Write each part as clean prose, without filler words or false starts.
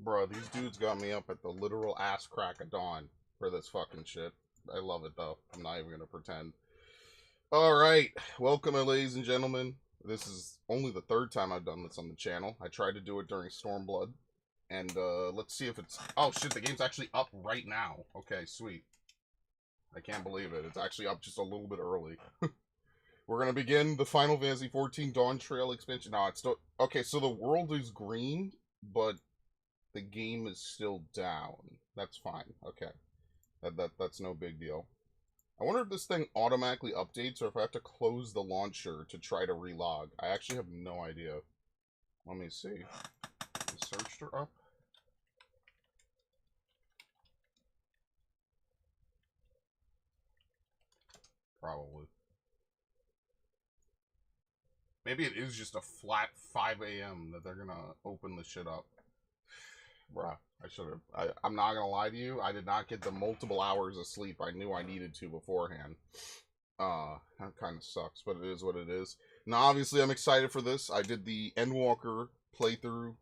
Bro, these dudes got me up at the literal ass crack of dawn for this fucking shit. I love it though. I'm not even gonna pretend. Alright, welcome ladies and gentlemen. This is only the third time I've done this on the channel. I tried to do it during Stormblood. And let's see if it's... Oh shit, the game's actually up right now. Okay, sweet. I can't believe it. It's actually up just a little bit early. We're gonna begin the Final Fantasy XIV Dawntrail expansion. No, it's still... Okay, so the world is green, but the game is still down. That's fine. Okay. That's no big deal. I wonder if this thing automatically updates or if I have to close the launcher to try to relog. I actually have no idea. Let me see. Is Searcher up? Probably. Maybe it is just a flat 5 a.m. that they're gonna open the shit up. Bruh, I should have. I'm not gonna lie to you. I did not get the multiple hours of sleep I knew I needed to beforehand. That kind of sucks, but it is what it is. Now, obviously, I'm excited for this. I did the Endwalker playthrough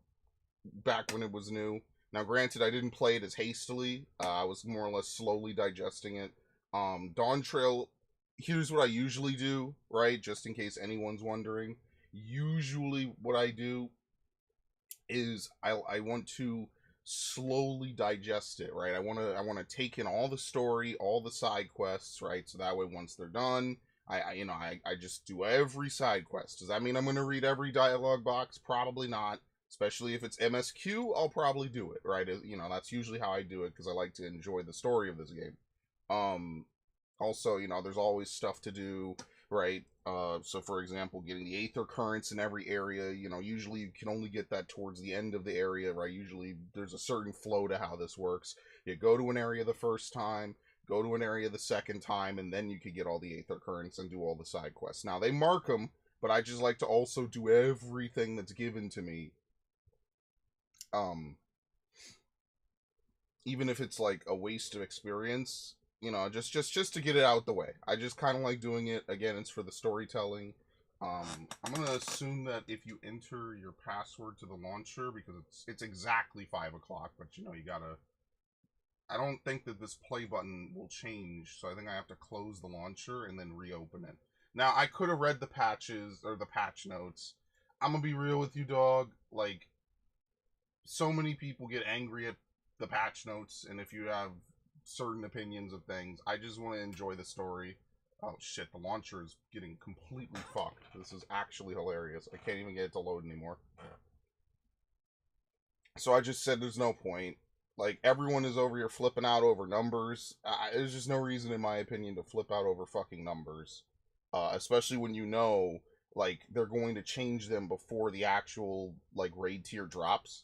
back when it was new. Now, granted, I didn't play it as hastily. I was more or less slowly digesting it. Dawntrail, here's what I usually do, right? Just in case anyone's wondering. Usually, what I do is I want to slowly digest it, right? I want to take in all the story, all the side quests, right? So that way once they're done, I just do every side quest. Does that mean I'm going to read every dialogue box? Probably not. Especially if it's MSQ, I'll probably do it, right? You know, that's usually how I do it because I like to enjoy the story of this game. Also, you know, there's always stuff to do, right? So for example, getting the Aether Currents in every area, you know, usually you can only get that towards the end of the area, right? Usually there's a certain flow to how this works. You go to an area the first time, go to an area the second time, and then you can get all the Aether Currents and do all the side quests. Now, they mark them, but I just like to also do everything that's given to me. Even if it's like a waste of experience, you know, just to get it out the way. I just kind of like doing it. Again, it's for the storytelling. I'm gonna assume that if you enter your password to the launcher, because it's exactly 5 o'clock, but you know, you gotta... I don't think that this play button will change, so I think I have to close the launcher and then reopen it. Now, I could have read the patches, or the patch notes. I'm gonna be real with you, dog. Like, so many people get angry at the patch notes, and if you have certain opinions of things, I just want to enjoy the story. Oh shit, the launcher is getting completely fucked. This is actually hilarious. I can't even get it to load anymore. So I just said there's no point. Like, everyone is over here flipping out over numbers. There's just no reason, in my opinion, to flip out over fucking numbers. Especially when you know, like, they're going to change them before the actual, like, raid tier drops.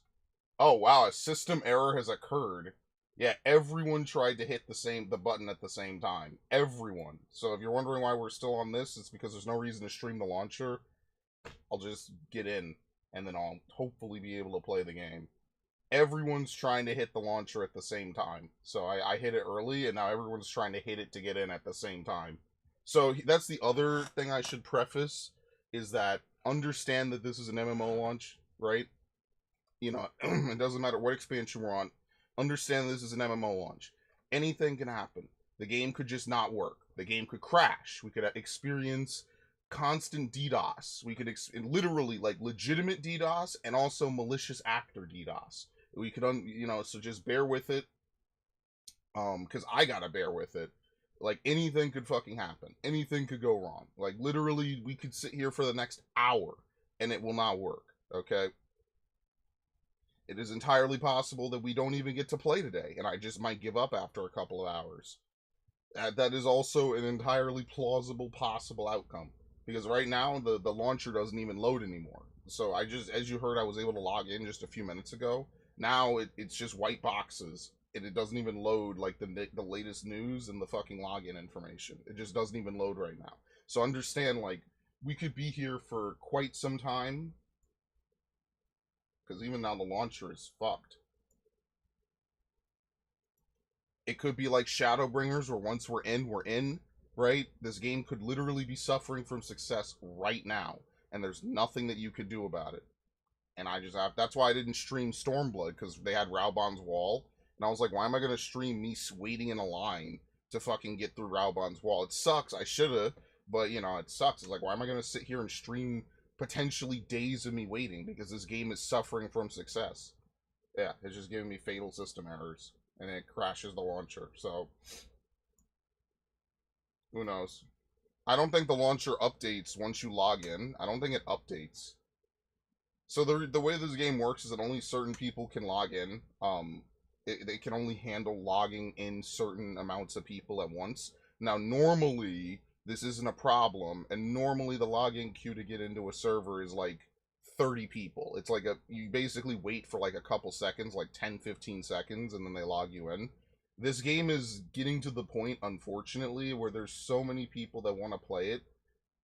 Oh wow, a system error has occurred. Yeah, everyone tried to hit the button at the same time. Everyone. So if you're wondering why we're still on this, it's because there's no reason to stream the launcher. I'll just get in, and then I'll hopefully be able to play the game. Everyone's trying to hit the launcher at the same time. So I hit it early, and now everyone's trying to hit it to get in at the same time. So that's the other thing I should preface, is that understand that this is an MMO launch, right? You know, it doesn't matter what expansion we're on. Understand this is an MMO launch. Anything can happen. The game could just not work. The game could crash. We could experience constant DDoS. We could literally, like, legitimate DDoS and also malicious actor DDoS. We could, you know, so just bear with it. Because I gotta bear with it. Like, anything could fucking happen. Anything could go wrong. Like, literally, we could sit here for the next hour and it will not work. Okay? It is entirely possible that we don't even get to play today, and I just might give up after a couple of hours. That is also an entirely plausible possible outcome, because right now the launcher doesn't even load anymore. So I just, as you heard, I was able to log in just a few minutes ago. Now it's just white boxes, and it doesn't even load like the latest news and the fucking login information. It just doesn't even load right now. So understand, like, we could be here for quite some time, because even now the launcher is fucked. It could be like Shadowbringers, where once we're in, right? This game could literally be suffering from success right now, and there's nothing that you could do about it. And that's why I didn't stream Stormblood, because they had Raubon's Wall. And I was like, why am I going to stream me waiting in a line to fucking get through Raubon's Wall? It sucks. I should have, but, you know, it sucks. It's like, why am I going to sit here and stream potentially days of me waiting? Because this game is suffering from success. Yeah, it's just giving me fatal system errors. And it crashes the launcher, so... who knows? I don't think the launcher updates once you log in. I don't think it updates. So the way this game works is that only certain people can log in. They can only handle logging in certain amounts of people at once. Now, normally, this isn't a problem, and normally the login queue to get into a server is like 30 people. It's like you basically wait for like a couple seconds, like 10-15 seconds, and then they log you in. This game is getting to the point, unfortunately, where there's so many people that want to play it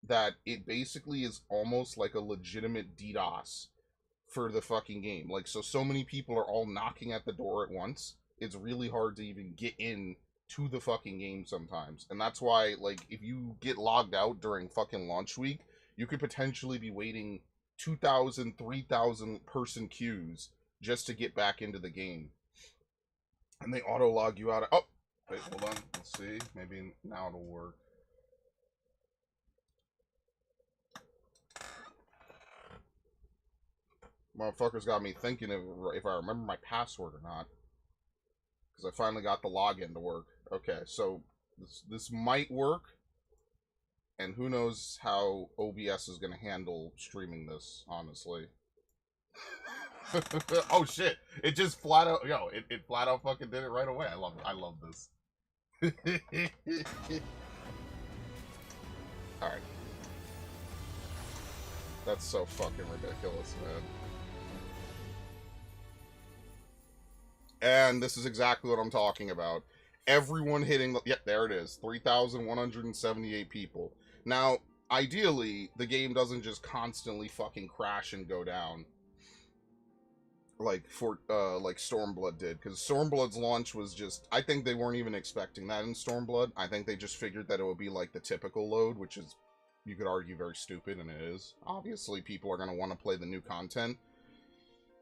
that it basically is almost like a legitimate DDoS for the fucking game. Like, so many people are all knocking at the door at once. It's really hard to even get in to the fucking game sometimes. And that's why, like, if you get logged out during fucking launch week, you could potentially be waiting 2,000, 3,000 person queues just to get back into the game. And they auto-log you out of... Oh! Wait, hold on. Let's see. Maybe now it'll work. Motherfuckers got me thinking if I remember my password or not. Because I finally got the login to work. Okay, so this might work. And who knows how OBS is going to handle streaming this, honestly. Oh shit! It just flat out, it flat out fucking did it right away. I love this. Alright. That's so fucking ridiculous, man. And this is exactly what I'm talking about. Everyone hitting the... Yep, there it is. 3,178 people. Now, ideally, the game doesn't just constantly fucking crash and go down. Like Stormblood did. Because Stormblood's launch was just... I think they weren't even expecting that in Stormblood. I think they just figured that it would be like the typical load, which is, you could argue, very stupid, and it is. Obviously, people are going to want to play the new content.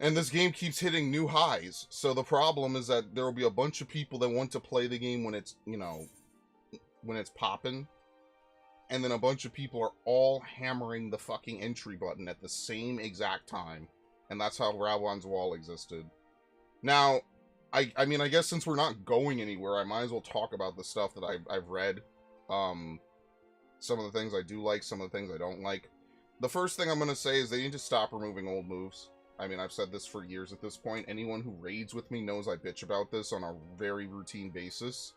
And this game keeps hitting new highs. So the problem is that there will be a bunch of people that want to play the game when it's, you know, when it's popping. And then a bunch of people are all hammering the fucking entry button at the same exact time. And that's how Raubon's Wall existed. Now, I mean, I guess since we're not going anywhere, I might as well talk about the stuff that I've read. Some of the things I do like, some of the things I don't like. The first thing I'm going to say is they need to stop removing old moves. I mean, I've said this for years at this point. Anyone who raids with me knows I bitch about this on a very routine basis.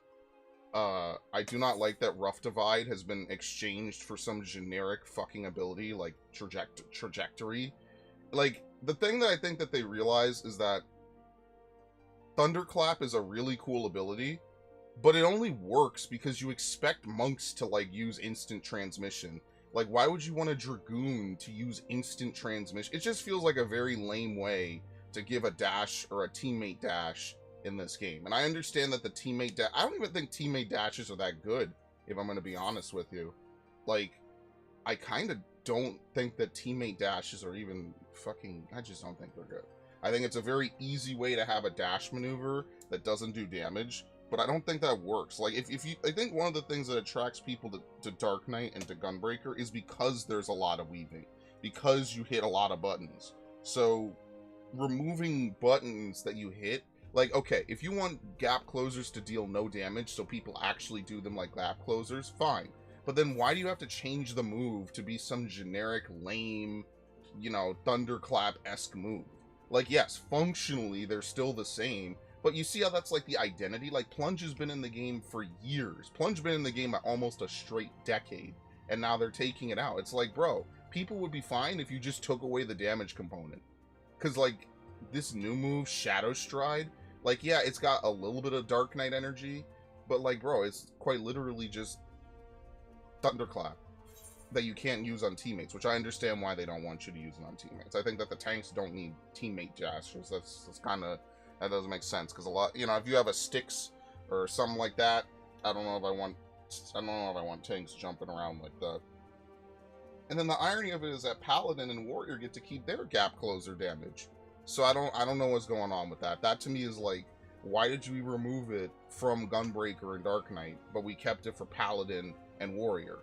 I do not like that Rough Divide has been exchanged for some generic fucking ability like Trajectory. Like, the thing that I think that they realize is that Thunderclap is a really cool ability, but it only works because you expect monks to, like, use instant transmission. Like, why would you want a Dragoon to use instant transmission? It just feels like a very lame way to give a dash or a teammate dash in this game. And I understand that the teammate dash... I don't even think teammate dashes are that good, if I'm going to be honest with you. Like, I kind of don't think that teammate dashes are even fucking... I just don't think they're good. I think it's a very easy way to have a dash maneuver that doesn't do damage, but I don't think that works. Like, if you... I think one of the things that attracts people to Dark Knight and to Gunbreaker is because there's a lot of weaving. Because you hit a lot of buttons. So, removing buttons that you hit... Like, okay, if you want gap closers to deal no damage so people actually do them like gap closers, fine. But then why do you have to change the move to be some generic, lame, you know, Thunderclap-esque move? Like, yes, functionally, they're still the same, but you see how that's like the identity? Like, Plunge has been in the game for years. Plunge been in the game at almost a straight decade, and now they're taking it out. It's like, bro, people would be fine if you just took away the damage component. Because, like, this new move, Shadow Stride, like, yeah, it's got a little bit of Dark Knight energy, but, like, bro, it's quite literally just Thunderclap that you can't use on teammates, which I understand why they don't want you to use it on teammates. I think that the tanks don't need teammate dashes. That's kind of... That doesn't make sense, because a lot... You know, if you have a Styx or something like that, I don't know if I want tanks jumping around like that. And then the irony of it is that Paladin and Warrior get to keep their gap closer damage. So I don't know what's going on with that. That to me is like, why did we remove it from Gunbreaker and Dark Knight, but we kept it for Paladin and Warrior?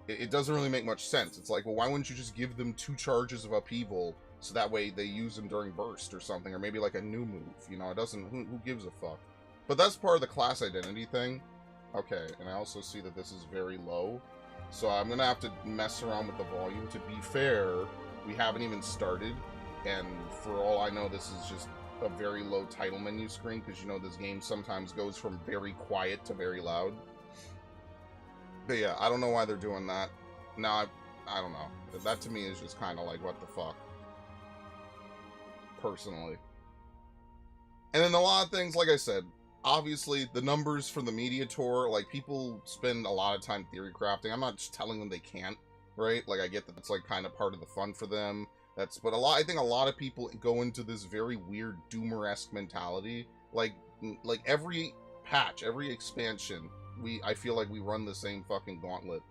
It doesn't really make much sense. It's like, well, why wouldn't you just give them 2 charges of Upheaval, so that way they use them during Burst or something, or maybe like a new move, you know? It doesn't, who gives a fuck? But that's part of the class identity thing. Okay, and I also see that this is very low, so I'm gonna have to mess around with the volume. To be fair, we haven't even started, and for all I know, this is just a very low title menu screen, because you know this game sometimes goes from very quiet to very loud. But yeah, I don't know why they're doing that. Now, I don't know. That to me is just kind of like, what the fuck? Personally. And then a lot of things, like I said, obviously the numbers for the media tour, like people spend a lot of time theory crafting. I'm not just telling them they can't, right? Like I get that it's like kind of part of the fun for them. But I think a lot of people go into this very weird Doomer-esque mentality. Like every patch, every expansion, I feel like we run the same fucking gauntlet.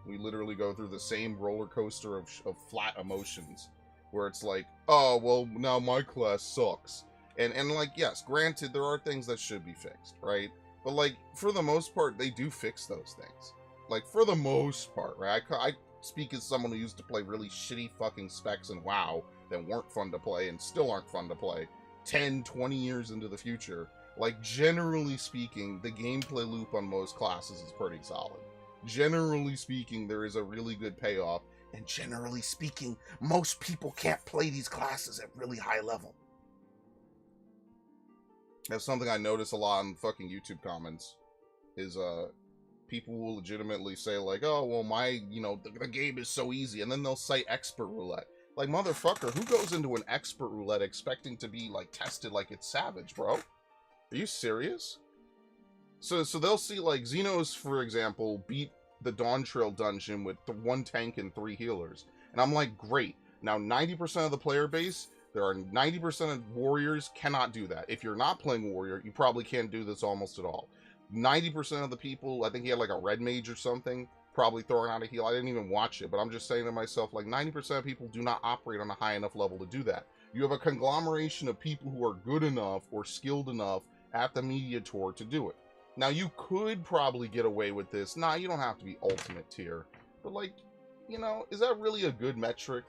We literally go through the same roller coaster of flat emotions, where it's like, oh, well, now my class sucks. And like, yes, granted, there are things that should be fixed, right? But like, for the most part, they do fix those things. Like, for the most part, right? I speak as someone who used to play really shitty fucking specs in WoW that weren't fun to play and still aren't fun to play 10, 20 years into the future. Like, generally speaking, the gameplay loop on most classes is pretty solid. Generally speaking, there is a really good payoff. And generally speaking, most people can't play these classes at really high level. That's something I notice a lot in fucking YouTube comments. Is, people will legitimately say, like, oh, well, the game is so easy. And then they'll say expert roulette. Like, motherfucker, who goes into an expert roulette expecting to be, like, tested like it's Savage, bro? Are you serious? So they'll see, like, Xenos, for example, beat the Dawntrail dungeon with 1 tank and 3 healers. And I'm like, great. Now, 90% of the player base, there are 90% of warriors cannot do that. If you're not playing warrior, you probably can't do this almost at all. 90% of the people, I think he had like a red mage or something, probably throwing out a heal. I didn't even watch it, but I'm just saying to myself, like, 90% of people do not operate on a high enough level to do that. You have a conglomeration of people who are good enough or skilled enough at the media tour to do it. Now, you could probably get away with this. Nah, you don't have to be ultimate tier. But, like, you know, is that really a good metric?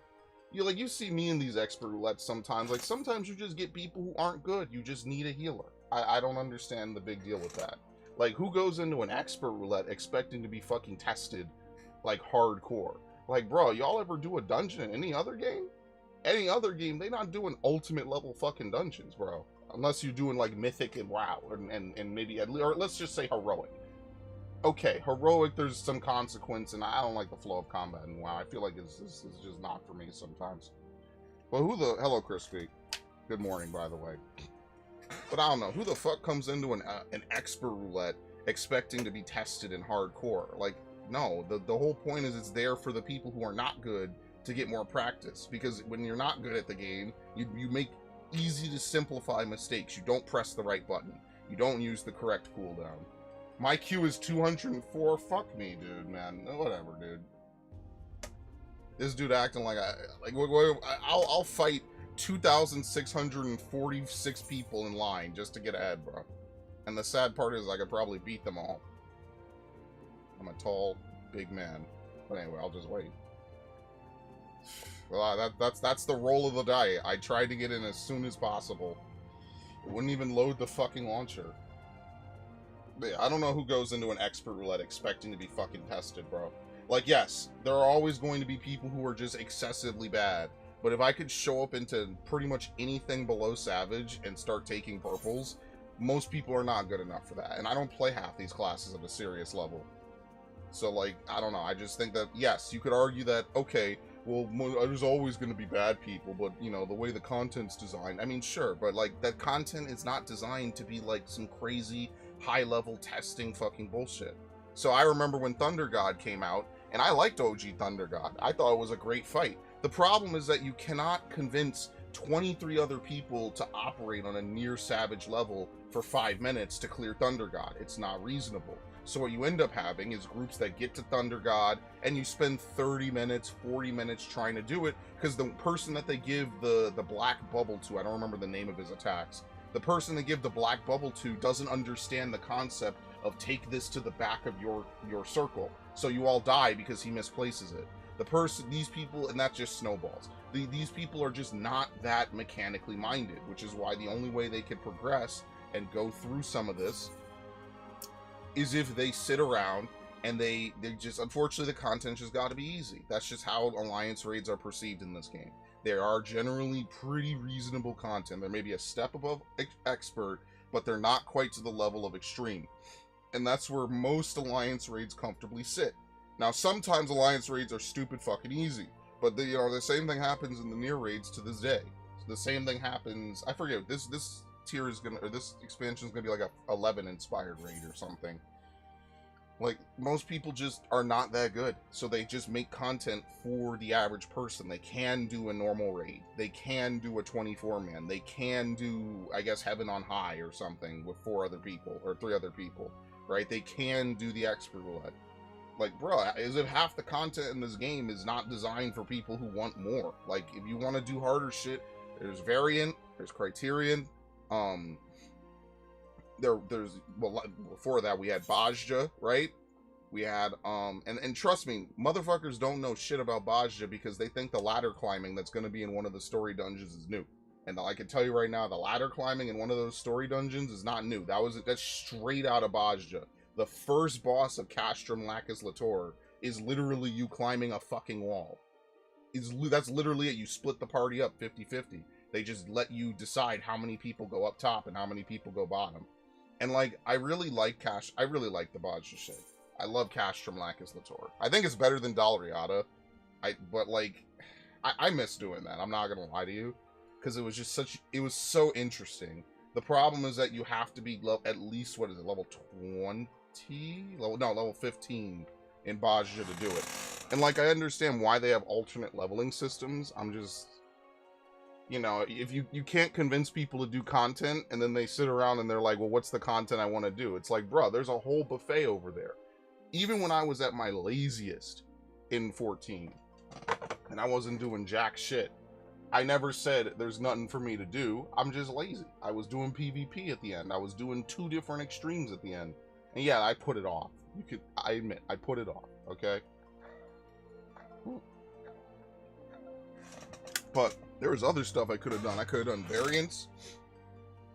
You see me in these expert roulettes sometimes. Like, sometimes you just get people who aren't good. You just need a healer. I don't understand the big deal with that. Like, who goes into an expert roulette expecting to be fucking tested, like, hardcore? Like, bro, y'all ever do a dungeon in any other game? Any other game, they not doing ultimate level fucking dungeons, bro. Unless you're doing, like, Mythic and WoW, and maybe, or let's just say Heroic. Okay, Heroic, there's some consequence, and I don't like the flow of combat in WoW. I feel like it's just not for me sometimes. But hello, Crispy. Good morning, by the way. But I don't know, who the fuck comes into an expert roulette expecting to be tested in hardcore? Like, no, the whole point is it's there for the people who are not good to get more practice. Because when you're not good at the game, you make easy to simplify mistakes. You don't press the right button. You don't use the correct cooldown. My Q is 204. Fuck me, dude, man. Whatever, dude. This dude acting like I'll fight 2,646 people in line just to get ahead, bro. And the sad part is I could probably beat them all. I'm a tall, big man. But anyway, I'll just wait. Well, that's the roll of the die. I tried to get in as soon as possible. It wouldn't even load the fucking launcher. But yeah, I don't know who goes into an expert roulette expecting to be fucking tested, bro. Like, yes, there are always going to be people who are just excessively bad. But if I could show up into pretty much anything below Savage and start taking purples, most people are not good enough for that. And I don't play half these classes at a serious level. So, like, I don't know. I just think that, yes, you could argue that, okay, well, there's always going to be bad people, but, you know, the way the content's designed, I mean, sure, but, like, that content is not designed to be, like, some crazy high-level testing fucking bullshit. So I remember when Thunder God came out, and I liked OG Thunder God. I thought it was a great fight. The problem is that you cannot convince 23 other people to operate on a near savage level for 5 minutes to clear Thunder God. It's not reasonable. So what you end up having is groups that get to Thunder God, and you spend 30 minutes, 40 minutes trying to do it, because the person that they give the black bubble to, I don't remember the name of his attacks, the person they give the black bubble to doesn't understand the concept of take this to the back of your circle. So you all die because he misplaces it. These people, and that's just snowballs. These people are just not that mechanically minded, which is why the only way they can progress and go through some of this is if they sit around and they just, unfortunately, the content just got to be easy. That's just how Alliance raids are perceived in this game. They are generally pretty reasonable content. They're maybe a step above expert, but they're not quite to the level of extreme. And that's where most Alliance raids comfortably sit. Now, sometimes Alliance raids are stupid fucking easy, but the same thing happens in the near raids to this day. The same thing happens, I forget, this tier is gonna, or this expansion is gonna be like a 11 inspired raid or something. Like, most people just are not that good, so they just make content for the average person. They can do a normal raid, they can do a 24-man, they can do, I guess, Heaven on High or something with 4 other people, or 3 other people, right? They can do the expert roulette. Like, bro, as if half the content in this game is not designed for people who want more. Like, if you want to do harder shit, there's Variant, there's Criterion, there's, well, before that we had Bajja, right? We had, and trust me, motherfuckers don't know shit about Bajja because they think the ladder climbing that's going to be in one of the story dungeons is new. And I can tell you right now, the ladder climbing in one of those story dungeons is not new. That's straight out of Bajja. The first boss of Castrum Lacus Lator is literally you climbing a fucking wall. That's literally it. You split the party up 50-50. They just let you decide how many people go up top and how many people go bottom. And like, I really like the Bajja shit. I love Castrum Lacus Lator. I think it's better than Dalriada. But like, I miss doing that. I'm not gonna lie to you, because it was just it was so interesting. The problem is that you have to be at least, what is it, level 20? Level 15 in Bajja to do it. And like, I understand why they have alternate leveling systems. I'm just, if you can't convince people to do content and then they sit around and they're like, well, what's the content I want to do? It's like, bro, there's a whole buffet over there. Even when I was at my laziest in 14 and I wasn't doing jack shit, I never said there's nothing for me to do. I'm just lazy. I was doing PvP at the end. I was doing 2 different extremes at the end. And yeah, I put it off. I admit, I put it off, okay? But there was other stuff I could have done. I could have done Variants.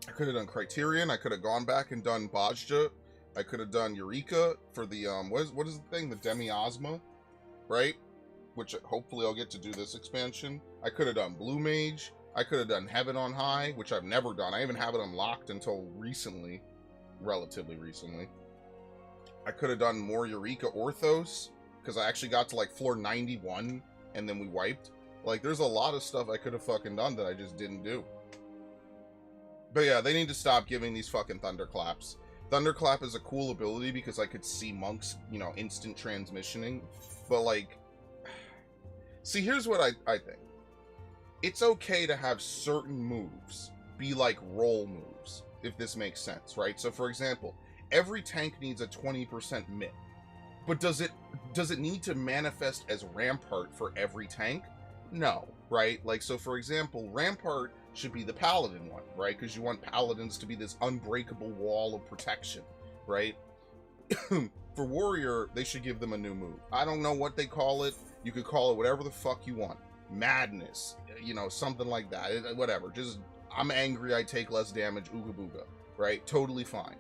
I could have done Criterion. I could have gone back and done Bajja. I could have done Eureka for the, what is the thing? The Demiosma, right? Which hopefully I'll get to do this expansion. I could have done Blue Mage. I could have done Heaven on High, which I've never done. I even have it unlocked until recently. Relatively recently. I could have done more Eureka Orthos, because I actually got to like floor 91, and then we wiped. Like, there's a lot of stuff I could have fucking done that I just didn't do. But yeah, they need to stop giving these fucking Thunderclaps. Thunderclap is a cool ability because I could see monks, instant transmissioning. But like, see, here's what I think. It's okay to have certain moves be like roll moves, if this makes sense, right? So for example, every tank needs a 20% MIT. But does it need to manifest as Rampart for every tank? No, right? Like, so for example, Rampart should be the Paladin one, right? Because you want Paladins to be this unbreakable wall of protection, right? For Warrior, they should give them a new move. I don't know what they call it. You could call it whatever the fuck you want. Madness, something like that. Whatever. Just, I'm angry, I take less damage, ooga booga, right? Totally fine.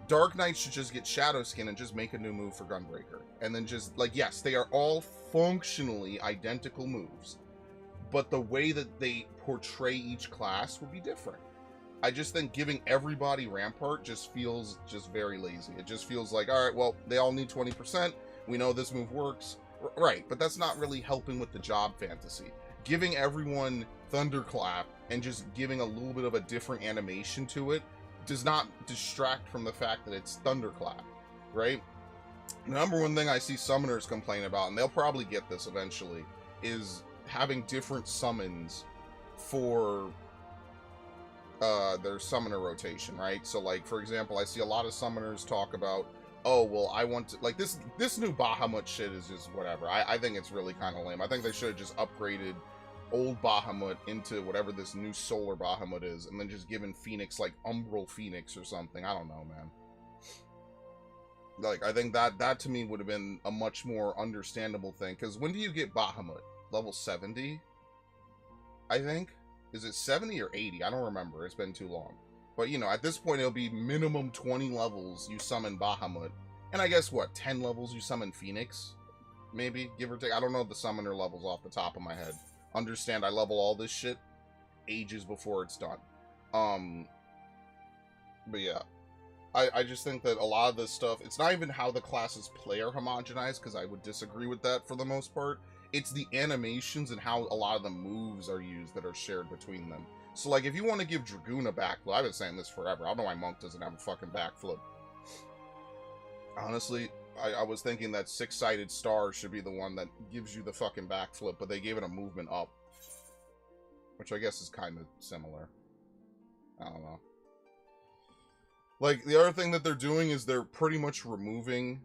Dark Knight should just get Shadow Skin and just make a new move for Gunbreaker. And then just, like, yes, they are all functionally identical moves, but the way that they portray each class would be different. I just think giving everybody Rampart just feels just very lazy. It just feels like, all right, well, they all need 20%. We know this move works. Right, but that's not really helping with the job fantasy. Giving everyone Thunderclap and just giving a little bit of a different animation to it does not distract from the fact that it's Thunderclap, right? The number one thing I see summoners complain about, and they'll probably get this eventually, is having different summons for their summoner rotation, right? So, like, for example, I see a lot of summoners talk about, oh, well, I want to, like, this new Bahamut shit is just whatever. I think it's really kind of lame. I think they should have just upgraded old Bahamut into whatever this new solar Bahamut is, and then just given Phoenix, like, Umbral Phoenix or something. I don't know, man. Like, I think that to me would have been a much more understandable thing, because when do you get Bahamut? Level 70? I think? Is it 70 or 80? I don't remember. It's been too long. But, you know, at this point, it'll be minimum 20 levels you summon Bahamut. And I guess, what, 10 levels you summon Phoenix? Maybe, give or take. I don't know the summoner levels off the top of my head. Understand, I level all this shit ages before it's done. But yeah. I just think that a lot of this stuff, it's not even how the classes play are homogenized, because I would disagree with that for the most part. It's the animations and how a lot of the moves are used that are shared between them. So, like, if you want to give Dragoon a backflip, I've been saying this forever. I don't know why Monk doesn't have a fucking backflip. Honestly, I was thinking that six-sided star should be the one that gives you the fucking backflip, but they gave it a movement up. Which I guess is kind of similar. I don't know. Like, the other thing that they're doing is they're pretty much removing,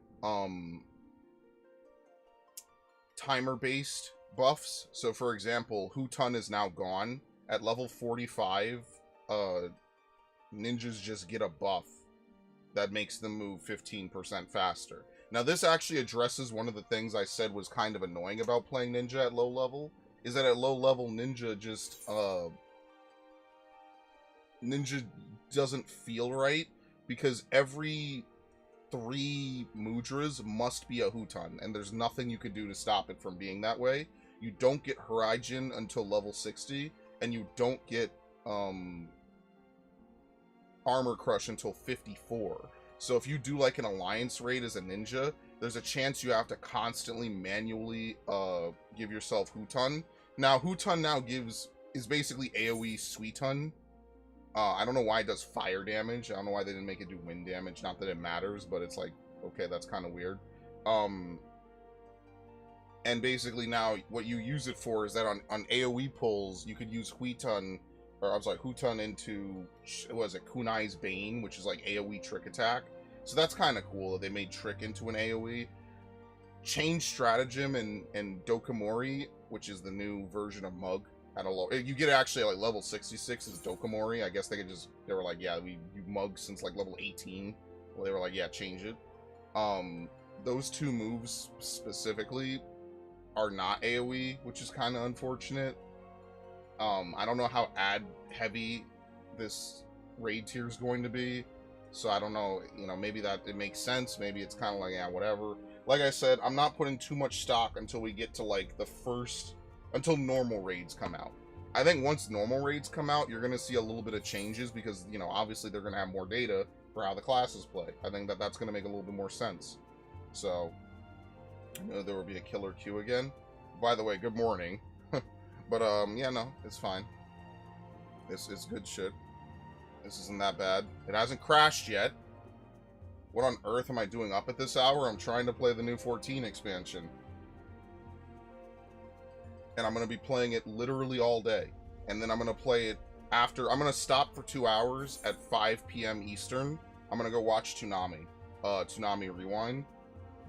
timer-based buffs. So, for example, Hutun is now gone. At level 45, ninjas just get a buff that makes them move 15% faster. Now, this actually addresses one of the things I said was kind of annoying about playing ninja at low level, is that at low level, ninja just, ninja doesn't feel right, because every 3 mudras must be a Hutun, and there's nothing you could do to stop it from being that way. You don't get Horizon until level 60, and you don't get Armor Crush until 54. So if you do like an Alliance raid as a ninja, there's a chance you have to constantly manually give yourself Hutun. Now, Hutun now is basically AoE Suitun. I don't know why it does fire damage. I don't know why they didn't make it do wind damage. Not that it matters, but it's like, okay, that's kind of weird. And basically now, what you use it for is that on AoE pulls, you could use Hutun into, what was it, Kunai's Bane, which is like AoE Trick Attack. So that's kind of cool that they made Trick into an AoE. Change Stratagem and Dokomori, which is the new version of Mug. At a low, you get actually like level 66 is Dokomori. I guess they were like, yeah, you Mug since like level 18. Well, they were like, yeah, change it. Those 2 moves specifically are not AoE, which is kind of unfortunate. I don't know how ad heavy this raid tier is going to be, so I don't know, you know, maybe that it makes sense, maybe it's kind of like, yeah, whatever. Like I said, I'm not putting too much stock until we get to like until normal raids come out. I think once normal raids come out, you're going to see a little bit of changes, because, you know, obviously they're going to have more data for how the classes play. I think that's going to make a little bit more sense. So, I know there will be a killer queue again. By the way, good morning. But, yeah, no, it's fine. This is good shit. This isn't that bad. It hasn't crashed yet. What on earth am I doing up at this hour? I'm trying to play the new 14 expansion. And I'm going to be playing it literally all day. And then I'm going to play it after. I'm going to stop for 2 hours at 5 p.m. Eastern. I'm going to go watch Toonami. Toonami Rewind.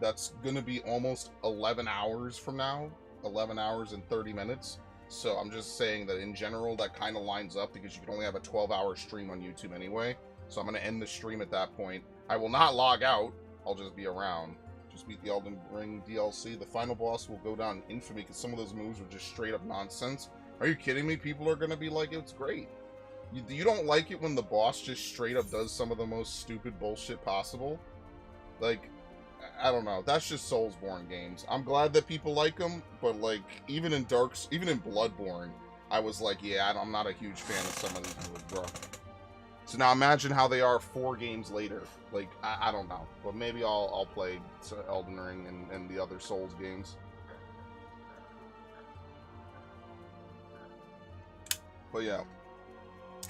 That's going to be almost 11 hours from now. 11 hours and 30 minutes. So I'm just saying that in general, that kind of lines up, because you can only have a 12-hour stream on YouTube anyway. So I'm going to end the stream at that point. I will not log out. I'll just be around. Just beat the Elden Ring DLC. The final boss will go down in infamy, because some of those moves are just straight up nonsense. Are you kidding me? People are going to be like, it's great. You don't like it when the boss just straight up does some of the most stupid bullshit possible? Like, I don't know. That's just Soulsborne games. I'm glad that people like them, but like, even in Bloodborne, I was like, yeah, I'm not a huge fan of some of these moves, bro. So now imagine how they are 4 games later. Like, I don't know. But maybe I'll play Elden Ring and the other Souls games. But yeah.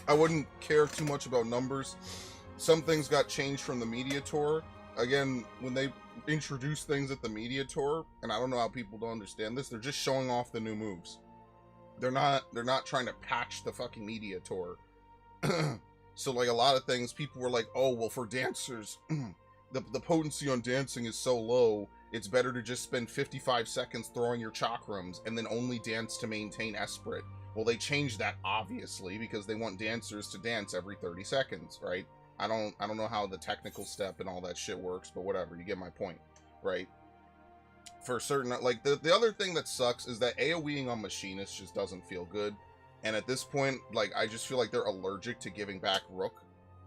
I wouldn't care too much about numbers. Some things got changed from the media tour. Again, when they introduce things at the media tour, and I don't know how people don't understand this, they're just showing off the new moves. They're not trying to patch the fucking media tour. So like a lot of things, people were like, oh well, for dancers, the potency on dancing is so low, it's better to just spend 55 seconds throwing your chakrams and then only dance to maintain esprit. Well, they changed that obviously because they want dancers to dance every 30 seconds, right? I don't know how the technical step and all that shit works, but whatever, you get my point, right? For certain, like the other thing that sucks is that AoEing on machinists just doesn't feel good. And at this point, like, I just feel like they're allergic to giving back Rook.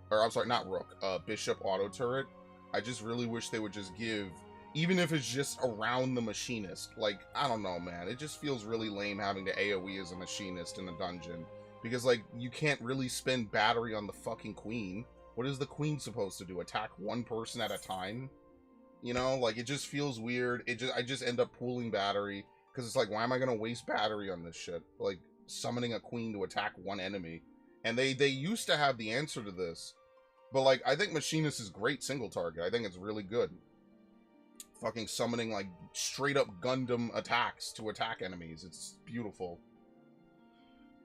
Or, I'm sorry, not Rook. Bishop auto turret. I just really wish they would just give, even if it's just around the machinist. Like, I don't know, man. It just feels really lame having to AoE as a machinist in a dungeon. Because, like, you can't really spend battery on the fucking queen. What is the queen supposed to do? Attack one person at a time? You know? Like, it just feels weird. I just end up pooling battery. Because it's like, why am I going to waste battery on this shit? Like, summoning a queen to attack one enemy. And they used to have the answer to this. But, like, I think Machinist is great single target. I think it's really good. Fucking summoning, like, straight up Gundam attacks to attack enemies. It's beautiful.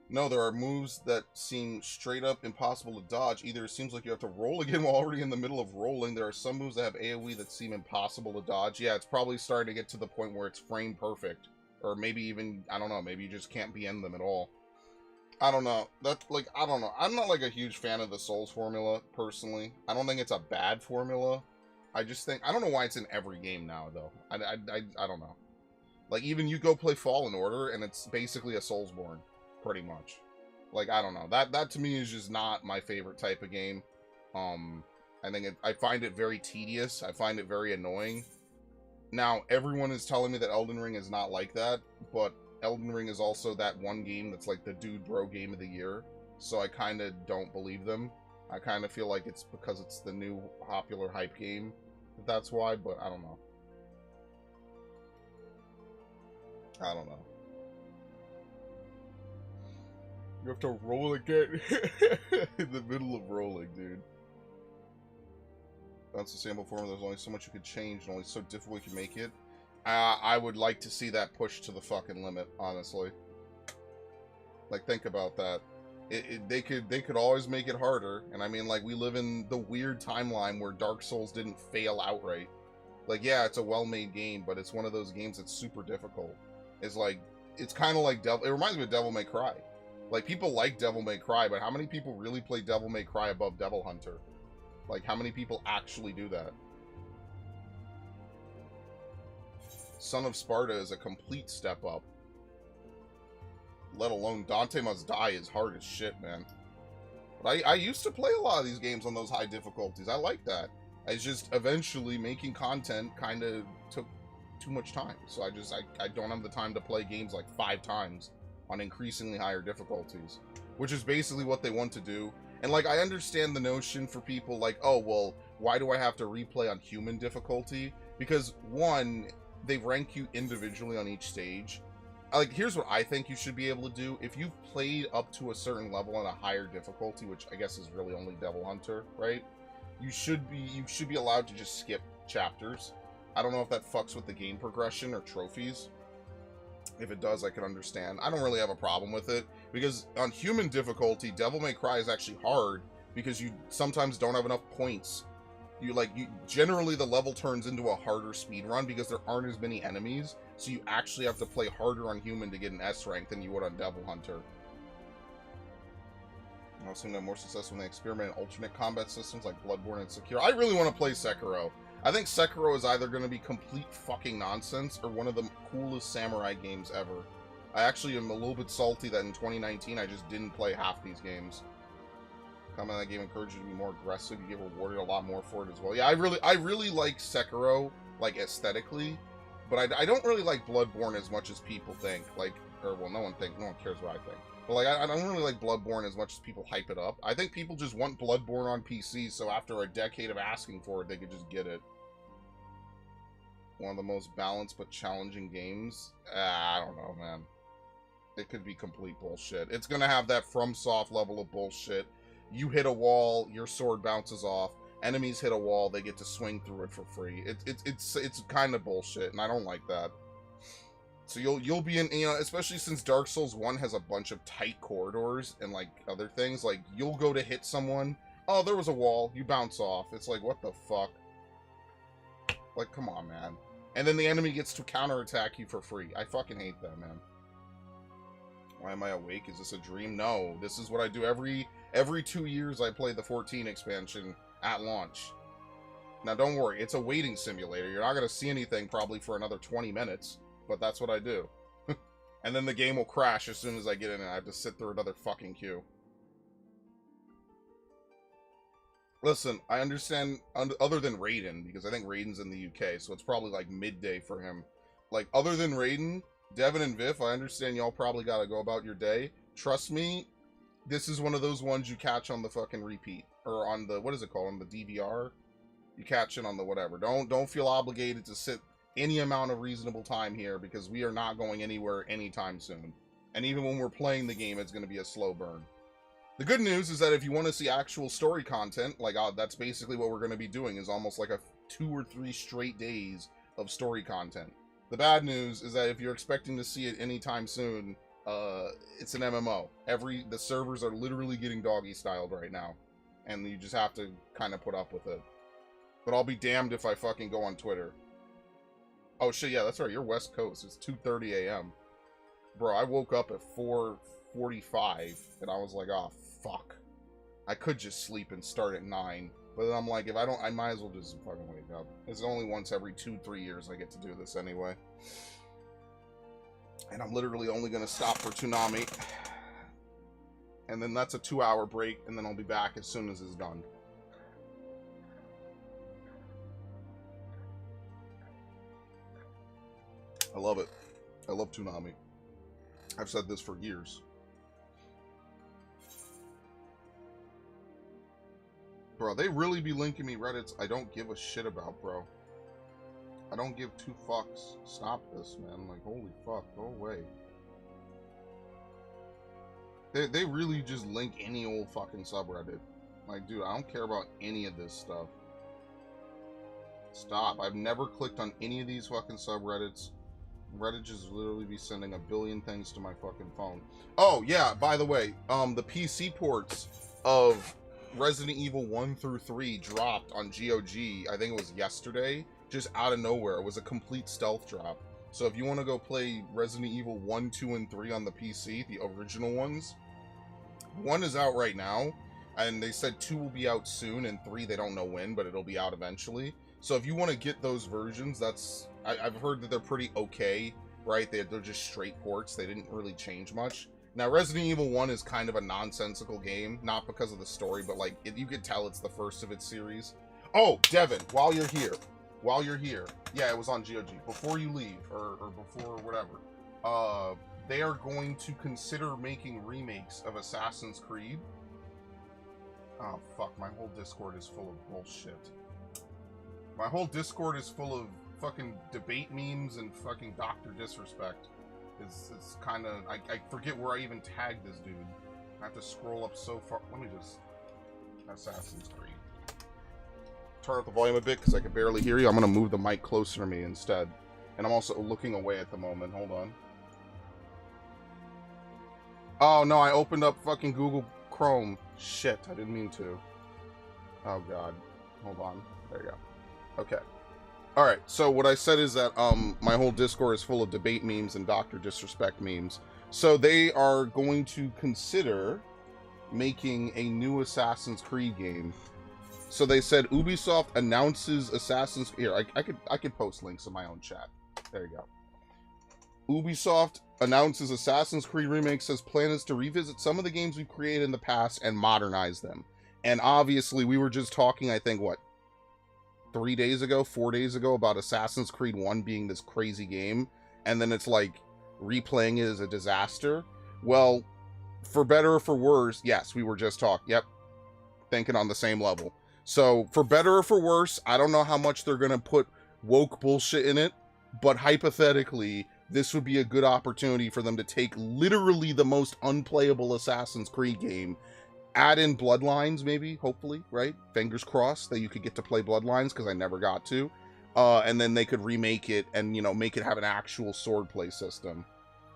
No, there are moves that seem straight up impossible to dodge. Either it seems like you have to roll again while already in the middle of rolling. There are some moves that have AoE that seem impossible to dodge. Yeah, it's probably starting to get to the point where it's frame perfect. Or maybe even, I don't know, maybe you just can't be in them at all. I don't know. I don't know. I'm not, like, a huge fan of the Souls formula, personally. I don't think it's a bad formula. I just think, I don't know why it's in every game now, though. I don't know. Like, even you go play Fallen Order, and it's basically a Soulsborne, pretty much. Like, I don't know. That to me is just not my favorite type of game. I find it very tedious. I find it very annoying. Now, everyone is telling me that Elden Ring is not like that, but Elden Ring is also that one game that's like the dude bro game of the year, so I kind of don't believe them. I kind of feel like it's because it's the new popular hype game, that's why, but I don't know. I don't know. You have to roll again in the middle of rolling, dude. That's the sample form. There's only so much you could change, and only so difficult you can make it. I would like to see that pushed to the fucking limit, honestly. Like, think about that. They could always make it harder, and I mean, like, we live in the weird timeline where Dark Souls didn't fail outright. Like, yeah, it's a well-made game, but it's one of those games that's super difficult. It's like, it's kind of like it reminds me of Devil May Cry. Like, people like Devil May Cry, but how many people really play Devil May Cry above Devil Hunter? Like, how many people actually do that? Son of Sparta is a complete step up. Let alone Dante Must Die is hard as shit, man. But I used to play a lot of these games on those high difficulties. I like that. It's just eventually making content kind of took too much time. So I don't have the time to play games like 5 times on increasingly higher difficulties. Which is basically what they want to do. And, like, I understand the notion for people like, oh, well, why do I have to replay on human difficulty? Because, one, they rank you individually on each stage. Like, here's what I think you should be able to do. If you've played up to a certain level on a higher difficulty, which I guess is really only Devil Hunter, right? You should be allowed to just skip chapters. I don't know if that fucks with the game progression or trophies. If it does, I can understand. I don't really have a problem with it, because on human difficulty, Devil May Cry is actually hard, because you sometimes don't have enough points. Generally the level turns into a harder speed run because there aren't as many enemies, so you actually have to play harder on human to get an S rank than you would on Devil Hunter. I seem to have more success when they experiment in alternate combat systems like Bloodborne and Sekiro. I really want to play Sekiro. I think Sekiro is either going to be complete fucking nonsense or one of the coolest samurai games ever. I actually am a little bit salty that in 2019 I just didn't play half these games. Comment on that game encouraged you to be more aggressive. You get rewarded a lot more for it as well. Yeah, I really like Sekiro, like, aesthetically, but I don't really like Bloodborne as much as people think. Like, or, well, no one cares what I think. But, like, I don't really like Bloodborne as much as people hype it up. I think people just want Bloodborne on PC, so after a decade of asking for it, they could just get it. One of the most balanced but challenging games? I don't know, man. It could be complete bullshit. It's gonna have that FromSoft level of bullshit. You hit a wall, your sword bounces off. Enemies hit a wall, they get to swing through it for free. It's kind of bullshit, and I don't like that. So you'll be in, you know, especially since Dark Souls 1 has a bunch of tight corridors and like other things, like you'll go to hit someone, oh, there was a wall, you bounce off. It's like, what the fuck? Like, come on, man. And then the enemy gets to counterattack you for free. I fucking hate that, man. Why am I awake? Is this a dream? No, this is what I do every 2 years. I play the 14 expansion at launch. Now, don't worry, it's a waiting simulator. You're not going to see anything probably for another 20 minutes, but that's what I do. And then the game will crash as soon as I get in and I have to sit through another fucking queue. Listen, I understand, other than Raiden, because I think Raiden's in the UK, so it's probably like midday for him. Like, other than Raiden, Devin and Viv, I understand y'all probably gotta go about your day. Trust me, this is one of those ones you catch on the fucking repeat. Or on the, what is it called, on the DVR? You catch it on the whatever. Don't feel obligated to sit any amount of reasonable time here, because we are not going anywhere anytime soon. And even when we're playing the game, it's gonna be a slow burn. The good news is that if you want to see actual story content, like, that's basically what we're going to be doing, is almost like a 2 or 3 straight days of story content. The bad news is that if you're expecting to see it anytime soon, it's an MMO. The servers are literally getting doggy-styled right now, and you just have to kind of put up with it. But I'll be damned if I fucking go on Twitter. Oh shit, yeah, that's right, you're West Coast. It's 2:30 a.m. Bro, I woke up at 4:45, and I was like, oh, fuck. I could just sleep and start at 9. But then I'm like, if I don't, I might as well just fucking wake up. It's only once every 2-3 years I get to do this anyway. And I'm literally only going to stop for Toonami. And then that's a 2-hour break, and then I'll be back as soon as it's done. I love it. I love Toonami. I've said this for years. Bro, they really be linking me Reddits I don't give a shit about, bro. I don't give 2 fucks. Stop this, man. Like, holy fuck, go away. They really just link any old fucking subreddit. Like, dude, I don't care about any of this stuff. Stop. I've never clicked on any of these fucking subreddits. Reddit just literally be sending a billion things to my fucking phone. Oh, yeah, by the way, the PC ports of Resident Evil 1 through 3 dropped on GOG, I think it was yesterday, just out of nowhere. It was a complete stealth drop. So if you want to go play Resident Evil 1, 2, and 3 on the PC, the original ones, 1 is out right now, and they said 2 will be out soon, and 3 they don't know when, but it'll be out eventually. So if you want to get those versions, I've heard that they're pretty okay, right? They're just straight ports. They didn't really change much. Now, Resident Evil 1 is kind of a nonsensical game, not because of the story, but, like, you could tell it's the first of its series. Oh, Devin, while you're here, yeah, it was on GOG, before you leave, or before whatever, they are going to consider making remakes of Assassin's Creed. Oh, fuck, my whole Discord is full of bullshit. My whole Discord is full of fucking debate memes and fucking Dr. Disrespect. It's kind of... I forget where I even tagged this dude. I have to scroll up so far. Let me just... Assassin's Creed. Turn up the volume a bit because I can barely hear you. I'm going to move the mic closer to me instead. And I'm also looking away at the moment. Hold on. Oh, no, I opened up fucking Google Chrome. Shit, I didn't mean to. Oh, God. Hold on. There you go. Okay. Alright, so what I said is that my whole Discord is full of debate memes and Dr. Disrespect memes. So they are going to consider making a new Assassin's Creed game. So they said Ubisoft announces Assassin's... Here, I could post links in my own chat. There you go. Ubisoft announces Assassin's Creed Remake, says plan is to revisit some of the games we've created in the past and modernize them. And obviously, we were just talking, I think, what, 4 days ago, about Assassin's Creed 1 being this crazy game, and then it's like replaying it as a disaster. Well, for better or for worse, yes, we were just talking. Yep, thinking on the same level. So, for better or for worse, I don't know how much they're gonna put woke bullshit in it, but hypothetically, this would be a good opportunity for them to take literally the most unplayable Assassin's Creed game, add in Bloodlines, maybe, hopefully, right? Fingers crossed that you could get to play Bloodlines, because I never got to. and then they could remake it and, you know, make it have an actual swordplay system.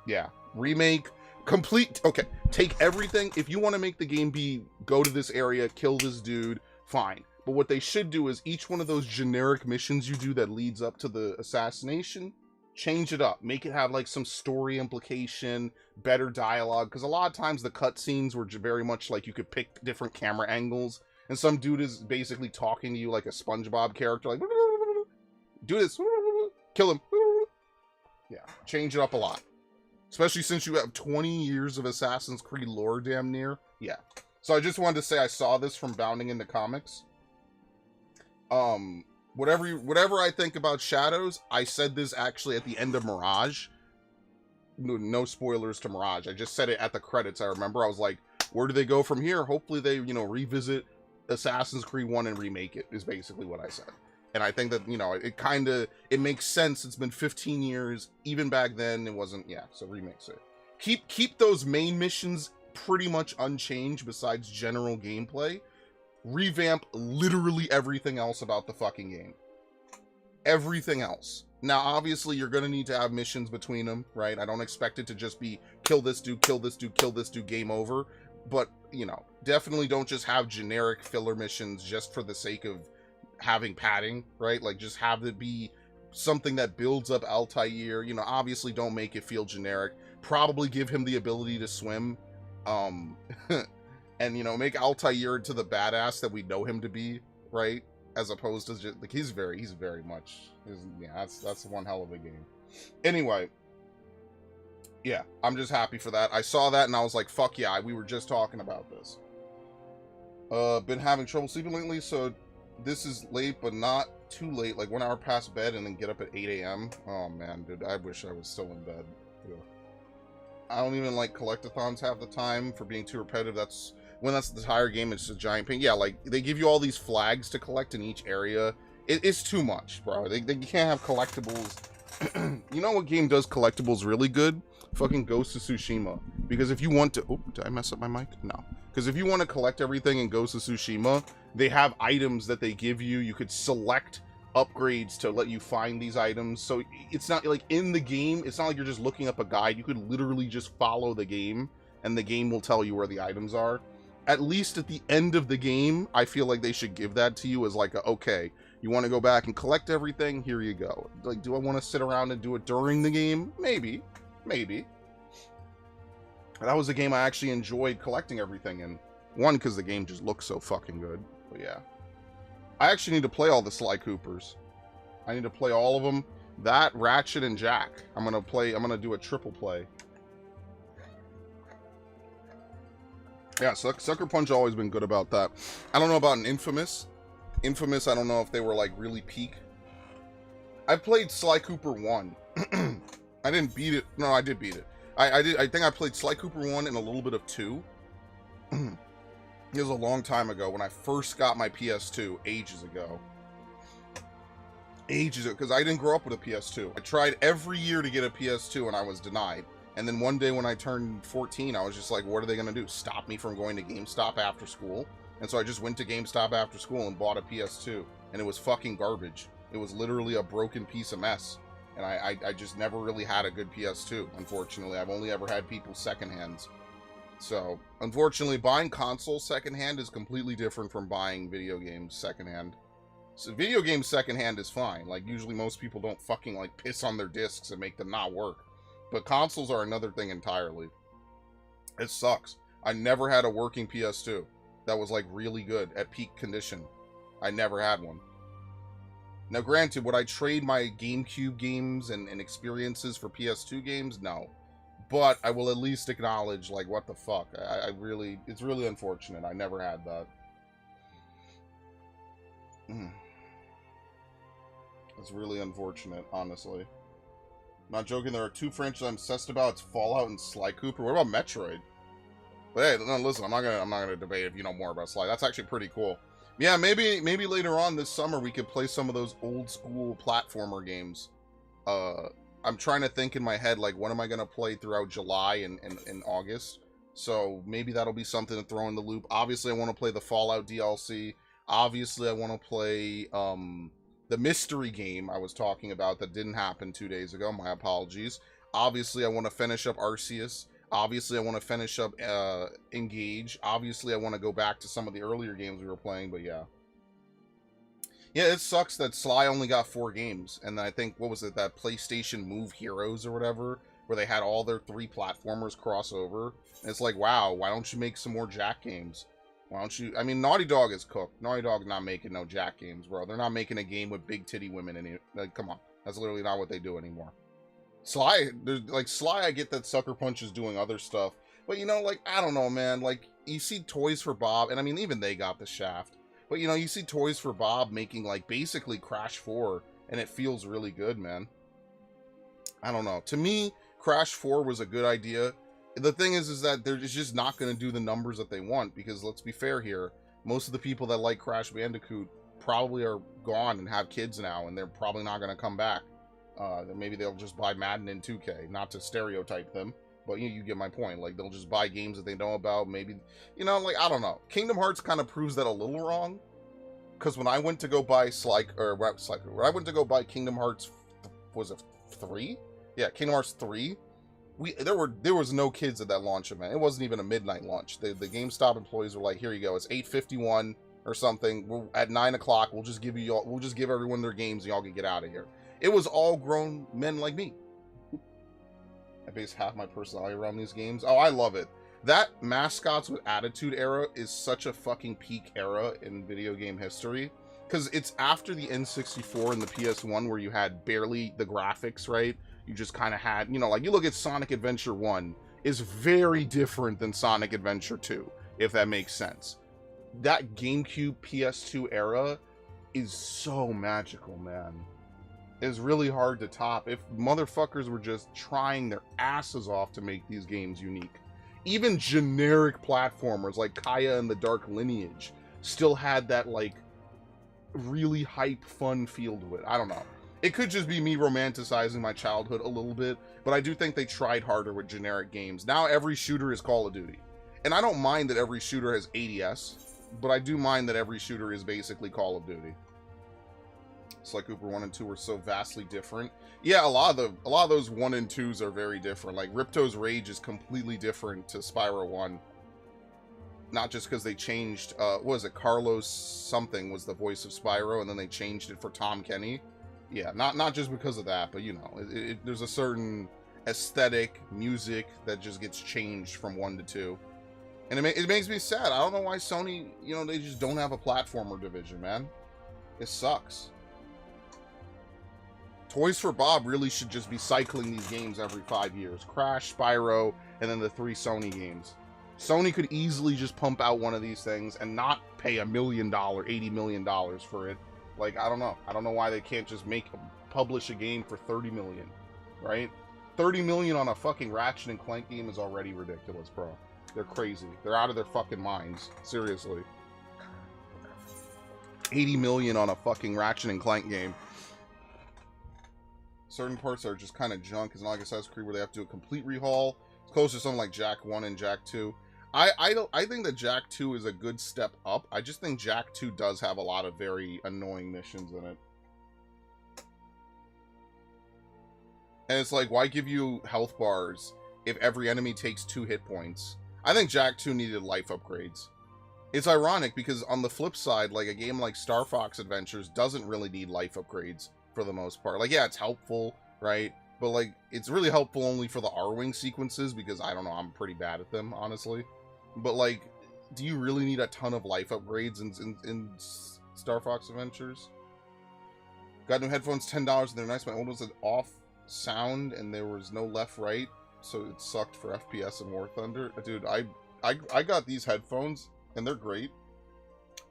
Yeah, remake, complete. Okay, take everything. If you want to make the game be go to this area, kill this dude, fine. But what they should do is each one of those generic missions you do that leads up to the assassination, change it up. Make it have like some story implication, better dialogue. Because a lot of times the cutscenes were very much like you could pick different camera angles. And some dude is basically talking to you like a SpongeBob character. Like, do this. Kill him. Yeah, change it up a lot. Especially since you have 20 years of Assassin's Creed lore damn near. Yeah. So I just wanted to say I saw this from Bounding into Comics. Whatever I think about Shadows, I said this actually at the end of Mirage. No spoilers to Mirage. I just said it at the credits. I remember I was like, where do they go from here? Hopefully they, you know, revisit Assassin's Creed 1 and remake it, is basically what I said. And I think that, you know, it makes sense. It's been 15 years. Even back then, it wasn't, yeah, so remix it. Keep those main missions pretty much unchanged besides general gameplay. Revamp literally everything else about the fucking game. Everything else. Now, obviously, you're going to need to have missions between them, right? I don't expect it to just be kill this dude, kill this dude, kill this dude, game over. But, you know, definitely don't just have generic filler missions just for the sake of having padding, right? Like, just have it be something that builds up Altair. You know, obviously don't make it feel generic. Probably give him the ability to swim. And, you know, make Altair into the badass that we know him to be, right? As opposed to just, like, he's very much, yeah, that's one hell of a game. Anyway, yeah, I'm just happy for that. I saw that and I was like, fuck yeah, we were just talking about this. Been having trouble sleeping lately, so this is late, but not too late. Like 1 hour past bed and then get up at 8 a.m. Oh man, dude, I wish I was still in bed. Ugh. I don't even like collectathons half the time for being too repetitive. That's when that's the entire game. It's a giant pain. Yeah, like they give you all these flags to collect in each area. It's too much, bro. They can't have collectibles. You know what game does collectibles really good? Fucking Ghost of Tsushima. Because if you want to... Oh, did I mess up my mic? No. Because if you want to collect everything in Ghost of Tsushima, they have items that they give you. You could select upgrades to let you find these items. So it's not like in the game, it's not like you're just looking up a guide. You could literally just follow the game and the game will tell you where the items are. At least at the end of the game, I feel like they should give that to you as like, okay, you want to go back and collect everything? Here you go. Like, do I want to sit around and do it during the game? Maybe. Maybe. That was a game I actually enjoyed collecting everything in. One, because the game just looks so fucking good. But yeah. I actually need to play all the Sly Coopers. I need to play all of them. That, Ratchet, and Jack. I'm gonna do a triple play. Yeah, Sucker Punch always been good about that. I don't know about an Infamous. Infamous, I don't know if they were like really peak. I played Sly Cooper 1. I didn't beat it. No, I did beat it. I think I played Sly Cooper 1 and a little bit of 2. It was a long time ago when I first got my PS2, ages ago. Ages ago, because I didn't grow up with a PS2. I tried every year to get a PS2 and I was denied. And then one day when I turned 14, I was just like, what are they going to do? Stop me from going to GameStop after school? And so I just went to GameStop after school and bought a PS2. And it was fucking garbage. It was literally a broken piece of mess. And I just never really had a good PS2, unfortunately. I've only ever had people's secondhands. So, unfortunately, buying consoles secondhand is completely different from buying video games secondhand. So, video games secondhand is fine. Like, usually most people don't fucking, like, piss on their discs and make them not work. But consoles are another thing entirely. It sucks. I never had a working PS2 that was, like, really good at peak condition. I never had one. Now, granted, would I trade my GameCube games and experiences for PS2 games? No. But I will at least acknowledge, like, what the fuck. It's really unfortunate. I never had that. It's really unfortunate, honestly. Not joking, there are 2 franchises I'm obsessed about. It's Fallout and Sly Cooper. What about Metroid? But hey, no, listen, I'm not gonna debate if you know more about Sly. That's actually pretty cool. Yeah, maybe later on this summer we could play some of those old school platformer games. I'm trying to think in my head, like, what am I going to play throughout July and August? So maybe that'll be something to throw in the loop. Obviously, I want to play the Fallout DLC. Obviously, I want to play The mystery game I was talking about that didn't happen 2 days ago. My apologies. Obviously, I want to finish up Arceus. Obviously, I want to finish up Engage. Obviously, I want to go back to some of the earlier games we were playing, but yeah. Yeah, it sucks that Sly only got 4 games. And then I think, what was it, that PlayStation Move Heroes or whatever, where they had all their 3 platformers cross over. And it's like, wow, why don't you make some more Jack games? Why don't you... I mean, Naughty Dog is cooked. Naughty Dog's not making no Jack games, bro. They're not making a game with big titty women in it. Like, come on. That's literally not what they do anymore. Sly, there's, like, Sly, I get that Sucker Punch is doing other stuff. But, you know, like, I don't know, man. Like, you see Toys for Bob, and I mean, even they got the shaft. But, you know, you see Toys for Bob making, like, basically Crash 4, and it feels really good, man. I don't know. To me, Crash 4 was a good idea. The thing is that they're just not going to do the numbers that they want, because let's be fair here. Most of the people that like Crash Bandicoot probably are gone and have kids now, and they're probably not going to come back. Maybe they'll just buy Madden in 2K, not to stereotype them, but you get my point. Like, they'll just buy games that they know about, maybe, you know, like, I don't know. Kingdom Hearts kind of proves that a little wrong, because when I went to go buy when I went to go buy Kingdom Hearts, was it 3? Yeah, Kingdom Hearts 3. There was no kids at that launch event. It wasn't even a midnight launch. The GameStop employees were like, "Here you go. It's 8:51 or something. At 9 o'clock, we'll just give everyone their games, and y'all can get out of here." It was all grown men like me. I base half my personality around these games. Oh, I love it. That mascots with attitude era is such a fucking peak era in video game history, because it's after the N64 and the PS1 where you had barely the graphics, right? You just kind of had, you know, like, you look at Sonic Adventure 1 is very different than Sonic Adventure 2, if that makes sense. That GameCube PS2 era is so magical, man. It's really hard to top if motherfuckers were just trying their asses off to make these games unique. Even generic platformers like Kaya and the Dark Lineage still had that, like, really hype, fun feel to it. I don't know. It could just be me romanticizing my childhood a little bit, but I do think they tried harder with generic games. Now every shooter is Call of Duty. And I don't mind that every shooter has ADS, but I do mind that every shooter is basically Call of Duty. Sly Cooper 1 and 2 were so vastly different. Yeah, a lot of those 1 and 2s are very different. Like, Ripto's Rage is completely different to Spyro 1. Not just because they changed, what was it, Carlos something was the voice of Spyro, and then they changed it for Tom Kenny. Yeah, not just because of that, but, you know, there's a certain aesthetic, music that just gets changed from 1 to 2. And it makes me sad. I don't know why Sony, you know, they just don't have a platformer division, man. It sucks. Toys for Bob really should just be cycling these games every 5 years. Crash, Spyro, and then the 3 Sony games. Sony could easily just pump out one of these things and not pay $1 million, $80 million for it. Like, I don't know. I don't know why they can't just publish a game for $30 million, right? $30 million on a fucking Ratchet and Clank game is already ridiculous, bro. They're crazy. They're out of their fucking minds. Seriously. $80 million on a fucking Ratchet and Clank game. Certain parts are just kind of junk. It's not like Assassin's Creed where they have to do a complete rehaul. It's close to something like Jak 1 and Jak 2. I think that Jak 2 is a good step up. I just think Jak 2 does have a lot of very annoying missions in it. And it's like, why give you health bars if every enemy takes 2 hit points? I think Jak 2 needed life upgrades. It's ironic because on the flip side, like, a game like Star Fox Adventures doesn't really need life upgrades for the most part. Like, yeah, it's helpful, right? But, like, it's really helpful only for the R-Wing sequences because, I don't know, I'm pretty bad at them, honestly. But, like, do you really need a ton of life upgrades in Star Fox Adventures? Got new headphones, $10, and they're nice. My old was an off sound, and there was no left-right, so it sucked for FPS and War Thunder. Dude, I got these headphones, and they're great.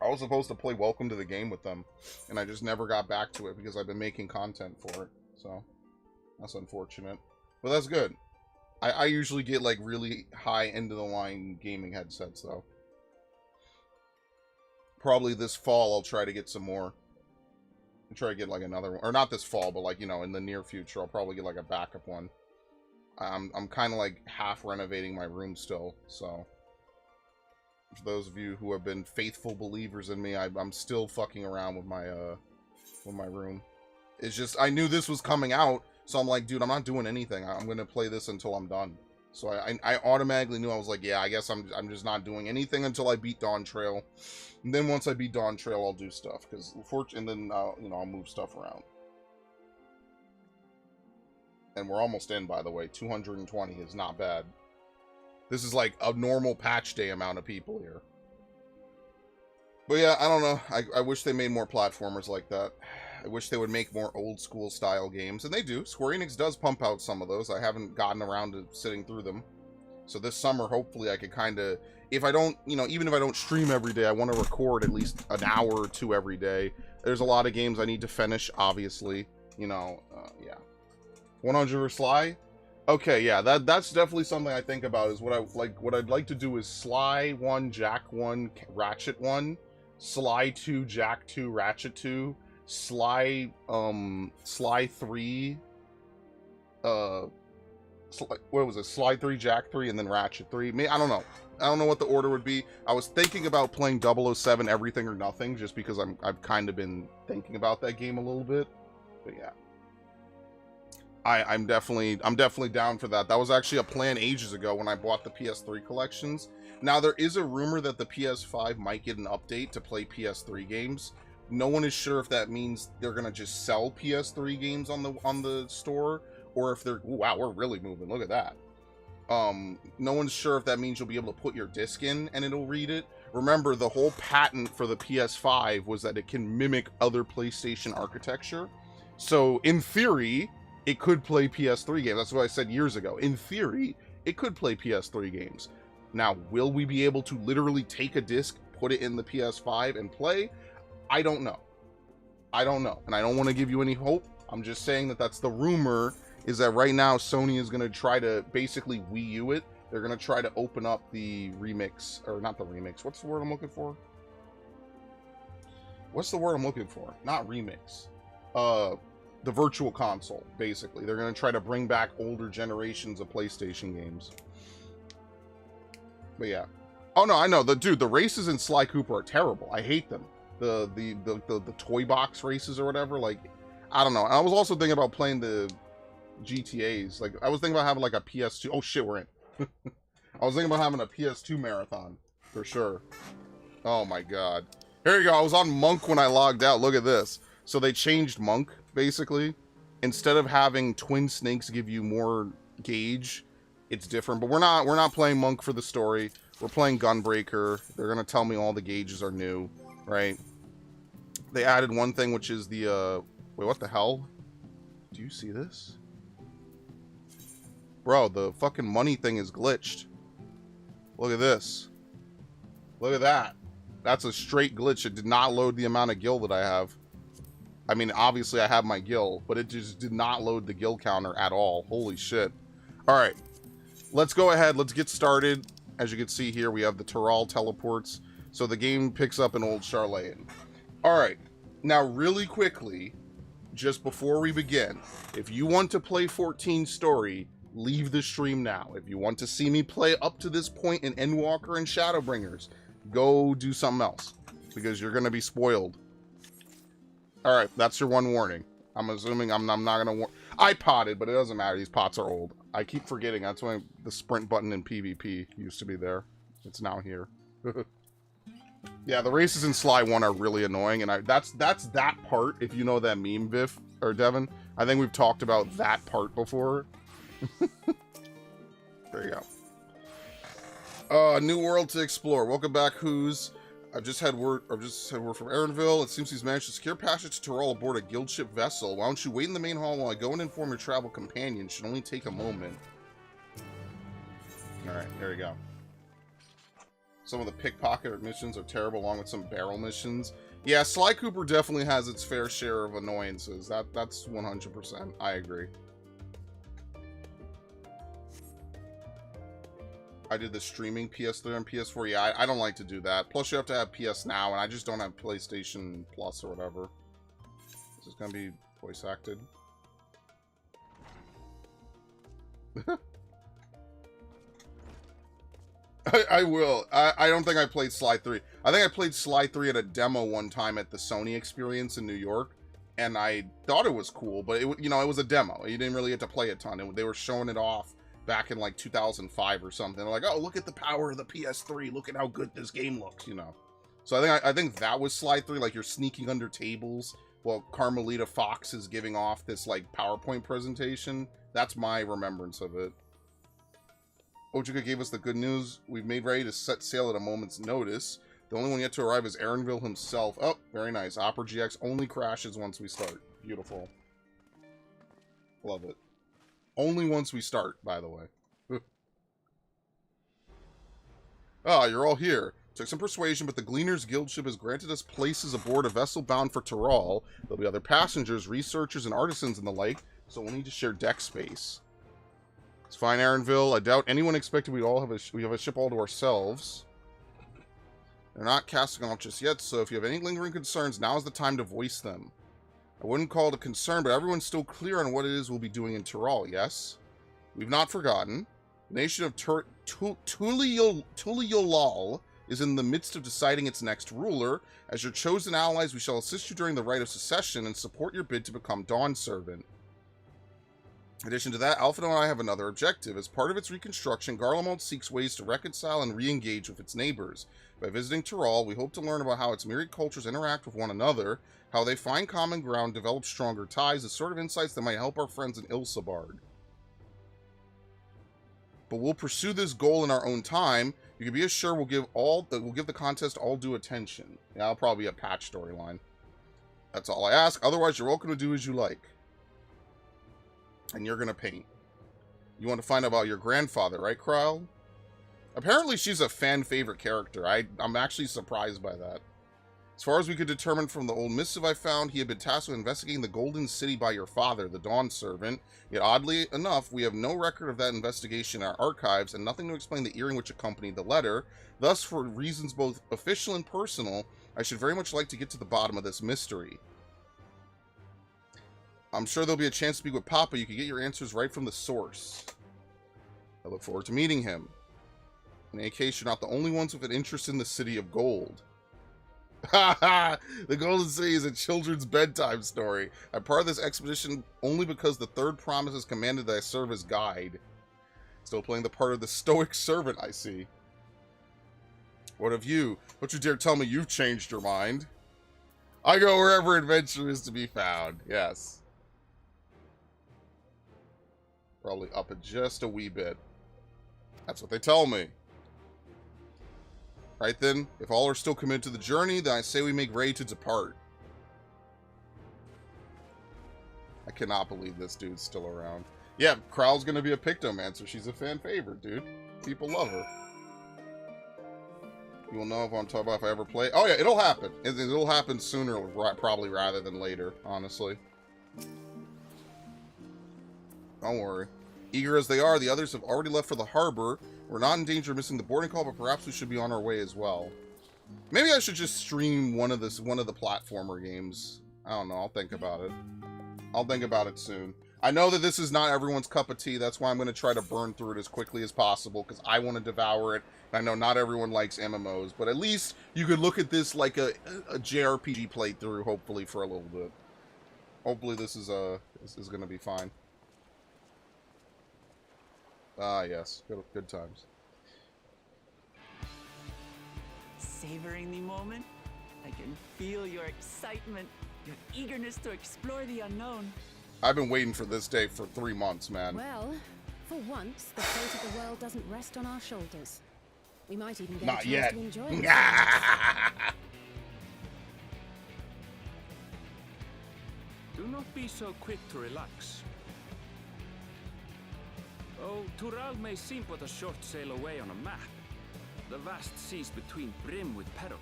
I was supposed to play Welcome to the Game with them, and I just never got back to it because I've been making content for it, so that's unfortunate. But that's good. I usually get, like, really high end-of-the-line gaming headsets, though. Probably this fall I'll try to get some more. I'll try to get, like, another one. Or not this fall, but, like, you know, in the near future, I'll probably get, like, a backup one. I'm kind of, like, half renovating my room still, so for those of you who have been faithful believers in me, I'm still fucking around with with my room. It's just, I knew this was coming out, so I'm like, dude, I'm not doing anything. I'm going to play this until I'm done. So I automatically knew, I was like, yeah, I guess I'm just not doing anything until I beat Dawntrail. And then once I beat Dawntrail, I'll do stuff. And then, you know, I'll move stuff around. And we're almost in, by the way. 220 is not bad. This is like a normal patch day amount of people here. But yeah, I don't know. I wish they made more platformers like that. I wish they would make more old school style games. And they do. Square Enix does pump out some of those. I haven't gotten around to sitting through them. So this summer, hopefully I could kind of... If I don't, you know, even if I don't stream every day, I want to record at least an hour or two every day. There's a lot of games I need to finish, obviously. You know, yeah. 100 or Sly? Okay, yeah, that's definitely something I think about, is what I'd like to do is Sly 1, Jack 1, Ratchet 1, Sly 2, Jack 2, Ratchet 2, Sly 3, what was it, Sly 3, Jack 3, and then Ratchet 3. I don't know. I don't know what the order would be. I was thinking about playing 007 Everything or Nothing, just because I've kind of been thinking about that game a little bit. But yeah. I'm definitely down for that. That was actually a plan ages ago when I bought the PS3 collections. Now, there is a rumor that the PS5 might get an update to play PS3 games. No one is sure if that means they're gonna just sell PS3 games on the store, or if they're... Ooh, wow, we're really moving. Look at that. No one's sure if that means you'll be able to put your disc in and it'll read it. Remember, the whole patent for the PS5 was that it can mimic other PlayStation architecture. So, in theory, it could play PS3 games. That's what I said years ago. In theory, it could play PS3 games. Now, will we be able to literally take a disc, put it in the PS5, and play? I don't know. I don't know. And I don't want to give you any hope. I'm just saying that that's the rumor, is that right now Sony is going to try to basically Wii U it. They're going to try to open up the remix, or not the remix. What's the word I'm looking for? What's the word I'm looking for? Not remix. The virtual console, basically. They're going to try to bring back older generations of PlayStation games. But yeah. Oh no, I know. Dude, the races in Sly Cooper are terrible. I hate them. The toy box races or whatever. Like, I don't know. I was also thinking about playing the GTAs. Like, I was thinking about having like a PS2. Oh shit, we're in. I was thinking about having a PS2 marathon. For sure. Oh my god. Here you go. I was on Monk when I logged out. Look at this. So they changed Monk, basically. Instead of having twin snakes give you more gauge, it's different. But we're not playing Monk for the story. We're playing Gunbreaker. They're gonna tell me all the gauges are new, right? They added one thing, which is the wait, what the hell? Do you see this? Bro, the fucking money thing is glitched. Look at this. Look at that. That's a straight glitch. It did not load the amount of gil that I have. I mean, obviously I have my gil, but it just did not load the gil counter at all. Holy shit. All right, let's go ahead. Let's get started. As you can see here, we have the Tyrrell teleports. So the game picks up in Old Charlatan. All right, now really quickly, just before we begin, if you want to play 14 story, leave the stream now. If you want to see me play up to this point in Endwalker and Shadowbringers, go do something else, because you're going to be spoiled. All right, that's your one warning. I'm assuming I'm not going to warn. I potted, but it doesn't matter. These pots are old. I keep forgetting. That's why the sprint button in PvP used to be there. It's now here. Yeah, the races in Sly 1 are really annoying, and that's that part, if you know that meme, Viv, or Devin. I think we've talked about that part before. There you go. New world to explore. Welcome back, Who's. I've just had word from Aaronville. It seems he's managed to secure passage to Tyrrell aboard a guild ship vessel. Why don't you wait in the main hall while I go and inform your travel companion? Should only take a moment. Alright, there we go. Some of the pickpocket missions are terrible, along with some barrel missions. Yeah, Sly Cooper definitely has its fair share of annoyances. That's 100%. I agree. I did the streaming PS3 and PS4. Yeah, I don't like to do that. Plus, you have to have PS Now, and I just don't have PlayStation Plus or whatever. This is going to be voice acted. I will. I don't think I played Sly 3. I think I played Sly 3 at a demo one time at the Sony Experience in New York. and I thought it was cool, but it, you know, it was a demo. You didn't really get to play a ton. They were showing it off back in like 2005 or something. They're like, oh, look at the power of the PS3. Look at how good this game looks, you know. So I think that was slide 3. Like, you're sneaking under tables while Carmelita Fox is giving off this like PowerPoint presentation. That's my remembrance of it. Ojuka gave us the good news. We've made ready to set sail at a moment's notice. The only one yet to arrive is Aaronville himself. Oh, very nice. Opera GX only crashes once we start. Beautiful. Love it. Only once we start, by the way. Ah, you're all here. Took some persuasion, but the Gleaners Guild ship has granted us places aboard a vessel bound for Tyrol. There'll be other passengers, researchers, and artisans and the like, so we'll need to share deck space. It's fine, Aaronville. I doubt anyone expected we have a ship all to ourselves. They're not casting off just yet, so if you have any lingering concerns, now's the time to voice them. I wouldn't call it a concern, but everyone's still clear on what it is we'll be doing in Tyrol, yes? We've not forgotten. The nation of Tuliyollal is in the midst of deciding its next ruler. As your chosen allies, we shall assist you during the rite of secession and support your bid to become Dawn Servant. In addition to that, Alpha and I have another objective. As part of its reconstruction, Garlemald seeks ways to reconcile and re-engage with its neighbors. By visiting Tyrol, we hope to learn about how its myriad cultures interact with one another, how they find common ground, develop stronger ties, the sort of insights that might help our friends in Ilsabard. But we'll pursue this goal in our own time. You can be assured we'll give the contest all due attention. Yeah, that'll probably be a patch storyline. That's all I ask. Otherwise, you're welcome to do as you like. And you're gonna paint. You want to find out about your grandfather, right, Kryle? Apparently she's a fan favorite character. I'm actually surprised by that. As far as we could determine from the old missive I found, he had been tasked with investigating the Golden City by your father, the Dawn Servant. Yet oddly enough, we have no record of that investigation in our archives and nothing to explain the earring which accompanied the letter. Thus, for reasons both official and personal, I should very much like to get to the bottom of this mystery. I'm sure there'll be a chance to speak with Papa. You can get your answers right from the source. I look forward to meeting him. In any case, you're not the only ones with an interest in the City of Gold. Ha ha! The Golden City is a children's bedtime story. I'm part of this expedition only because the Third Promise has commanded that I serve as guide. Still playing the part of the stoic servant, I see. What of you? Don't you dare tell me you've changed your mind. I go wherever adventure is to be found. Yes. Probably up it just a wee bit. That's what they tell me. Right then, if all are still committed to the journey, then I say we make ready to depart. I cannot believe this dude's still around. Yeah, Kral's gonna be a Pictomancer. She's a fan favorite, dude. People love her. You will know if I'm talking about if I ever play. Oh yeah, it'll happen. It'll happen sooner, probably rather than later, honestly. Don't worry. Eager as they are, the others have already left for the harbor. We're not in danger of missing the boarding call, but perhaps we should be on our way as well. Maybe I should just stream one of the platformer games. I don't know. I'll think about it. I'll think about it soon. I know that this is not everyone's cup of tea. That's why I'm going to try to burn through it as quickly as possible, because I want to devour it. I know not everyone likes MMOs, but at least you could look at this like a JRPG playthrough, hopefully, for a little bit. Hopefully this is going to be fine. Ah, yes. Good times. Savoring the moment? I can feel your excitement, your eagerness to explore the unknown. I've been waiting for this day for 3 months, man. Well, for once, the fate of the world doesn't rest on our shoulders. We might even get Not a chance yet. to enjoy it. Do not be so quick to relax. Oh, Tyrol may seem but a short sail away on a map. The vast seas between brim with peril.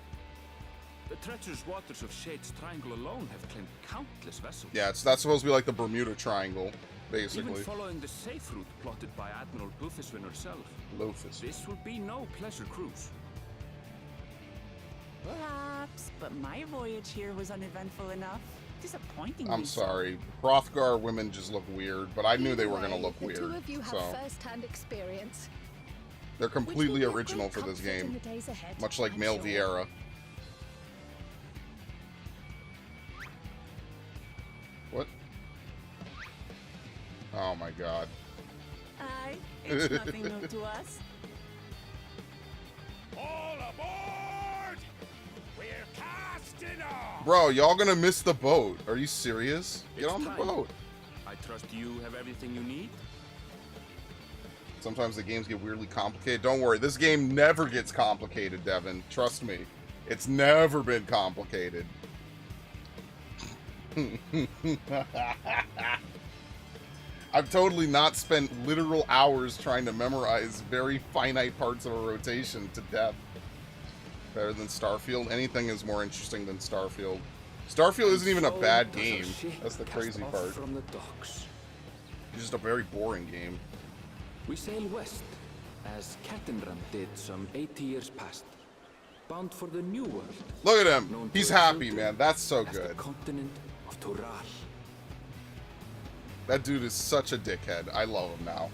The treacherous waters of Shade's Triangle alone have claimed countless vessels. Yeah, that's supposed to be like the Bermuda Triangle, basically. Even following the safe route plotted by Admiral Blutheswin herself. Lofus. This will be no pleasure cruise. Perhaps, but my voyage here was uneventful enough. Disappointing. I'm sorry. Hrothgar women just look weird, but I knew they were going to look weird. The two of you have so first-hand experience. they're completely original for this game, much like Male Vieira. What? Oh my god. Aye, it's nothing new to us. All aboard! We're casting off! Bro, y'all gonna miss the boat. Are you serious? Get It's on the time. boat. I trust you have everything you need? Sometimes the games get weirdly complicated. Don't worry, this game never gets complicated, Devin. Trust me. It's never been complicated. I've totally not spent literal hours trying to memorize very finite parts of a rotation to death. Better than Starfield. Anything is more interesting than Starfield. Starfield isn't even a bad game. That's the crazy part. From the docks. It's just a very boring game. We sail west, as Kettenram did some 80 years past, bound for the New World. Look at him. known He's to happy, children man. That's so as the good. continent of Tural. That dude is such a dickhead. I love him now.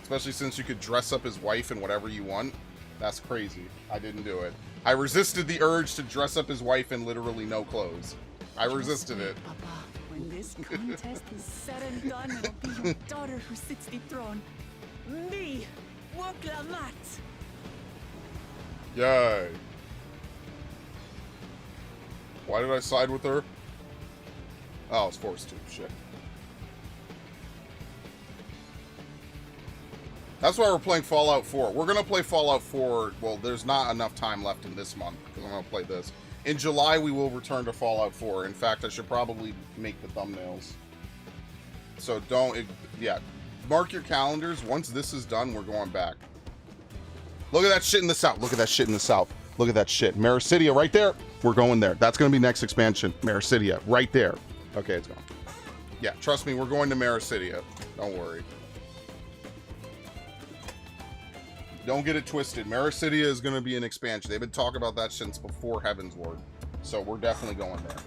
Especially since you could dress up his wife in whatever you want. That's crazy. I didn't do it. I resisted the urge to dress up his wife in literally no clothes. I resisted it. Papa, when this contest is said and done, it'll be your daughter who sits the throne. Me, Urqopacha. Yay. Why did I side with her? Oh, I was forced to. Shit. That's why we're playing Fallout 4. We're going to play Fallout 4. Well, there's not enough time left in this month because I'm going to play this. In July, we will return to Fallout 4. In fact, I should probably make the thumbnails. So don't... Yeah. Mark your calendars. Once this is done, we're going back. Look at that shit in the south. Look at that shit in the south. Look at that shit. Maricidia right there. We're going there. That's going to be next expansion. Maricidia right there. Okay, it's gone. Yeah, trust me, we're going to Maricidia. Don't worry. Don't get it twisted. Maricidia is going to be an expansion. They've been talking about that since before Heavensward. So we're definitely going there.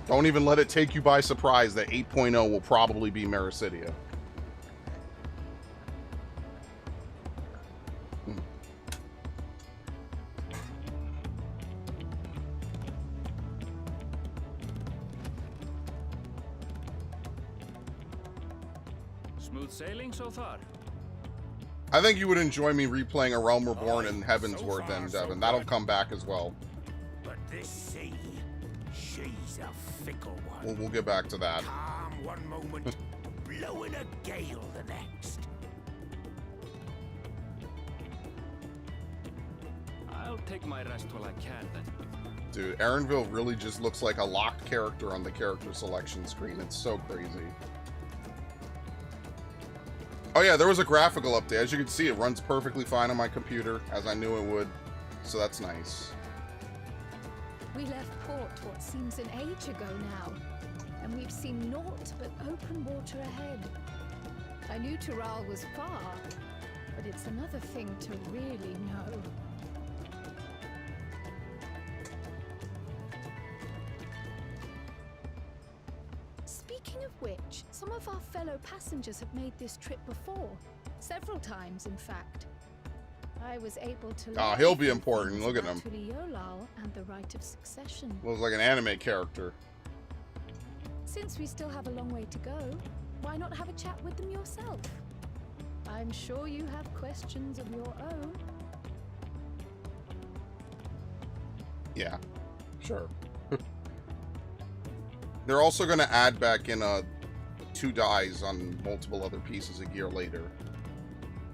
Don't even let it take you by surprise that 8.0 will probably be Maricidia. Smooth sailing so far? I think you would enjoy me replaying A Realm Reborn and Heavensward then, Devin. That'll come back as well. But this sea, she's a fickle one. We'll get back to that. Calm one moment, blowing a gale the next. I'll take my rest while I can then. Dude, Erenville really just looks like a locked character on the character selection screen. It's so crazy. Oh yeah, there was a graphical update. As you can see, it runs perfectly fine on my computer, as I knew it would. So that's nice. We left port what seems an age ago now, and we've seen naught but open water ahead. I knew Tural was far, but it's another thing to really know. Speaking of which, some of our fellow passengers have made this trip before. Several times, in fact. I was able to... Ah, he'll be important. Look at him. Tuliyollal and the right of succession. Looks like an anime character. Since we still have a long way to go, why not have a chat with them yourself? I'm sure you have questions of your own. Yeah, sure. They're also going to add back in 2 dies on multiple other pieces of gear later.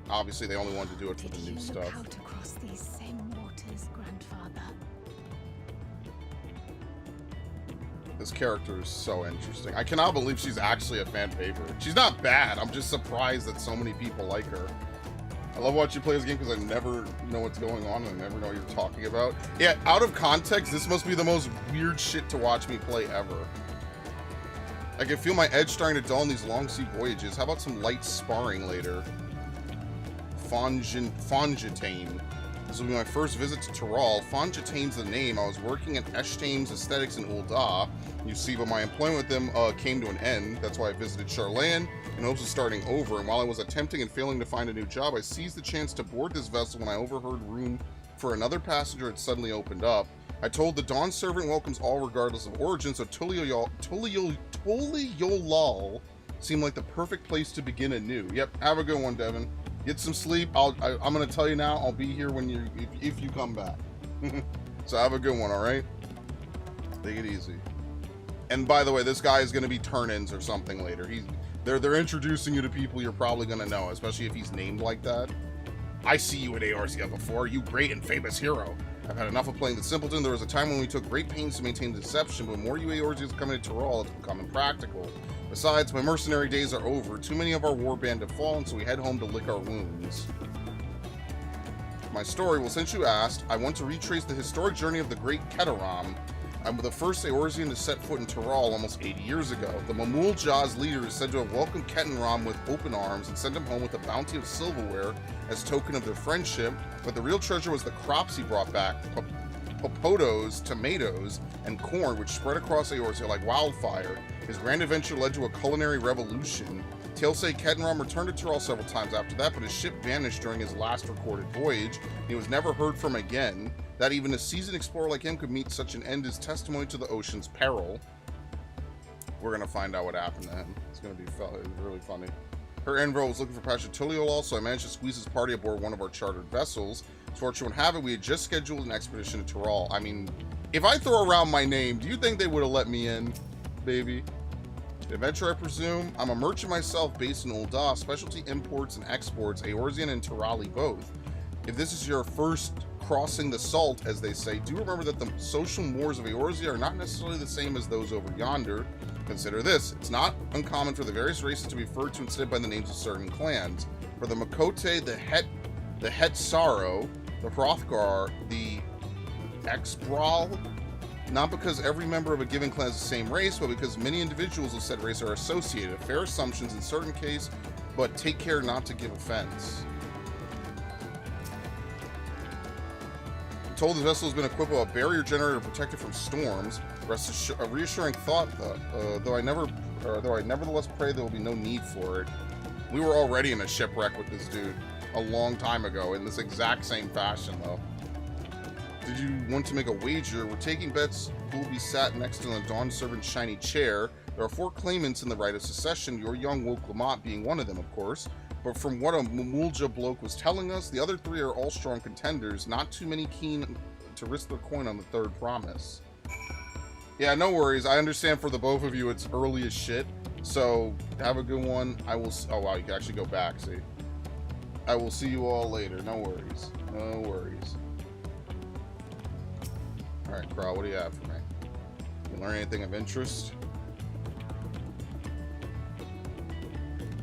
Obviously, they only wanted to do it for the new stuff. Did you look out across these same waters, Grandfather? This character is so interesting. I cannot believe she's actually a fan favorite. She's not bad. I'm just surprised that so many people like her. I love watching you play this game because I never know what's going on and I never know what you're talking about. Yeah, out of context, this must be the most weird shit to watch me play ever. I can feel my edge starting to dull in these long sea voyages. How about some light sparring later? Fongitane. This will be my first visit to Tural. Fongitane's the name. I was working at Eshtame's Aesthetics in Ul'dah. You see, but my employment with them came to an end. That's why I visited Charlan in hopes of starting over. And while I was attempting and failing to find a new job, I seized the chance to board this vessel when I overheard room for another passenger had suddenly opened up. I told the Dawn Servant welcomes all regardless of origin, so Tuliyollal seemed like the perfect place to begin anew. Yep, have a good one, Devin. Get some sleep. I'm gonna tell you now, I'll be here when if you come back. So have a good one, alright? Take it easy. And by the way, this guy is gonna be turn-ins or something later. They're introducing you to people you're probably gonna know, especially if he's named like that. I see you at Eorzea before, you great and famous hero. I've had enough of playing the simpleton. There was a time when we took great pains to maintain deception, but more you Eorzeas coming to Tyrol, it's become impractical. Besides, my mercenary days are over. Too many of our warband have fallen, so we head home to lick our wounds. My story, well, since you asked, I want to retrace the historic journey of the great Keteram. I'm the first Eorzean to set foot in Tyrol almost 80 years ago. The Mamulja's leader is said to have welcomed Ketenram with open arms and sent him home with a bounty of silverware as token of their friendship, but the real treasure was the crops he brought back, popotos, tomatoes, and corn, which spread across Eorzea like wildfire. His grand adventure led to a culinary revolution. Tales say Ketenram returned to Tyrol several times after that, but his ship vanished during his last recorded voyage, and he was never heard from again. That even a seasoned explorer like him could meet such an end is testimony to the ocean's peril. We're gonna find out what happened to him. It's gonna be really funny. Her envoy was looking for Pasha Tuliyollal, so I managed to squeeze his party aboard one of our chartered vessels. As fortune would have it, we had just scheduled an expedition to Tyrol. I mean, if I throw around my name, do you think they would have let me in, baby? Adventure, I presume? I'm a merchant myself based in Ul'dah, specialty imports and exports, Eorzean and Tyrali both. If this is your first crossing the salt, as they say, do remember that the social mores of Eorzea are not necessarily the same as those over yonder. Consider this, it's not uncommon for the various races to be referred to instead by the names of certain clans. For the Makote, the Hetsaro, the Hrothgar, the Exbral, not because every member of a given clan is the same race, but because many individuals of said race are associated. Fair assumptions in certain cases, but take care not to give offense. I'm told the vessel has been equipped with a barrier generator protected from storms. A reassuring thought, though I nevertheless pray there will be no need for it. We were already in a shipwreck with this dude a long time ago in this exact same fashion, though. Did you want to make a wager? We're taking bets who will be sat next to the Dawn Servant's shiny chair. There are 4 claimants in the right of succession, your young Urqopacha being one of them, of course. But from what a Mamulja bloke was telling us, the other 3 are all strong contenders, not too many keen to risk their coin on the third promise. Yeah, no worries. I understand for the both of you it's early as shit, so have a good one. I will... Oh, wow, you can actually go back, see? I will see you all later. No worries. No worries. Alright, Kral, what do you have for me? You learn anything of interest?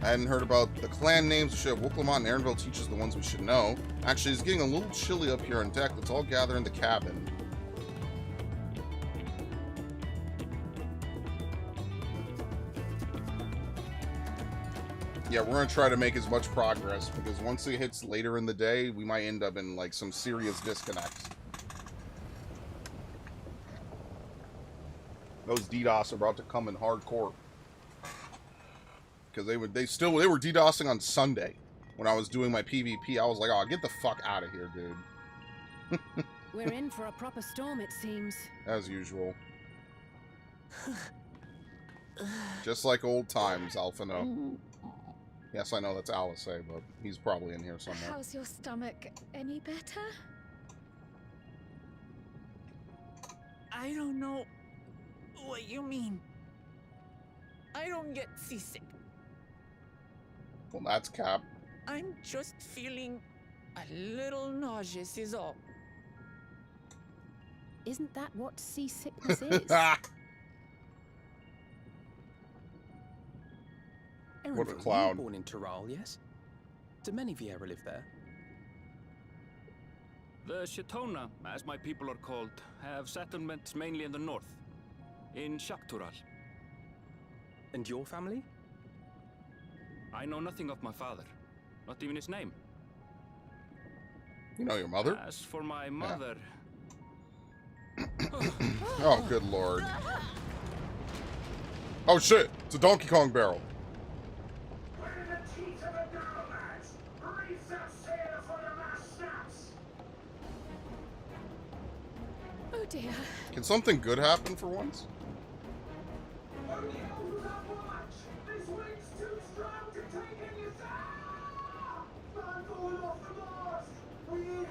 I hadn't heard about the clan names. We should have Urqopacha and Erenville teach us the ones we should know. Actually, it's getting a little chilly up here on deck. Let's all gather in the cabin. Yeah, we're going to try to make as much progress, because once it hits later in the day, we might end up in, like, some serious disconnects. Those DDoS are about to come in hardcore. Because they were DDoSing on Sunday. When I was doing my PvP, I was like, oh, get the fuck out of here, dude. We're in for a proper storm, it seems. As usual. Just like old times, Alphino. Yes, I know that's Alice, but he's probably in here somewhere. How's your stomach? Any better? I don't know what you mean. I don't get seasick. Well, that's Cap. I'm just feeling a little nauseous is all. Isn't that what seasickness is? What a cloud. You were born in Tyrol, yes? Do many Viera live there? The Shatona, as my people are called, have settlements mainly in the north, in Shaktural. And your family? I know nothing of my father, not even his name. You know your mother? As for my mother... Yeah. Oh, good lord. Oh shit! It's a Donkey Kong barrel. Oh dear. Can something good happen for once?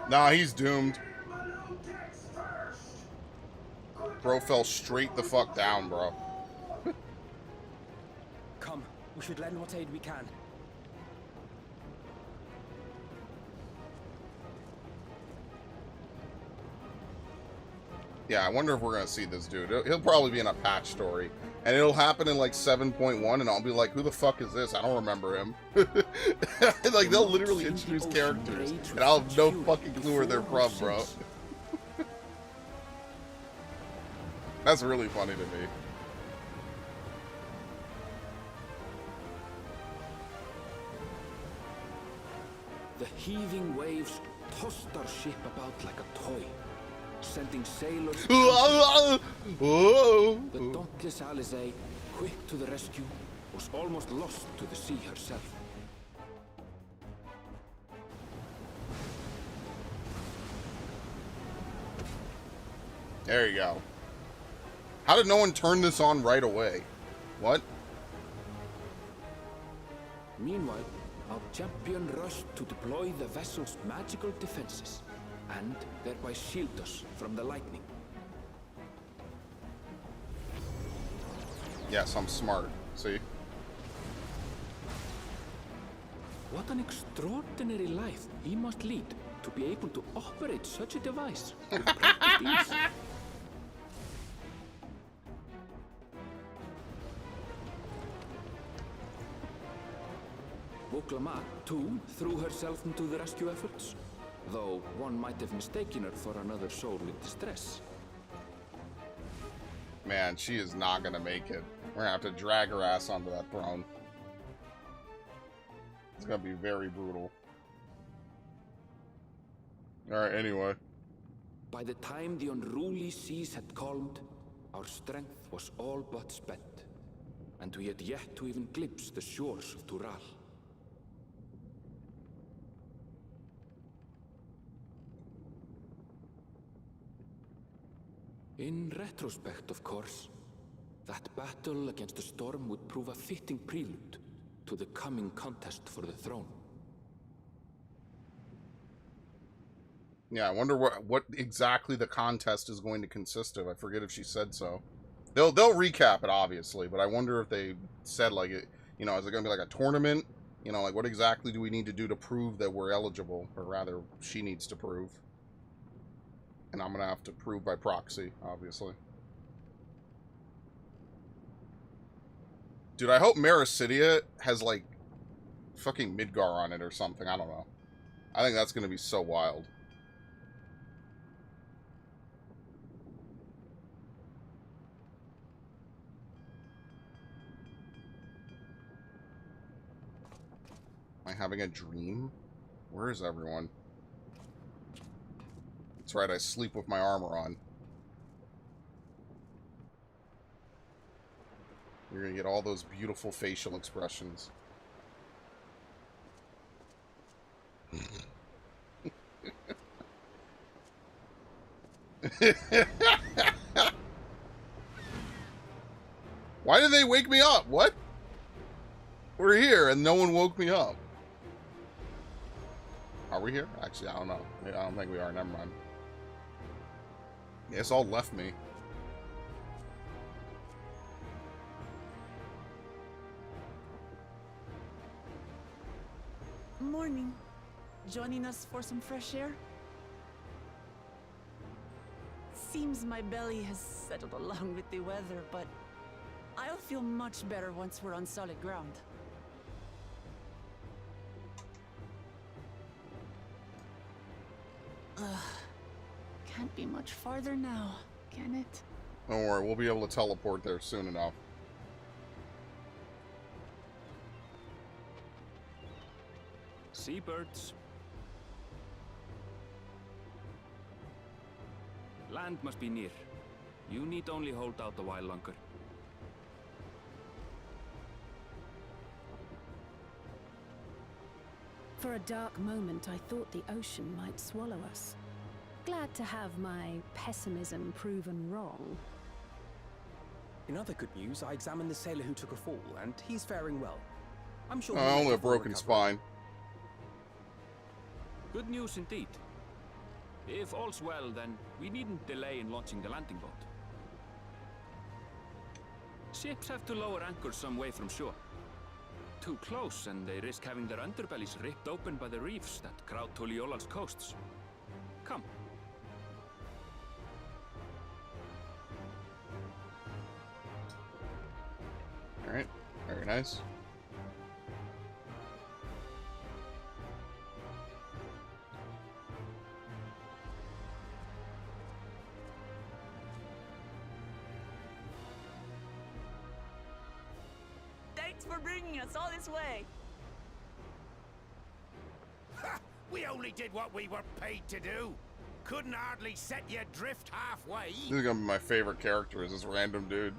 Nah, he's doomed. Bro fell straight the fuck down, bro. Come, we should lend what aid we can. Yeah, I wonder if we're gonna see this dude. He'll probably be in a patch story. And it'll happen in like 7.1 and I'll be like, who the fuck is this? I don't remember him. Like, they'll literally introduce characters and I'll have no fucking clue where they're from, bro. That's really funny to me. The heaving waves tossed our ship about like a toy, sending sailors. The dauntless Alizé, quick to the rescue, was almost lost to the sea herself. There you go. How did no one turn this on right away? What? Meanwhile, our champion rushed to deploy the vessel's magical defenses, and thereby shield us from the lightning. Yes, I'm smart. See? What an extraordinary life he must lead to be able to operate such a device with practiced ease. Urqopacha, too, threw herself into the rescue efforts, though one might have mistaken her for another soul in distress. Man, she is not gonna make it. We're gonna have to drag her ass onto that throne. It's gonna be very brutal. Alright, anyway. By the time the unruly seas had calmed, our strength was all but spent, and we had yet to even glimpse the shores of Tural. In retrospect, of course, that battle against the storm would prove a fitting prelude to the coming contest for the throne. Yeah, I wonder what exactly the contest is going to consist of. I forget if she said so. They'll recap it, obviously, but I wonder if they said, like, it, you know, is it going to be like a tournament? You know, like, what exactly do we need to do to prove that we're eligible? Or rather, she needs to prove. And I'm going to have to prove by proxy, obviously. Dude, I hope Marasidia has, like, fucking Midgar on it or something. I don't know. I think that's going to be so wild. Am I having a dream? Where is everyone? That's right, I sleep with my armor on. You're gonna get all those beautiful facial expressions. Why did they wake me up? What? We're here and no one woke me up. Are we here? Actually, I don't know. I don't think we are. Never mind. It's all left me. Morning. Joining us for some fresh air? Seems my belly has settled along with the weather, but I'll feel much better once we're on solid ground. Can't be much farther now, can it? Don't worry, we'll be able to teleport there soon enough. Seabirds. Land must be near. You need only hold out a while longer. For a dark moment, I thought the ocean might swallow us. Glad to have my pessimism proven wrong. In other good news, I examined the sailor who took a fall, and he's faring well. I'm sure. Only a broken spine. Good news indeed. If all's well, then we needn't delay in launching the landing boat. Ships have to lower anchors some way from shore. Too close, and they risk having their underbellies ripped open by the reefs that crowd Tuliyollal's coasts. Come. Alright, very nice. Thanks for bringing us all this way. Ha! We only did what we were paid to do. Couldn't hardly set you adrift halfway. This is gonna be my favorite character, is this random dude.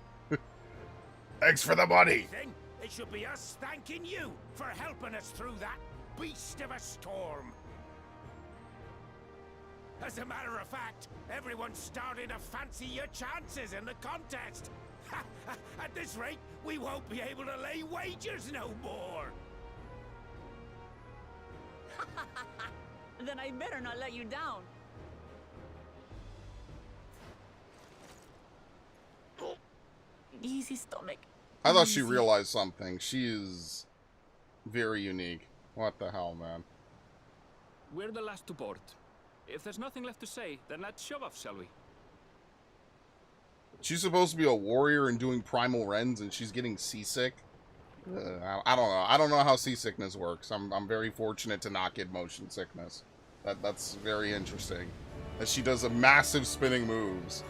Thanks for the money! It should be us thanking you for helping us through that beast of a storm. As a matter of fact, everyone's starting to fancy your chances in the contest. At this rate, we won't be able to lay wagers no more. Then I better not let you down. Easy stomach. I thought she realized something. She is very unique. What the hell, man? We're the last to board. If there's nothing left to say, then let's shove off, shall we? She's supposed to be a warrior and doing primal rends, and she's getting seasick. I don't know. I don't know how seasickness works. I'm very fortunate to not get motion sickness. That's very interesting. That she does a massive spinning moves.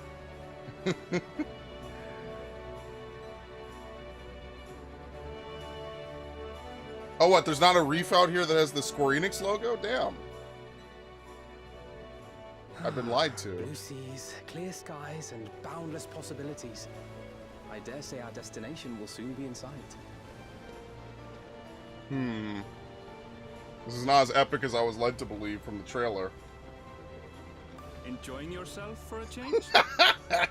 Oh, what? There's not a reef out here that has the Square Enix logo? Damn. I've been lied to. Blue seas, clear skies, and boundless possibilities. I dare say our destination will soon be in sight. This is not as epic as I was led to believe from the trailer. Enjoying yourself for a change?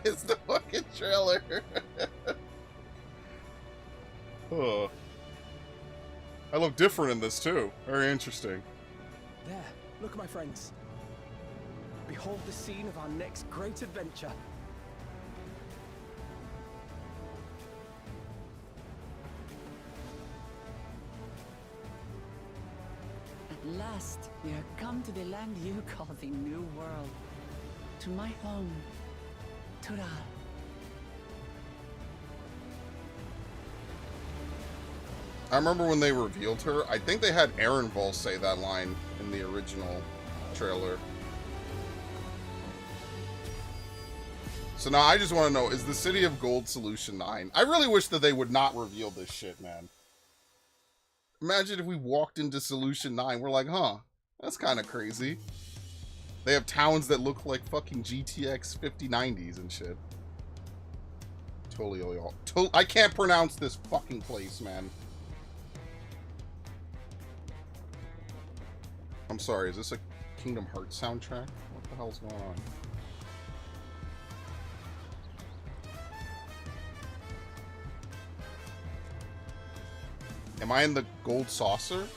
It's the fucking trailer. Oh. I look different in this too. Very interesting. There, look, my friends. Behold the scene of our next great adventure. At last, we are come to the land you call the New World. To my home, Tural. I remember when they revealed her, I think they had Aaron Vol say that line in the original trailer. So now I just want to know, is the City of Gold Solution 9? I really wish that they would not reveal this shit, man. Imagine if we walked into Solution 9, we're like, huh, that's kind of crazy. They have towns that look like fucking GTX 5090s and shit. Tuliyollal. I can't pronounce this fucking place, man. I'm sorry, is this a Kingdom Hearts soundtrack? What the hell's going on? Am I in the gold saucer?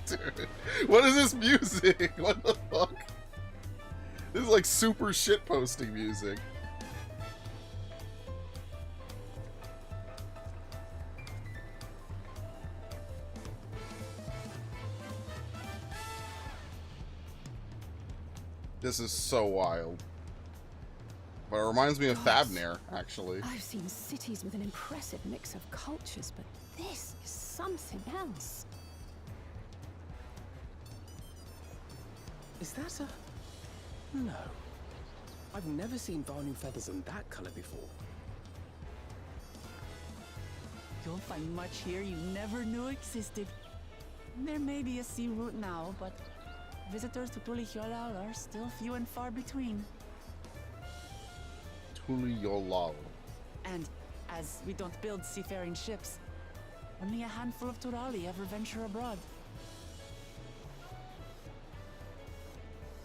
Dude, what is this music? What the fuck? This is like super shitposting music. This is so wild. But it reminds me of Thabnir, actually. I've seen cities with an impressive mix of cultures, but this is something else. Is that a... No. I've never seen Vanu feathers in that color before. You'll find much here you never knew existed. There may be a sea route now, but Visitors to Tuliyollal are still few and far between. Tuliyollal. And as we don't build seafaring ships, only a handful of Turali ever venture abroad.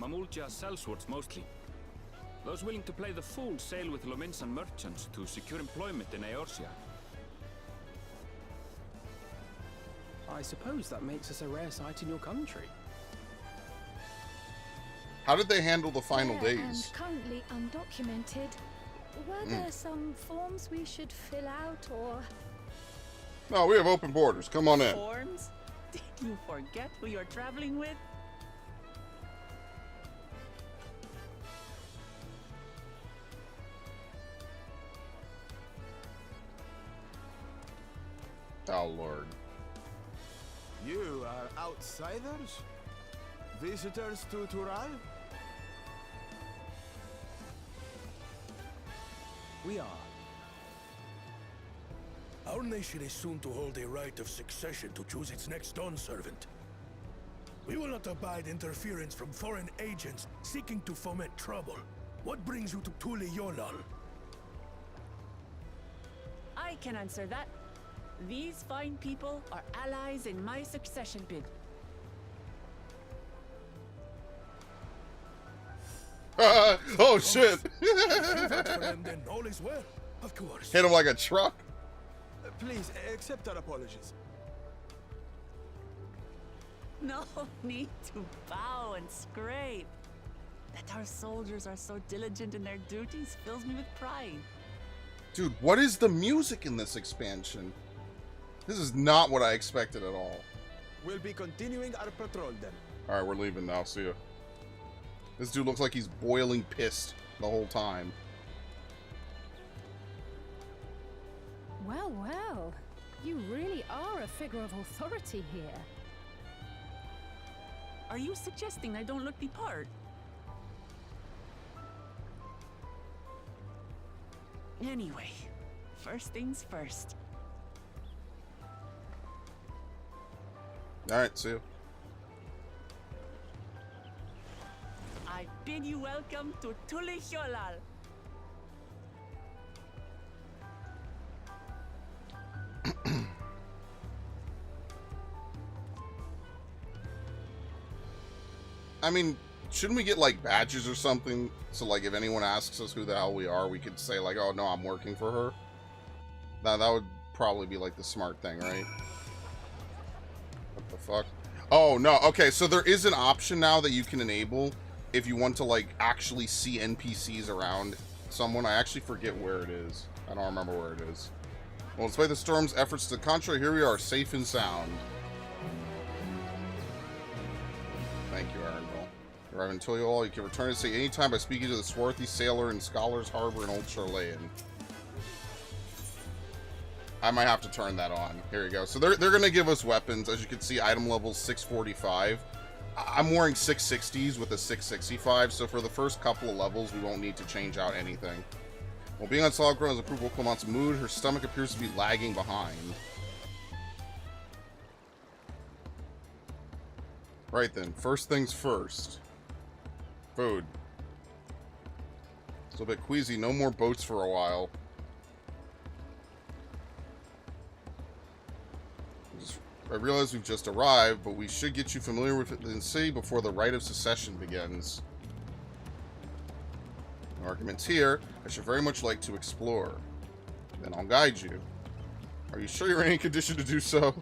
Mamulja sellswords mostly. Those willing to play the fool sail with Lominsan merchants to secure employment in Eorzea. I suppose that makes us a rare sight in your country. How did they handle the final Rare days? And currently undocumented. Were there some forms we should fill out, or...? No, we have open borders. Come on in. Forms? Did you forget who you're traveling with? Oh, Lord. You are outsiders? Visitors to Tural? We are. Our nation is soon to hold a right of succession to choose its next Dawn servant. We will not abide interference from foreign agents seeking to foment trouble. What brings you to Tuliyollal? I can answer that. These fine people are allies in my succession bid. Oh, shit. Vote for them, then all is well. Of course. Hit him like a truck. Please, accept our apologies. No need to bow and scrape. That our soldiers are so diligent in their duties fills me with pride. Dude, what is the music in this expansion? This is not what I expected at all. We'll be continuing our patrol then. Alright, we're leaving now. See ya. This dude looks like he's boiling pissed the whole time. Well, well. You really are a figure of authority here. Are you suggesting I don't look the part? Anyway, first things first. Alright, see you. I bid you welcome to Tuliyollal. I mean, shouldn't we get, like, badges or something? So, like, if anyone asks us who the hell we are, we could say, like, oh, no, I'm working for her. That would probably be, like, the smart thing, right? What the fuck? Oh, no. Okay, so there is an option now that you can enable if you want to, like, actually see NPCs around someone. I actually forget where it is. I don't remember where it is. Well, despite the storm's efforts to the contrary, here we are, safe and sound. Thank you, Arundel. Arrive in Tuliyollal, you can return to sea anytime by speaking to the swarthy sailor in Scholar's Harbor in Old Charlayan. I might have to turn that on. Here we go. So they're going to give us weapons. As you can see, item level 645. I'm wearing 660s with a 665, so for the first couple of levels, we won't need to change out anything. While being on solid ground has improved Urqopacha's mood, her stomach appears to be lagging behind. Right then, first things first. Food. Still a bit queasy, no more boats for a while. I realize we've just arrived, but we should get you familiar with it in the city before the rite of secession begins. No arguments here. I should very much like to explore. Then I'll guide you. Are you sure you're in any condition to do so?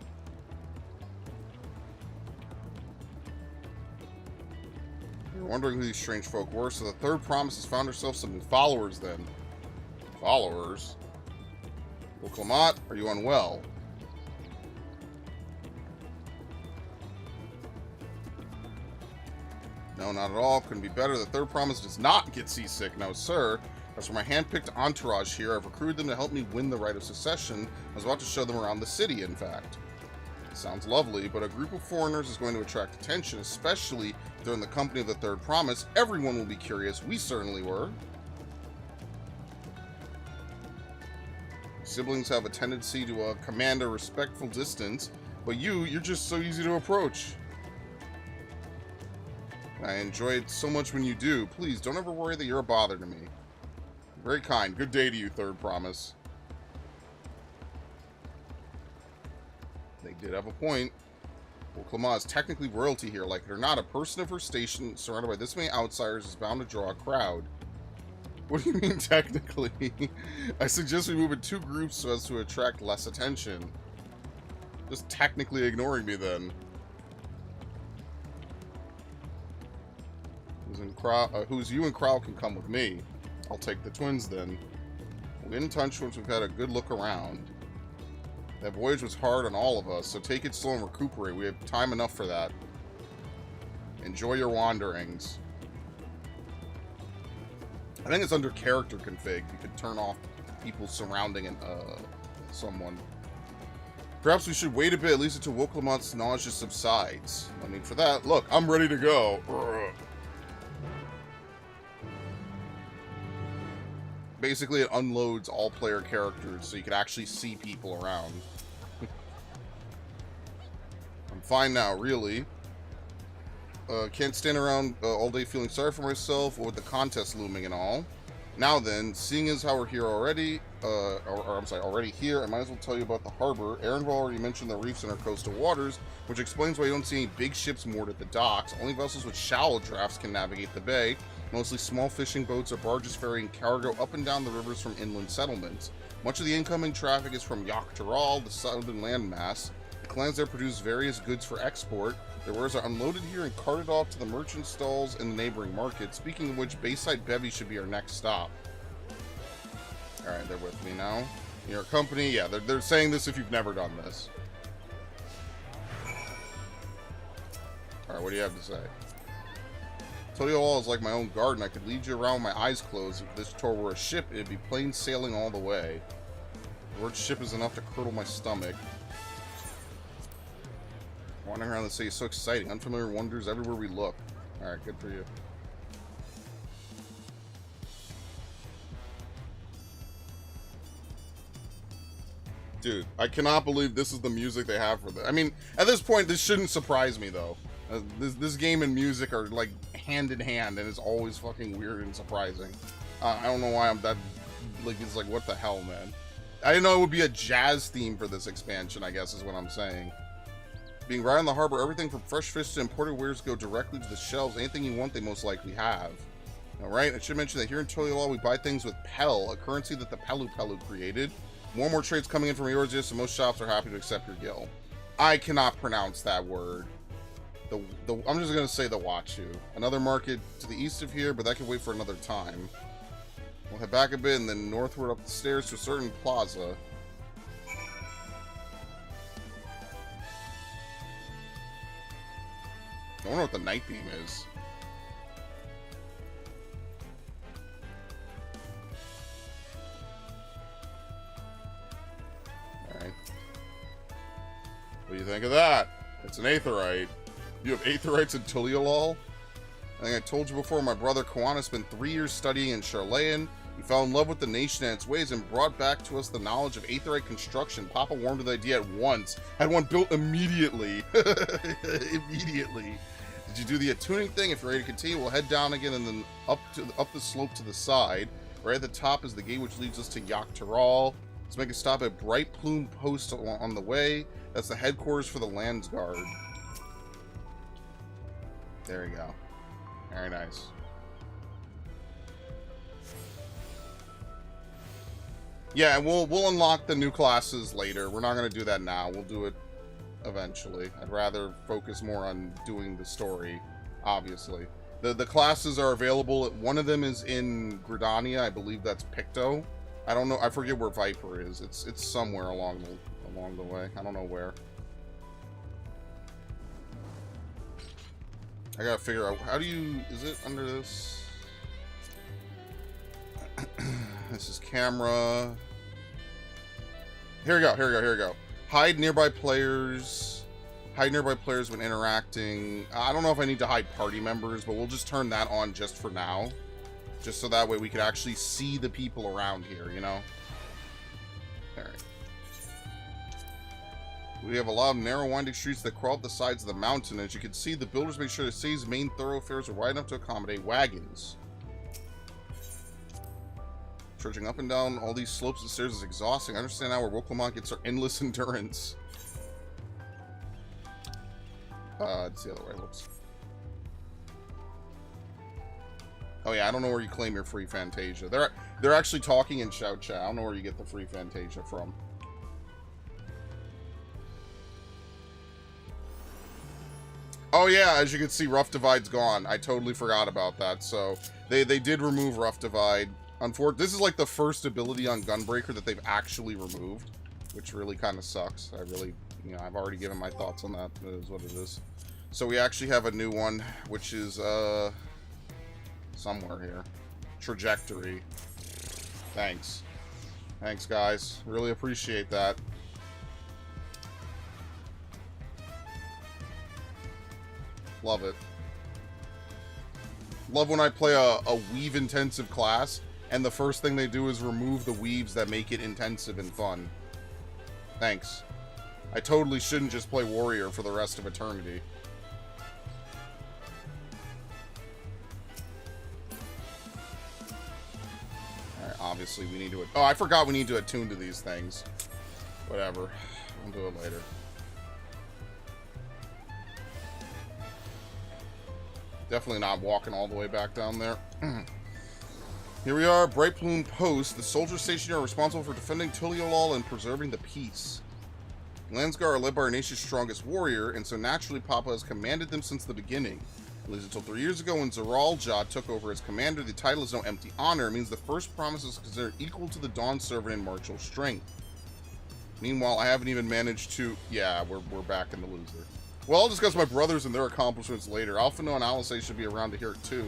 We were wondering who these strange folk were, so the third promise has found herself some followers then. Followers? Well, Clamat, are you unwell? No, not at all. Couldn't be better. The third promise does not get seasick. No, sir. As for my hand-picked entourage here, I've recruited them to help me win the rite of secession. I was about to show them around the city, in fact. Sounds lovely, but a group of foreigners is going to attract attention, especially if they're in the company of the third promise. Everyone will be curious. We certainly were. Siblings have a tendency to command a respectful distance, but you're just so easy to approach. I enjoy it so much when you do. Please, don't ever worry that you're a bother to me. Very kind. Good day to you, Third Promise. They did have a point. Urqopacha is technically royalty here. Like it or not, a person of her station surrounded by this many outsiders is bound to draw a crowd. What do you mean, technically? I suggest we move in 2 groups so as to attract less attention. Just technically ignoring me, then. Who's you and Crow can come with me. I'll take the twins, then. We'll get in touch once we've had a good look around. That voyage was hard on all of us, so take it slow and recuperate. We have time enough for that. Enjoy your wanderings. I think it's under character config. You could turn off people surrounding someone. Perhaps we should wait a bit, at least until Urqopacha's nausea subsides. I mean, for that, look, I'm ready to go. Basically, it unloads all player characters, so you can actually see people around. I'm fine now, really. Can't stand around all day feeling sorry for myself, or with the contest looming and all. Now then, seeing as how we're here already, already here, I might as well tell you about the harbor. Aaron already mentioned the reefs in our coastal waters, which explains why you don't see any big ships moored at the docks. Only vessels with shallow drafts can navigate the bay. Mostly small fishing boats or barges ferrying cargo up and down the rivers from inland settlements. Much of the incoming traffic is from Ihuykatumu, the southern landmass. The clans there produce various goods for export. Their wares are unloaded here and carted off to the merchant stalls in the neighboring market. Speaking of which, Bayside Bevy should be our next stop. Alright, they're with me now. Your company, yeah, they're saying this if you've never done this. Alright, what do you have to say? Tuliyollal is like my own garden. I could lead you around with my eyes closed. If this tour were a ship, it'd be plain sailing all the way. The word ship is enough to curdle my stomach. Wandering around the city is so exciting. Unfamiliar wonders everywhere we look. Alright, good for you. Dude, I cannot believe this is the music they have for this. I mean, at this point, this shouldn't surprise me, though. This game and music are, like, hand in hand, and it's always fucking weird and surprising. I don't know why I'm that... Like, it's like, what the hell, man? I didn't know it would be a jazz theme for this expansion, I guess is what I'm saying. Being right on the harbor, everything from fresh fish to imported wares go directly to the shelves. Anything you want, they most likely have. Alright, I should mention that here in Tuliyollal, we buy things with Pel, a currency that the Pelu created. More and more trades coming in from Eorzea, so most shops are happy to accept your gil. I cannot pronounce that word. I'm just going to say the Wachu. Another market to the east of here, but that could wait for another time. We'll head back a bit and then northward up the stairs to a certain plaza. I wonder what the night beam is. Alright. What do you think of that? It's an aetheryte. You have aetherites in Tuliyollal? I think I told you before, my brother Kawana spent 3 years studying in Charlayan. He fell in love with the nation and its ways and brought back to us the knowledge of aetherite construction. Papa warmed to the idea at once. Had one built immediately. Immediately. Did you do the attuning thing? If you're ready to continue, we'll head down again and then up the slope to the side. Right at the top is the gate which leads us to Ihuykatumu. Let's make a stop at Bright Plume Post on the way. That's the headquarters for the Landsguard. There we go. Very nice. Yeah, and we'll unlock the new classes later. We're not going to do that now. We'll do it eventually. I'd rather focus more on doing the story, obviously. The classes are available. One of them is in Gridania. I believe that's Picto. I don't know. I forget where Viper is. It's somewhere along the way. I don't know where. I gotta figure out, how do you, is it under this? This is camera. Here we go. Hide nearby players. Hide nearby players when interacting. I don't know if I need to hide party members, but we'll just turn that on just for now. Just so that way we can actually see the people around here, you know? Alright. We have a lot of narrow, winding streets that crawl up the sides of the mountain. As you can see, the builders make sure the city's main thoroughfares are wide enough to accommodate wagons. Trudging up and down all these slopes and stairs is exhausting. I understand now where Urqopacha gets our endless endurance. It's the other way. Whoops. Oh yeah, I don't know where you claim your free Fantasia. They're actually talking in shout chat. I don't know where you get the free Fantasia from. Oh yeah, as you can see, Rough Divide's gone. I totally forgot about that. So they did remove Rough Divide. Unfortunately, this is like the first ability on Gunbreaker that they've actually removed, which really kind of sucks. I really, I've already given my thoughts on that. It is what it is. So we actually have a new one, which is somewhere here. Trajectory. Thanks. Thanks, guys. Really appreciate that. Love it. Love when I play a weave-intensive class, and the first thing they do is remove the weaves that make it intensive and fun. Thanks. I totally shouldn't just play Warrior for the rest of eternity. Alright, obviously we need to... Oh, I forgot we need to attune to these things. Whatever. We'll do it later. Definitely not walking all the way back down there. Here we are, Bright Plume Post. The soldier station are responsible for defending Tuliyollal and preserving the peace. Landsgar are led by our nation's strongest warrior, and so naturally Papa has commanded them since the beginning. At least until 3 years ago when Zeralja took over as commander, the title is no empty honor. It means the first promise is considered equal to the Dawn Servant in martial strength. Meanwhile, I haven't even managed to... Yeah, we're back in the loser. Well, I'll discuss my brothers and their accomplishments later. Alphino and Alisei should be around to hear it too.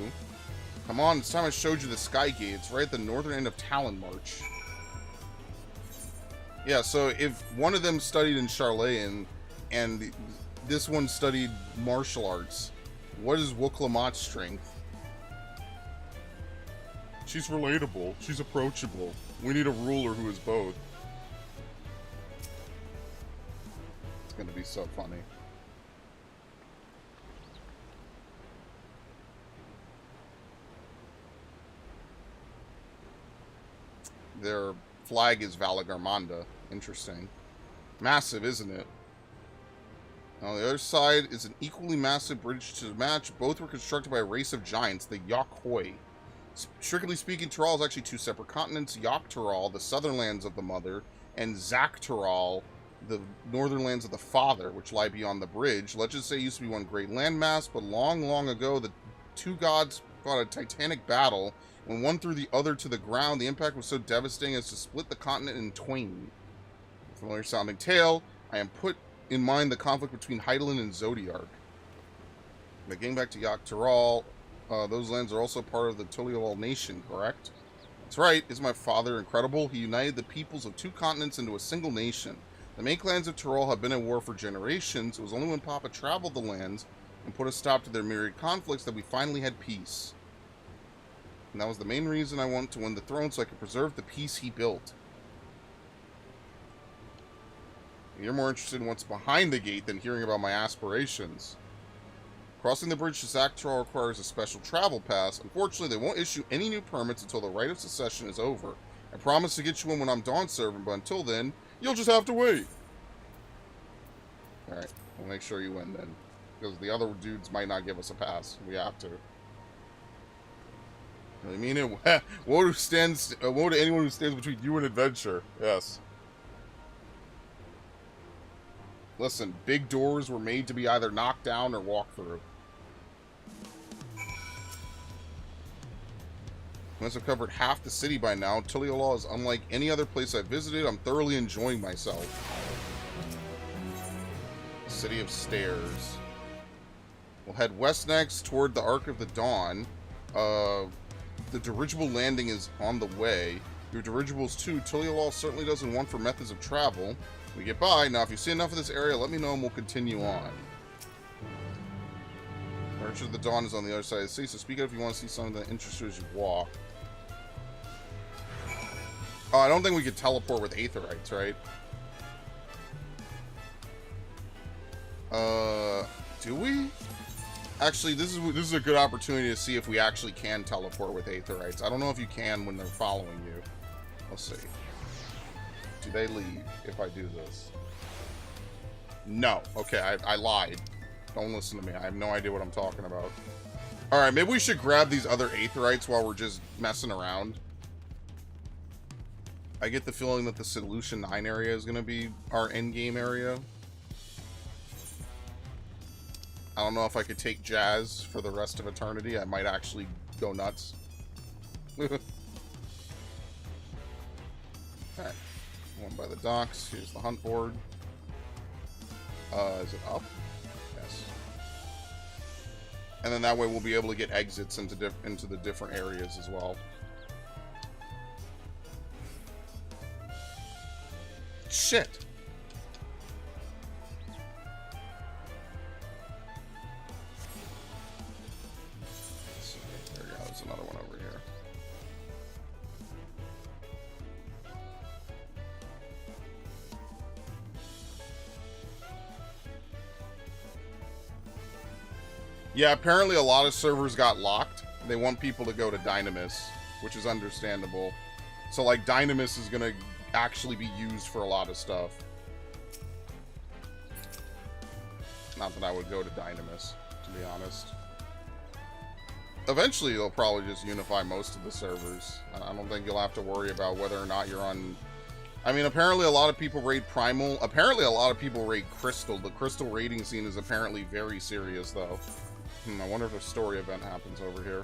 Come on, it's time I showed you the Sky Gate. It's right at the northern end of Talon March. Yeah, so if one of them studied in Charlayan and this one studied martial arts, what is Urqopacha's strength? She's relatable. She's approachable. We need a ruler who is both. It's gonna be so funny. Their flag is Valagarmanda. Interesting. Massive, isn't it? On the other side is an equally massive bridge to match. Both were constructed by a race of giants, the Yokhoi. Strictly speaking, Tural is actually two separate continents. Yoktural, the southern lands of the mother, and Zaktural, the northern lands of the father, which lie beyond the bridge. Legends say it used to be one great landmass, but long, long ago, the two gods fought a titanic battle. When one threw the other to the ground, the impact was so devastating as to split the continent in twain. A familiar sounding tale. I am put in mind the conflict between Hydaelyn and Zodiark. But getting back to Yoktural, those lands are also part of the Tuliyollal nation, correct? That's right. Isn't my father incredible? He united the peoples of two continents into a single nation. The main clans of Tural have been at war for generations. It was only when Papa traveled the lands and put a stop to their myriad conflicts that we finally had peace. And that was the main reason I wanted to win the throne, so I could preserve the peace he built. You're more interested in what's behind the gate than hearing about my aspirations. Crossing the bridge to Zaktural requires a special travel pass. Unfortunately, they won't issue any new permits until the Rite of Secession is over. I promise to get you one when I'm Dawn Servant, but until then, you'll just have to wait. Alright, we'll make sure you win then. Because the other dudes might not give us a pass. We have to. I mean it. Woe to anyone who stands between you and adventure. Yes. Listen, big doors were made to be either knocked down or walked through. Once I've covered half the city by now, Tuliyollal is unlike any other place I've visited. I'm thoroughly enjoying myself. City of Stairs. We'll head west next toward the Arc of the Dawn. The dirigible landing is on the way. Your dirigibles too. Tuliyollal certainly doesn't want for methods of travel. We get by. Now, if you see enough of this area, let me know and we'll continue on. Arch of the Dawn is on the other side of the city, so speak out if you want to see something that interests you as you walk. Oh, I don't think we could teleport with Aetherites, right? Do we? Actually, this is a good opportunity to see if we actually can teleport with Aetherites. I don't know if you can when they're following you. Let's see. Do they leave if I do this? No. Okay, I lied. Don't listen to me. I have no idea what I'm talking about. Alright, maybe we should grab these other Aetherites while we're just messing around. I get the feeling that the Solution 9 area is going to be our endgame area. I don't know if I could take Jazz for the rest of eternity. I might actually go nuts. Alright. One by the docks. Here's the hunt board. Is it up? Yes. And then that way we'll be able to get exits into the different areas as well. Shit. Let's see. There we go. There's another one over here. Yeah, apparently a lot of servers got locked. They want people to go to Dynamis, which is understandable. So, like, Dynamis is gonna actually be used for a lot of stuff. Not that I would go to Dynamis, to be honest. Eventually, they'll probably just unify most of the servers. I don't think you'll have to worry about whether or not you're on... I mean, apparently a lot of people raid Primal. Apparently a lot of people raid Crystal. The Crystal raiding scene is apparently very serious, though. I wonder if a story event happens over here.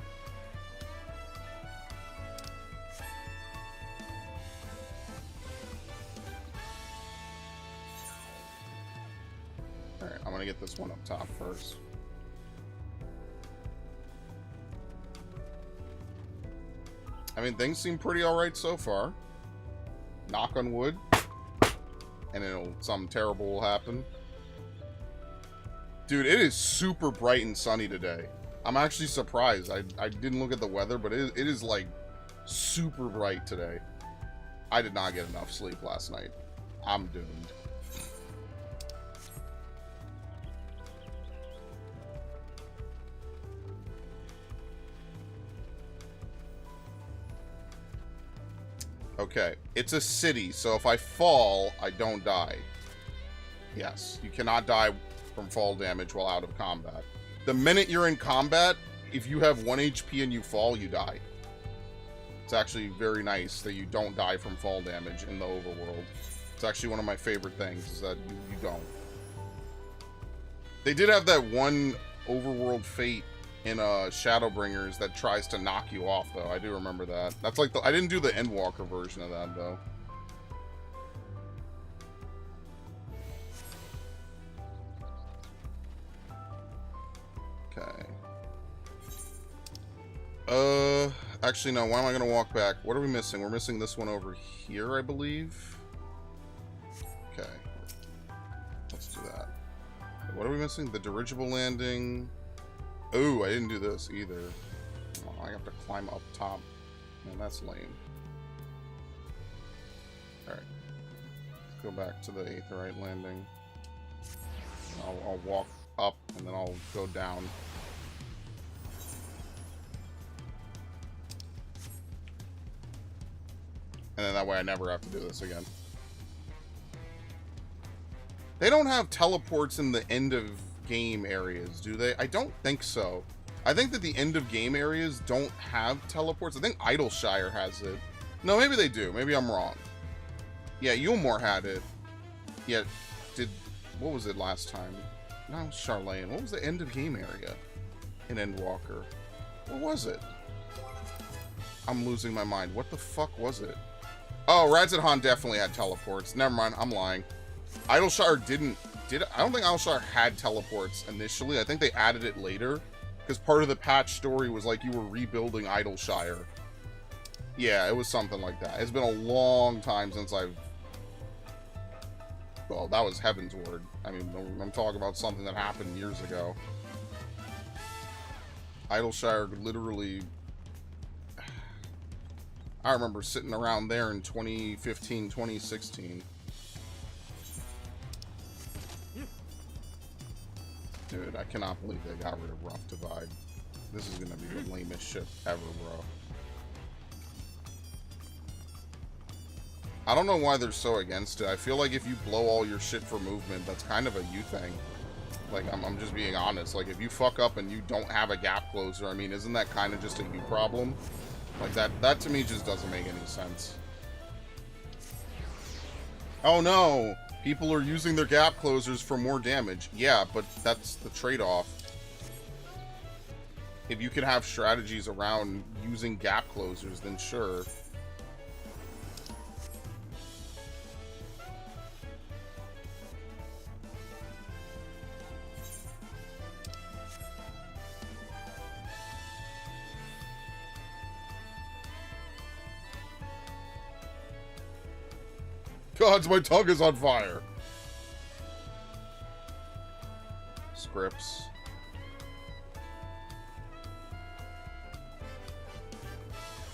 Alright, I'm gonna get this one up top first. I mean, things seem pretty alright so far. Knock on wood. And something terrible will happen. Dude, it is super bright and sunny today. I'm actually surprised. I didn't look at the weather, but it is like super bright today. I did not get enough sleep last night. I'm doomed. Okay, it's a city, so if I fall, I don't die. Yes, you cannot die from fall damage while out of combat. The minute you're in combat, if you have 1 HP and you fall, you die. It's actually very nice that you don't die from fall damage in the overworld. It's actually one of my favorite things, is that you don't. They did have that one overworld fate in Shadowbringers that tries to knock you off, though. I do remember that. That's like I didn't do the Endwalker version of that, though. Okay. Actually, no. Why am I going to walk back? What are we missing? We're missing this one over here, I believe. Okay. Let's do that. What are we missing? The dirigible landing. Oh, I didn't do this either. Oh, I have to climb up top. Man, that's lame. Alright. Let's go back to the Aetherite landing. I'll walk up and then I'll go down. And then that way I never have to do this again. They don't have teleports in the end of game areas, do they? I don't think so. I think that the end of game areas don't have teleports. I think Idleshire has it. No, maybe they do. Maybe I'm wrong. Yeah, Yulmore had it. Yeah, what was it last time? No, Charlene. What was the end of game area in Endwalker? What was it? I'm losing my mind. What the fuck was it? Oh, Radz-at-Han definitely had teleports. Never mind, I'm lying. Idleshire didn't. I don't think Idleshire had teleports initially. I think they added it later. Because part of the patch story was like you were rebuilding Idleshire. Yeah, it was something like that. It's been a long time since I've... Well, that was Heaven's Word. I mean, I'm talking about something that happened years ago. Idleshire literally... I remember sitting around there in 2015, 2016. Dude, I cannot believe they got rid of Rough Divide. This is gonna be the lamest shit ever, bro. I don't know why they're so against it. I feel like if you blow all your shit for movement, that's kind of a you thing. Like, I'm just being honest. Like, if you fuck up and you don't have a gap closer, I mean, isn't that kind of just a you problem? Like, that to me just doesn't make any sense. Oh no! People are using their gap closers for more damage. Yeah, but that's the trade-off. If you can have strategies around using gap closers, then sure. Gods, my tongue is on fire. Scripts.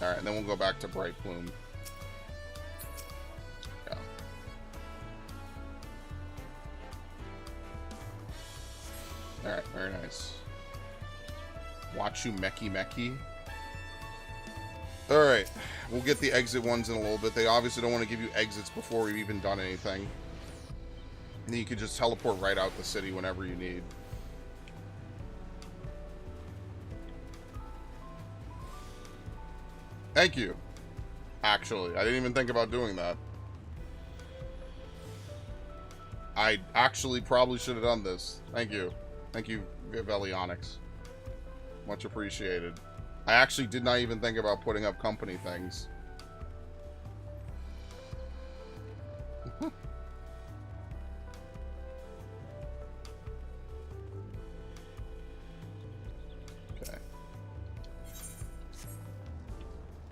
Alright, and then we'll go back to Bright Plume. Yeah. Alright, very nice. Wachu Meki Meki. Alright, we'll get the exit ones in a little bit. They obviously don't want to give you exits before we've even done anything. And then you can just teleport right out the city whenever you need. Thank you. Actually, I didn't even think about doing that. I actually probably should have done this. Thank you. Thank you, Velionics. Much appreciated. I actually did not even think about putting up company things. Okay.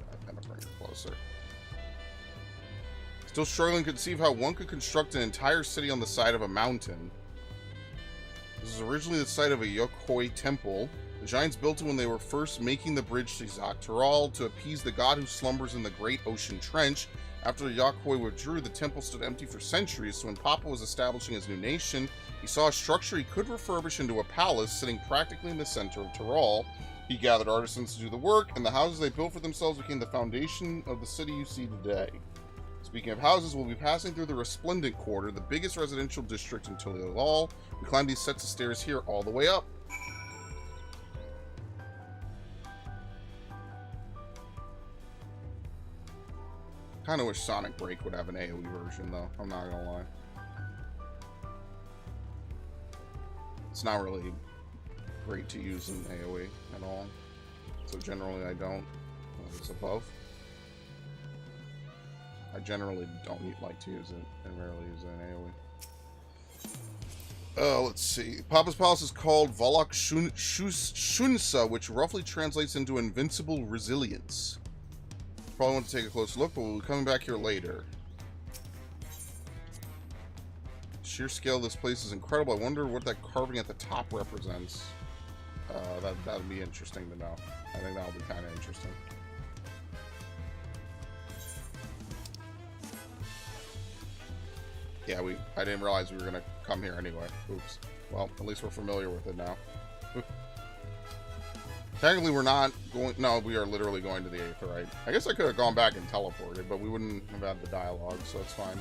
I kind of bring it closer. Still struggling to conceive how one could construct an entire city on the side of a mountain. This is originally the site of a Yokoi temple. The giants built it when they were first making the bridge to Zaktaral to appease the god who slumbers in the Great Ocean Trench. After the Yokoi withdrew, the temple stood empty for centuries, so when Papa was establishing his new nation, he saw a structure he could refurbish into a palace sitting practically in the center of Taral. He gathered artisans to do the work, and the houses they built for themselves became the foundation of the city you see today. Speaking of houses, we'll be passing through the Resplendent Quarter, the biggest residential district in Tuliyollal. We climb these sets of stairs here all the way up. Kind of wish Sonic Break would have an AoE version, though. I'm not gonna lie. It's not really great to use in AoE at all. So generally I don't. It's above. I generally don't like to use it. I rarely use it in AoE. Let's see. Papa's Palace is called Volok Shunsa, which roughly translates into Invincible Resilience. Probably want to take a close look, but we'll be coming back here later. Sheer scale of this place is incredible. I wonder what that carving at the top represents. That'd be interesting to know. I think that'll be kind of interesting. Yeah, I didn't realize we were gonna come here anyway. Oops. Well, at least we're familiar with it now. Technically, we're not going... No, we are literally going to the Aetheryte. I guess I could have gone back and teleported, but we wouldn't have had the dialogue, so it's fine.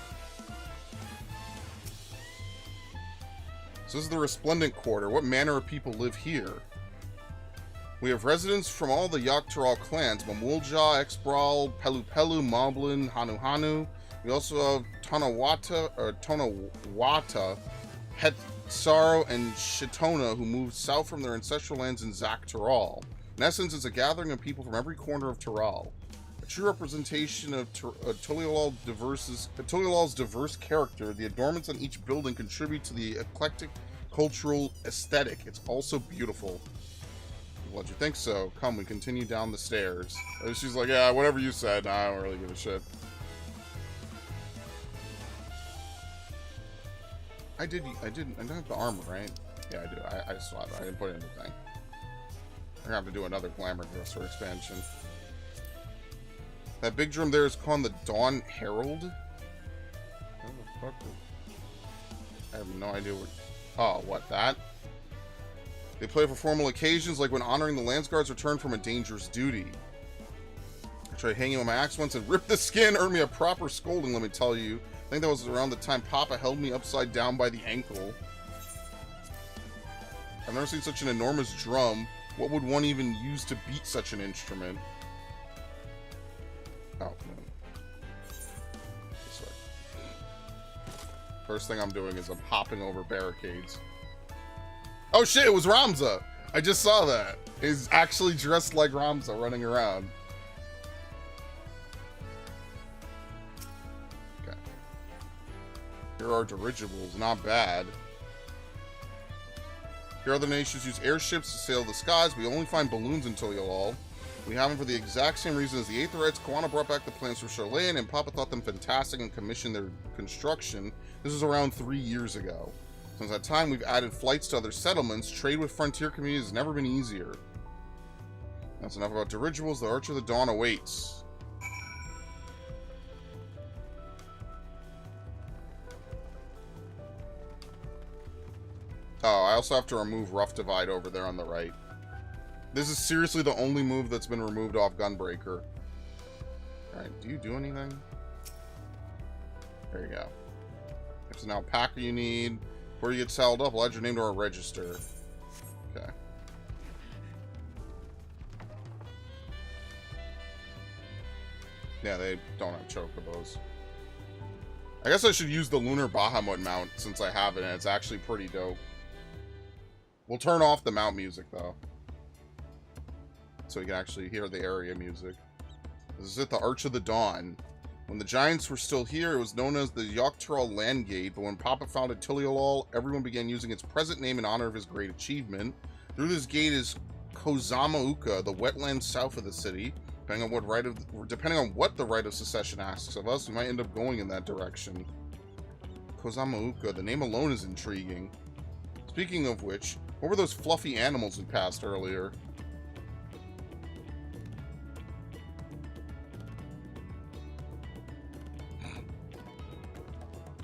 So this is the Resplendent Quarter. What manner of people live here? We have residents from all the Yaktaral clans. Mamulja, Exbral, Pelu Pelu, Moblin, Hanu Hanu. We also have Tonawata, Hetsaro, and Shitona, who moved south from their ancestral lands in Zaktaral. In essence, it's a gathering of people from every corner of Taral. A true representation of Tuliyollal's diverse character, the adornments on each building contribute to the eclectic cultural aesthetic. It's also beautiful. Glad you think so. Come, we continue down the stairs. She's like, yeah, whatever you said. Nah, I don't really give a shit. I don't have the armor, right? Yeah, I do. I still have it. I didn't put it in the thing. I'm gonna have to do another Glamour Dresser expansion. That big drum there is called the Dawn Herald. What the fuck? I have no idea what... Oh, what, that? They play for formal occasions, like when honoring the Landsguard's return from a dangerous duty. I tried hanging on my axe once and ripped the skin, earned me a proper scolding, let me tell you. I think that was around the time Papa held me upside down by the ankle. I've never seen such an enormous drum. What would one even use to beat such an instrument? Oh, man. This way. First thing I'm doing is I'm hopping over barricades. Oh shit, it was Ramza! I just saw that. He's actually dressed like Ramza running around. Okay. Here are dirigibles, not bad. Here other nations use airships to sail the skies. We only find balloons in Tuliyollal. We have them for the exact same reason as the Aetherites. Kawana brought back the plans for Charlene, and Papa thought them fantastic and commissioned their construction. This was around 3 years ago. Since that time, we've added flights to other settlements. Trade with frontier communities has never been easier. That's enough about dirigibles. The Archer of the Dawn awaits. Oh, I also have to remove Rough Divide over there on the right. This is seriously the only move that's been removed off Gunbreaker. Alright, do you do anything? There you go. There's an alpaca you need. Before you get saddled up, we'll add your name to our register. Okay. Yeah, they don't have chocobos. I guess I should use the Lunar Bahamut mount since I have it, and it's actually pretty dope. We'll turn off the mount music, though. So we can actually hear the area music. This is it, the Arch of the Dawn. When the Giants were still here, it was known as the Dawntrail Land Gate, but when Papa founded Tuliyollal, everyone began using its present name in honor of his great achievement. Through this gate is Kozama'uka, the wetland south of the city. Depending on what the right of secession asks of us, we might end up going in that direction. Kozama'uka, the name alone is intriguing. Speaking of which, what were those fluffy animals we passed earlier?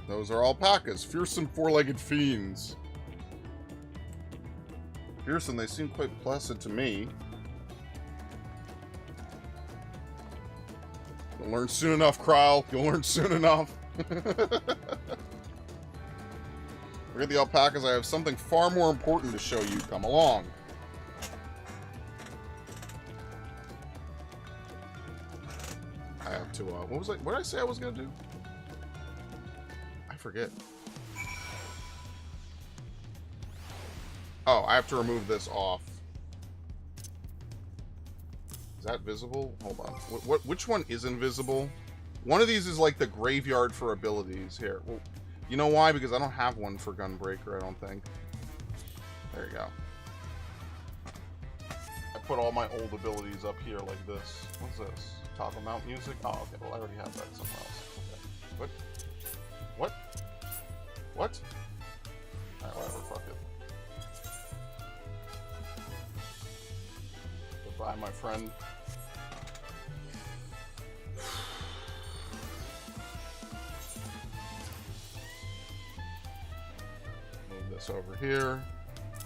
Those are alpacas, fearsome four-legged fiends. Fearsome, they seem quite placid to me. You'll learn soon enough, Kryl. You'll learn soon enough. Forget the alpacas, I have something far more important to show you. Come along. I have to, what did I say I was gonna do? I forget. Oh, I have to remove this off. Is that visible? Hold on. Which one is invisible? One of these is like the graveyard for abilities. Here. Well, you know why? Because I don't have one for Gunbreaker, I don't think. There you go. I put all my old abilities up here like this. What's this? Toggle mount music? Oh, okay. Well, I already have that somewhere else. Okay. What? What? What? Alright, whatever. Fuck it. Goodbye, my friend. Move this over here.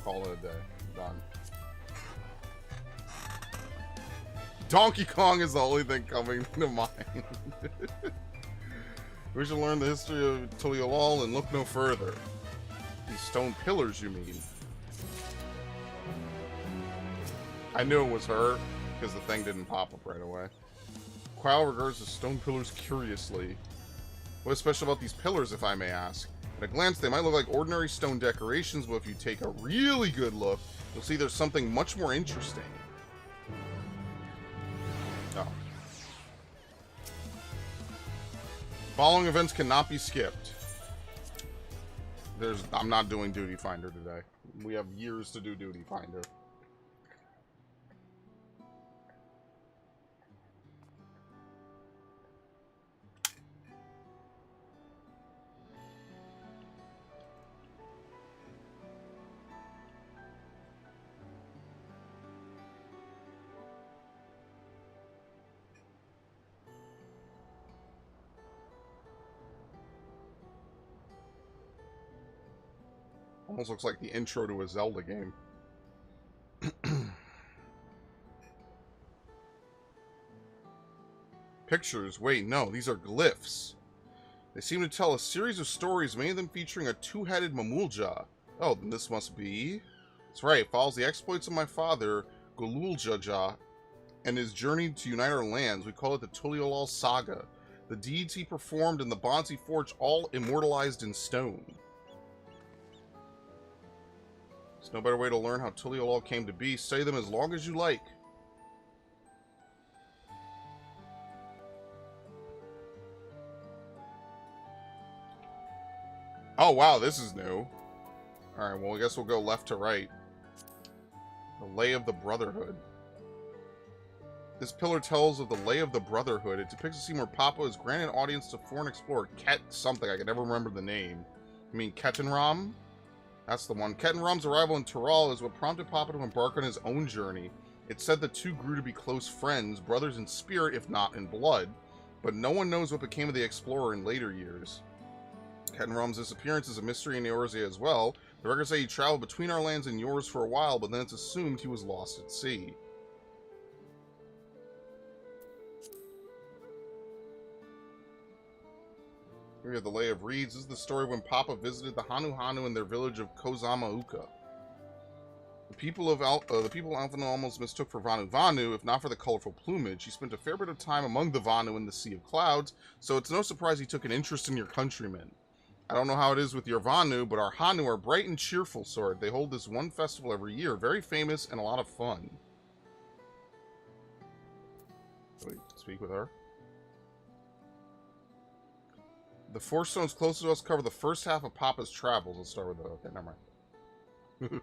Call it a day. Done. Donkey Kong is the only thing coming to mind. We should learn the history of Tuliyollal and look no further. These stone pillars, you mean? I knew it was her, because the thing didn't pop up right away. Kryl regards the stone pillars curiously. What is special about these pillars, if I may ask? At a glance, they might look like ordinary stone decorations, but if you take a really good look, you'll see there's something much more interesting. Oh. Following events cannot be skipped. I'm not doing Duty Finder today. We have years to do Duty Finder. Almost looks like the intro to a Zelda game. pictures. Wait, no, these are glyphs. They seem to tell a series of stories, many of them featuring a two-headed Mamulja. Oh, then this must be... That's right, it follows the exploits of my father, Goluljaja, and his journey to unite our lands. We call it the Tuliyollal Saga. The deeds he performed and the bonds he forged, all immortalized in stone. There's no better way to learn how Tuliyollal came to be. Study them as long as you like. Oh, wow, this is new. Alright, well, I guess we'll go left to right. The Lay of the Brotherhood. This pillar tells of the Lay of the Brotherhood. It depicts a scene where Papa is granted audience to foreign explorer Ket something. I can never remember the name. I mean, Ketenram? That's the one. Ketenram's arrival in Tural is what prompted Papa to embark on his own journey. It's said the two grew to be close friends, brothers in spirit, if not in blood. But no one knows what became of the explorer in later years. Ketenram's disappearance is a mystery in Eorzea as well. The records say he traveled between our lands and yours for a while, but then it's assumed he was lost at sea. Here we have the Lay of Reeds. This is the story when Papa visited the Hanu in their village of Kozama'uka. The people Alphinaud almost mistook for Vanu, if not for the colorful plumage. He spent a fair bit of time among the Vanu in the Sea of Clouds, so it's no surprise he took an interest in your countrymen. I don't know how it is with your Vanu, but our Hanu are bright and cheerful sort. They hold this one festival every year, very famous and a lot of fun. Shall we speak with her? The four stones closest to us cover the first half of Papa's travels. Let's start with the... Okay, never mind.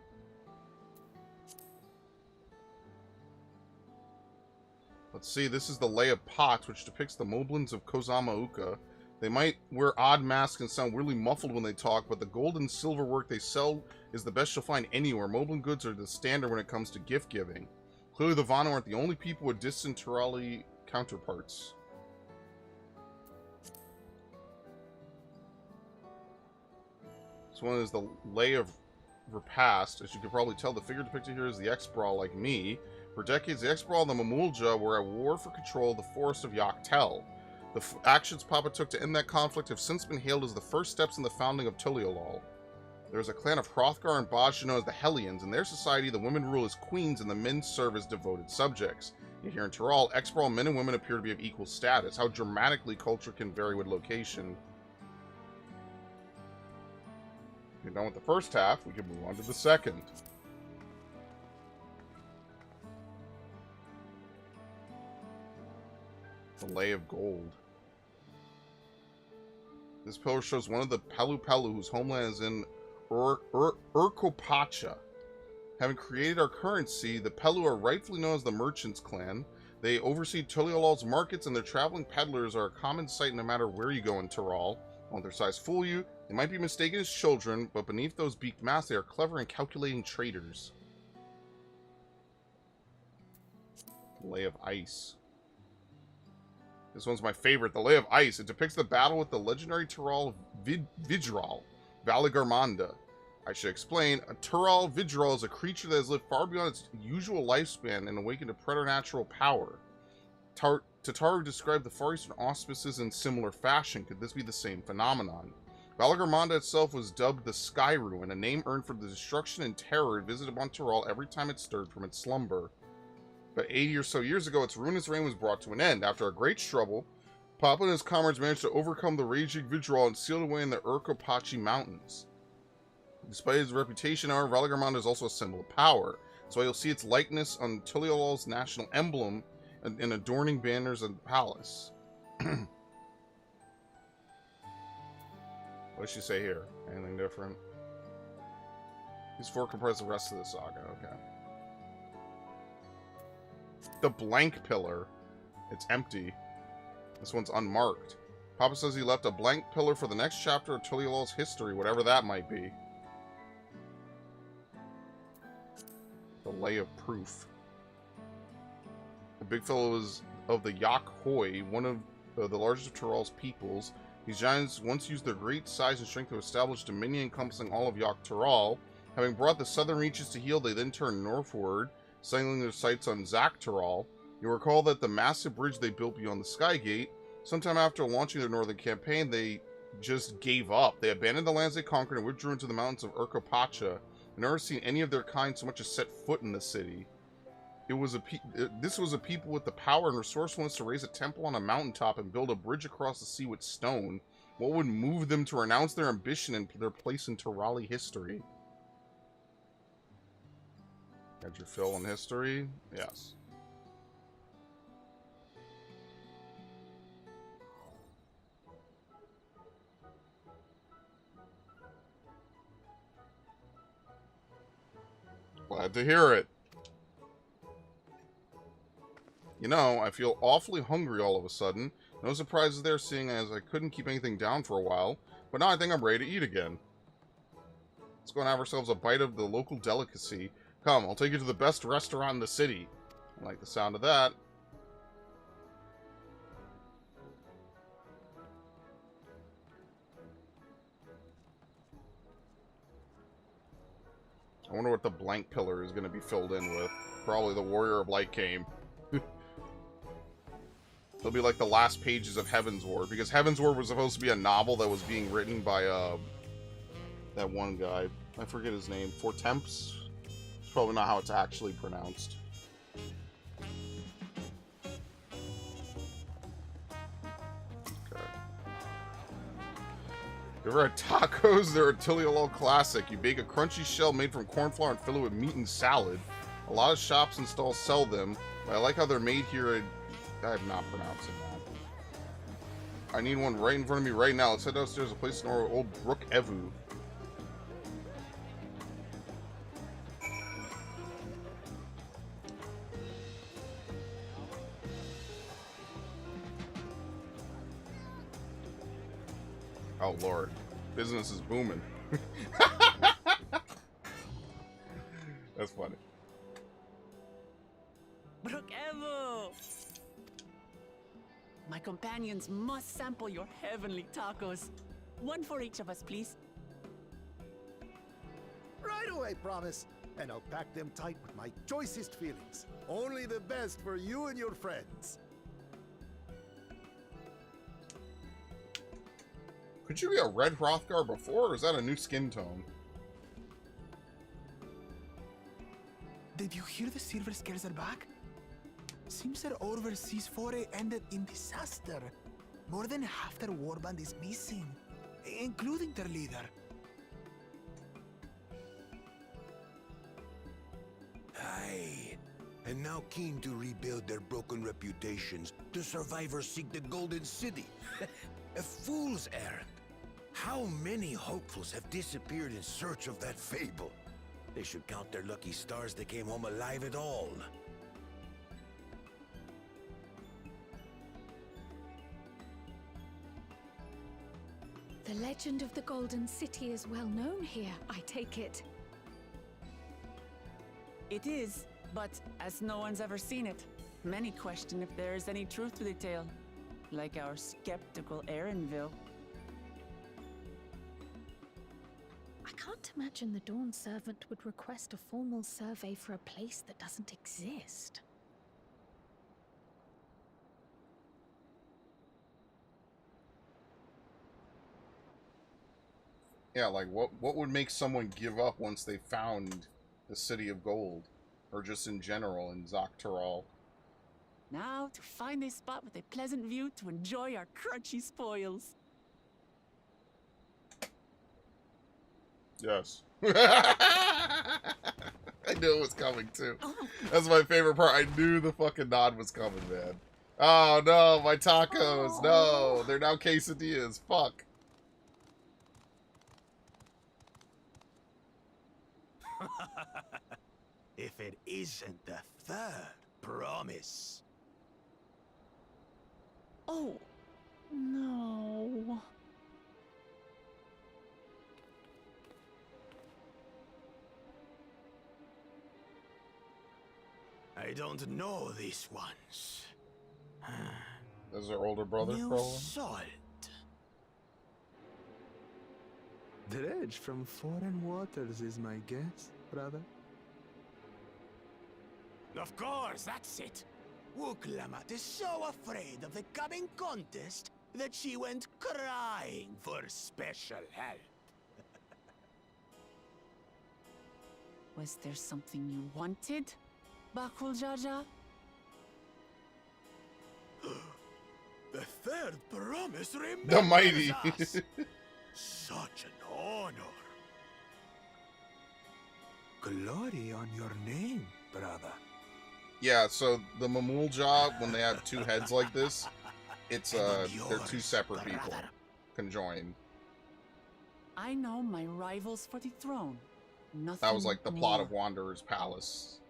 Let's see, this is the Lay of Pots, which depicts the Moblins of Kozama'uka. They might wear odd masks and sound weirdly muffled when they talk, but the gold and silver work they sell is the best you'll find anywhere. Moblin goods are the standard when it comes to gift giving. Clearly the Vanu aren't the only people with distant Turali counterparts. This one is the Lay of Repast. As you can probably tell, the figure depicted here is the X-Brawl like me. For decades, the X-Brawl and the Mamulja were at war for control of the forest of Yaktel. The actions Papa took to end that conflict have since been hailed as the first steps in the founding of Tuliyollal. There is a clan of Hrothgar and Baj known as the Hellions. In their society, the women rule as queens and the men serve as devoted subjects. Yet here in Tural, X-Brawl men and women appear to be of equal status. How dramatically culture can vary with location. If you're done with the first half, we can move on to the second. The Lay of Gold. This pillar shows one of the Pelu whose homeland is in Urqopacha. Having created our currency, the Pelu are rightfully known as the Merchants Clan. They oversee Tuliyollal's markets, and their traveling peddlers are a common sight no matter where you go in Tural. Won't their size fool you? They might be mistaken as children, but beneath those beaked masks, they are clever and calculating traders. The Lay of Ice. This one's my favorite, the Lay of Ice. It depicts the battle with the legendary Tural Vidral, Valigarmanda. I should explain, a Tural Vidral is a creature that has lived far beyond its usual lifespan and awakened to preternatural power. Tataru described the Far Eastern auspices in similar fashion. Could this be the same phenomenon? Valigarmanda itself was dubbed the Sky Ruin, a name earned for the destruction and terror it visited upon Tural every time it stirred from its slumber. But 80 or so years ago, its ruinous reign was brought to an end. After a great struggle, Papa and his comrades managed to overcome the raging Vidral and sealed away in the Urqopacha mountains. Despite his reputation, however, Valigarmanda is also a symbol of power. So you'll see its likeness on Tuliyollal's national emblem and adorning banners of the palace. What does she say here? Anything different? These four comprise the rest of the saga, okay. The blank pillar. It's empty. This one's unmarked. Papa says he left a blank pillar for the next chapter of Tuliyollal's history, whatever that might be. The Lay of Proof. The big fellow is of the Yak Hoi, one of the largest of Tural's peoples. These giants once used their great size and strength to establish dominion encompassing all of Yak Tural. Having brought the southern reaches to heel, they then turned northward, setting their sights on Zak Tural. You recall that the massive bridge they built beyond the Sky Gate, sometime after launching their northern campaign, they just gave up. They abandoned the lands they conquered and withdrew into the mountains of Urqopacha, and never seen any of their kind so much as set foot in the city. This was a people with the power and resourcefulness to raise a temple on a mountaintop and build a bridge across the sea with stone. What would move them to renounce their ambition and their place in Turali history? Got your fill in history? Yes. Glad to hear it. You know, I feel awfully hungry all of a sudden. No surprises there, seeing as I couldn't keep anything down for a while. But now I think I'm ready to eat again. Let's go and have ourselves a bite of the local delicacy. Come, I'll take you to the best restaurant in the city. I like the sound of that. I wonder what the blank pillar is going to be filled in with. Probably the Warrior of Light came. It'll be like the last pages of Heavensward, because Heavensward was supposed to be a novel that was being written by that one guy. I forget his name. Fortemps? It's probably not how it's actually pronounced. Okay. You ever had tacos? They're a Tuliyollal classic. You bake a crunchy shell made from corn flour and fill it with meat and salad. A lot of shops and stalls sell them, but I like how they're made here. I'm not pronouncing that. I need one right in front of me right now. Let's head downstairs, a place in old Brook Evu. Oh lord, business is booming. That's funny. Urqopacha! My companions must sample your heavenly tacos. One for each of us, please. Right away, promise. And I'll pack them tight with my choicest feelings. Only the best for you and your friends. Could you be a red Hrothgar before, or is that a new skin tone? Did you hear the Silver Scales are back? Seems their overseas foray ended in disaster. More than half their warband is missing, including their leader. Aye. And now keen to rebuild their broken reputations, the survivors seek the Golden City. A fool's errand. How many hopefuls have disappeared in search of that fable? They should count their lucky stars they came home alive at all. The legend of the Golden City is well known here, I take it. It is, but as no one's ever seen it, many question if there is any truth to the tale. Like our skeptical Erinville. I can't imagine the Dawn Servant would request a formal survey for a place that doesn't exist. Yeah, like what would make someone give up once they found the City of Gold? Or just in general in Zaktaral? Now to find a spot with a pleasant view to enjoy our crunchy spoils. Yes. I knew it was coming too. That's my favorite part. I knew the fucking nod was coming, man. Oh no, my tacos. No, they're now quesadillas. Fuck. If it isn't the third promise. Oh, no. I don't know these ones. This is our older brother, New probably. salt. Dredge from foreign waters is my guess, brother. Of course, that's it. Urqopacha is so afraid of the coming contest that she went crying for special help. Was there something you wanted, Bakul Jaja? The third promise remembers The mighty. us. Such an honor. Glory on your name, brother. Yeah, so the Mamulja, when they have two heads like this, it's they're two separate people conjoined. I know my rivals for the throne. Nothing That was like the plot more. of Wanderer's Palace,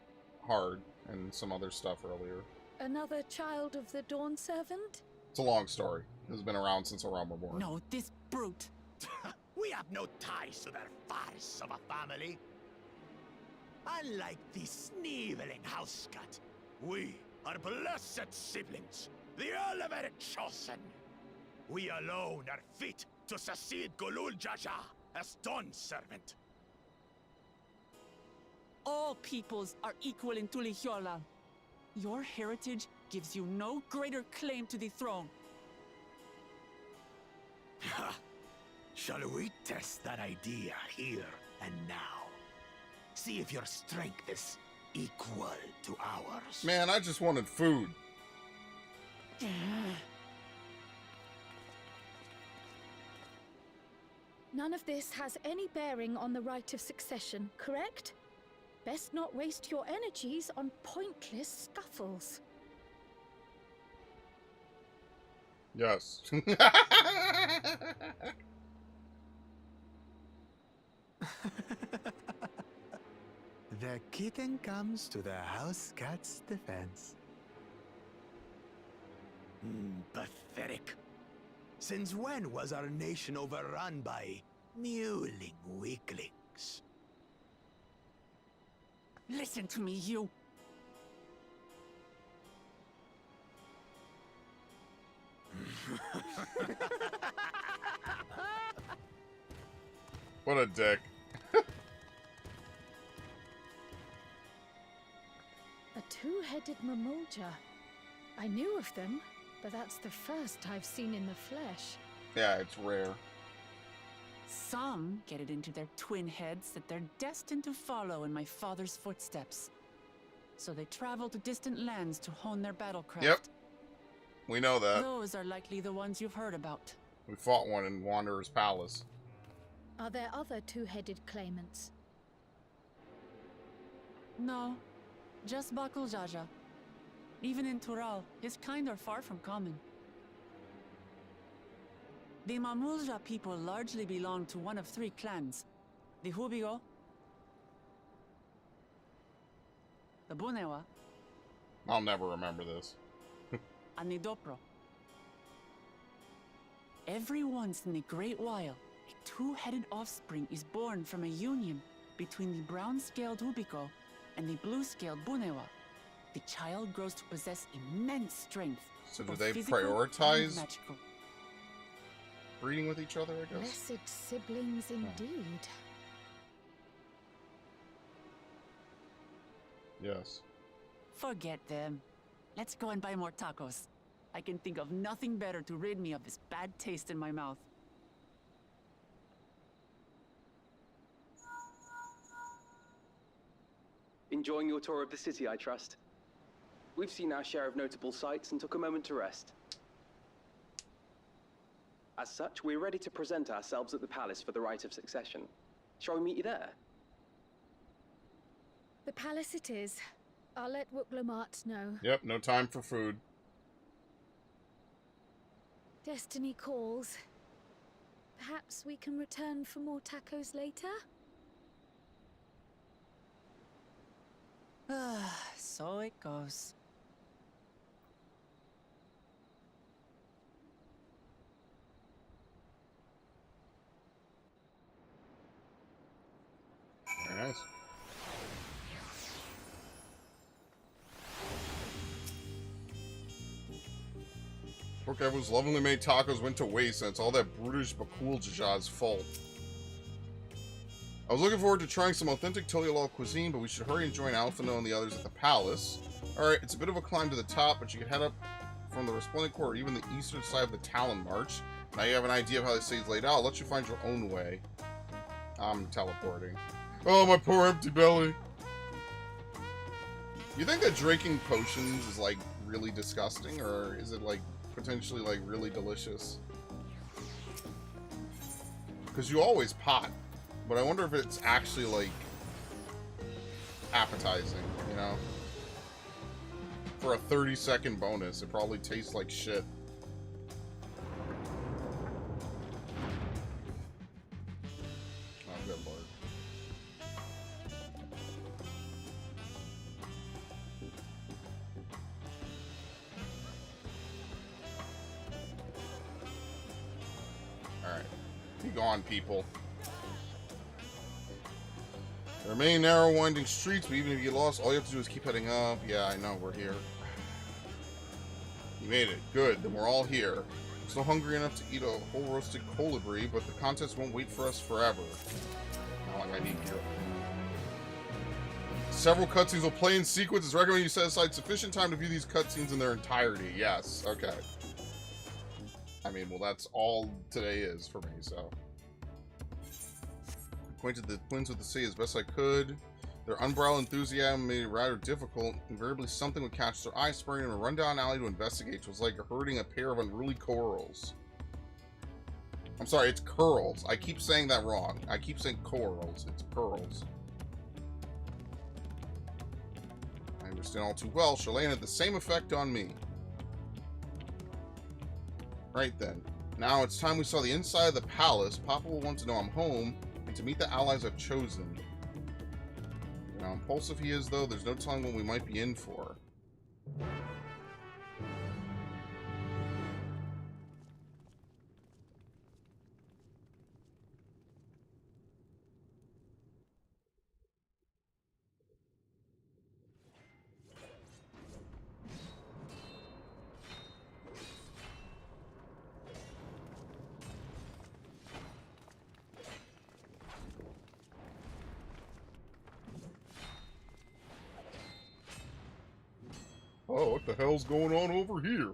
Hard, and some other stuff earlier. Another child of the Dawn Servant? It's a long story. It's been around since the realm were born. No, this brute. We have no ties to their farce of a family. Unlike the sneevling house cat, we are blessed siblings, the elevated chosen. We alone are fit to succeed Golul Jaja as Dawn Servant. All peoples are equal in Tuliyollal. Your heritage gives you no greater claim to the throne. Shall we test that idea here and now? See if your strength is equal to ours. Man, I just wanted food. None of this has any bearing on the right of succession, correct? Best not waste your energies on pointless scuffles. Yes. The kitten comes to the house cat's defense. Pathetic. Since when was our nation overrun by mewling weaklings? Listen to me, you. What a dick. A two-headed Mamulja. I knew of them, but that's the first I've seen in the flesh. Yeah, it's rare. Some get it into their twin heads that they're destined to follow in my father's footsteps. So they travel to distant lands to hone their battlecraft. Yep. We know that. Those are likely the ones you've heard about. We fought one in Wanderer's Palace. Are there other two-headed claimants? No, just Bakul Jaja. Even in Tural, his kind are far from common. The Mamulja people largely belong to one of three clans. The Hubigo, the Bunewa, I'll never remember this. and the Dopro. Every once in a great while, a two-headed offspring is born from a union between the brown-scaled Hubigo and the blue-scaled Bunewa. The child grows to possess immense strength. So do both they physical and prioritize magical. breeding with each other, I guess? Blessed siblings indeed. Yes. Forget them. Let's go and buy more tacos. I can think of nothing better to rid me of this bad taste in my mouth. Enjoying your tour of the city, I trust. We've seen our share of notable sights and took a moment to rest. As such, we're ready to present ourselves at the palace for the rite of succession. Shall we meet you there? The palace it is. I'll let Urqopacha know. Yep, no time for food. Destiny calls. Perhaps we can return for more tacos later? So it goes. Very nice. Urqopacha's lovingly made tacos went to waste, and it's all that brutish Bakul Jaja's fault. I was looking forward to trying some authentic Tuliyollal cuisine, but we should hurry and join Alphino and the others at the palace. Alright, it's a bit of a climb to the top, but you can head up from the Resplendent Court or even the eastern side of the Talon March. Now you have an idea of how the city's laid out. I'll let you find your own way. I'm teleporting. Oh, my poor empty belly. You think that drinking potions is, like, really disgusting? Or is it, like, potentially, like, really delicious? Because you always pot. But I wonder if it's actually, like, appetizing, you know? For a 30-second bonus, it probably tastes like shit. Oh, good lord. Alright. Be gone, people. There remain narrow, winding streets, but even if you get lost, all you have to do is keep heading up. Yeah, I know, we're here. You made it. Good, then we're all here. I'm still hungry enough to eat a whole roasted colibri, but the contest won't wait for us forever. Not like I need gear. Several cutscenes will play in sequence. It's recommended you set aside sufficient time to view these cutscenes in their entirety. Yes, okay. I mean, well, that's all today is for me, so. Acquainted the twins with the city as best I could. Their unbridled enthusiasm made it rather difficult. Invariably, something would catch their eye, spurring them to run down an alley to investigate. It was like herding a pair of unruly corals. I'm sorry, it's curls. I keep saying that wrong. I keep saying corals. It's curls. I understand all too well. Shalane had the same effect on me. Right then. Now it's time we saw the inside of the palace. Papa will want to know I'm home and to meet the allies I've chosen. You know how impulsive he is, though. There's no telling what we might be in for. Oh, what the hell's going on over here?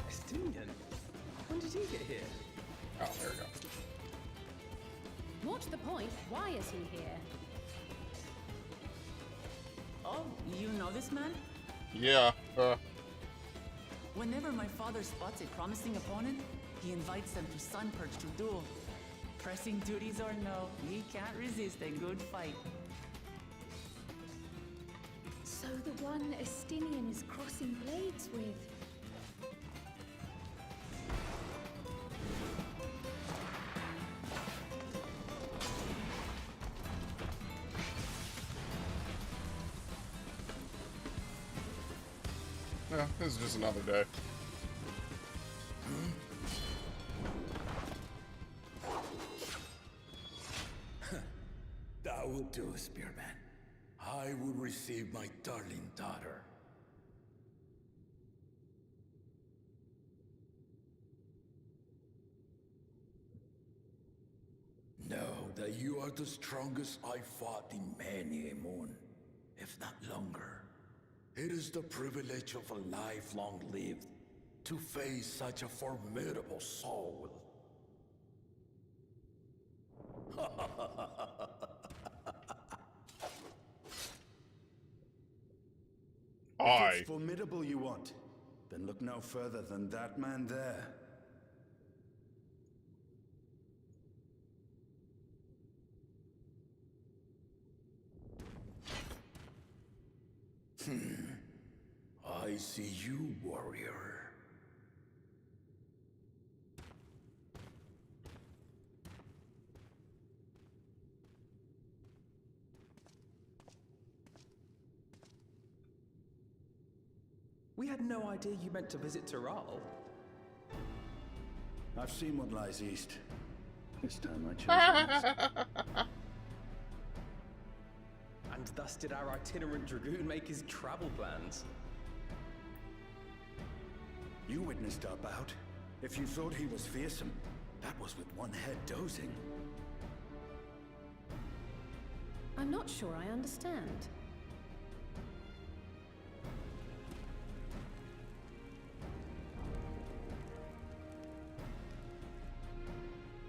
Estinian? When did he get here? Oh, there we go. What's the point? Why is he here? Oh, you know this man? Yeah, Whenever my father spots a promising opponent, he invites them to Sunperch to duel. Pressing duties or no, he can't resist a good fight. So the one Estinian is crossing blades with. yeah, this is just another day. That will do, Spearman. I will receive my darling daughter. Know that you are the strongest I fought in many a moon, if not longer. It is the privilege of a life long lived to face such a formidable soul. If it's formidable you want, then look no further than that man there. I see you, warrior. We had no idea you meant to visit Tural. I've seen what lies east. This time I chose west. And thus did our itinerant dragoon make his travel plans. You witnessed our bout. If you thought he was fearsome, that was with one head dozing. I'm not sure I understand.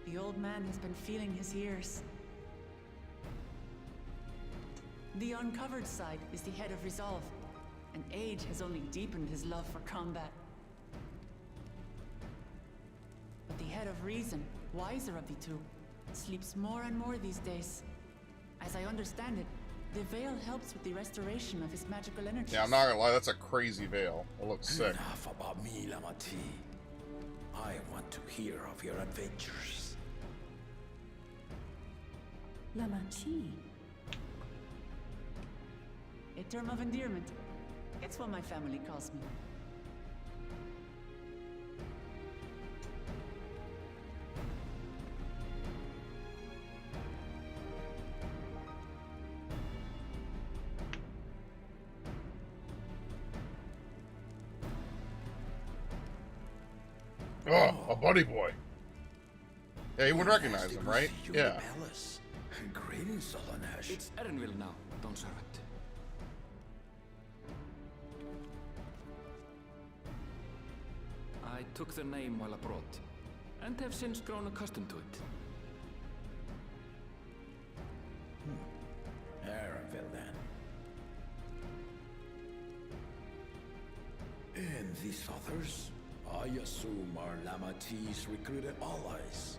The old man has been feeling his years. The uncovered side is the head of resolve, and age has only deepened his love for combat. But the head of reason, wiser of the two, sleeps more and more these days. As I understand it, the veil helps with the restoration of his magical energy. Yeah, I'm not gonna lie, that's a crazy veil. It looks sick. Enough about me, Lamati. I want to hear of your adventures. Lamati. A term of endearment. It's what my family calls me. Oh, a buddy boy. Yeah, he would recognize him, right? Yeah. Greetings, Solonash. It's Erenville now, Dawnservant. I took the name while abroad, and have since grown accustomed to it. Erenville, then. And these others? I assume are Lamati's recruited allies.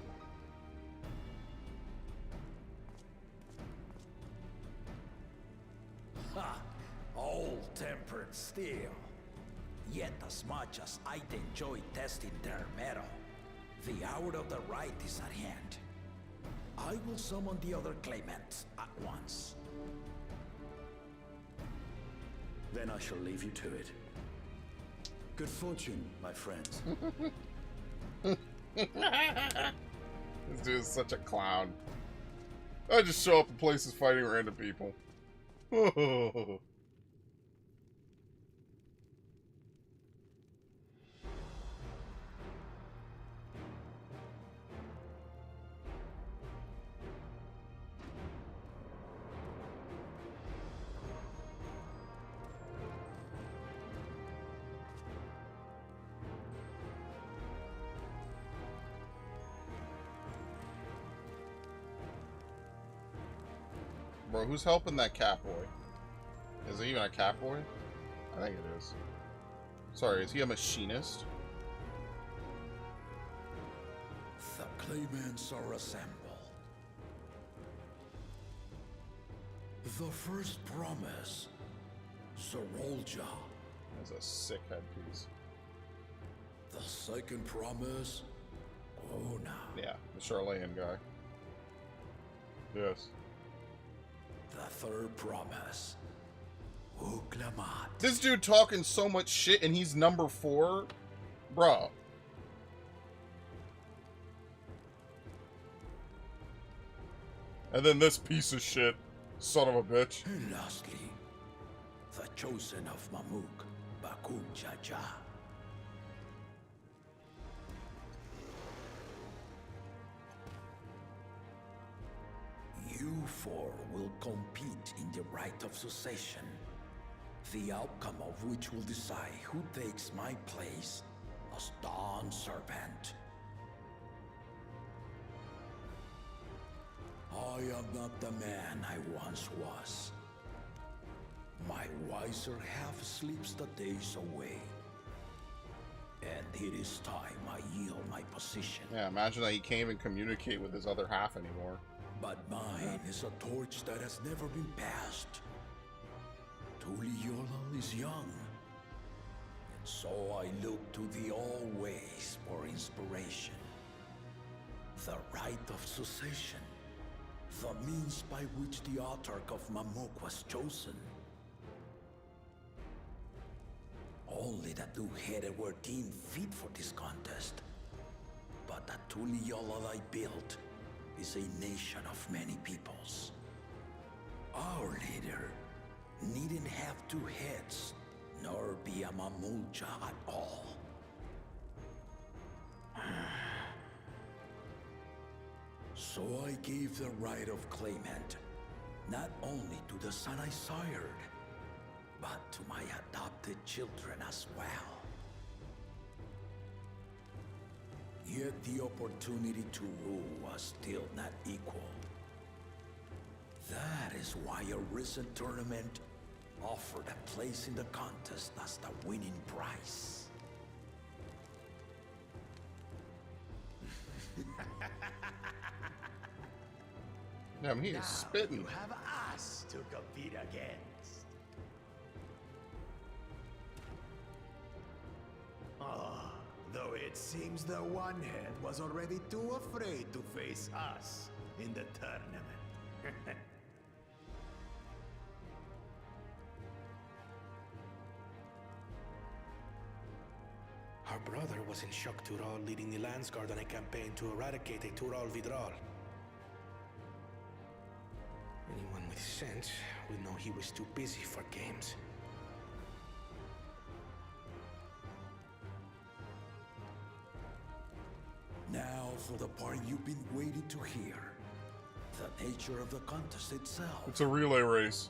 Ha! Old-tempered steel. Yet as much as I'd enjoy testing their metal, the hour of the right is at hand. I will summon the other claimants at once. Then I shall leave you to it. Good fortune, my friends. This dude is such a clown. I just show up in places fighting random people. Bro, who's helping that cat boy? Is it even a cat boy? I think it is. Sorry, is he a machinist? The claimants are assembled. The first promise, Zorolja. That's a sick headpiece. The second promise, Ona. Yeah, the Charlatan guy. Yes. The third promise, Uklamat. This dude talking so much shit and he's number 4? Bruh. And then this piece of shit. Son of a bitch. And lastly, the chosen of Mamuk, Bakun Jaja. You four will compete in the rite of succession, the outcome of which will decide who takes my place as Dawn Servant. I am not the man I once was. My wiser half sleeps the days away. And it is time I yield my position. Yeah, imagine that he can't even communicate with his other half anymore. But mine is a torch that has never been passed. Tuliyollal is young. And so I look to the always for inspiration. The rite of succession. The means by which the autarch of Mamuk was chosen. Only the two-headed were deemed fit for this contest. But the Tuliyollal I built is a nation of many peoples. Our leader needn't have two heads, nor be a mamulja at all. So I gave the right of claimant, not only to the son I sired, but to my adopted children as well. Yet the opportunity to rule was still not equal. That is why a recent tournament offered a place in the contest as the winning prize. Damn, he is spitting. You have us to compete against. Ah, though it seems the one head was already too afraid to face us in the tournament. Our brother was in Shock Tural leading the Landsguard on a campaign to eradicate a Tural Vidral. Anyone with sense would know he was too busy for games. Now for the part you've been waiting to hear. The nature of the contest itself. It's a relay race.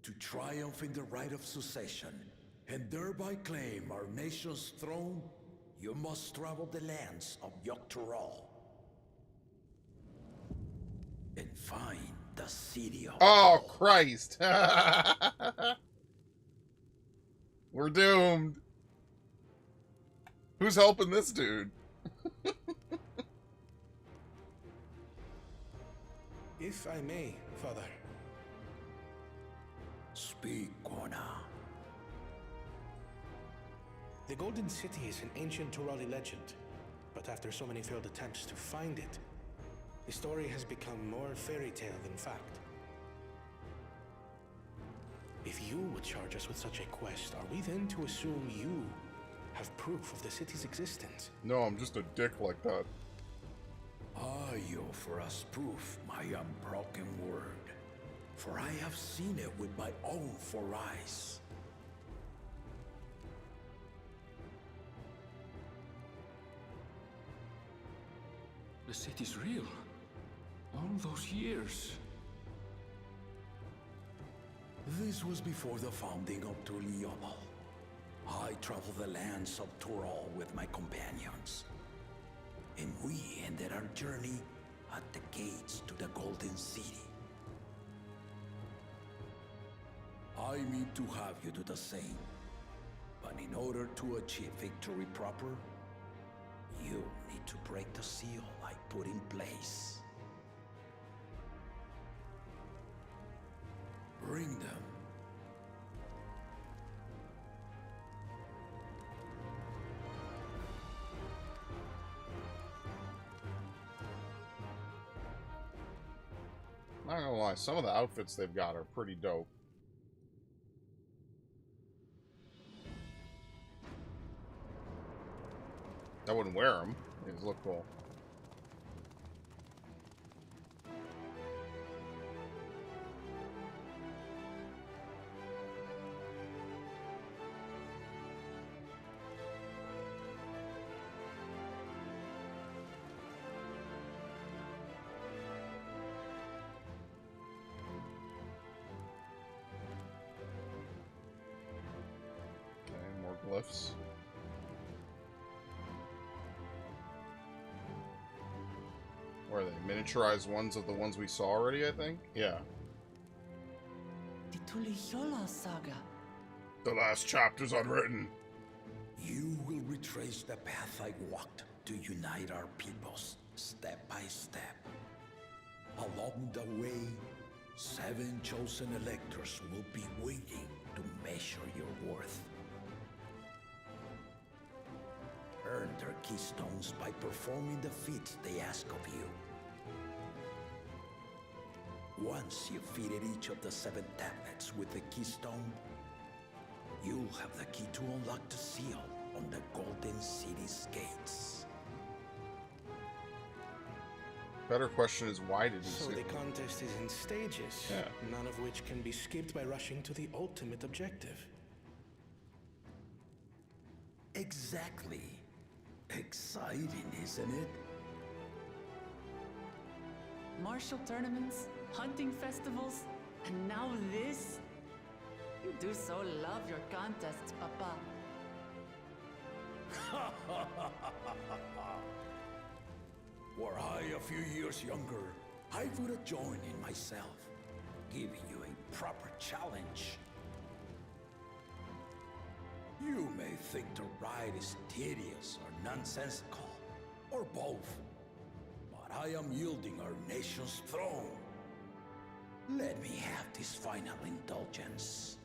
To triumph in the right of succession, and thereby claim our nation's throne, you must travel the lands of Yogg-Tural and find the city of... Oh, Christ. We're doomed. Who's helping this dude? If I may, Father. Speak, Kona. The Golden City is an ancient Turali legend, but after so many failed attempts to find it, the story has become more fairy tale than fact. If you would charge us with such a quest, are we then to assume you have proof of the city's existence? No, I'm just a dick like that. I offer us proof, my unbroken word, for I have seen it with my own 4 eyes. The city's real. All those years. This was before the founding of Tuliyollal. I traveled the lands of Tural with my companions, and we ended our journey at the gates to the Golden City. I mean to have you do the same, but in order to achieve victory proper, you need to break the seal I put in place. Bring them. Not gonna lie, some of the outfits they've got are pretty dope. I wouldn't wear them. They just look cool. Okay, more glyphs. Where are they? Miniaturized ones of the ones we saw already, I think? Yeah. The Tuliyollal saga. The last chapter's unwritten. You will retrace the path I walked to unite our peoples, step by step. Along the way, 7 chosen electors will be waiting to measure your worth. Earn their keystones by performing the feats they ask of you. Once you've fitted each of the 7 tablets with the keystone, you'll have the key to unlock the seal on the Golden City's gates. Better question is, why did he So skip? the contest is in stages, Yeah. none of which can be skipped by rushing to the ultimate objective. Exactly. Exciting, isn't it? Martial tournaments, hunting festivals, and now this? You do so love your contests, Papa. Were I a few years younger, I would have joined in myself, giving you a proper challenge. You may think the ride is tedious or nonsensical, or both, but I am yielding our nation's throne. Let me have this final indulgence.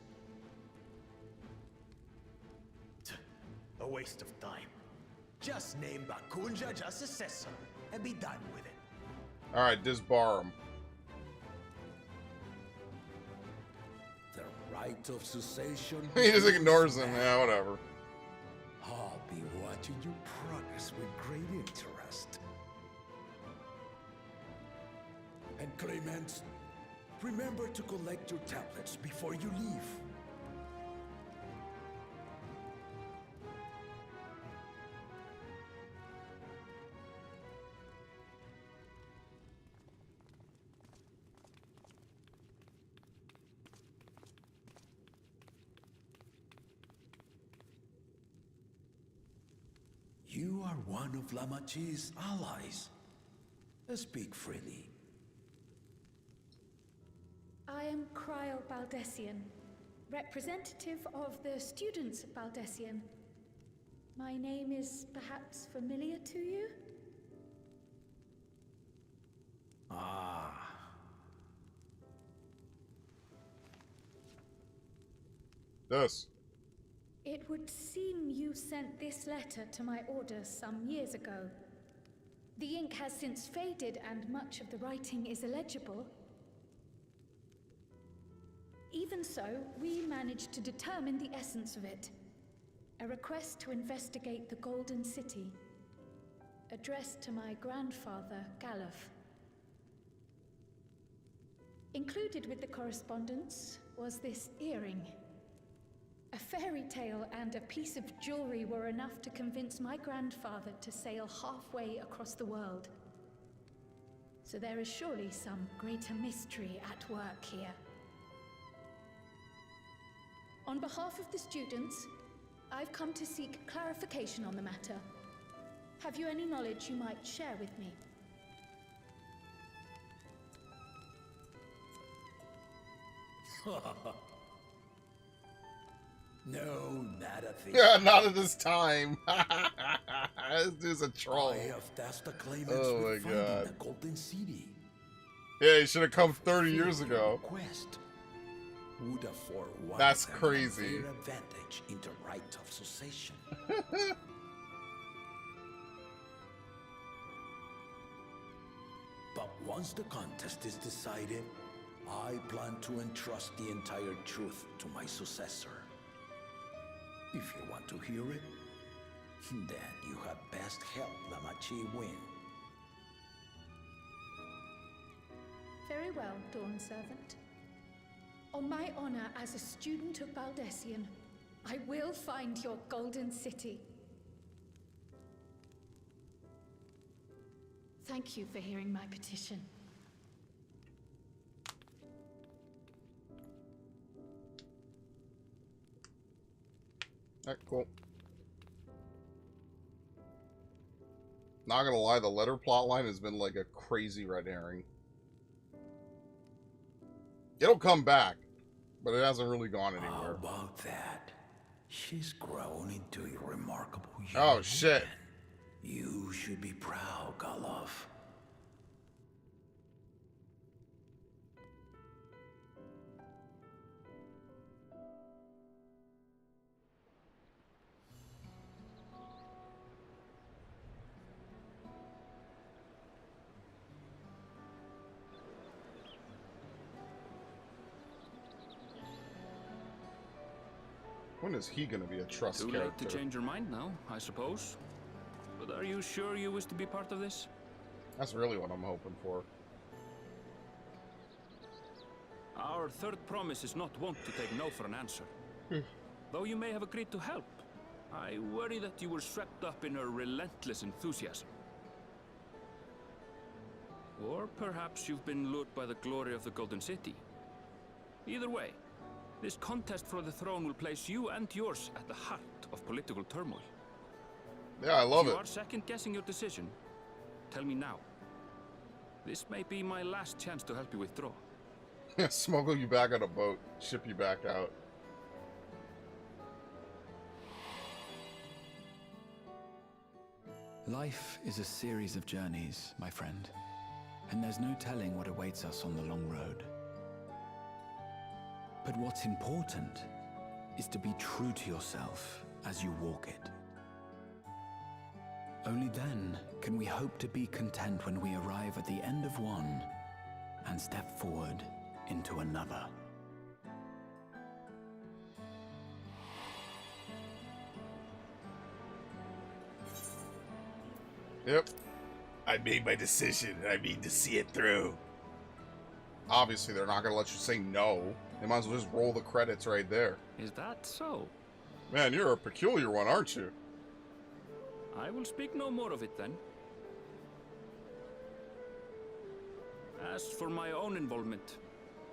A waste of time. Just name Bakunja as successor and be done with it. Alright, disbar him. The right of succession. He just ignores him. Yeah, whatever. I'll be watching your progress with great interest. And Clemens, remember to collect your tablets before you leave. You are one of Lamachi's allies. Speak freely. I am Cryle Baldessian, representative of the students of Baldessian. My name is perhaps familiar to you? Ah. Yes. It would seem you sent this letter to my orders some years ago. The ink has since faded and much of the writing is illegible. Even so, we managed to determine the essence of it. A request to investigate the Golden City, addressed to my grandfather, Galuf. Included with the correspondence was this earring. A fairy tale and a piece of jewelry were enough to convince my grandfather to sail halfway across the world. So there is surely some greater mystery at work here. On behalf of the students, I've come to seek clarification on the matter. Have you any knowledge you might share with me? No, not a thing. Yeah, not at this time. This dude's a troll. I have tasked the claimants Oh with my finding God. the Golden City. Yeah, he should have come 30 years ago. Quest would afford one That's of them crazy. a fair advantage in the right of succession. But once the contest is decided, I plan to entrust the entire truth to my successor. If you want to hear it, then you had best help Lamachi win. Very well, Dawn Servant. On my honor as a student of Baldessian, I will find your Golden City. Thank you for hearing my petition. Alright, cool. Not gonna lie, the letter plotline has been like a crazy red herring. It'll come back, but it hasn't really gone anywhere. How about that? She's grown into a remarkable young Oh, shit. woman. You should be proud, Galuf. When is he gonna be a trust Too character? late to change your mind now, I suppose. But are you sure you wish to be part of this? That's really what I'm hoping for. Our third promise is not wont to take no for an answer. Though you may have agreed to help, I worry that you were swept up in her relentless enthusiasm. Or perhaps you've been lured by the glory of the Golden City. Either way, this contest for the throne will place you and yours at the heart of political turmoil. Yeah, I love it. If you are second-guessing your decision, tell me now. This may be my last chance to help you withdraw. Smuggle you back on a boat, ship you back out. Life is a series of journeys, my friend, and there's no telling what awaits us on the long road. But what's important is to be true to yourself as you walk it. Only then can we hope to be content when we arrive at the end of one and step forward into another. Yep. I made my decision, and I mean to see it through. Obviously, they're not going to let you say no. They might as well just roll the credits right there. Is that so? Man, you're a peculiar one, aren't you? I will speak no more of it then. As for my own involvement,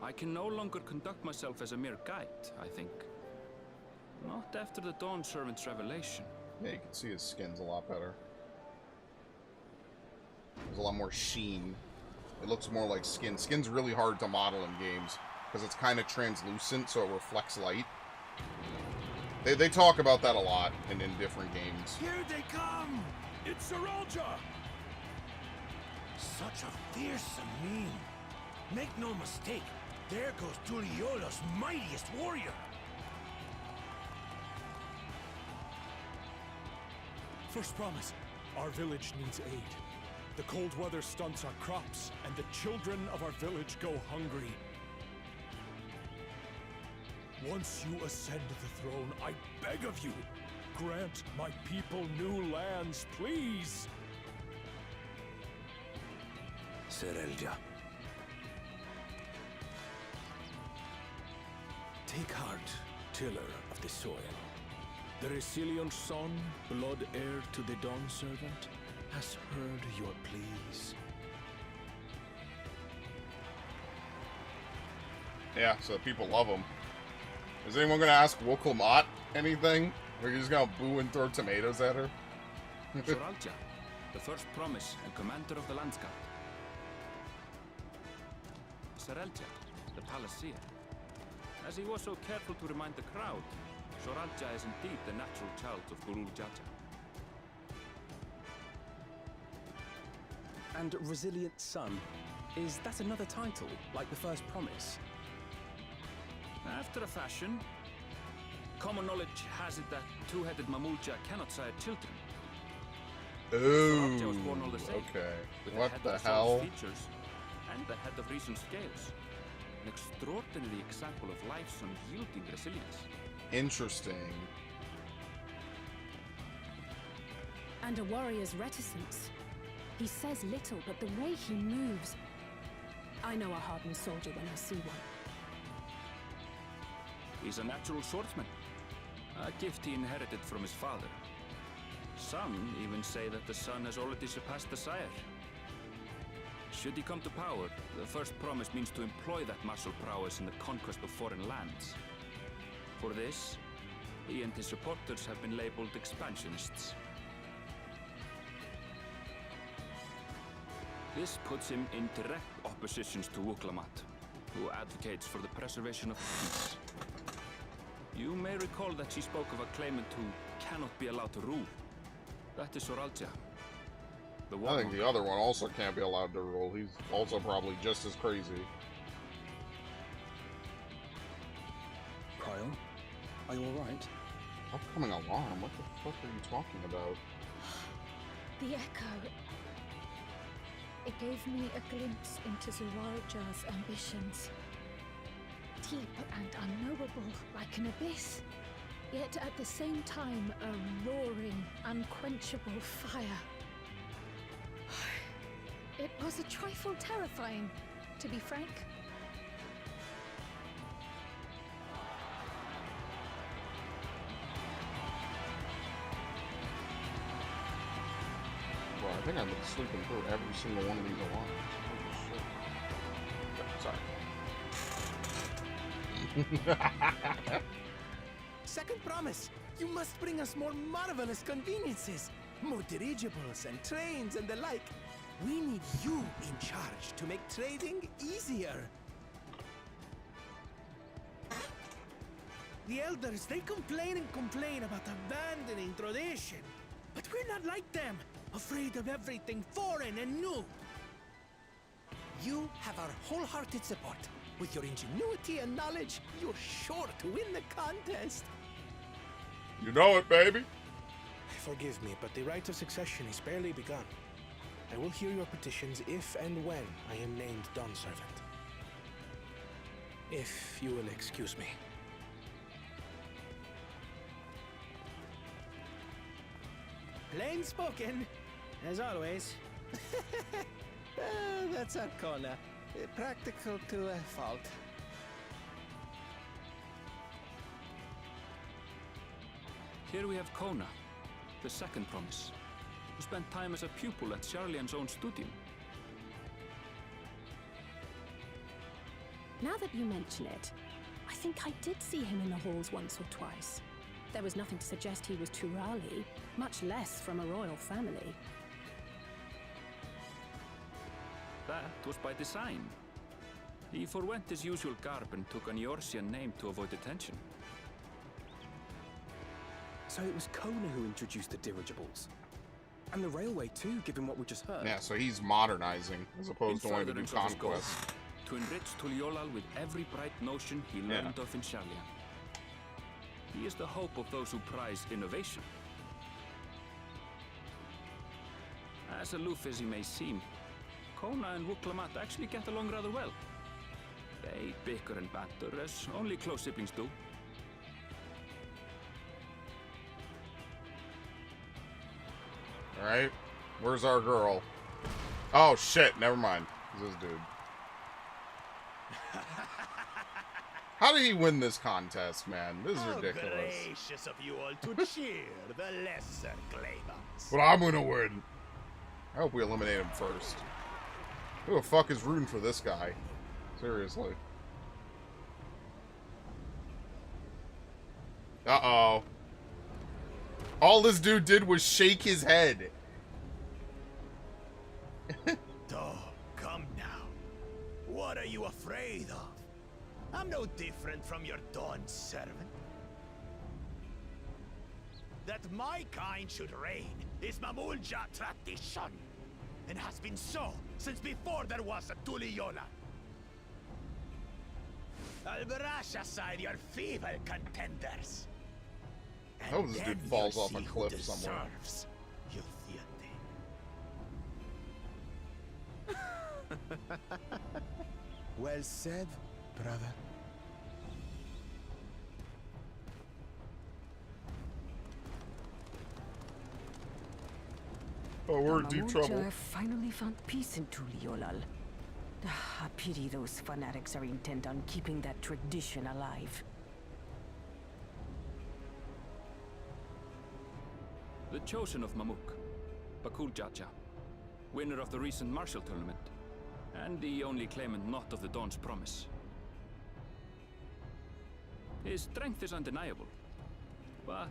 I can no longer conduct myself as a mere guide, I think. Not after the Dawn Servant's revelation. Yeah, you can see his skin's a lot better. There's a lot more sheen. It looks more like skin. Skin's really hard to model in games because it's kind of translucent, so it reflects light. They talk about that a lot in different games. Here they come! It's Saralja! Such a fearsome mien. Make no mistake, there goes Tuliyollal's mightiest warrior. First promise, our village needs aid. The cold weather stunts our crops, and the children of our village go hungry. Once you ascend the throne, I beg of you, grant my people new lands, please! Saralja. Take heart, tiller of the soil. The resilient son, blood heir to the Dawn Servant, has heard your pleas. Yeah, so people love him. Is anyone going to ask Urqopacha anything? Or are you just going to boo and throw tomatoes at her? Saralja, the first promise and commander of the landscape. Saralja, the palaceer. As he was so careful to remind the crowd, Saralja is indeed the natural child of Urqopacha. And Resilient Son, is that another title, like the first promise? After a fashion, common knowledge has it that two-headed Mamulja cannot sire children. Saralja was born all the same, okay. with What the the head of hell? Sol's features and the head of reason's scales. An extraordinary example of life's unyielding resilience. Interesting. And a warrior's reticence. He says little, but the way he moves... I know a hardened soldier when I see one. He's a natural swordsman, a gift he inherited from his father. Some even say that the son has already surpassed the sire. Should he come to power, the first promise means to employ that martial prowess in the conquest of foreign lands. For this, he and his supporters have been labeled expansionists. This puts him in direct opposition to Urqopacha, who advocates for the preservation of peace. You may recall that she spoke of a claimant who cannot be allowed to rule. That is Saralja. I think the other one also can't be allowed to rule. He's also probably just as crazy. Kyle, are you alright? Upcoming alarm? What the fuck are you talking about? The echo. It gave me a glimpse into Saralja's ambitions. Deep and unknowable, like an abyss. Yet at the same time, a roaring, unquenchable fire. was a trifle terrifying, to be frank. Bro, I think I've been sleeping through every single one of these alarms. Sorry. Second promise. You must bring us more marvelous conveniences. More dirigibles and trains and the like. We need you in charge to make trading easier. The elders, they complain and complain about abandoning tradition. But we're not like them, afraid of everything foreign and new. You have our wholehearted support. With your ingenuity and knowledge, you're sure to win the contest. You know it, baby. Forgive me, but the right of succession is barely begun. I will hear your petitions if and when I am named Dawn Servant. If you will excuse me. Plain spoken, as always. That's Arcona. Practical to a fault. Here we have Kona, the second promise, who spent time as a pupil at Charlian's own studio. Now that you mention it, I think I did see him in the halls once or twice. There was nothing to suggest he was Turali, much less from a royal family. That was by design. He forwent his usual garb and took an Eorzean name to avoid attention. So it was Kona who introduced the dirigibles. And the railway too, given what we just heard. Yeah, so he's modernizing, as opposed to wanting to do conquest. To enrich Tuliyollal with every bright notion he learned of in Charlian. He is the hope of those who prize innovation. As aloof as he may seem, Kona and Urqopacha actually get along rather well. They bicker and banter, as only close siblings do. Alright, where's our girl? Oh shit, never mind. It's this dude. How did he win this contest, man? This is ridiculous. Gracious of you all to cheer the lesser claimants. But I'm gonna win. I hope we eliminate him first. Who the fuck is rooting for this guy? Seriously. Uh-oh. All this dude did was shake his head. Oh, come now. What are you afraid of? I'm no different from your Dawn servant. That my kind should reign is Mamulja tradition, and has been so since before there was a Tuliyollal. I'll brush aside your feeble contenders. I hope this dude falls off a cliff somewhere. Well said, brother. Oh, we're in deep trouble. Mamulja finally found peace in Tuliyollal. I pity those fanatics are intent on keeping that tradition alive. The chosen of Mamuk, Bakuljaja, winner of the recent martial tournament, and the only claimant not of the Dawn's promise. His strength is undeniable, but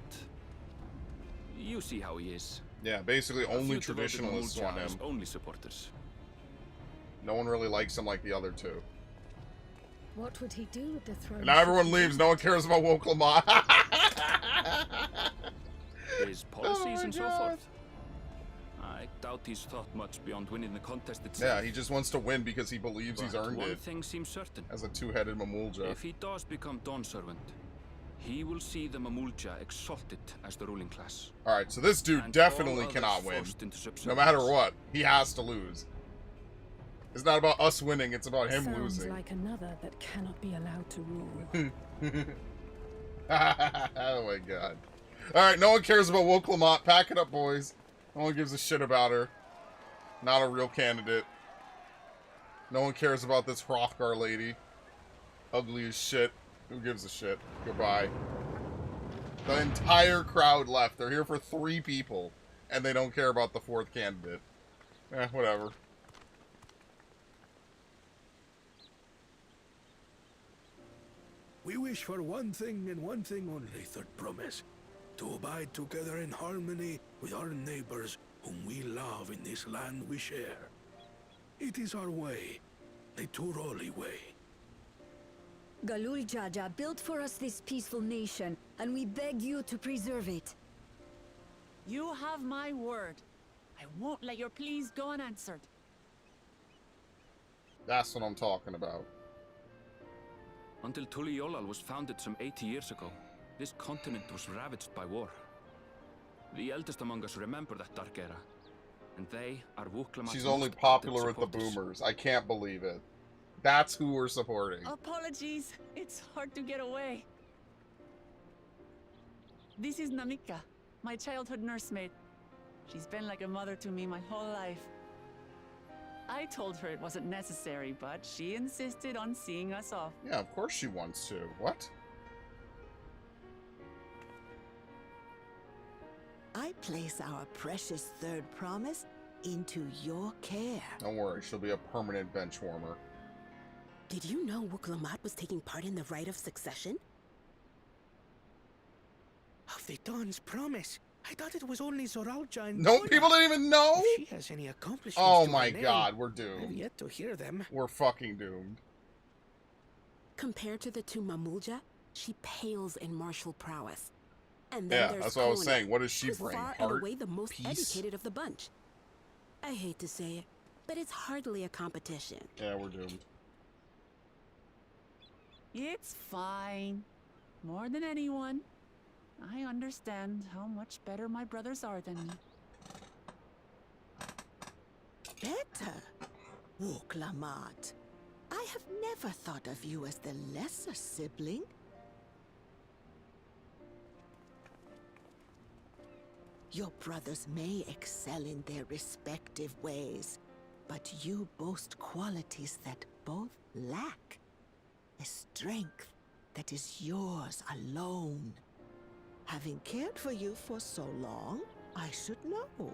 you see how he is. Yeah, basically only traditionalists want him. Only supporters. No one really likes him like the other two. What would he do with the throne? And now everyone leaves. No one cares about Urqopacha. His policies and so forth. I doubt he's thought much beyond winning the contest itself. Yeah, he just wants to win because he believes he's earned one it. Thing seems certain. As a two-headed Mamulja. If he does become Dawn Servant, he will see the Mamulja exalted as the ruling class. Alright, so this dude definitely cannot win. No matter what, he has to lose. It's not about us winning, it's about him losing. Sounds like another that cannot be allowed to rule. Oh my god. Alright, no one cares about Urqopacha. Pack it up, boys. No one gives a shit about her. Not a real candidate. No one cares about this Hrothgar lady. Ugly as shit. Who gives a shit? Goodbye. The entire crowd left. They're here for 3 people. And they don't care about the 4th candidate. Whatever. We wish for one thing and one thing only, Third Promise. To abide together in harmony with our neighbors whom we love in this land we share. It is our way, the Tuliyollal way. Galul Jaja built for us this peaceful nation, and we beg you to preserve it. You have my word. I won't let your pleas go unanswered. That's what I'm talking about. Until Tuliyollal was founded some 80 years ago, this continent was ravaged by war. The eldest among us remember that dark era, and they are Urqopacha's She's only popular with the boomers. I can't believe it. That's who we're supporting. Apologies. It's hard to get away. This is Namika, my childhood nursemaid. She's been like a mother to me my whole life. I told her it wasn't necessary, but she insisted on seeing us off. Yeah, of course she wants to. What? I place our precious third promise into your care. Don't worry, she'll be a permanent bench warmer. Did you know Urqopacha was taking part in the rite of succession? Of the Dawn's promise. I thought it was only Zoralja and No, people didn't even know? If she has any accomplishments Oh to my her name, god, we're doomed. I've yet to hear them. We're fucking doomed. Compared to the two Mamulja, she pales in martial prowess. And then Yeah, there's that's what I was Kona, saying. What does she who's bring? far and Heart? away the most Peace? educated of the bunch. I hate to say it, but it's hardly a competition. Yeah, we're doomed. It's fine. More than anyone, I understand how much better my brothers are than me. Better? Urqopacha. I have never thought of you as the lesser sibling. Your brothers may excel in their respective ways, but you boast qualities that both lack. A strength that is yours alone. Having cared for you for so long, I should know.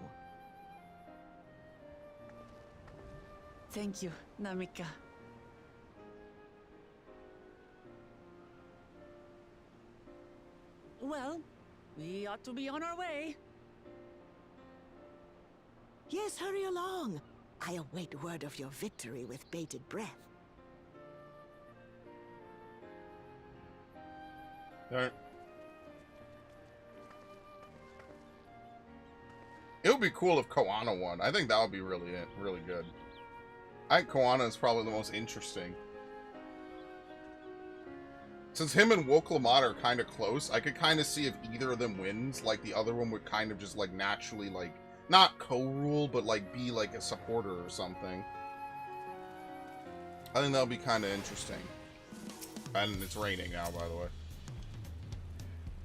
Thank you, Namika. Well, we ought to be on our way. Yes, hurry along. I await word of your victory with bated breath. Alright. It would be cool if Koana won. I think that would be really good. I think Koana is probably the most interesting. Since him and Urqopacha are kind of close, I could kind of see if either of them wins, like the other one would kind of just like naturally like, not co-rule, but like be like a supporter or something. I think that would be kind of interesting. And it's raining now, by the way.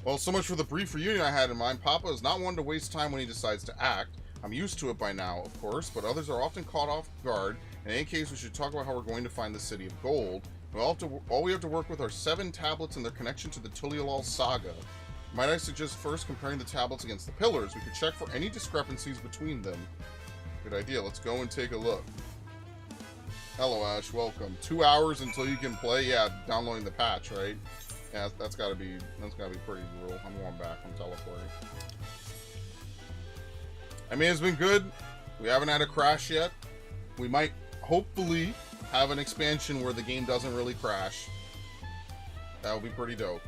Well, so much for the brief reunion I had in mind. Papa is not one to waste time when he decides to act. I'm used to it by now, of course, but others are often caught off guard. In any case, we should talk about how we're going to find the City of Gold. All we have to work with are 7 tablets and their connection to the Tuliyollal saga. Might I suggest first comparing the tablets against the pillars? We could check for any discrepancies between them. Good idea. Let's go and take a look. Hello, Ash. Welcome. 2 hours until you can play. Yeah, downloading the patch, right? Yeah, that's gotta be pretty brutal. I'm going back. I'm teleporting. I mean, it's been good. We haven't had a crash yet. We might hopefully have an expansion where the game doesn't really crash. That would be pretty dope.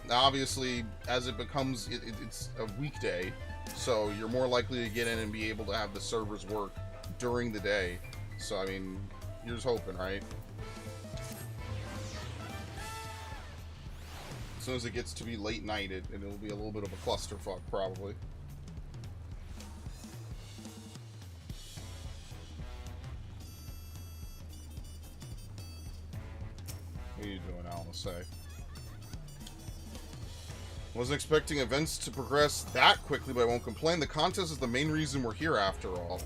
Now, obviously, as it becomes, it's a weekday, so you're more likely to get in and be able to have the servers work during the day. So, I mean, you're just hoping, right? As soon as it gets to be late night, it'll be a little bit of a clusterfuck, probably. What are you doing, Alan? Say. Wasn't expecting events to progress that quickly, but I won't complain. The contest is the main reason we're here, after all.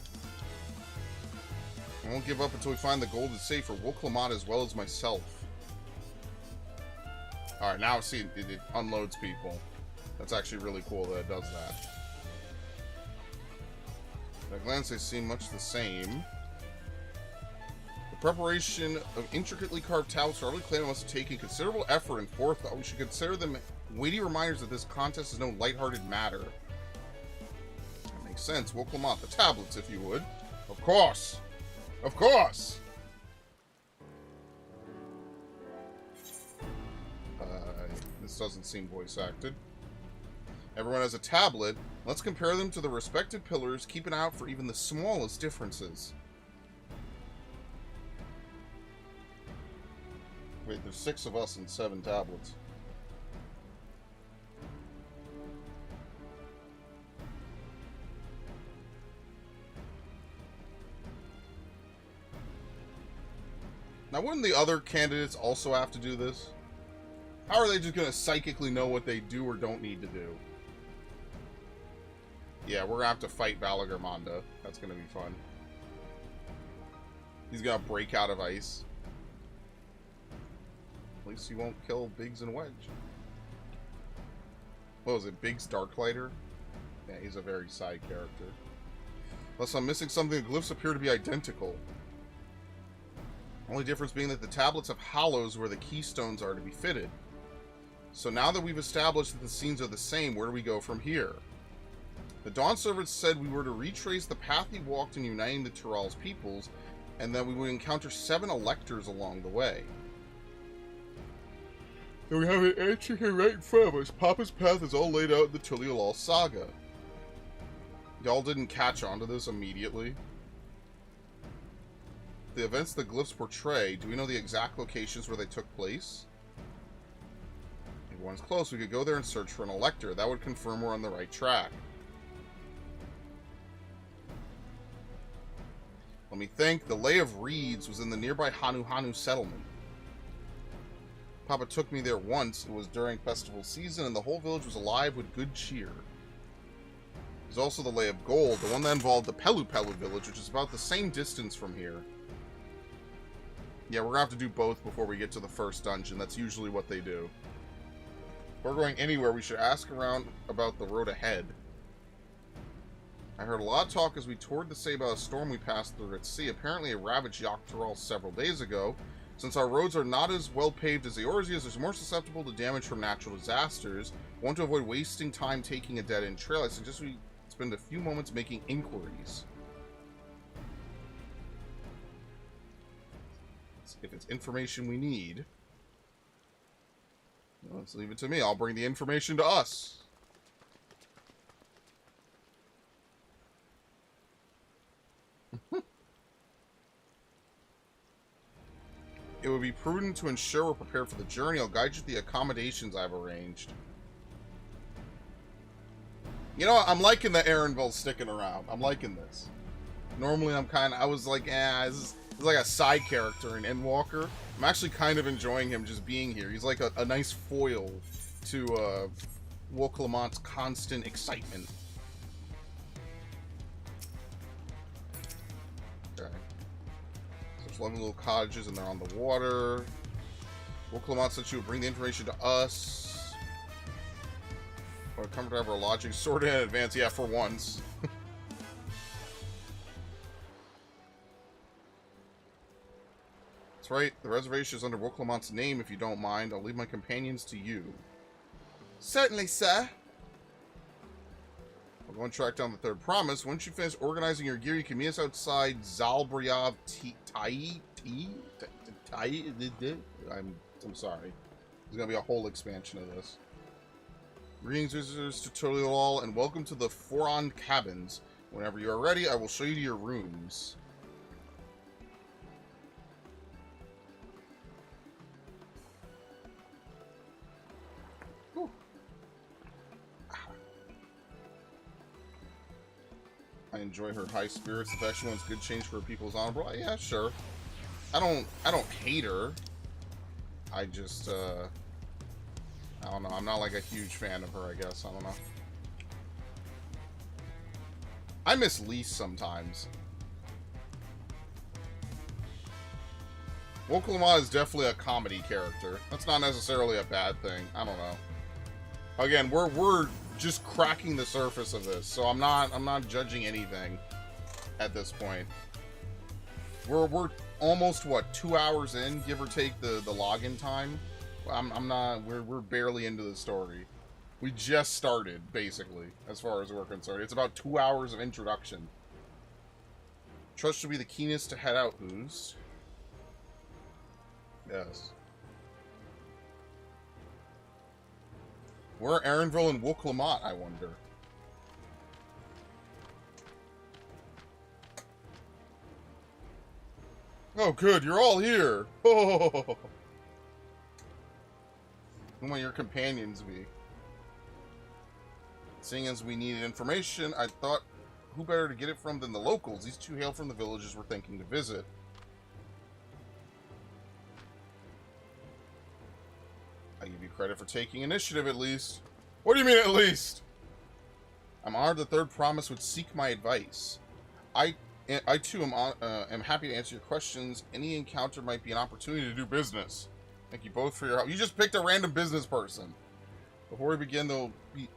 I won't give up until we find the golden safe for Urqopacha as well as myself. Alright, now see, it unloads people. That's actually really cool that it does that. At a glance, they seem much the same. The preparation of intricately carved tablets for every clan must have taken considerable effort and forethought. We should consider them weighty reminders that this contest is no lighthearted matter. That makes sense. Urqopacha, the tablets, if you would. Of course! Of course! This doesn't seem voice acted. Everyone has a tablet. Let's compare them to the respective pillars, keeping out for even the smallest differences. Wait, there's 6 of us and 7 tablets. Now, wouldn't the other candidates also have to do this? How are they just going to psychically know what they do or don't need to do? Yeah, we're going to have to fight Valagarmanda. That's going to be fun. He's going to break out of ice. At least he won't kill Biggs and Wedge. What was it, Biggs Darklighter? Yeah, he's a very side character. Unless I'm missing something, the glyphs appear to be identical. Only difference being that the tablets have hollows where the keystones are to be fitted. So now that we've established that the scenes are the same, where do we go from here? The Dawn servants said we were to retrace the path he walked in uniting the Tyrell's peoples, and that we would encounter 7 electors along the way. And we have an answer here right in front of us. Papa's path is all laid out in the Tuliyollal saga. Y'all didn't catch on to this immediately. The events the glyphs portray, do we know the exact locations where they took place? If one's close, we could go there and search for an elector. That would confirm we're on the right track. Let me think. The Lay of Reeds was in the nearby Hanu settlement. Papa took me there once. It was during festival season, and the whole village was alive with good cheer. There's also the Lay of Gold, the one that involved the Pelu village, which is about the same distance from here. Yeah, we're gonna have to do both before we get to the first dungeon. That's usually what they do. If we're going anywhere, we should ask around about the road ahead. I heard a lot of talk as we toured the say about a storm we passed through at sea. Apparently it ravaged Ihuykatumu several days ago. Since our roads are not as well paved as the Orzias, they're more susceptible to damage from natural disasters. Want to avoid wasting time taking a dead-end trail, I suggest we spend a few moments making inquiries. If it's information we need, let's leave it to me. I'll bring the information to us. It would be prudent to ensure we're prepared for the journey. I'll guide you to the accommodations I've arranged. You know what? I'm liking the Aaronville sticking around. I'm liking this. Normally I was like, this is like a side character in Endwalker. I'm actually kind of enjoying him just being here. He's like a nice foil to Urqopacha's constant excitement. Okay. So there's lovely little cottages and they're on the water. Urqopacha said she would bring the information to us. Or come to have our lodging sorted in advance. Yeah, for once. Right, the reservation is under Urqopacha's name. If you don't mind, I'll leave my companions to you. Certainly, sir. I'll go and track down the third promise. Once you finish organizing your gear, you can meet us outside Zalbriyav Tai. I'm sorry. There's gonna be a whole expansion of this. Greetings, visitors to Tuliyollal, and welcome to the Foron Cabins. Whenever you are ready, I will show you to your rooms. I enjoy her high spirits. If actually wants good change for people's honor, yeah, sure. I don't hate her. I just I don't know. I'm not like a huge fan of her, I guess. I don't know. I miss Lise sometimes. Urqopacha is definitely a comedy character. That's not necessarily a bad thing. I don't know. Again, we're just cracking the surface of this, so I'm not judging anything at this point. We're almost what, 2 hours in, give or take the login time. We're barely into the story. We just started, basically, as far as we're concerned. It's about 2 hours of introduction. Trust should be the keenest to head out, Ooze. Yes. Where are Aaronville and Urqopacha, I wonder? Oh, good, you're all here. Oh. Who might your companions be? Seeing as we needed information, I thought, who better to get it from than the locals? These two hail from the villages we're thinking to visit. I give you credit for taking initiative, at least. What do you mean, at least? I'm honored the third promise would seek my advice. I too am happy to answer your questions. Any encounter might be an opportunity to do business. Thank you both for your help. You just picked a random business person. Before we begin,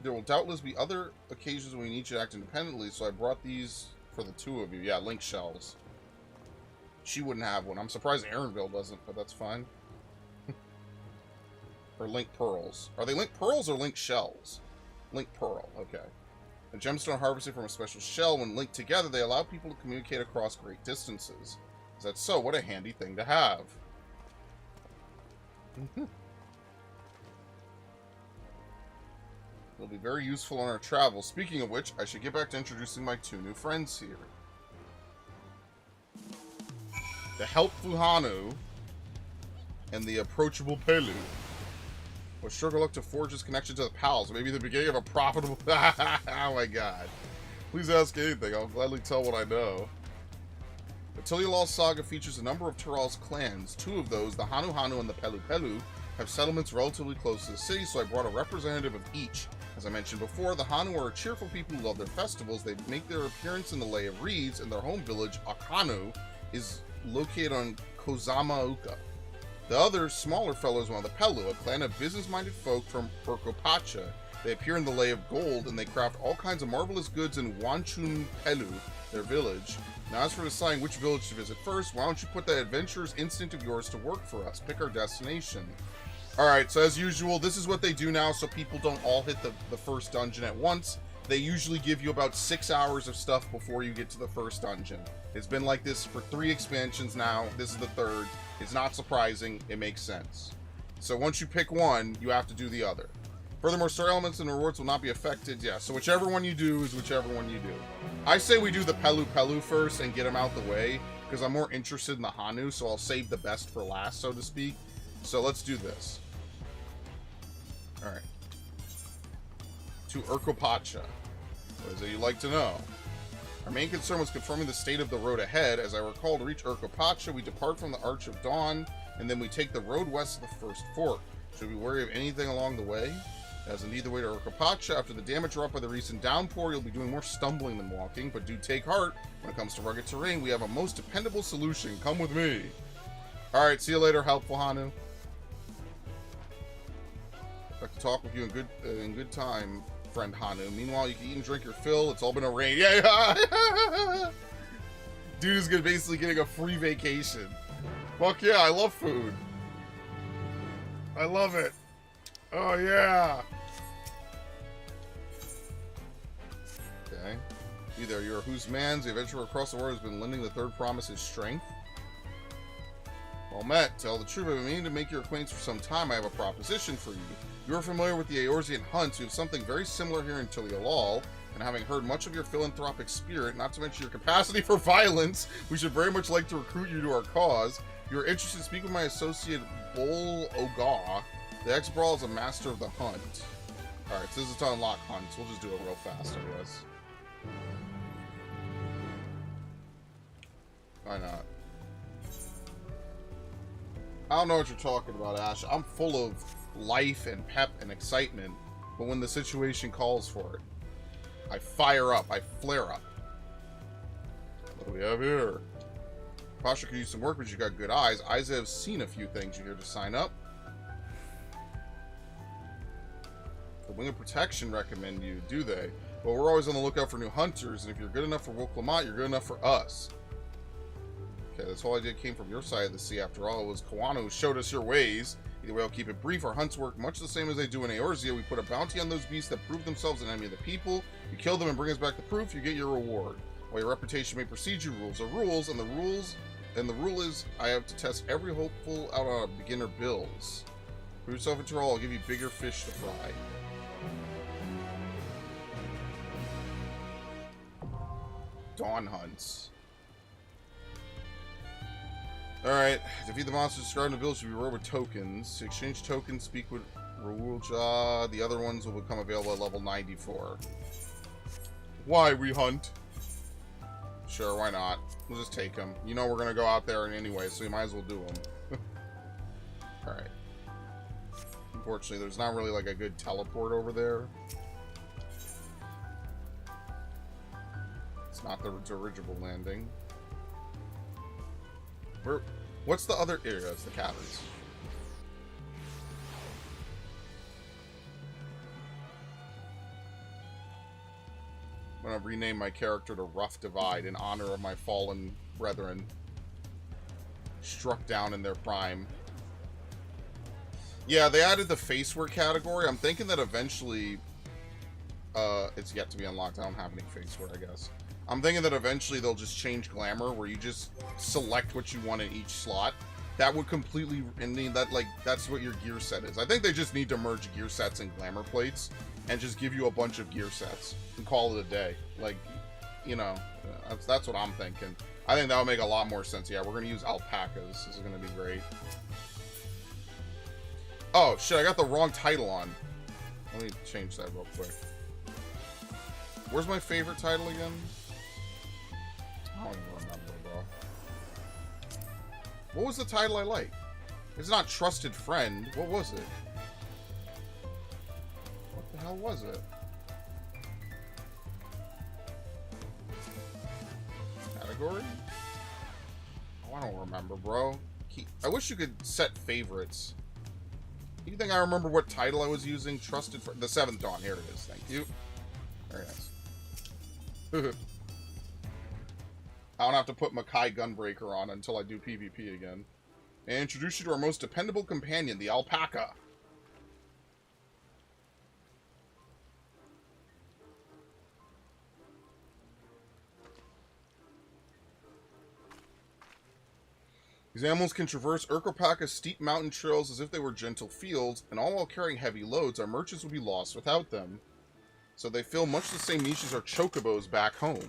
there will doubtless be other occasions when we need you to act independently, so I brought these for the two of you. Yeah, link shells. She wouldn't have one. I'm surprised Aaronville doesn't, but that's fine. Or link pearls. Are they link pearls or link shells? Link pearl, okay. A gemstone harvested from a special shell. When linked together, they allow people to communicate across great distances. Is that so? What a handy thing to have. It'll be very useful on our travels. Speaking of which, I should get back to introducing my two new friends here. The helpful Hanu and the approachable Pelu. With sugar luck to forge his connection to the pals. Maybe the beginning of a profitable... Oh my god. Please ask anything. I'll gladly tell what I know. The Tuliyollal saga features a number of Tural's clans. Two of those, the Hanu Hanu and the Pelu Pelu, have settlements relatively close to the city, so I brought a representative of each. As I mentioned before, the Hanu are cheerful people who love their festivals. They make their appearance in the Lay of Reeds, and their home village, Akanu, is located on Kozama'uka. The other, smaller fellows are the Pelu, a clan of business-minded folk from Urqopacha. They appear in the Lay of Gold, and they craft all kinds of marvelous goods in Wanchun Pelu, their village. Now, as for deciding which village to visit first, why don't you put that adventurer's instinct of yours to work for us? Pick our destination. Alright, so as usual, this is what they do now, so people don't all hit the first dungeon at once. They usually give you about 6 hours of stuff before you get to the first dungeon. It's been like this for 3 expansions now. This is the 3rd. It's not surprising. It makes sense. So once you pick one, you have to do the other. Furthermore, story elements and rewards will not be affected. Yeah, so whichever one you do is whichever one you do. I say we do the Pelu Pelu first and get them out the way, because I'm more interested in the Hanu, so I'll save the best for last, so to speak. So let's do this. Alright. To Urqopacha. What is it you'd like to know? Our main concern was confirming the state of the road ahead. As I recall, to reach Urqopacha, we depart from the Arch of Dawn, and then we take the road west of the first fork. Should we worry of anything along the way? As indeed the way to Urqopacha, after the damage wrought by the recent downpour, you'll be doing more stumbling than walking, but do take heart. When it comes to rugged terrain, we have a most dependable solution. Come with me. Alright, see you later, helpful Hanu. I'd like to talk with you in good time, friend Hanu. Meanwhile, you can eat and drink your fill. It's all been arranged. Yeah. Dude is basically getting a free vacation. Fuck yeah, I love food. I love it. Oh yeah. Okay. Either you're whose man's the adventurer across the world has been lending the third promise his strength. Well met. Tell the truth, I've been meaning to make your acquaintance for some time. I have a proposition for you. You are familiar with the Eorzean Hunts, who have something very similar here in Tuliyollal, and having heard much of your philanthropic spirit, not to mention your capacity for violence, we should very much like to recruit you to our cause. If you are interested, speak with my associate Bol Oga. The ex-brawl is a master of the hunt. Alright, so this is to unlock hunts. We'll just do it real fast, I guess. Why not? I don't know what you're talking about, Ash. I'm full of life and pep and excitement, but when the situation calls for it, I fire up, I flare up. What do we have here? Urqopacha could use some work, but you got good eyes. Eyes have seen a few things. You here to sign up? The Wing of Protection recommend you, do they? Well, we're always on the lookout for new hunters, and if you're good enough for Urqopacha, you're good enough for us. Okay, this whole idea came from your side of the sea after all. It was Kawano who showed us your ways. Either way, I'll keep it brief. Our hunts work much the same as they do in Eorzea. We put a bounty on those beasts that prove themselves an enemy of the people. You kill them and bring us back the proof, you get your reward. While your reputation may precede you, rules are rules, and the rule is I have to test every hopeful out on beginner bills. Prove yourself into all, I'll give you bigger fish to fry. Dawn hunts. Alright, defeat the monsters described in the village to be rewarded with tokens. To exchange tokens, speak with Raulja. The other ones will become available at level 94. Why we hunt? Sure, why not? We'll just take them. You know we're gonna go out there anyway, so we might as well do them. Alright. Unfortunately, there's not really like a good teleport over there. It's not the dirigible landing. What's the other area? It's the caverns. I'm gonna rename my character to Rough Divide in honor of my fallen brethren. Struck down in their prime. Yeah, they added the facewear category. I'm thinking that eventually... it's yet to be unlocked. I don't have any facewear, I guess. I'm thinking that eventually they'll just change glamour, where you just select what you want in each slot. That would completely... and that, like, that's what your gear set is. I think they just need to merge gear sets and glamour plates, and just give you a bunch of gear sets, and call it a day. Like, you know, that's what I'm thinking. I think that would make a lot more sense. Yeah, we're going to use alpacas. This is going to be great. Oh, shit, I got the wrong title on. Let me change that real quick. Where's my favorite title again? I don't even remember, bro. What was the title I liked? It's not Trusted Friend. What was it? What the hell was it? Category? Oh, I don't remember, bro. I wish you could set favorites. You think I remember what title I was using? Trusted Friend. The 7th Dawn. Here it is. Thank you. Very nice. I don't have to put Makai Gunbreaker on until I do PvP again. And introduce you to our most dependable companion, the alpaca. These animals can traverse Urqopacha's steep mountain trails as if they were gentle fields, and all while carrying heavy loads, our merchants would be lost without them. So they fill much the same niche as our chocobos back home.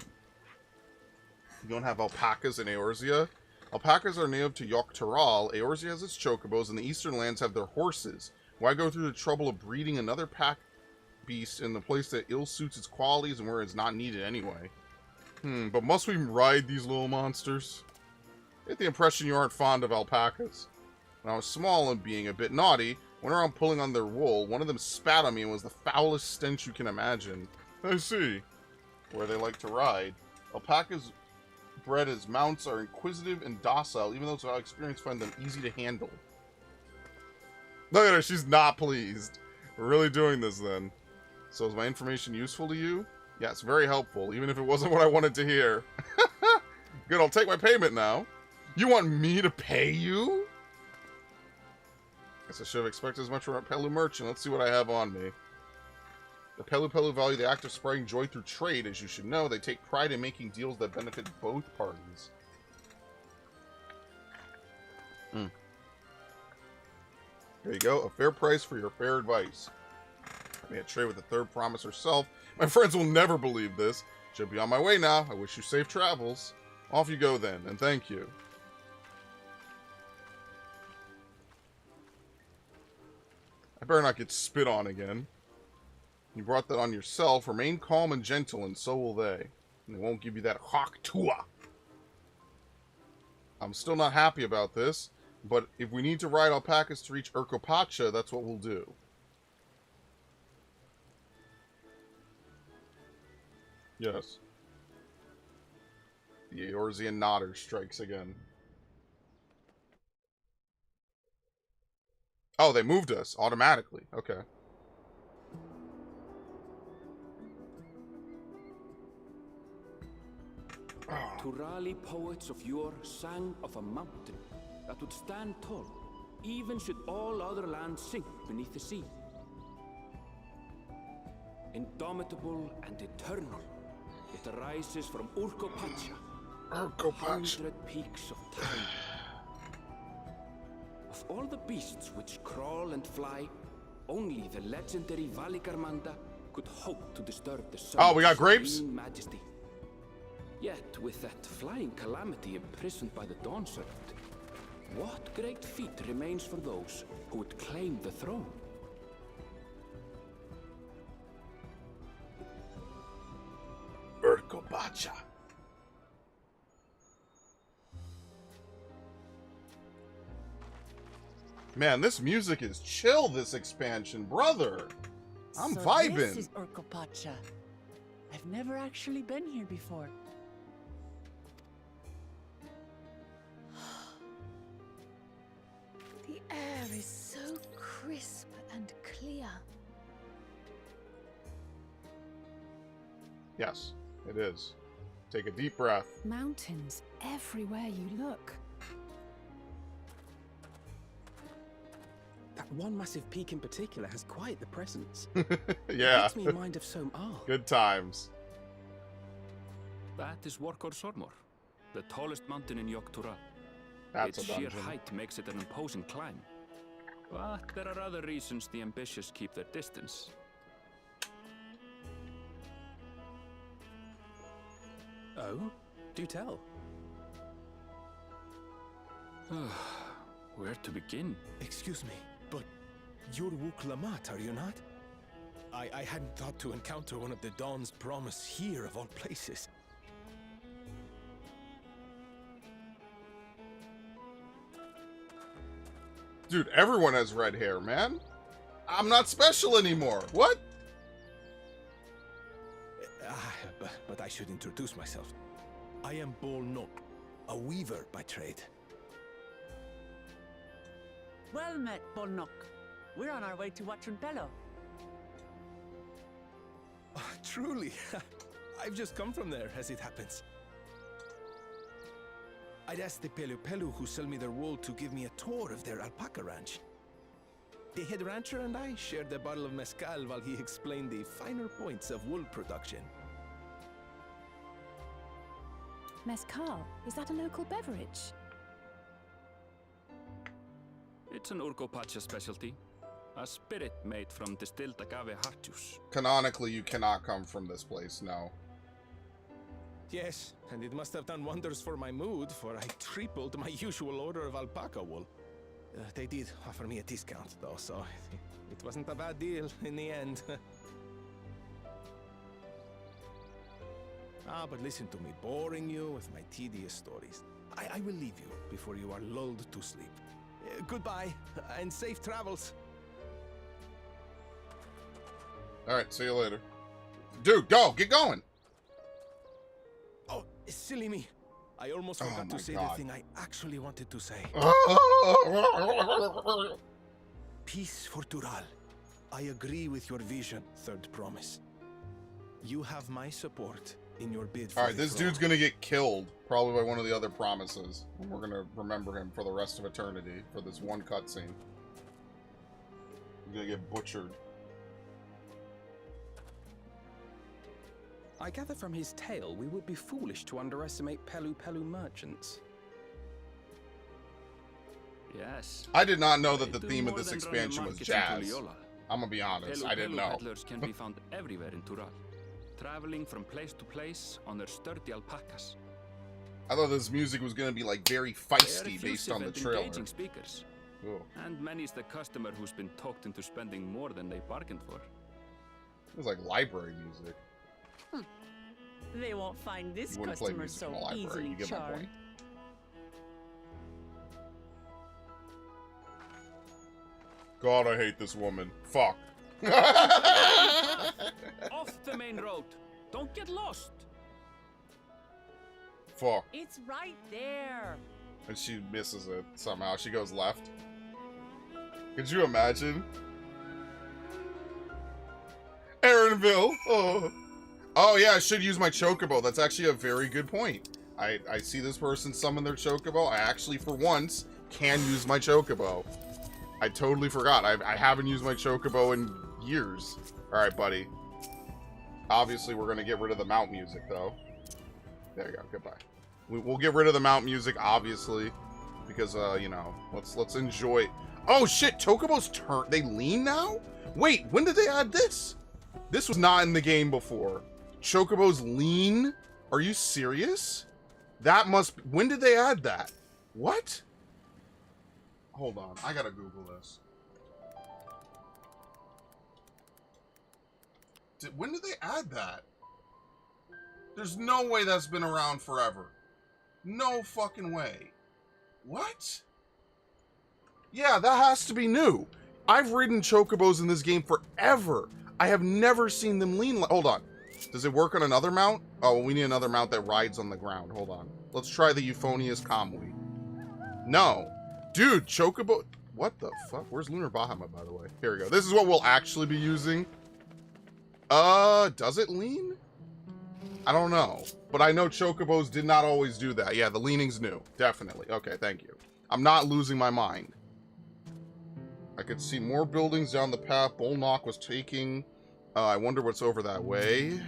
You don't have alpacas in Eorzea? Alpacas are native to Yogg-Taral. Eorzea has its chocobos, and the eastern lands have their horses. Why go through the trouble of breeding another pack beast in the place that ill-suits its qualities and where it's not needed anyway? But must we ride these little monsters? I get the impression you aren't fond of alpacas. When I was small and being a bit naughty, went around pulling on their wool. One of them spat on me and was the foulest stench you can imagine. I see. Where they like to ride. Alpacas bred as mounts are inquisitive and docile, even though without experience find them easy to handle. Look at her, she's not pleased. We're really doing this then. So is my information useful to you? Yes, very helpful, even if it wasn't what I wanted to hear. Good, I'll take my payment now. You want me to pay you? Guess I should have expected as much from a Pelu merchant. Let's see what I have on me. The Pelu value the act of spreading joy through trade. As you should know, they take pride in making deals that benefit both parties. There you go. A fair price for your fair advice. I made a trade with the third promise herself. My friends will never believe this. Should be on my way now. I wish you safe travels. Off you go then, and thank you. I better not get spit on again. You brought that on yourself. Remain calm and gentle, and so will they. And they won't give you that hawk tua. I'm still not happy about this, but if we need to ride alpacas to reach Urqopacha, that's what we'll do. Yes. The Eorzean nodder strikes again. Oh, they moved us automatically. Okay. Turali poets of yore sang of a mountain that would stand tall, even should all other lands sink beneath the sea. Indomitable and eternal, it arises from Urqopacha, 100 peaks of time. Of all the beasts which crawl and fly, only the legendary Valigarmanda could hope to disturb the sun's we got grapes? serene majesty. Yet, with that flying calamity imprisoned by the Dawn Servant, what great feat remains for those who would claim the throne? Urqopacha. Man, this music is chill, this expansion, brother. I'm vibing. This is Urqopacha. I've never actually been here before. The air is so crisp and clear. Yes, it is. Take a deep breath. Mountains everywhere you look. That one massive peak in particular has quite the presence. Yeah. It makes me mind of some art. Good times. That is Workor Sormor, the tallest mountain in Yogg-Tural. That's Its a sheer dungeon. height makes it an imposing climb. But there are other reasons the ambitious keep their distance. Oh? Do tell. Where to begin? Excuse me, but you're Wuk-Lamat, are you not? I hadn't thought to encounter one of the Dawn's promise here, of all places. Dude, everyone has red hair, man. I'm not special anymore. What? But I should introduce myself. I am Bol Nok, a weaver by trade. Well met, Bolnok. We're on our way to Watrunpelo. Truly, I've just come from there, as it happens. I'd asked the Pelu who sell me their wool to give me a tour of their alpaca ranch. The head rancher and I shared a bottle of mezcal while he explained the finer points of wool production. Mezcal, is that a local beverage? It's an Urqopacha specialty. A spirit made from distilled agave heart juice. Canonically, you cannot come from this place, no. Yes, and it must have done wonders for my mood, for I tripled my usual order of alpaca wool. They did offer me a discount, though, so it wasn't a bad deal in the end. But listen to me, boring you with my tedious stories. I will leave you before you are lulled to sleep. Goodbye, and safe travels. Alright, see you later. Dude, go! Get going! Oh, silly me. I almost forgot to say the thing I actually wanted to say. Peace for Tural. I agree with your vision, third promise. You have my support in your bid for Alright, the this throne. dude's gonna get killed, probably by one of the other promises. And we're gonna remember him for the rest of eternity, for this one cutscene. He's gonna get butchered. I gather from his tale we would be foolish to underestimate Pelu merchants. Yes. I did not know that the They do theme of more this than run the expansion was markets in jazz. Tuliyollal. I'm gonna be honest, I didn't know. Peddlers can be found everywhere in Tural, traveling from place to place on their sturdy alpacas. I thought this music was gonna be like very feisty based on the trailer. Engaging speakers. Ooh. And many's the customer who's been talked into spending more than they bargained for. It was like library music. They won't find this You wouldn't play customer music so in a library, easily you get my charmed. point. God, I hate this woman. Fuck. Off the main road. Don't get lost. Fuck. It's right there. And she misses it somehow. She goes left. Could you imagine? Aaronville. Oh yeah, I should use my chocobo. That's actually a very good point. I see this person summon their chocobo. I actually, for once, can use my chocobo. I totally forgot. I haven't used my chocobo in years. All right, buddy. Obviously, we're gonna get rid of the mount music, though. There you go. Goodbye. We'll get rid of the mount music, obviously, because you know, let's enjoy. Oh shit! Chocobo's turn. They lean now. Wait, when did they add this? This was not in the game before. Chocobo's lean? Are you serious? That must... When did they add that? What? Hold on. I gotta Google this. When did they add that? There's no way that's been around forever. No fucking way. What? Yeah, that has to be new. I've ridden chocobos in this game forever. I have never seen them lean. Hold on. Does it work on another mount? Oh, well, we need another mount that rides on the ground. Hold on. Let's try the Euphonious Kamui. No. Dude, chocobo... What the fuck? Where's Lunar Bahamut, by the way? Here we go. This is what we'll actually be using. Does it lean? I don't know. But I know chocobos did not always do that. Yeah, the leaning's new. Definitely. Okay, thank you. I'm not losing my mind. I could see more buildings down the path Bolnock was taking. I wonder what's over that way.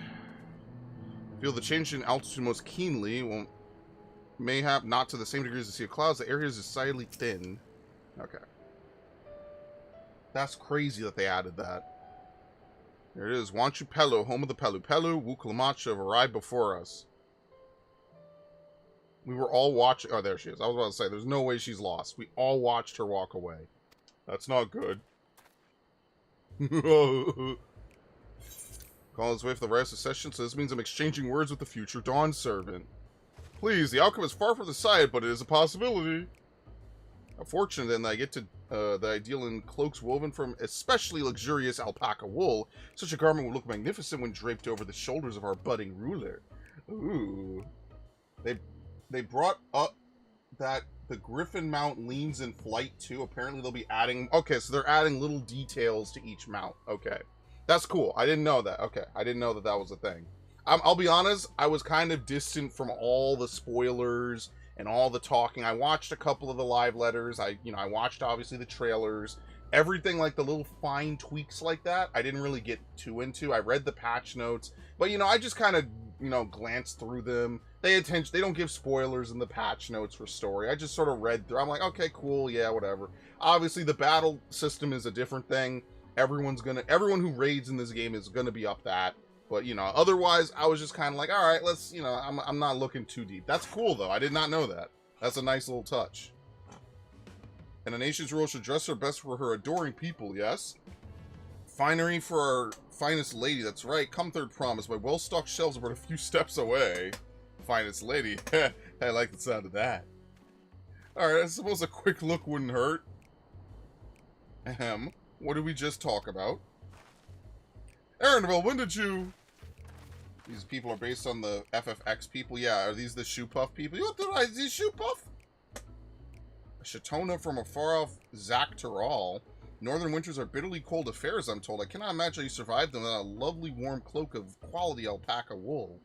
Feel the change in altitude most keenly. Well, mayhap not to the same degree as the Sea of Clouds. The area is decidedly thin. Okay. That's crazy that they added that. There it is. Wanchu Pelu, home of the Pelu. Pelu, Urqopacha have arrived before us. We were all watching... Oh, there she is. I was about to say, there's no way she's lost. We all watched her walk away. That's not good. Call this way for the rest of the session, so this means I'm exchanging words with the future Dawn Servant. Please, the outcome is far from the sight, but it is a possibility. I'm fortunate then that I get to that I deal in cloaks woven from especially luxurious alpaca wool. Such a garment would look magnificent when draped over the shoulders of our budding ruler. Ooh. They brought up that the Griffin mount leans in flight too. Apparently they'll be adding... Okay, so they're adding little details to each mount. Okay. That's cool. I didn't know that. Okay. I didn't know that that was a thing. I'll be honest, I was kind of distant from all the spoilers and all the talking. I watched a couple of the live letters. I watched obviously the trailers. Everything like the little fine tweaks like that, I didn't really get too into. I read the patch notes, but I just kind of, glanced through them. They don't give spoilers in the patch notes for story. I just sort of read through. I'm like, okay, cool, yeah, whatever. Obviously the battle system is a different thing. Everyone who raids in this game is gonna be up that. But, otherwise, I was just kind of like, all right, let's, I'm not looking too deep. That's cool, though. I did not know that. That's a nice little touch. And a nation's rule should dress her best for her adoring people, yes? Finery for our finest lady, that's right. Come third promise. My well-stocked shelves are but a few steps away. Finest lady. I like the sound of that. Alright, I suppose a quick look wouldn't hurt. Ahem. What did we just talk about? Aaronville, when did you... These people are based on the FFX people. Yeah, are these the Shoe Puff people? You have these Shoe Puff? A Shatona from a far-off Zaktaral. Northern winters are bitterly cold affairs, I'm told. I cannot imagine you survived them without a lovely warm cloak of quality alpaca wool.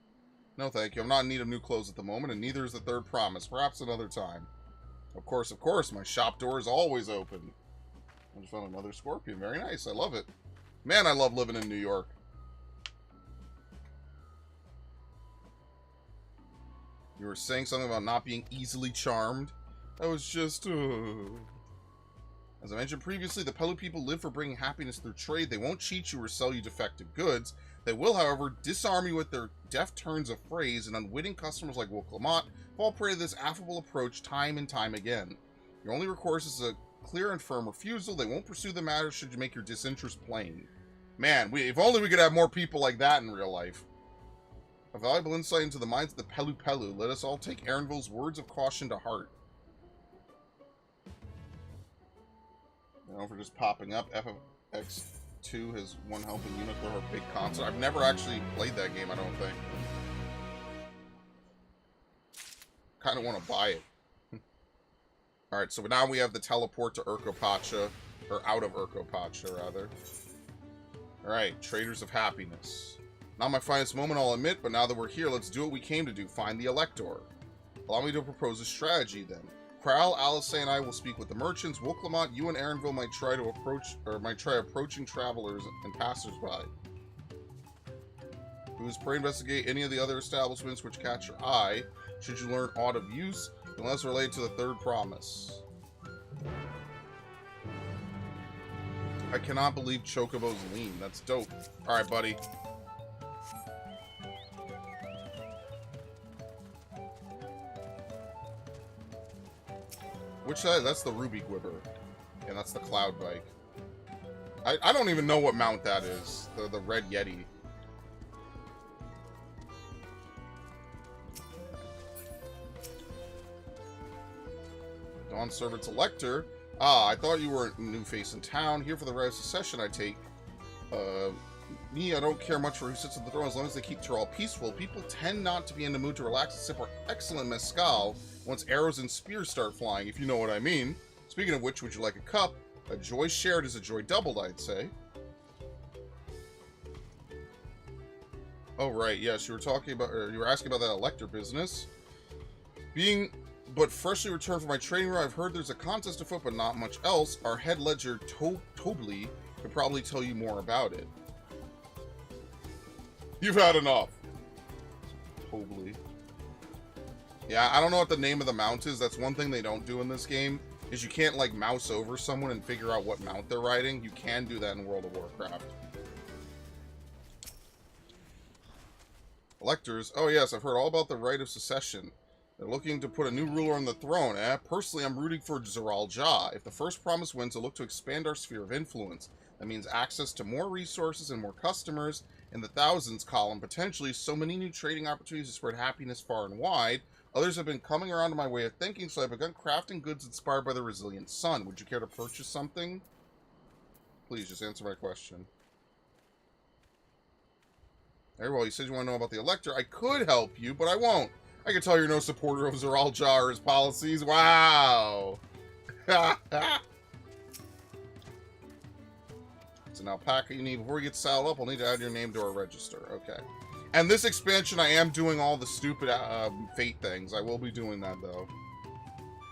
No, thank you. I'm not in need of new clothes at the moment, and neither is the third promise. Perhaps another time. Of course, my shop door is always open. I just found another scorpion. Very nice. I love it. Man, I love living in New York. You were saying something about not being easily charmed? I was just... As I mentioned previously, the Pelu people live for bringing happiness through trade. They won't cheat you or sell you defective goods. They will, however, disarm you with their deft turns of phrase, and unwitting customers like Urqopacha fall prey to this affable approach time and time again. Your only recourse is a clear and firm refusal. They won't pursue the matter should you make your disinterest plain. Man, if only we could have more people like that in real life. A valuable insight into the minds of the Pelu Pelu. Let us all take Aaronville's words of caution to heart. For just popping up, FFXII has one helping unit for her big concert. I've never actually played that game, I don't think. Kind of want to buy it. Alright, so now we have the teleport to Urqopacha. Or out of Urqopacha, rather. Alright, Traders of Happiness. Not my finest moment, I'll admit, but now that we're here, let's do what we came to do, find the Elector. Allow me to propose a strategy, then. Kral, Alice, and I will speak with the merchants. Wooklamont, you and Aaronville might try approaching travelers and passersby. We must pray investigate any of the other establishments which catch your eye. Should you learn aught of use, unless related to the third promise. I cannot believe Chocobo's lean. That's dope. Alright, buddy. Which side? That's the Ruby Gwibber. And that's the Cloud Bike. I don't even know what mount that is. The Red Yeti. Dawn Servant's Elector. Ah, I thought you were a new face in town. Here for the Right of Secession, I take. Me, I don't care much for who sits on the throne as long as they keep Tyrell peaceful. People tend not to be in the mood to relax and sip our excellent mezcal once arrows and spears start flying, if you know what I mean. Speaking of which, would you like a cup? A joy shared is a joy doubled, I'd say. Oh, right, yes, you were talking about, or you were asking about that Elector business. Being but freshly returned from my training room, I've heard there's a contest afoot, but not much else. Our head ledger, Tobly, could probably tell you more about it. You've had enough. Tobly. Yeah, I don't know what the name of the mount is. That's one thing they don't do in this game, is you can't, like, mouse over someone and figure out what mount they're riding. You can do that in World of Warcraft. Electors. Oh, yes, I've heard all about the Right of Secession. They're looking to put a new ruler on the throne. Personally, I'm rooting for Zeral Jah. If the first promise wins, I'll look to expand our sphere of influence. That means access to more resources and more customers in the thousands column, potentially so many new trading opportunities to spread happiness far and wide. Others have been coming around to my way of thinking, so I've begun crafting goods inspired by the resilient sun. Would you care to purchase something? Please, just answer my question. Very well, you said you want to know about the Elector. I could help you, but I won't. I can tell you're no supporter of Zeral Jah or his policies. Wow! It's an alpaca you need. Before we get saddled up, I'll need to add your name to our register. Okay. And this expansion, I am doing all the stupid fate things. I will be doing that, though.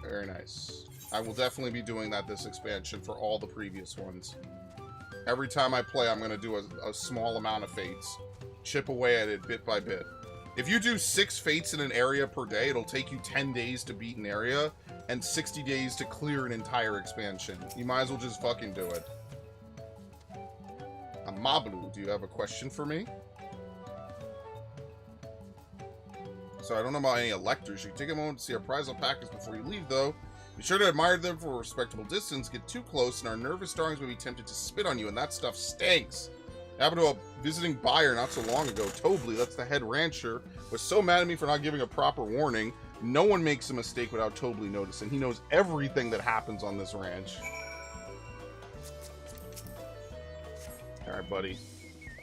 Very nice. I will definitely be doing that this expansion for all the previous ones. Every time I play, I'm going to do a small amount of fates. Chip away at it bit by bit. If you do 6 fates in an area per day, it'll take you 10 days to beat an area and 60 days to clear an entire expansion. You might as well just fucking do it. Amablu, do you have a question for me? So I don't know about any electors. You can take a moment to see our prize alpacas before you leave, though. Be sure to admire them for a respectable distance. Get too close, and our nervous darlings may be tempted to spit on you, and that stuff stinks. Happened to a visiting buyer not so long ago. Tobly, that's the head rancher, was so mad at me for not giving a proper warning. No one makes a mistake without Tobly noticing. He knows everything that happens on this ranch. Alright, buddy.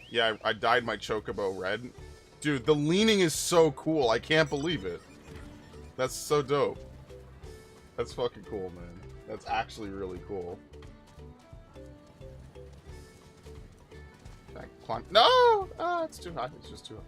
Yeah, I dyed my Chocobo red. Dude, the leaning is so cool. I can't believe it. That's so dope. That's fucking cool, man. That's actually really cool. Climb. No! Oh, it's too high. It's just too high.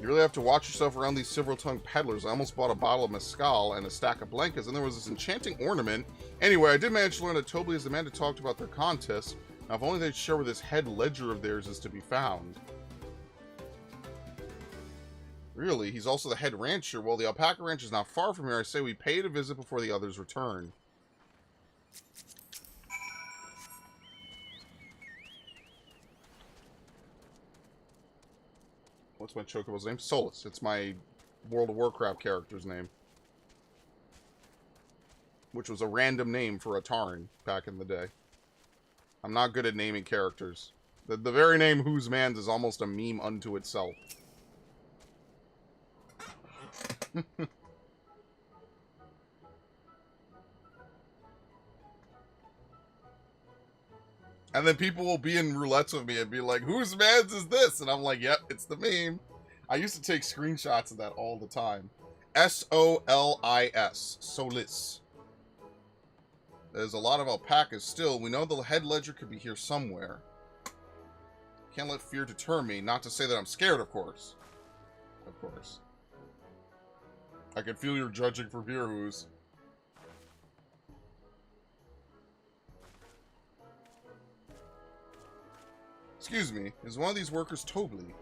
You really have to watch yourself around these silver-tongued peddlers. I almost bought a bottle of mezcal and a stack of blankets, and there was this enchanting ornament. Anyway, I did manage to learn that Tobly is the man to talk about their contest. Now, if only they'd share where this head ledger of theirs is to be found. Really? He's also the head rancher. Well, the alpaca ranch is not far from here. I say we pay it a visit before the others return. What's my Chocobo's name? Solus. It's my World of Warcraft character's name. Which was a random name for a Tarn back in the day. I'm not good at naming characters. The very name Whose Mans is almost a meme unto itself. And then people will be in roulettes with me and be like, whose mans is this? And I'm like, yep, it's the meme. I used to take screenshots of that all the time. S-O-L-I-S. Solis. There's a lot of alpacas still. We know the head ledger could be here somewhere. Can't let fear deter me. Not to say that I'm scared, of course. Of course. I can feel you're judging from here, Who's. Excuse me, is one of these workers Tobli?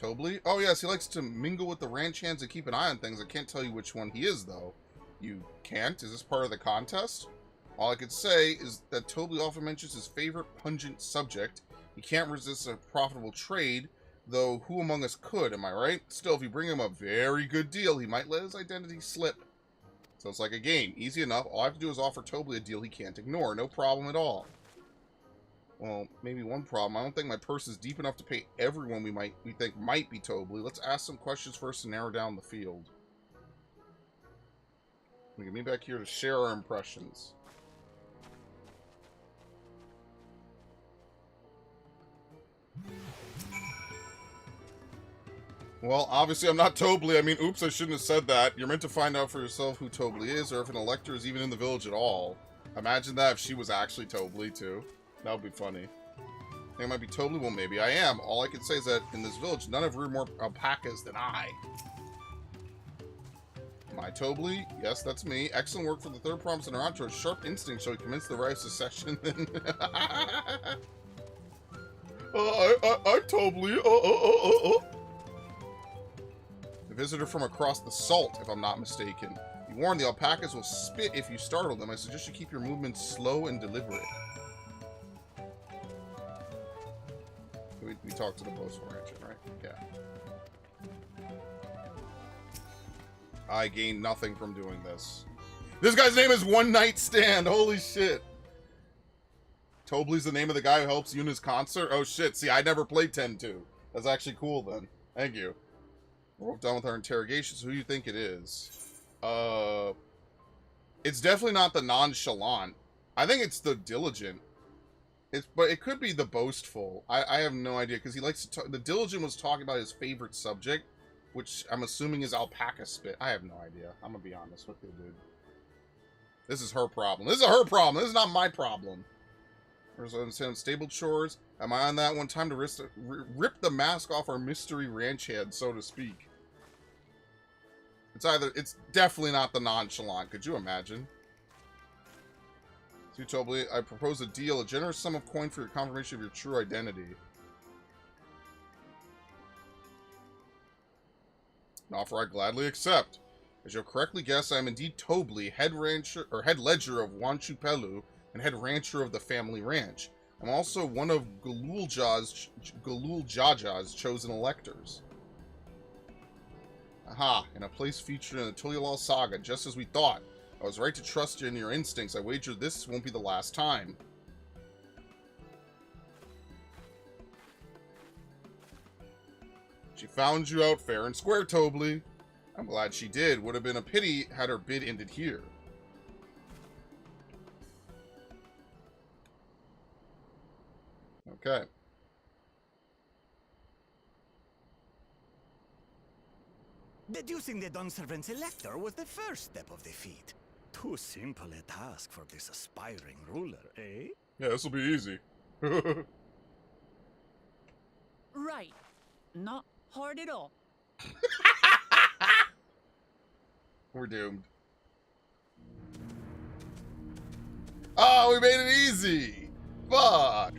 Tobli? Oh yes, he likes to mingle with the ranch hands and keep an eye on things. I can't tell you which one he is, though. You can't? Is this part of the contest? All I could say is that Tobli often mentions his favorite pungent subject. He can't resist a profitable trade, though who among us could, am I right? Still, if you bring him a very good deal, he might let his identity slip. So it's like a game. Easy enough. All I have to do is offer Tobli a deal he can't ignore. No problem at all. Well, maybe one problem. I don't think my purse is deep enough to pay everyone we think might be Tobli. Let's ask some questions first to narrow down the field. We can meet back here to share our impressions. Well, obviously I'm not Tobli. I mean, oops, I shouldn't have said that. You're meant to find out for yourself who Tobli is, or if an elector is even in the village at all. Imagine that if she was actually Tobli, too. That would be funny. Think I might be Tobli? Well, maybe I am. All I can say is that in this village, none have reared more alpacas than I. Am I Tobli? Yes, that's me. Excellent work for the third promise in our outro. Sharp instinct, shall we commence the right of secession then? I'm Tobli. The visitor from across the salt, if I'm not mistaken. You warned the alpacas will spit if you startle them. I suggest you keep your movements slow and deliberate. We talked to the boastful rancher, right? Yeah. I gain nothing from doing this. This guy's name is One Night Stand. Holy shit. Tobli's the name of the guy who helps you in his concert? Oh shit. See, I never played 10-2. That's actually cool then. Thank you. We're done with our interrogations. Who do you think it is? It's definitely not the nonchalant. I think it's the diligent. But it could be the boastful. I have no idea, because he likes to talk. The diligent was talking about his favorite subject, which I'm assuming is alpaca spit. I have no idea. I'm gonna be honest with you, dude. This is her problem. This is her problem. This is not my problem. Stable chores. Am I on that one? Time to rip the mask off our mystery ranch head, so to speak. It's definitely not the nonchalant. Could you imagine? Tobli, I propose a deal, a generous sum of coin for your confirmation of your true identity. An offer I gladly accept. As you'll correctly guess, I am indeed Tobli, head ledger of Wanchupelu and head rancher of the family ranch. I'm also one of Galul Jaja's chosen electors. Aha, in a place featured in the Tuliyollal saga, just as we thought. I was right to trust you in your instincts. I wager this won't be the last time. She found you out fair and square, Tobli. I'm glad she did. Would have been a pity had her bid ended here. Okay. Deducing the Dawnservant's elector was the first step of the feat. Too simple a task for this aspiring ruler, eh? Yeah, this'll be easy. Right. Not hard at all. We're doomed. Oh, we made it easy! Fuck!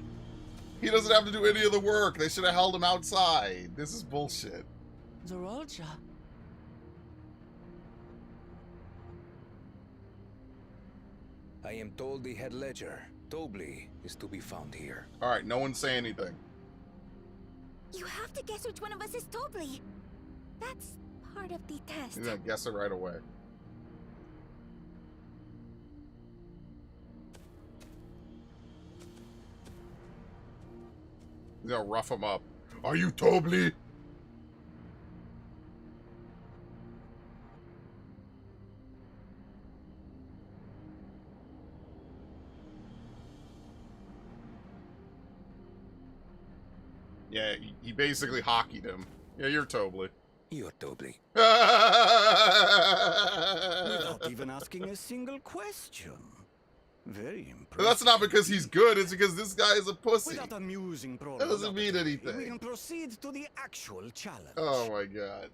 He doesn't have to do any of the work. They should have held him outside. This is bullshit. Zorolja. I am told the head ledger, Tobli, is to be found here. Alright, no one say anything. You have to guess which one of us is Tobli. That's part of the test. He's gonna guess it right away. He's gonna rough him up. Are you Tobli? Yeah, he basically hockeyed him. Yeah, you're Tobli. You're Dobly. Without even asking a single question. Very impressive. But that's not because he's good, it's because this guy is a pussy. Without amusing prologue, That doesn't mean we anything. can proceed to the actual challenge. Oh my god.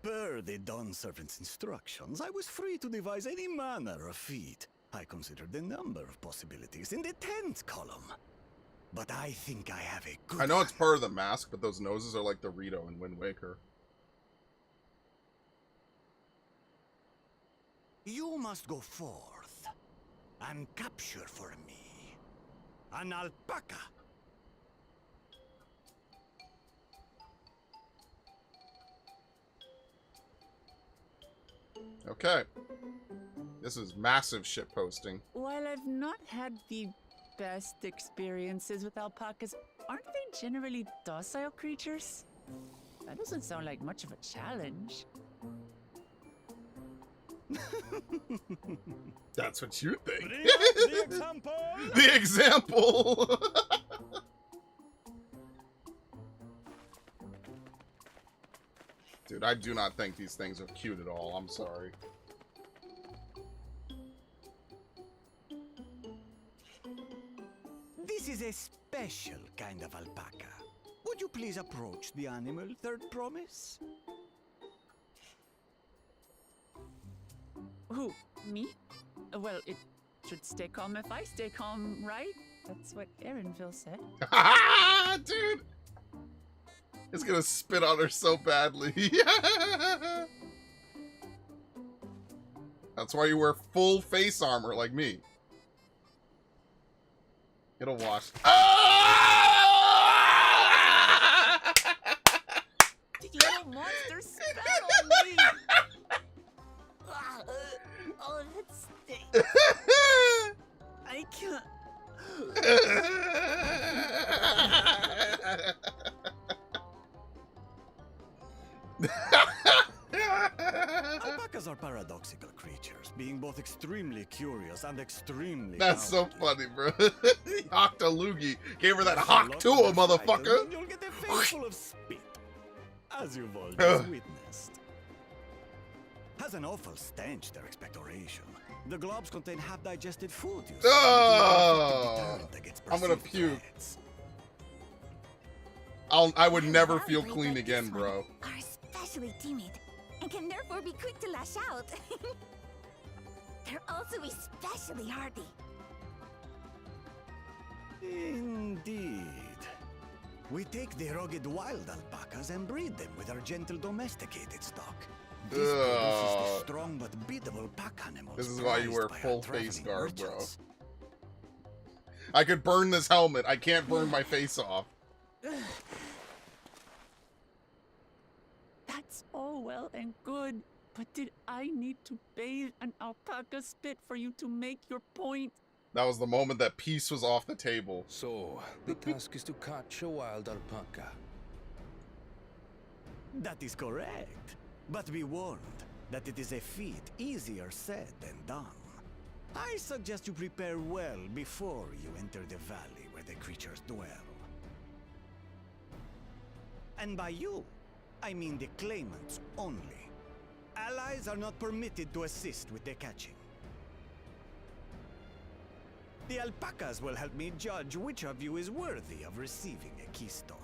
Per the Dawn Servant's instructions, I was free to devise any manner of feat. I considered the number of possibilities in the 10th column. But I think I have a good I know it's part of the mask, but those noses are like the Rito in Wind Waker. You must go forth and capture for me an alpaca. Okay. This is massive shit posting. While I've not had the best experiences with alpacas, aren't they generally docile creatures? That doesn't sound like much of a challenge. That's what you think. The example! The example! Dude, I do not think these things are cute at all. I'm sorry. This is a special kind of alpaca. Would you please approach the animal, Third Promise? Who? Me? Well, it should stay calm if I stay calm, right? That's what Erinville said. Dude! It's gonna spit on her so badly. That's why you wear full face armor like me. It'll wash. The little monster spat on me! Oh, that stinks. I can't. Alpacas are paradoxical creatures, being both extremely curious and extremely That's so cowardly. funny, bro. He hocked a loogie. Gave her that hock to a motherfucker. You'll get a face full of spit, as you've all just witnessed. Has an awful stench, their expectoration. The globs contain half-digested food, you see. I'm gonna puke. I would never feel clean again, bro. Are especially timid and can therefore be quick to lash out. They're also especially hardy. Indeed. We take the rugged wild alpacas and breed them with our gentle domesticated stock. This produces the strong but biddable pack animals. This is why you wear prized by our full face traveling guard, bro. merchants. I could burn this helmet. I can't burn my face off. That's all well and good, but did I need to bathe an alpaca spit for you to make your point? That was the moment that peace was off the table. So, the task is to catch a wild alpaca. That is correct. But be warned that it is a feat easier said than done. I suggest you prepare well before you enter the valley where the creatures dwell. And by you, I mean the claimants only. Allies are not permitted to assist with the catching. The alpacas will help me judge which of you is worthy of receiving a keystone.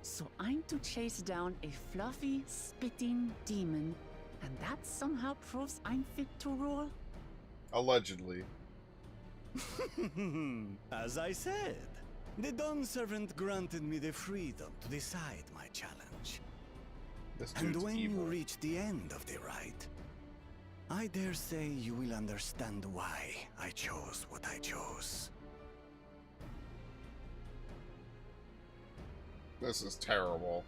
So I'm to chase down a fluffy, spitting demon, and that somehow proves I'm fit to rule? Allegedly. As I said, the Dawn Servant granted me the freedom to decide my challenge. And when you reach the end of the ride, I dare say you will understand why I chose what I chose. This is terrible.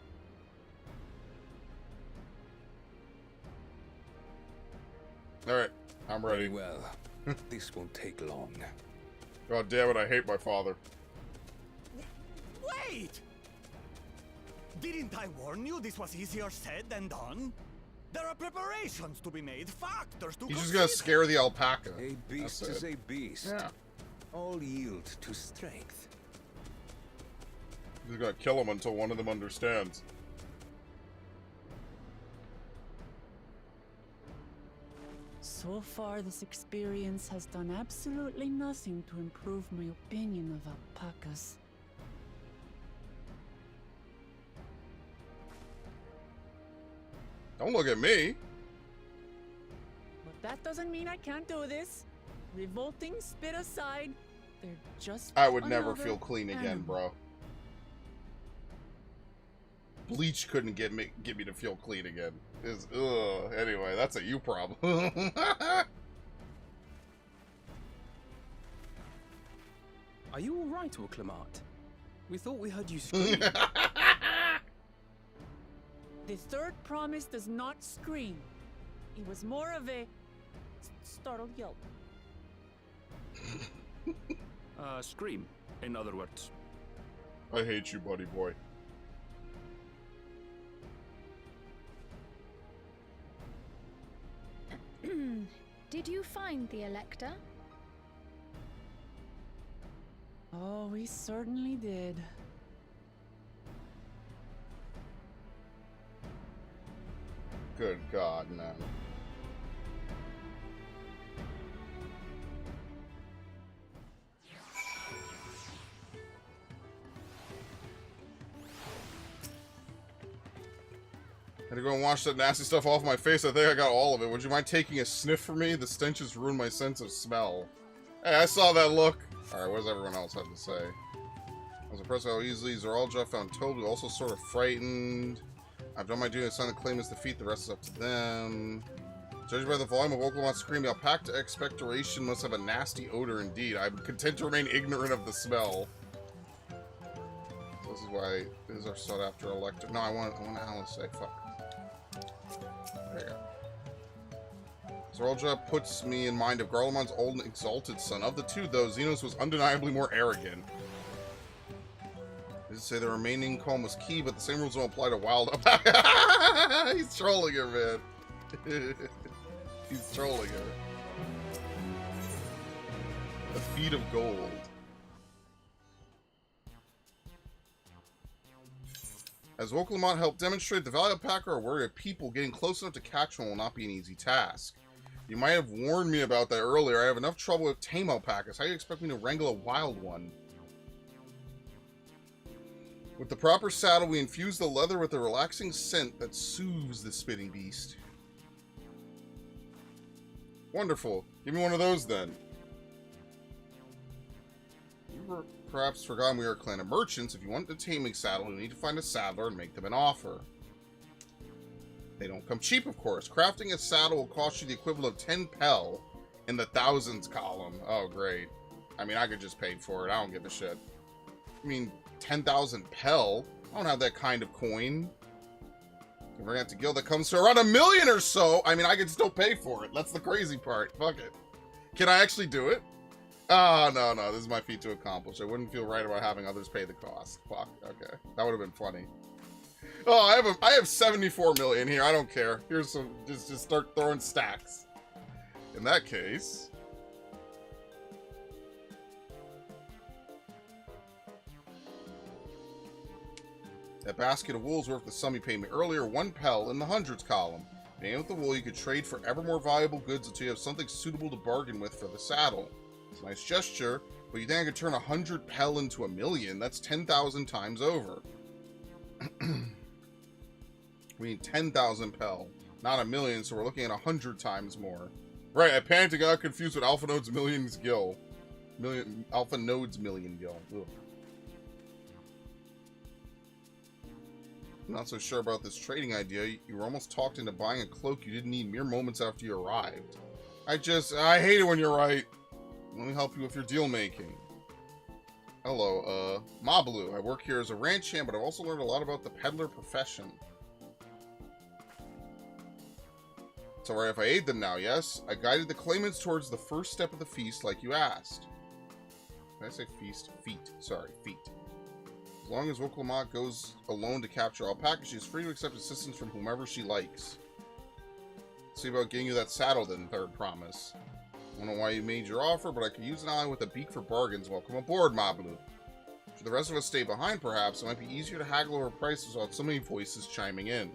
Alright, I'm ready. Very well. This won't take long. God damn it, I hate my father. Wait! Didn't I warn you this was easier said than done? There are preparations to be made, factors to He's just gonna scare the alpaca. A beast is a beast. Yeah. All yield to strength. He's gonna kill them until one of them understands. So far, this experience has done absolutely nothing to improve my opinion of alpacas. Don't look at me. But that doesn't mean I can't do this. Revolting spit aside, they're just I would never another feel clean again, animal. bro. Bleach couldn't get me to feel clean again. Anyway, that's a you problem. Are you all right, Urqopacha? We thought we heard you scream. The third promise does not scream. It was more of a startled yelp. Scream, in other words. I hate you, buddy boy. Did you find the Elector? Oh, we certainly did. Good God, man. Had to go and wash that nasty stuff off my face. I think I got all of it. Would you mind taking a sniff for me? The stench has ruined my sense of smell. Hey, I saw that look. Alright, what does everyone else have to say? I was impressed how easily Zeralja found Toby, also sort of frightened. I've done my duty and signed the claimant's defeat. The rest is up to them. Judging by the volume of Urqopacha's scream, the alpaca expectoration must have a nasty odor indeed. I'm content to remain ignorant of the smell. So this is why these are sought after electric. No, I want Alice to say fuck. There you go. Zeralja puts me in mind of Garlemon's old and exalted son. Of the two, though, Xenos was undeniably more arrogant. They say the remaining calm was key, but the same rules don't apply to wild alpaca. He's trolling her, man. He's trolling her. A feet of gold. As Urqopacha helped demonstrate, the Valley Alpaca are wary of people. Getting close enough to catch one will not be an easy task. You might have warned me about that earlier. I have enough trouble with tame alpacas. How do you expect me to wrangle a wild one? With the proper saddle, we infuse the leather with a relaxing scent that soothes the spitting beast. Wonderful. Give me one of those, then. You perhaps forgotten we are a clan of merchants. If you want a taming saddle, you need to find a saddler and make them an offer. They don't come cheap, of course. Crafting a saddle will cost you the equivalent of 10 pel in the thousands column. Oh, great. I mean, I could just pay for it. I don't give a shit. I mean, 10,000 pel? I don't have that kind of coin. We're gonna have to guild that comes to around 1 million or so. I mean, I could still pay for it. That's the crazy part. Fuck it. Can I actually do it? Oh, no. This is my feat to accomplish. I wouldn't feel right about having others pay the cost. Fuck. Okay. That would have been funny. Oh, I have 74 million here. I don't care. Here's some. Just start throwing stacks. In that case. That basket of wool is worth the sum you paid me earlier, 1 pel in the hundreds column. And with the wool, you could trade for ever more valuable goods until you have something suitable to bargain with for the saddle. It's a nice gesture, but you think I could turn 100 pel into 1 million? That's 10,000 times over. We need 10,000 pel, not 1 million, so we're looking at 100 times more. Right, I panicked and got confused with Alpha Node's millions gil. Alpha Node's million gil. Ugh. I'm not so sure about this trading idea. You were almost talked into buying a cloak you didn't need mere moments after you arrived. I hate it when you're right. Let me help you with your deal making. Hello, Mablu. I work here as a ranch hand, but I've also learned a lot about the peddler profession. It's alright if I aid them now, yes? I guided the claimants towards the first step of the feast like you asked. Did I say feast? Feet. Sorry, feet. As long as Urqopacha goes alone to capture alpaca, she is free to accept assistance from whomever she likes. Let's see about getting you that saddle then, third promise. I don't know why you made your offer, but I could use an ally with a beak for bargains. Welcome aboard, Mablu. Should the rest of us stay behind, perhaps, it might be easier to haggle over prices without so many voices chiming in.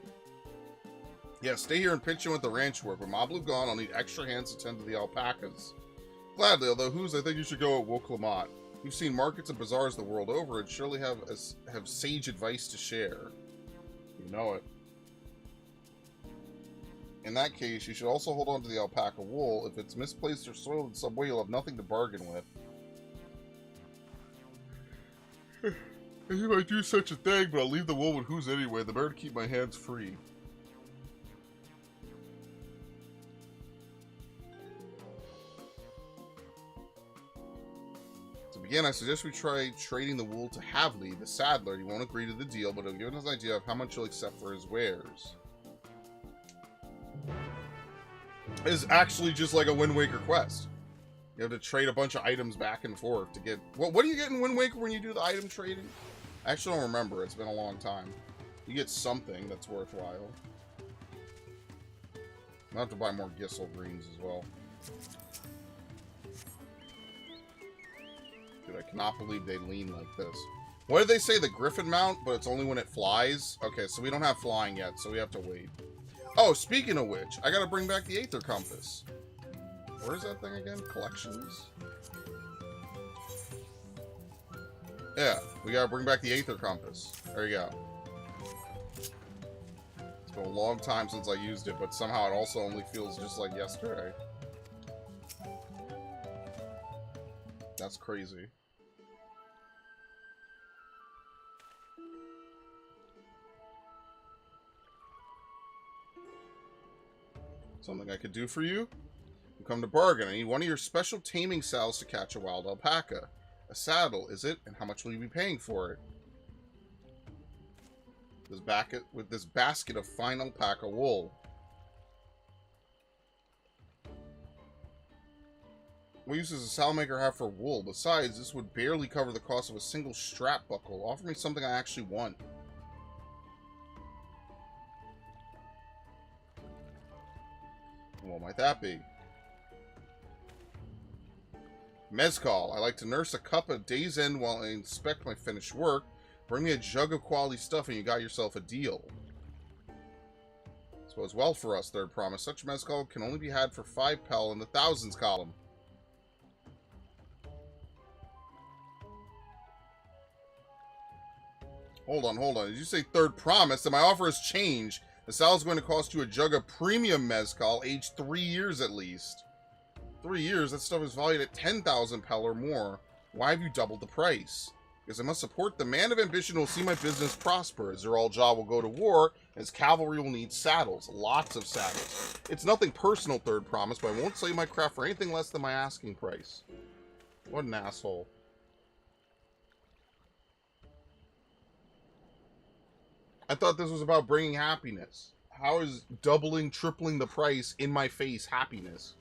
Yeah, stay here and pitch in with the ranch work. With Mablu gone, I'll need extra hands to tend to the alpacas. Gladly, although whose I think you should go at Urqopacha. You've seen markets and bazaars the world over and surely have sage advice to share. You know it. In that case, you should also hold on to the alpaca wool. If it's misplaced or soiled in some way, you'll have nothing to bargain with. I think I might do such a thing, but I'll leave the wool with who's anyway. The better to keep my hands free. To begin, I suggest we try trading the wool to Havli, the saddler. He won't agree to the deal, but he'll give us an idea of how much he'll accept for his wares. It's actually just like a Wind Waker quest. You have to trade a bunch of items back and forth to get... What do you get in Wind Waker when you do the item trading? I actually don't remember. It's been a long time. You get something that's worthwhile. I'll have to buy more Gissel greens as well. Dude, I cannot believe they lean like this. What did they say? The Griffin mount, but it's only when it flies? Okay, so we don't have flying yet, so we have to wait. Oh, speaking of which, I gotta bring back the Aether Compass. Where is that thing again? Collections? Yeah, we gotta bring back the Aether Compass. There you go. It's been a long time since I used it, but somehow it also only feels just like yesterday. That's crazy. Something I could do for you? You come to bargain. I need one of your special taming saddles to catch a wild alpaca. A saddle, is it? And how much will you be paying for it? With this basket of fine alpaca wool. What use does a saddle maker have for wool? Besides, this would barely cover the cost of a single strap buckle. Offer me something I actually want. What might that be? Mezcal. I like to nurse a cup at day's end while I inspect my finished work. Bring me a jug of quality stuff and you got yourself a deal. Suppose well for us, third promise. Such mezcal can only be had for 5 pel in the thousands column. Hold on. Did you say third promise? Then my offer has changed. The saddle's going to cost you a jug of premium mezcal, aged 3 years at least. 3 years? That stuff is valued at 10,000 pel or more. Why have you doubled the price? Because I must support the man of ambition who will see my business prosper. As Tuliyollal will go to war, and his cavalry will need saddles. Lots of saddles. It's nothing personal, third promise, but I won't sell you my craft for anything less than my asking price. What an asshole. I thought this was about bringing happiness. How is doubling, tripling the price in my face happiness?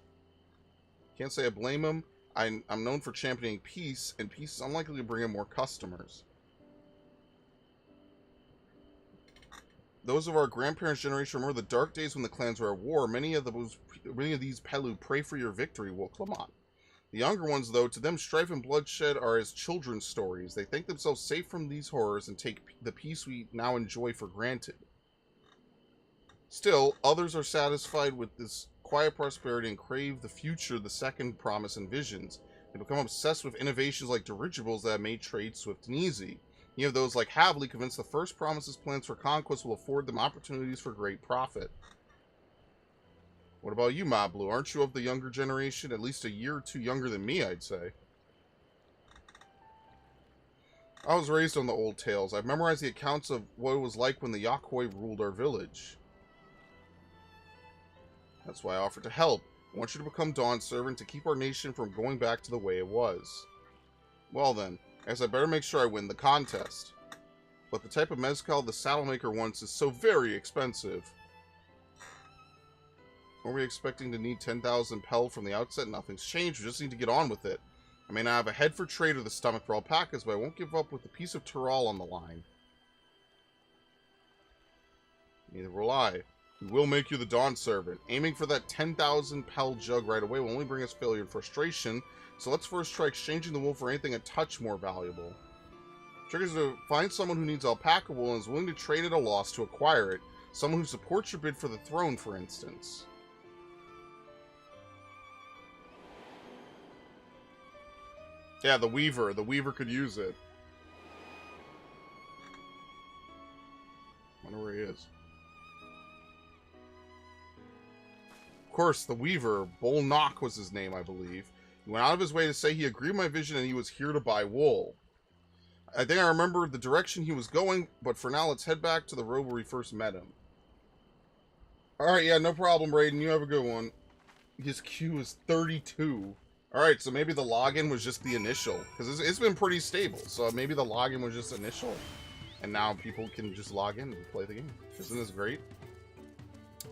Can't say I blame him. I'm known for championing peace, and peace is unlikely to bring in more customers. Those of our grandparents' generation remember the dark days when the clans were at war. Many of these Pelu pray for your victory, Urqopacha. The younger ones, though, to them strife and bloodshed are as children's stories. They think themselves safe from these horrors and take the peace we now enjoy for granted. Still, others are satisfied with this quiet prosperity and crave the future the second promise envisions. They become obsessed with innovations like dirigibles that have made trade swift and easy. You have those like Havli convinced the first promise's plans for conquest will afford them opportunities for great profit. What about you, Mablu? Aren't you of the younger generation? At least a year or two younger than me, I'd say. I was raised on the old tales. I've memorized the accounts of what it was like when the Yakwoi ruled our village. That's why I offered to help. I want you to become Dawn Servant to keep our nation from going back to the way it was. Well then, I guess I better make sure I win the contest. But the type of mezcal the saddle maker wants is so very expensive. Were we expecting to need 10,000 pel from the outset? Nothing's changed. We just need to get on with it. I may not have a head for trade or the stomach for alpacas, but I won't give up with a piece of Tural on the line. Neither will I. We will make you the Dawn Servant. Aiming for that 10,000 pel jug right away will only bring us failure and frustration, so let's first try exchanging the wool for anything a touch more valuable. Triggers to find someone who needs alpaca wool and is willing to trade at a loss to acquire it. Someone who supports your bid for the throne, for instance. Yeah, the Weaver. The Weaver could use it. I wonder where he is. Of course, the Weaver, Bull Knock was his name, I believe. He went out of his way to say he agreed with my vision and he was here to buy wool. I think I remember the direction he was going, but for now, let's head back to the road where we first met him. Alright, yeah, no problem, Raiden. You have a good one. His queue is 32. Alright, so maybe the login was just the initial. Because it's been pretty stable, so maybe the login was just initial. And now people can just log in and play the game. Isn't this great?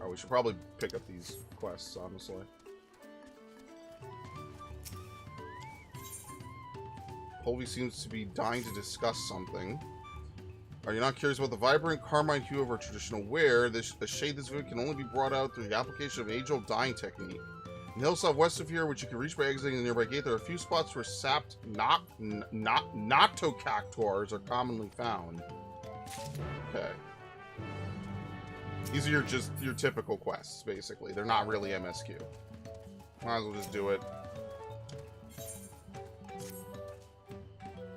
Oh, we should probably pick up these quests, honestly. Polvy seems to be dying to discuss something. Are you not curious about the vibrant carmine hue of our traditional wear? A shade this vivid can only be brought out through the application of an age-old dyeing technique. In the hills southwest of here, which you can reach by exiting the nearby gate, there are a few spots where sapped Noctocactuars are commonly found. Okay. These are just your typical quests, basically. They're not really MSQ. Might as well just do it.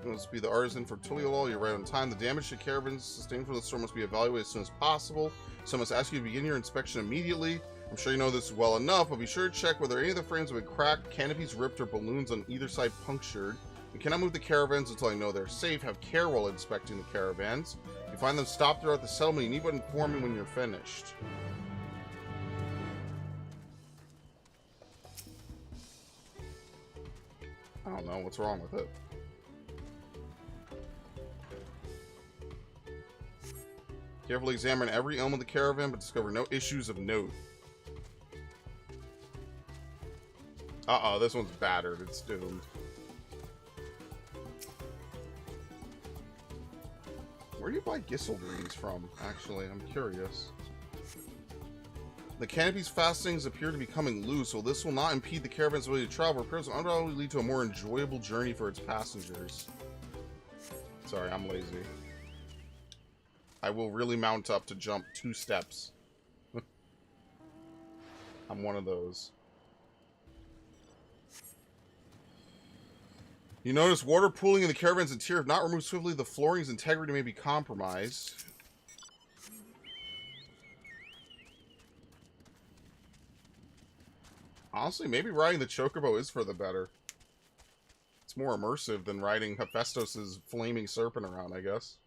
You must be the artisan for Tuliyollal. You're right on time. The damage to caravans sustained from the storm must be evaluated as soon as possible. So I must ask you to begin your inspection immediately. I'm sure you know this well enough, but be sure to check whether any of the frames have been cracked, canopies ripped, or balloons on either side punctured. You cannot move the caravans until I know they're safe. Have care while inspecting the caravans. If you find them stopped throughout the settlement, you need to inform me when you're finished. I don't know what's wrong with it. Carefully examine every element of the caravan, but discover no issues of note. Uh-oh, this one's battered. It's doomed. Where do you buy Gisselgreens from, actually? I'm curious. The canopy's fastenings appear to be coming loose. While this will not impede the caravan's ability to travel, repairs will undoubtedly lead to a more enjoyable journey for its passengers. Sorry, I'm lazy. I will really mount up to jump 2 steps. I'm one of those. You notice water pooling in the caravan's interior. If not removed swiftly, the flooring's integrity may be compromised. Honestly, maybe riding the Chocobo is for the better. It's more immersive than riding Hephaestus' flaming serpent around, I guess.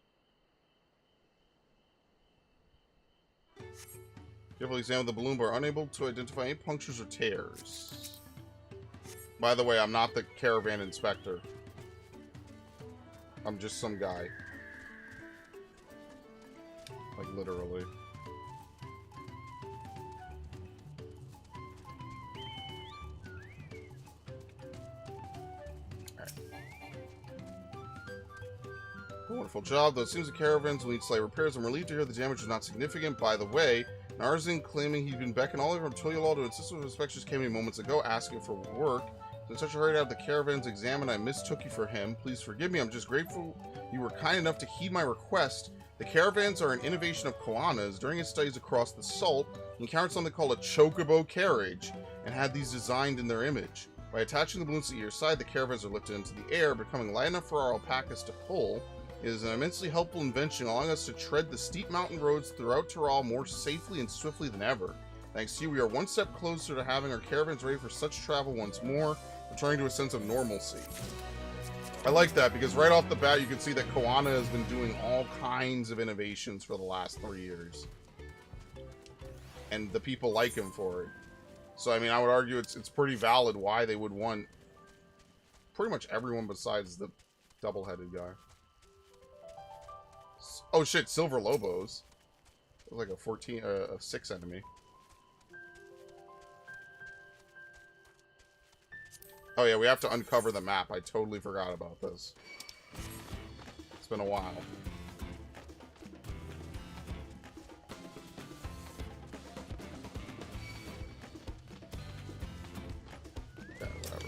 Carefully examine the balloon bar, unable to identify any punctures or tears. By the way, I'm not the caravan inspector. I'm just some guy. Like, literally. Alright. Wonderful job, though it seems the caravans will need slight repairs. I'm relieved to hear the damage is not significant. By the way, an artisan claiming he'd been beckoned all over from Tuliyollal to assist with inspections came in moments ago, asking for work. In such a hurry to have the caravans examined, I mistook you for him. Please forgive me. I'm just grateful you were kind enough to heed my request. The caravans are an innovation of Koana's. During his studies across the Salt, he encountered something called a Chocobo carriage and had these designed in their image. By attaching the balloons to either side, the caravans are lifted into the air, becoming light enough for our alpacas to pull. It is an immensely helpful invention, allowing us to tread the steep mountain roads throughout Tural more safely and swiftly than ever. Thanks to you, we are one step closer to having our caravans ready for such travel once more, returning to a sense of normalcy. I like that, because right off the bat you can see that Koana has been doing all kinds of innovations for the last 3 years. And the people like him for it. So, I mean, I would argue it's pretty valid why they would want pretty much everyone besides the double-headed guy. Oh shit, Silver Lobos. It was like a 6 enemy. Oh yeah, we have to uncover the map. I totally forgot about this. It's been a while. Okay, whatever.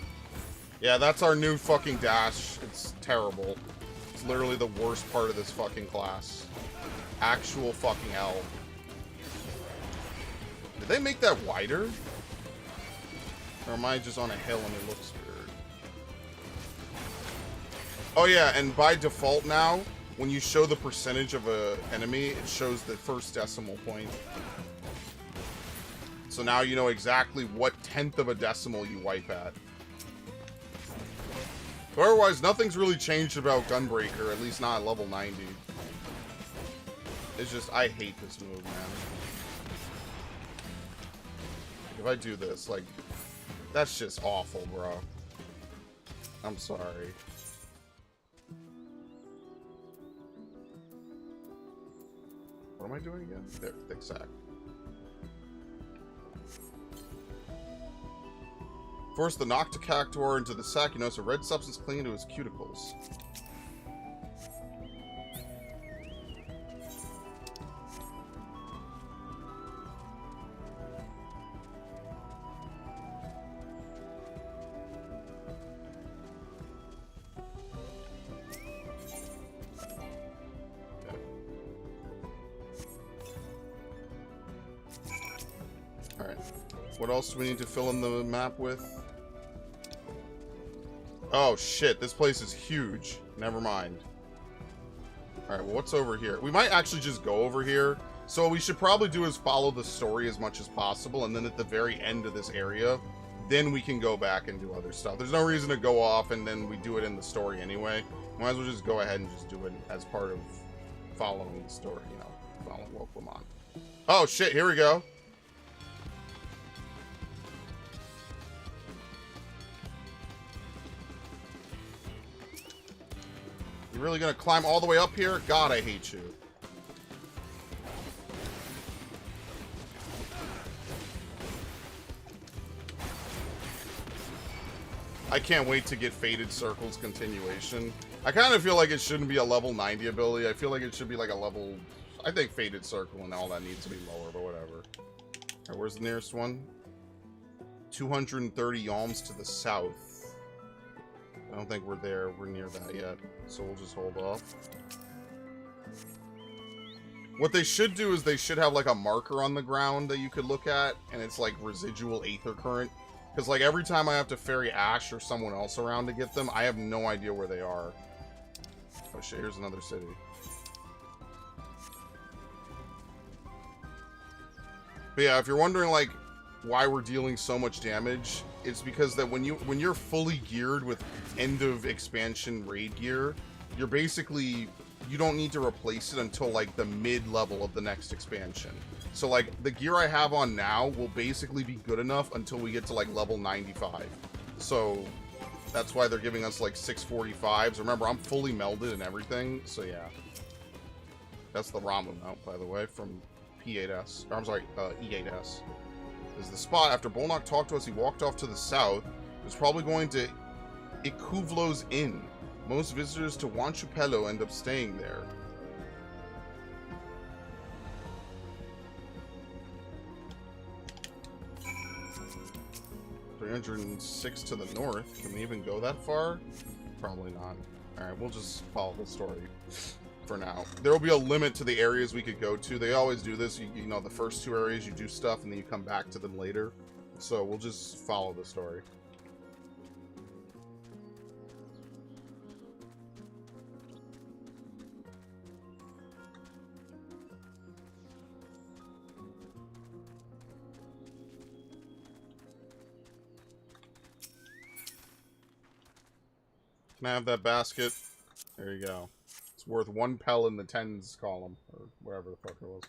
Yeah, that's our new fucking dash. It's terrible. It's literally the worst part of this fucking class. Actual fucking hell. Did they make that wider? Or am I just on a hill and it looks weird? Oh yeah, and by default now, when you show the percentage of a enemy, it shows the first decimal point. So now you know exactly what 1/10 of a decimal you wipe at. But otherwise, nothing's really changed about Gunbreaker, at least not at level 90. It's just, I hate this move, man. If I do this, like, that's just awful, bro. I'm sorry. What am I doing again? There, thick sack. Force the Nocticactor into the sack. You notice a red substance clinging to his cuticles. Alright. What else do we need to fill in the map with? Oh shit, this place is huge. Never mind. Alright, well what's over here? We might actually just go over here. So what we should probably do is follow the story as much as possible, and then at the very end of this area, then we can go back and do other stuff. There's no reason to go off and then we do it in the story anyway. Might as well just go ahead and just do it as part of following the story, you know, following Pokemon. Oh shit, here we go. You're really gonna climb all the way up here? God, I hate you. I can't wait to get Faded Circle's continuation. I kind of feel like it shouldn't be a level 90 ability. I feel like it should be like a level... I think Faded Circle and all that needs to be lower, but whatever. Alright, where's the nearest one? 230 yalms to the south. I don't think we're there. We're near that yet. So we'll just hold off. What they should do is they should have like a marker on the ground that you could look at, and it's like residual Aether Current. Because like every time I have to ferry Ash or someone else around to get them, I have no idea where they are. Oh shit, here's another city. But yeah, if you're wondering like why we're dealing so much damage, it's because that when you're fully geared with end of expansion raid gear, you're basically, you don't need to replace it until like the mid-level of the next expansion. So like the gear I have on now will basically be good enough until we get to like level 95. So that's why they're giving us like 645s. Remember, I'm fully melded and everything, so yeah. That's the Ramu mount, by the way, from P8S. Or I'm sorry, E8S. Is the spot. After Bolnock talked to us, he walked off to the south. He was probably going to Ikuvlo's Inn. Most visitors to Wanchupelo end up staying there. .306 to the north. Can we even go that far? Probably not. Alright, we'll just follow the story for now. There will be a limit to the areas we could go to. They always do this. You know, the first 2 areas you do stuff and then you come back to them later. So we'll just follow the story. Can I have that basket? There you go. It's worth 1 pel in the tens column, or whatever the fuck it was.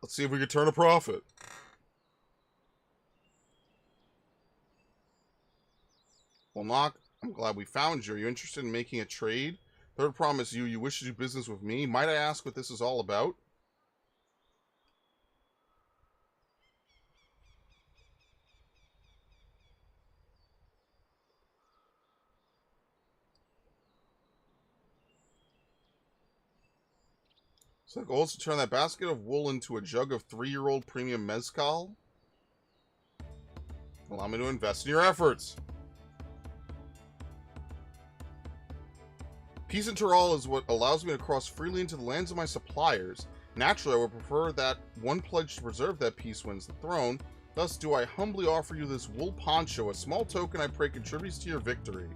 Let's see if we can turn a profit. Well, Nock, I'm glad we found you. Are you interested in making a trade? Third promise you wish to do business with me. Might I ask what this is all about? So the goal is to turn that basket of wool into a jug of 3-year-old premium mezcal? Allow me to invest in your efforts. Peace in Tural is what allows me to cross freely into the lands of my suppliers. Naturally, I would prefer that one pledge to preserve that peace wins the throne. Thus do I humbly offer you this wool poncho, a small token I pray contributes to your victory.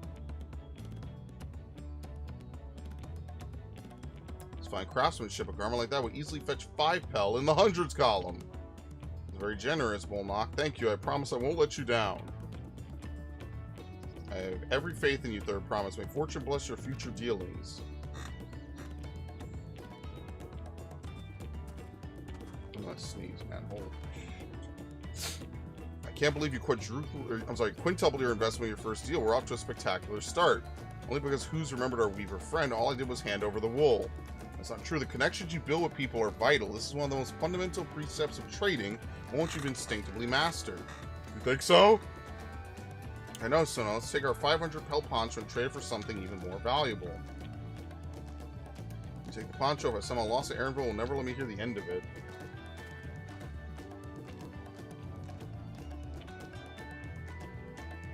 Let's find craftsmanship. A garment like that would easily fetch 5 pel in the hundreds column. It's very generous, Bolnock. Thank you. I promise I won't let you down. I have every faith in you, Third Promise. May fortune bless your future dealings. I'm gonna sneeze, man. Holy shit. I can't believe you quintupled your investment in your first deal. We're off to a spectacular start. Only because Who's remembered our Weaver friend, all I did was hand over the wool. That's not true. The connections you build with people are vital. This is one of the most fundamental precepts of trading, and once you've instinctively mastered. You think so? I know, so now let's take our 500 pel poncho and trade it for something even more valuable. You take the poncho. If I somehow lost it, Aaronville will never let me hear the end of it.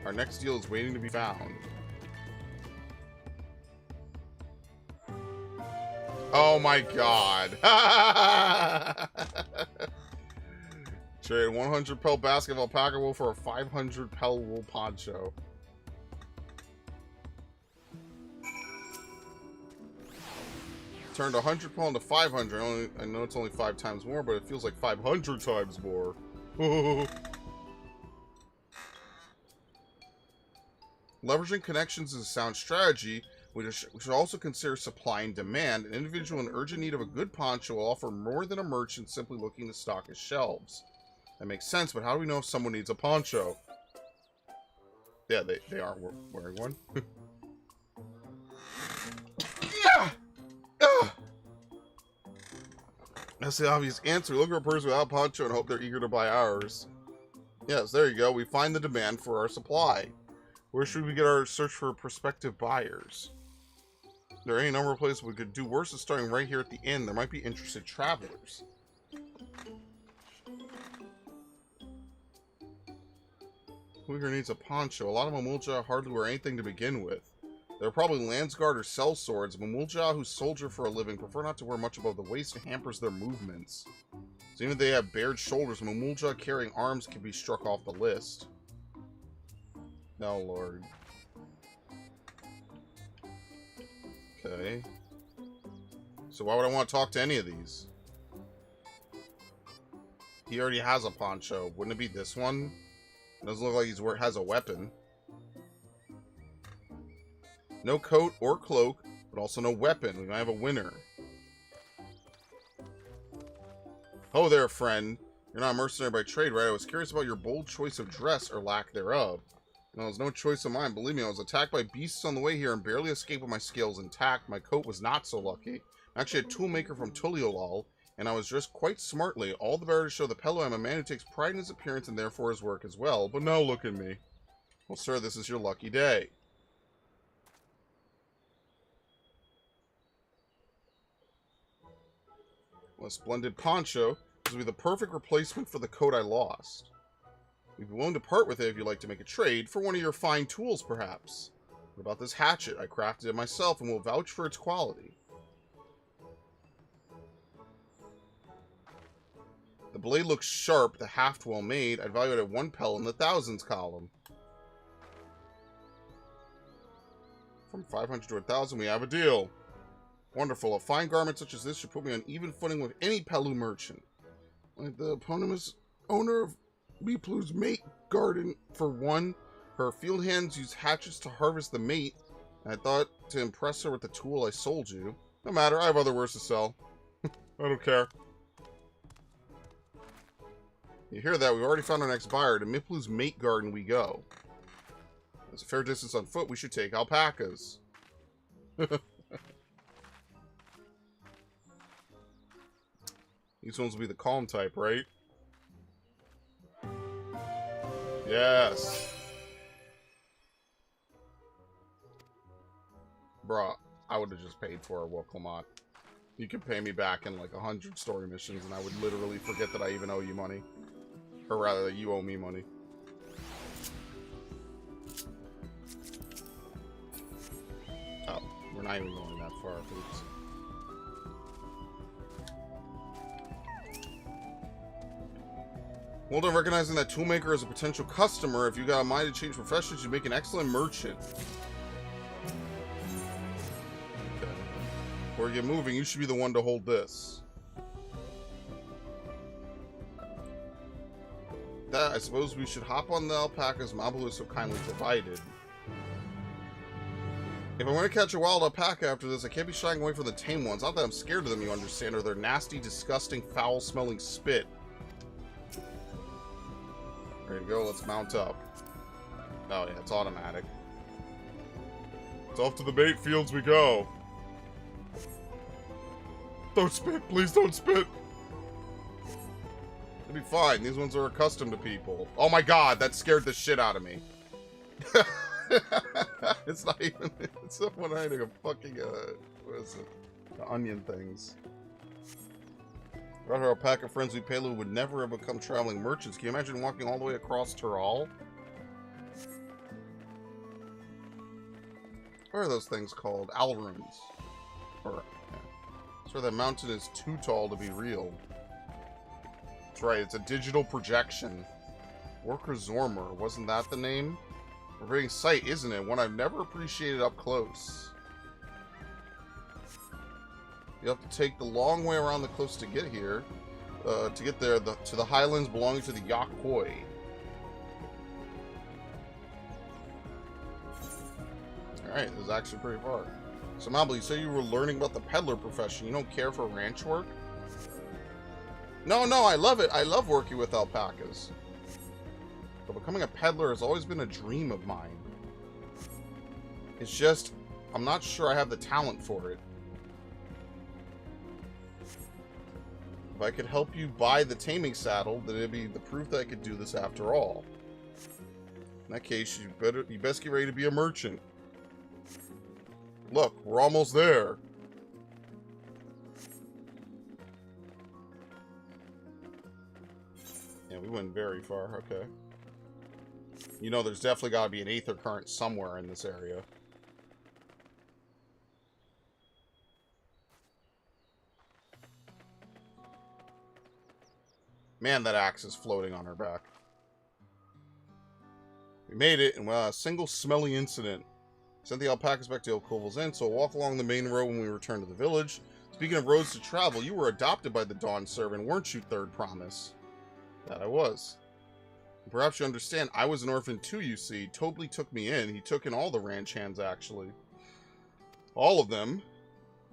Our next deal is waiting to be found. Oh my god. Trade 100 pel basket of alpaca wool for a 500 pel wool poncho. Turned 100 pel into 500. I know it's only 5 times more, but it feels like 500 times more. Leveraging connections is a sound strategy. We should also consider supply and demand. An individual in urgent need of a good poncho will offer more than a merchant simply looking to stock his shelves. That makes sense, but how do we know if someone needs a poncho? Yeah, they aren't wearing one. That's the obvious answer. Look for a person without a poncho and hope they're eager to buy ours. Yes, there you go. We find the demand for our supply. Where should we get our search for prospective buyers? There are any number of places we could do worse than starting right here at the inn. There might be interested travelers. Who here needs a poncho? A lot of Mamulja hardly wear anything to begin with. There are probably Landsguard or sellswords. Mamulja who soldier for a living prefer not to wear much above the waist and hampers their movements. So even if they have bared shoulders, Mamulja carrying arms can be struck off the list. No, Lord. Okay. So why would I want to talk to any of these? He already has a poncho. Wouldn't it be this one? It doesn't look like he has a weapon. No coat or cloak, but also no weapon. We might have a winner. Oh there, friend. You're not a mercenary by trade, right? I was curious about your bold choice of dress or lack thereof. No, it was no choice of mine. Believe me, I was attacked by beasts on the way here and barely escaped with my scales intact. My coat was not so lucky. I'm actually a toolmaker from Tuliyollal, and I was dressed quite smartly. All the better to show the fellow I'm a man who takes pride in his appearance and therefore his work as well. But now look at me. Well, sir, this is your lucky day. Well, a splendid poncho. This will be the perfect replacement for the coat I lost. We'd be willing to part with it if you'd like to make a trade for one of your fine tools, perhaps. What about this hatchet? I crafted it myself and will vouch for its quality. The blade looks sharp, the haft well made. I'd value it at 1 pel in the thousands column. From 500 to 1,000, we have a deal. Wonderful. A fine garment such as this should put me on even footing with any Pelu merchant. Like the eponymous owner of Miplu's mate garden, for one. Her field hands use hatchets to harvest the mate. I thought to impress her with the tool I sold you. No matter, I have other wares to sell. I don't care. You hear that? We've already found our next buyer. To Miplu's mate garden we go. It's a fair distance on foot. We should take alpacas. These ones will be the calm type, right? Yes. Bruh, I would have just paid for a Urqopacha. You could pay me back in like 100 story missions and I would literally forget that I even owe you money. Or rather, that you owe me money. Oh, we're not not even going that far, please. Well done recognizing that toolmaker as a potential customer. If you got a mind to change professions, you'd make an excellent merchant. Okay. Before you get moving, you should be the one to hold this. That, I suppose we should hop on the alpacas Mabu has so kindly provided. If I'm going to catch a wild alpaca after this, I can't be shying away from the tame ones. Not that I'm scared of them, you understand, or their nasty, disgusting, foul-smelling spit. Ready to go, let's mount up. Oh yeah, it's automatic. It's off to the bait fields we go. Don't spit, please don't spit. It'll be fine, these ones are accustomed to people. Oh my god, that scared the shit out of me. It's not even, it's someone hiding a fucking, what is it? The onion things. Without our alpaca friends, we Pelu would never have become traveling merchants. Can you imagine walking all the way across Tural? What are those things called? Alrunes. Or, yeah. I swear that mountain is too tall to be real. That's right, it's a digital projection. Worker Zormer, wasn't that the name? A very sight, isn't it? One I've never appreciated up close. You have to take the long way around the cliffs to get here. To get there, to the highlands belonging to the Yakhoi. Alright, this is actually pretty far. So, Mabel, you say you were learning about the peddler profession. You don't care for ranch work? No, I love it. I love working with alpacas. But becoming a peddler has always been a dream of mine. It's just, I'm not sure I have the talent for it. If I could help you buy the taming saddle, then it'd be the proof that I could do this after all. In that case, you best get ready to be a merchant. Look, we're almost there. Yeah, we went very far, okay. You know there's definitely got to be an aether current somewhere in this area. Man, that axe is floating on her back. We made it, and a single smelly incident. Sent the alpacas back to El Koval's Inn, so I'll walk along the main road when we return to the village. Speaking of roads to travel, you were adopted by the Dawn Servant, weren't you, Third Promise? That I was. Perhaps you understand, I was an orphan too, you see. Tobly took me in. He took in all the ranch hands, actually. All of them.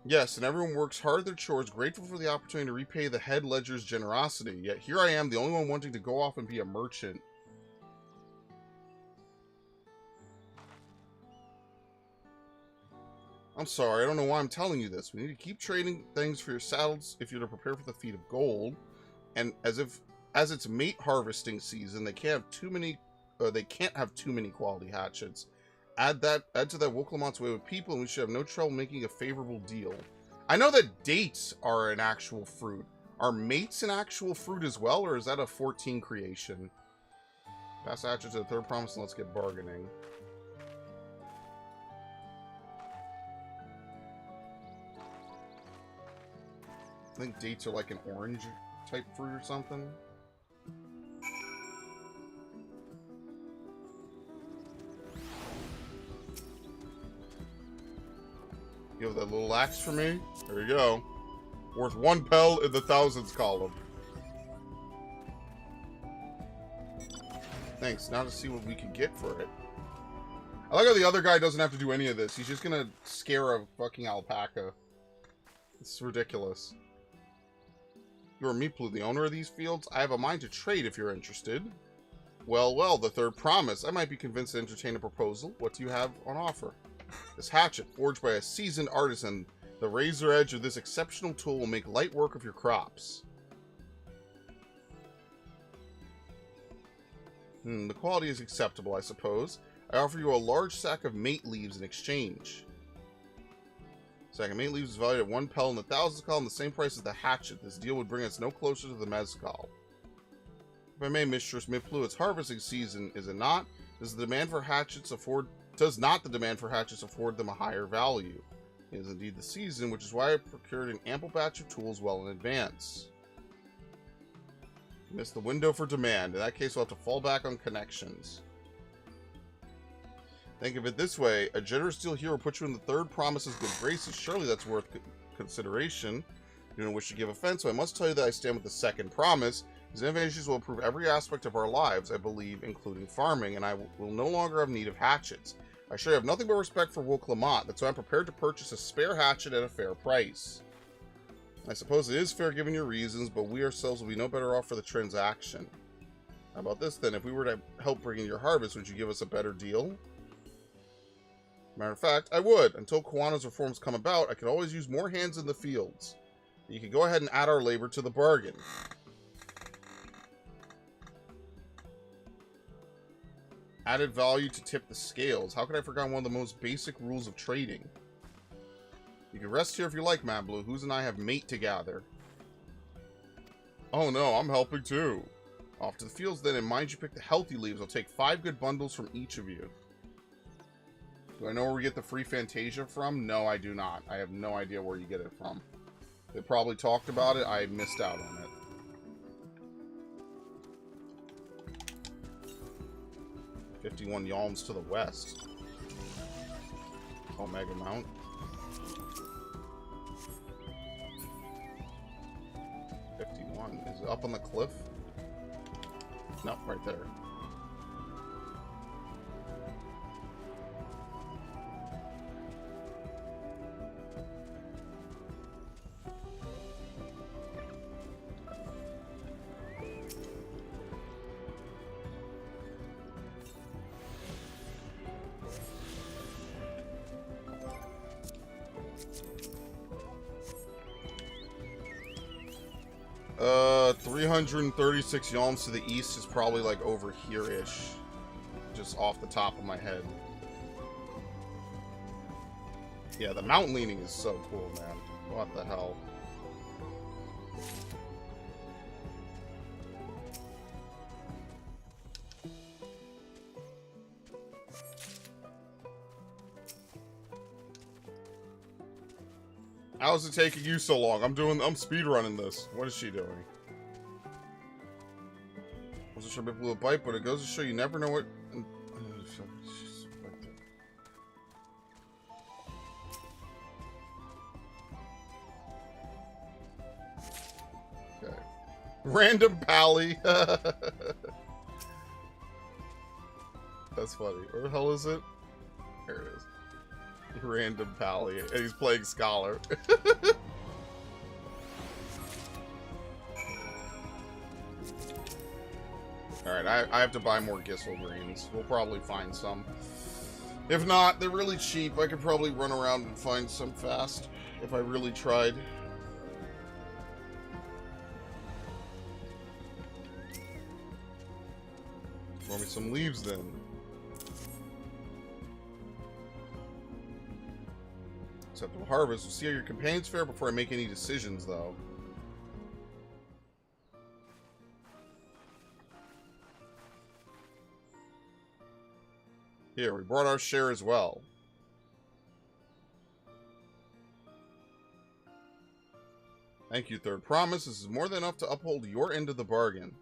Yes, and everyone works hard at their chores, grateful for the opportunity to repay the head ledger's generosity. Yet here I am, the only one wanting to go off and be a merchant. I'm sorry, I don't know why I'm telling you this. We need to keep trading things for your saddles if you're to prepare for the feat of gold. And as it's mate harvesting season, they can't have too many quality hatchets. Add to that Woklamont's way with people, and we should have no trouble making a favorable deal. I know that dates are an actual fruit. Are mates an actual fruit as well, or is that a 14 creation? Pass hatchet to the Third Promise and let's get bargaining. I think dates are like an orange type fruit or something. You have that little axe for me? There you go. Worth 1 pel in the thousands column. Thanks. Now to see what we can get for it. I like how the other guy doesn't have to do any of this. He's just gonna scare a fucking alpaca. It's ridiculous. You're Miplu, the owner of these fields? I have a mind to trade if you're interested. Well, the Third Promise. I might be convinced to entertain a proposal. What do you have on offer? This hatchet, forged by a seasoned artisan. The razor edge of this exceptional tool will make light work of your crops. The quality is acceptable, I suppose. I offer you a large sack of mate leaves in exchange. Sack of mate leaves is valued at 1 pel in the thousands column, the same price as the hatchet. This deal would bring us no closer to the mezcal. If I may, Mistress Miplu, it's harvesting season, is it not? Does not the demand for hatchets afford them a higher value? It is indeed the season, which is why I procured an ample batch of tools well in advance. Missed the window for demand. In that case, we'll have to fall back on connections. Think of it this way. A generous deal here will put you in the third promise's good graces. Surely that's worth consideration. You don't wish to give offense, so I must tell you that I stand with the second promise. These innovations will improve every aspect of our lives, I believe, including farming, and I will no longer have need of hatchets. I sure have nothing but respect for Urqopacha. That's why I'm prepared to purchase a spare hatchet at a fair price. I suppose it is fair given your reasons, but we ourselves will be no better off for the transaction. How about this then? If we were to help bring in your harvest, would you give us a better deal? Matter of fact, I would. Until Kawano's reforms come about, I could always use more hands in the fields. You can go ahead and add our labor to the bargain. Added value to tip the scales. How could I forget one of the most basic rules of trading? You can rest here if you like, Mablu. Who's and I have mate to gather. Oh no, I'm helping too. Off to the fields then, and mind you pick the healthy leaves. I'll take 5 good bundles from each of you. Do I know where we get the free Fantasia from? No, I do not. I have no idea where you get it from. They probably talked about it. I missed out on it. $51 yalms to the west. Omega Mount. Is it up on the cliff? Nope, right there. Uh, 336 yalms to the east is probably like over here-ish. Just off the top of my head. Yeah, the mountain leaning is so cool, man. What the hell? How is it taking you so long? I'm speedrunning this. What is she doing? I wasn't sure if it blew a bite, but it goes to show you never know what... Okay. Random pally. That's funny. Where the hell is it? There it is. Random pally, and he's playing Scholar. Alright, I have to buy more Gissel greens. We'll probably find some. If not, they're really cheap. I could probably run around and find some fast if I really tried. Throw me some leaves then. Acceptable harvest. We'll see how your companions fare before I make any decisions, though. Here, we brought our share as well. Thank you, third promise. This is more than enough to uphold your end of the bargain.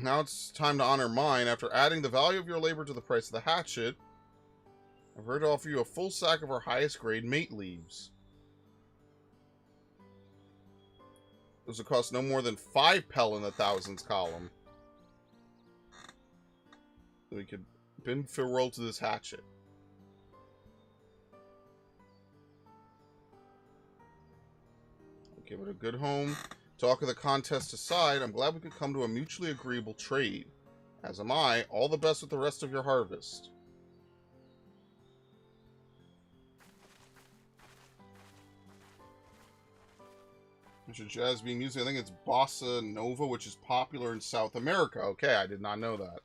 Now it's time to honor mine. After adding the value of your labor to the price of the hatchet, I've heard to offer you a full sack of our highest grade mate leaves. Those will cost no more than 5 pel in the thousands column. We could bid farewell to this hatchet. I'll give it a good home. Talk of the contest aside, I'm glad we could come to a mutually agreeable trade. As am I. All the best with the rest of your harvest. Which is jazz being used. I think it's Bossa Nova, which is popular in South America. Okay, I did not know that.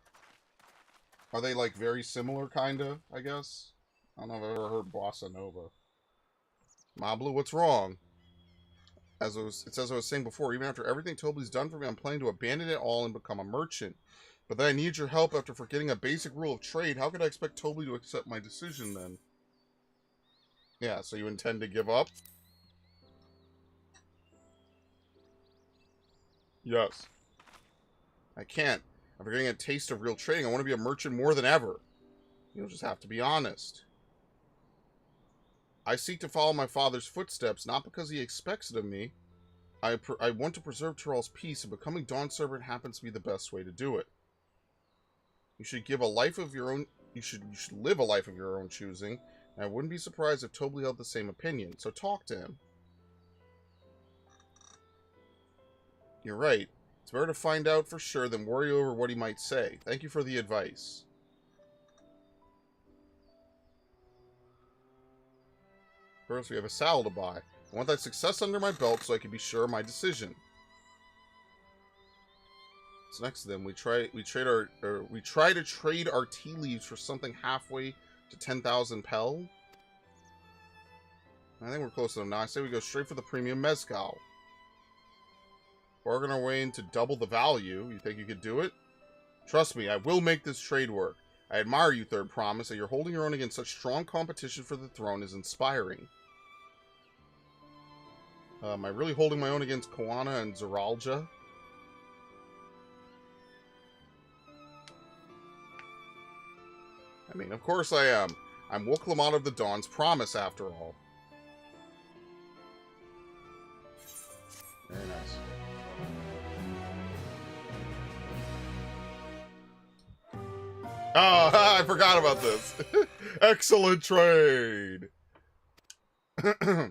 Are they, like, very similar, kind of, I guess? I don't know if I've ever heard Bossa Nova. Mablu, what's wrong? As I was saying before, even after everything Toby's done for me, I'm planning to abandon it all and become a merchant. But then I need your help after forgetting a basic rule of trade. How could I expect Toby to accept my decision, then? Yeah, so you intend to give up? Yes. I can't. After getting a taste of real trading, I want to be a merchant more than ever. You'll just have to be honest. I seek to follow my father's footsteps, not because he expects it of me. I want to preserve Tyrell's peace, and becoming Dawn Servant happens to be the best way to do it. You should give a life of your own. You should live a life of your own choosing, and I wouldn't be surprised if Tobley held the same opinion. So talk to him. You're right. It's better to find out for sure than worry over what he might say. Thank you for the advice. First, we have a saddle to buy. I want that success under my belt so I can be sure of my decision. So next to them, we try to trade our tea leaves for something halfway to 10,000 pel. I think we're close enough now. I say we go straight for the premium mezcal. Bargain our way into double the value. You think you could do it? Trust me, I will make this trade work. I admire you, Third Promise, that you're holding your own against such strong competition for the throne is inspiring. Am I really holding my own against Koana and Zeralja? I mean, of course I am. I'm Wuklamot of the Dawn's Promise, after all. Very nice. Oh, I forgot about this. Excellent trade. A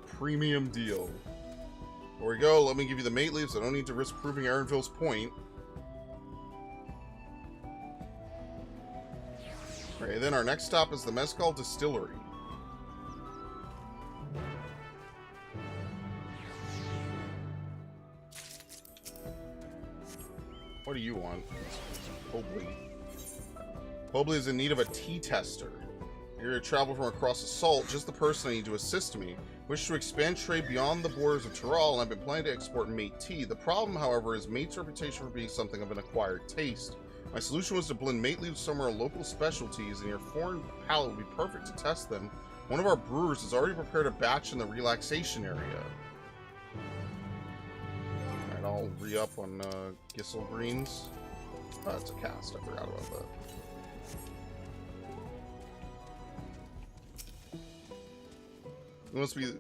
premium deal. There we go. Let me give you the mate leaves. I don't need to risk proving Erenville's point. Okay, then our next stop is the Mezcal Distillery. What do you want? Hobley is in need of a tea tester. You're a traveler from across the salt, just the person I need to assist me. Wish to expand trade beyond the borders of Tyrell, and I've been planning to export mate tea. The problem, however, is mate's reputation for being something of an acquired taste. My solution was to blend mate leaves with some of our local specialties, and your foreign palate would be perfect to test them. One of our brewers has already prepared a batch in the relaxation area. Alright, I'll re-up on Gissel Greens. Oh, it's a cast. I forgot about that. It must be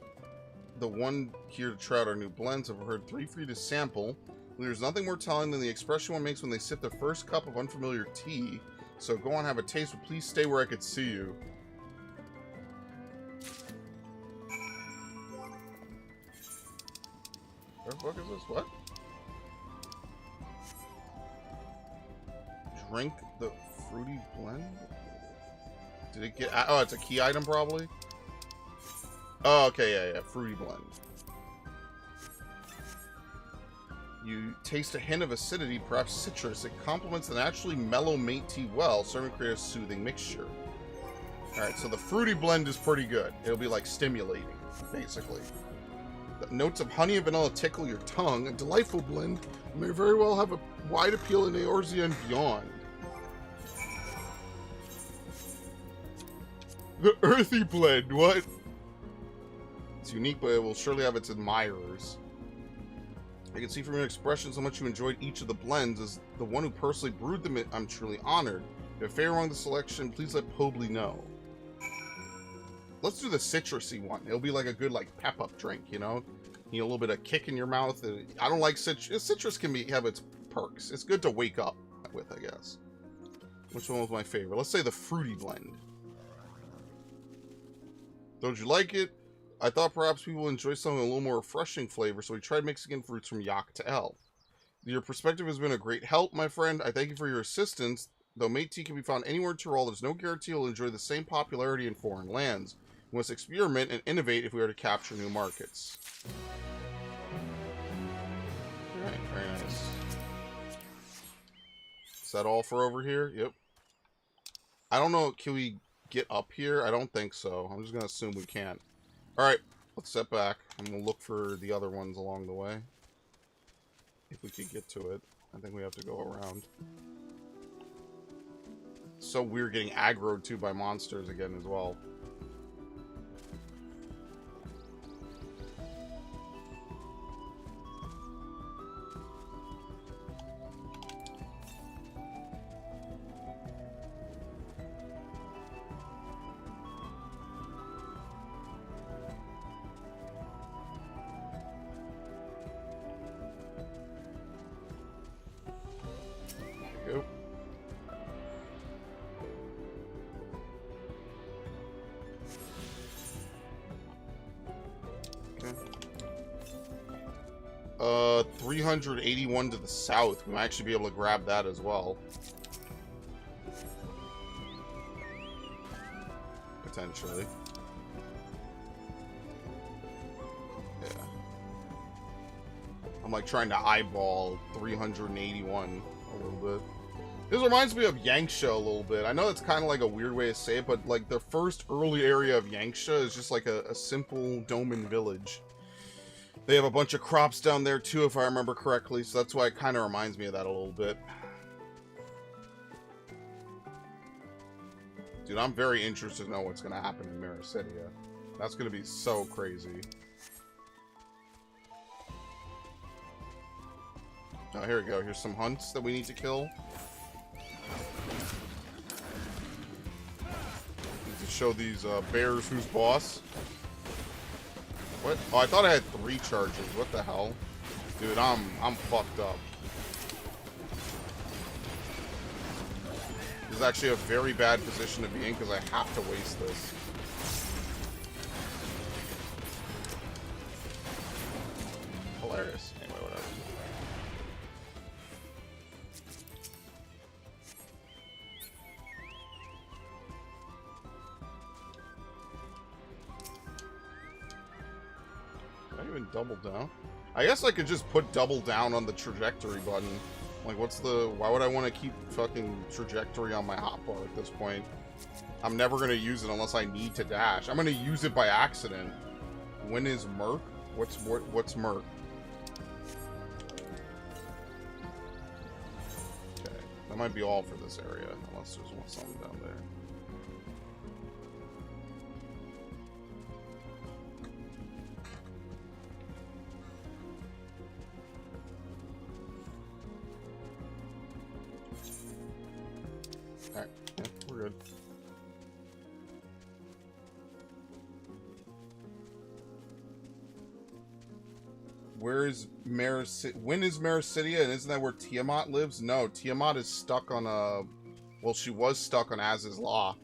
the one here to try out our new blends. I've heard 3 free to sample. There's nothing more telling than the expression one makes when they sip their first cup of unfamiliar tea. So go on, have a taste, but please stay where I could see you. Where the fuck is this? What? Drink the fruity blend? Did it get... Oh, it's a key item, probably? Oh, okay, yeah. Fruity blend. You taste a hint of acidity, perhaps citrus. It complements the naturally mellow mate tea well, serving to create a soothing mixture. Alright, so the fruity blend is pretty good. It'll be like stimulating, basically. The notes of honey and vanilla tickle your tongue. A delightful blend may very well have a wide appeal in Eorzea and beyond. The earthy blend, what? It's unique, but it will surely have its admirers. I can see from your expressions how much you enjoyed each of the blends. As the one who personally brewed them, I'm truly honored. If you favor among the selection, please let Pobley know. Let's do the citrusy one. It'll be like a good pep-up drink, you know? You know, a little bit of kick in your mouth. I don't like citrus. Citrus can have its perks. It's good to wake up with, I guess. Which one was my favorite? Let's say the fruity blend. Don't you like it? I thought perhaps people would enjoy something with a little more refreshing flavor, so we tried mixing in fruits from Yak to El. Your perspective has been a great help, my friend. I thank you for your assistance. Though mate tea can be found anywhere in Tyrell, there's no guarantee it will enjoy the same popularity in foreign lands. We must experiment and innovate if we are to capture new markets. Alright, very nice. Is that all for over here? Yep. I don't know, can we get up here? I don't think so. I'm just going to assume we can't. Alright, let's step back. I'm going to look for the other ones along the way. If we could get to it. I think we have to go around. It's so weird getting aggroed to by monsters again as well. Okay. 381 to the south. We might actually be able to grab that as well. Potentially. Yeah. I'm like trying to eyeball 381 a little bit. This reminds me of Yanxia a little bit. I know it's kind of like a weird way to say it, but like the first early area of Yanxia is just like a simple Doman village. They have a bunch of crops down there too, if I remember correctly, so that's why it kind of reminds me of that a little bit. Dude, I'm very interested to know what's going to happen in Meracidia. That's going to be so crazy. Oh, here we go. Here's some hunts that we need to kill. Need to show these bears who's boss. What? Oh, I thought I had 3 charges. What the hell? Dude, I'm fucked up. This is actually a very bad position to be in because I have to waste this. Hilarious. Anyway, whatever. Even double down? I guess I could just put double down on the trajectory button. Like, what's the... Why would I want to keep fucking trajectory on my hotbar at this point? I'm never going to use it unless I need to dash. I'm going to use it by accident. When is Merc? What's Merc? Okay. That might be all for this area. Unless there's something down there. Alright, yeah, we're good. Where is Meracidia? When is Meracidia? And isn't that where Tiamat lives? No, Tiamat is stuck on a... Well, she was stuck on Az's Law.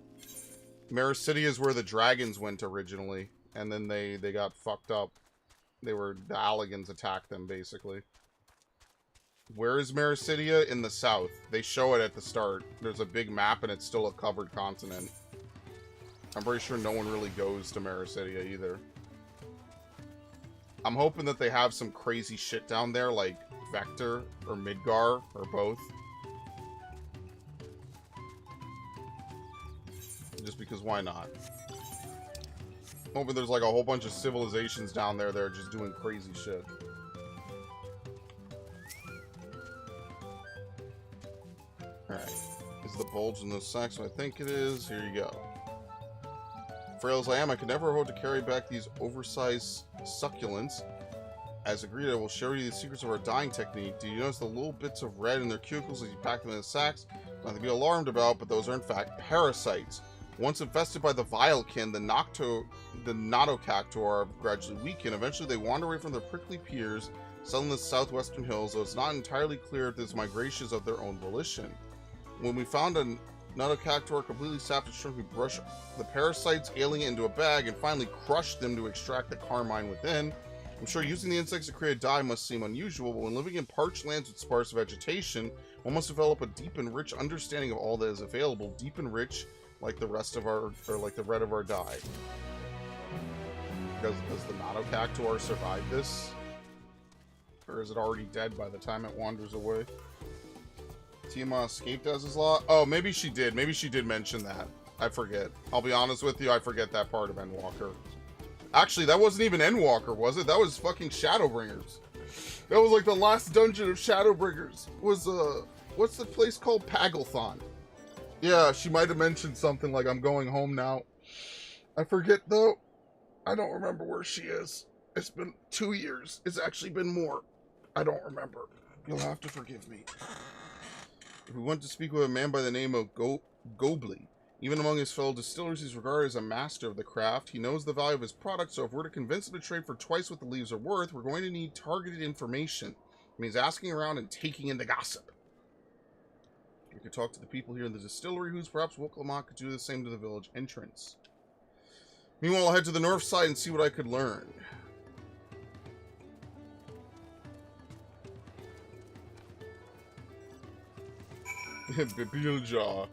Meracidia is where the dragons went originally. And then they got fucked up. The Alligans attacked them, basically. Where is Meracidia? In the south. They show it at the start. There's a big map and it's still a covered continent. I'm pretty sure no one really goes to Meracidia either. I'm hoping that they have some crazy shit down there like Vector or Midgar or both. Just because why not? I'm hoping there's like a whole bunch of civilizations down there that are just doing crazy shit. Alright. Is the bulge in the sacks? I think it is. Here you go. Frail as I am, I can never hope to carry back these oversized succulents. As agreed, I will show you the secrets of our dyeing technique. Do you notice the little bits of red in their cuticles as you pack them in the sacks? Nothing to be alarmed about, but those are in fact parasites. Once infested by the Vilekin, the Notocactor gradually weaken. Eventually they wander away from their prickly peers, settling in the southwestern hills, though it's not entirely clear if this migration is of their own volition. When we found a Notocactor completely sapped and shrunk, we brushed the parasites, ailing it into a bag, and finally crushed them to extract the carmine within. I'm sure using the insects to create a dye must seem unusual, but when living in parched lands with sparse vegetation, one must develop a deep and rich understanding of all that is available, deep and rich, like the rest of our, or like the red of our dye. Does the Notocactor survive this? Or is it already dead by the time it wanders away? Tiamat escaped Az's Law? Oh, maybe she did. Maybe she did mention that. I forget. I'll be honest with you, I forget that part of Endwalker. Actually, that wasn't even Endwalker, was it? That was fucking Shadowbringers. That was like the last dungeon of Shadowbringers. Was, what's the place called? Paglethon. Yeah, she might have mentioned something like, I'm going home now. I forget, though. I don't remember where she is. It's been 2 years. It's actually been more. I don't remember. You'll have to forgive me. If we want to speak with a man by the name of Gobly, even among his fellow distillers, he's regarded as a master of the craft. He knows the value of his product, so if we're to convince him to trade for twice what the leaves are worth, we're going to need targeted information. It means asking around and taking in the gossip. We could talk to the people here in the distillery whose perhaps Urqopacha could do the same to the village entrance. Meanwhile, I'll head to the north side and see what I could learn. Bibilja.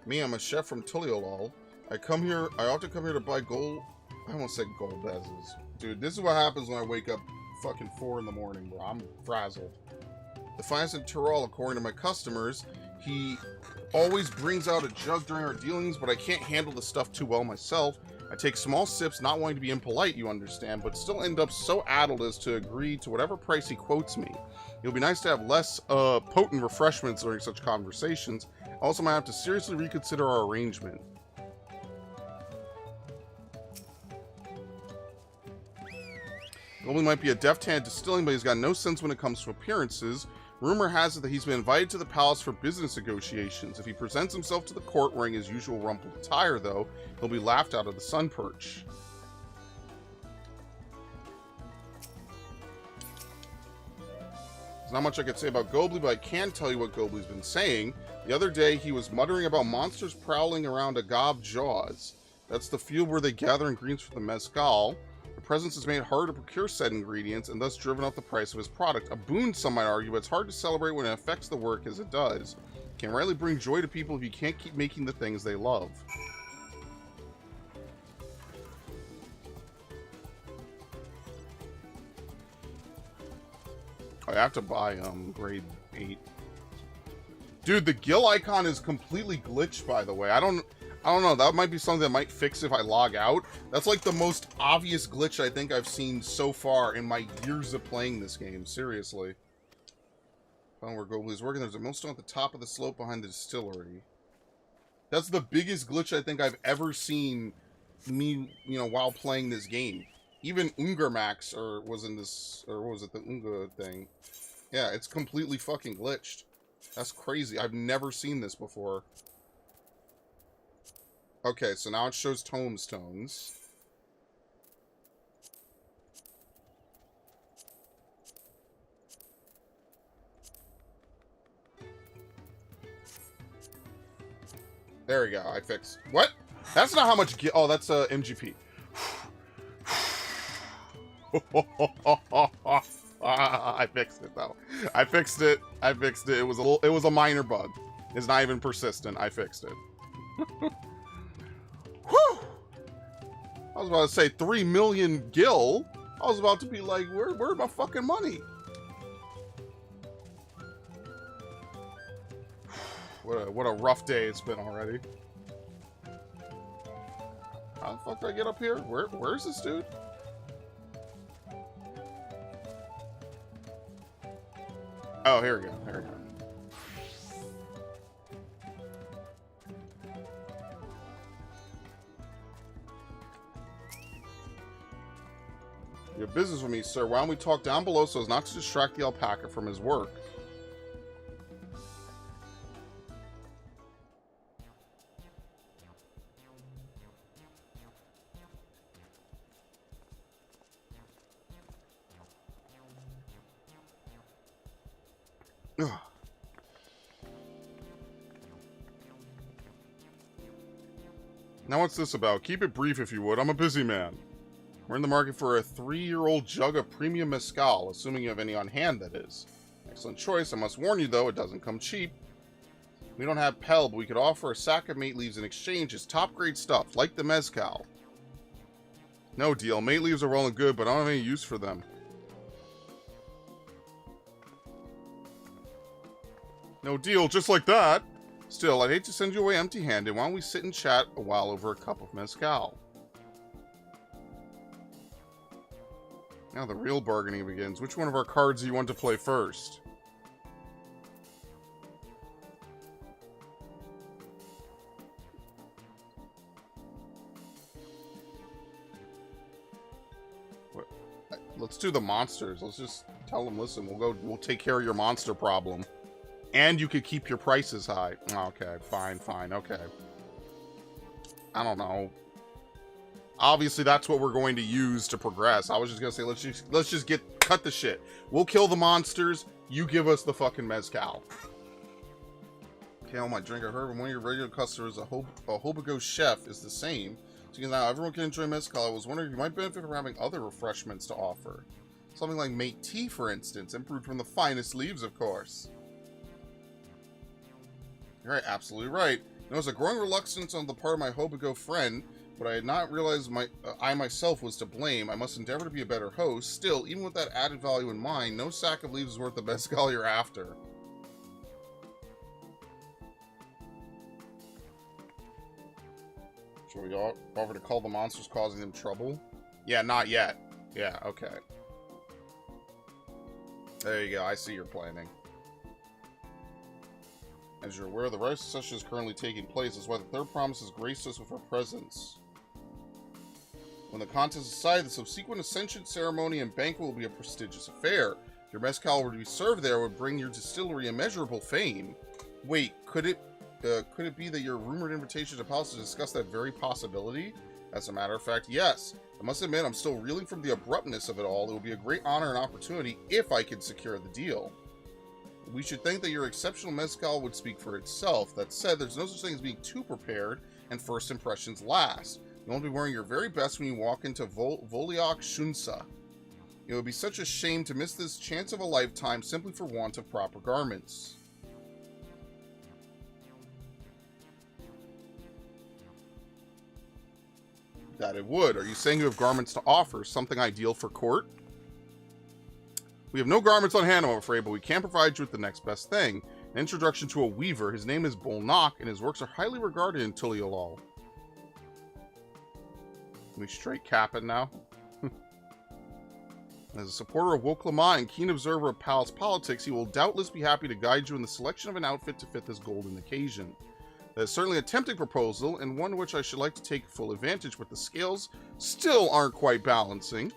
Me, I'm a chef from Tuliyollal. I often come here to buy gold. I almost said gold bezels. Dude, this is what happens when I wake up fucking 4 in the morning, bro. I'm frazzled. The finest in Tyrol, according to my customers. He always brings out a jug during our dealings, but I can't handle the stuff too well myself. I take small sips, not wanting to be impolite, you understand, but still end up so addled as to agree to whatever price he quotes me. It'll be nice to have less potent refreshments during such conversations. I also might have to seriously reconsider our arrangement. Goldie might be a deft hand at distilling, but he's got no sense when it comes to appearances. Rumor has it that he's been invited to the palace for business negotiations. If he presents himself to the court wearing his usual rumpled attire, though, he'll be laughed out of the sun perch. There's not much I could say about Gobly, but I can tell you what Gobly's been saying. The other day, he was muttering about monsters prowling around Agave Jaws. That's the field where they gather ingredients for the mezcal. The presence has made it harder to procure said ingredients and thus driven up the price of his product. A boon, some might argue, but it's hard to celebrate when it affects the work as it does. It can rarely bring joy to people if you can't keep making the things they love. I have to buy grade 8. Dude, the Gil icon is completely glitched, by the way. I don't know. That might be something that might fix if I log out. That's like the most obvious glitch I think I've seen so far in my years of playing this game. Seriously. Found where Gobly's working. There's a millstone at the top of the slope behind the distillery. That's the biggest glitch I think I've ever seen me, while playing this game. Even Ungermax was in this, or what was it, the Unga thing. Yeah, it's completely fucking glitched. That's crazy. I've never seen this before. Okay, so now it shows tombstones. There we go. I fixed. What? That's not how much. Oh, that's MGP. I fixed it though. I fixed it. It was a minor bug. It's not even persistent. I fixed it. Whew! I was about to say 3 million gil. I was about to be like, where's my fucking money? What a rough day it's been already. How the fuck do I get up here? Where's this dude? Oh, here we go. Here we go. You have business with me, sir. Why don't we talk down below so as not to distract the alpaca from his work? Ugh. Now what's this about? Keep it brief if you would. I'm a busy man. We're in the market for a 3-year-old jug of premium mezcal, assuming you have any on hand, that is. Excellent choice. I must warn you, though, it doesn't come cheap. We don't have Pel, but we could offer a sack of mate leaves in exchange. It's top-grade stuff, like the mezcal. No deal. Mate leaves are well and good, but I don't have any use for them. No deal, just like that. Still, I'd hate to send you away empty-handed. Why don't we sit and chat a while over a cup of mezcal? Now the real bargaining begins. Which one of our cards do you want to play first? Let's do the monsters. Let's just tell them, listen, we'll take care of your monster problem. And you could keep your prices high. Okay, fine, okay. I don't know. Obviously, that's what we're going to use to progress. I was just gonna say, let's just cut the shit. We'll kill the monsters. You give us the fucking mezcal. Okay, oh my drink. I heard from one of your regular customers, a Hobogo chef is the same. So now everyone can enjoy mezcal. I was wondering if you might benefit from having other refreshments to offer. Something like mate tea, for instance, brewed from the finest leaves, of course. You're right, absolutely right. There was a growing reluctance on the part of my Hobogo friend, but I had not realized I myself was to blame. I must endeavor to be a better host. Still, even with that added value in mind, no sack of leaves is worth the mezcal you're after. Should we offer to call the monsters causing them trouble? Yeah, not yet. Yeah, okay. There you go. I see your planning. As you're aware, the rice session is currently taking place. That's why the third promise has graced us with her presence. When the contest is decided, the subsequent ascension ceremony and banquet will be a prestigious affair. If your mezcal were to be served there, it would bring your distillery immeasurable fame. Wait, could it be that your rumored invitation to Palace to discuss that very possibility? As a matter of fact, yes. I must admit, I'm still reeling from the abruptness of it all. It would be a great honor and opportunity if I could secure the deal. We should think that your exceptional mezcal would speak for itself. That said, there's no such thing as being too prepared, and first impressions last. You want to be wearing your very best when you walk into Voliok Shunsa. It would be such a shame to miss this chance of a lifetime simply for want of proper garments. That it would. Are you saying you have garments to offer? Something ideal for court? We have no garments on hand, I'm afraid, but we can provide you with the next best thing. An introduction to a weaver. His name is Bolnak, and his works are highly regarded in Tuliyollal. We straight capping now? As a supporter of Woklama and keen observer of palace politics, he will doubtless be happy to guide you in the selection of an outfit to fit this golden occasion. That is certainly a tempting proposal, and one which I should like to take full advantage, but the scales still aren't quite balancing.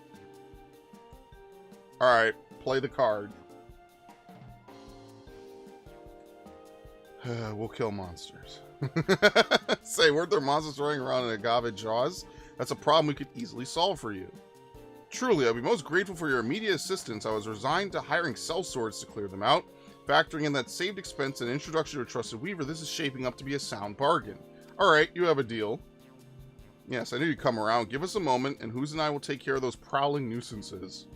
Alright, play the card. We'll kill monsters. Say, weren't there monsters running around in agave jaws? That's a problem we could easily solve for you. Truly, I'd be most grateful for your immediate assistance. I was resigned to hiring sellswords to clear them out. Factoring in that saved expense and introduction to a trusted weaver, this is shaping up to be a sound bargain. Alright, you have a deal. Yes, I knew you'd come around. Give us a moment, and Who's and I will take care of those prowling nuisances.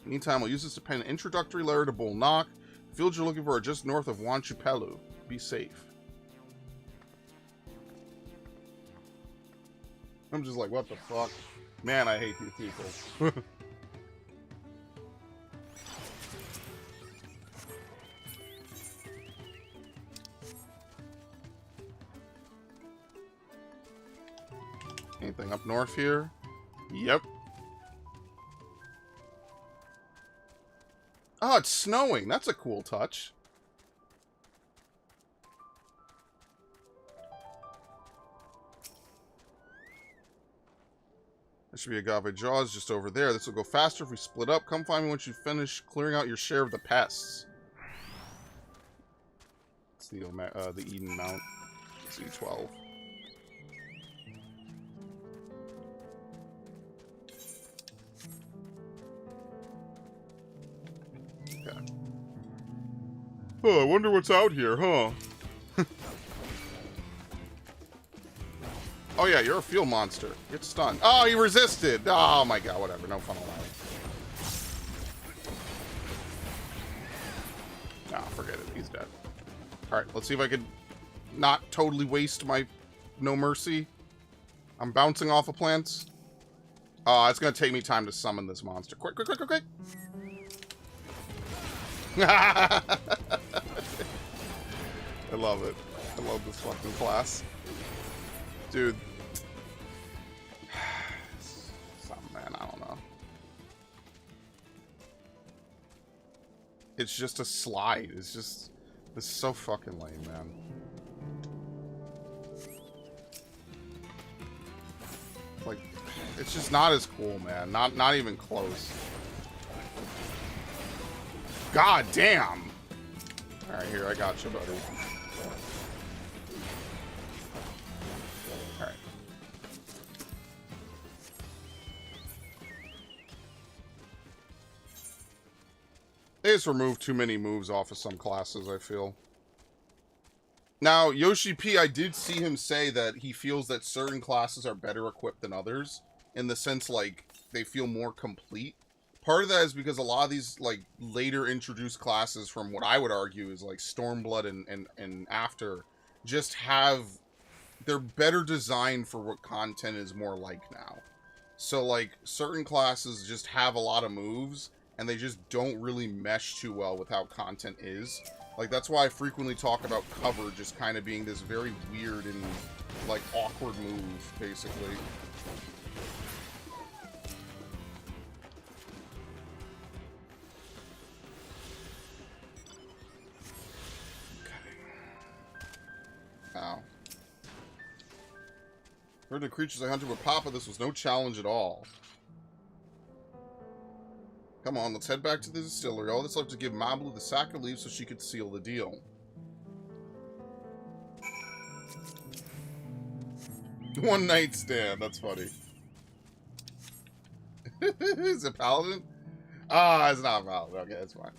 Meantime, I'll use this to pen an introductory letter to Bolnak. The fields you're looking for are just north of Wanchupelu. Be safe. I'm just like, what the fuck? Man, I hate these people. Anything up north here? Yep. Oh, it's snowing. That's a cool touch. There should be agave jaws just over there. This will go faster if we split up. Come find me once you finish clearing out your share of the pests. It's the Eden Mount. C12. Okay. Oh, I wonder what's out here, huh? Oh yeah, you're a field monster. Get stunned. Oh, he resisted. Oh my god, whatever. No fun allowed. Nah, forget it. He's dead. Alright, let's see if I can not totally waste my no mercy. I'm bouncing off of plants. It's gonna take me time to summon this monster. Quick, quick, quick, quick, quick! I love it. I love this fucking class. Dude. Something, man, I don't know. it's just a slide. It's just... This is so fucking lame, man. Like, it's just not as cool, man. Not even close. God damn! Alright, here, I got you, buddy. Alright. They just removed too many moves off of some classes, I feel. Now, Yoshi P, I did see him say that he feels that certain classes are better equipped than others, in the sense, like, they feel more complete. Part of that is because a lot of these, like, later introduced classes from what I would argue is, like, Stormblood and after, just have... They're better designed for what content is more like now. So, like, certain classes just have a lot of moves, and they just don't really mesh too well with how content is. Like, that's why I frequently talk about cover just kind of being this very weird and, like, awkward move, basically. Ow. Heard the creatures I hunted with Papa, this was no challenge at all. Come on, let's head back to the distillery. All that's left to give Mablu the sack of leaves so she could seal the deal. One night stand, that's funny. Is it Paladin? Ah, it's not Paladin. Okay, that's fine.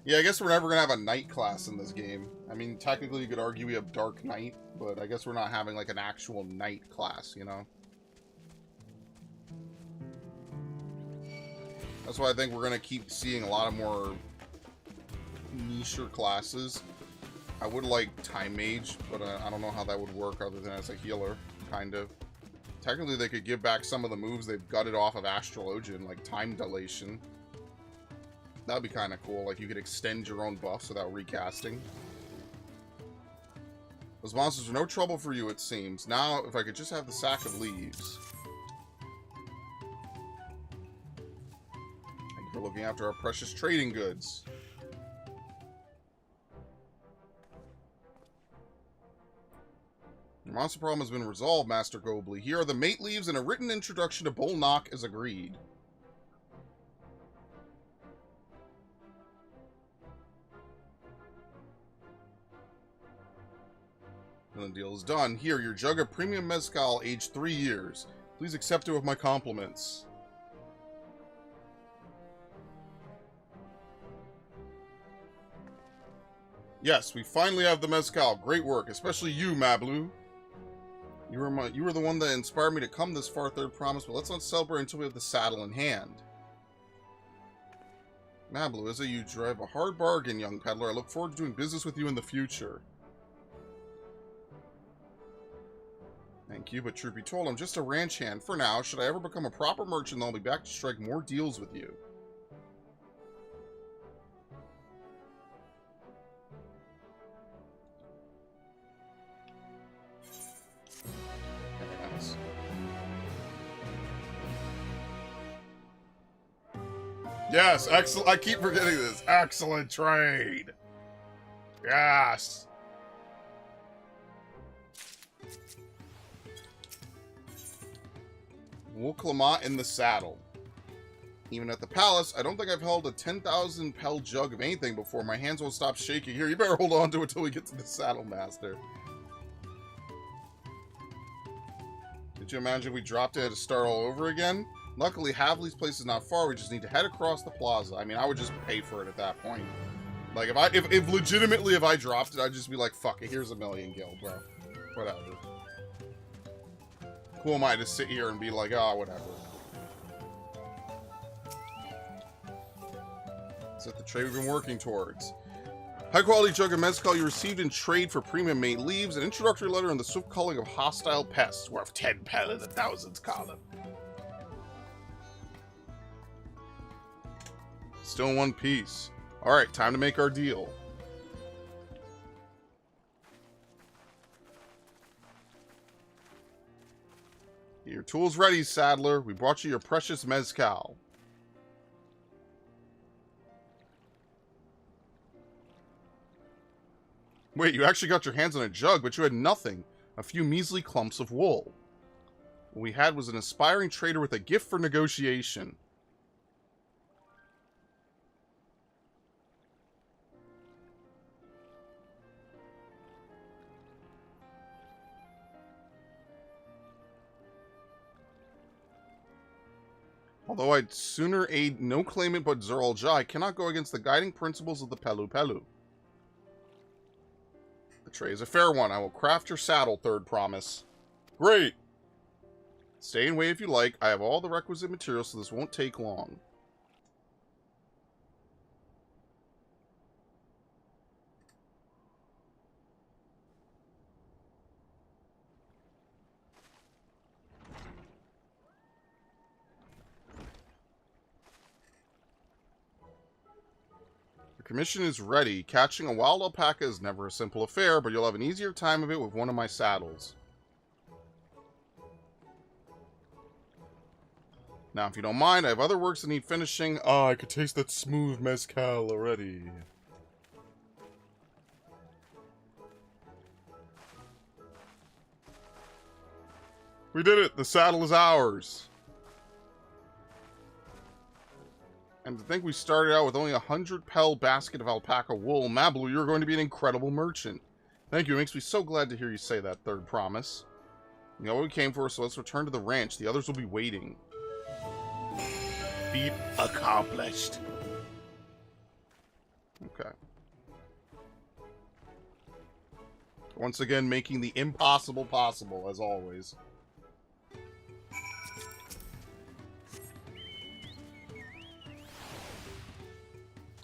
Yeah, I guess we're never going to have a night class in this game. I mean, technically you could argue we have Dark Knight, but I guess we're not having like an actual night class, you know? That's why I think we're going to keep seeing a lot of more nicher classes. I would like Time Mage, but I don't know how that would work other than as a healer, kind of. Technically, they could give back some of the moves they've gutted off of Astrologian, like Time Dilation. That'd be kind of cool. Like, you could extend your own buffs without recasting. Those monsters are no trouble for you, it seems. Now, if I could just have the sack of leaves. We're looking after our precious trading goods. Your monster problem has been resolved, Master Gobley. Here are the mate leaves and a written introduction to Bull Knock as agreed. And the deal is done. Here, your jug of premium mezcal, aged 3 years. Please accept it with my compliments. Yes, we finally have the mezcal. Great work, especially you, Mablu. You were the one that inspired me to come this far, third promise, but let's not celebrate until we have the saddle in hand. Mablu, as you drive a hard bargain, young peddler. I look forward to doing business with you in the future. Thank you, but truth be told, I'm just a ranch hand for now. Should I ever become a proper merchant, I'll be back to strike more deals with you. Yes, excellent. I keep forgetting this. Excellent trade. Yes. Urqopacha in the saddle. Even at the palace, I don't think I've held a 10,000 pel jug of anything before. My hands won't stop shaking. Here, you better hold on to it till we get to the saddle, master. Could you imagine if we dropped it to start all over again? Luckily, Havli's place is not far. We just need to head across the plaza. I mean, I would just pay for it at that point. Like, if legitimately, if I dropped it, I'd just be like, fuck it, here's $1 million gil, bro. Whatever. Who am I to sit here and be like, oh, whatever. Is that the trade we've been working towards? High quality jug of mezcal you received in trade for premium mate leaves, an introductory letter and the swift culling of hostile pests, worth 10 pel in the thousands column. Still in one piece. Alright, time to make our deal. Your tools ready, Saddler. We brought you your precious mezcal. Wait, you actually got your hands on a jug, but you had nothing. A few measly clumps of wool. What we had was an aspiring trader with a gift for negotiation. Although I'd sooner aid no claimant but Zeralja, I cannot go against the guiding principles of the Pelu Pelu. The tray is a fair one. I will craft your saddle, third promise. Great! Stay and wait if you like. I have all the requisite materials, so this won't take long. Commission is ready. Catching a wild alpaca is never a simple affair, but you'll have an easier time of it with one of my saddles. Now, if you don't mind, I have other works that need finishing. Ah, I could taste that smooth mezcal already. We did it! The saddle is ours! And to think we started out with only a 100-pel basket of alpaca wool, Mablu, you're going to be an incredible merchant. Thank you, it makes me so glad to hear you say that, third promise. You know what we came for, so let's return to the ranch. The others will be waiting. Feat accomplished. Okay. Once again, making the impossible possible, as always.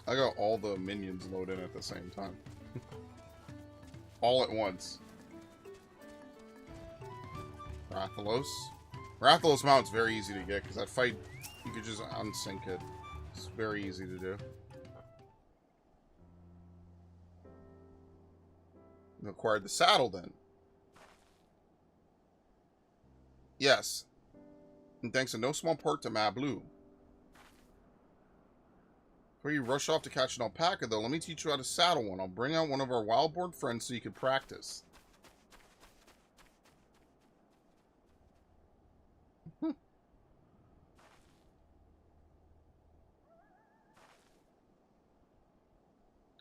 I got all the minions loaded at the same time. All at once. Rathalos. Rathalos Mount's very easy to get, because that fight, you could just unsync it. It's very easy to do. You acquired the saddle, then. Yes. And thanks in no small part to Mablu. Before you rush off to catch an alpaca, though, let me teach you how to saddle one. I'll bring out one of our wild-born friends so you can practice.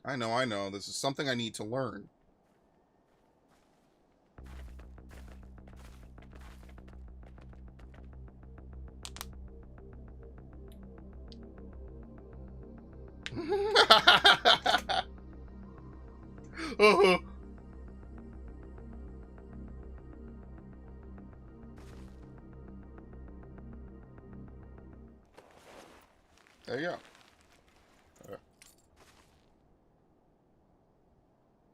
I know. This is something I need to learn. There you go.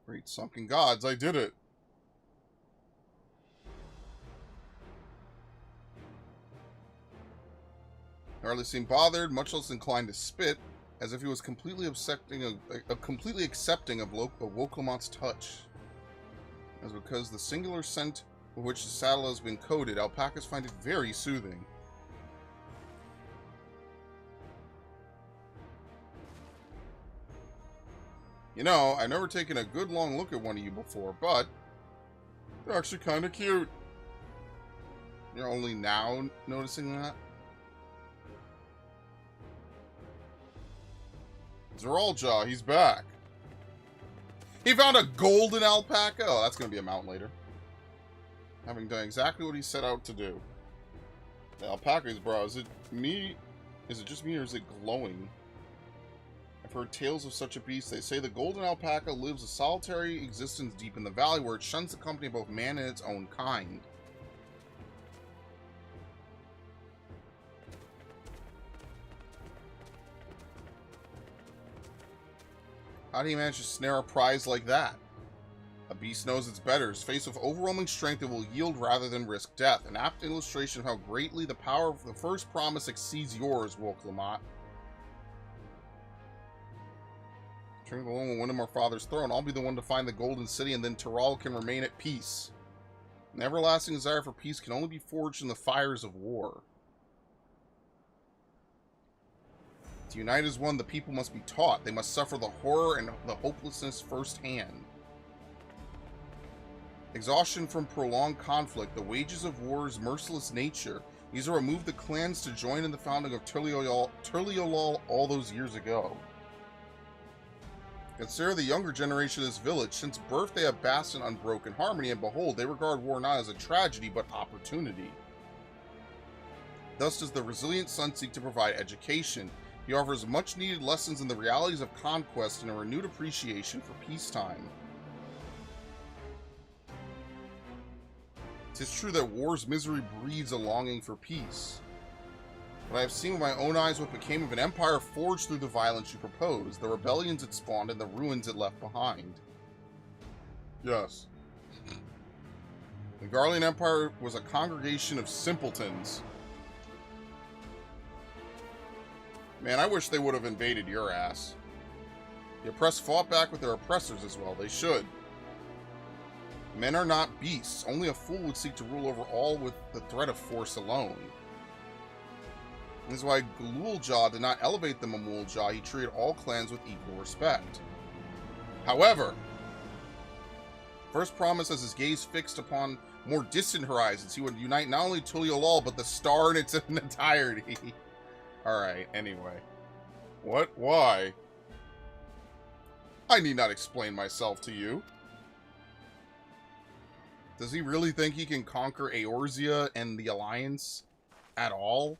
Great sunken gods, I did it. Hardly seemed bothered, much less inclined to spit, as if he was completely accepting of Woklamat's touch. As because the singular scent with which the saddle has been coated, alpacas find it very soothing. You know, I've never taken a good long look at one of you before, but they're actually kind of cute. You're only now noticing that? Zeralja, he's back. He found a golden alpaca. Oh, that's going to be a mount later. Having done exactly what he set out to do. The alpaca's brow, is it me? Is it just me or is it glowing? I've heard tales of such a beast. They say the golden alpaca lives a solitary existence deep in the valley where it shuns the company of both man and its own kind. How do you manage to snare a prize like that? A beast knows its betters. Faced with overwhelming strength, it will yield rather than risk death. An apt illustration of how greatly the power of the first promise exceeds yours, Woklamat. Turning alone will win him our father's throne. I'll be the one to find the golden city, and then Tural can remain at peace. An everlasting desire for peace can only be forged in the fires of war. To unite as one, the people must be taught. They must suffer the horror and the hopelessness firsthand. Exhaustion from prolonged conflict, the wages of war's merciless nature. These are what moved the clans to join in the founding of Tuliyollal all those years ago. Consider the younger generation of this village. Since birth they have basked in unbroken harmony, and behold, they regard war not as a tragedy, but opportunity. Thus does the resilient son seek to provide education. He offers much-needed lessons in the realities of conquest and a renewed appreciation for peacetime. 'Tis true that war's misery breeds a longing for peace. But I have seen with my own eyes what became of an empire forged through the violence you propose, the rebellions it spawned, and the ruins it left behind. Yes. The Garlean Empire was a congregation of simpletons. Man, I wish they would have invaded your ass. The oppressed fought back with their oppressors as well. They should. Men are not beasts. Only a fool would seek to rule over all with the threat of force alone. This is why Tuliyollal did not elevate the Mamulja. He treated all clans with equal respect. However, First Promise has his gaze fixed upon more distant horizons. He would unite not only Tuliyollal, but the star in its entirety. Alright, anyway. What? Why? I need not explain myself to you. Does he really think he can conquer Eorzea and the Alliance at all?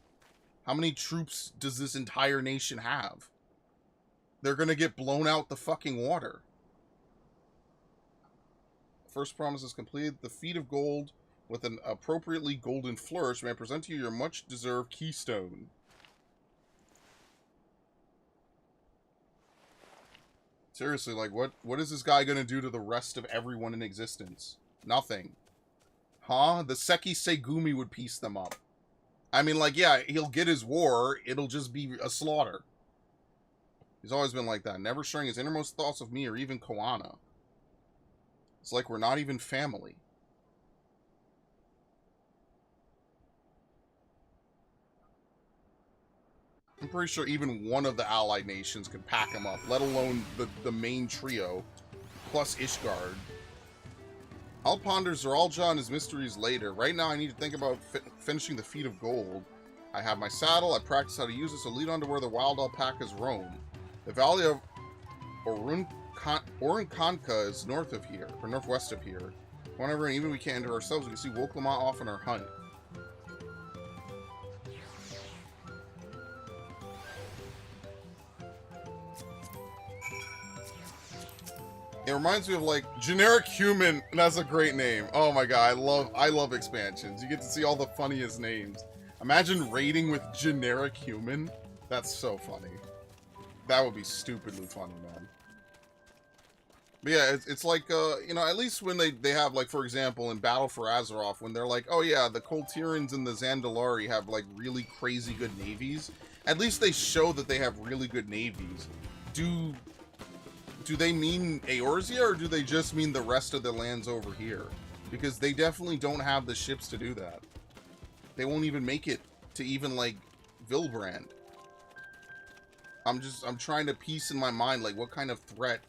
How many troops does this entire nation have? They're gonna get blown out the fucking water. First Promise is completed. The feet of gold with an appropriately golden flourish may I present to you your much-deserved keystone. Seriously, like, what is this guy gonna do to the rest of everyone in existence? Nothing. Huh? The Seki Segumi would piece them up. I mean, like, yeah, he'll get his war. It'll just be a slaughter. He's always been like that, never sharing his innermost thoughts of me or even Koana. It's like we're not even family. I'm pretty sure even one of the allied nations could pack him up, let alone the main trio, plus Ishgard. I'll ponder Zeralja and his mysteries later. Right now I need to think about finishing the Feet of Gold. I have my saddle, I practice how to use it, so lead on to where the wild alpacas roam. The valley of Urqopacha is north of here, or northwest of here. Whenever and even we can't enter ourselves, we can see Woklama off on our hunt. It reminds me of, like, Generic Human. That's a great name. Oh my god, I love expansions. You get to see all the funniest names. Imagine raiding with Generic Human. That's so funny. That would be stupidly funny, man. But yeah, it's like, you know, at least when they have, like, for example, in Battle for Azeroth, when they're like, oh yeah, the Koltirans and the Zandalari have, like, really crazy good navies. At least they show that they have really good navies. Do they mean Eorzea, or do they just mean the rest of the lands over here? Because they definitely don't have the ships to do that. They won't even make it to even, like, Vilbrand. I'm trying to piece in my mind, like, what kind of threat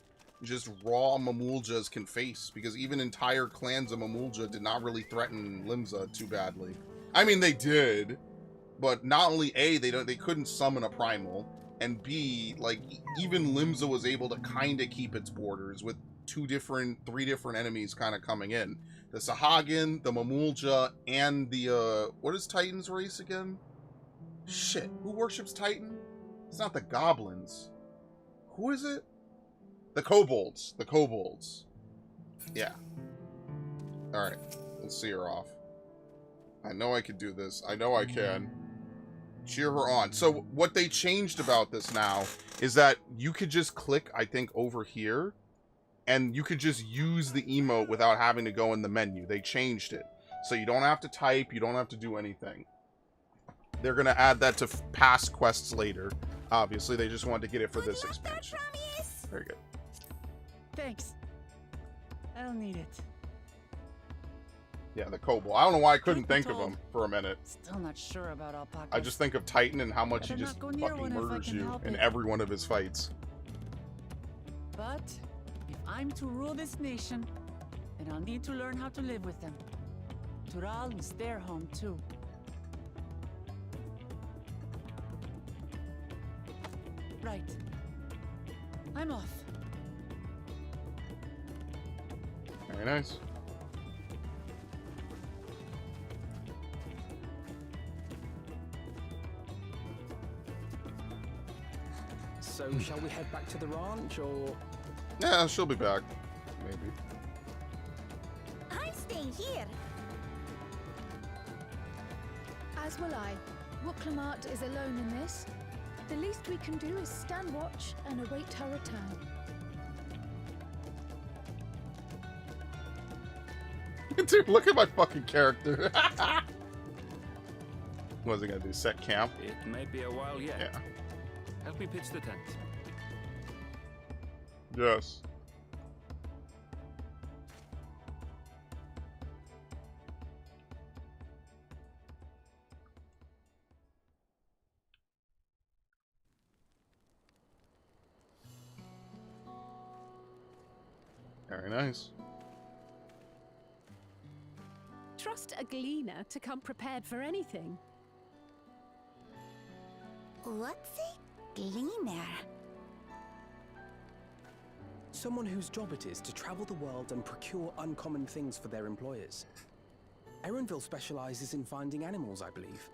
just raw Mamuljas can face, because even entire clans of Mamulja did not really threaten Limsa too badly. I mean, they did, but not only A, they couldn't summon a primal, and B, like, even Limsa was able to kind of keep its borders with three different enemies kind of coming in. The Sahagin, the Mamulja, and the, what is Titan's race again? Shit, who worships Titan? It's not the goblins. Who is it? The kobolds. The kobolds. Yeah. Alright, let's see her off. I know I can do this. I know I can. Cheer her on. So what they changed about this now is that you could just click, I think, over here, and you could just use the emote without having to go in the menu. They changed it. So you don't have to type, you don't have to do anything. They're going to add that to past quests later. Obviously, they just wanted to get it for this expansion. Very good. Thanks. I'll need it. Yeah, the kobold. I don't know why I couldn't think of him for a minute. Still not sure about alpacas. I just think of Titan and how much he just fucking murders you in every one of his fights. But if I'm to rule this nation, and I'll need to learn how to live with them. Tural is their home, too. Right. I'm off. Very nice. So, shall we head back to the ranch, or...? Yeah, she'll be back. Maybe. I'm staying here. As will I. Urqopacha is alone in this. The least we can do is stand watch and await her return. Dude, look at my fucking character. What's he gonna do? Set camp? It may be a while yet. Yeah. Help me pitch the tent. Yes. Very nice. Trust a gleaner to come prepared for anything. What's a gleaner? Someone whose job it is to travel the world and procure uncommon things for their employers. Erenville specializes in finding animals, I believe.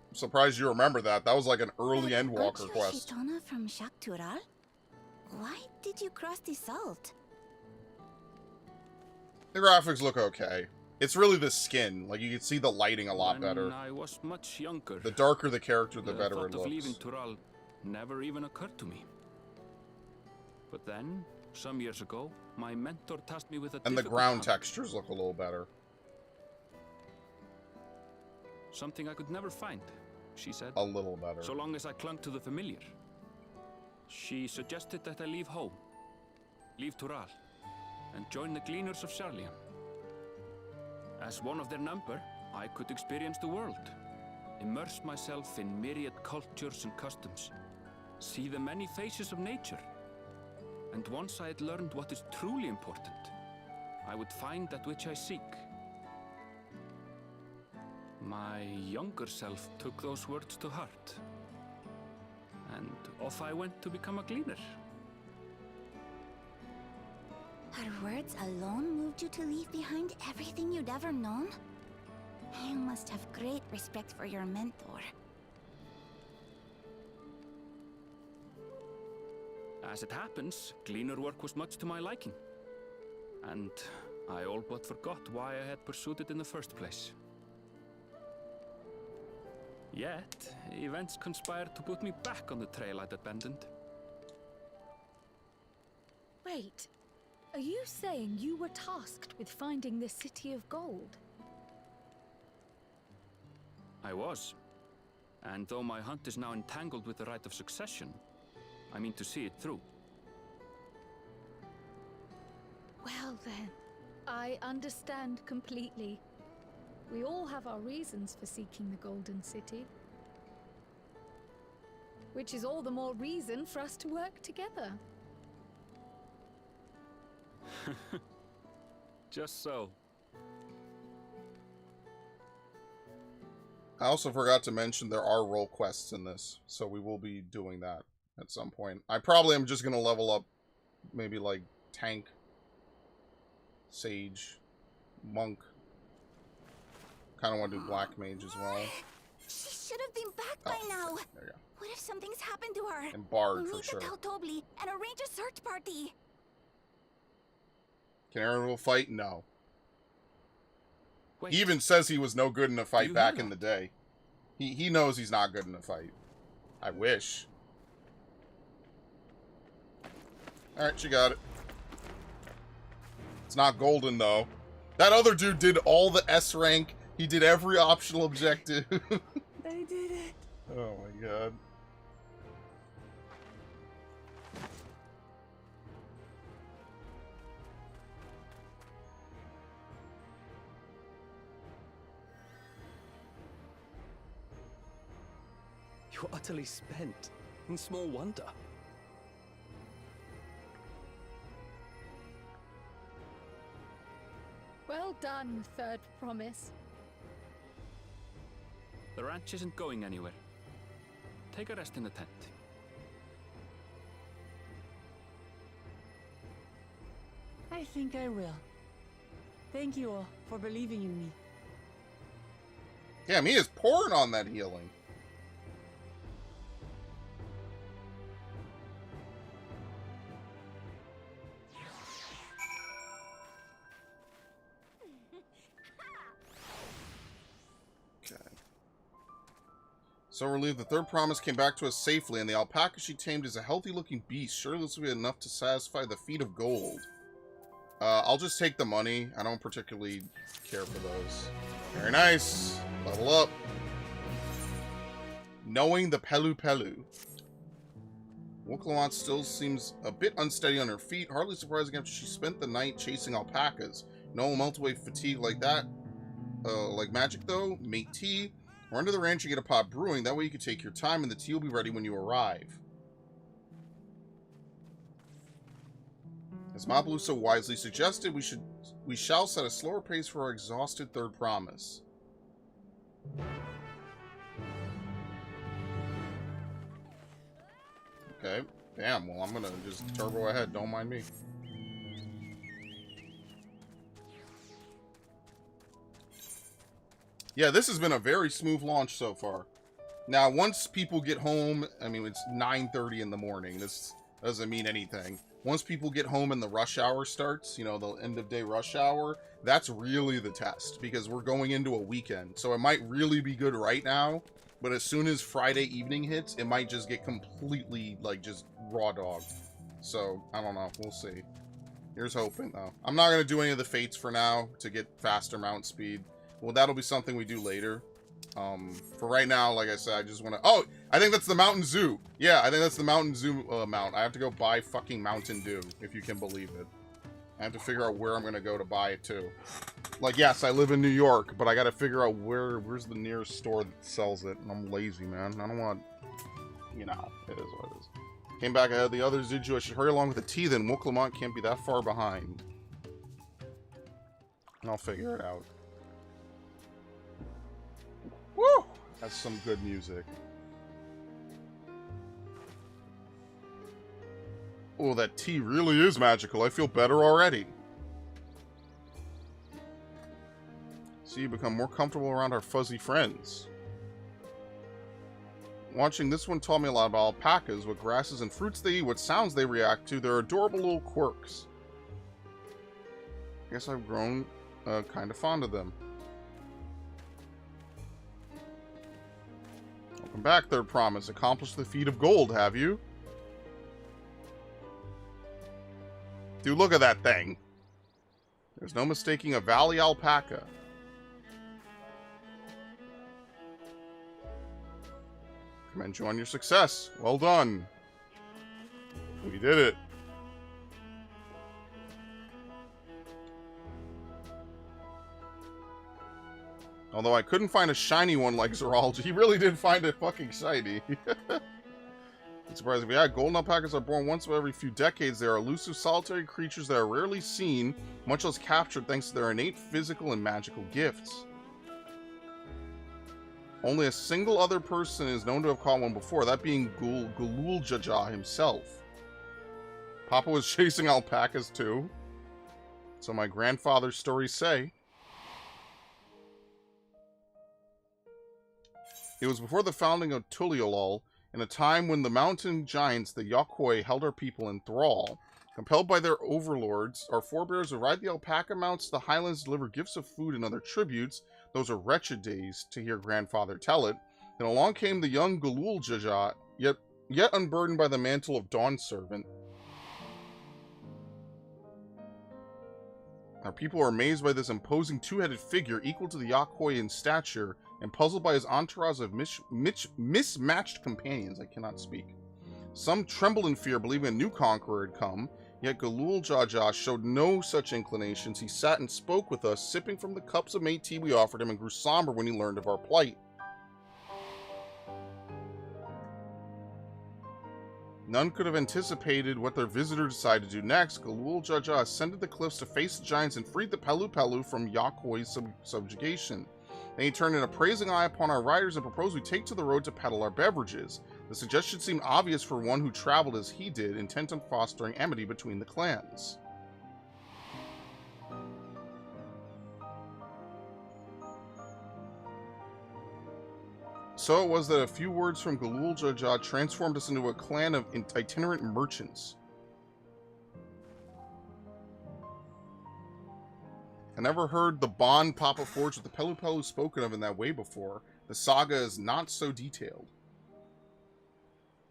I'm surprised you remember that. That was like an early Endwalker quest. Shitona from Tural? Why did you cross the salt? The graphics look okay. It's really the skin. Like, you can see the lighting a lot better. When I was much younger, the darker the character, the better it thought of leaving looks. Tural never even occurred to me. But then, some years ago, my mentor tasked me with a And the ground task. textures look a little better. Something I could never find, she said. A little better. So long as I clung to the familiar. She suggested that I leave home, leave Tural, and join the Gleaners of Sharlayan. As one of their number, I could experience the world, immerse myself in myriad cultures and customs, see the many faces of nature. And once I had learned what is truly important, I would find that which I seek. My younger self took those words to heart, and off I went to become a gleaner. Her words alone moved you to leave behind everything you'd ever known? You must have great respect for your mentor. As it happens, gleaner work was much to my liking. And I all but forgot why I had pursued it in the first place. Yet, events conspired to put me back on the trail I'd abandoned. Wait, are you saying you were tasked with finding the City of Gold? I was. And though my hunt is now entangled with the right of succession, I mean to see it through. Well then, I understand completely. We all have our reasons for seeking the Golden City. Which is all the more reason for us to work together. Just so. I also forgot to mention there are role quests in this, so we will be doing that at some point. I probably am just going to level up maybe like tank, sage, monk. Kind of want to do black mage as well. She should have been back by now. There you go. What if something's happened to her? And bard we for need sure. to tell Tobli and arrange a search party. Can Aaron fight? No. Wait, he even says he was no good in a fight back hear in the day. He knows he's not good in a fight. I wish. Alright, she got it. It's not golden, though. That other dude did all the S rank. He did every optional objective. They did it. Oh my god. You're utterly spent. And small wonder. done, third promise. The ranch isn't going anywhere. Take a rest in the tent. I think I will. Thank you all for believing in me. Damn, he is pouring on that healing. Okay. So relieved, the third promise came back to us safely, and the alpaca she tamed is a healthy-looking beast. Surely this will be enough to satisfy the feet of gold. I'll just take the money. I don't particularly care for those. Very nice. Level up. Knowing the Pelu Pelu. Urqopacha still seems a bit unsteady on her feet. Hardly surprising after she spent the night chasing alpacas. No melt-away fatigue like that. Like magic, though. Make tea. Run to the ranch and get a pot brewing. That way you can take your time and the tea will be ready when you arrive. As Mabalu so wisely suggested, we shall set a slower pace for our exhausted third promise. Okay. Damn, well, I'm gonna just turbo ahead. Don't mind me. Yeah, this has been a very smooth launch so far. Now, once people get home, I mean, it's 9:30 in the morning. This doesn't mean anything. Once people get home and the rush hour starts, you know, the end of day rush hour, that's really the test, because we're going into a weekend. So it might really be good right now, but as soon as Friday evening hits, it might just get completely, like, just raw dog. So, I don't know. We'll see. Here's hoping, though. I'm not going to do any of the fates for now to get faster mount speed. Well, that'll be something we do later. For right now, like I said, I just want to... Oh, I think that's the Mountain Zoo. Yeah, I think that's the Mountain Zoo mount. I have to go buy fucking Mountain Dew, if you can believe it. I have to figure out where I'm going to go to buy it, too. Like, yes, I live in New York, but I got to figure out where's the nearest store that sells it. And I'm lazy, man. I don't want... You know, it is what it is. Came back ahead. The others did you. I should hurry along with the tea, then Urqopacha can't be that far behind. And I'll figure it out. Woo! That's some good music. Oh, that tea really is magical. I feel better already. See, you become more comfortable around our fuzzy friends. Watching this one taught me a lot about alpacas, what grasses and fruits they eat, what sounds they react to, their adorable little quirks. I guess I've grown kind of fond of them. Welcome back, third promise. Accomplished the feat of gold, have you? Dude, look at that thing. There's no mistaking a valley alpaca. Commend you on your success. Well done. We did it. Although I couldn't find a shiny one like Zoology. He really did find it fucking shiny. It's surprising. Yeah, golden alpacas are born once every few decades. They are elusive, solitary creatures that are rarely seen, much less captured thanks to their innate physical and magical gifts. Only a single other person is known to have caught one before, that being Tuliyollal himself. Papa was chasing alpacas too. So my grandfather's stories say. It was before the founding of Tuliyollal, in a time when the mountain giants, the Yokoi, held our people in thrall. Compelled by their overlords, our forebears would ride the alpaca mounts to the highlands to deliver gifts of food and other tributes. Those are wretched days, to hear grandfather tell it. Then along came the young Tuliyollal, yet unburdened by the mantle of Dawn Servant. Our people are amazed by this imposing two-headed figure equal to the Yokoi in stature, and puzzled by his entourage of mismatched companions. I cannot speak. Some trembled in fear, believing a new conqueror had come, yet Tuliyollal showed no such inclinations. He sat and spoke with us, sipping from the cups of mate tea we offered him, and grew somber when he learned of our plight. None could have anticipated what their visitor decided to do next. Galul Jaja ascended the cliffs to face the giants and freed the Pelu Pelu from Yakoi's subjugation. Then he turned an appraising eye upon our riders and proposed we take to the road to peddle our beverages. The suggestion seemed obvious for one who traveled as he did, intent on fostering amity between the clans. So it was that a few words from Galul Jaja transformed us into a clan of itinerant merchants. I never heard the bond Papa forged with the Pelu Pelu spoken of in that way before. The saga is not so detailed.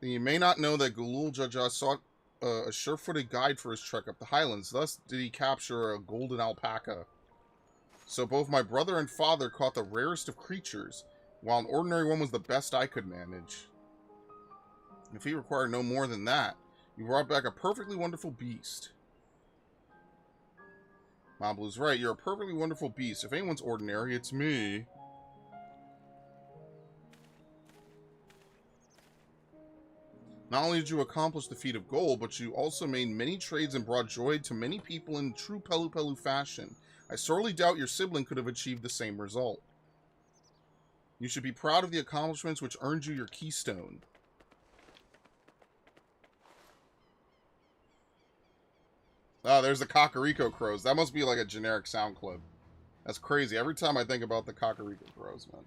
And you may not know that Galul Jaja sought a sure-footed guide for his trek up the highlands. Thus did he capture a golden alpaca. So both my brother and father caught the rarest of creatures, while an ordinary one was the best I could manage. If he required no more than that, you brought back a perfectly wonderful beast. Mablu's right, you're a perfectly wonderful beast. If anyone's ordinary, it's me. Not only did you accomplish the feat of gold, but you also made many trades and brought joy to many people in true Pelu Pelu fashion. I sorely doubt your sibling could have achieved the same result. You should be proud of the accomplishments which earned you your keystone. Oh, there's the Kakariko Crows. That must be like a generic sound clip. That's crazy. Every time I think about the Kakariko Crows, man.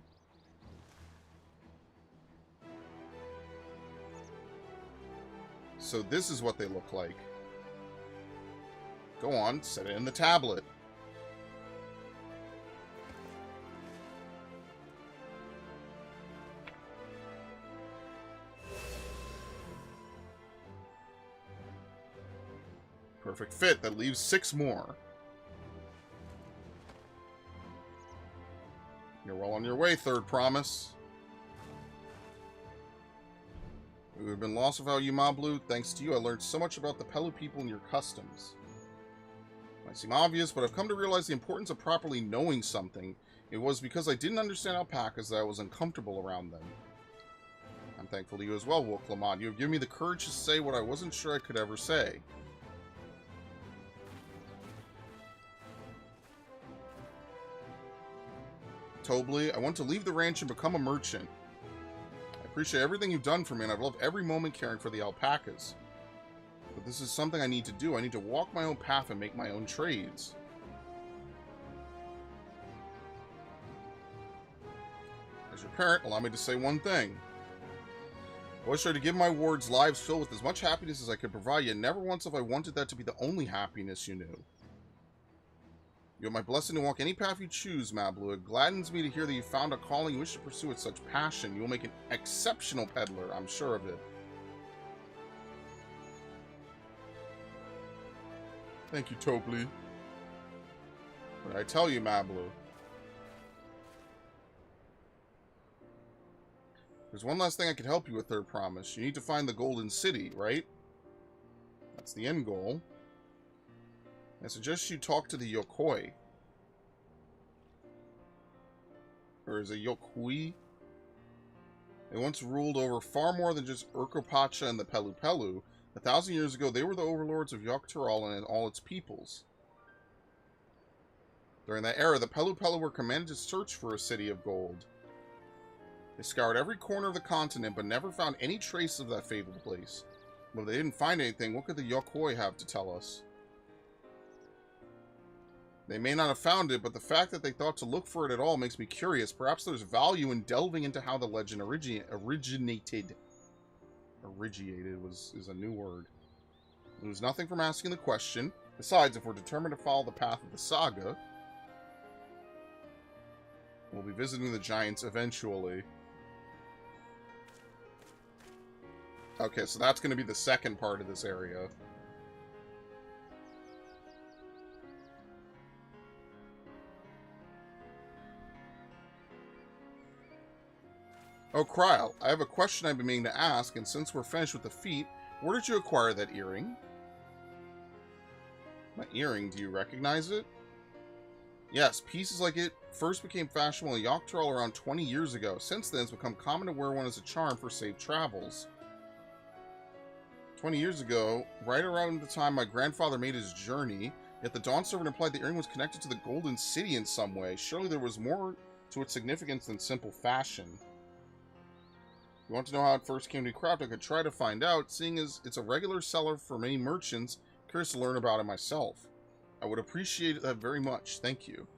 So this is what they look like. Go on, set it in the tablet. Perfect fit. That leaves 6 more. You're well on your way, third promise. We would have been lost without you, Mablu. Thanks to you, I learned so much about the Pelu people and your customs. It might seem obvious, but I've come to realize the importance of properly knowing something. It was because I didn't understand alpacas that I was uncomfortable around them. I'm thankful to you as well, Wolf Lamont. You have given me the courage to say what I wasn't sure I could ever say. Tobli, I want to leave the ranch and become a merchant. I appreciate everything you've done for me, and I've loved every moment caring for the alpacas. But this is something I need to do. I need to walk my own path and make my own trades. As your parent, allow me to say one thing. I always try to give my wards lives filled with as much happiness as I could provide, yet never once have I wanted that to be the only happiness you knew. You have my blessing to walk any path you choose, Mablu. It gladdens me to hear that you found a calling you wish to pursue with such passion. You will make an exceptional peddler, I'm sure of it. Thank you, Tobli. But I tell you, Mablu, there's one last thing I could help you with, third promise. You need to find the Golden City, right? That's the end goal. I suggest you talk to the Yokoi. Or is it Yokui? They once ruled over far more than just Urqopacha and the Pelu Pelu. 1,000 years ago, they were the overlords of Yogg-Turall and all its peoples. During that era, the Pelu Pelu were commanded to search for a city of gold. They scoured every corner of the continent, but never found any trace of that fabled place. But if they didn't find anything, what could the Yokoi have to tell us? They may not have found it, but the fact that they thought to look for it at all makes me curious. Perhaps there's value in delving into how the legend originated. Originated is a new word. There's nothing from asking the question. Besides, if we're determined to follow the path of the saga, we'll be visiting the giants eventually. Okay, so that's going to be the second part of this area. Oh, Kryl, I have a question I've been meaning to ask, and since we're finished with the feat, where did you acquire that earring? My earring, do you recognize it? Yes, pieces like it first became fashionable in Yogg-Turall around 20 years ago. Since then, it's become common to wear one as a charm for safe travels. 20 years ago, right around the time my grandfather made his journey, yet the Dawn Servant implied the earring was connected to the Golden City in some way. Surely there was more to its significance than simple fashion. If you want to know how it first came to be crafted, I could try to find out, seeing as it's a regular seller for many merchants. Curious to learn about it myself. I would appreciate that very much. Thank you.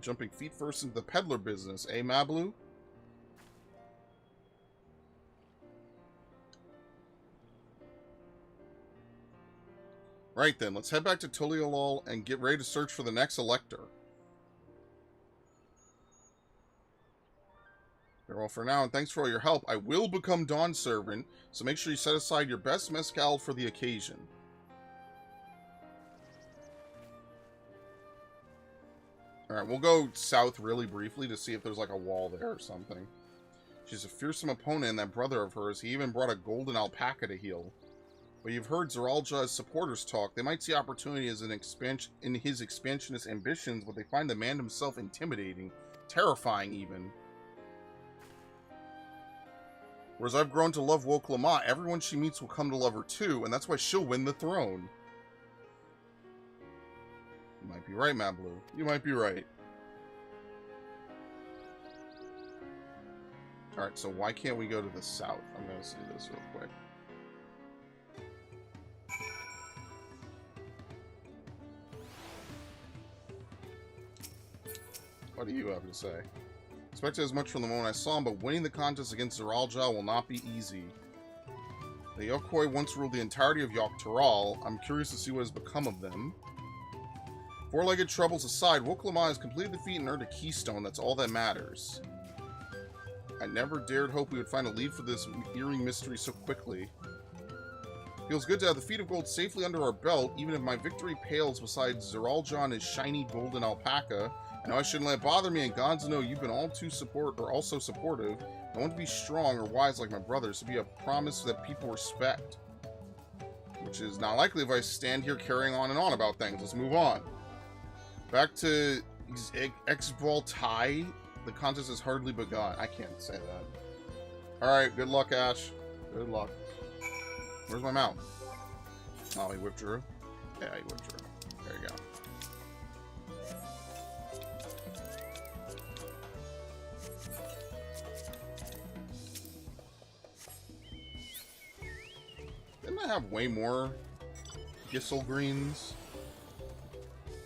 Jumping feet first into the peddler business, eh, Mablu? Right then, let's head back to Tuliyollal and get ready to search for the next elector. Farewell for now, and thanks for all your help. I will become Dawn Servant, so make sure you set aside your best mezcal for the occasion. Alright, we'll go south really briefly to see if there's like a wall there or something. She's a fearsome opponent, and that brother of hers, he even brought a golden alpaca to heal. But you've heard Zeralja's supporters talk. They might see opportunity as an expansion in his expansionist ambitions, but they find the man himself intimidating, terrifying even. Whereas I've grown to love Urqopacha, everyone she meets will come to love her too, and that's why she'll win the throne. You might be right, Mablu. You might be right. Alright, so why can't we go to the south? I'm gonna see this real quick. What do you have to say? Expected as much from the moment I saw him, but winning the contest against Zeralja will not be easy. The Yokoi once ruled the entirety of Yoktural. I'm curious to see what has become of them. Four-legged troubles aside, Urqopacha has completed the feat and earned a keystone. That's all that matters. I never dared hope we would find a lead for this earring mystery so quickly. Feels good to have the feet of gold safely under our belt, even if my victory pales beside Zeralja and his shiny golden alpaca. I know I shouldn't let it bother me, and gods know you've been also supportive. I want to be strong or wise like my brothers, to be a promise that people respect. Which is not likely if I stand here carrying on and on about things. Let's move on. Back to Exvoltai. The contest has hardly begun. I can't say that. Alright, good luck, Ash. Good luck. Where's my mount? Oh, he withdrew? Yeah, he withdrew. There you go. Didn't I have way more Gissel greens?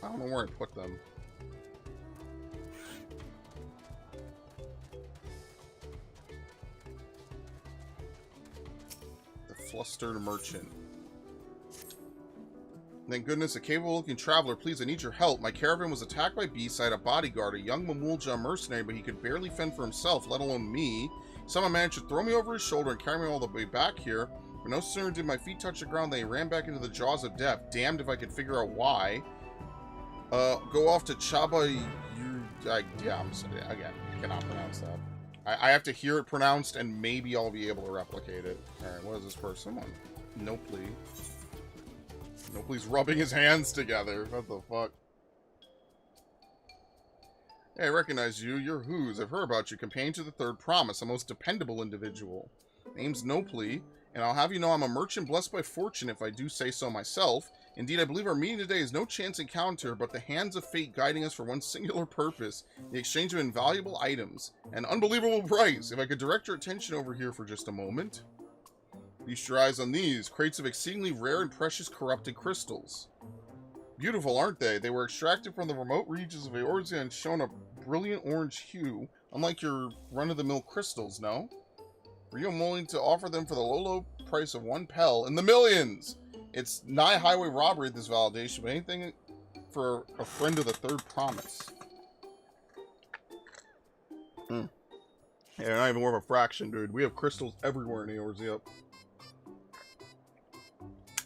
I don't know where I put them. The flustered merchant. Thank goodness, a capable-looking traveler. Please, I need your help. My caravan was attacked by beasts. I had a bodyguard, a young Mamulja mercenary, but he could barely fend for himself, let alone me. Someone managed to throw me over his shoulder and carry me all the way back here. But no sooner did my feet touch the ground than I ran back into the jaws of death. Damned if I could figure out why. Go off to Chaba. Yeah, I'm sorry. Again, I cannot pronounce that. I have to hear it pronounced, and maybe I'll be able to replicate it. Alright, what is this first one? Nopli. Nopli's rubbing his hands together. What the fuck? Hey, I recognize you. You're Who's. I've heard about you. Companion to the Third Promise. A most dependable individual. Name's Nopli. And I'll have you know I'm a merchant blessed by fortune if I do say so myself. Indeed, I believe our meeting today is no chance encounter, but the hands of fate guiding us for one singular purpose, the exchange of invaluable items. An unbelievable price! If I could direct your attention over here for just a moment. Feast your eyes on these, crates of exceedingly rare and precious corrupted crystals. Beautiful, aren't they? They were extracted from the remote regions of Eorzea and shown a brilliant orange hue, unlike your run-of-the-mill crystals, no? Were you willing to offer them for the low price of 1 pel in the millions? It's nigh highway robbery at this validation, but anything for a friend of the Third Promise. Yeah, not even worth a fraction, dude. We have crystals everywhere in Eorzea.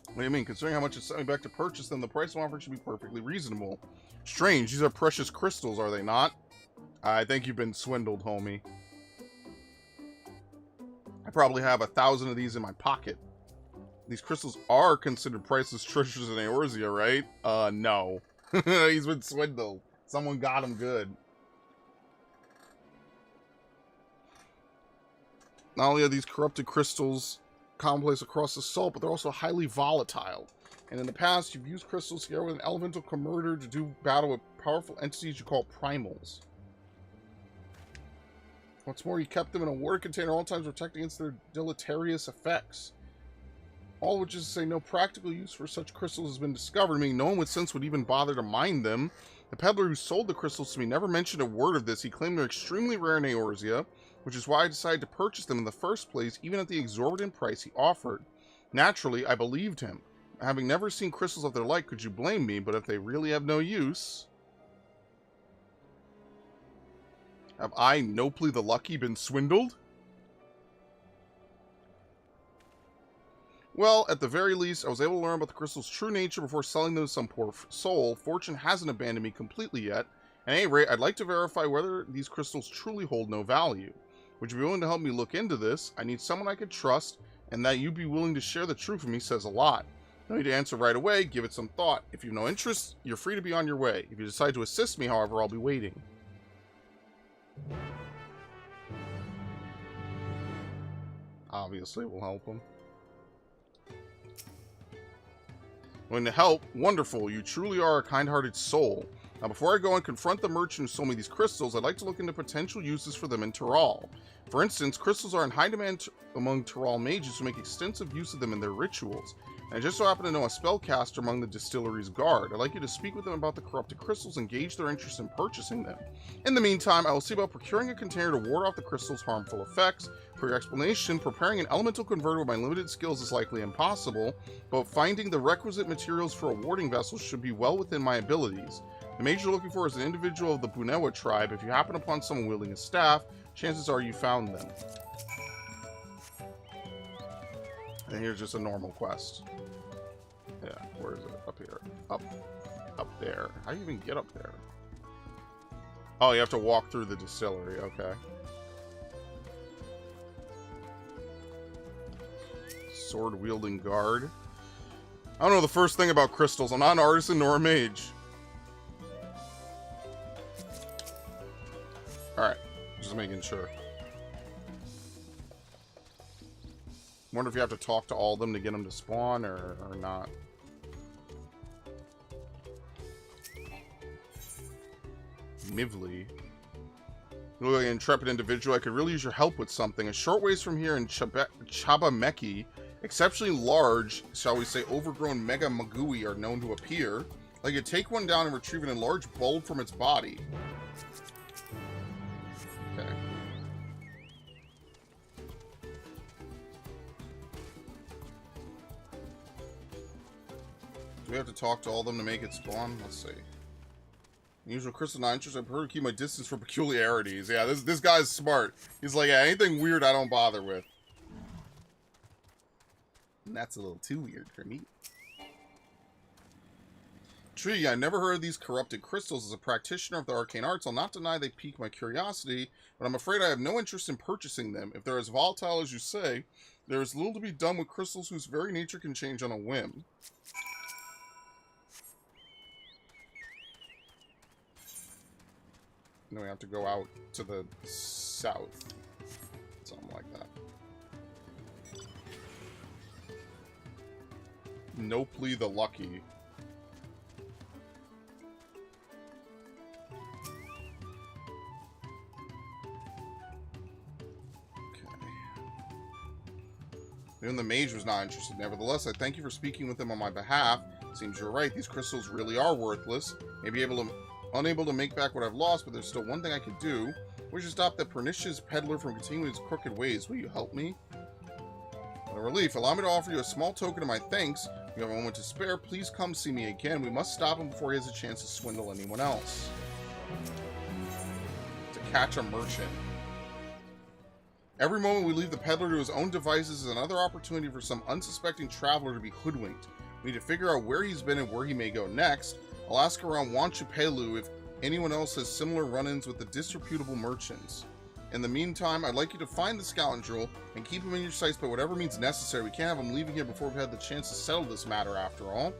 What do you mean? Considering how much it's sent me back to purchase them, the price I'm offering should be perfectly reasonable. Strange, these are precious crystals, are they not? I think you've been swindled, homie. I probably have 1,000 of these in my pocket. These crystals are considered priceless treasures in Eorzea, right? No. He's been swindled. Someone got him good. Not only are these corrupted crystals commonplace across the salt, but they're also highly volatile. And in the past, you've used crystals together with an elemental converter to do battle with powerful entities you call primals. What's more, you kept them in a water container all times, protecting against their deleterious effects. All which is to say, no practical use for such crystals has been discovered, meaning no one with sense would even bother to mine them. The peddler who sold the crystals to me never mentioned a word of this. He claimed they're extremely rare in Eorzea, which is why I decided to purchase them in the first place, even at the exorbitant price he offered. Naturally, I believed him. Having never seen crystals of their like, could you blame me? But if they really have no use... Have I, Nopely the Lucky, been swindled? Well, at the very least, I was able to learn about the crystal's true nature before selling them to some poor soul. Fortune hasn't abandoned me completely yet. At any rate, I'd like to verify whether these crystals truly hold no value. Would you be willing to help me look into this? I need someone I could trust, and that you'd be willing to share the truth with me says a lot. No need to answer right away, give it some thought. If you've no interest, you're free to be on your way. If you decide to assist me, however, I'll be waiting. Obviously, we'll help him. When to help, wonderful. You truly are a kind-hearted soul. Now, before I go and confront the merchant who sold me these crystals, I'd like to look into potential uses for them in Tural. For instance, crystals are in high demand among Tural mages who make extensive use of them in their rituals. And I just so happen to know a spellcaster among the distillery's guard. I'd like you to speak with them about the corrupted crystals and gauge their interest in purchasing them. In the meantime, I will see about procuring a container to ward off the crystal's harmful effects. For your explanation, preparing an elemental converter with my limited skills is likely impossible, but finding the requisite materials for a warding vessel should be well within my abilities. The mage you're looking for is an individual of the Bunewa tribe. If you happen upon someone wielding a staff, chances are you found them. And here's just a normal quest. Yeah, where is it? Up here. Up there. How do you even get up there? Oh, you have to walk through the distillery. Okay. Sword-wielding guard. I don't know the first thing about crystals. I'm not an artisan nor a mage. Alright. Just making sure. Wonder if you have to talk to all of them to get them to spawn or not. Mivli. You look like an intrepid individual. I could really use your help with something. A short ways from here in Chabameki, exceptionally large, shall we say, overgrown mega magui are known to appear. Like you take one down and retrieve an enlarged bulb from its body. Okay. Do we have to talk to all of them to make it spawn? Let's see. Usual crystal not interested. I prefer to keep my distance from peculiarities. Yeah, this guy's smart. He's like, yeah, anything weird I don't bother with. And that's a little too weird for me. Tree, I never heard of these corrupted crystals. As a practitioner of the arcane arts, I'll not deny they pique my curiosity, but I'm afraid I have no interest in purchasing them. If they're as volatile as you say, there is little to be done with crystals whose very nature can change on a whim. Then we have to go out to the south. Something like that. Nopely the Lucky. Even the mage was not interested. Nevertheless, I thank you for speaking with them on my behalf. Seems you're right. These crystals really are worthless. Maybe unable to make back what I've lost, but there's still one thing I can do. We should stop that pernicious peddler from continuing his crooked ways. Will you help me? What a relief. Allow me to offer you a small token of my thanks. If you have a moment to spare, please come see me again. We must stop him before he has a chance to swindle anyone else. To catch a merchant. Every moment we leave the peddler to his own devices is another opportunity for some unsuspecting traveler to be hoodwinked. We need to figure out where he's been and where he may go next. I'll ask around Wanchupelu if anyone else has similar run-ins with the disreputable merchants. In the meantime, I'd like you to find the scoundrel and keep him in your sights by whatever means necessary. We can't have him leaving here before we've had the chance to settle this matter after all.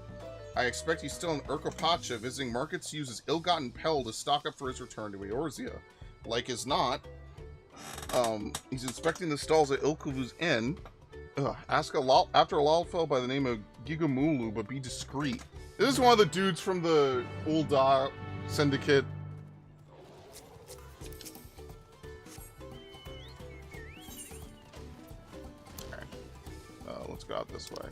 I expect he's still in Urqopacha, visiting markets to use his ill-gotten pell to stock up for his return to Eorzea. Like as not, he's inspecting the stalls at Ilkuvu's Inn. Ask after a lolfell by the name of Gigamulu, but be discreet. This is one of the dudes from the Ulda Syndicate. Alright. Let's go out this way.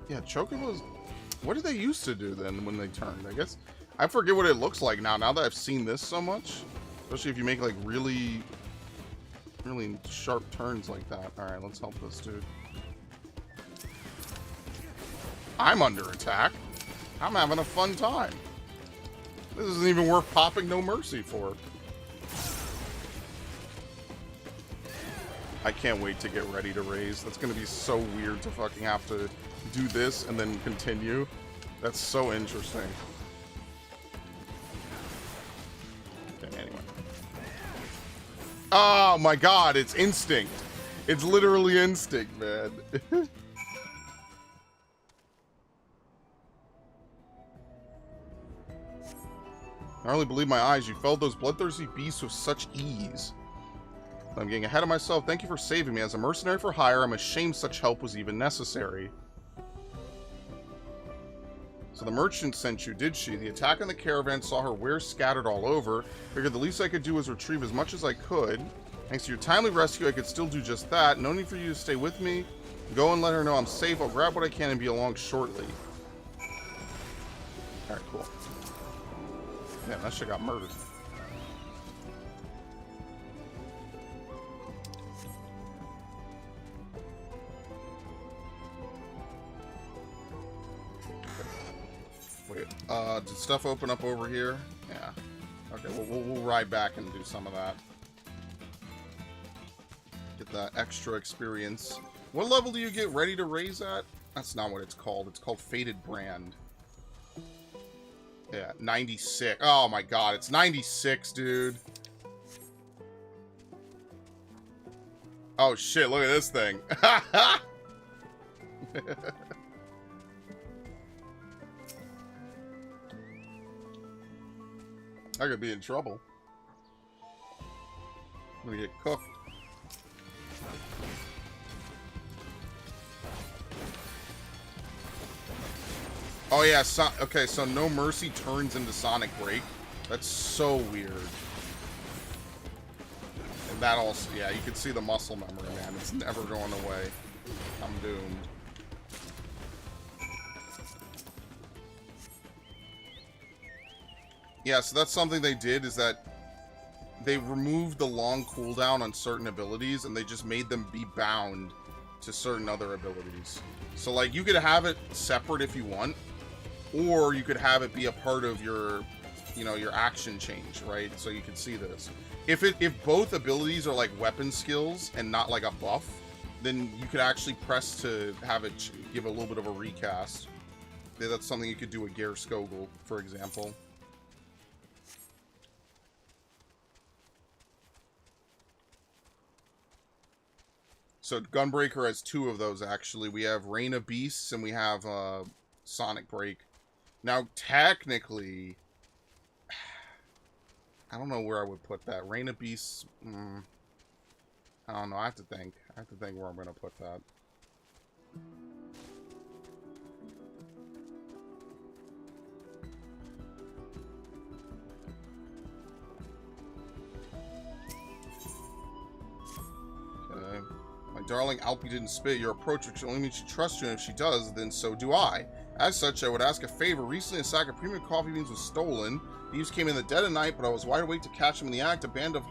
Yeah, Chocobos. What did they used to do then when they turned? I guess I forget what it looks like now. Now that I've seen this so much, especially if you make like really sharp turns like that. All right, let's help this dude. I'm under attack. I'm having a fun time. This isn't even worth popping No Mercy for. I can't wait to get ready to raise. That's gonna be so weird to fucking have to do this and then continue. That's so interesting. Okay, anyway. Oh my god, it's instinct. It's literally instinct, man. I hardly believe my eyes. You felled those bloodthirsty beasts with such ease. I'm getting ahead of myself. Thank you for saving me. As a mercenary for hire, I'm ashamed such help was even necessary. So the merchant sent you, did she? The attack on the caravan saw her wares scattered all over. Figured the least I could do was retrieve as much as I could. Thanks to your timely rescue, I could still do just that. No need for you to stay with me. Go and let her know I'm safe. I'll grab what I can and be along shortly. Alright, cool. Yeah, that shit got murdered. Wait, did stuff open up over here? Yeah. Okay, we'll ride back and do some of that. Get that extra experience. What level do you get ready to raise at? That's not what it's called. It's called Fated Brand. Yeah, 96. Oh my god, it's 96, dude. Oh shit, look at this thing. I could be in trouble. I'm gonna get cooked. Oh yeah, okay, so No Mercy turns into Sonic Break. That's so weird. And that also, yeah, you can see the muscle memory, man. It's never going away. I'm doomed. Yeah, so that's something they did, is that they removed the long cooldown on certain abilities and they just made them be bound to certain other abilities. So like you could have it separate if you want, or you could have it be a part of your, you know, your action change, right? So you can see this. If both abilities are like weapon skills and not like a buff, then you could actually press to have it give a little bit of a recast. That's something you could do with Gear Skogul, for example. So Gunbreaker has two of those, actually. We have Reign of Beasts and we have Sonic Break. Now, technically, I don't know where I would put that. Reign of Beasts, I don't know. I have to think. I have to think where I'm going to put that. Okay. My darling Alpi didn't spit. Your approach, which only means she trusts you, and if she does, then so do I. As such, I would ask a favor. Recently, a sack of premium coffee beans was stolen. Thieves came in the dead of night, but I was wide awake to catch them in the act. A band of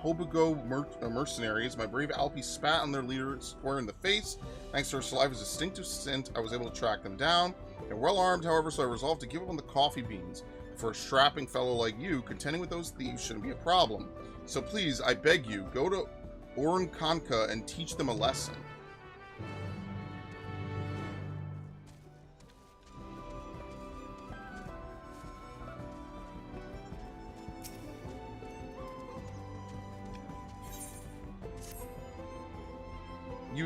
Hobogo mercenaries. My brave Alpi spat on their leader square in the face. Thanks to her saliva's distinctive scent, I was able to track them down. They're well armed, however, so I resolved to give up on the coffee beans. For a strapping fellow like you, contending with those thieves shouldn't be a problem. So please, I beg you, go to Urqopacha and teach them a lesson.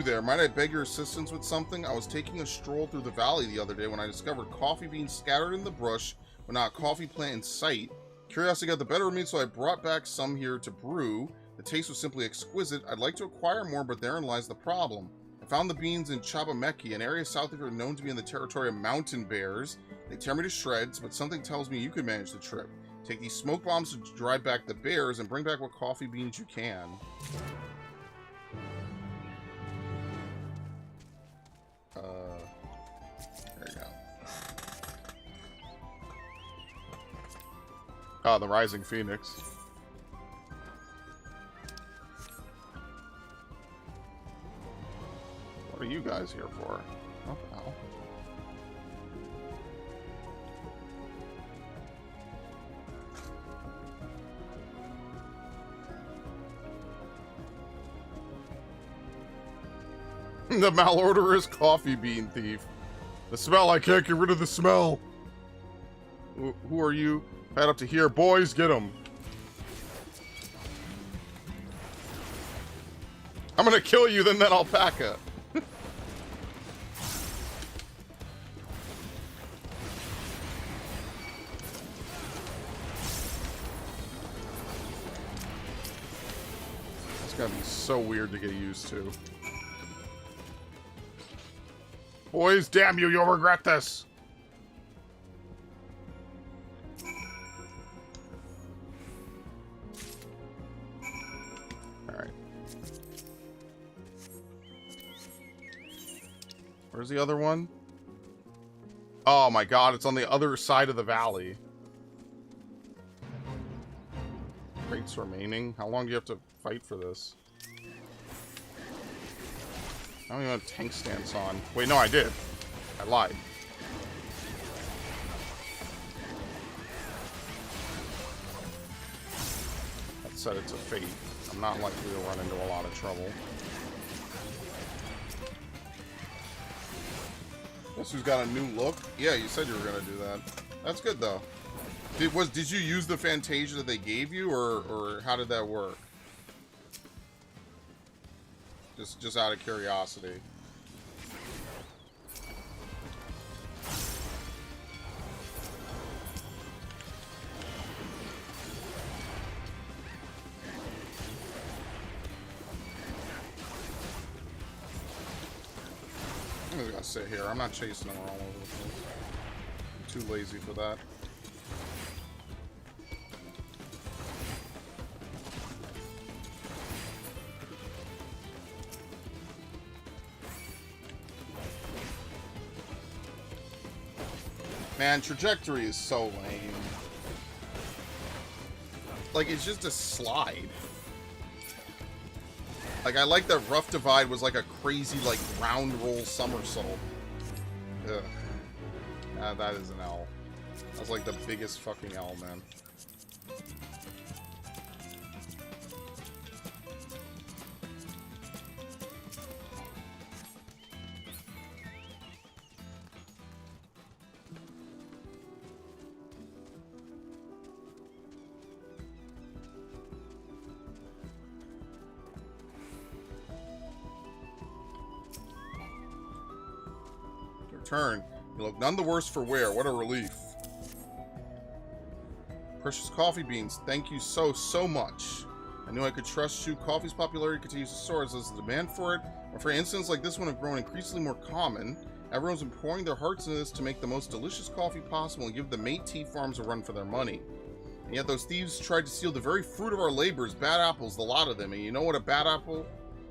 there. Might I beg your assistance with something? I was taking a stroll through the valley the other day when I discovered coffee beans scattered in the brush, but not a coffee plant in sight. Curiosity got the better of me, so I brought back some here to brew. The taste was simply exquisite. I'd like to acquire more, but therein lies the problem. I found the beans in Chabameki, an area south of here known to be in the territory of mountain bears. They tear me to shreds, but something tells me you could manage the trip. Take these smoke bombs to drive back the bears and bring back what coffee beans you can. There you go. Oh, the Rising Phoenix. What are you guys here for? Oh, no. The malodorous coffee bean thief. The smell, I can't get rid of the smell. Who are you? Head up to here. Boys, get him. I'm gonna kill you, then that alpaca. It's gonna be so weird to get used to. Boys, damn you, you'll regret this. Alright. Where's the other one? Oh my god, it's on the other side of the valley. Crates remaining. How long do you have to fight for this? I don't even have tank stance on. Wait, no, I did. I lied. That said, it's a fate. I'm not likely to run into a lot of trouble. Guess who's got a new look? Yeah, you said you were gonna do that. That's good though. Did you use the Fantasia that they gave you, or how did that work? Just out of curiosity. I'm just gonna sit here. I'm not chasing them all over the place. I'm too lazy for that. Man, trajectory is so lame. Like, it's just a slide. Like, I like that Rough Divide was like a crazy, like, round roll somersault. Ugh. That is an L. That's like the biggest fucking L, man. Turn. You look none the worse for wear. What a relief. Precious coffee beans, thank you so much. I knew I could trust you. Coffee's popularity continues to soar as the demand for it. But for instances like this one have grown increasingly more common. Everyone's been pouring their hearts into this to make the most delicious coffee possible and give the Métis farms a run for their money. And yet those thieves tried to steal the very fruit of our labors. Bad apples, the lot of them. And you know what a bad apple?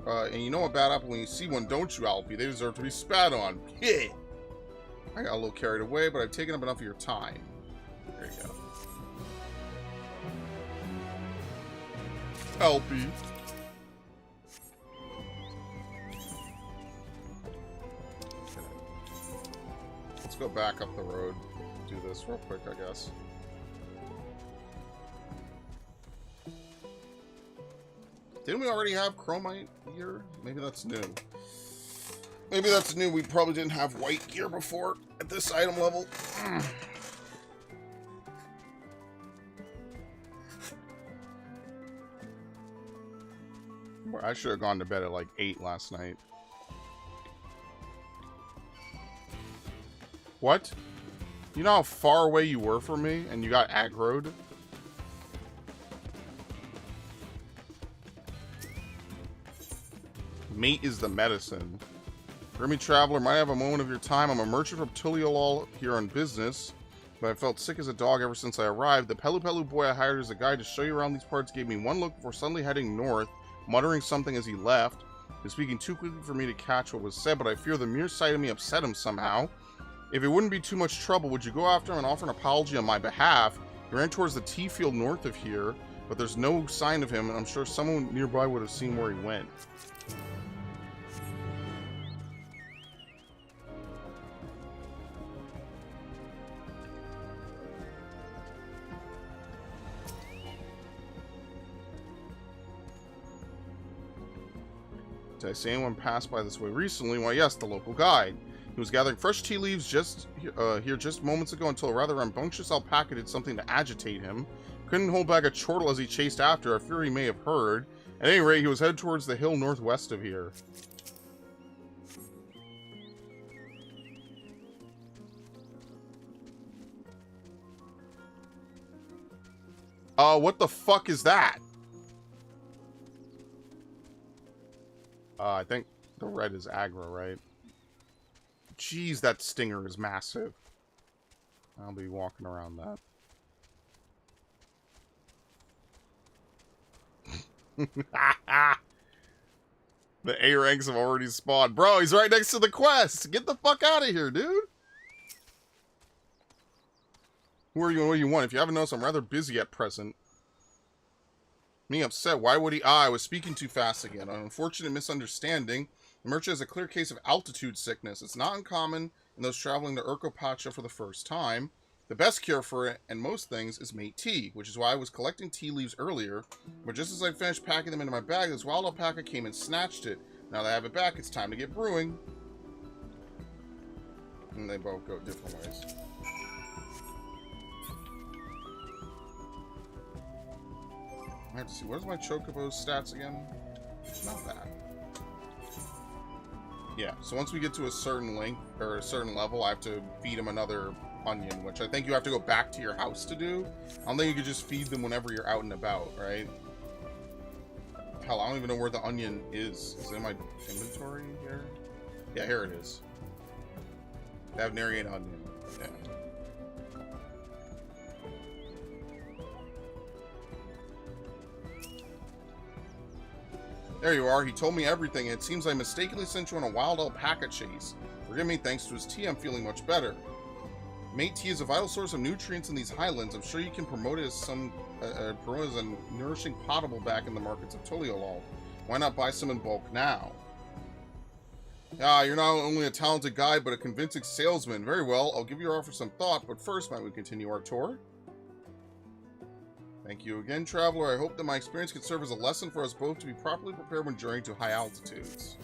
And you know a bad apple when you see one, don't you, Alfie? They deserve to be spat on. Yeah. I got a little carried away, but I've taken up enough of your time. There you go. Alfie. Let's go back up the road. Do this real quick, I guess. Didn't we already have chromite here? Maybe that's new. Maybe that's new. We probably didn't have white gear before at this item level. I should have gone to bed at like 8 last night. What? You know how far away you were from me and you got aggroed? Mate is the medicine. Grimmy Traveler, might I have a moment of your time? I'm a merchant from Tuliyollal here on business, but I felt sick as a dog ever since I arrived. The Pelu Pelu boy I hired as a guide to show you around these parts gave me one look before suddenly heading north, muttering something as he left. He was speaking too quickly for me to catch what was said, but I fear the mere sight of me upset him somehow. If it wouldn't be too much trouble, would you go after him and offer an apology on my behalf? He ran towards the tea field north of here, but there's no sign of him, and I'm sure someone nearby would have seen where he went. Did I see anyone pass by this way recently? Why, yes, the local guide. He was gathering fresh tea leaves here just moments ago until a rather rambunctious alpaca did something to agitate him. Couldn't hold back a chortle as he chased after. I fear he may have heard. At any rate, he was headed towards the hill northwest of here. What the fuck is that? I think the red is aggro, right? Jeez, that stinger is massive. I'll be walking around that. The A ranks have already spawned. Bro, he's right next to the quest. Get the fuck out of here, dude. Who are you and what do you want? If you haven't noticed, I'm rather busy at present. Me upset. Why would he? I was speaking too fast again. An unfortunate misunderstanding. The merchant has a clear case of altitude sickness. It's not uncommon in those traveling to Urqopacha for the first time. The best cure for it, and most things, is mate tea, which is why I was collecting tea leaves earlier. But just as I finished packing them into my bag, this wild alpaca came and snatched it. Now that I have it back, it's time to get brewing. And they both go different ways. I have to see, what is my Chocobo's stats again? Not that. Yeah, so once we get to a certain length, or a certain level, I have to feed him another onion, which I think you have to go back to your house to do. I don't think you could just feed them whenever you're out and about, right? Hell, I don't even know where the onion is. Is it in my inventory here? Yeah, here it is. Davnarian onion. Yeah. There you are. He told me everything. It seems I mistakenly sent you on a wild alpaca chase. Forgive me, thanks to his tea, I'm feeling much better. Mate tea is a vital source of nutrients in these highlands. I'm sure you can promote it as a nourishing potable back in the markets of Tuliyollal. Why not buy some in bulk now? Ah, you're not only a talented guide, but a convincing salesman. Very well, I'll give your offer some thought, but first, might we continue our tour? Thank you again, traveler. I hope that my experience could serve as a lesson for us both to be properly prepared when journeying to high altitudes.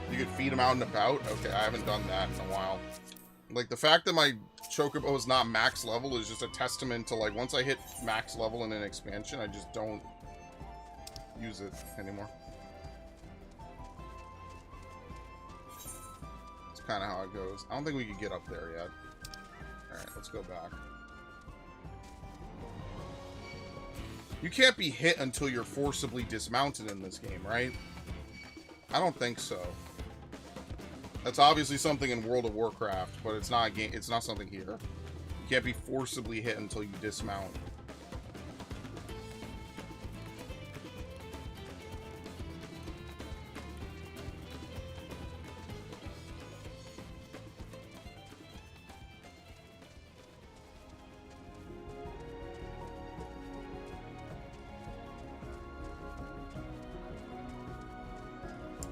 You could feed them out and about? Okay, I haven't done that in a while. Like, the fact that my Chocobo is not max level is just a testament to, like, once I hit max level in an expansion, I just don't use it anymore. That's kind of how it goes. I don't think we can get up there yet. Alright, let's go back. You can't be hit until you're forcibly dismounted in this game, right? I don't think so. That's obviously something in World of Warcraft, but it's not a game. It's not something here. You can't be forcibly hit until you dismount.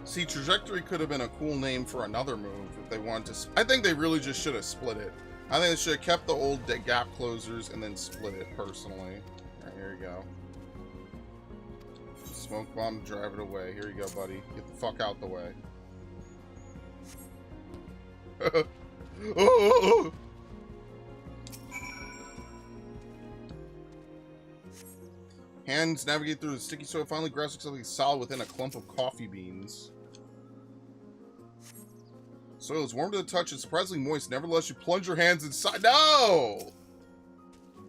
See, Trajectory could have been a cool name for another move if they wanted to. I think they really just should have split it. I think they should have kept the old gap closers and then split it, personally. Alright, here you go. Smoke bomb, drive it away. Here you go, buddy. Get the fuck out the way. Hands navigate through the sticky soil, finally grasping something solid within a clump of coffee beans. Soil is warm to the touch and surprisingly moist. Nevertheless, you plunge your hands inside. No!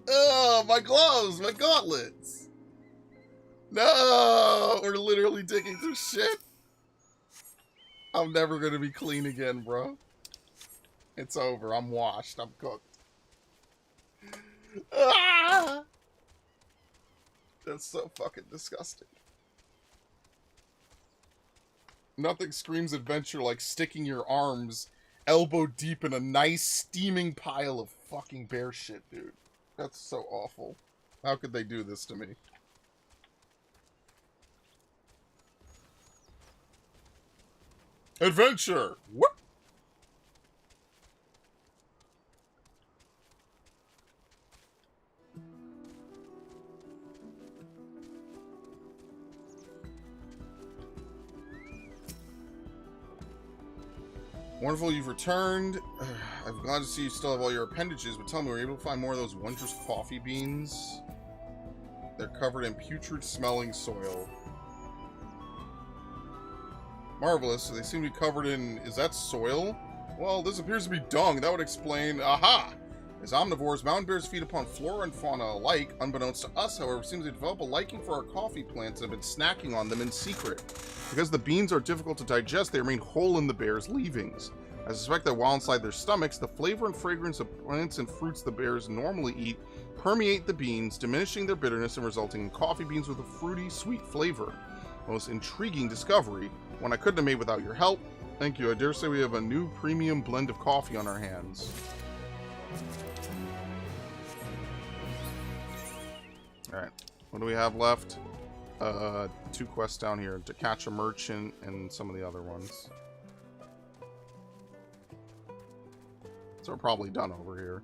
Oh, my gloves, my gauntlets. No! We're literally digging through shit. I'm never gonna be clean again, bro. It's over. I'm washed. I'm cooked. Ah! That's so fucking disgusting. Nothing screams adventure like sticking your arms elbow deep in a nice steaming pile of fucking bear shit, dude. That's so awful. How could they do this to me? Adventure! Whoop! Wonderful, you've returned. I'm glad to see you still have all your appendages, but tell me, were you able to find more of those wondrous coffee beans? They're covered in putrid-smelling soil. Marvelous, so they seem to be covered in... Is that soil? Well, this appears to be dung. That would explain... Aha! As omnivores, mountain bears feed upon flora and fauna alike. Unbeknownst to us, however, seems to develop a liking for our coffee plants and have been snacking on them in secret. Because the beans are difficult to digest, they remain whole in the bears' leavings. I suspect that while inside their stomachs, the flavor and fragrance of plants and fruits the bears normally eat permeate the beans, diminishing their bitterness and resulting in coffee beans with a fruity, sweet flavor. Most intriguing discovery, one I couldn't have made without your help. Thank you. I dare say we have a new premium blend of coffee on our hands. Alright, what do we have left? 2 quests down here. To catch a merchant and some of the other ones. So we're probably done over here.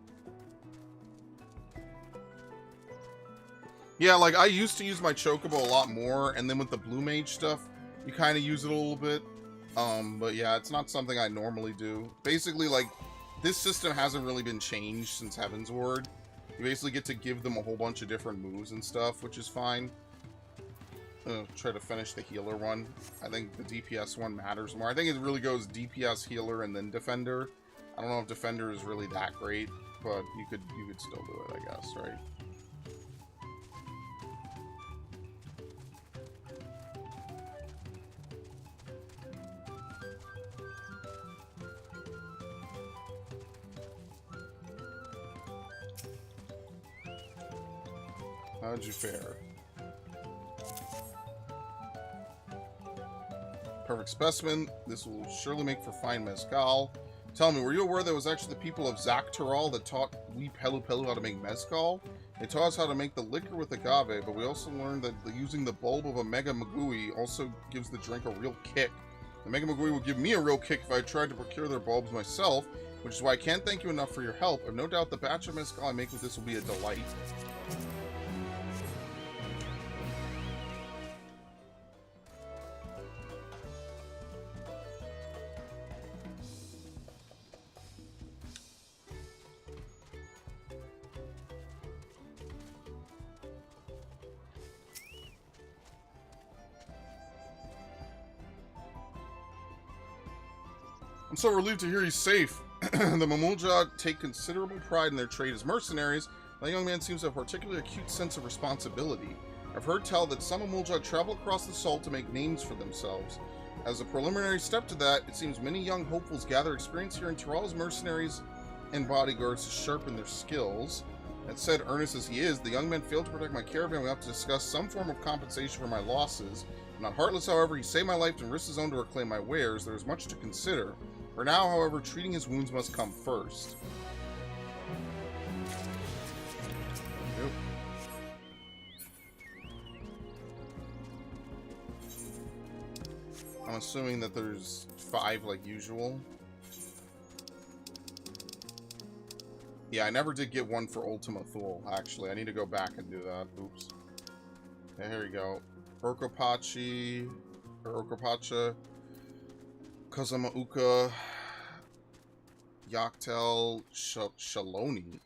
Yeah, like, I used to use my Chocobo a lot more, and then with the Blue Mage stuff, you kind of use it a little bit. But yeah, it's not something I normally do. Basically, like, this system hasn't really been changed since Heaven's Ward. You basically get to give them a whole bunch of different moves and stuff, which is fine. Try to finish the healer one. I think the DPS one matters more. I think it really goes DPS, healer, and then defender. I don't know if defender is really that great, but you could still do it, I guess, right? How'd you fare? Perfect specimen. This will surely make for fine mezcal. Tell me, were you aware that it was actually the people of Zaktaral that taught we Pelu Pelu how to make mezcal? They taught us how to make the liquor with agave, but we also learned that using the bulb of a Mega Magui also gives the drink a real kick. The Mega Magui would give me a real kick if I tried to procure their bulbs myself, which is why I can't thank you enough for your help. I've no doubt the batch of mezcal I make with this will be a delight. I'm so relieved to hear he's safe. The Mamulja take considerable pride in their trade as mercenaries. That young man seems to have a particularly acute sense of responsibility. I've heard tell that some Mamulja travel across the salt to make names for themselves. As a preliminary step to that, it seems many young hopefuls gather experience here in Tyrell as mercenaries and bodyguards to sharpen their skills. That said, earnest as he is, the young man failed to protect my caravan. We have to discuss some form of compensation for my losses. I'm not heartless, however. He saved my life and risked his own to reclaim my wares. There is much to consider. For now, however, treating his wounds must come first. Nope. I'm assuming that there's 5 like usual. Yeah, I never did get one for Ultima Thule, actually. I need to go back and do that. Oops. Yeah, here we go. Urqopacha, Kozama'uka, Yaktel, Shaloni.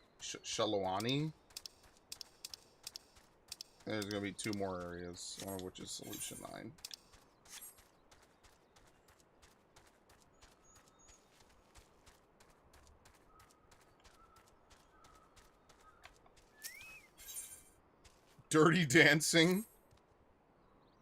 There's going to be 2 more areas, one of which is Solution 9. Dirty dancing.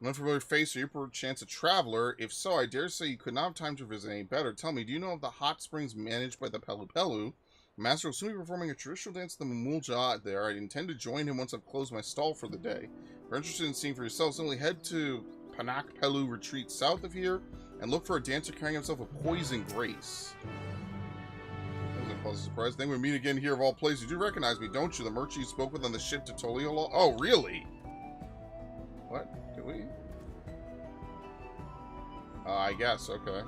An unfamiliar face, or you perchance a traveler? If so, I dare say you could not have time to visit any better. Tell me, do you know of the hot springs managed by the Pelu Pelu? The master will soon be performing a traditional dance at the Mulja there. I intend to join him once I've closed my stall for the day. If you're interested in seeing for yourself, simply head to Panak Pelu Retreat south of here and look for a dancer carrying himself with poison grace. That was a pleasant surprise. Then we meet again here of all places. You do recognize me, don't you? The merchant you spoke with on the ship to Tuliyollal? Oh, really? What? Do we? I guess, okay.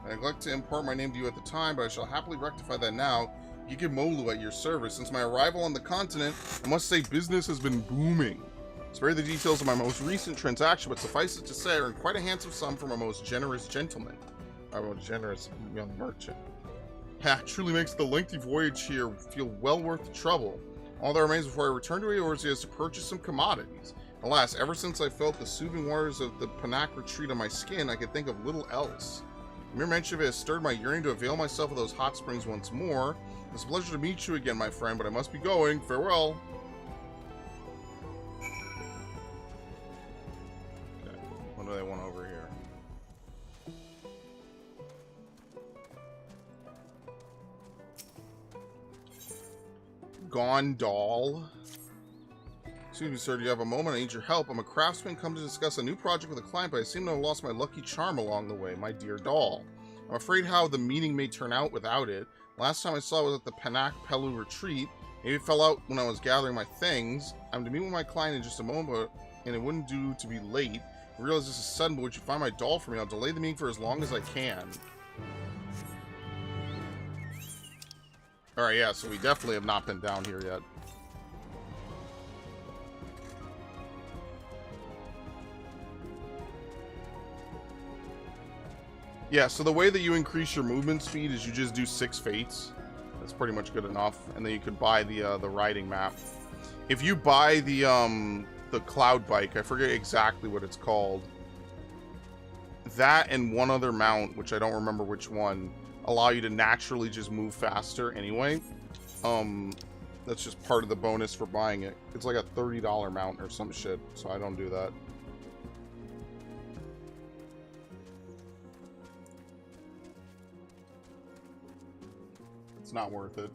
I neglect to impart my name to you at the time, but I shall happily rectify that now. Gigimolu at your service. Since my arrival on the continent, I must say business has been booming. Spare the details of my most recent transaction, but suffice it to say I earned quite a handsome sum from a most generous gentleman. A most generous young merchant. Ha, truly makes the lengthy voyage here feel well worth the trouble. All that remains before I return to Eorzea is to purchase some commodities. Alas, ever since I felt the soothing waters of the Panak retreat on my skin, I could think of little else. The mere mention of it has stirred my yearning to avail myself of those hot springs once more. It's a pleasure to meet you again, my friend, but I must be going. Farewell. Okay, what do they want over here? Gondal. Excuse me, sir, do you have a moment? I need your help. I'm a craftsman come to discuss a new project with a client, but I seem to have lost my lucky charm along the way, my dear doll. I'm afraid how the meeting may turn out without it. Last time I saw it was at the Panak Pelu retreat. Maybe it fell out when I was gathering my things. I'm to meet with my client in just a moment, and it wouldn't do to be late. I realize this is sudden, but would you find my doll for me? I'll delay the meeting for as long as I can. Alright, yeah, so we definitely have not been down here yet. Yeah, so the way that you increase your movement speed is you just do 6 fates. That's pretty much good enough. And then you could buy the riding map. If you buy the cloud bike, I forget exactly what it's called. That and one other mount, which I don't remember which one, allow you to naturally just move faster anyway. That's just part of the bonus for buying it. It's like a $30 mount or some shit, so I don't do that. It's not worth it.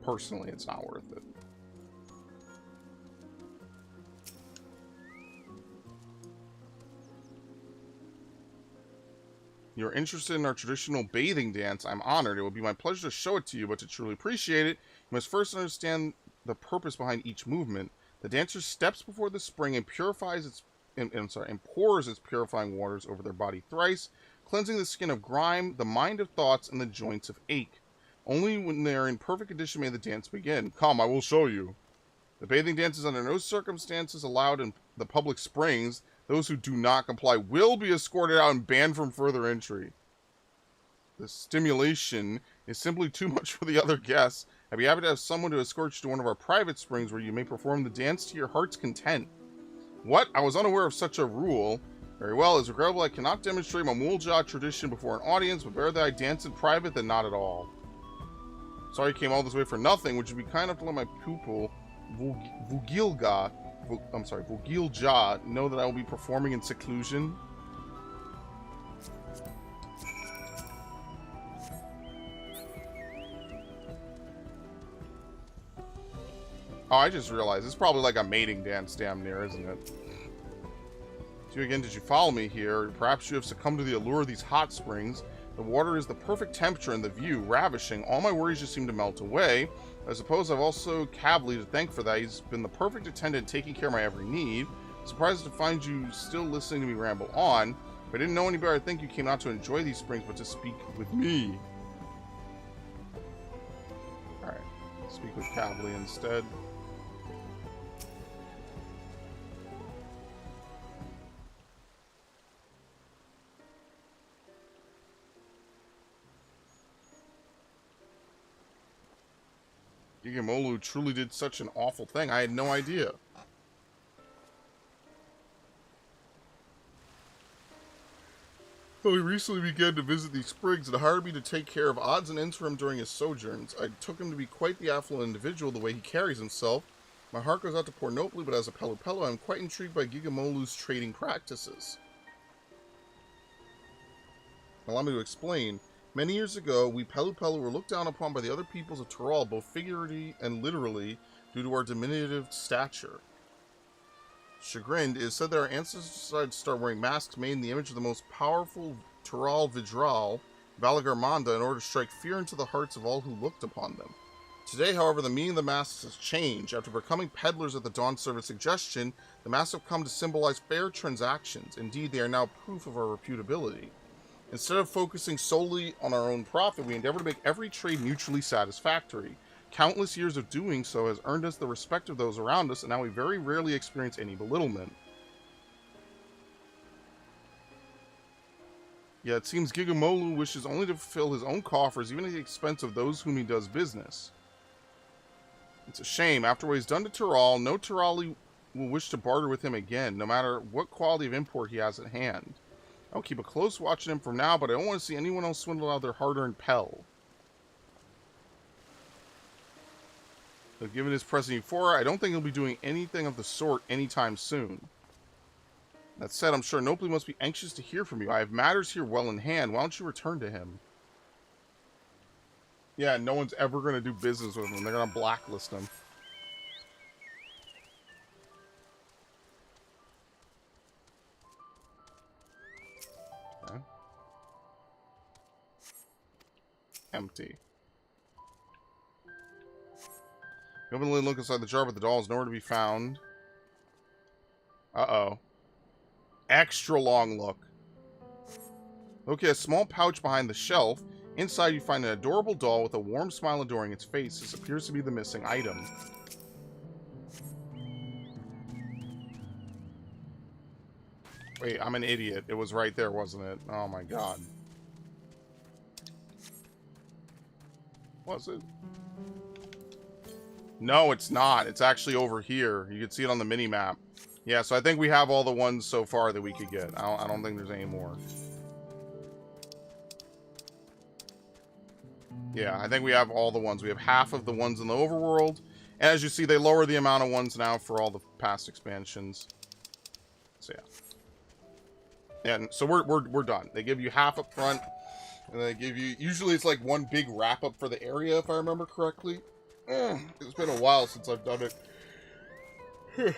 Personally, it's not worth it. You're interested in our traditional bathing dance. I'm honored. It would be my pleasure to show it to you, but to truly appreciate it, you must first understand the purpose behind each movement. The dancer steps before the spring and purifies its and pours its purifying waters over their body thrice, cleansing the skin of grime, the mind of thoughts, and the joints of ache. Only when they are in perfect condition may the dance begin. Come, I will show you. The bathing dance is under no circumstances allowed in the public springs. Those who do not comply will be escorted out and banned from further entry. The stimulation is simply too much for the other guests. I'd be happy to have someone to escort you to one of our private springs where you may perform the dance to your heart's content. What? I was unaware of such a rule. Very well, it's regrettable I cannot demonstrate my Mulja tradition before an audience, but better that I dance in private than not at all. Sorry you came all this way for nothing. Would you be kind enough to let my pupil, Vugilja, know that I will be performing in seclusion? Oh, I just realized it's probably like a mating dance damn near, isn't it? To you again, did you follow me here? Perhaps you have succumbed to the allure of these hot springs. The water is the perfect temperature and the view ravishing. All my worries just seem to melt away. I suppose I've also Cavally to thank for that. He's been the perfect attendant, taking care of my every need. Surprised to find you still listening to me ramble on. If I didn't know any better, I think you came not to enjoy these springs, but to speak with me. Alright, speak with Cavally instead. Gigimolu truly did such an awful thing. I had no idea. Though he recently began to visit these springs and hired me to take care of odds and ends for him during his sojourns. I took him to be quite the affluent individual, the way he carries himself. My heart goes out to poor Nopally, but as a Pelu Pelu, I'm quite intrigued by Gigamolu's trading practices. Allow me to explain. Many years ago, we Pelu Pelu were looked down upon by the other peoples of Tural, both figuratively and literally, due to our diminutive stature. Chagrined, it is said that our ancestors decided to start wearing masks made in the image of the most powerful Tural Vidral, Valagarmanda, in order to strike fear into the hearts of all who looked upon them. Today, however, the meaning of the masks has changed. After becoming peddlers at the Dawn Servant's suggestion, the masks have come to symbolize fair transactions. Indeed, they are now proof of our reputability. Instead of focusing solely on our own profit, we endeavor to make every trade mutually satisfactory. Countless years of doing so has earned us the respect of those around us, and now we very rarely experience any belittlement. Yet it seems Gigamolu wishes only to fulfill his own coffers, even at the expense of those whom he does business. It's a shame. After what he's done to Tural, no Turali will wish to barter with him again, no matter what quality of import he has at hand. I'll keep a close watch on him from now, but I don't want to see anyone else swindle out their hard-earned pel. But given his pressing euphoria, I don't think he'll be doing anything of the sort anytime soon. That said, I'm sure Nopally must be anxious to hear from you. I have matters here well in hand. Why don't you return to him? Yeah, no one's ever going to do business with him. They're going to blacklist him. Okay. Empty. You open the lid, look inside the jar, but the doll is nowhere to be found. Uh-oh. Extra long look. Okay, a small pouch behind the shelf. Inside, you find an adorable doll with a warm smile adoring its face. This appears to be the missing item. Wait, I'm an idiot. It was right there, wasn't it? Oh my god. Was it? No, it's not. It's actually over here. You can see it on the mini-map. Yeah, so I think we have all the ones so far that we could get. I don't think there's any more. Yeah, I think we have all the ones. We have half of the ones in the overworld. And as you see, they lower the amount of ones now for all the past expansions. So yeah. And so we're done. They give you half up front. And they give you... Usually it's like one big wrap-up for the area, if I remember correctly. It's been a while since I've done it.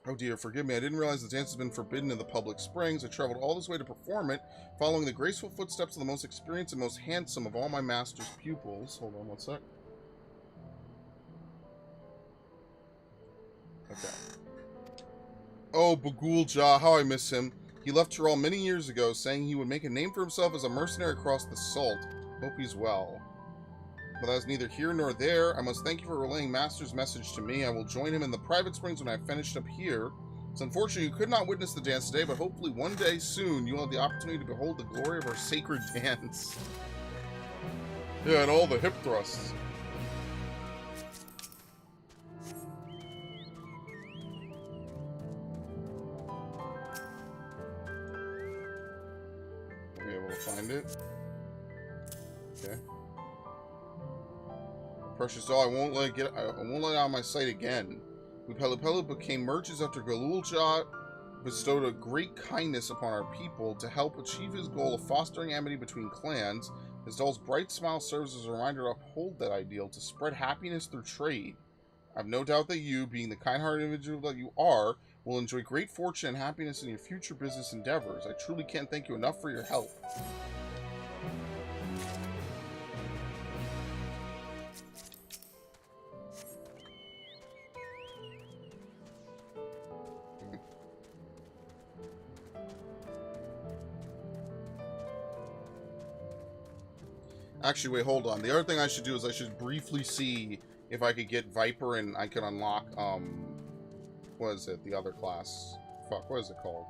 Oh dear, forgive me. I didn't realize the dance has been forbidden in the public springs. I traveled all this way to perform it, following the graceful footsteps of the most experienced and most handsome of all my master's pupils. Hold on one sec. Okay. Oh, Bagulja, how I miss him. He left Tural many years ago, saying he would make a name for himself as a mercenary across the Salt. Hope he's well. But that is neither here nor there. I must thank you for relaying Master's message to me. I will join him in the private springs when I've finished up here. It's unfortunate you could not witness the dance today, but hopefully one day soon you'll have the opportunity to behold the glory of our sacred dance. Yeah, and all the hip thrusts. Are we able to find it? Okay. Precious doll, I won't let it out of my sight again. We Pelu Pelu became merchants after Galulja bestowed a great kindness upon our people to help achieve his goal of fostering amity between clans. His doll's bright smile serves as a reminder to uphold that ideal, to spread happiness through trade. I have no doubt that you, being the kind-hearted individual that you are, will enjoy great fortune and happiness in your future business endeavors. I truly can't thank you enough for your help. Actually, wait, hold on. The other thing I should do is I should briefly see if I could get Viper and I can unlock, what is it? The other class. Fuck, what is it called?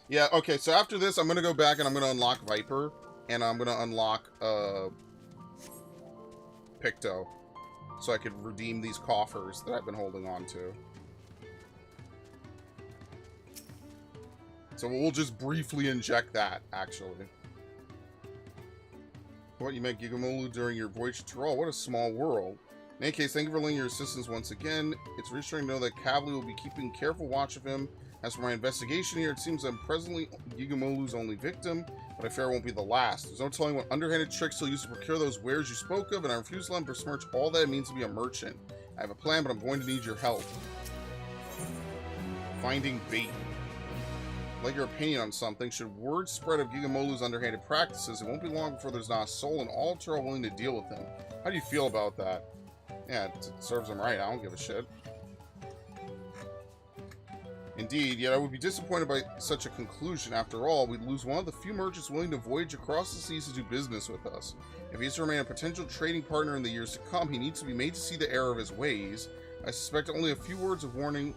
Yeah, okay, so after this, I'm gonna go back and I'm gonna unlock Viper, and I'm gonna unlock, Picto, so I could redeem these coffers that I've been holding on to. So we'll just briefly inject that, actually. What, you met Gigamolu during your voyage to Tural? What a small world. In any case, thank you for lending your assistance once again. It's reassuring to know that Kavli will be keeping careful watch of him. As for my investigation here, it seems I'm presently Gigamolu's only victim, but I fear I won't be the last. There's no telling what underhanded tricks he'll use to procure those wares you spoke of, and I refuse to let him besmirch all that it means to be a merchant. I have a plan, but I'm going to need your help. Finding bait. I'd like your opinion on something. Should word spread of Gigamolu's underhanded practices, it won't be long before there's not a soul in all Tural willing to deal with him. How do you feel about that? Yeah, it serves him right. I don't give a shit. Indeed, yet I would be disappointed by such a conclusion. After all, we'd lose one of the few merchants willing to voyage across the seas to do business with us. If he is to remain a potential trading partner in the years to come, he needs to be made to see the error of his ways. I suspect a few words of warning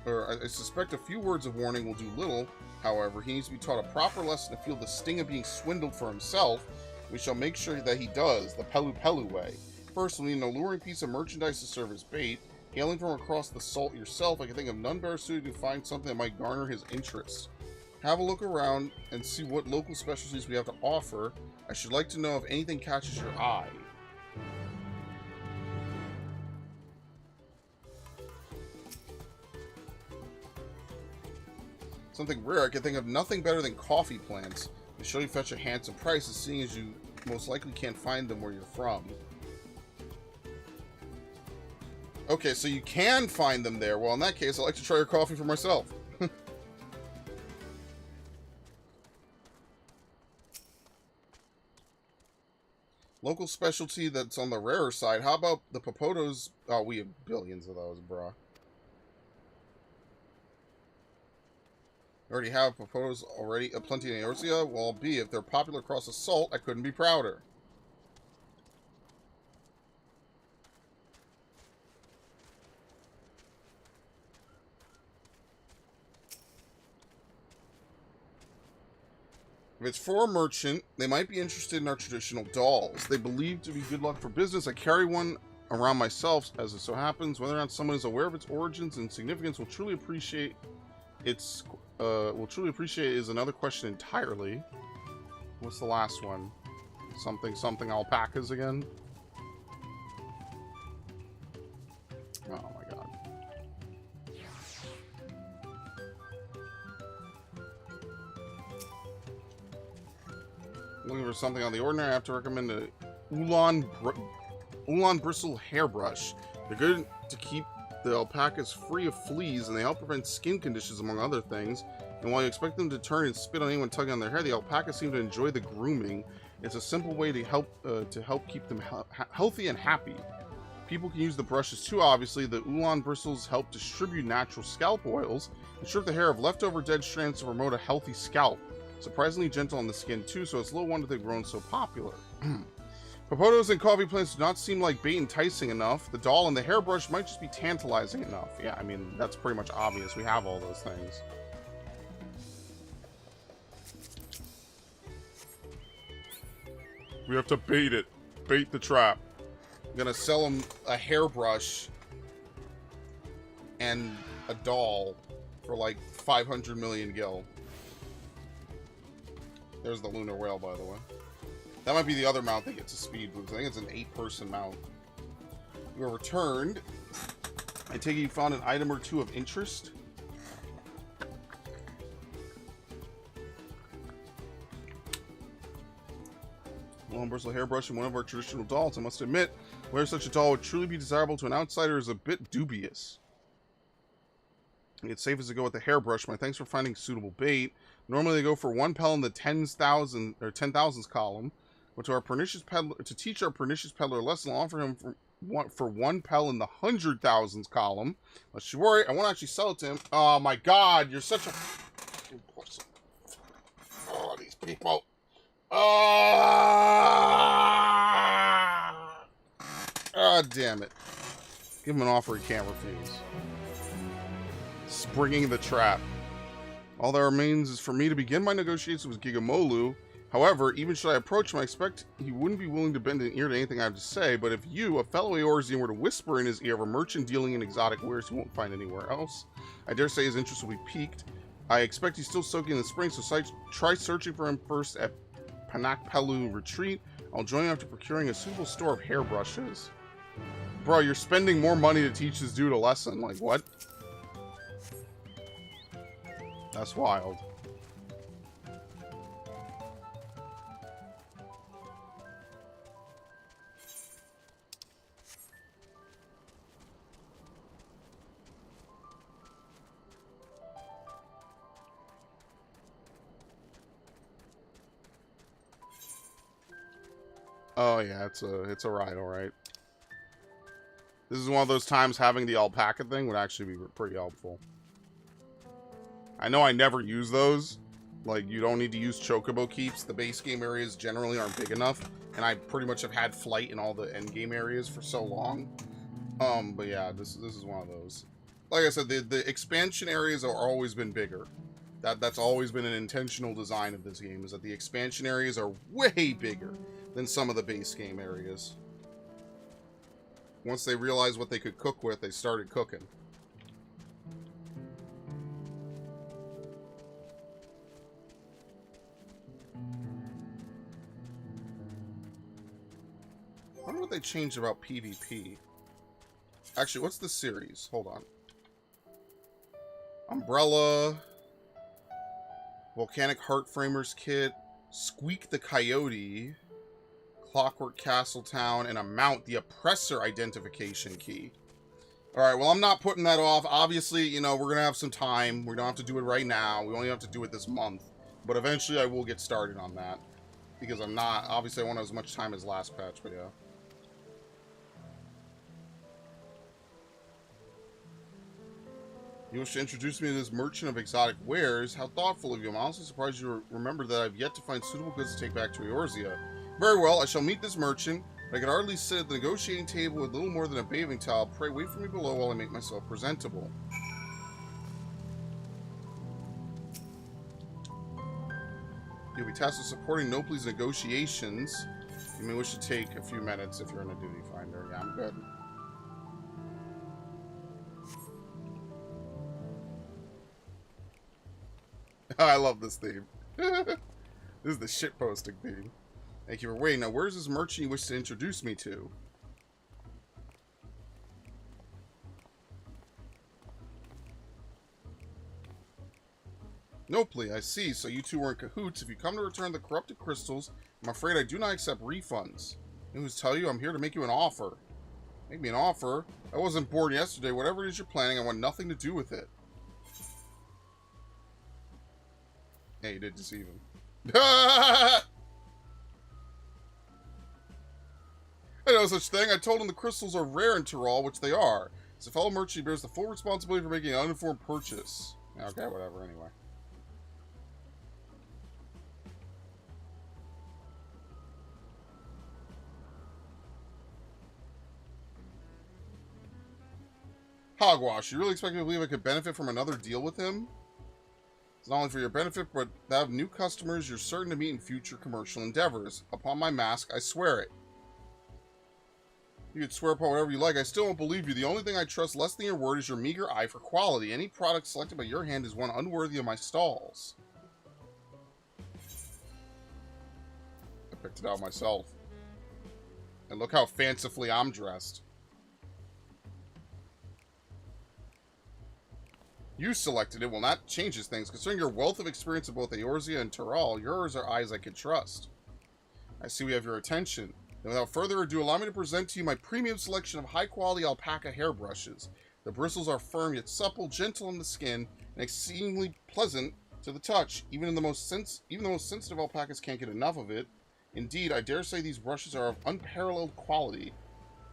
will do little. However, he needs to be taught a proper lesson to feel the sting of being swindled for himself. We shall make sure that he does, the Pelu Pelu way. First, we need an alluring piece of merchandise to serve as bait. Hailing from across the salt yourself, I can think of none better suited to find something that might garner his interest. Have a look around and see what local specialties we have to offer. I should like to know if anything catches your eye. Something rare, I can think of nothing better than coffee plants. They surely fetch a handsome price, seeing as you most likely can't find them where you're from. Okay, so you can find them there. Well, in that case, I'd like to try your coffee for myself. Local specialty that's on the rarer side. How about the Popotos? Oh, we have billions of those, bruh. You already have Popotos already, plenty in Eorzea? Well, I'll be. If they're popular across the salt, I couldn't be prouder. If it's for a merchant, they might be interested in our traditional dolls. They believe to be good luck for business. I carry one around myself, as it so happens. Whether or not someone is aware of its origins and significance will truly appreciate is another question entirely. What's the last one? Something alpacas again? Oh my god. Looking for something on the ordinary, I have to recommend a Ulan bristle hairbrush. They're good to keep the alpacas free of fleas, and they help prevent skin conditions, among other things. And while you expect them to turn and spit on anyone tugging on their hair, the alpacas seem to enjoy the grooming. It's a simple way to help keep them healthy and happy. People can use the brushes too, obviously. The Ulan bristles help distribute natural scalp oils and strip the hair of leftover dead strands to promote a healthy scalp. Surprisingly gentle on the skin too, so it's little wonder they've grown so popular. Popotos and coffee plants do not seem like bait enticing enough. The doll and the hairbrush might just be tantalizing enough. Yeah, I mean, that's pretty much obvious. We have all those things. We have to bait it. Bait the trap. I'm gonna sell him a hairbrush and a doll for like 500 million gil. There's the lunar whale, by the way. That might be the other mount that gets a speed boost. I think it's an 8-person mount. You are returned. I take it you found an item or two of interest. Long bristle hairbrush and one of our traditional dolls. I must admit, whether such a doll would truly be desirable to an outsider is a bit dubious. It's safe as to go with the hairbrush. My thanks for finding suitable bait. Normally they go for 1 pel in the 10,000s column, but to teach our pernicious peddler a lesson, I'll offer him for 1 pel in the 100,000s column. Let's you worry, I won't actually sell it to him. Oh my god, you're such a fucking person. Oh, these people. God damn it. Give him an offer he can't refuse. Springing the trap. All that remains is for me to begin my negotiations with Gigamolu. However, even should I approach him, I expect he wouldn't be willing to bend an ear to anything I have to say. But if you, a fellow Eorzean, were to whisper in his ear of a merchant dealing in exotic wares he won't find anywhere else, I dare say his interest will be piqued. I expect he's still soaking in the spring, so try searching for him first at Panak Pelu Retreat. I'll join you after procuring a suitable store of hairbrushes. Bro, you're spending more money to teach this dude a lesson. Like, what? That's wild. Oh yeah, it's a ride, alright. This is one of those times having the alpaca thing would actually be pretty helpful. I know I never use those. Like, you don't need to use chocobo keeps. The base game areas generally aren't big enough. And I pretty much have had flight in all the end game areas for so long. But yeah, this is one of those. Like I said, the expansion areas are always been bigger. That's always been an intentional design of this game, is that the expansion areas are way bigger than some of the base game areas. Once they realized what they could cook with, they started cooking. I wonder what they changed about PvP. Actually, what's the series? Hold on. Umbrella, Volcanic Heart Framers Kit, Squeak the Coyote, Clockwork Castletown, and a mount, the Oppressor Identification Key. Alright, well, I'm not putting that off. Obviously, you know, we're going to have some time. We don't have to do it right now. We only have to do it this month. But eventually I will get started on that. Because I'm not... Obviously, I won't have as much time as last patch, but yeah. You wish to introduce me to this merchant of exotic wares? How thoughtful of you. I'm also surprised you remembered that I've yet to find suitable goods to take back to Eorzea. Very well, I shall meet this merchant. I can hardly sit at the negotiating table with little more than a bathing towel. Pray wait for me below while I make myself presentable. You'll be tasked with supporting Nopley's negotiations. You may wish to take a few minutes if you're in a duty finder. Yeah, I'm good. I love this theme. This is the shitposting theme. Thank you for waiting. Now, where's this merchant you wish to introduce me to? Nopley, I see. So you two were in cahoots. If you come to return the corrupted crystals, I'm afraid I do not accept refunds. News tell you I'm here to make you an offer. Make me an offer? I wasn't born yesterday. Whatever it is you're planning, I want nothing to do with it. Yeah, you did deceive him. I know such thing. I told him the crystals are rare in Tyrol, which they are. As a fellow merchant, he bears the full responsibility for making an uninformed purchase. Okay, whatever, anyway. Hogwash, you really expect me to believe I could benefit from another deal with him? It's not only for your benefit, but that of new customers you're certain to meet in future commercial endeavors. Upon my mask, I swear it. You could swear upon whatever you like, I still won't believe you. The only thing I trust less than your word is your meager eye for quality. Any product selected by your hand is one unworthy of my stalls. I picked it out myself. And look how fancifully I'm dressed. You selected it. Well, that changes things. Considering your wealth of experience in both Eorzea and Tyrol, yours are eyes I can trust. I see we have your attention. And without further ado, allow me to present to you my premium selection of high-quality alpaca hairbrushes. The bristles are firm yet supple, gentle on the skin, and exceedingly pleasant to the touch. Even the most sensitive alpacas can't get enough of it. Indeed, I dare say these brushes are of unparalleled quality.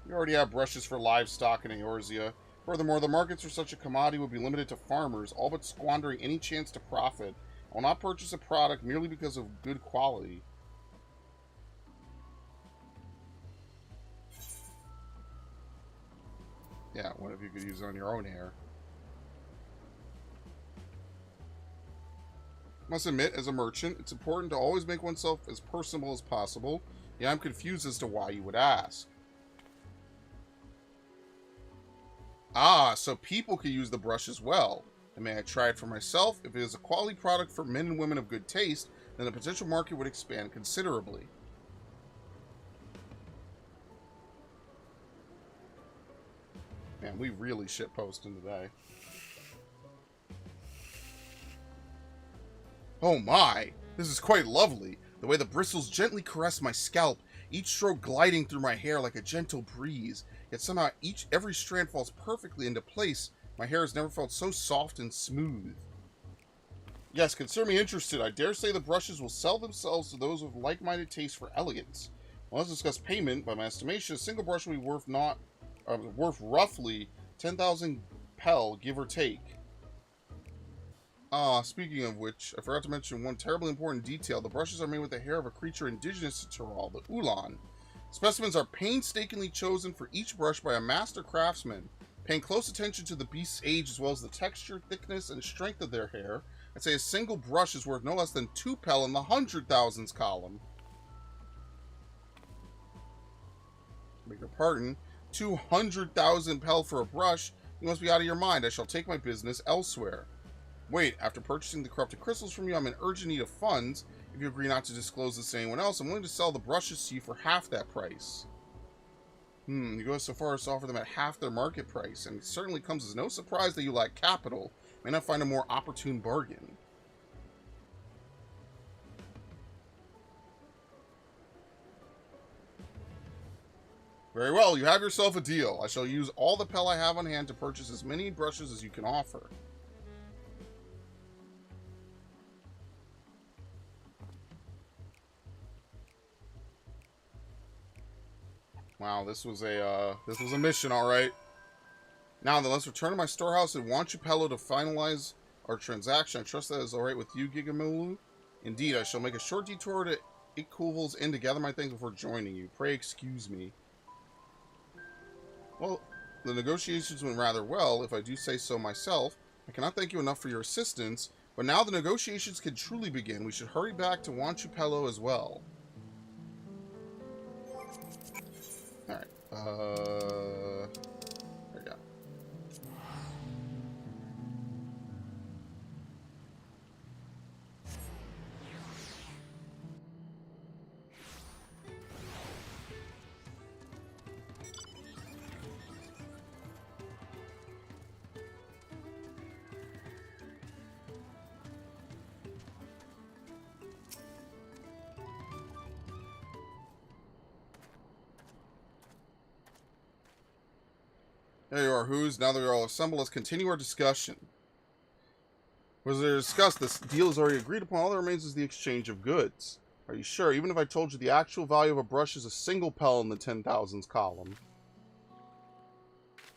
We already have brushes for livestock in Eorzea. Furthermore, the markets for such a commodity would be limited to farmers, all but squandering any chance to profit. I will not purchase a product merely because of good quality. Yeah, what if you could use it on your own hair? I must admit, as a merchant, it's important to always make oneself as personable as possible. Yeah, I'm confused as to why you would ask. Ah, so people can use the brush as well. And may I try it for myself? If it is a quality product for men and women of good taste, then the potential market would expand considerably. Man, we really shitposting today. Oh my! This is quite lovely. The way the bristles gently caress my scalp, each stroke gliding through my hair like a gentle breeze. Yet somehow every strand falls perfectly into place. My hair has never felt so soft and smooth. Yes, consider me interested. I dare say the brushes will sell themselves to those with like-minded taste for elegance. Well, let's discuss payment. By my estimation, a single brush will be worth roughly 10,000 pel, give or take. Speaking of which, I forgot to mention one terribly important detail. The brushes are made with the hair of a creature indigenous to Tyrol, the Ulan. Specimens are painstakingly chosen for each brush by a master craftsman. Paying close attention to the beast's age as well as the texture, thickness, and strength of their hair, I'd say a single brush is worth no less than 2 pel in the 100,000s column. Beg your pardon. 200,000 pel for a brush? You must be out of your mind. I shall take my business elsewhere. Wait, after purchasing the corrupted crystals from you, I'm in urgent need of funds. If you agree not to disclose this to anyone else, I'm willing to sell the brushes to you for half that price. You go so far as to offer them at half their market price, and it certainly comes as no surprise that you lack capital. May not find a more opportune bargain. Very well, you have yourself a deal. I shall use all the pel I have on hand to purchase as many brushes as you can offer. Wow, this was a mission, all right. Now then, let's return to my storehouse in Ihuykatumu to finalize our transaction. I trust that is all right with you, Gigamulu. Indeed, I shall make a short detour to Ihuykatumu's Inn to gather my things before joining you. Pray excuse me. Well, the negotiations went rather well, if I do say so myself. I cannot thank you enough for your assistance, but now the negotiations can truly begin. We should hurry back to Ihuykatumu as well. Alright, there we go. There you are, Who's. Now that we're all assembled, let's continue our discussion. Was there discussed? This deal is already agreed upon. All that remains is the exchange of goods. Are you sure? Even if I told you the actual value of a brush is a single pel in the 10,000s column.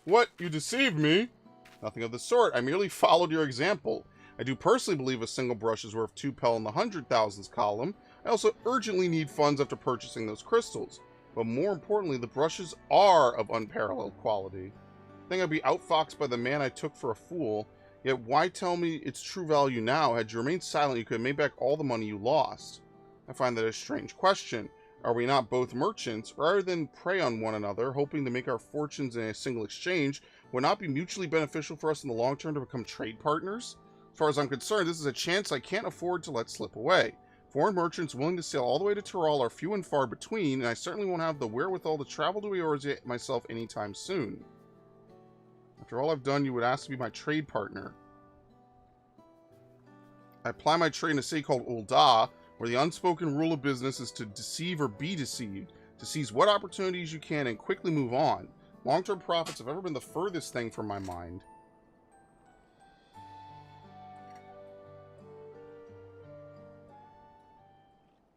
What? You deceived me? Nothing of the sort. I merely followed your example. I do personally believe a single brush is worth 2 pel in the 100,000s column. I also urgently need funds after purchasing those crystals. But more importantly, the brushes are of unparalleled quality. I think I'd be outfoxed by the man I took for a fool. Yet why tell me its true value now? Had you remained silent, you could have made back all the money you lost. I find that a strange question. Are we not both merchants? Rather than prey on one another, hoping to make our fortunes in a single exchange, would not be mutually beneficial for us in the long term to become trade partners? As far as I'm concerned, this is a chance I can't afford to let slip away. Foreign merchants willing to sail all the way to Tyrol are few and far between, and I certainly won't have the wherewithal to travel to Eorzea myself anytime soon. After all I've done, you would ask to be my trade partner. I apply my trade in a city called Ul'dah, where the unspoken rule of business is to deceive or be deceived, to seize what opportunities you can and quickly move on. Long-term profits have ever been the furthest thing from my mind.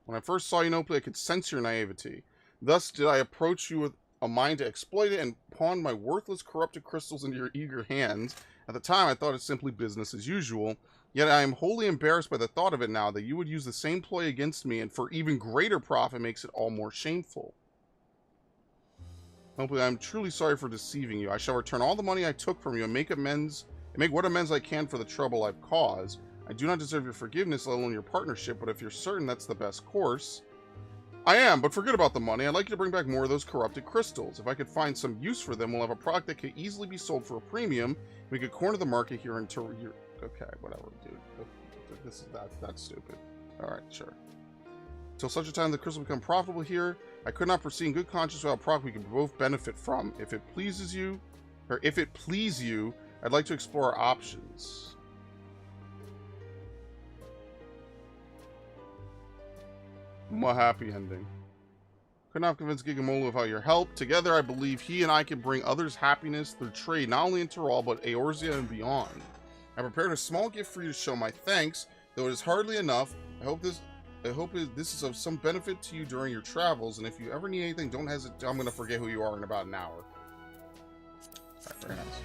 When I first saw you, Nopli, I could sense your naivety. Thus did I approach you with a mind to exploit it and pawn my worthless corrupted crystals into your eager hands. At the time, I thought it simply business as usual, yet I am wholly embarrassed by the thought of it now, that you would use the same ploy against me, and for even greater profit makes it all more shameful. Hopefully, I am truly sorry for deceiving you. I shall return all the money I took from you and make what amends I can for the trouble I've caused. I do not deserve your forgiveness, let alone your partnership, but if you're certain that's the best course... I am, but forget about the money. I'd like you to bring back more of those corrupted crystals. If I could find some use for them, we'll have a product that could easily be sold for a premium. We could corner the market here until... Okay, whatever, dude. That's stupid. Alright, sure. Till such a time the crystal become profitable here, I could not proceed in good conscience without a product we could both benefit from. If it pleases you, Or if it please you, I'd like to explore our options. A happy ending. Could not convince Gigamolu without your help. Together, I believe he and I can bring others happiness through trade, not only in Tyrol, but Eorzea and beyond. I prepared a small gift for you to show my thanks, though it is hardly enough. I hope this is of some benefit to you during your travels, and if you ever need anything, don't hesitate. I'm going to forget who you are in about an hour. Alright, very nice.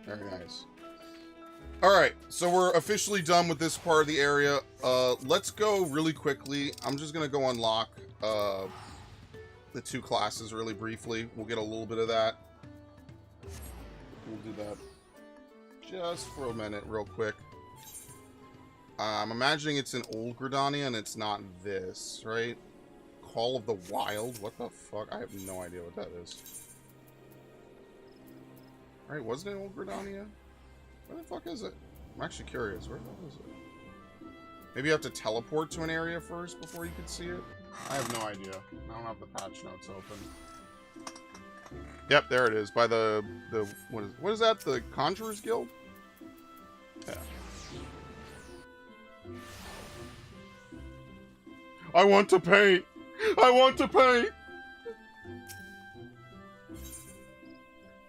Very nice. Alright, so we're officially done with this part of the area. Let's go really quickly. I'm just going to go unlock the 2 classes really briefly. We'll get a little bit of that. We'll do that just for a minute real quick. I'm imagining it's in Old Gridania and it's not this, right? Call of the Wild? What the fuck? I have no idea what that is. Right, wasn't it Old Gridania? Where the fuck is it? I'm actually curious. Where the hell is it? Maybe you have to teleport to an area first before you can see it? I have no idea. I don't have the patch notes open. Yep, there it is. By the what is that? The Conjurers Guild? Yeah. I want to paint! I want to paint!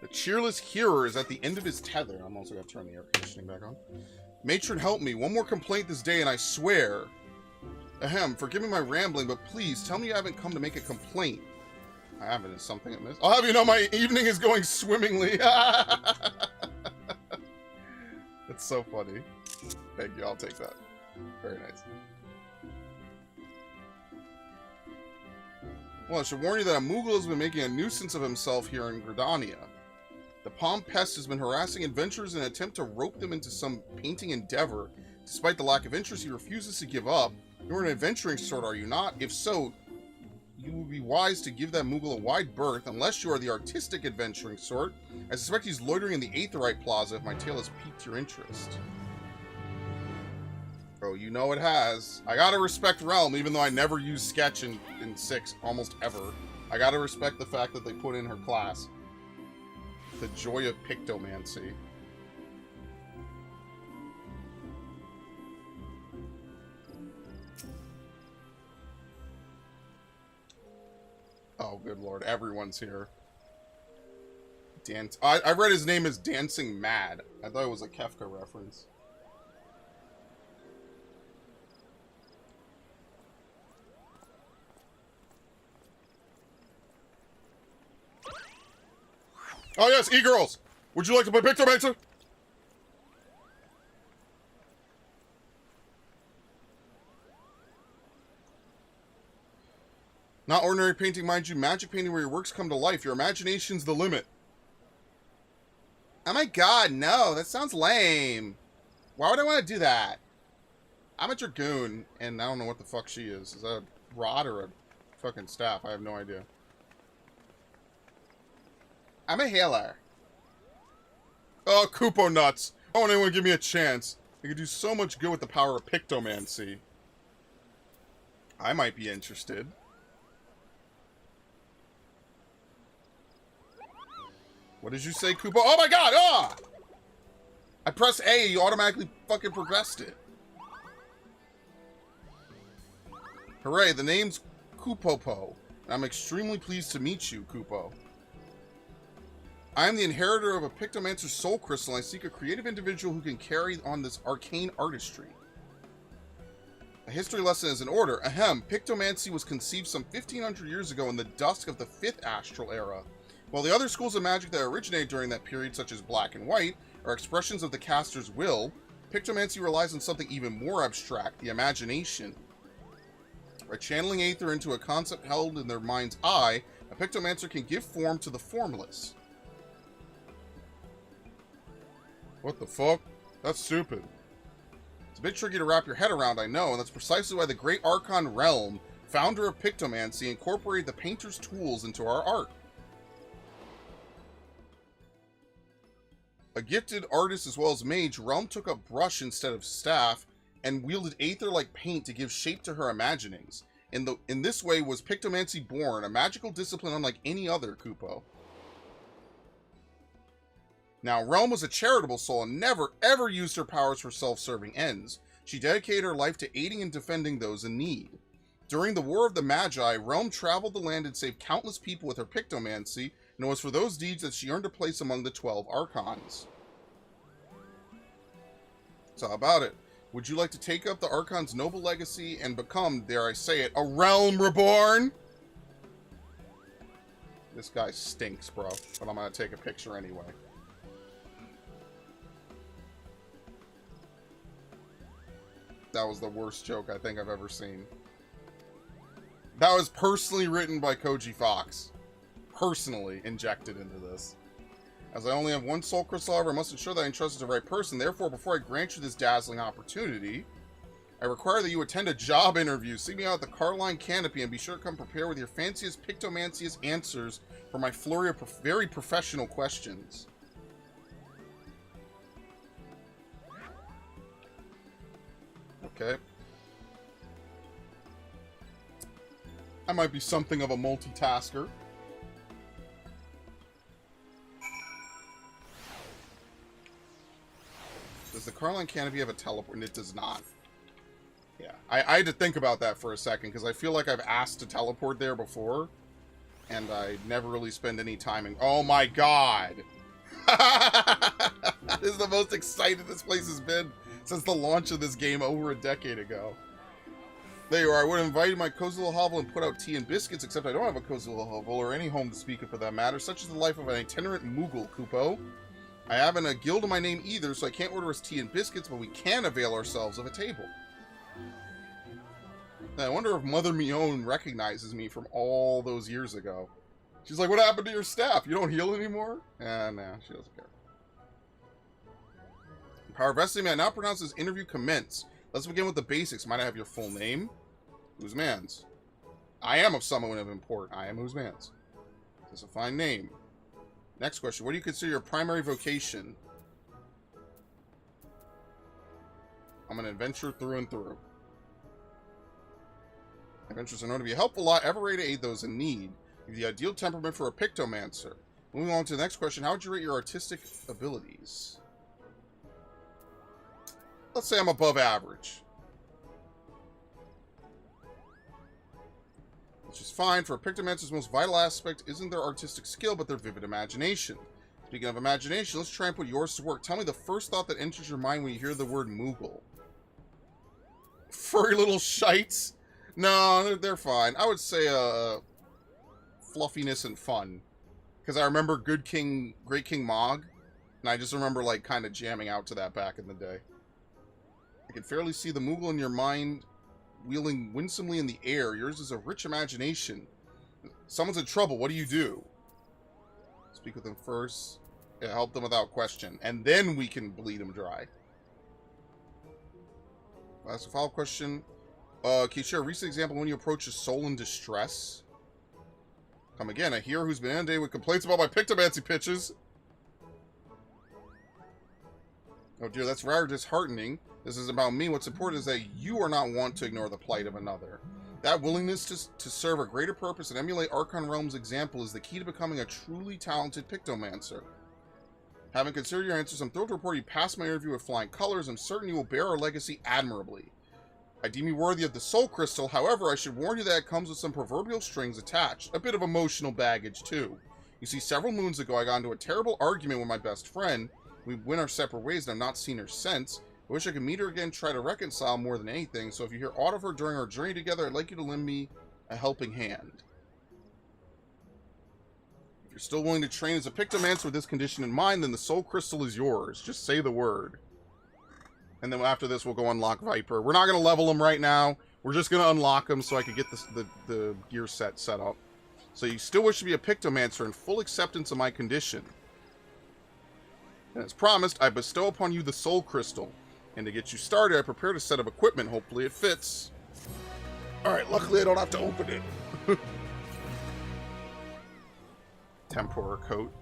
The cheerless hearer is at the end of his tether. I'm also going to turn the air conditioning back on. Matron, help me. One more complaint this day and I swear. Ahem, forgive me my rambling, but please tell me you haven't come to make a complaint. I haven't. Is something I missed? I'll have you know my evening is going swimmingly. That's so funny. Thank you. I'll take that. Very nice. Well, I should warn you that a Moogle has been making a nuisance of himself here in Gridania. The Palm Pest has been harassing adventurers in an attempt to rope them into some painting endeavor. Despite the lack of interest, he refuses to give up. You're an adventuring sort, are you not? If so, you would be wise to give that Moogle a wide berth, unless you are the artistic adventuring sort. I suspect he's loitering in the Aetheryte Plaza if my tale has piqued your interest. Oh, you know it has. I gotta respect Realm, even though I never use Sketch in 6, almost ever. I gotta respect the fact that they put in her class. The joy of Pictomancy. Oh, good lord. Everyone's here. I read his name as Dancing Mad. I thought it was a Kefka reference. Oh yes, e-girls! Would you like to play Pictomancer? Not ordinary painting, mind you, magic painting where your works come to life. Your imagination's the limit. Oh my god, no, that sounds lame. Why would I want to do that? I'm a Dragoon, and I don't know what the fuck she is. Is that a rod or a fucking staff? I have no idea. I'm a healer. Oh, Koopo nuts. I want anyone to give me a chance. They could do so much good with the power of Pictomancy. I might be interested. What did you say, Koopo? Oh my god! Ah! I pressed A, you automatically fucking progressed it. Hooray, the name's Koopopo. And I'm extremely pleased to meet you, Koopo. I am the inheritor of a Pictomancer's soul crystal, and I seek a creative individual who can carry on this arcane artistry. A history lesson is in order. Ahem, Pictomancy was conceived some 1500 years ago in the dusk of the 5th astral era. While the other schools of magic that originated during that period, such as black and white, are expressions of the caster's will, Pictomancy relies on something even more abstract, the imagination. By channeling Aether into a concept held in their mind's eye, a Pictomancer can give form to the formless. What the fuck? That's stupid. It's a bit tricky to wrap your head around, I know, and that's precisely why the great Archon Realm, founder of Pictomancy, incorporated the painter's tools into our art. A gifted artist as well as mage, Realm took up brush instead of staff and wielded aether-like paint to give shape to her imaginings. In this way was Pictomancy born, a magical discipline unlike any other, Kupo. Now, Realm was a charitable soul and never, ever used her powers for self-serving ends. She dedicated her life to aiding and defending those in need. During the War of the Magi, Realm traveled the land and saved countless people with her Pictomancy, and it was for those deeds that she earned a place among the 12 Archons. So how about it? Would you like to take up the Archon's noble legacy and become, dare I say it, a Realm Reborn? This guy stinks, bro, but I'm gonna take a picture anyway. That was the worst joke I think I've ever seen. That was personally written by Koji Fox. Personally injected into this. As I only have one soul crystal, however, I must ensure that I entrust it to the right person. Therefore, before I grant you this dazzling opportunity, I require that you attend a job interview. Seek me out at the Carline Canopy and be sure to come prepared with your fanciest Pictomanciest answers for my flurry of very professional questions. Okay. I might be something of a multitasker. Does the Carline Canopy have a teleport? It does not. Yeah, I had to think about that for a second, because I feel like I've asked to teleport there before, and I never really spend any time in... Oh my god! This is the most excited this place has been since the launch of this game over a decade ago. There you are. I would have invited my cozy little hovel and put out tea and biscuits, except I don't have a cozy little hovel, or any home to speak of for that matter. Such is the life of an itinerant Moogle, Kupo. I haven't a guild in my name either, so I can't order us tea and biscuits, but we can avail ourselves of a table. Now, I wonder if Mother Mion recognizes me from all those years ago. She's like, what happened to your staff? You don't heal anymore? Nah, she doesn't care. Power of Destiny, may I now pronounce this interview commence? Let's begin with the basics. Might I have your full name? Oozmans. I am of someone of import. I am Oozmans. That's a fine name. Next question. What do you consider your primary vocation? I'm an adventurer through and through. Adventurers are known to be a helpful lot, ever ready to aid those in need. You have the ideal temperament for a Pictomancer. Moving on to the next question. How would you rate your artistic abilities? Let's say I'm above average. Which is fine. For a Pictomancer's most vital aspect isn't their artistic skill, but their vivid imagination. Speaking of imagination, let's try and put yours to work. Tell me the first thought that enters your mind when you hear the word Moogle. Furry little shites? No, they're fine. I would say fluffiness and fun. Because I remember Great King Mog, and I just remember like kind of jamming out to that back in the day. I can fairly see the Moogle in your mind wheeling winsomely in the air. Yours is a rich imagination. Someone's in trouble. What do you do? Speak with them first. Yeah, help them without question. And then we can bleed them dry. That's a follow-up question. Can you share a recent example when you approach a soul in distress? Come again. A hero who's been inundated with complaints about my Pictomancy pitches. Oh dear, that's rather disheartening. This is about me. What's important is that you are not wont to ignore the plight of another. That willingness to serve a greater purpose and emulate Archon Realm's example is the key to becoming a truly talented Pictomancer. Having considered your answers, I'm thrilled to report you passed my interview with flying colors. I'm certain you will bear our legacy admirably. I deem you worthy of the Soul Crystal. However, I should warn you that it comes with some proverbial strings attached. A bit of emotional baggage, too. You see, several moons ago, I got into a terrible argument with my best friend. We went our separate ways, and I've not seen her since. I wish I could meet her again, try to reconcile more than anything, so if you hear aught of her during our journey together, I'd like you to lend me a helping hand. If you're still willing to train as a Pictomancer with this condition in mind, then the Soul Crystal is yours. Just say the word. And then after this, we'll go unlock Viper. We're not going to level him right now. We're just going to unlock him so I can get the gear set up. So you still wish to be a Pictomancer in full acceptance of my condition. And as promised, I bestow upon you the Soul Crystal. And to get you started, I prepared a set of equipment. Hopefully it fits. Alright, luckily I don't have to open it. Tempura coat.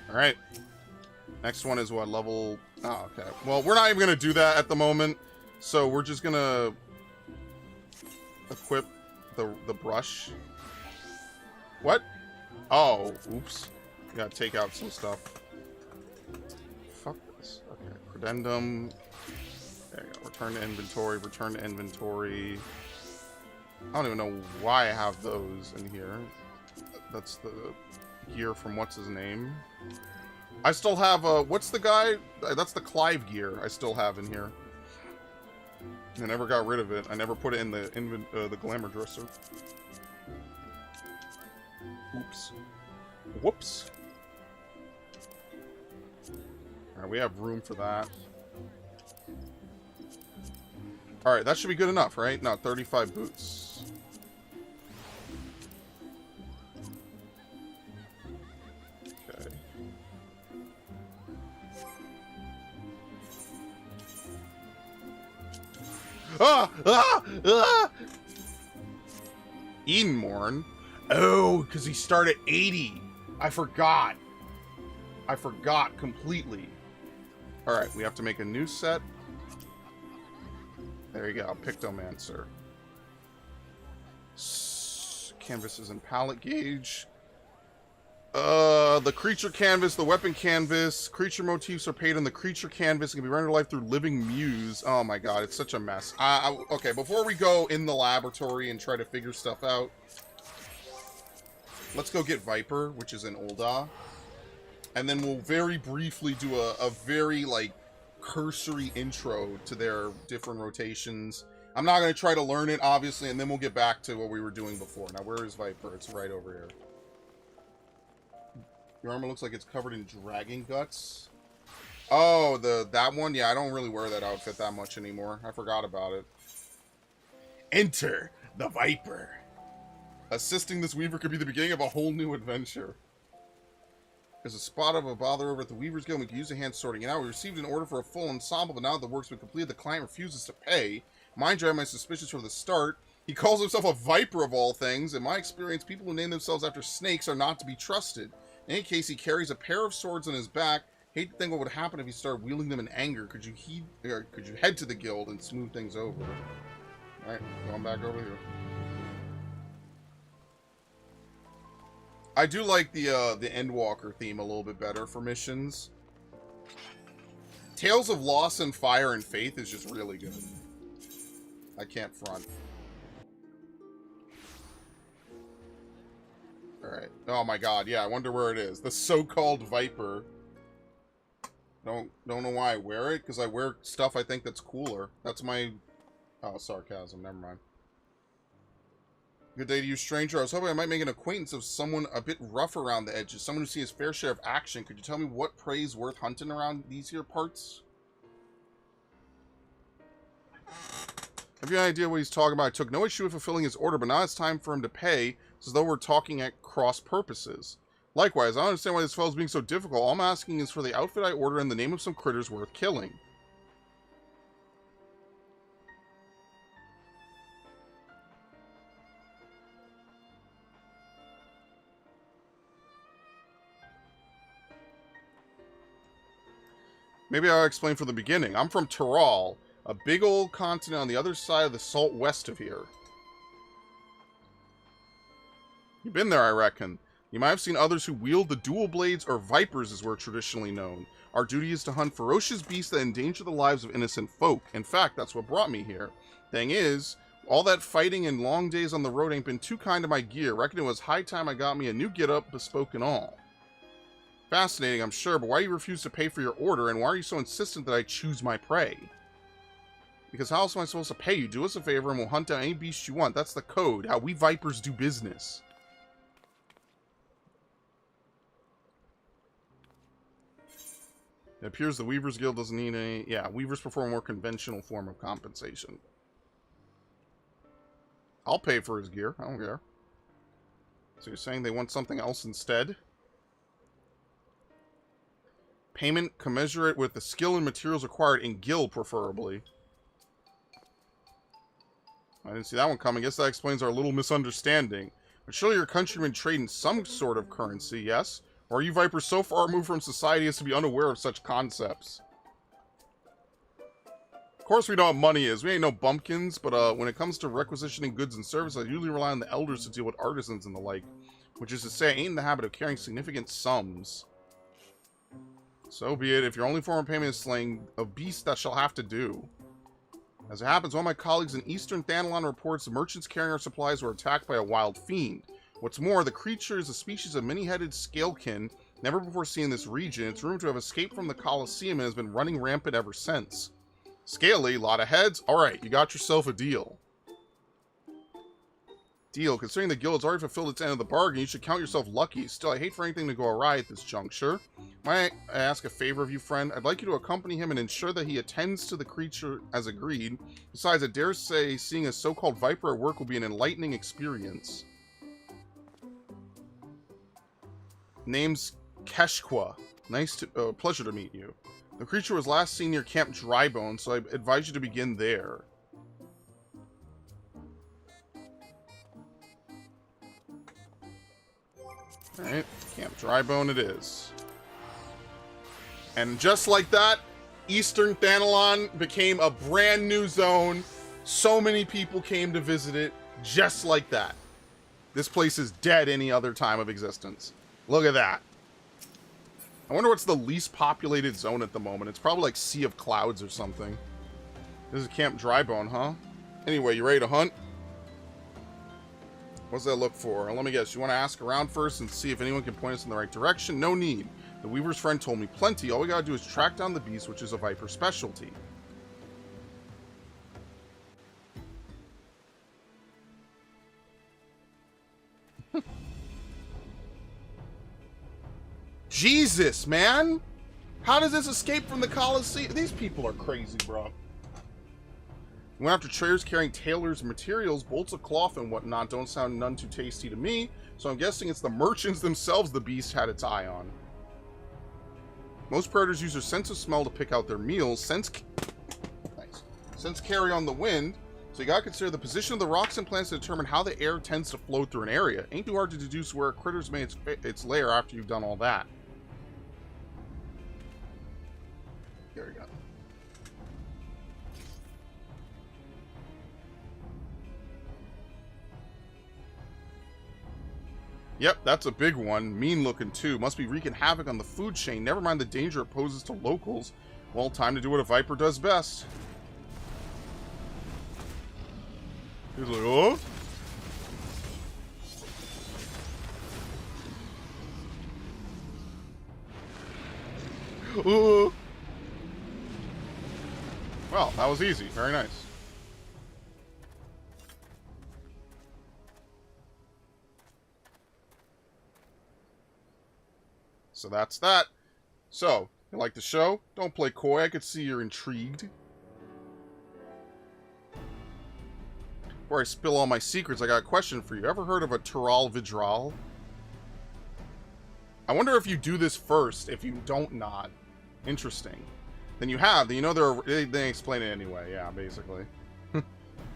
Alright. Next one is what, level... Oh, okay. Well, we're not even going to do that at the moment. So we're just going to equip the brush. What? Oh, oops. We got to take out some stuff. Fuck this. Okay. Credendum. There you go. Return to inventory. Return to inventory. I don't even know why I have those in here. That's the gear from what's his name. I still have what's the guy? That's the Clive gear I still have in here. I never got rid of it. I never put it in the glamour dresser. Oops. Whoops. Alright, we have room for that. Alright, that should be good enough, right? No, 35 boots. Okay. Ah! Ah! Ah! Edenmorn? Oh, because he started 80. I forgot. I forgot completely. Alright, we have to make a new set. There you go, Pictomancer. Canvases and palette gauge. The creature canvas, the weapon canvas. Creature motifs are paid on the creature canvas and can be rendered to life through living muse. Oh my god, it's such a mess. Okay, before we go in the laboratory and try to figure stuff out, let's go get Viper, which is in Ul'dah. And then we'll very briefly do a very, like, cursory intro to their different rotations. I'm not going to try to learn it, obviously, and then we'll get back to what we were doing before. Now, where is Viper? It's right over here. Your armor looks like it's covered in dragon guts. Oh, that one? Yeah, I don't really wear that outfit that much anymore. I forgot about it. Enter the Viper. Assisting this Weaver could be the beginning of a whole new adventure. There's a spot of a bother over at the Weaver's Guild. We can use a hand sorting it out. We received an order for a full ensemble, but now that the work's been completed, the client refuses to pay. Mind you, I had my suspicions from the start. He calls himself a Viper of all things. In my experience, people who name themselves after snakes are not to be trusted. In any case, he carries a pair of swords on his back. Hate to think what would happen if he started wielding them in anger. Could you head to the guild and smooth things over? Alright, going back over here. I do like the Endwalker theme a little bit better for missions. Tales of Loss and Fire and Faith is just really good. I can't front. Alright. Oh my god, yeah, I wonder where it is. The so-called Viper. Don't know why I wear it, because I wear stuff I think that's cooler. That's my... Oh, sarcasm, never mind. Good day to you, stranger. I was hoping I might make an acquaintance of someone a bit rough around the edges. Someone who sees his fair share of action. Could you tell me what prey's worth hunting around these here parts? Have you any idea what he's talking about? I took no issue with fulfilling his order, but now it's time for him to pay. It's as though we're talking at cross purposes. Likewise, I don't understand why this fellow's being so difficult. All I'm asking is for the outfit I order and the name of some critters worth killing. Maybe I'll explain from the beginning. I'm from Tural, a big old continent on the other side of the salt west of here. You've been there, I reckon. You might have seen others who wield the dual blades, or vipers as we're traditionally known. Our duty is to hunt ferocious beasts that endanger the lives of innocent folk. In fact, that's what brought me here. Thing is, all that fighting and long days on the road ain't been too kind to my gear. Reckon it was high time I got me a new get-up, bespoke and all. Fascinating, I'm sure, but why do you refuse to pay for your order, and why are you so insistent that I choose my prey? Because how else am I supposed to pay you? Do us a favor and we'll hunt down any beast you want. That's the code, how we Vipers do business. It appears the Weaver's Guild doesn't need any... Yeah, Weavers prefer a more conventional form of compensation. I'll pay for his gear, I don't care. So you're saying they want something else instead? Payment commensurate with the skill and materials required in guild, preferably. I didn't see that one coming. Guess that explains our little misunderstanding. But surely your countrymen trade in some sort of currency, yes? Or are you Vipers so far removed from society as to be unaware of such concepts? Of course we know what money is. We ain't no bumpkins, but when it comes to requisitioning goods and services, I usually rely on the elders to deal with artisans and the like. Which is to say, I ain't in the habit of carrying significant sums. So be it. If your only form of payment is slaying a beast, that shall have to do. As it happens, one of my colleagues in Eastern Thanalon reports the merchants carrying our supplies were attacked by a wild fiend. What's more, the creature is a species of many-headed scalekin, never before seen in this region. It's rumored to have escaped from the Colosseum and has been running rampant ever since. Scaly, lot of heads? Alright, you got yourself a deal. Deal. Considering the guild has already fulfilled its end of the bargain, you should count yourself lucky. Still, I hate for anything to go awry at this juncture. Might I ask a favor of you, friend? I'd like you to accompany him and ensure that he attends to the creature as agreed. Besides, I dare say seeing a so-called Viper at work will be an enlightening experience. Name's Keshqua. Pleasure to meet you. The creature was last seen near Camp Drybone, so I advise you to begin there. Alright, Camp Drybone it is. And just like that, Eastern Thanalon became a brand new zone. So many people came to visit it, just like that. This place is dead any other time of existence. Look at that. I wonder what's the least populated zone at the moment. It's probably like Sea of Clouds or something. This is Camp Drybone, huh? Anyway, you ready to hunt? What's that look for? Let me guess. You want to ask around first and see if anyone can point us in the right direction? No need. The Weaver's friend told me plenty. All we gotta do is track down the beast, which is a Viper specialty. Jesus, man! How does this escape from the Colosseum? These people are crazy, bro. We went after traders carrying tailors' materials, bolts of cloth and whatnot. Don't sound none too tasty to me, so I'm guessing it's the merchants themselves the beast had its eye on. Most predators use their sense of smell to pick out their meals. Scents carry on the wind, so you gotta consider the position of the rocks and plants to determine how the air tends to flow through an area. Ain't too hard to deduce where a critter's made its lair after you've done all that. There we go. Yep, that's a big one. Mean looking too. Must be wreaking havoc on the food chain. Never mind the danger it poses to locals. Well, time to do what a Viper does best. He's like, oh? Well, that was easy. Very nice. So that's that. So, you like the show? Don't play coy. I could see you're intrigued. Before I spill all my secrets, I got a question for you. Ever heard of a Tural Vidral? I wonder if you do this first. If you don't nod. Interesting. Then you have. Then you know they explain it anyway. Yeah, basically.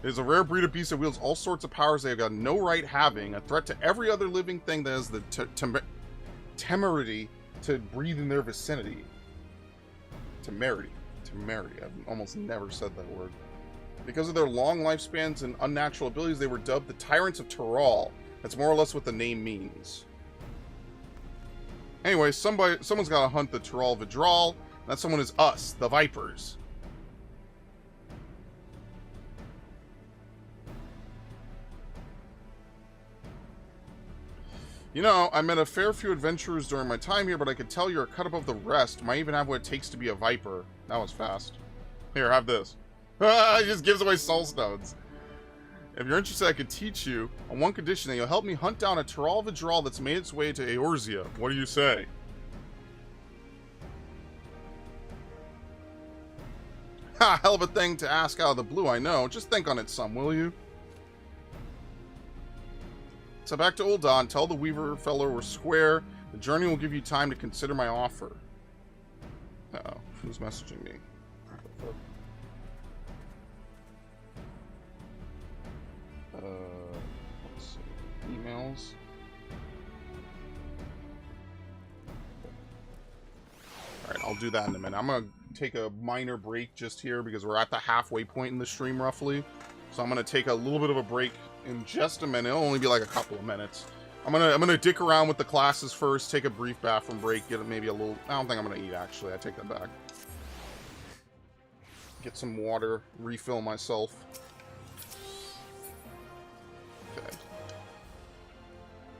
There's a rare breed of beast that wields all sorts of powers they have got no right having. A threat to every other living thing that has the temerity to breathe in their vicinity. Temerity. I've almost never said that word. Because of their long lifespans and unnatural abilities, they were dubbed the Tyrants of Tural. That's more or less what the name means. Anyway, someone's got to hunt the Tural Vidral. That someone is us, the Vipers. You know, I met a fair few adventurers during my time here, but I could tell you're a cut above the rest. Might even have what it takes to be a Viper. That was fast. Here, have this. He just gives away soul stones. If you're interested, I could teach you on one condition, that you'll help me hunt down a Tural Vidral that's made its way to Eorzea. What do you say? Ha! Hell of a thing to ask out of the blue, I know. Just think on it some, will you? So back to Old Don. Tell the Weaver fellow we're square. The journey will give you time to consider my offer. Uh-oh. Who's messaging me? Let's see. Emails. I'll do that in a minute. I'm gonna take a minor break just here because we're at the halfway point in the stream roughly. So I'm gonna take a little bit of a break in just a minute. It'll only be like a couple of minutes. I'm gonna dick around with the classes first, take a brief bathroom break, get maybe a little. I don't think I'm gonna eat actually. I take that back. Get some water, refill myself. Okay.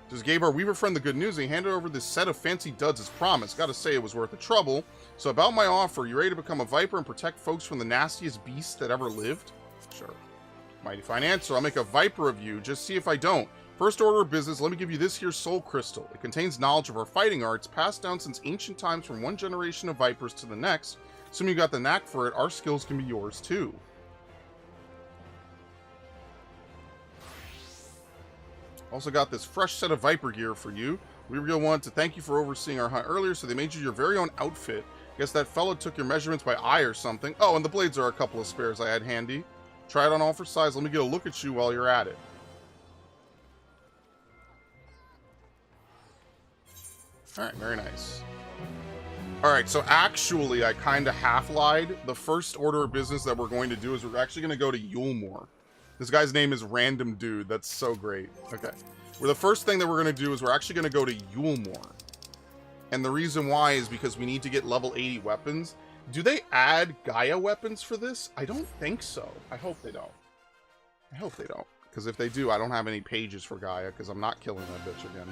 Does Gabe, our Weaver friend, the good news? He handed over this set of fancy duds as promised. Gotta say, it was worth the trouble. So about my offer, you ready to become a Viper and protect folks from the nastiest beast that ever lived? Sure. Mighty fine answer. I'll make a Viper of you. Just see if I don't. First order of business, let me give you this here soul crystal. It contains knowledge of our fighting arts, passed down since ancient times from one generation of Vipers to the next. Assuming you got the knack for it, our skills can be yours too. Also got this fresh set of Viper gear for you. We really wanted to thank you for overseeing our hunt earlier, so they made you your very own outfit. Guess that fellow took your measurements by eye or something. Oh, and the blades are a couple of spares I had handy. Try it on all for size. Let me get a look at you while you're at it. Alright, very nice. Alright, so actually, I kind of half-lied. The first order of business that we're going to do is we're actually going to go to Yulmore. This guy's name is Random Dude. That's so great. Okay. Well, the first thing that we're going to do is we're actually going to go to Yulmore. And the reason why is because we need to get level 80 weapons. Do they add Gaia weapons for this? I don't think so. I hope they don't. I hope they don't. Because if they do, I don't have any pages for Gaia because I'm not killing that bitch again.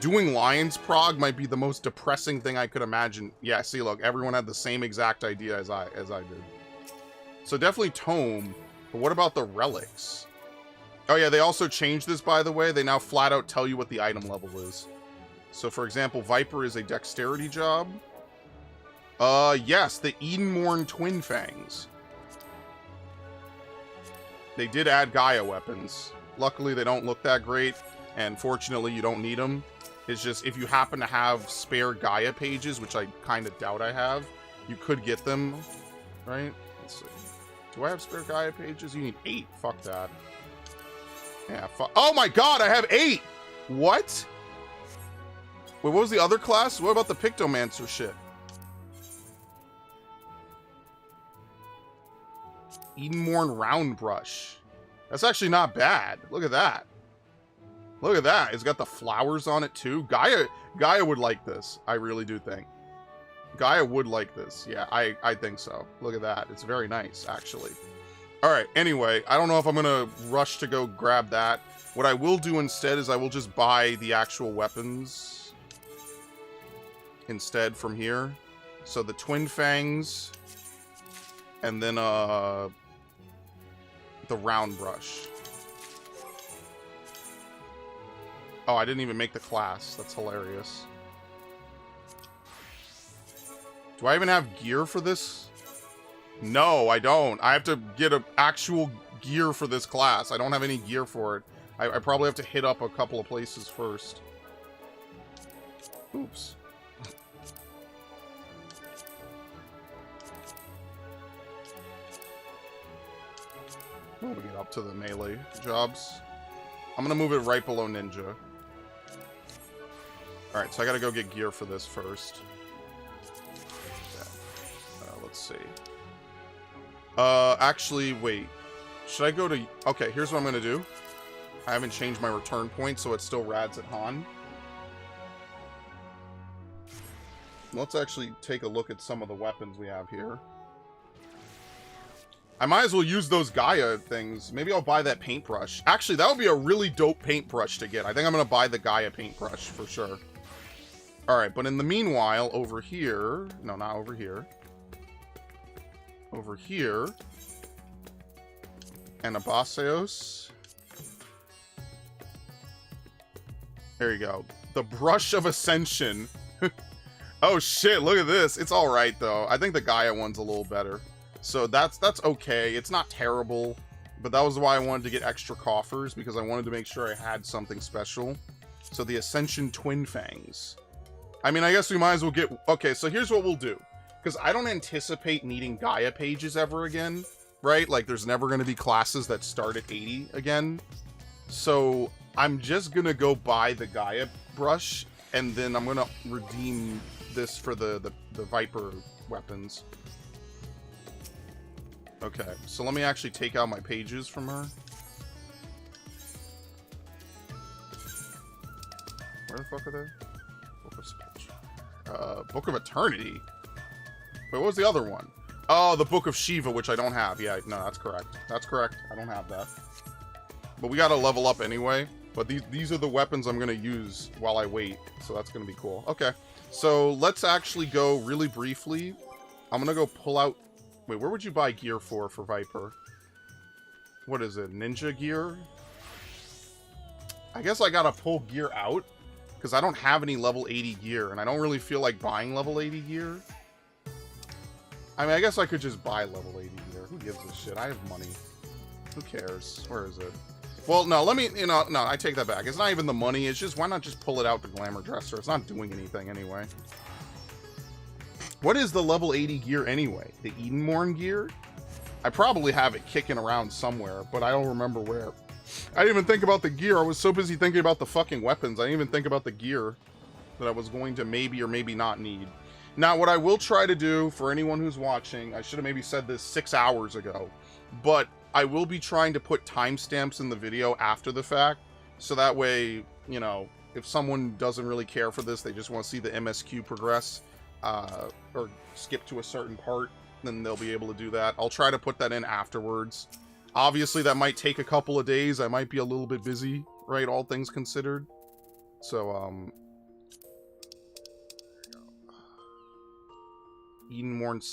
Doing Lion's Prog might be the most depressing thing I could imagine. Yeah, see, look, everyone had the same exact idea as I did. So definitely Tome, but what about the relics? Oh yeah, they also changed this, by the way. They now flat out tell you what the item level is. So for example, Viper is a dexterity job. Yes, the Edenmorn Twin Fangs. They did add Gaia weapons. Luckily, they don't look that great, and fortunately, you don't need them. It's just, if you happen to have spare Gaia pages, which I kind of doubt I have, you could get them, right? Let's see. Do I have spare Gaia pages? You need 8. Fuck that. Yeah, fuck. Oh my god, I have 8! What? Wait, what was the other class? What about the Pictomancer shit? Edenmorn Round Brush. That's actually not bad. Look at that. Look at that. It's got the flowers on it too. Gaia would like this. I really do think. Gaia would like this. Yeah, I think so. Look at that. It's very nice, actually. Alright, anyway, I don't know if I'm gonna rush to go grab that. What I will do instead is I will just buy the actual weapons instead from here. So the Twin Fangs, and then the Round Brush. Oh, I didn't even make the class. That's hilarious. Do I even have gear for this? No, I don't. I have to get an actual gear for this class. I don't have any gear for it. I probably have to hit up a couple of places first. Oops. When we get up to the melee jobs. I'm gonna move it right below Ninja. Alright, so I gotta go get gear for this first. Yeah. Let's see. Actually, wait. Should I go to... Okay, here's what I'm gonna do. I haven't changed my return point, so it still rads at Han. Let's actually take a look at some of the weapons we have here. I might as well use those Gaia things. Maybe I'll buy that paintbrush. Actually, that would be a really dope paintbrush to get. I think I'm going to buy the Gaia paintbrush for sure. Alright, but in the meanwhile, over here... No, not over here. Over here. Anabaseos. There you go. The Brush of Ascension. Oh shit, look at this. It's alright though. I think the Gaia one's a little better. So that's okay. It's not terrible. But that was why I wanted to get extra coffers, because I wanted to make sure I had something special. So the Ascension Twin Fangs. I mean, I guess we might as well get... Okay, so here's what we'll do. Because I don't anticipate needing Gaia pages ever again, right? Like, there's never going to be classes that start at 80 again. So I'm just going to go buy the Gaia brush, and then I'm going to redeem this for the Viper weapons. Okay, so let me actually take out my pages from her. Where the fuck are they? Book of Eternity? Wait, what was the other one? Oh, the Book of Shiva, which I don't have. Yeah, no, that's correct. That's correct. I don't have that. But we gotta level up anyway. But these are the weapons I'm gonna use while I wait. So that's gonna be cool. Okay, so let's actually go really briefly. I'm gonna go pull out... Wait, where would you buy gear for Viper? What is it? Ninja gear? I guess I gotta pull gear out. Because I don't have any level 80 gear. And I don't really feel like buying level 80 gear. I mean, I guess I could just buy level 80 gear. Who gives a shit? I have money. Who cares? Where is it? Well, no, let me... no, I take that back. It's not even the money. It's just, why not just pull it out the Glamour Dresser? It's not doing anything anyway. What is the level 80 gear anyway? The Edenmorn gear? I probably have it kicking around somewhere, but I don't remember where. I didn't even think about the gear. I was so busy thinking about the fucking weapons. I didn't even think about the gear that I was going to maybe or maybe not need. Now, what I will try to do for anyone who's watching, I should have maybe said this 6 hours ago, but I will be trying to put timestamps in the video after the fact, so that way, you know, if someone doesn't really care for this, they just want to see the MSQ progress, or skip to a certain part, then they'll be able to do that. I'll try to put that in afterwards. Obviously, that might take a couple of days. I might be a little bit busy, right? All things considered. So, Edenmorn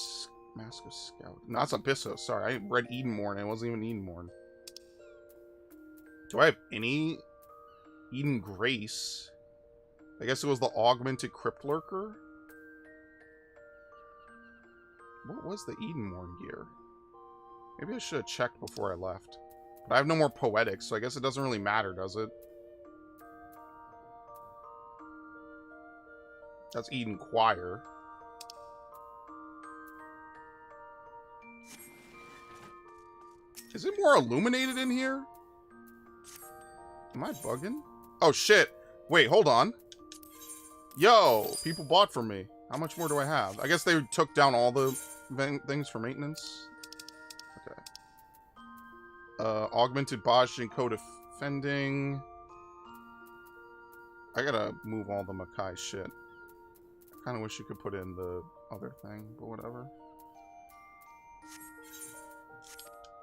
Mask of Scout. No, that's Abyssos. Sorry, I read Edenmorn. It wasn't even Edenmorn. Do I have any Eden Grace? I guess it was the Augmented Crypt Lurker. What was the Edenmorn gear? Maybe I should have checked before I left. But I have no more Poetics, so I guess it doesn't really matter, does it? That's Eden Choir. Is it more illuminated in here? Am I bugging? Oh, shit. Wait, hold on. Yo, people bought from me. How much more do I have? I guess they took down all the things for maintenance. Okay. Augmented Bajin Code Defending. I gotta move all the Makai shit. I kinda wish you could put in the other thing, but whatever.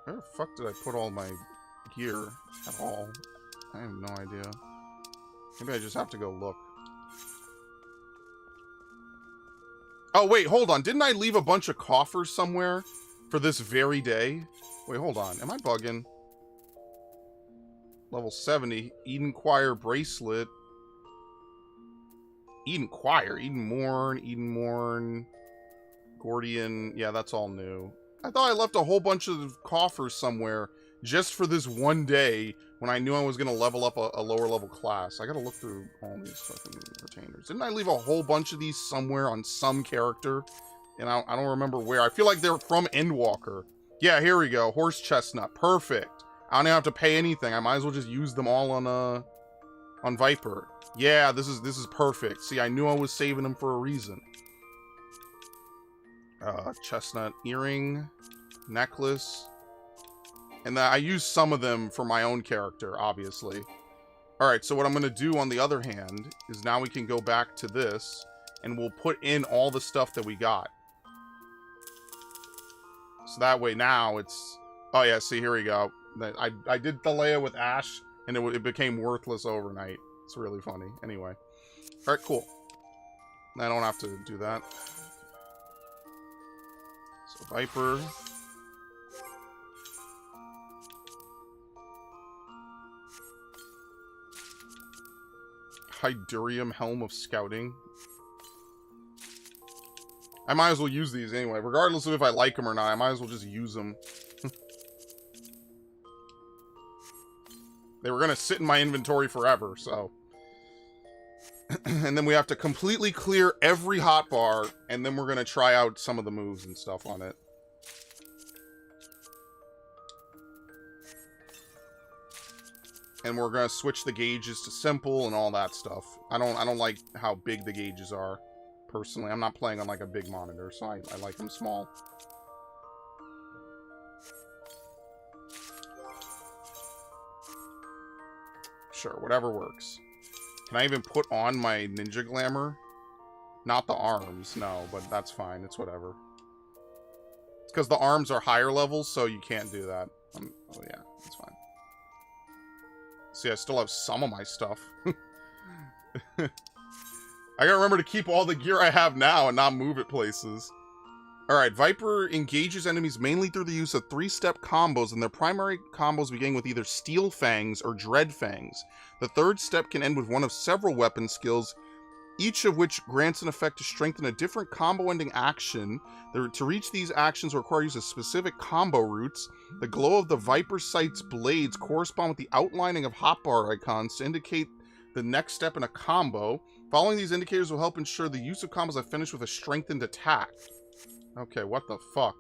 Where the fuck did I put all my gear at all? I have no idea. Maybe I just have to go look. Oh, wait, hold on. Didn't I leave a bunch of coffers somewhere for this very day? Wait, hold on. Am I bugging? Level 70. Eden Choir Bracelet. Eden Choir. Edenmorn. Gordian. Yeah, that's all new. I thought I left a whole bunch of coffers somewhere just for this one day when I knew I was going to level up a lower level class. I got to look through all these fucking retainers. Didn't I leave a whole bunch of these somewhere on some character? And I don't remember where. I feel like they're from Endwalker. Yeah, here we go. Horse Chestnut. Perfect. I don't even have to pay anything. I might as well just use them all on Viper. Yeah, this is perfect. See, I knew I was saving them for a reason. Chestnut earring, necklace, and I use some of them for my own character, obviously. Alright, so what I'm going to do on the other hand is now we can go back to this and we'll put in all the stuff that we got. So that way now it's... Oh yeah, see, here we go. I did Thalea with Ash and it became worthless overnight. It's really funny. Anyway. Alright, cool. I don't have to do that. So Viper. Hydurium Helm of Scouting. I might as well use these anyway. Regardless of if I like them or not, I might as well just use them. They were going to sit in my inventory forever, so... And then we have to completely clear every hotbar, and then we're going to try out some of the moves and stuff on it. And we're going to switch the gauges to simple and all that stuff. I don't like how big the gauges are, personally. I'm not playing on like a big monitor, so I like them small. Sure, whatever works. Can I even put on my ninja glamour? Not the arms, no, but that's fine. It's whatever. It's because the arms are higher levels, so you can't do that. Oh yeah, that's fine. See, I still have some of my stuff. I gotta remember to keep all the gear I have now and not move it places. Alright, Viper engages enemies mainly through the use of 3-step combos, and their primary combos begin with either Steel Fangs or Dread Fangs. The third step can end with one of several weapon skills, each of which grants an effect to strengthen a different combo-ending action. To reach these actions require use of specific combo routes. The glow of the Viper Sight's blades correspond with the outlining of hotbar icons to indicate the next step in a combo. Following these indicators will help ensure the use of combos I finish with a strengthened attack. Okay, what the fuck?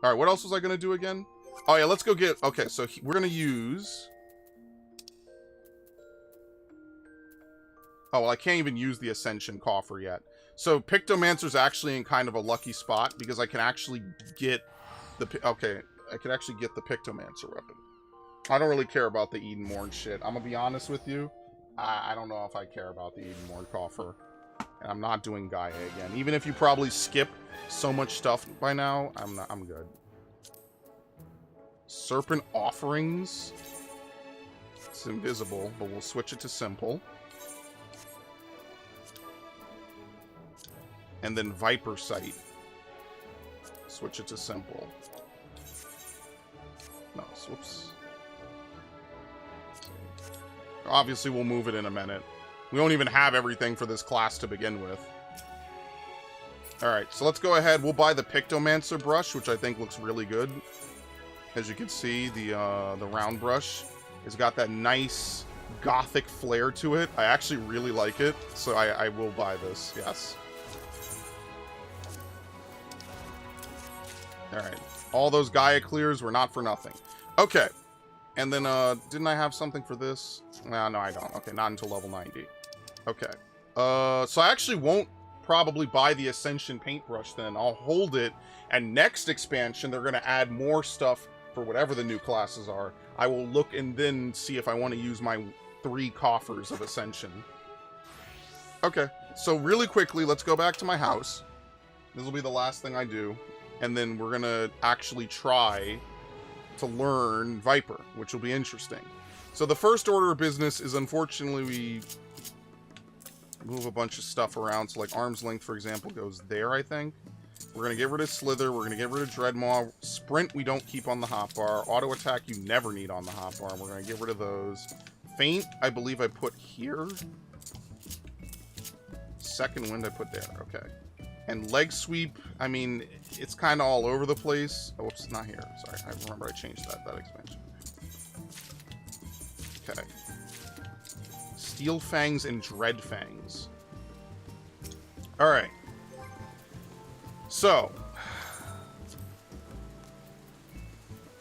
Alright, what else was I gonna do again? Oh yeah, let's go get... Okay, so we're gonna use... Oh, well, I can't even use the Ascension Coffer yet. So, Pictomancer's actually in kind of a lucky spot, because I can actually get the... Okay, I can actually get the Pictomancer weapon. I don't really care about the Edenmorn shit. I'm gonna be honest with you. I don't know if I care about the Edenmorn Coffer. And I'm not doing Gaia again. Even if you probably skip so much stuff by now, I'm good. Serpent Offerings. It's invisible, but we'll switch it to simple. And then Viper Sight. Switch it to simple. No, whoops. Obviously, we'll move it in a minute. We don't even have everything for this class to begin with. Alright, so let's go ahead. We'll buy the Pictomancer brush, which I think looks really good. As you can see, the round brush has got that nice gothic flair to it. I actually really like it, so I will buy this, yes. Alright, all those Gaia clears were not for nothing. Okay, and then, didn't I have something for this? No, I don't. Okay, not until level 90. Okay. So I actually won't probably buy the Ascension paintbrush then. I'll hold it, and next expansion, they're going to add more stuff for whatever the new classes are. I will look and then see if I want to use my 3 coffers of Ascension. Okay, so really quickly, let's go back to my house. This will be the last thing I do, and then we're going to actually try to learn Viper, which will be interesting. So the first order of business is, unfortunately, we move a bunch of stuff around. So like Arm's Length, for example, goes there, I think. We're going to get rid of Slither. We're going to get rid of Dreadmaw. Sprint, we don't keep on the hotbar. Auto Attack, you never need on the hotbar. We're going to get rid of those. Feint, I believe I put here. Second Wind, I put there. Okay. And Leg Sweep, I mean, it's kind of all over the place. Oh, whoops, not here. Sorry, I remember I changed that expansion. Okay. Steel Fangs and Dread Fangs. Alright. So.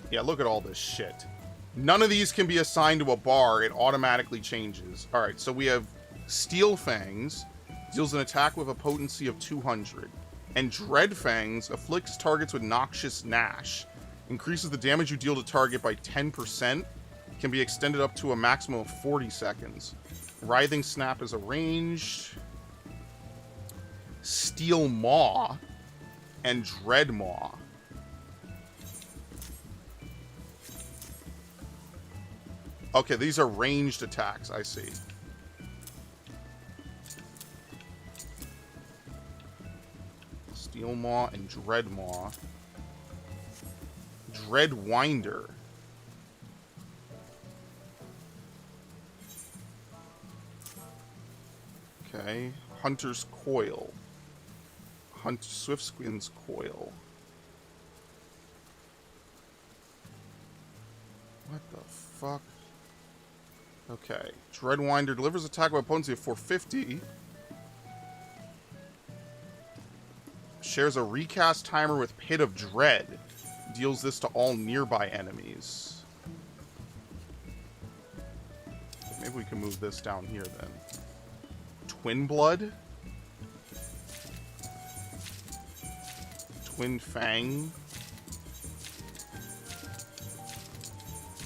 Yeah, look at all this shit. None of these can be assigned to a bar. It automatically changes. Alright, so we have Steel Fangs. Deals an attack with a potency of 200. And Dread Fangs afflicts targets with Noxious Gnash. Increases the damage you deal to target by 10%. Can be extended up to a maximum of 40 seconds. Writhing Snap is a ranged. Steel Maw and Dread Maw. Okay, these are ranged attacks, I see. Steel Maw and Dread Maw. Dread Winder. Okay. Hunter's Coil. Swiftskin's Coil. What the fuck? Okay. Dreadwinder delivers attack with a potency of 450. Shares a recast timer with Pit of Dread. Deals this to all nearby enemies. Maybe we can move this down here then. Twin Blood. Twin Fang.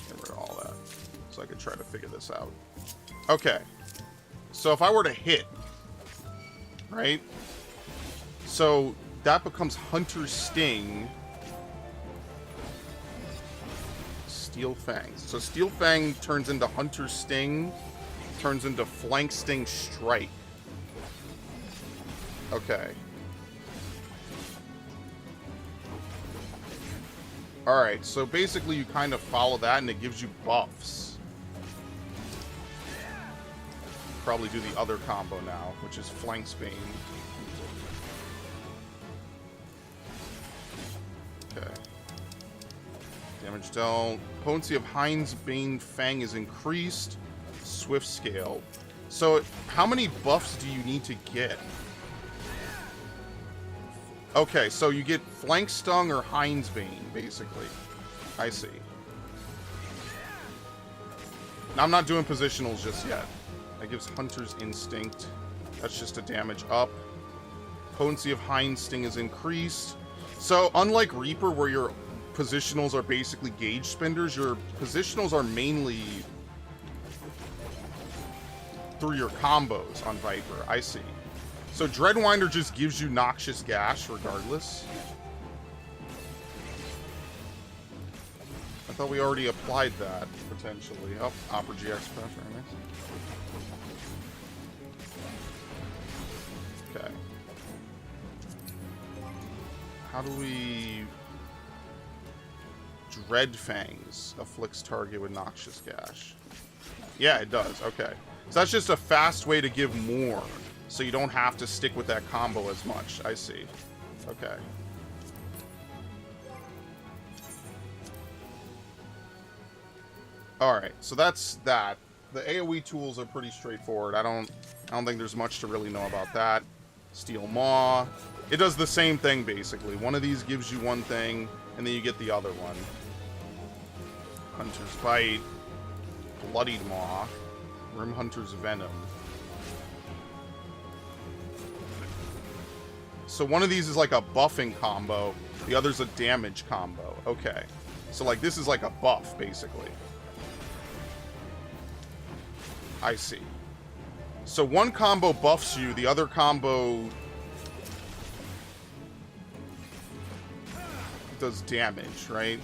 Get rid of all that. So I could try to figure this out. Okay. So if I were to hit, right? So that becomes Hunter's Sting. Steel Fangs. So Steel Fang turns into Hunter's Sting, turns into Flank Sting Strike. Okay. Alright, so basically you kind of follow that and it gives you buffs. Probably do the other combo now, which is Flank Bane. Okay. Damage dealt. Potency of Heinz Bane Fang is increased. Swift scale. So, how many buffs do you need to get? Okay, so you get Flank Stung or Heinz Bane, basically. I see. Now, I'm not doing positionals just yet. That gives Hunter's Instinct. That's just a damage up. Potency of Heinz Sting is increased. So, unlike Reaper, where your positionals are basically gauge spenders, your positionals are mainly through your combos on Viper. I see. So Dreadwinder just gives you Noxious Gash regardless. I thought we already applied that, potentially. Oh, Opera GX Crash, very nice. Okay. How do we... Dread Fangs afflicts target with Noxious Gash. Yeah, it does. Okay. So that's just a fast way to give more. So you don't have to stick with that combo as much. I see. Okay. Alright, so that's that. The AoE tools are pretty straightforward. I don't think there's much to really know about that. Steel Maw. It does the same thing, basically. One of these gives you one thing, and then you get the other one. Hunter's Bite. Bloodied Maw. Rim Hunter's Venom. So one of these is like a buffing combo. The other's a damage combo. Okay. So like this is like a buff, basically. I see. So one combo buffs you, the other combo does damage, right?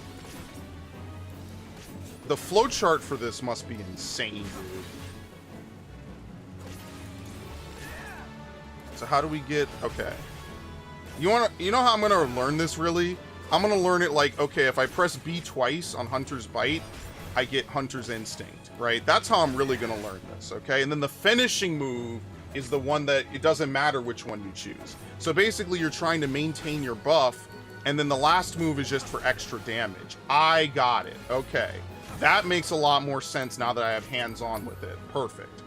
The flowchart for this must be insane, dude. So how do we get... Okay. You know how I'm going to learn this, really? I'm going to learn it like, okay, if I press B twice on Hunter's Bite, I get Hunter's Instinct, right? That's how I'm really going to learn this, okay? And then the finishing move is the one that it doesn't matter which one you choose. So basically, you're trying to maintain your buff, and then the last move is just for extra damage. I got it. Okay. That makes a lot more sense now that I have hands-on with it. Perfect.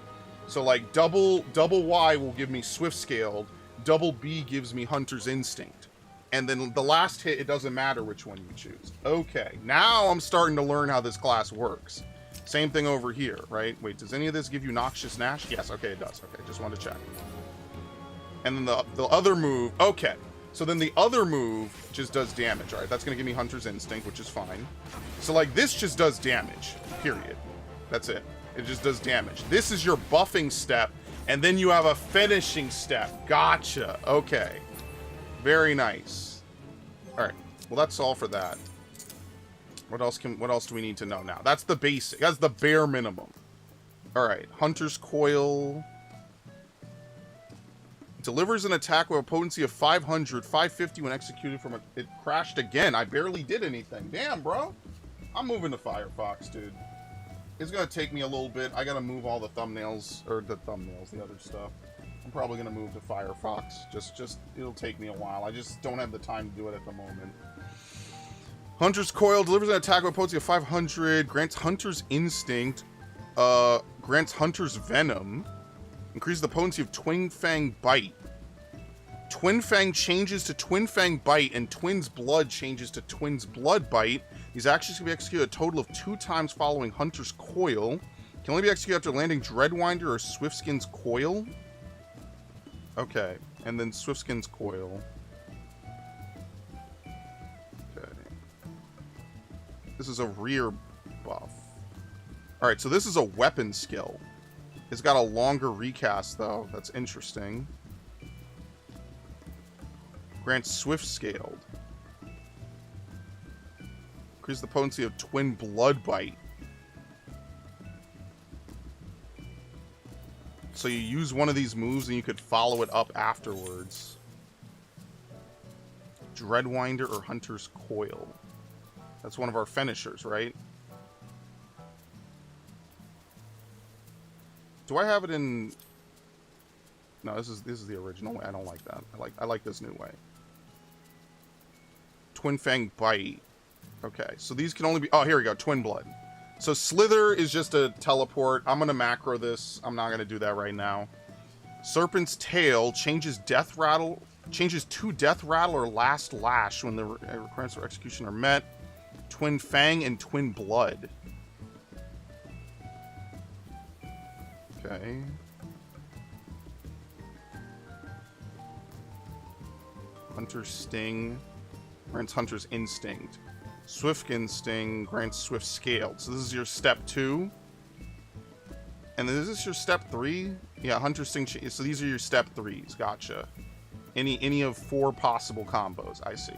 So, like, double Y will give me Swift Scaled, double B gives me Hunter's Instinct. And then the last hit, it doesn't matter which one you choose. Okay, now I'm starting to learn how this class works. Same thing over here, right? Wait, does any of this give you Noxious Gnash? Yes, okay, it does. Okay, just wanted to check. And then the other move, okay. So then the other move just does damage, right? That's going to give me Hunter's Instinct, which is fine. So, like, this just does damage, period. That's it. It just does damage. This is your buffing step, and then you have a finishing step. Gotcha. Okay. Very nice. All right. Well, that's all for that. What else do we need to know now? That's the basic. That's the bare minimum. All right. Hunter's Coil. Delivers an attack with a potency of 500, 550 when executed from a... It crashed again. I barely did anything. Damn, bro. I'm moving to Firefox, dude. It's going to take me a little bit. I got to move all the thumbnails, the other stuff. I'm probably going to move to Firefox. Just, it'll take me a while. I just don't have the time to do it at the moment. Hunter's Coil delivers an attack with a potency of 500, grants Hunter's Instinct, grants Hunter's Venom, increases the potency of Twin Fang Bite. Twin Fang changes to Twin Fang Bite, and Twin's Blood changes to Twin's Blood Bite. These actions can be executed a total of 2 times following Hunter's Coil. Can only be executed after landing Dreadwinder or Swiftskin's Coil. Okay, and then Swiftskin's Coil. This is a rear buff. Alright, so this is a weapon skill. It's got a longer recast, though. That's interesting. Grants Swift Scaled. Increase the potency of Twin Blood Bite. So you use one of these moves and you could follow it up afterwards. Dreadwinder or Hunter's Coil. That's one of our finishers, right? Do I have it in... No, this is the original way. I don't like that. I like this new way. Twin Fang Bite. Okay, so these can only be... Oh, here we go. Twin Blood. So Slither is just a teleport. I'm going to macro this. I'm not going to do that right now. Serpent's Tail changes Death Rattle... Changes to Death Rattle or Last Lash when the requirements for execution are met. Twin Fang and Twin Blood. Okay. Hunter's Sting grants Hunter's Instinct. Swiftkin Sting grants Swift Scaled. So this is your step 2. And is this your step 3? Yeah, Hunter's Sting. So these are your step 3s. Gotcha. Any of 4 possible combos. I see.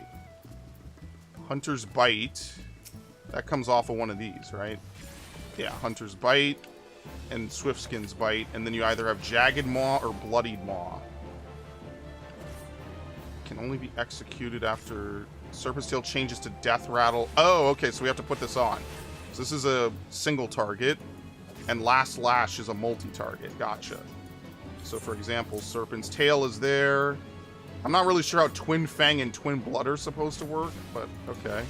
Hunter's Bite. That comes off of one of these, right? Yeah, Hunter's Bite and Swiftskin's Bite. And then you either have Jagged Maw or Bloodied Maw. Can only be executed after Serpent's Tail changes to Death Rattle. Oh, okay, so we have to put this on. So this is a single target, and Last Lash is a multi-target. Gotcha. So for example, Serpent's Tail is there. I'm not really sure how Twin Fang and Twin Blood are supposed to work, but okay.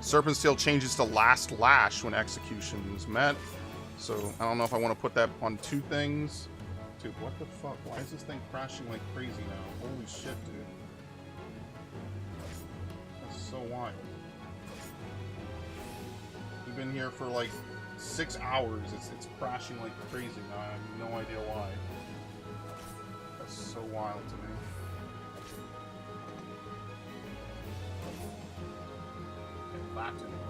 Serpent's Tail changes to Last Lash when execution is met. So I don't know if I want to put that on 2 things. Dude, what the fuck? Why is this thing crashing like crazy now? Holy shit, dude. That's so wild. We've been here for like 6 hours. It's crashing like crazy now. I have no idea why. That's so wild to me. Okay, that didn't work.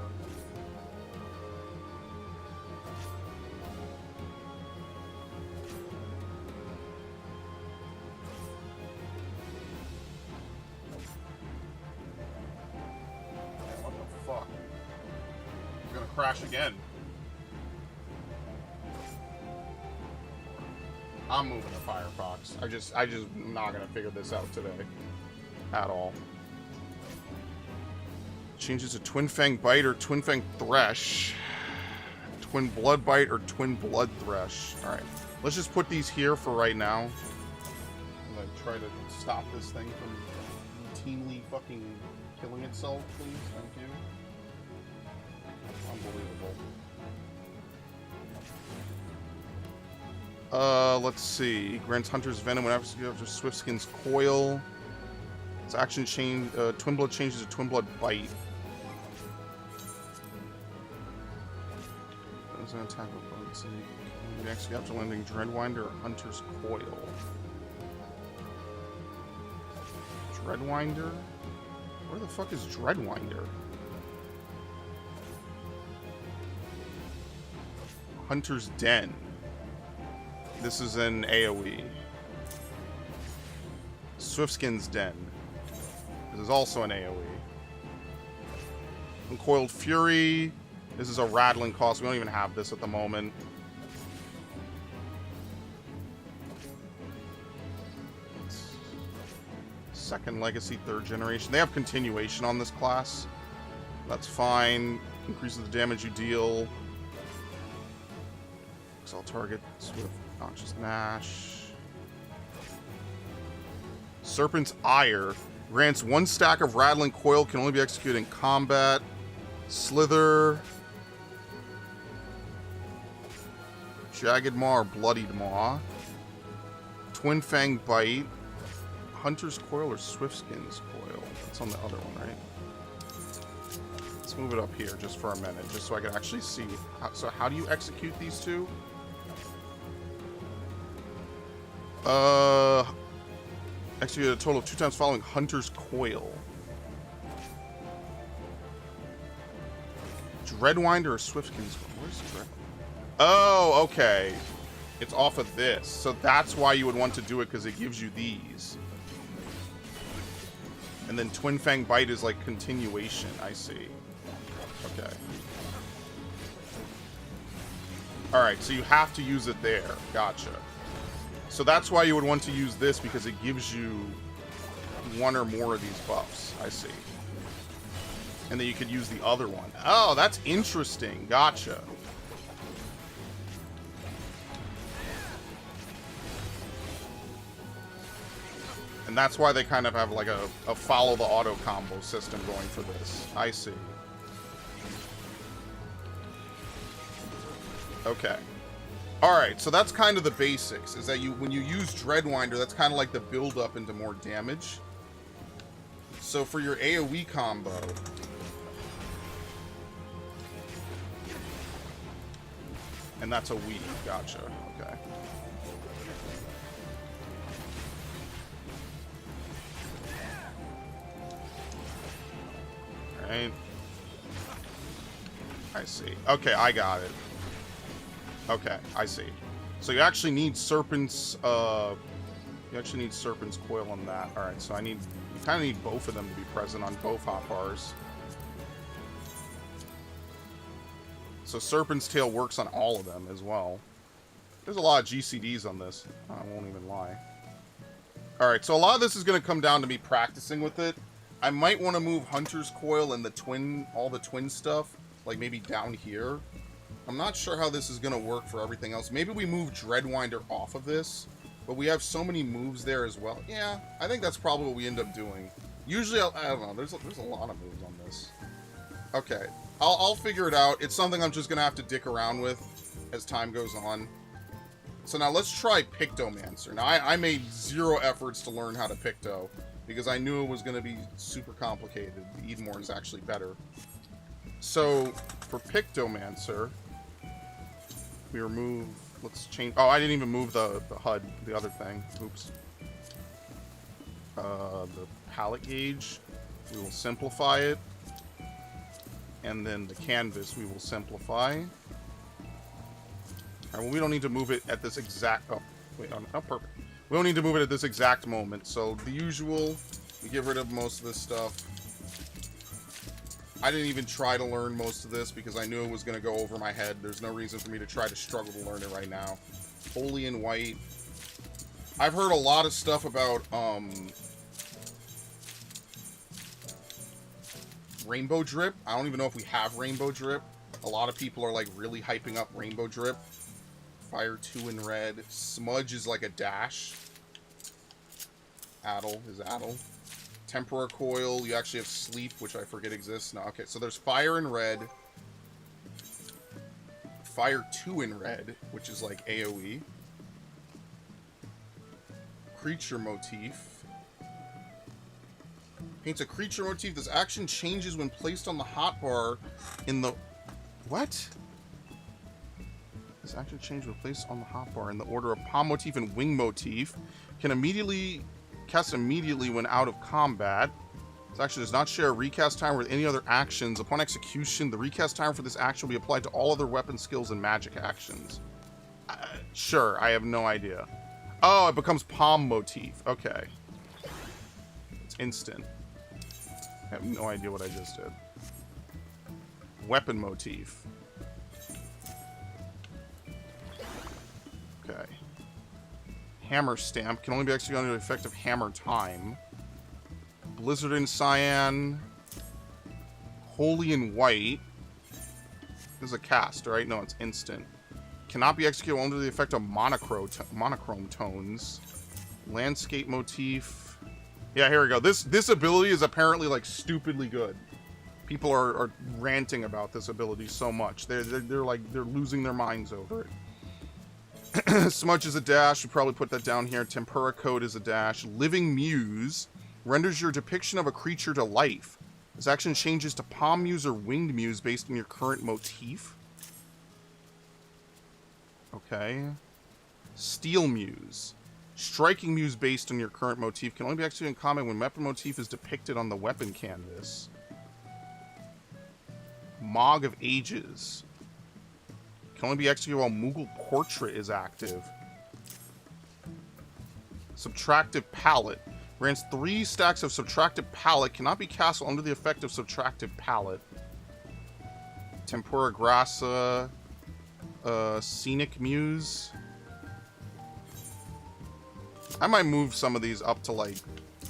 Crash again. I'm moving to Firefox. I just am not gonna figure this out today. At all. Changes to Twin Fang Bite or Twin Fang Thresh. Twin Blood Bite or Twin Blood Thresh. Alright. Let's just put these here for right now. I'm gonna try to stop this thing from routinely fucking killing itself, please. Thank you. Unbelievable. Let's see. Grants Hunter's Venom whenever you have Swiftskin's Coil. Its action change. Twin Blood changes to Twin Blood Bite. Does an attack with potency. Reacts after landing Dreadwinder or Hunter's Coil. Dreadwinder? Where the fuck is Dreadwinder? Hunter's Den. This is an AoE. Swiftskin's Den. This is also an AoE. Uncoiled Fury. This is a rattling cost. We don't even have this at the moment. Second Legacy, 3rd Generation. They have continuation on this class. That's fine. Increases the damage you deal. All targets with Noxious Gnash. Serpent's Ire. Grants 1 stack of Rattling Coil. Can only be executed in combat. Slither. Jagged Maw or Bloodied Maw. Twin Fang Bite. Hunter's Coil or Swiftskin's Coil. That's on the other one, right? Let's move it up here just for a minute, just so I can actually see. So how do you execute these two? Execute a total of 2 times following Hunter's Coil. Dreadwinder or Swiftkin's? Where's Dread? Oh, okay. It's off of this. So that's why you would want to do it, because it gives you these. And then Twin Fang Bite is like continuation. I see. Okay. Alright, so you have to use it there. Gotcha. So that's why you would want to use this, because it gives you one or more of these buffs. I see. And then you could use the other one. Oh, that's interesting. Gotcha. And that's why they kind of have like a follow the auto combo system going for this. I see. Okay. Alright, so that's kind of the basics, is that when you use Dreadwinder, that's kind of like the build up into more damage. So for your AoE combo, and that's a weave, gotcha, okay. Alright. I see. Okay, I got it. Okay, I see. So you actually need Serpent's, Coil on that. Alright, so you kind of need both of them to be present on both hotbars. So Serpent's Tail works on all of them as well. There's a lot of GCDs on this. I won't even lie. Alright, so a lot of this is going to come down to me practicing with it. I might want to move Hunter's Coil and all the twin stuff, like maybe down here. I'm not sure how this is going to work for everything else. Maybe we move Dreadwinder off of this, but we have so many moves there as well. Yeah, I think that's probably what we end up doing. Usually, I don't know, there's a lot of moves on this. Okay, I'll figure it out. It's something I'm just going to have to dick around with as time goes on. So now let's try Pictomancer. Now, I made zero efforts to learn how to Picto, because I knew it was going to be super complicated. The Edenmore is actually better. So, for Pictomancer, we remove... Let's change... Oh, I didn't even move the HUD, the other thing. Oops. The palette gauge, we will simplify it. And then the canvas, we will simplify. Alright, well, we don't need to move it at this exact... Oh, wait, oh, perfect. We don't need to move it at this exact moment. So, the usual, we get rid of most of this stuff. I didn't even try to learn most of this because I knew it was going to go over my head. There's no reason for me to try to struggle to learn it right now. Holy and White. I've heard a lot of stuff about, Rainbow Drip. I don't even know if we have Rainbow Drip. A lot of people are, like, really hyping up Rainbow Drip. Fire 2 in red. Smudge is like a dash. Addle is Addle. Tempera Coil, you actually have Sleep, which I forget exists. No, okay, so there's Fire in red. Fire 2 in red, which is like AoE. Creature Motif. Paints a creature motif. This action changes when placed on the hotbar in the... What? This action changes when placed on the hotbar in the order of Palm Motif and Wing Motif. Can immediately... Cast immediately when out of combat. This action does not share a recast timer with any other actions. Upon execution, the recast timer for this action will be applied to all other weapon skills and magic actions. Sure, I have no idea. Oh, it becomes Palm Motif. Okay. It's instant. I have no idea what I just did. Weapon Motif. Okay. Hammer Stamp can only be executed under the effect of Hammer Time. Blizzard in Cyan. Holy in White. This is a cast, right? No, it's instant. Cannot be executed under the effect of monochrome tones. Landscape Motif. Yeah, here we go. This ability is apparently, like, stupidly good. People are ranting about this ability so much. They're losing their minds over it. Smudge is a dash. We probably put that down here. Tempera Code is a dash. Living Muse renders your depiction of a creature to life. This action changes to Palm Muse or Winged Muse based on your current motif. Okay. Steel Muse. Striking Muse based on your current motif can only be executed in combat when weapon motif is depicted on the weapon canvas. Mog of Ages. Can only be executed while Moogle Portrait is active. Subtractive Palette. Grants 3 stacks of Subtractive Palette. Cannot be cast while under the effect of Subtractive Palette. Tempura Grassa. Scenic Muse. I might move some of these up to, like,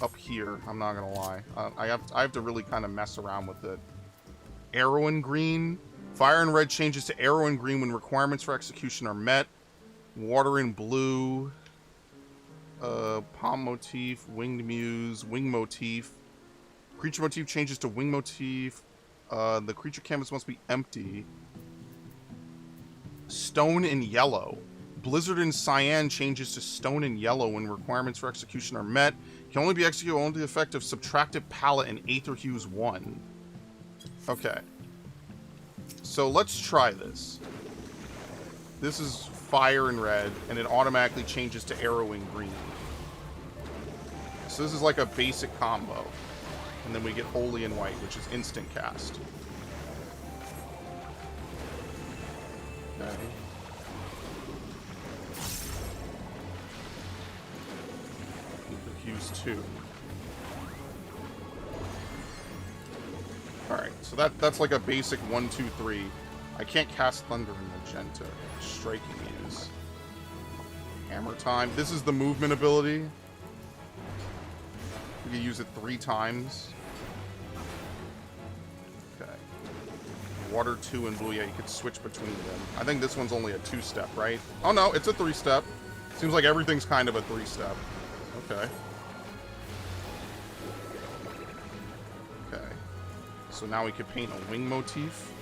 up here. I'm not gonna lie. I have to really kind of mess around with it. Arrow and Green. Fire and Red changes to Arrow and Green when requirements for execution are met. Water and Blue. Palm Motif. Winged Muse. Wing Motif. Creature Motif changes to Wing Motif. The creature canvas must be empty. Stone and Yellow. Blizzard and Cyan changes to Stone and Yellow when requirements for execution are met. Can only be executed under the effect of Subtractive Palette and Aether Hues 1. Okay. So let's try this. This is Fire and Red, and it automatically changes to Arrow and Green. So this is like a basic combo. And then we get Holy and White, which is instant cast. Okay. Hues 2. Alright, so that's like a basic 1, 2, 3. I can't cast Thunder and Magenta. Striking Muse. Hammer Time. This is the movement ability. We can use it 3 times. Okay. Water 2 and Blue. Yeah, you could switch between them. I think this one's only a 2-step, right? Oh no, it's a 3-step. Seems like everything's kind of a 3-step. Okay. Okay. So now we could paint a wing motif.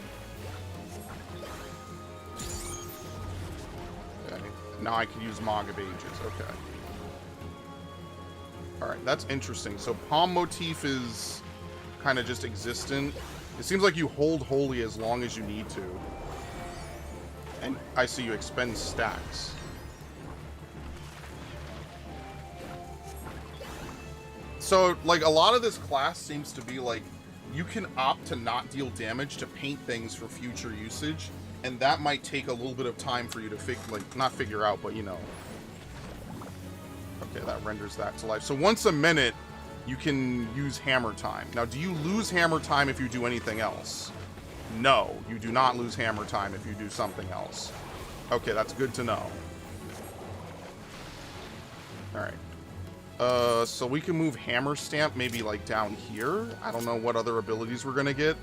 Okay. Now I can use Mog of Ages. Okay. Alright, that's interesting. So Palm motif is kind of just existent. It seems like you hold Holy as long as you need to. And I see you expend stacks. So, like, a lot of this class seems to be like, you can opt to not deal damage to paint things for future usage, and that might take a little bit of time for you to not figure out, but you know. Okay, that renders that to life. So once a minute, you can use Hammer Time. Now, do you lose Hammer Time if you do anything else? No, you do not lose Hammer Time if you do something else. Okay, that's good to know. Alright. So we can move Hammer Stamp maybe like down here. I don't know what other abilities we're gonna get.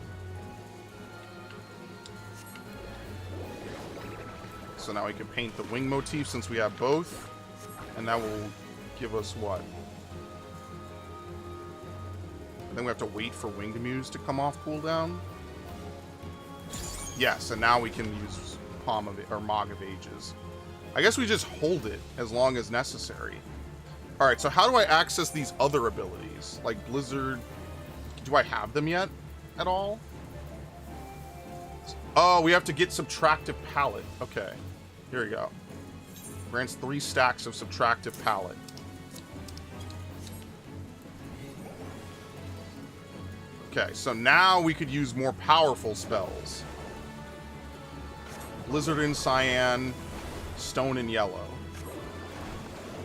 So now we can paint the wing motif since we have both. And that will give us what? I think we have to wait for Winged Muse to come off cooldown. Yes, and now we can use Palm of or Mog of Ages. I guess we just hold it as long as necessary. Alright, so how do I access these other abilities? Like Blizzard... Do I have them yet? At all? Oh, we have to get Subtractive Palette. Okay. Here we go. Grants 3 stacks of Subtractive Palette. Okay, so now we could use more powerful spells. Blizzard and Cyan, Stone and Yellow.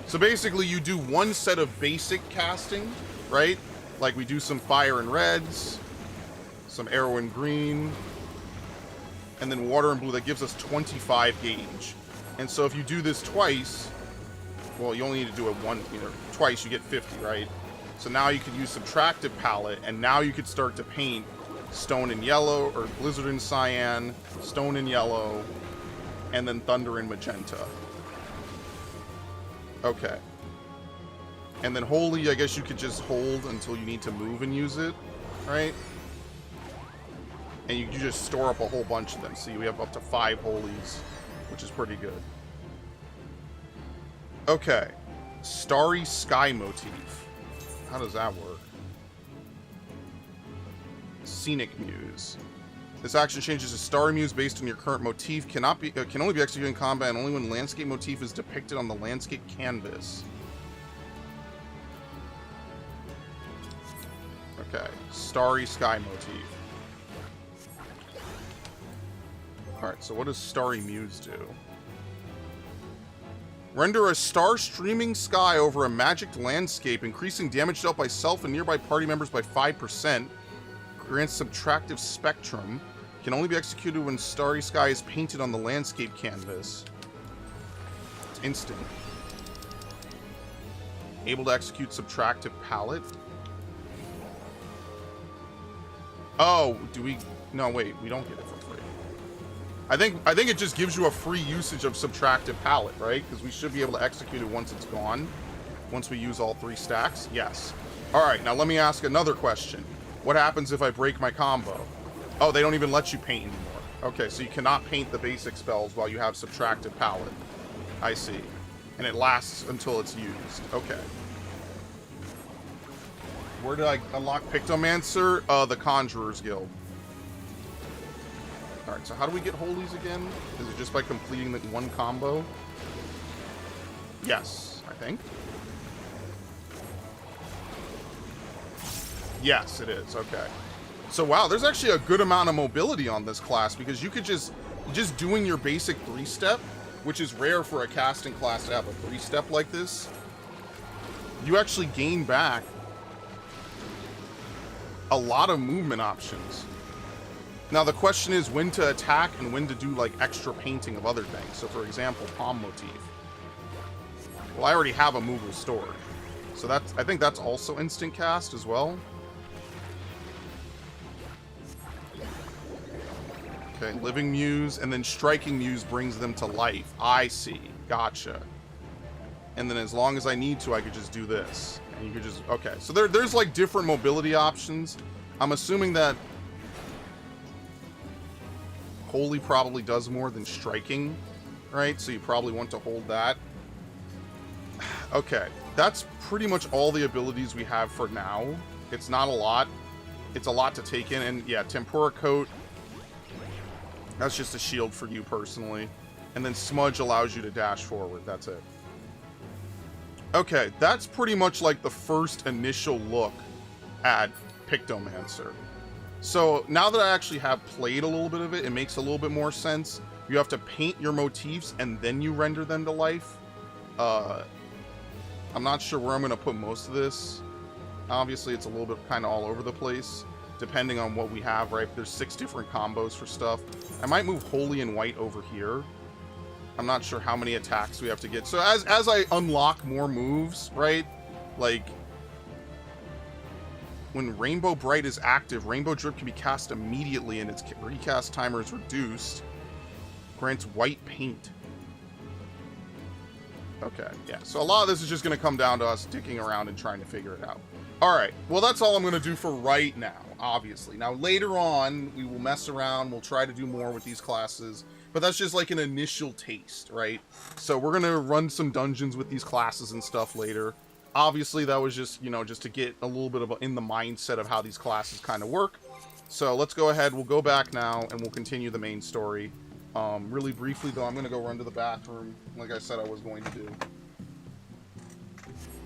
So basically you do one set of basic casting, right? Like we do some Fire and Reds, some Arrow and Green, and then Water and Blue. That gives us 25 gauge. And so if you do this twice, well, you only need to do it twice, you get 50, right? So now you could use Subtractive Palette, and now you could start to paint Stone and Yellow, or Blizzard and Cyan, Stone and Yellow, and then Thunder and Magenta. Okay. And then Holy, I guess you could just hold until you need to move and use it, right? And you just store up a whole bunch of them. See, we have up to 5 Holies, which is pretty good. Okay. Starry Sky motif. How does that work? Scenic Muse. This action changes to Starry Muse based on your current motif. Can only be executed in combat and only when landscape motif is depicted on the landscape canvas. Okay. Starry Sky motif. Alright, so what does Starry Muse do? Render a star-streaming sky over a magicked landscape, increasing damage dealt by self and nearby party members by 5%. Grants subtractive spectrum. Can only be executed when starry sky is painted on the landscape canvas. It's instant. Able to execute subtractive palette. Oh, do we... No, wait, we don't get it for free. I think it just gives you a free usage of subtractive palette, right? Because we should be able to execute it once it's gone. Once we use all 3 stacks. Yes. Alright, now let me ask another question. What happens if I break my combo? Oh, they don't even let you paint anymore. Okay, so you cannot paint the basic spells while you have subtractive palette. I see. And it lasts until it's used. Okay. Where did I unlock Pictomancer? The Conjurer's Guild. Alright, so how do we get holies again? Is it just by completing the 1 combo? Yes, I think. Yes, it is. Okay. So, wow, there's actually a good amount of mobility on this class because you could just doing your basic 3-step, which is rare for a casting class to have a 3-step like this, you actually gain back a lot of movement options. Now, the question is when to attack and when to do, like, extra painting of other things. So, for example, palm motif. Well, I already have a move restored. So that's, I think that's also instant cast as well. Okay, Living Muse, and then Striking Muse brings them to life. I see. Gotcha. And then as long as I need to, I could just do this. And you could just... Okay, so there's, like, different mobility options. I'm assuming that Holy probably does more than Striking, right? So you probably want to hold that. Okay, that's pretty much all the abilities we have for now. It's not a lot. It's a lot to take in. And, yeah, Tempura Coat... That's just a shield for you personally. And then Smudge allows you to dash forward. That's it. Okay, that's pretty much like the first initial look at Pictomancer. So now that I actually have played a little bit of it, it makes a little bit more sense. You have to paint your motifs and then you render them to life. I'm not sure where I'm going to put most of this. Obviously, it's a little bit kind of all over the place, depending on what we have, right? There's 6 different combos for stuff. I might move Holy and White over here. I'm not sure how many attacks we have to get. So as I unlock more moves, right? Like, when Rainbow Bright is active, Rainbow Drip can be cast immediately and its recast timer is reduced. Grants white paint. Okay, yeah. So a lot of this is just going to come down to us dicking around and trying to figure it out. Alright, well that's all I'm going to do for right now, obviously. Now later on, we will mess around, we'll try to do more with these classes, but that's just like an initial taste, right? So we're going to run some dungeons with these classes and stuff later. Obviously that was just, you know, just to get a little bit of in the mindset of how these classes kind of work. So let's go ahead, we'll go back now, and we'll continue the main story. Really briefly though, I'm going to go run to the bathroom, like I said I was going to do.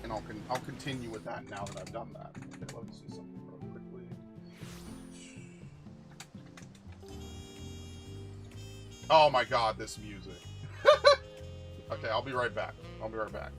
And I'll continue with that now that I've done that. Okay, let me see something real quickly. Oh my god, this music. Okay, I'll be right back. I'll be right back.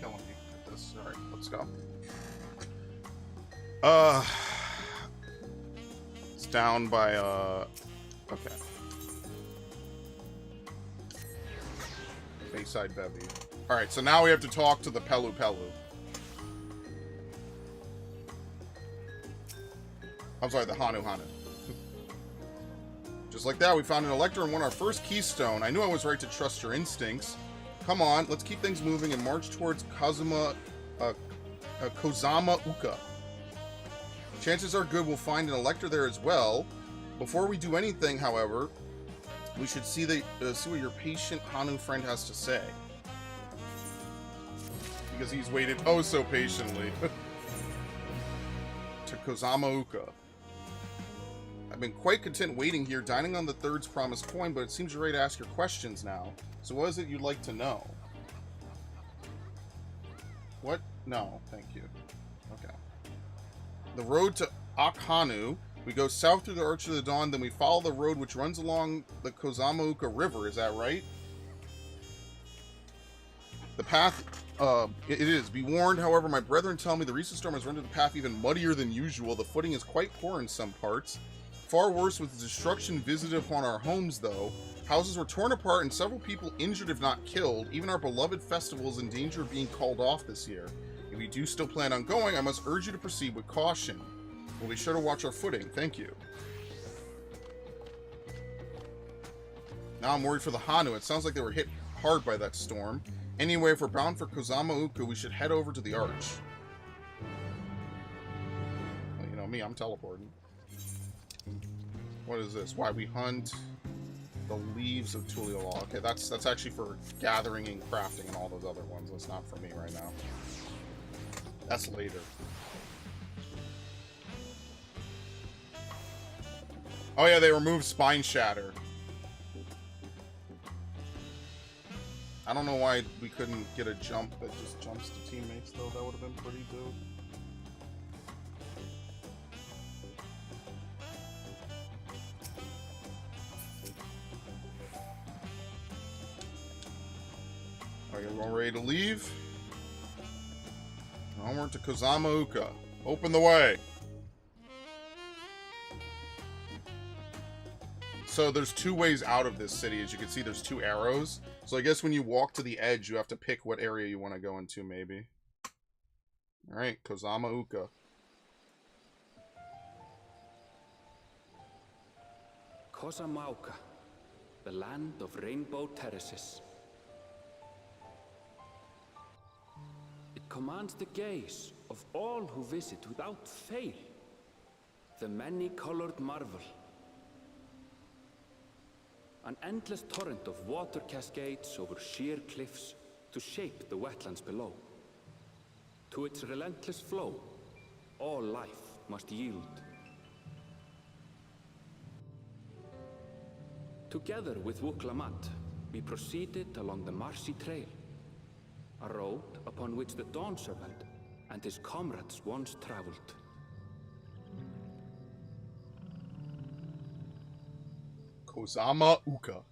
killing me at this. Alright, let's go. It's down by, okay. Bayside Bevy. Alright, so now we have to talk to the Pelu Pelu. I'm sorry, the Hanu Hanu. Just like that, we found an Elector and won our first keystone. I knew I was right to trust your instincts. Come on, let's keep things moving and march towards Kozama'uka. Chances are good we'll find an Elector there as well. Before we do anything, however, we should see what your patient Hanu friend has to say. Because he's waited oh so patiently. To Kozama'uka. I've been quite content waiting here, dining on the third's promised coin, but it seems you're ready to ask your questions now. So what is it you'd like to know? What? No, thank you. Okay. The road to Akhanu. We go south through the Arch of the Dawn, then we follow the road which runs along the Kozama'uka River, is that right? The path, it is. Be warned, however, my brethren tell me the recent storm has rendered the path even muddier than usual. The footing is quite poor in some parts. Far worse with the destruction visited upon our homes, though. Houses were torn apart and several people injured if not killed. Even our beloved festival is in danger of being called off this year. If you do still plan on going, I must urge you to proceed with caution. We'll be sure to watch our footing. Thank you. Now I'm worried for the Hanu. It sounds like they were hit hard by that storm. Anyway, if we're bound for Kozama'uka, we should head over to the Arch. Well, you know me, I'm teleporting. What is this? Why we hunt the leaves of Tuliyollal. Okay, that's actually for gathering and crafting and all those other ones. That's not for me right now. That's later. Oh yeah, they removed Spine Shatter. I don't know why we couldn't get a jump that just jumps to teammates though. That would have been pretty dope. Alright, everyone ready to leave? Onward to Kozama'uka. Open the way! So there's two ways out of this city. As you can see, there's two arrows. So I guess when you walk to the edge, you have to pick what area you want to go into, maybe. Alright, Kozama'uka. Kozama'uka, the land of rainbow terraces. It commands the gaze of all who visit without fail. The many-colored marvel. An endless torrent of water cascades over sheer cliffs to shape the wetlands below. To its relentless flow, all life must yield. Together with Wuklamant, we proceeded along the marshy trail, a road upon which the Dawn Servant and his comrades once traveled. Kozama'uka.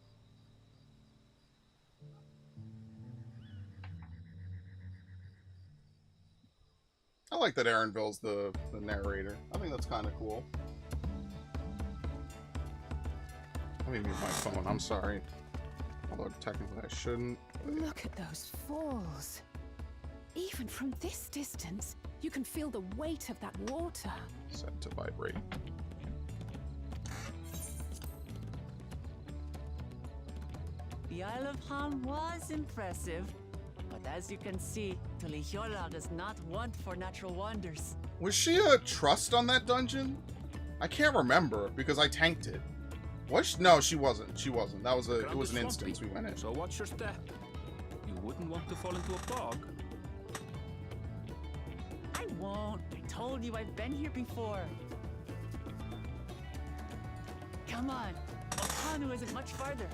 I like that Aaronville's the narrator. I think that's kind of cool. Let me mute my phone. I'm sorry. Although technically I shouldn't. Look at those falls. Even from this distance, you can feel the weight of that water. Set to vibrate. The Isle of Ham was impressive, but as you can see, Tuliyollal is not one for natural wonders. Was she a trust on that dungeon? I can't remember because I tanked it. Was she? No, she wasn't. She wasn't. That was it was an instance we went in. So watch your step. You wouldn't want to fall into a bog. I won't. I told you I've been here before. Come on. Okhanu isn't much farther.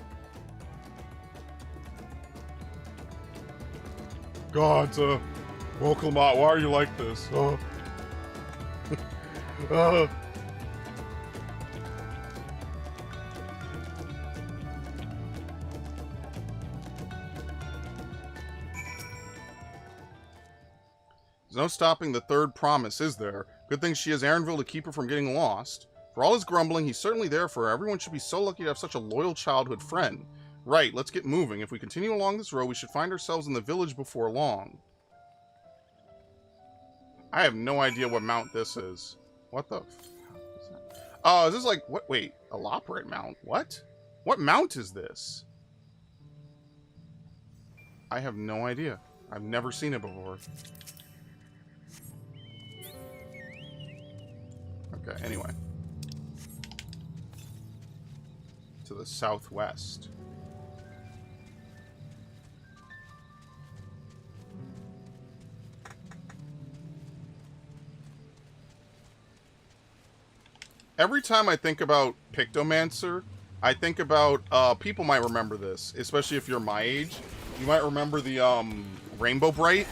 God, Urqopacha, why are you like this? There's no stopping the third promise, is there? Good thing she has Aaronville to keep her from getting lost. For all his grumbling, he's certainly there for her. Everyone should be so lucky to have such a loyal childhood friend. Right, let's get moving. If we continue along this road, we should find ourselves in the village before long. I have no idea what mount this is. What the f is that? Oh, is this like, what? Wait, a Loperate mount? What? What mount is this? I have no idea. I've never seen it before. Okay, anyway. To the southwest. Every time I think about Pictomancer, I think about, people might remember this, especially if you're my age. You might remember the, Rainbow Bright.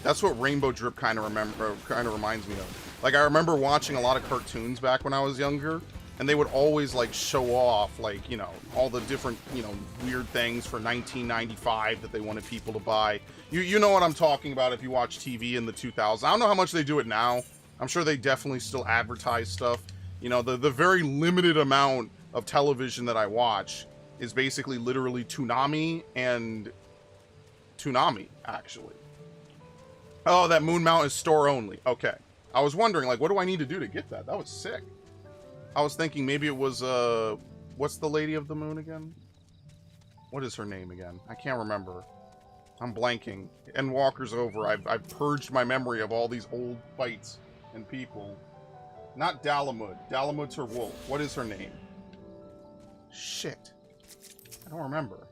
That's what Rainbow Drip kind of reminds me of. Like, I remember watching a lot of cartoons back when I was younger, and they would always, like, show off, like, you know, all the different, you know, weird things for 1995 that they wanted people to buy. You know what I'm talking about if you watch TV in the 2000s. I don't know how much they do it now. I'm sure they definitely still advertise stuff. You know, the very limited amount of television that I watch is basically literally Toonami and Toonami, actually. Oh, that Moon Mount is store only. Okay. I was wondering, like, what do I need to do to get that? That was sick. I was thinking maybe it was, what's the Lady of the Moon again? What is her name again? I can't remember. I'm blanking. Endwalker's over. I've purged my memory of all these old fights and people. Not Dalamud. Dalamud's her wolf. What is her name? Shit. I don't remember.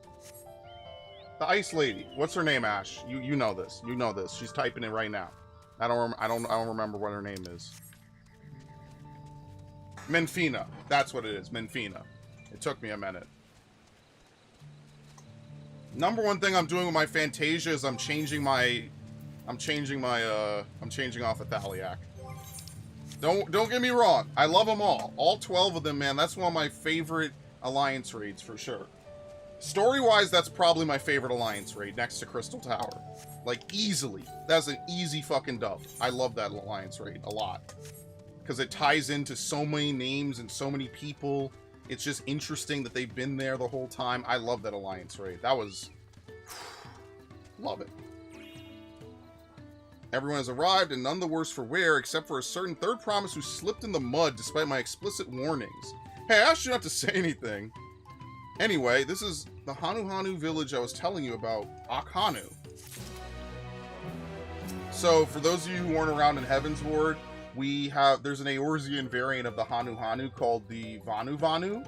The Ice Lady. What's her name, Ash? You know this. You know this. She's typing it right now. I don't remember what her name is. Menfina. That's what it is. Menfina. It took me a minute. Number one thing I'm doing with my Fantasia is I'm changing off a Thaliak. Don't get me wrong. I love them all. All 12 of them, man. That's one of my favorite Alliance raids for sure. Story-wise, that's probably my favorite Alliance raid next to Crystal Tower. Like, easily. That's an easy fucking dub. I love that Alliance raid a lot. Because it ties into so many names and so many people. It's just interesting that they've been there the whole time. I love that Alliance raid. That was... love it. Everyone has arrived, and none the worse for wear, except for a certain third promise who slipped in the mud despite my explicit warnings. Hey, I asked you not to say anything. Anyway, this is the Hanu village I was telling you about, Akhanu. So, for those of you who weren't around in Heaven's Ward, there's an Eorzean variant of the Hanu called the Vanu,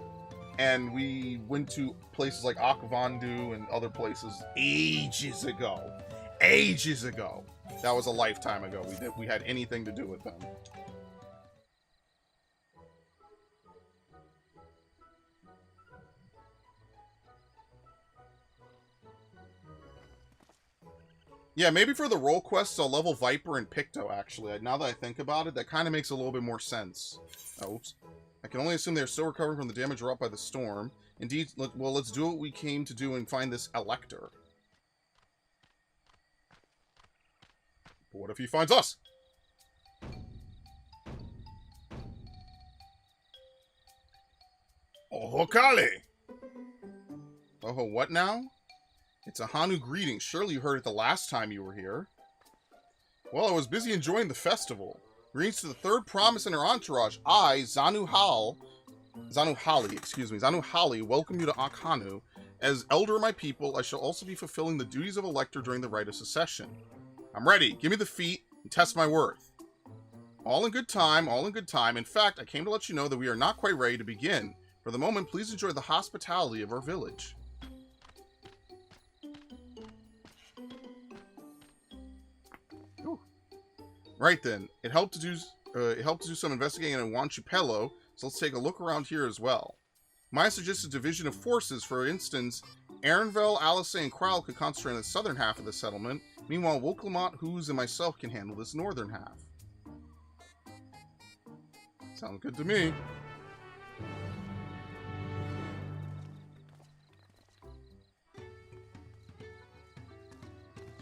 and we went to places like Akhvandu and other places ages ago. Ages ago. That was a lifetime ago. We had anything to do with them. Yeah, maybe for the role quests, I'll level Viper and Picto, actually. Now that I think about it, that kind of makes a little bit more sense. Oh, oops. I can only assume they're still recovering from the damage wrought by the storm. Indeed, well, let's do what we came to do and find this Elector. But what if he finds us? Oh, Kale! Oh, what now? It's a Hanu greeting. Surely you heard it the last time you were here. Well, I was busy enjoying the festival. Greetings to the third promise and her entourage. I, Zanuhali, welcome you to Akhanu. As elder of my people, I shall also be fulfilling the duties of Elector during the rite of succession. I'm ready. Give me the feat and test my worth. All in good time, all in good time. In fact, I came to let you know that we are not quite ready to begin. For the moment, please enjoy the hospitality of our village. Right then, it helped to do some investigating in Wanchipello, so let's take a look around here as well. Maya suggested division of forces. For instance, Aaronville, Alice, and Krowell could concentrate on the southern half of the settlement. Meanwhile, Wokelmont, Who's, and myself can handle this northern half. Sounds good to me.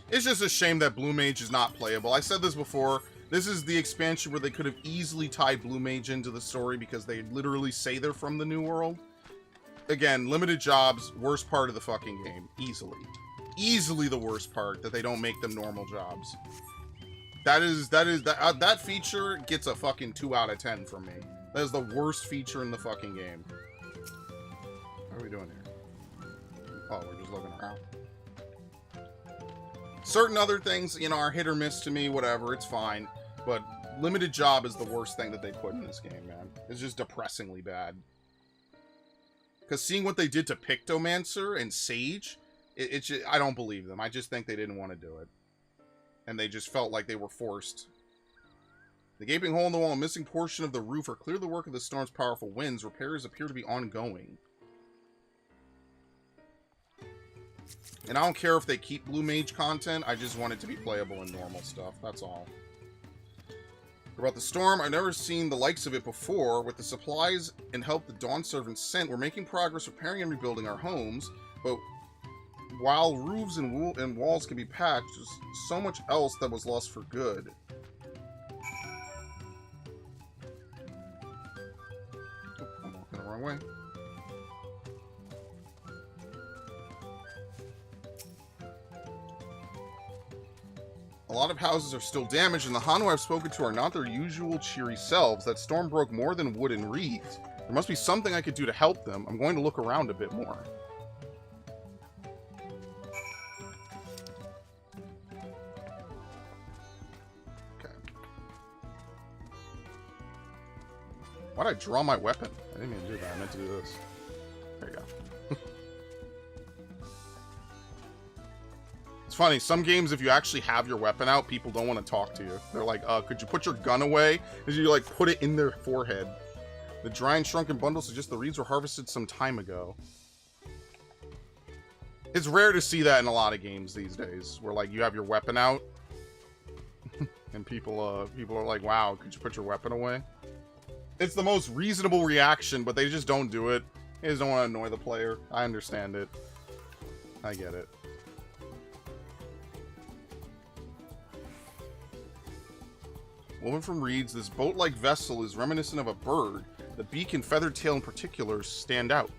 It's just a shame that Blue Mage is not playable. I said this before. This is the expansion where they could have easily tied Blue Mage into the story because they literally say they're from the New World. Again, limited jobs, worst part of the fucking game. Easily. Easily the worst part, that they don't make them normal jobs. That feature gets a fucking 2 out of 10 from me. That is the worst feature in the fucking game. What are we doing here? Oh, we're just looking around. Certain other things, you know, are hit or miss to me, whatever, it's fine. But limited job is the worst thing that they put in this game, man. It's just depressingly bad. Because seeing what they did to Pictomancer and Sage, it's just, I don't believe them. I just think they didn't want to do it. And they just felt like they were forced. The gaping hole in the wall and missing portion of the roof are clearly the work of the storm's powerful winds. Repairs appear to be ongoing. And I don't care if they keep Blue Mage content, I just want it to be playable in normal stuff, that's all. About the storm, I've never seen the likes of it before. With the supplies and help the Dawn Servants sent, we're making progress repairing and rebuilding our homes, but while roofs and walls can be patched, there's so much else that was lost for good. Oh, I'm walking the wrong way. A lot of houses are still damaged, and the Hanu I've spoken to are not their usual cheery selves. That storm broke more than wood and reeds. There must be something I could do to help them. I'm going to look around a bit more. Okay. Why'd I draw my weapon? I didn't mean to do that. I meant to do this. There you go. It's funny, some games, if you actually have your weapon out, people don't want to talk to you. They're like, could you put your gun away? As you, like, put it in their forehead. The dry and shrunken bundles suggest the reeds were harvested some time ago. It's rare to see that in a lot of games these days, where, like, you have your weapon out, and people are like, wow, could you put your weapon away? It's the most reasonable reaction, but they just don't do it. They just don't want to annoy the player. I understand it. I get it. Woven from reeds, this boat-like vessel is reminiscent of a bird. The beak and feathered tail in particular stand out.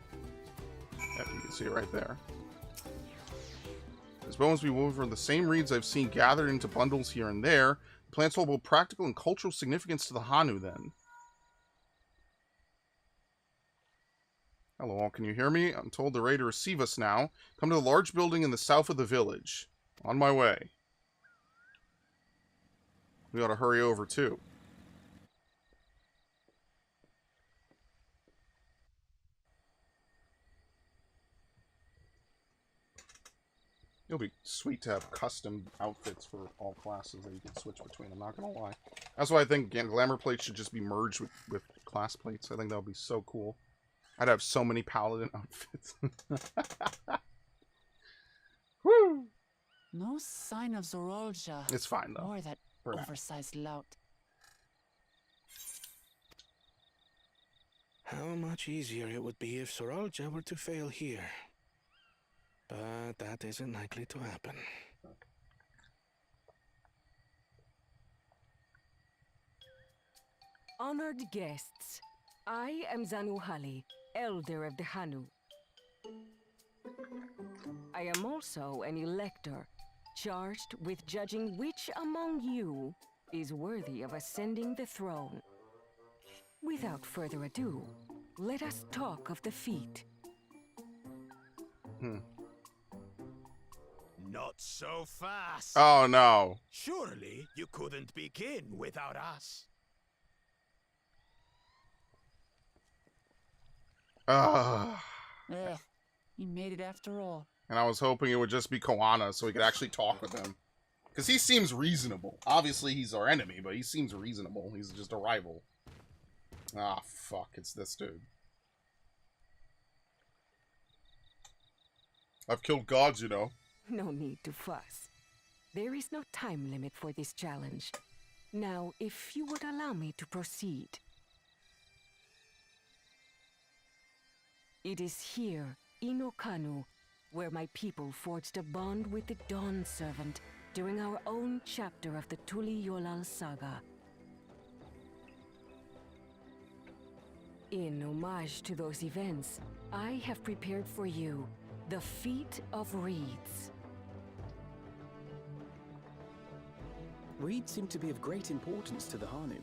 Yep, you can see it right there. This boat must be woven from the same reeds I've seen gathered into bundles here and there. The plants hold both practical and cultural significance to the Hanu, then. Hello, all. Can you hear me? I'm told they're ready to receive us now. Come to the large building in the south of the village. On my way. We ought to hurry over, too. It'll be sweet to have custom outfits for all classes that you can switch between, I'm not gonna lie. That's why I think glamour plates should just be merged with class plates. I think that would be so cool. I'd have so many paladin outfits. Woo! No sign of Zorolja. It's fine, though. Or that oversized lout. How much easier it would be if Zorolja were to fail here. But that isn't likely to happen. Honored guests, I am Zanuhali, Elder of the Hanu. I am also an elector, charged with judging which among you is worthy of ascending the throne. Without further ado, let us talk of the feat. Not so fast. Oh, no. Surely you couldn't begin without us. He made it after all. And I was hoping it would just be Koana so we could actually talk with him. Because he seems reasonable. Obviously, he's our enemy, but he seems reasonable. He's just a rival. Ah, fuck. It's this dude. I've killed gods, you know. No need to fuss. There is no time limit for this challenge. Now, if you would allow me to proceed. It is here, in Okanu, where my people forged a bond with the Dawn Servant during our own chapter of the Tuliyollal saga. In homage to those events, I have prepared for you the Feat of Reeds. Reeds seem to be of great importance to the Hanu.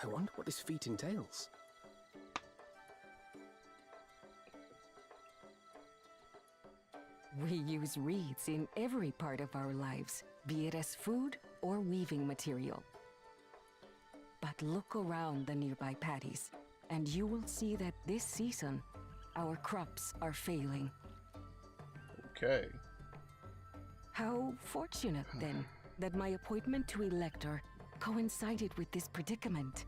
I wonder what this feat entails. We use reeds in every part of our lives, be it as food or weaving material. But look around the nearby paddies, and you will see that this season, our crops are failing. Okay. How fortunate, then, that my appointment to Elector coincided with this predicament.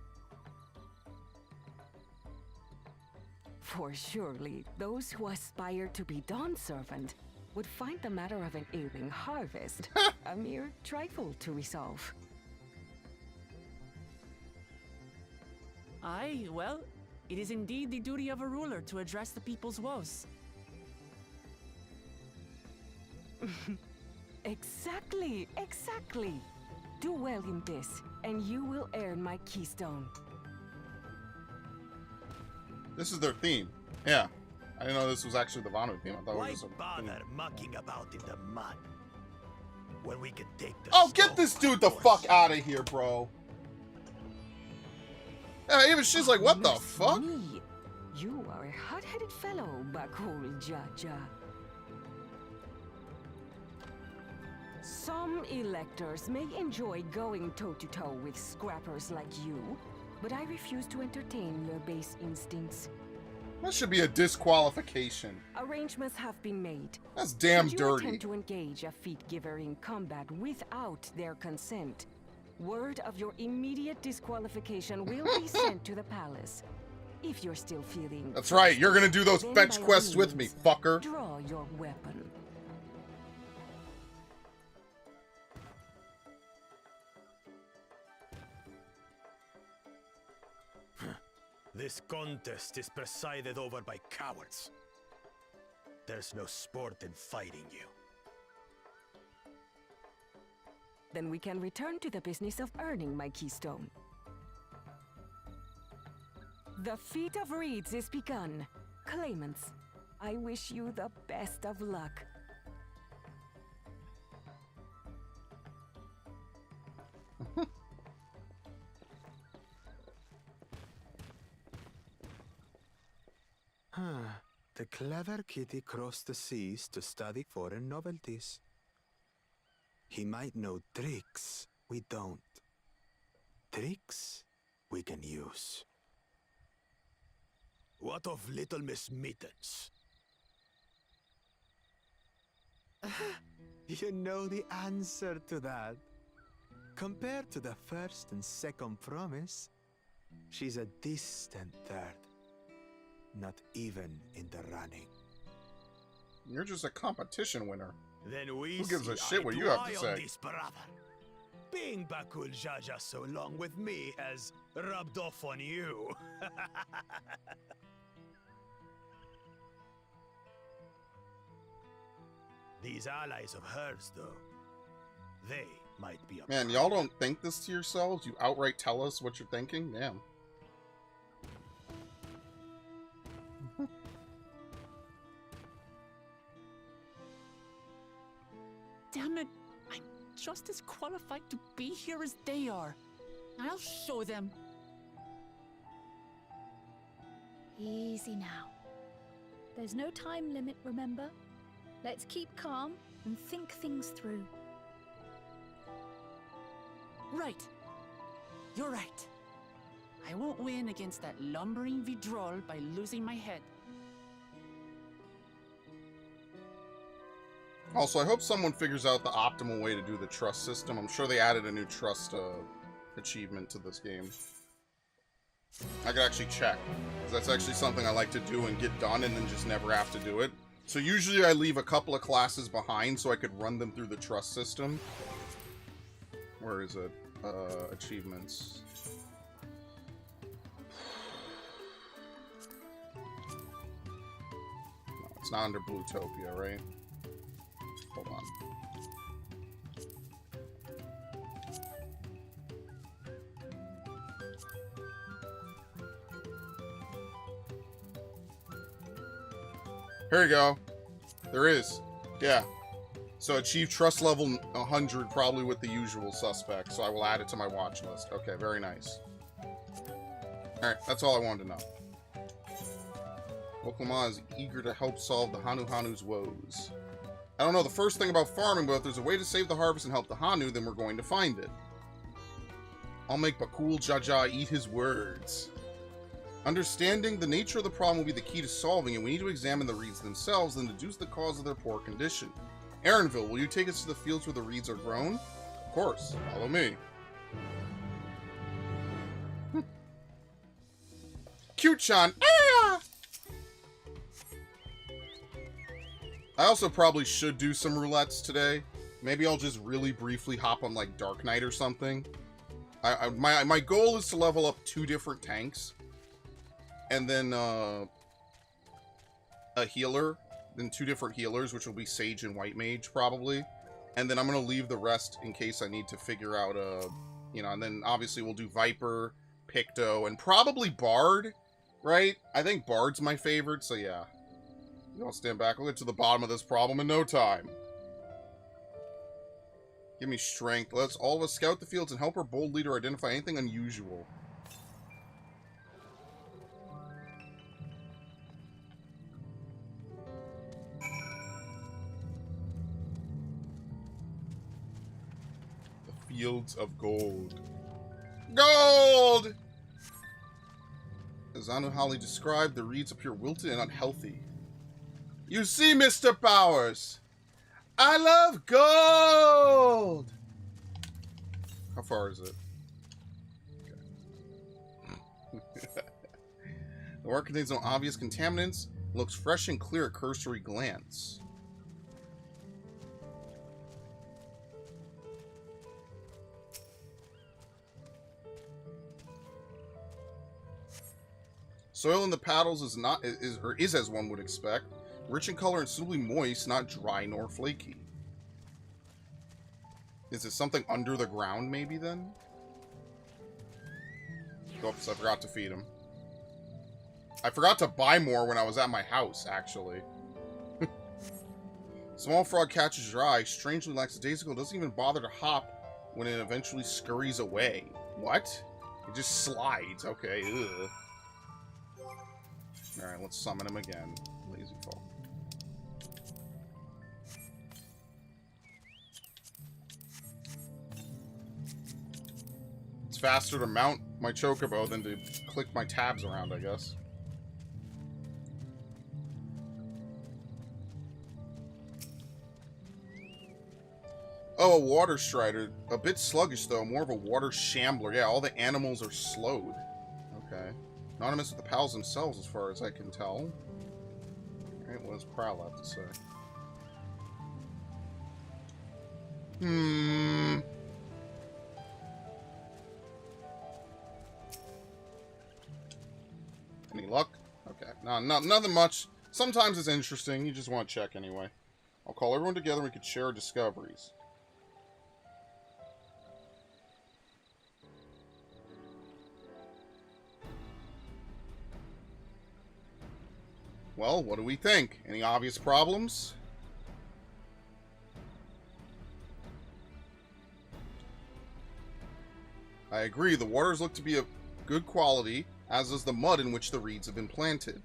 For surely, those who aspire to be Dawn Servant would find the matter of an ailing harvest a mere trifle to resolve. Aye, well, it is indeed the duty of a ruler to address the people's woes. Exactly, exactly. Do well in this, and you will earn my keystone. This is their theme. Yeah. I didn't know this was actually the Vanu theme. I thought Why it was bother mucking about in the mud when we can take the Oh, get this dude the fuck out of here, bro. Yeah, even she's like, what the fuck? Me. You are a hot-headed fellow, Bakul Jaja. Some electors may enjoy going toe-to-toe with scrappers like you, but I refuse to entertain your base instincts. That should be a disqualification. Arrangements have been made. That's damn Should you dirty. attempt to engage a feat giver in combat without their consent, word of your immediate disqualification will be sent to the palace. If you're still feeling... That's right, you're gonna do those then fetch by quests all with me, means, fucker. Draw your weapon. This contest is presided over by cowards. There's no sport in fighting you. Then we can return to the business of earning my keystone. The Feat of Reeds is begun. Claimants, I wish you the best of luck. The clever kitty crossed the seas to study foreign novelties. He might know tricks we don't. Tricks we can use. What of Little Miss Mittens? You know the answer to that. Compared to the first and second promise, she's a distant third. Not even in the running. You're just a competition winner. Then we Who gives a see shit eye what to you have eye to on say? this, brother. Being Bakul Jaja so long with me has rubbed off on you. These allies of hers, though, they might be a Man, y'all don't think this to yourselves? You outright tell us what you're thinking? Damn. Damn it! I'm just as qualified to be here as they are. I'll show them. Easy now. There's no time limit, remember? Let's keep calm and think things through. Right. You're right. I won't win against that lumbering Vidrol by losing my head. Also, I hope someone figures out the optimal way to do the trust system. I'm sure they added a new trust achievement to this game. I could actually check, because that's actually something I like to do and get done and then just never have to do it. So usually I leave a couple of classes behind so I could run them through the trust system. Where is it? Achievements. No, It's not under Bluetopia, right? Hold on. Here we go. There is. Yeah. So achieve trust level 100, probably with the usual suspects. So I will add it to my watch list. Okay, very nice. Alright, that's all I wanted to know. Urqopacha is eager to help solve the Hanu-Hanu's woes. I don't know the first thing about farming, but if there's a way to save the harvest and help the Hanu, then we're going to find it. I'll make Bakul Jaja eat his words. Understanding the nature of the problem will be the key to solving it. We need to examine the reeds themselves, then deduce the cause of their poor condition. Aaronville, will you take us to the fields where the reeds are grown? Of course. Follow me. Cute-chan! Ah! I also probably should do some roulettes today. Maybe I'll just really briefly hop on, like, Dark Knight or something. My goal is to level up 2 different tanks. And then, a healer. Then 2 different healers, which will be Sage and White Mage, probably. And then I'm going to leave the rest in case I need to figure out, you know, and then obviously we'll do Viper, Picto, and probably Bard, right? I think Bard's my favorite, so yeah. You don't stand back. We'll get to the bottom of this problem in no time. Give me strength. Let's all of us scout the fields and help our bold leader identify anything unusual. The fields of gold. Gold! As Anuhali described, the reeds appear wilted and unhealthy. You see, Mr. Powers, I love gold! How far is it? Okay. The water contains no obvious contaminants. It looks fresh and clear at cursory glance. Soil in the paddles is as one would expect. Rich in color and suitably moist, not dry nor flaky. Is it something under the ground, maybe, then? Oops, I forgot to feed him. I forgot to buy more when I was at my house, actually. Small frog catches your eye, strangely lackadaisical, doesn't even bother to hop when it eventually scurries away. What? It just slides. Okay, ugh. Alright, let's summon him again. Lazy fall. It's faster to mount my chocobo than to click my tabs around, I guess. Oh, a water strider. A bit sluggish, though. More of a water shambler. Yeah, all the animals are slowed. Okay. Anonymous with the pals themselves, as far as I can tell. Alright, what does Prowl have to say? Any luck? Okay. No, nothing much. Sometimes it's interesting. You just want to check anyway. I'll call everyone together and we can share our discoveries. Well, what do we think? Any obvious problems? I agree, the waters look to be of good quality, as is the mud in which the reeds have been planted.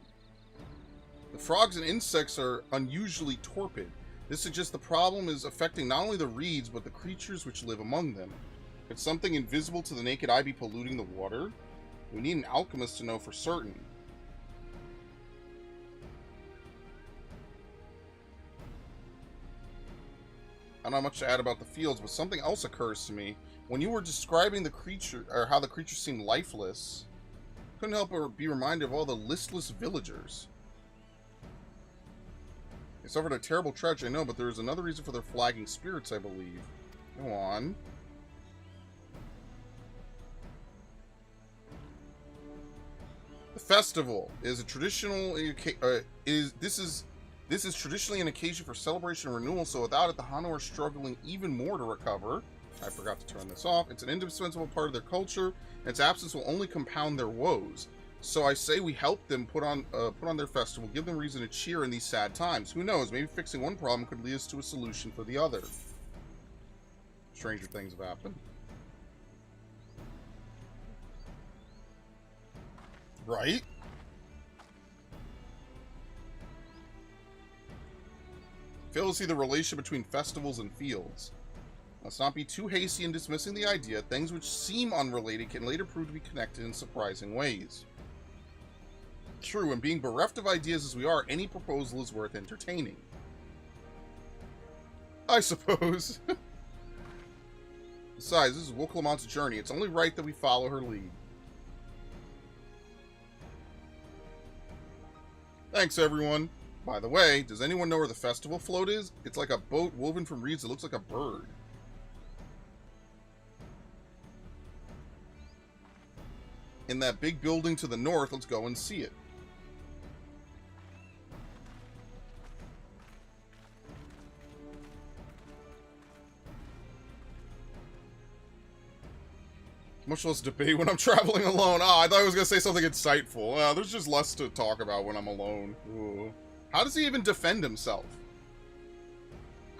The frogs and insects are unusually torpid. This suggests the problem is affecting not only the reeds, but the creatures which live among them. Could something invisible to the naked eye be polluting the water? We need an alchemist to know for certain. I don't have much to add about the fields, but something else occurs to me. When you were describing the creature, or how the creatures seemed lifeless, couldn't help but be reminded of all the listless villagers. They suffered a terrible tragedy, I know, but there is another reason for their flagging spirits, I believe. Go on. The festival is a traditional. This is This is traditionally an occasion for celebration and renewal, so without it, the Hano are struggling even more to recover. I forgot to turn this off. It's an indispensable part of their culture, and its absence will only compound their woes. So I say we help them put on their festival, give them reason to cheer in these sad times. Who knows, maybe fixing one problem could lead us to a solution for the other. Stranger things have happened. Right? Fail to see the relation between festivals and fields. Let's not be too hasty in dismissing the idea. Things which seem unrelated can later prove to be connected in surprising ways. True, and being bereft of ideas as we are, any proposal is worth entertaining. I suppose. Besides, this is Urqopacha's journey. It's only right that we follow her lead. Thanks, everyone. By the way, does anyone know where the festival float is? It's like a boat woven from reeds that looks like a bird. In that big building to the north, let's go and see it. Much less debate when I'm traveling alone. Oh, I thought I was going to say something insightful. There's just less to talk about when I'm alone. Ooh. How does he even defend himself?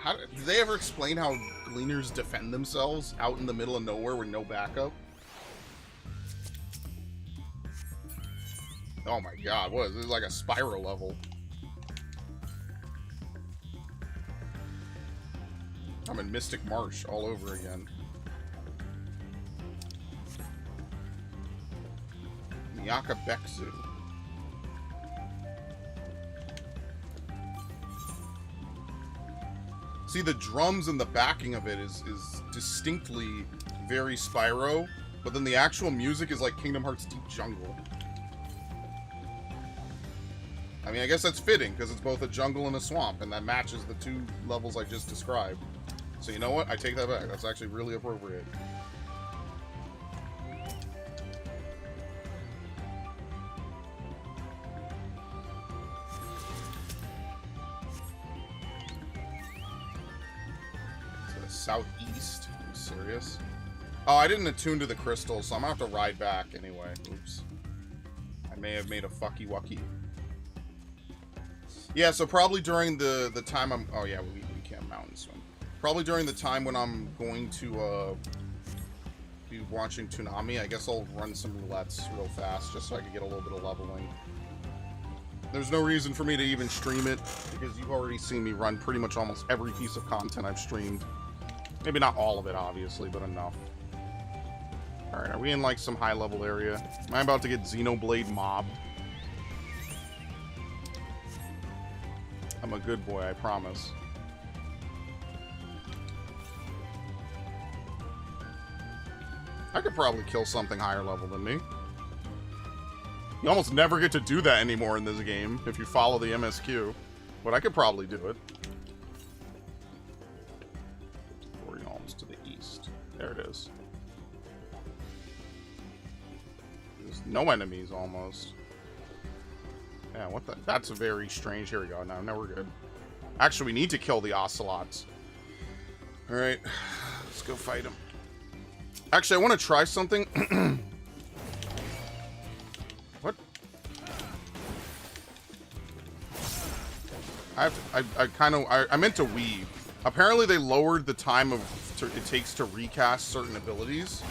Did they ever explain how gleaners defend themselves out in the middle of nowhere with no backup? Oh my god, what is this? Like a spiral level. I'm in Mystic Marsh all over again. Ihuykatumu. See, the drums and the backing of it is distinctly very Spyro, but then the actual music is like Kingdom Hearts Deep Jungle. I mean, I guess that's fitting, because it's both a jungle and a swamp, and that matches the two levels I just described. So you know what? I take that back. That's actually really appropriate. Southeast. Are you serious? Oh, I didn't attune to the crystal, so I'm gonna have to ride back anyway. Oops. I may have made a fucky wucky. Yeah, so probably during the time I'm... Oh yeah, we can't mountain swim. Probably during the time when I'm going to be watching Toonami, I guess I'll run some roulettes real fast, just so I can get a little bit of leveling. There's no reason for me to even stream it, because you've already seen me run pretty much almost every piece of content I've streamed. Maybe not all of it, obviously, but enough. Alright, are we in, like, some high-level area? Am I about to get Xenoblade mobbed? I'm a good boy, I promise. I could probably kill something higher level than me. You almost never get to do that anymore in this game, if you follow the MSQ. But I could probably do it. To the east. There it is. There's no enemies almost. Yeah, what the? That's very strange. Here we go. No, we're good. Actually, we need to kill the ocelots. Alright. Let's go fight them. Actually, I want to try something. What? I meant to weave. Apparently they lowered the time it takes to recast certain abilities.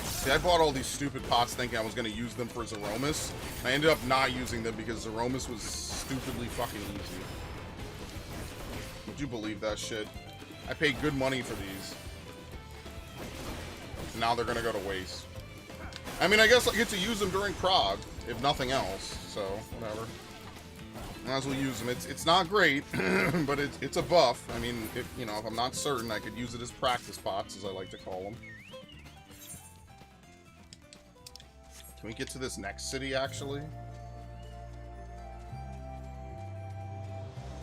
See, I bought all these stupid pots thinking I was going to use them for Zeromus. I ended up not using them because Zeromus was stupidly fucking easy. Would you believe that shit? I paid good money for these. And now they're going to go to waste. I mean, I guess I get to use them during Prague, if nothing else. So, whatever. Might as well use them. It's not great, but it's a buff. I mean, if I'm not certain, I could use it as practice pots, as I like to call them. Can we get to this next city, actually?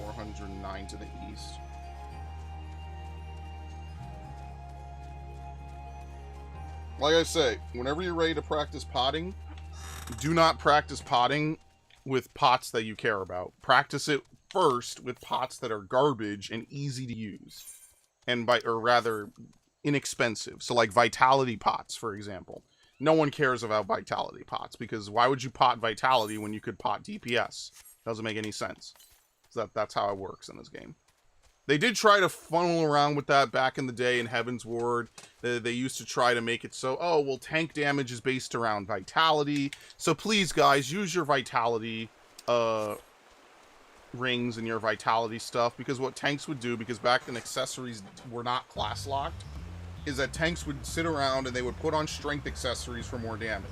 409 to the east. Like I say, whenever you're ready to practice potting, do not practice potting with pots that you care about. Practice it first with pots that are garbage and easy to use. Or rather, inexpensive. So like vitality pots, for example. No one cares about vitality pots, because why would you pot vitality when you could pot DPS? Doesn't make any sense. So that's how it works in this game. They did try to funnel around with that back in the day in Heaven's Ward. They used to try to make it so, oh, well, tank damage is based around vitality. So please, guys, use your vitality rings and your vitality stuff. Because what tanks would do, because back then accessories were not class locked, is that tanks would sit around and they would put on strength accessories for more damage.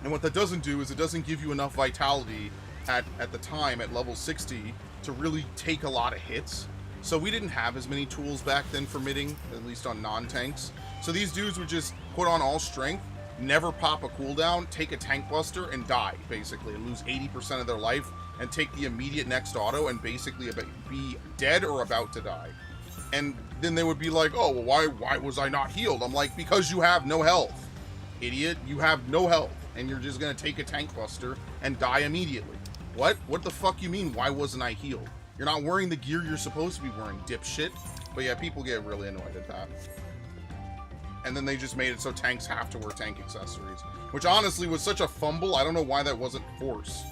And what that doesn't do is it doesn't give you enough vitality at the time at level 60 to really take a lot of hits. So we didn't have as many tools back then for midding, at least on non-tanks. So these dudes would just put on all strength, never pop a cooldown, take a tank buster, and die, basically, and lose 80% of their life, and take the immediate next auto, and basically be dead or about to die. And then they would be like, oh, well, why was I not healed? I'm like, because you have no health, idiot. You have no health, and you're just gonna take a tank buster and die immediately. What the fuck you mean, why wasn't I healed? You're not wearing the gear you're supposed to be wearing, dipshit. But yeah, people get really annoyed at that. And then they just made it so tanks have to wear tank accessories. Which honestly was such a fumble, I don't know why that wasn't forced.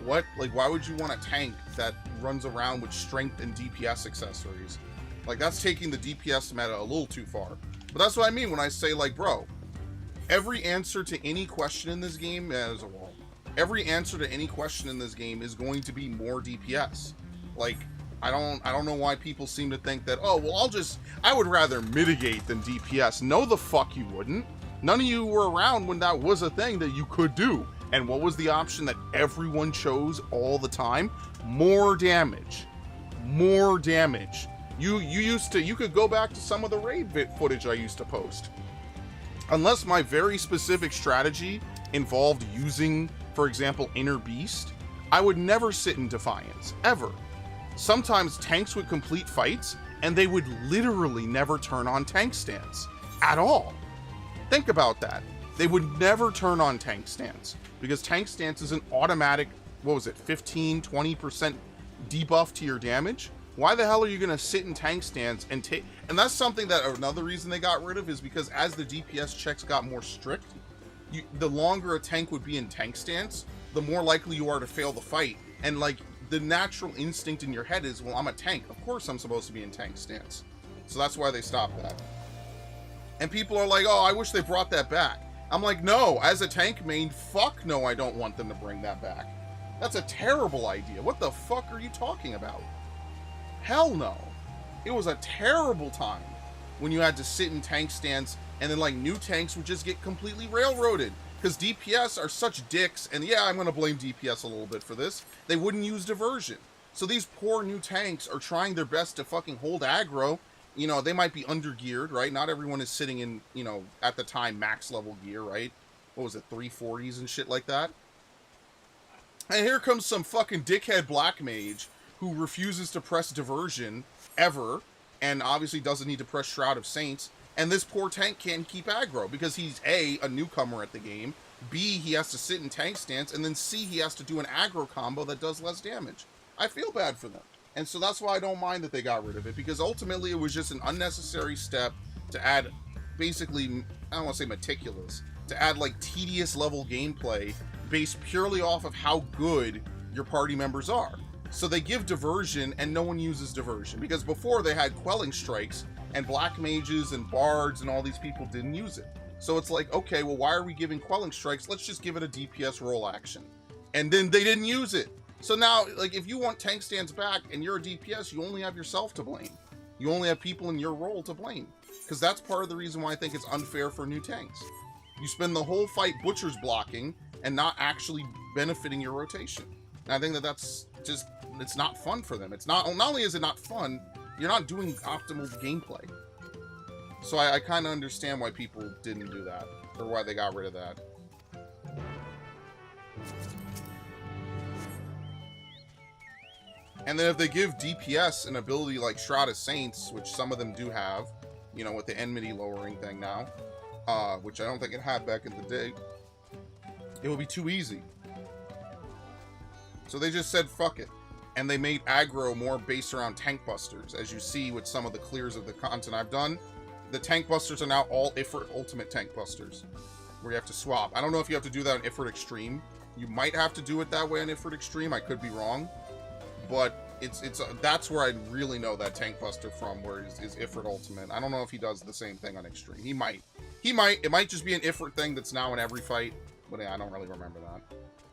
What? Like, why would you want a tank that runs around with strength and DPS accessories? Like, that's taking the DPS meta a little too far. But that's what I mean when I say, like, bro, every answer to any question in this game, there's a wall. Every answer to any question in this game is going to be more DPS. Like, I don't know why people seem to think that, oh, well, I would rather mitigate than DPS. No, the fuck you wouldn't. None of you were around when that was a thing that you could do. And what was the option that everyone chose all the time? More damage. More damage. You could go back to some of the raid footage I used to post. Unless my very specific strategy involved using, for example, Inner Beast, I would never sit in Defiance, ever. Sometimes tanks would complete fights, and they would literally never turn on tank stance, at all. Think about that. They would never turn on tank stance, because tank stance is an automatic, 15-20% debuff to your damage? Why the hell are you going to sit in tank stance and take... And that's something that another reason they got rid of is because as the DPS checks got more strict, the longer a tank would be in tank stance, the more likely you are to fail the fight. And like, the natural instinct in your head is, well, I'm a tank. Of course I'm supposed to be in tank stance. So that's why they stopped that. And people are like, oh, I wish they brought that back. I'm like, no, as a tank main, fuck no, I don't want them to bring that back. That's a terrible idea. What the fuck are you talking about? Hell no. It was a terrible time when you had to sit in tank stance and then like new tanks would just get completely railroaded because DPS are such dicks. And yeah, I'm going to blame DPS a little bit for this. They wouldn't use diversion. So these poor new tanks are trying their best to fucking hold aggro. You know, they might be under-geared, right? Not everyone is sitting in, you know, at the time, max level gear, right? What was it, 340s and shit like that? And here comes some fucking dickhead black mage who refuses to press diversion ever, and obviously doesn't need to press Shroud of Saints, and this poor tank can't keep aggro, because he's A, a newcomer at the game, B, he has to sit in tank stance, and then C, he has to do an aggro combo that does less damage. I feel bad for them. And so that's why I don't mind that they got rid of it, because ultimately it was just an unnecessary step to add, basically, I don't want to say meticulous, to add like tedious level gameplay based purely off of how good your party members are. So they give diversion and no one uses diversion, because before they had quelling strikes and black mages and bards and all these people didn't use it. So it's like, okay, well, why are we giving quelling strikes? Let's just give it a DPS roll action. And then they didn't use it. So now, like, if you want tank stands back and you're a DPS, you only have yourself to blame. You only have people in your role to blame. Because that's part of the reason why I think it's unfair for new tanks. You spend the whole fight butchers blocking and not actually benefiting your rotation. And I think that that's just, it's not fun for them. It's not only is it not fun, you're not doing optimal gameplay. So I kind of understand why people didn't do that, or why they got rid of that. And then if they give DPS an ability like Shroud of Saints, which some of them do have, you know, with the enmity lowering thing now, which I don't think it had back in the day, it will be too easy. So they just said, fuck it. And they made aggro more based around tank busters. As you see with some of the clears of the content I've done, the tank busters are now all Ifrit Ultimate tank busters, where you have to swap. I don't know if you have to do that on Ifrit Extreme. You might have to do it that way on Ifrit Extreme. I could be wrong. But that's where I really know that tank buster from, where is Ifrit Ultimate. I don't know if he does the same thing on Extreme. He might. It might just be an Ifrit thing that's now in every fight. But yeah, I don't really remember that.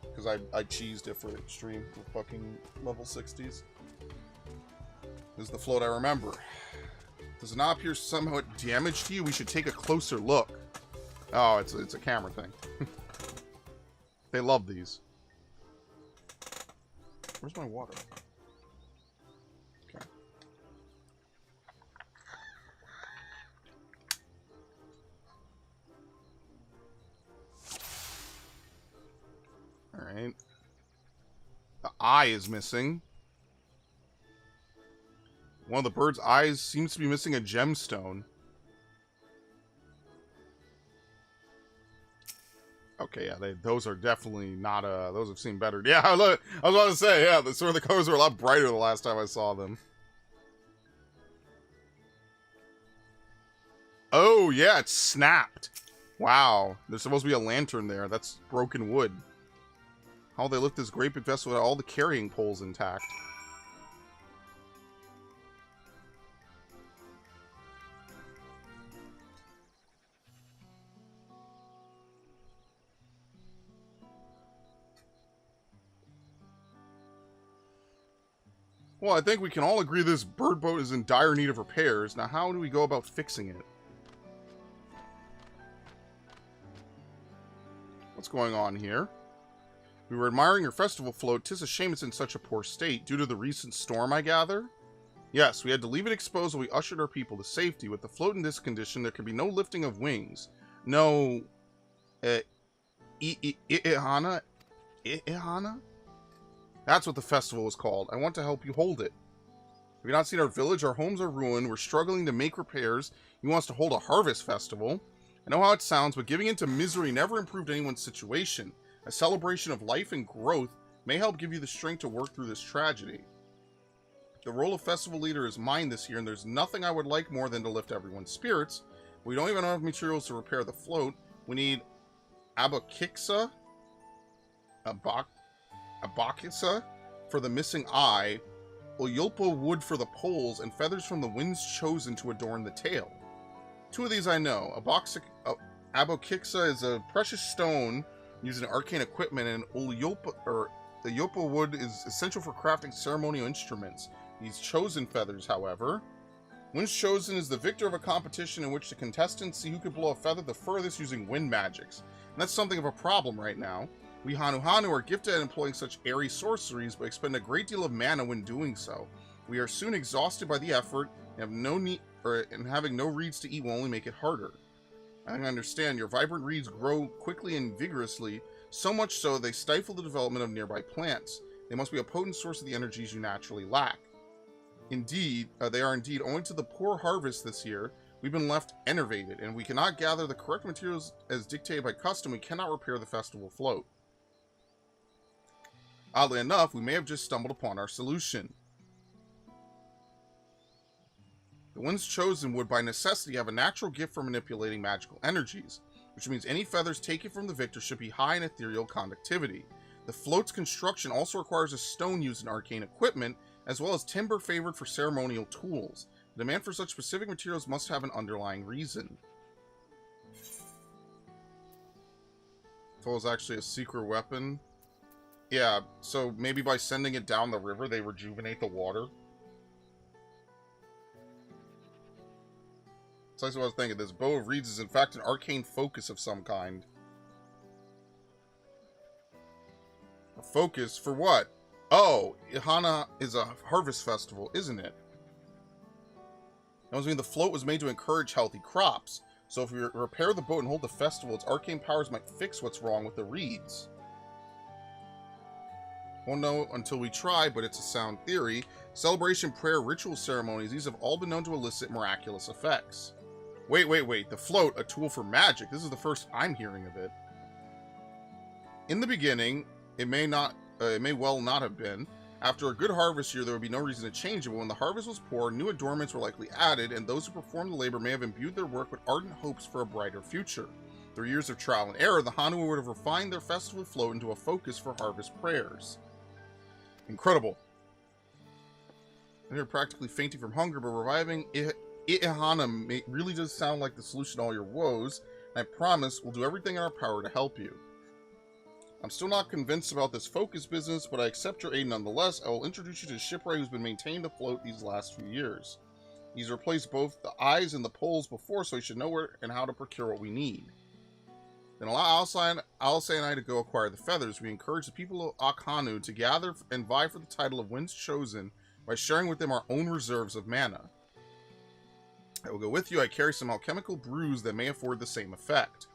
Because I cheesed Ifrit Extreme with fucking level 60s. This is the float I remember. Does it not appear somewhat damaged to you? We should take a closer look. Oh, it's a camera thing. They love these. Where's my water? Okay. Alright. The eye is missing. One of the bird's eyes seems to be missing a gemstone. Okay, yeah, those are definitely not, those have seen better. Yeah, I was about to say, yeah, the sort of the colors were a lot brighter the last time I saw them. Oh, yeah, it's snapped. Wow, there's supposed to be a lantern there. That's broken wood. How they lift this great big vessel with all the carrying poles intact. Well, I think we can all agree this bird boat is in dire need of repairs. Now, how do we go about fixing it? What's going on here? We were admiring your festival float. 'Tis a shame it's in such a poor state. Due to the recent storm, I gather? Yes, we had to leave it exposed while we ushered our people to safety. With the float in this condition, there can be no lifting of wings. No... Ihana? That's what the festival was called. I want to help you hold it. Have you not seen our village? Our homes are ruined. We're struggling to make repairs. He wants to hold a harvest festival. I know how it sounds, but giving into misery never improved anyone's situation. A celebration of life and growth may help give you the strength to work through this tragedy. The role of festival leader is mine this year, and there's nothing I would like more than to lift everyone's spirits. We don't even have materials to repair the float. We need Abakiksa for the missing eye, Oyulpa wood for the poles, and feathers from the winds chosen to adorn the tail. Two of these I know. Abokiksa is a precious stone using arcane equipment, and Oyulpa wood is essential for crafting ceremonial instruments. These chosen feathers, however. Winds chosen is the victor of a competition in which the contestants see who could blow a feather the furthest using wind magics. And that's something of a problem right now. We Hanuhanu are gifted at employing such airy sorceries, but expend a great deal of mana when doing so. We are soon exhausted by the effort, and having no reeds to eat will only make it harder. I understand, your vibrant reeds grow quickly and vigorously, so much so they stifle the development of nearby plants. They must be a potent source of the energies you naturally lack. Indeed, they are indeed, owing to the poor harvest this year, we've been left enervated, and we cannot gather the correct materials as dictated by custom. We cannot repair the festival float. Oddly enough, we may have just stumbled upon our solution. The ones chosen would by necessity have a natural gift for manipulating magical energies, which means any feathers taken from the victor should be high in ethereal conductivity. The float's construction also requires a stone used in arcane equipment, as well as timber favored for ceremonial tools. The demand for such specific materials must have an underlying reason. Toll is actually a secret weapon. Yeah, so maybe by sending it down the river, they rejuvenate the water. So that's what I was thinking. This bow of reeds is in fact an arcane focus of some kind. A focus for what? Oh, Ihana is a harvest festival, isn't it? That must mean the float was made to encourage healthy crops. So if we repair the boat and hold the festival, its arcane powers might fix what's wrong with the reeds. Won't know until we try, but it's a sound theory. Celebration, prayer, ritual ceremonies, these have all been known to elicit miraculous effects. Wait. The float, a tool for magic. This is the first I'm hearing of it. In the beginning, it may not it may well not have been. After a good harvest year, there would be no reason to change it, but when the harvest was poor, new adornments were likely added, and those who performed the labor may have imbued their work with ardent hopes for a brighter future. Through years of trial and error, the Hanu would have refined their festival float into a focus for harvest prayers. Incredible. They're practically fainting from hunger, but reviving Ihana really does sound like the solution to all your woes, and I promise we'll do everything in our power to help you. I'm still not convinced about this focus business, but I accept your aid nonetheless. I will introduce you to the shipwright who's been maintaining the float these last few years. He's replaced both the eyes and the poles before, so he should know where and how to procure what we need. Then allow Alcei and I to go acquire the feathers. We encourage the people of Akhanu to gather and vie for the title of Winds Chosen by sharing with them our own reserves of mana. I will go with you. I carry some alchemical brews that may afford the same effect.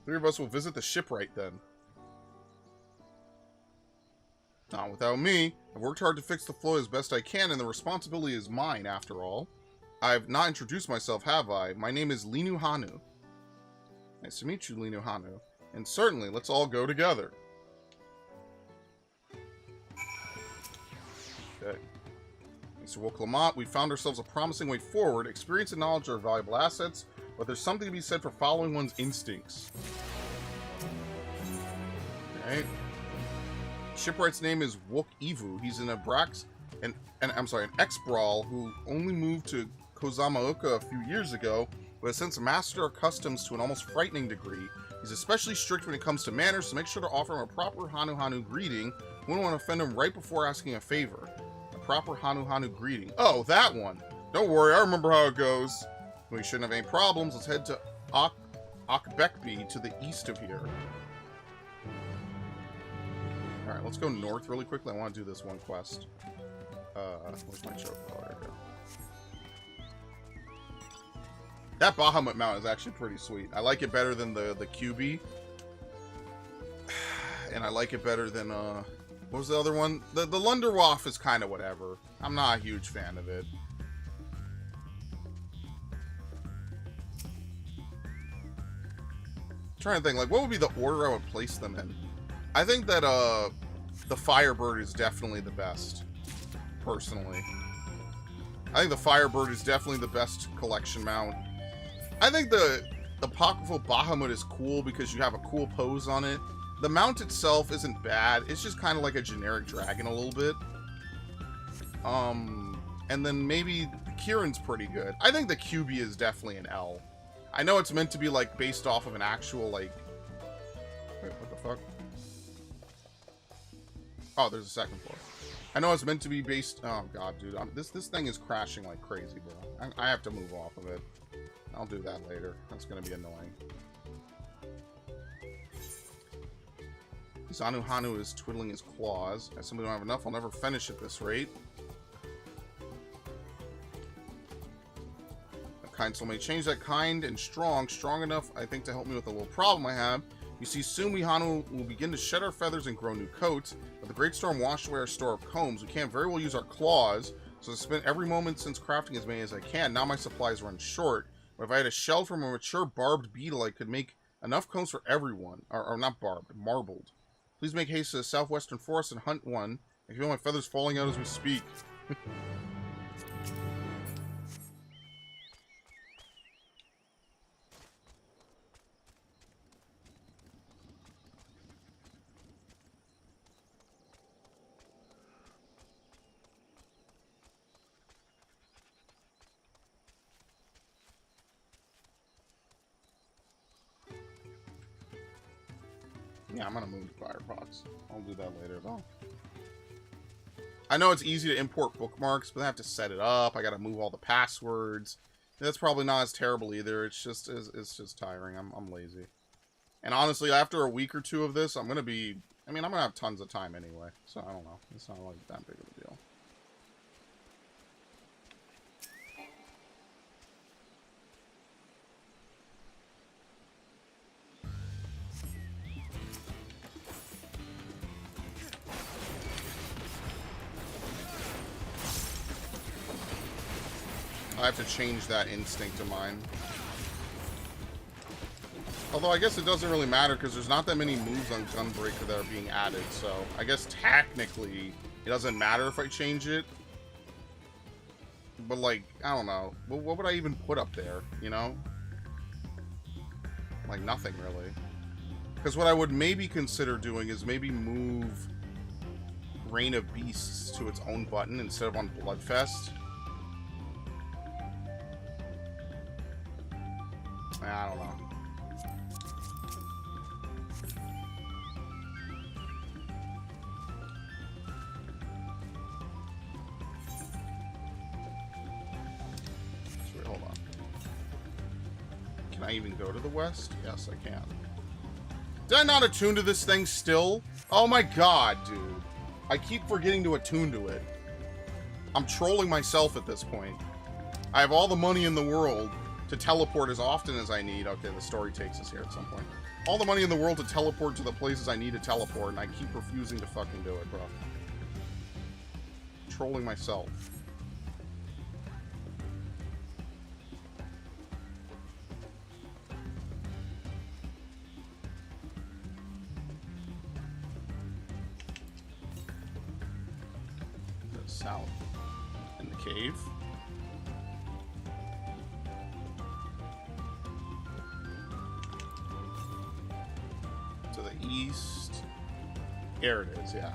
Three of us will visit the shipwright then. Not without me. I've worked hard to fix the float as best I can, and the responsibility is mine, after all. I've not introduced myself, have I? My name is Linu Hanu. Nice to meet you, Linu Hanu. And certainly, let's all go together. Okay. Mr. Woklamat, we found ourselves a promising way forward. Experience and knowledge are valuable assets, but there's something to be said for following one's instincts. Okay. Shipwright's name is Wook Ivu. He's an an ex-brawl who only moved to Kozama'uka a few years ago, but has since mastered our customs to an almost frightening degree. He's especially strict when it comes to manners, so make sure to offer him a proper Hanu greeting. We don't want to offend him right before asking a favor. A proper Hanu greeting. Oh, that one. Don't worry, I remember how it goes. We shouldn't have any problems. Let's head to Akbekbi to the east of here. Alright, let's go north really quickly. I want to do this one quest. Where's my choke? Oh, there we go. That Bahamut mount is actually pretty sweet. I like it better than the QB. And I like it better than, what was the other one? The Lunderwaff is kind of whatever. I'm not a huge fan of it. I'm trying to think, like, what would be the order I would place them in? I think that, the Firebird is definitely the best. Personally. I think the Firebird is definitely the best collection mount. I think the Apocryphal Bahamut is cool because you have a cool pose on it. The mount itself isn't bad. It's just kind of like a generic dragon a little bit. And then maybe Kieran's pretty good. I think the QB is definitely an L. I know it's meant to be, like, based off of an actual, like... Wait, what the fuck? Oh, there's a second floor. I know it's meant to be based... Oh, God, dude. This thing is crashing like crazy, bro. I have to move off of it. I'll do that later. That's going to be annoying. Zanu Hanu is twiddling his claws. I simply don't have enough. I'll never finish at this rate. A kind soul may change that kind and strong enough, I think, to help me with a little problem I have. You see, soon we Hanu will begin to shed our feathers and grow new coats, but the Great Storm washed away our store of combs. We can't very well use our claws, so I spent every moment since crafting as many as I can. Now my supplies run short, but if I had a shell from a mature barbed beetle, I could make enough combs for everyone. Or not barbed, marbled. Please make haste to the southwestern forest and hunt one. I feel my feathers falling out as we speak. Yeah, I'm gonna move to Firefox. I'll do that later though. I know it's easy to import bookmarks, but I have to set it up. I gotta move all the passwords. That's probably not as terrible either. It's just tiring. I'm lazy. And honestly, after a week or two of this, I'm gonna have tons of time anyway. So I don't know. It's not like that big of a deal. I have to change that instinct of mine. Although I guess it doesn't really matter because there's not that many moves on Gunbreaker that are being added. So I guess technically it doesn't matter if I change it. But like, I don't know. What would I even put up there, you know? Like nothing really. Because what I would maybe consider doing is maybe move Reign of Beasts to its own button instead of on Bloodfest. I don't know. Wait, hold on. Can I even go to the west? Yes, I can. Did I not attune to this thing still? Oh my god, dude. I keep forgetting to attune to it. I'm trolling myself at this point. I have all the money in the world to teleport as often as I need. Okay, the story takes us here at some point. All the money in the world to teleport to the places I need to teleport, and I keep refusing to fucking do it, bro. Trolling myself. South in the cave. To the east. Here it is, yeah.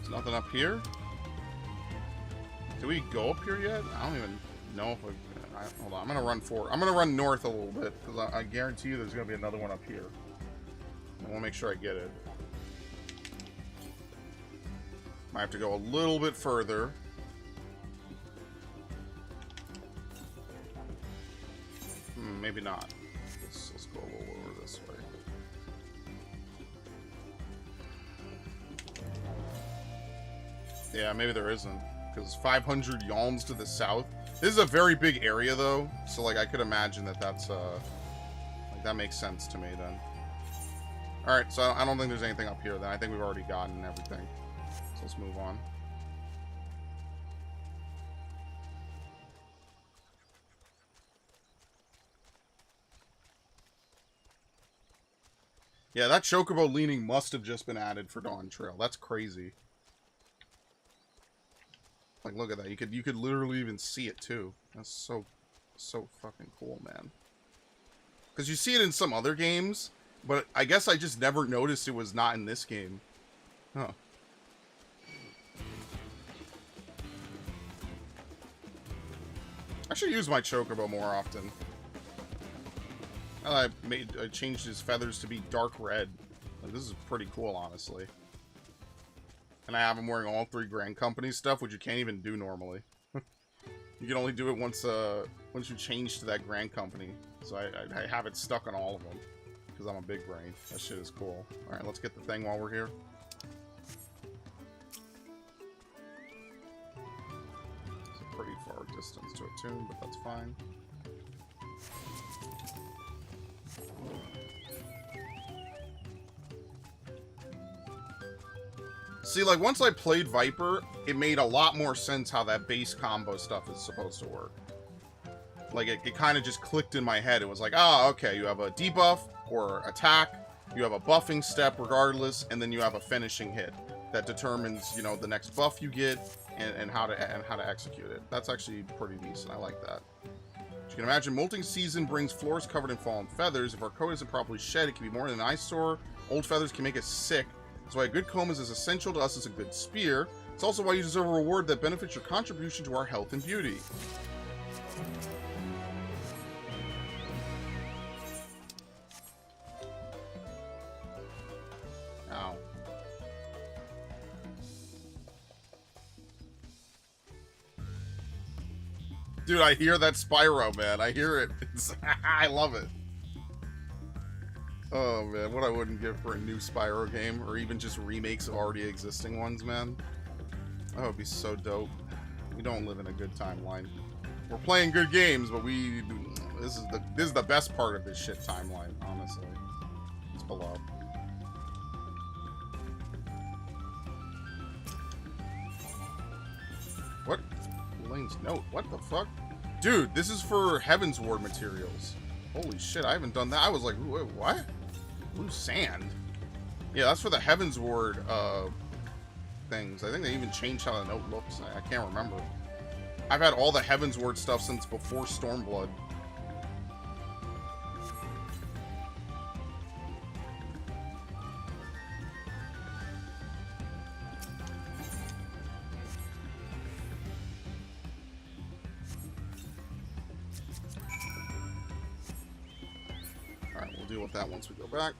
Nothing up here? Do we go up here yet? I don't even know if hold on, I'm gonna run forward. I'm gonna run north a little bit because I guarantee you there's gonna be another one up here. I want to make sure I get it. Might have to go a little bit further. Maybe not. Let's go a little over this way. Yeah, maybe there isn't, because 500 yalms to the south. This is a very big area, though, so like I could imagine that that's like that makes sense to me then. All right, so I don't think there's anything up here then. I think we've already gotten everything. So let's move on. Yeah, that chocobo leaning must have just been added for Dawntrail. That's crazy. Like, look at that. You could literally even see it too. That's so fucking cool, man. Because you see it in some other games, but I guess I just never noticed it was not in this game. Huh. I should use my chocobo more often. I changed his feathers to be dark red. Like, this is pretty cool, honestly. And I have him wearing all 3 Grand Company stuff, which you can't even do normally. You can only do it once you change to that Grand Company. So I have it stuck on all of them. Because I'm a big brain. That shit is cool. Alright, let's get the thing while we're here. It's a pretty far distance to attune, but that's fine. See, like, once I played Viper, it made a lot more sense how that base combo stuff is supposed to work. Like, it kind of just clicked in my head. It was like, oh, okay, you have a debuff or attack, you have a buffing step regardless, and then you have a finishing hit that determines, you know, the next buff you get and how to execute it. That's actually pretty decent. I like that. As you can imagine, molting season brings floors covered in fallen feathers. If our coat isn't properly shed, it can be more than an eyesore. Old feathers can make us sick. That's why a good comb is as essential to us as a good spear. It's also why you deserve a reward that benefits your contribution to our health and beauty. Ow. Dude, I hear that Spyro, man. I hear it. I love it. Oh man, what I wouldn't give for a new Spyro game, or even just remakes of already existing ones, man. That would be so dope. We don't live in a good timeline. We're playing good games, but this is the best part of this shit timeline, honestly. It's below. What? Elaine's note. What the fuck? Dude, this is for Heaven's Ward materials. Holy shit, I haven't done that. I was like, what? Blue sand? Yeah, that's for the Heaven's Ward things. I think they even changed how the note looks. I can't remember. I've had all the Heaven's Ward stuff since before Stormblood. Alright, we'll deal with that once we go back.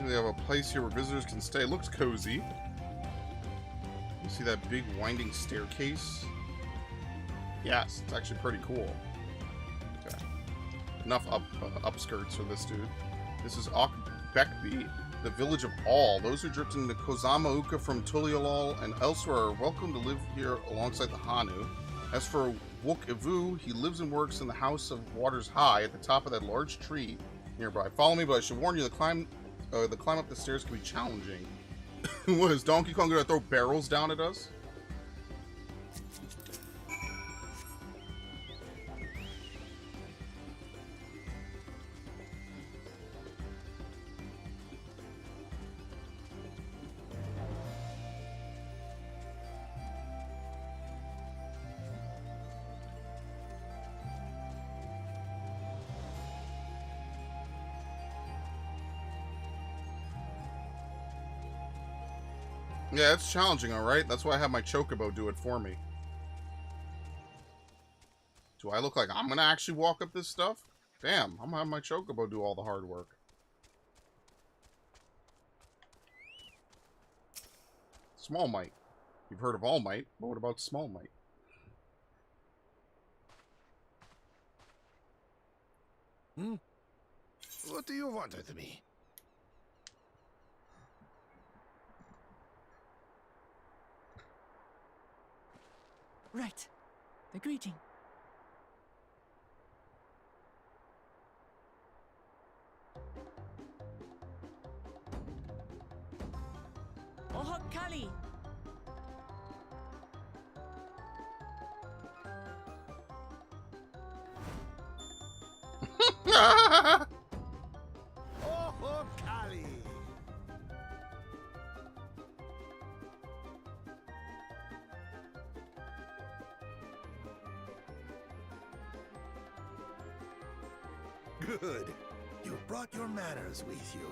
They have a place here where visitors can stay. It looks cozy. You see that big winding staircase? Yes, it's actually pretty cool. Okay. Enough upskirts for this dude. This is Bekbi, the village of all. Those who drifted into Kozama'uka from Tuliyollal and elsewhere are welcome to live here alongside the Hanu. As for Wuk-Ivu, he lives and works in the House of Waters High at the top of that large tree nearby. Follow me, but I should warn you, the climb up the stairs can be challenging. What, is Donkey Kong gonna throw barrels down at us? Yeah, it's challenging, alright? That's why I have my Chocobo do it for me. Do I look like I'm gonna actually walk up this stuff? Damn, I'm gonna have my Chocobo do all the hard work. Small Might. You've heard of All Might, but what about Small Might? What do you want with me? Right. The greeting. Ohokali! Ohokali! Good. You brought your manners with you.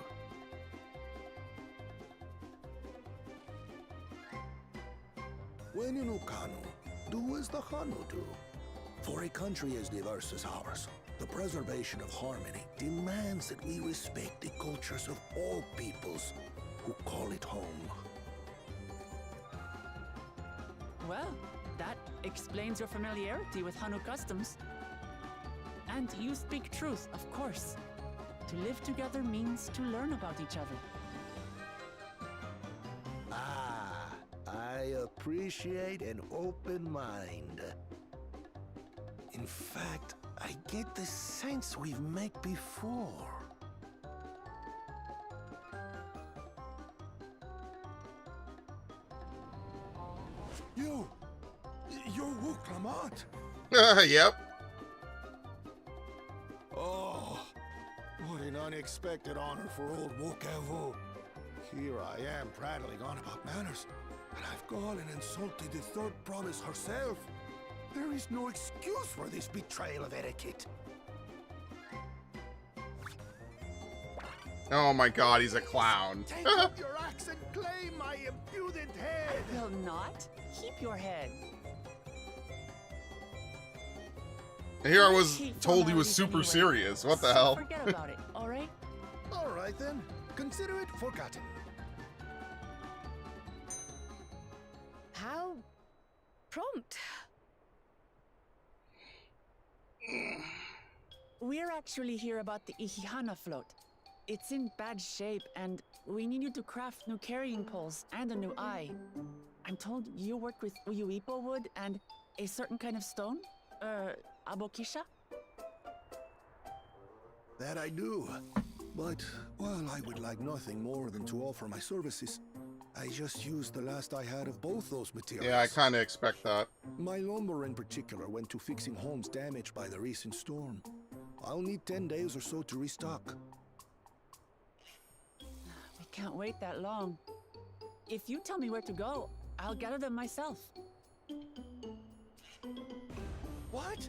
When in Ukanu, do as the Hanu do. For a country as diverse as ours, the preservation of harmony demands that we respect the cultures of all peoples who call it home. Well, that explains your familiarity with Hanu customs. And you speak truth, of course. To live together means to learn about each other. Ah, I appreciate an open mind. In fact, I get the sense we've met before. You're Wuk Lamont. Yep. Oh, what an unexpected honor for old Wuk-Ivu. Here I am prattling on about manners, and I've gone and insulted the third promise herself. There is no excuse for this betrayal of etiquette. Oh my god, he's a clown. Take up your axe and claim my impudent head. I will not. Keep your head. Here I was told he was super serious. What the hell? Forget about it, alright? Alright then. Consider it forgotten. prompt. We're actually here about the Ihihana float. It's in bad shape, and we need you to craft new carrying poles and a new eye. I'm told you work with Uyuipo wood and a certain kind of stone? Abokisha? That I do. But, well, I would like nothing more than to offer my services. I just used the last I had of both those materials. Yeah, I kind of expect that. My lumber in particular went to fixing homes damaged by the recent storm. I'll need 10 days or so to restock. We can't wait that long. If you tell me where to go, I'll gather them myself. What?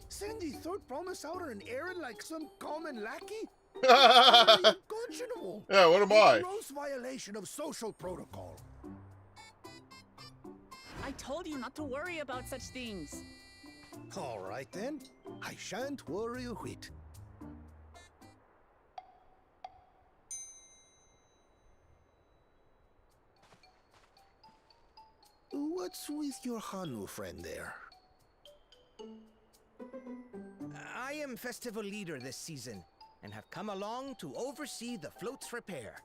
Send the third promise out on an errand like some common lackey? Unconscionable. Yeah, what am I? A gross violation of social protocol. I told you not to worry about such things. All right then. I shan't worry a whit. What's with your Hanu friend there? I am festival leader this season, and have come along to oversee the float's repair.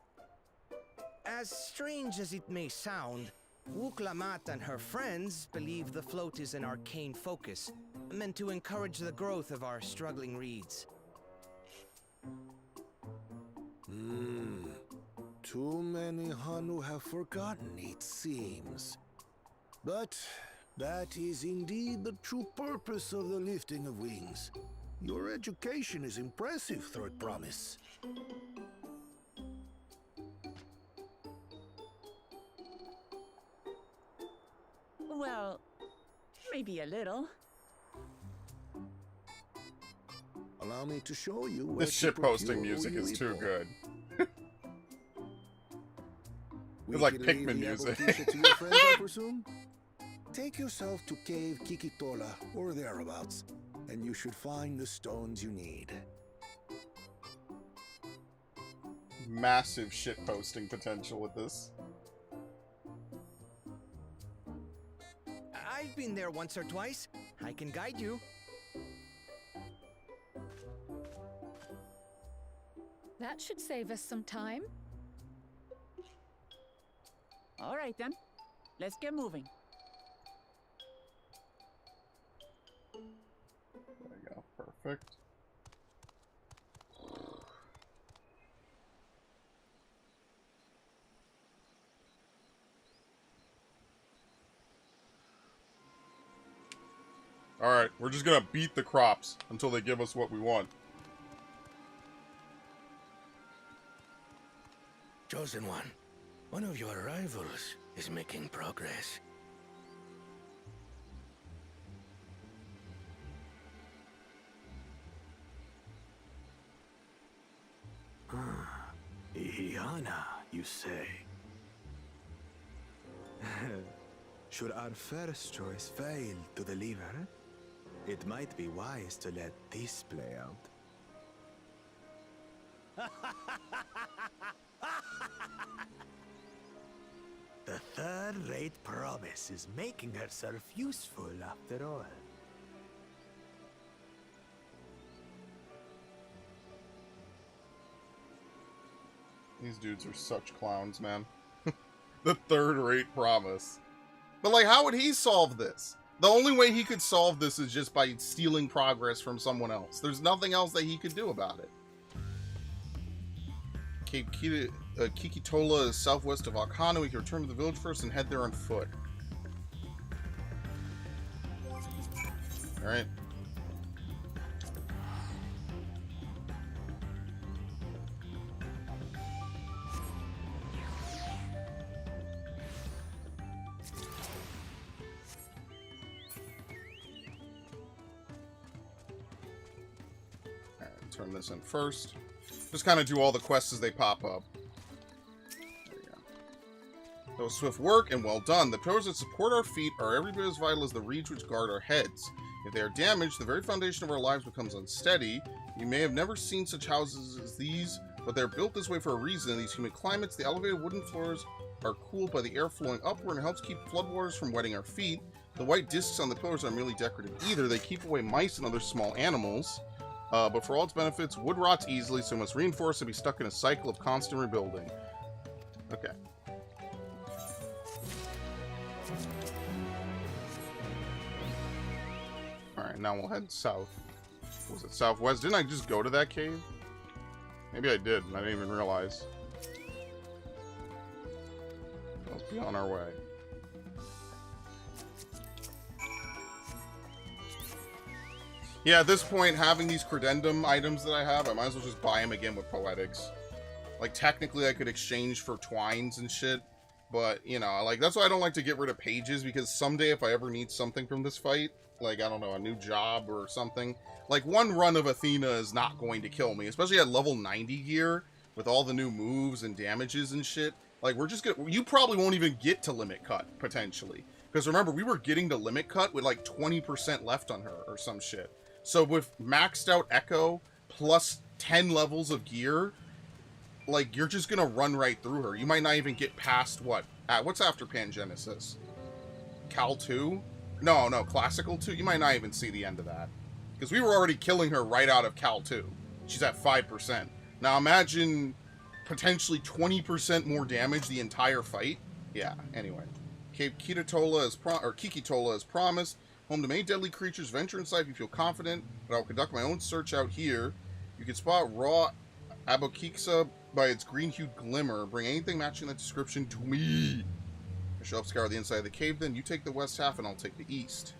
As strange as it may sound, Wooklamat and her friends believe the float is an arcane focus, meant to encourage the growth of our struggling reeds. Too many Hanu have forgotten, it seems. But that is indeed the true purpose of the lifting of wings. Your education is impressive, Third Promise. Well, maybe a little. Allow me to show you. This shitposting music is too good. It's like Pikmin music. To your friends, I presume? Take yourself to Cave Kikitola or thereabouts, and you should find the stones you need. Massive shitposting potential with this. I've been there once or twice. I can guide you. That should save us some time. All right then, let's get moving. There we go, perfect. Alright, we're just gonna beat the crops until they give us what we want. Chosen one of your rivals is making progress. Ihihana, you say? Should our first choice fail to deliver, it might be wise to let this play out. The third-rate promise is making herself useful after all. These dudes are such clowns, man. The third-rate promise. But, like, how would he solve this? The only way he could solve this is just by stealing progress from someone else. There's nothing else that he could do about it. Cape Kikitola is southwest of Akana. We can return to the village first and head there on foot. Alright. Turn this in first. Just kind of do all the quests as they pop up. There you go. That was swift work and well done. The pillars that support our feet are every bit as vital as the reeds which guard our heads. If they are damaged, the very foundation of our lives becomes unsteady. You may have never seen such houses as these, but they're built this way for a reason. In these humid climates, the elevated wooden floors are cooled by the air flowing upward and helps keep floodwaters from wetting our feet. The white discs on the pillars aren't merely decorative either. They keep away mice and other small animals. But for all its benefits, wood rots easily, so we must reinforce and be stuck in a cycle of constant rebuilding. Okay. Alright, now we'll head south. Was it southwest? Didn't I just go to that cave? Maybe I did, and I didn't even realize. Let's be on our way. Yeah, at this point, having these credendum items that I have, I might as well just buy them again with Poetics. Like, technically, I could exchange for twines and shit. But, you know, like, that's why I don't like to get rid of pages, because someday if I ever need something from this fight, like, I don't know, a new job or something, like, one run of Athena is not going to kill me, especially at level 90 gear, with all the new moves and damages and shit. Like, we're just gonna, you probably won't even get to limit cut, potentially. Because remember, we were getting to limit cut with, like, 20% left on her, or some shit. So with maxed out Echo, plus 10 levels of gear, like, you're just gonna run right through her. You might not even get past, what? What's after Pangenesis? Cal 2? No, Classical 2? You might not even see the end of that. Because we were already killing her right out of Cal 2. She's at 5%. Now imagine potentially 20% more damage the entire fight. Yeah, anyway. Cape Kikitola as promised. Home to many deadly creatures. Venture inside if you feel confident, but I will conduct my own search out here. You can spot raw Abokiksa by its green-hued glimmer. Bring anything matching that description to me. I shall scour the inside of the cave, then you take the west half and I'll take the east.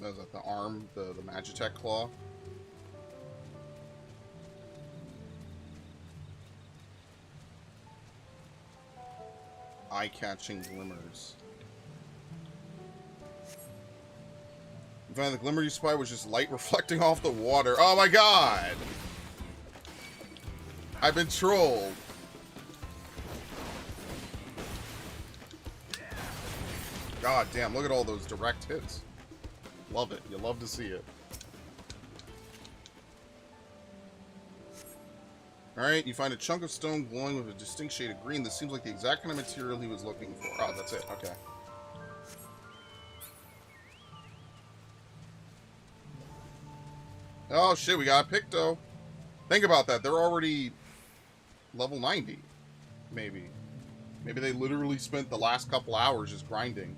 Was that the arm, the Magitech claw? Eye-catching glimmers. You find the glimmer you spy was just light reflecting off the water. Oh my god! I've been trolled. God damn, look at all those direct hits. Love it. You love to see it. Alright, you find a chunk of stone glowing with a distinct shade of green. This seems like the exact kind of material he was looking for. Oh, that's it. Okay. Oh, shit, we got a Picto. Think about that. They're already level 90. Maybe. Maybe they literally spent the last couple hours just grinding.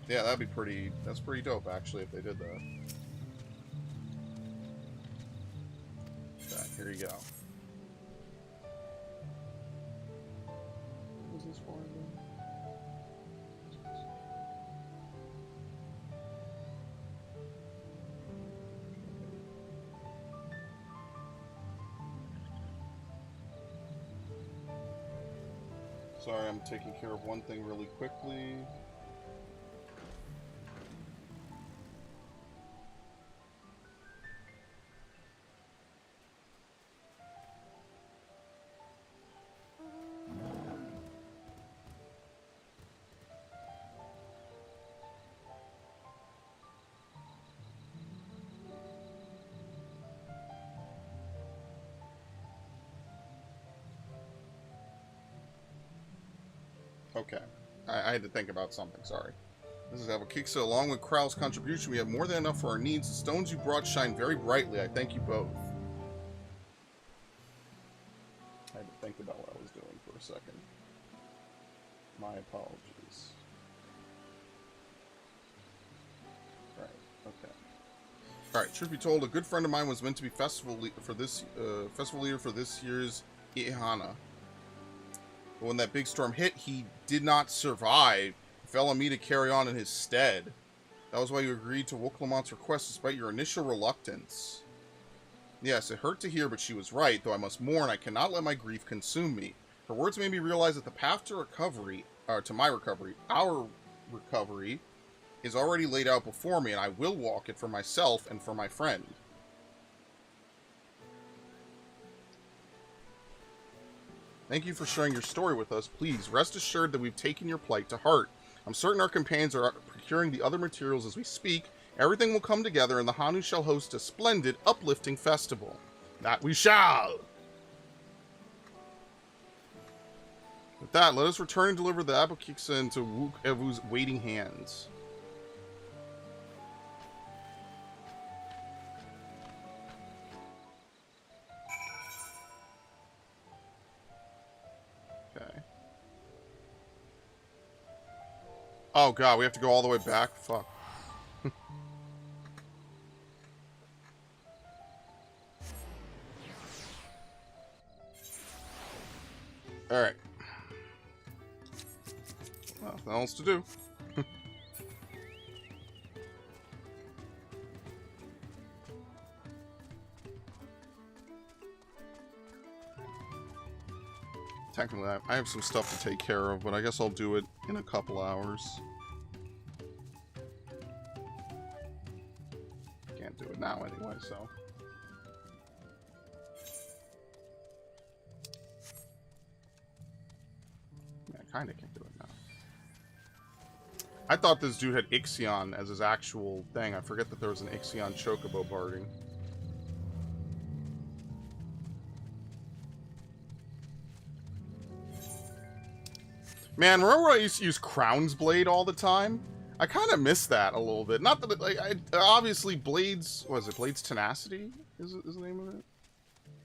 Yeah, that'd be pretty... That's pretty dope, actually, if they did that. Okay, here you go. What was this for again? Sorry, I'm taking care of one thing really quickly. Okay. I had to think about something, sorry. This is Abokiksa. Along with Kral's contribution, we have more than enough for our needs. The stones you brought shine very brightly. I thank you both. I had to think about what I was doing for a second. My apologies. Right, okay. Alright, truth be told, a good friend of mine was meant to be festival leader for this year's Ihana. But when that big storm hit, he did not survive. It fell on me to carry on in his stead. That was why you agreed to Urqopacha's request despite your initial reluctance. Yes, it hurt to hear, but she was right. Though I must mourn, I cannot let my grief consume me. Her words made me realize that the path to recovery, our recovery, is already laid out before me, and I will walk it for myself and for my friend. Thank you for sharing your story with us. Please, rest assured that we've taken your plight to heart. I'm certain our companions are procuring the other materials as we speak. Everything will come together, and the Hanu shall host a splendid, uplifting festival. That we shall! With that, let us return and deliver the Abokiksa into Urqopacha's waiting hands. Okay. Oh god, we have to go all the way back? Fuck. Alright. Nothing else to do. Technically, I have some stuff to take care of, but I guess I'll do it in a couple hours. Can't do it now anyway, so... Kinda can do it now. I thought this dude had Ixion as his actual thing. I forget that there was an Ixion chocobo barding. Man, remember when I used to use Crown's Blade all the time? I kind of miss that a little bit. Not that, like, obviously Blades, what is it? Blades Tenacity is the name of it?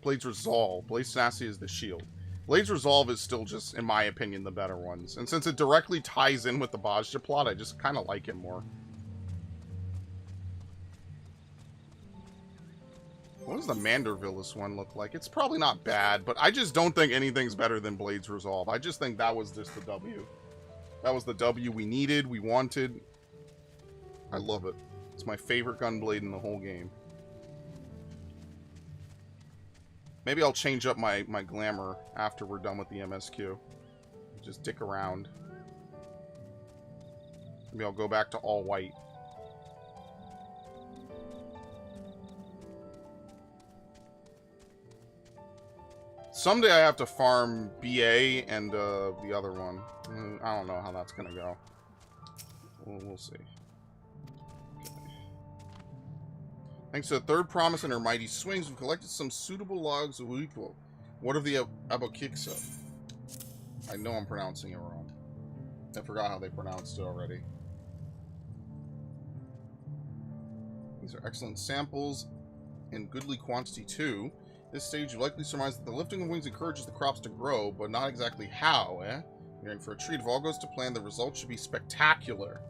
Blades Resolve. Blades Tenacity is the shield. Blades Resolve is still just, in my opinion, the better ones. And since it directly ties in with the Bajja plot, I just kind of like it more. What does the Mandervillas one look like? It's probably not bad, but I just don't think anything's better than Blades Resolve. I just think that was just the W. That was the W we needed, we wanted. I love it. It's my favorite gunblade in the whole game. Maybe I'll change up my glamour after we're done with the MSQ. Just dick around. Maybe I'll go back to all white. Someday I have to farm BA and the other one. I don't know how that's gonna go. We'll see. Thanks to the third promise and her mighty swings, we've collected some suitable logs of Ihuykatumu. What of the Abokiksa? I know I'm pronouncing it wrong. I forgot how they pronounced it already. These are excellent samples in goodly quantity too. This stage, you likely surmise that the lifting of wings encourages the crops to grow, but not exactly how, eh? You're in for a treat. If all goes to plan, the result should be spectacular.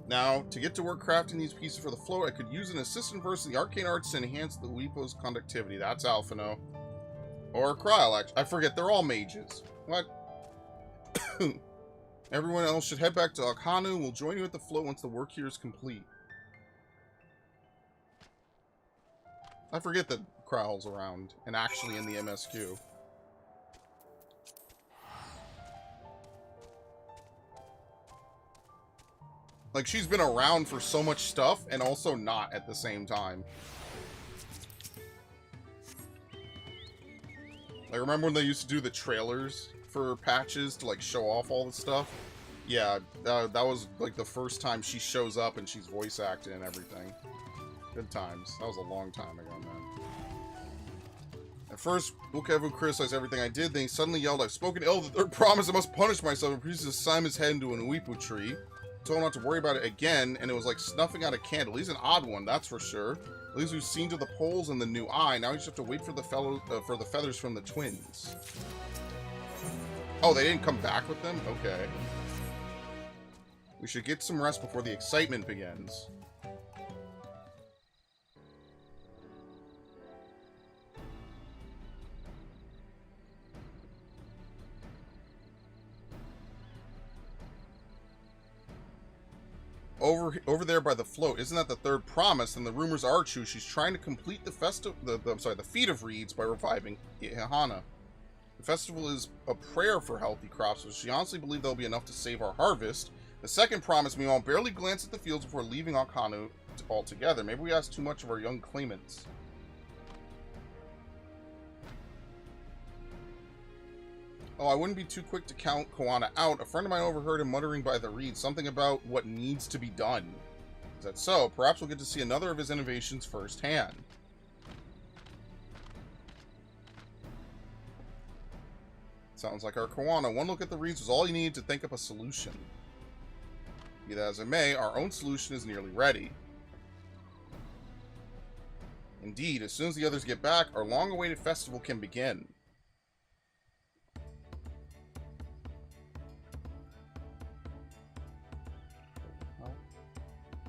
Now, to get to work crafting these pieces for the float, I could use an assistant verse in the arcane arts to enhance the Uipo's conductivity. That's Alphino. Or Kryl, actually. I forget, they're all mages. What? Everyone else should head back to Akhanu. We'll join you at the float once the work here is complete. I forget that Kryl's around and actually in the MSQ. Like, she's been around for so much stuff, and also not at the same time. Like, remember when they used to do the trailers for patches to, like, show off all the stuff? Yeah, that was, like, the first time she shows up and she's voice acting and everything. Good times. That was a long time ago, man. At first, Urqopacha criticized everything I did, then he suddenly yelled, "I've spoken ill of the third promise, I must punish myself," and proceeded to slam his head into an Uipo tree. Told him not to worry about it again, and it was like snuffing out a candle. He's an odd one, that's for sure. At least we've seen to the poles and the new eye. Now we just have to wait for the feathers from the twins. Oh, they didn't come back with them? Okay. We should get some rest before the excitement begins. Over there by the float, isn't that the third promise? And the rumors are true. She's trying to complete the the Feast of Reeds by reviving Ihana. The festival is a prayer for healthy crops, but she honestly believes there'll be enough to save our harvest. The second promise, meanwhile, barely glanced at the fields before leaving Akhanu altogether. Maybe we asked too much of our young claimants. Oh, I wouldn't be too quick to count Koana out. A friend of mine overheard him muttering by the reeds something about what needs to be done. Is that so? Perhaps we'll get to see another of his innovations firsthand. Sounds like our Koana. One look at the reeds was all you needed to think up a solution. Be that as it may, our own solution is nearly ready. Indeed, as soon as the others get back, our long-awaited festival can begin.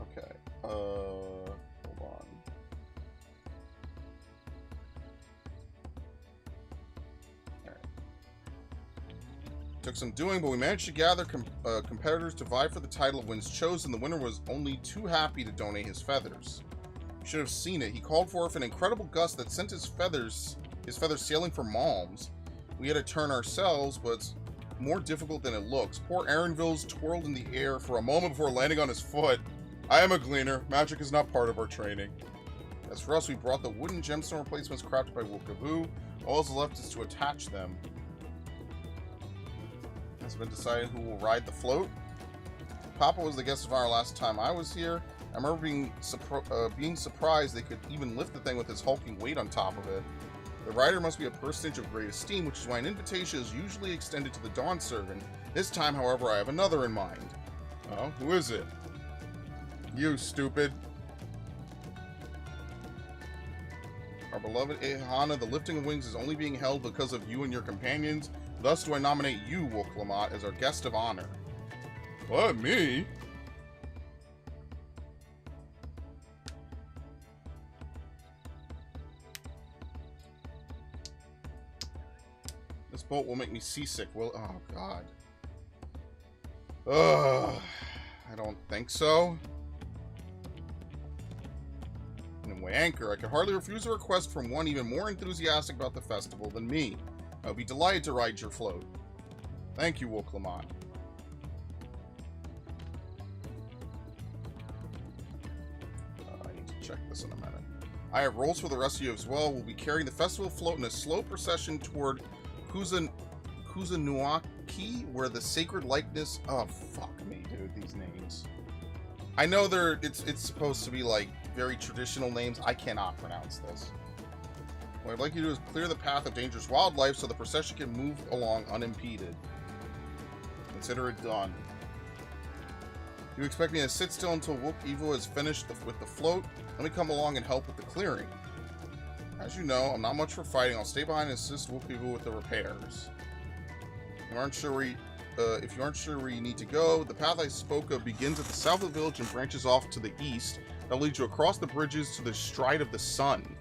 Okay, hold on. Alright. Took some doing, but we managed to gather competitors to vie for the title of wins chosen. The winner was only too happy to donate his feathers. You should have seen it. He called forth an incredible gust that sent his feathers sailing for Malms. We had to turn ourselves, but it's more difficult than it looks. Poor Aaronville's twirled in the air for a moment before landing on his foot. I am a gleaner. Magic is not part of our training. As for us, we brought the wooden gemstone replacements crafted by Wukavu. All that's left is to attach them. Has it been decided who will ride the float? Papa was the guest of honor last time I was here. I remember being surprised they could even lift the thing with its hulking weight on top of it. The rider must be a personage of great esteem, which is why an invitation is usually extended to the Dawn Servant. This time, however, I have another in mind. Oh, who is it? You, stupid. Our beloved Ehana, the lifting of wings is only being held because of you and your companions. Thus do I nominate you, Urqopacha, as our guest of honor. What, me? This boat will make me seasick, will... Oh, God. Ugh. I don't think so. Anyway, Anchor, I could hardly refuse a request from one even more enthusiastic about the festival than me. I would be delighted to ride your float. Thank you, Urqopacha. I need to check this in a minute. I have roles for the rest of you as well. We'll be carrying the festival float in a slow procession toward Kozama'uka, where the sacred likeness... Oh, fuck me, dude, these names. I know it's supposed to be, like, very traditional names. I cannot pronounce this. What I'd like you to do is clear the path of dangerous wildlife so the procession can move along unimpeded. Consider it done. You expect me to sit still until Wukivo is finished with the float? Let me come along and help with the clearing. As you know, I'm not much for fighting. I'll stay behind and assist Wukivo with the repairs. If you aren't sure where you need to go, the path I spoke of begins at the south of the village and branches off to the east. That'll lead you across the bridges to the Stride of the Sun.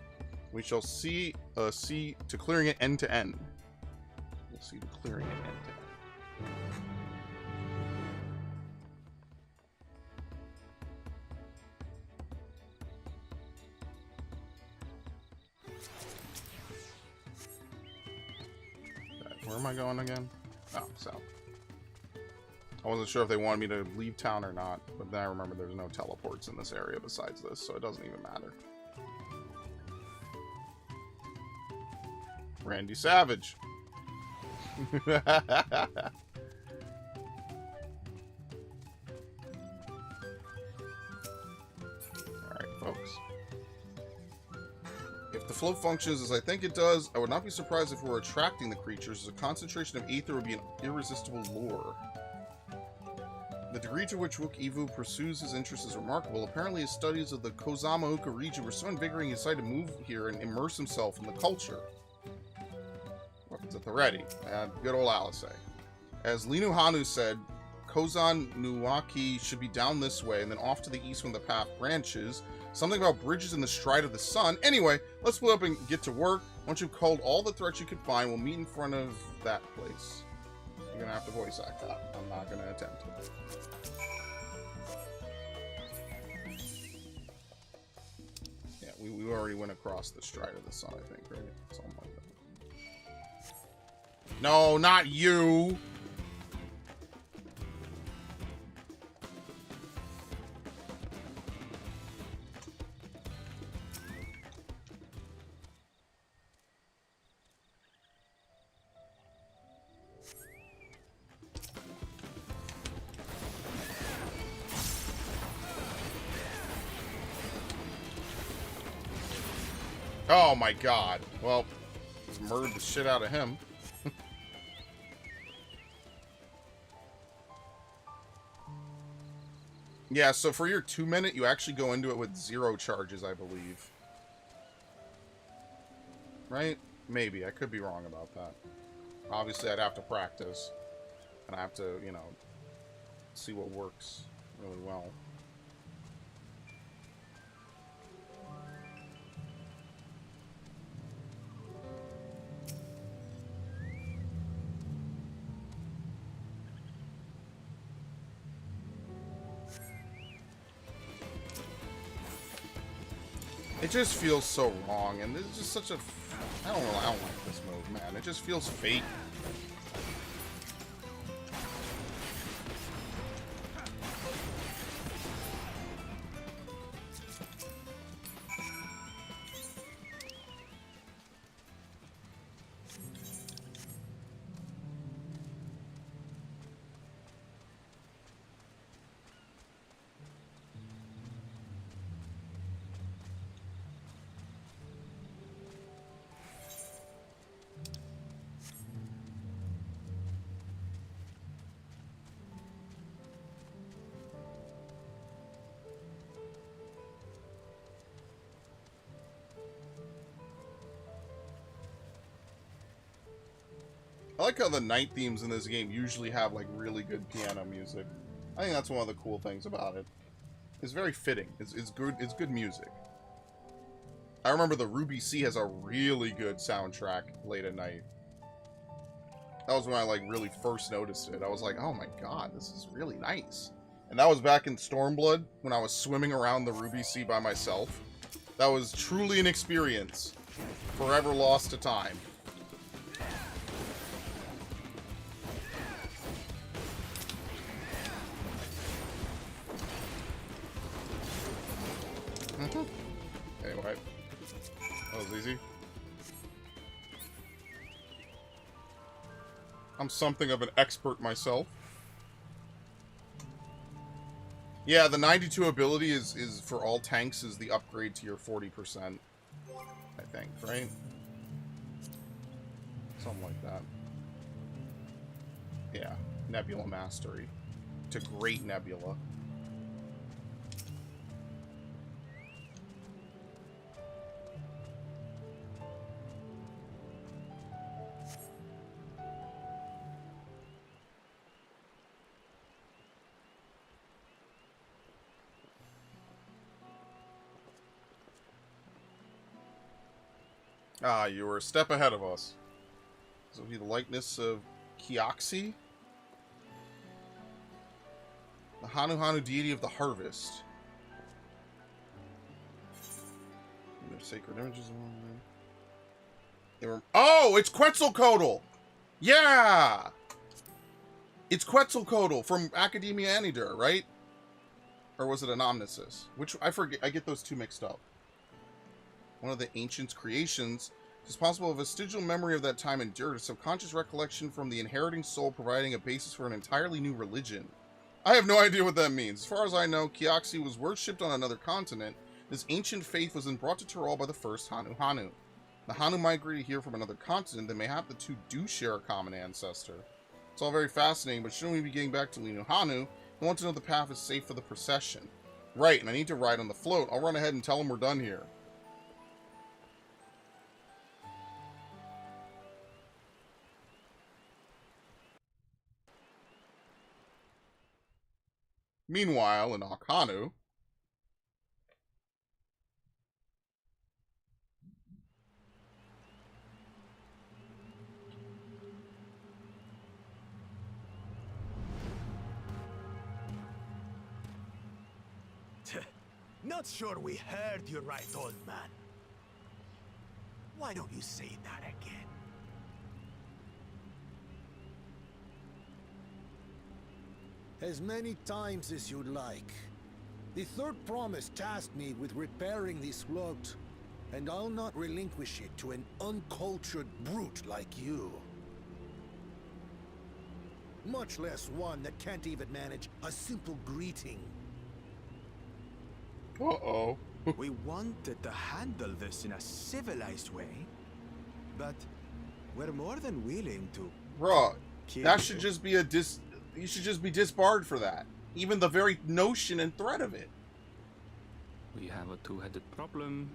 We shall see to clearing it end to end. We'll see to clearing it end to end. Where am I going again? Oh, south. I wasn't sure if they wanted me to leave town or not, but then I remember there's no teleports in this area besides this, so it doesn't even matter. Randy Savage. Alright, folks. If the float functions as I think it does, I would not be surprised if we're attracting the creatures, as a concentration of ether would be an irresistible lure. The degree to which Wukivo pursues his interest is remarkable. Apparently his studies of the Kozama'uka region were so invigorating he decided to move here and immerse himself in the culture. Weapons at the ready. Good old Alice. As Linu Hanu said, Kozama'uka should be down this way and then off to the east when the path branches. Something about bridges in the Stride of the Sun. Anyway, let's split up and get to work. Once you've culled all the threats you could find, we'll meet in front of that place. You're gonna have to voice act that. I'm not gonna attempt it. Yeah, we already went across the Stride of the Sun, I think, right? Something like that. No, not you! Oh my god. Well, just murdered the shit out of him. Yeah, so for your 2-minute, you actually go into it with 0 charges, I believe. Right? Maybe. I could be wrong about that. Obviously, I'd have to practice. And I have to, you know, see what works really well. It just feels so wrong, and this is just such a... I don't like this move, man. It just feels fake. I like how the night themes in this game usually have, like, really good piano music. I think that's one of the cool things about it. It's very fitting. It's good music. I remember the Ruby Sea has a really good soundtrack late at night. That was when I, like, really first noticed it. I was like, oh my god, this is really nice. And that was back in Stormblood, when I was swimming around the Ruby Sea by myself. That was truly an experience. Forever lost to time. Anyway, that was easy. I'm something of an expert myself. Yeah, the 92 ability is for all tanks is the upgrade to your 40%. I think, right? Something like that. Yeah, Nebula Mastery. To Great Nebula. Ah, you were a step ahead of us. This will be the likeness of Kyoxi, the Hanu deity of the harvest. And their sacred images along there. Oh, it's Quetzalcoatl! Yeah! It's Quetzalcoatl from Academia Anydur, right? Or was it an Omnisus? Which, I forget, I get those two mixed up. One of the ancients' creations, it is possible a vestigial memory of that time endured, a subconscious recollection from the inheriting soul providing a basis for an entirely new religion. I have no idea what that means. As far as I know, Kyoxi was worshipped on another continent. This ancient faith was then brought to Tural by the first Hanu. The Hanu migrated here from another continent, then mayhap the two do share a common ancestor. It's all very fascinating, but shouldn't we be getting back to Linu Hanu? I want to know the path is safe for the procession. Right, and I need to ride on the float. I'll run ahead and tell them we're done here. Meanwhile, in Akanu, Not sure we heard you right, old man. Why don't you say that again? As many times as you'd like. The third promise tasked me with repairing this float, and I'll not relinquish it to an uncultured brute like you. Much less one that can't even manage a simple greeting. Uh-oh. We wanted to handle this in a civilized way, but we're more than willing to... Bro, that should just be a you should just be disbarred for that. even the very notion and threat of it. We have a two-headed problem.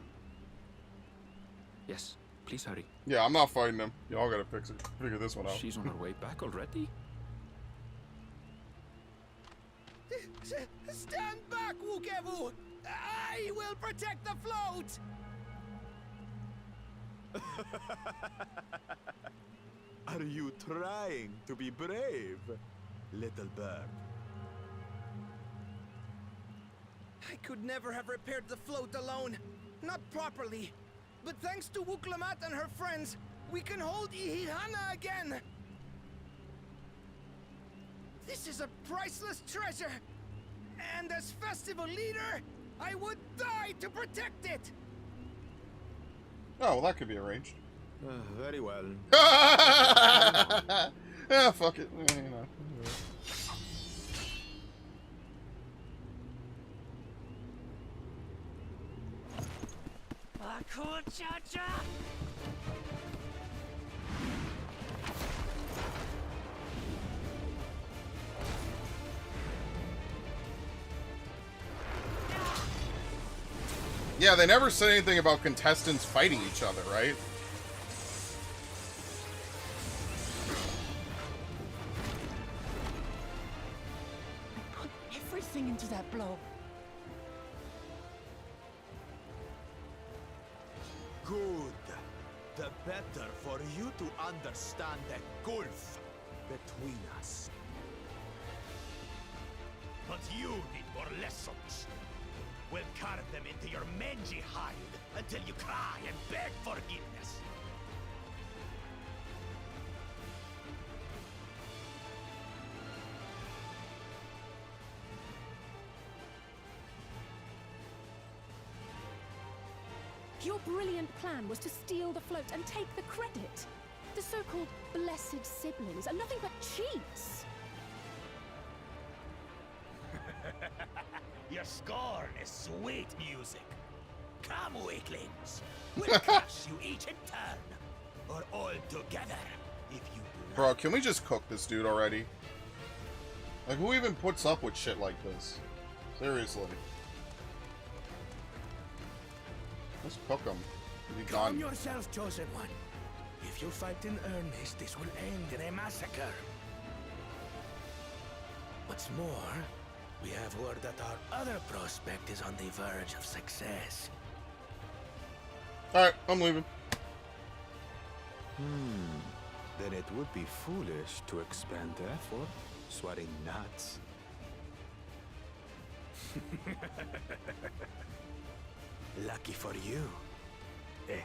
Yes, please hurry. Yeah, I'm not fighting him. Y'all gotta figure this one out. She's on her way back already? Stand back, Wukevu! I will protect the float! Are you trying to be brave, little bird? I could never have repaired the float alone. Not properly. But thanks to Wuklamat and her friends, we can hold Ihihana again! This is a priceless treasure! And as festival leader, I would die to protect it! Oh, well, that could be arranged. Very well. Yeah, fuck it. You know. Yeah, they never said anything about contestants fighting each other, right? I put everything into that blow. Good. The better for you to understand the gulf between us. But you need more lessons. We'll carve them into your mangy hide until you cry and beg forgiveness. Your brilliant plan was to steal the float and take the credit. The so-called blessed siblings are nothing but cheats. Your scorn is sweet music. Come, weaklings. We'll crush you each in turn, or all together, if you like. Bro, can we just cook this dude already? Like, who even puts up with shit like this? Seriously. Let's cook him. Be Calm gone. yourself, Chosen One. If you fight in earnest, this will end in a massacre. What's more, we have word that our other prospect is on the verge of success. Alright, I'm leaving. Then it would be foolish to expend effort sweating nuts. Lucky for you. Eh.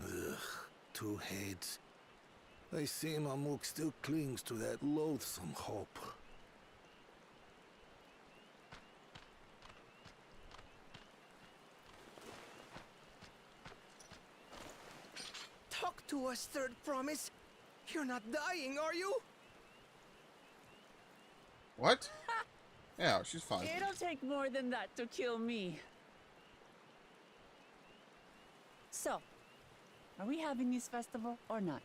Ugh, two heads. I see Mamuk still clings to that loathsome hope. Talk to us, Third Promise. You're not dying, are you? What? Yeah, she's fine. It'll take more than that to kill me. So, are we having this festival or not?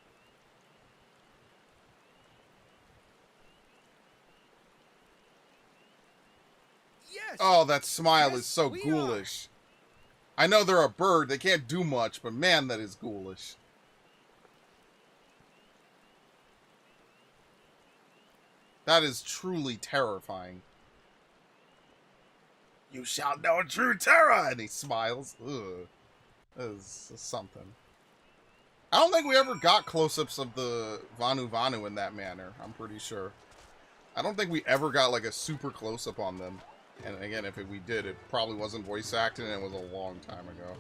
Yes. Oh, that smile is so ghoulish. I know they're a bird, they can't do much, but man, that is ghoulish. That is truly terrifying. You shall know true terror! And he smiles. Ugh. That is something. I don't think we ever got close-ups of the Vanu in that manner, I'm pretty sure. I don't think we ever got like a super close-up on them. And again, if we did, it probably wasn't voice acting and it was a long time ago.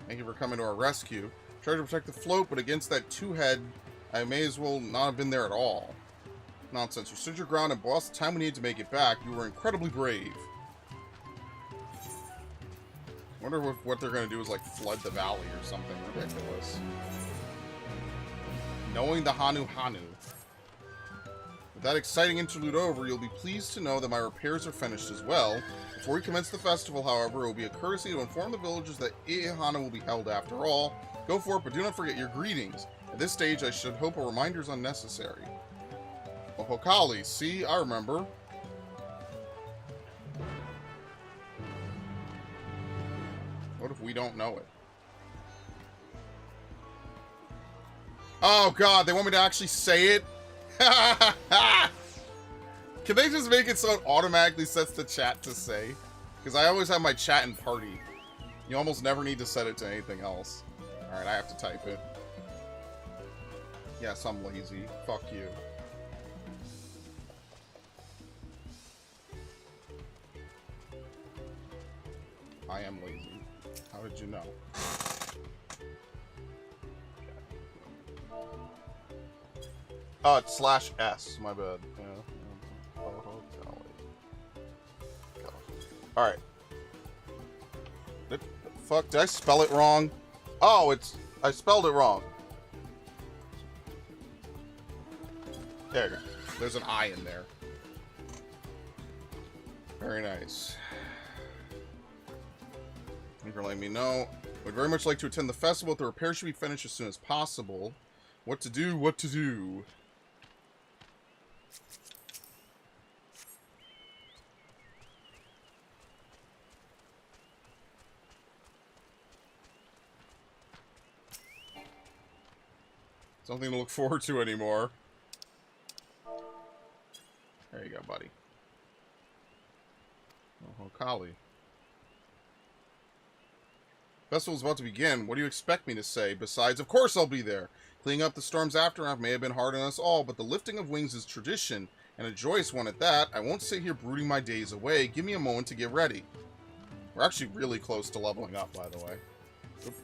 Thank you for coming to our rescue. Tried to protect the float, but against that two-head, I may as well not have been there at all. Nonsense. You stood your ground and bossed the time we needed to make it back. You were incredibly brave. I wonder what they're going to do is like flood the valley or something ridiculous. Knowing the Hanu. With that exciting interlude over, you'll be pleased to know that my repairs are finished as well. Before we commence the festival, however, it will be a courtesy to inform the villagers that Ihana will be held after all. Go for it, but do not forget your greetings. At this stage, I should hope a reminder is unnecessary. Ohokali, see? I remember. What if we don't know it? Oh god, they want me to actually say it? Can they just make it so it automatically sets the chat to say? Because I always have my chat in party. You almost never need to set it to anything else. Alright, I have to type it. Yes, I'm lazy. Fuck you. I am lazy. How did you know? Oh, it's /S. My bad. Yeah. Alright. Fuck, did I spell it wrong? Oh, I spelled it wrong. There you go. There's an I in there. Very nice. Thank you for letting me know. Would very much like to attend the festival. The repair should be finished as soon as possible. What to do, what to do. Something to look forward to anymore. There you go, buddy. Oh, Kali. Festival's about to begin. What do you expect me to say? Besides, of course I'll be there. Cleaning up the storm's aftermath may have been hard on us all, but the lifting of wings is tradition, and a joyous one at that. I won't sit here brooding my days away. Give me a moment to get ready. We're actually really close to leveling up, by the way. Oop.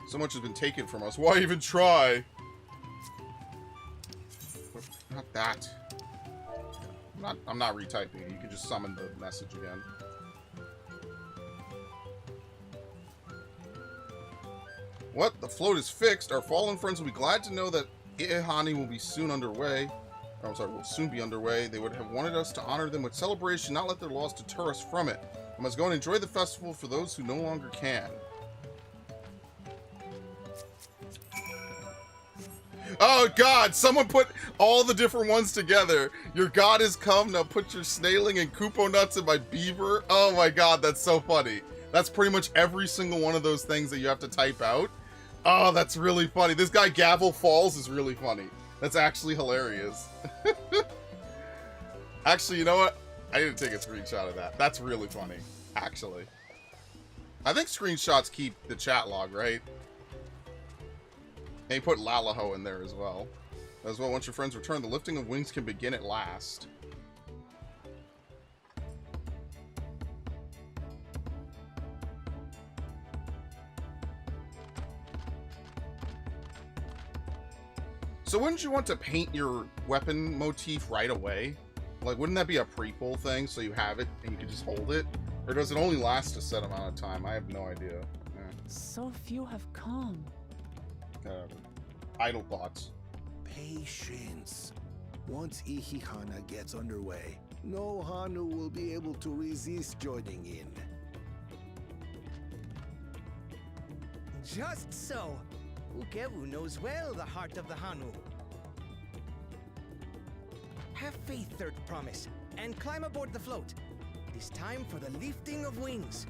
So much has been taken from us. Why even try? Not that. I'm not retyping it. You can just summon the message again. What? The float is fixed. Our fallen friends will be glad to know that Ihani will be soon underway. Oh, I'm sorry, will soon be underway. They would have wanted us to honor them with celebration, not let their loss deter us from it. I must go and enjoy the festival for those who no longer can. Oh god, someone put all the different ones together. Your god has come, now put your snailing and Kupo nuts in my beaver. Oh my god, that's so funny. That's pretty much every single one of those things that you have to type out. Oh, that's really funny. This guy Gavel Falls is really funny. That's actually hilarious. Actually, you know what? I didn't take a screenshot of that. That's really funny, actually. I think screenshots keep the chat log, right? And you put Lalaho in there as well. As well, once your friends return, the lifting of wings can begin at last. So wouldn't you want to paint your weapon motif right away? Like, wouldn't that be a pre-pull thing so you have it and you can just hold it? Or does it only last a set amount of time? I have no idea. Yeah. So few have come. Idle thoughts. Patience. Once Ihihana gets underway, no Hanu will be able to resist joining in. Just so. Ukewu knows well the heart of the Hanu. Have faith, Third Promise, and climb aboard the float. It is time for the lifting of wings.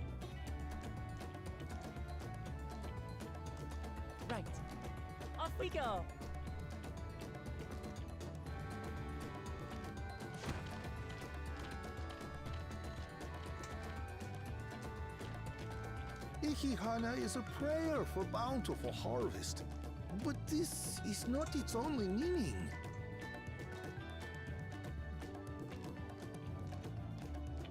Right. Off we go. Ihihana is a prayer for bountiful harvest. But this is not its only meaning.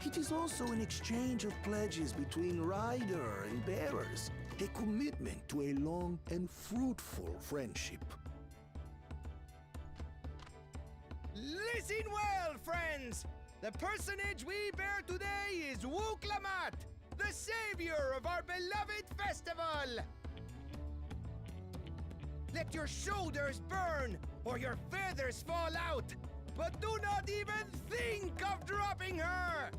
It is also an exchange of pledges between rider and bearers, a commitment to a long and fruitful friendship. Listen well, friends! The personage we bear today is Wooklamat, the savior of our beloved festival! Let your shoulders burn, or your feathers fall out. But do not even think of dropping her!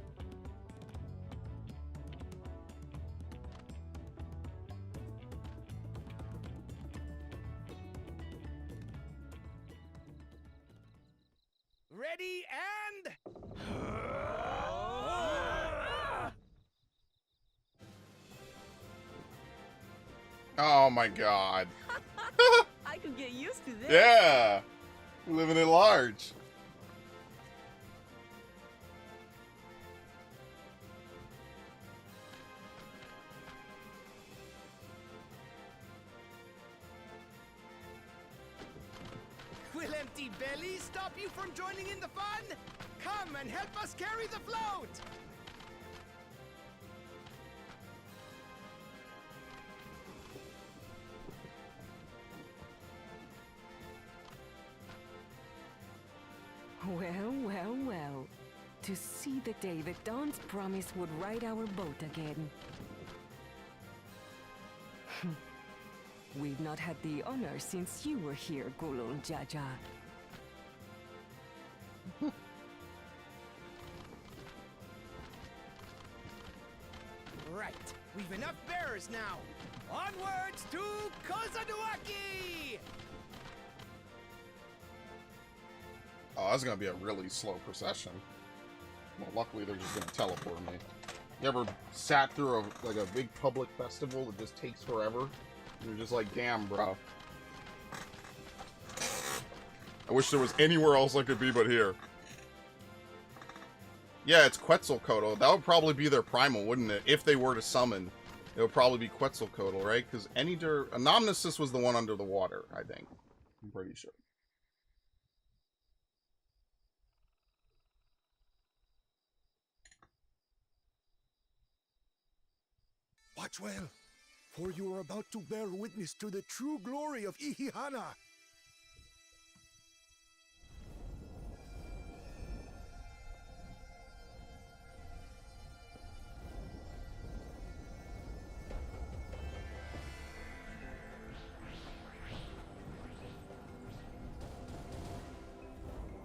Ready and... Oh my god. I could get used to this. Yeah! Living at large. Will empty bellies stop you from joining in the fun? Come and help us carry the float! Well, well, well. To see the day that Dawn's promise would ride our boat again. We've not had the honor since you were here, Gulul Jaja. Right, we've enough bearers now. Onwards to Kozama'uka! Oh, that's gonna be a really slow procession. Well, luckily they're just gonna teleport me. You ever sat through a big public festival that just takes forever? You're just like, damn, bro. I wish there was anywhere else I could be but here. Yeah, it's Quetzalcoatl. That would probably be their primal, wouldn't it? If they were to summon, it would probably be Quetzalcoatl, right? Because Anamnesis was the one under the water, I think. I'm pretty sure. Watch well, for you are about to bear witness to the true glory of Ihihana.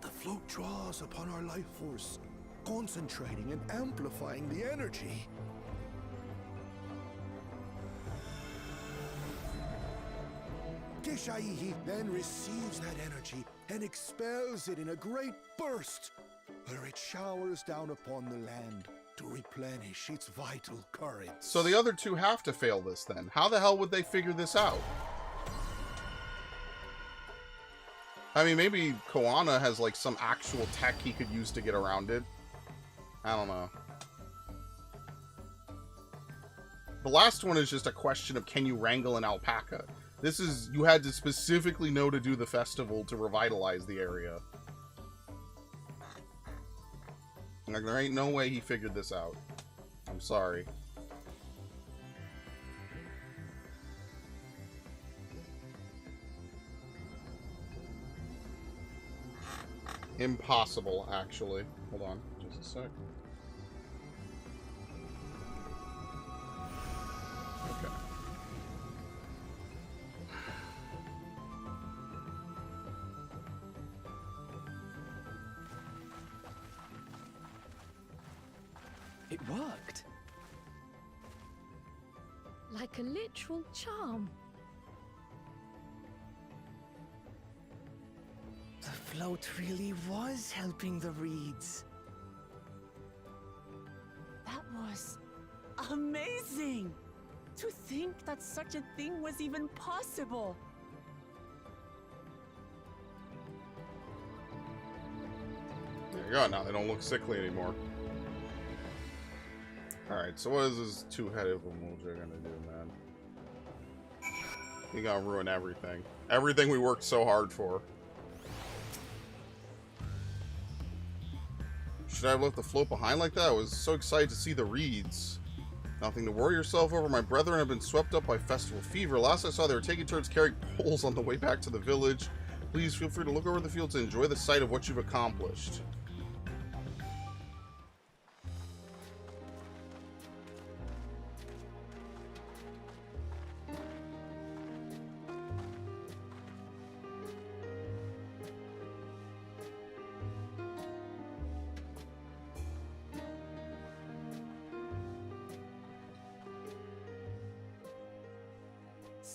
The float draws upon our life force, concentrating and amplifying the energy. Keshaihi then receives that energy and expels it in a great burst, where it showers down upon the land to replenish its vital currents. So the other two have to fail this then. How the hell would they figure this out? I mean, maybe Koana has like some actual tech he could use to get around it. I don't know. The last one is just a question of can you wrangle an alpaca? This is, you had to specifically know to do the festival to revitalize the area. Like, there ain't no way he figured this out. I'm sorry. Impossible, actually. Hold on, just a sec. Okay. It worked. Like a literal charm. The float really was helping the reeds. That was amazing! To think that such a thing was even possible! There you go, now they don't look sickly anymore. Alright, so what is this two-headed Wamulja gonna do, man? He gonna ruin everything. Everything we worked so hard for. Should I have left the float behind like that? I was so excited to see the reeds. Nothing to worry yourself over. My brethren have been swept up by festival fever. Last I saw, they were taking turns carrying poles on the way back to the village. Please feel free to look over the fields and enjoy the sight of what you've accomplished.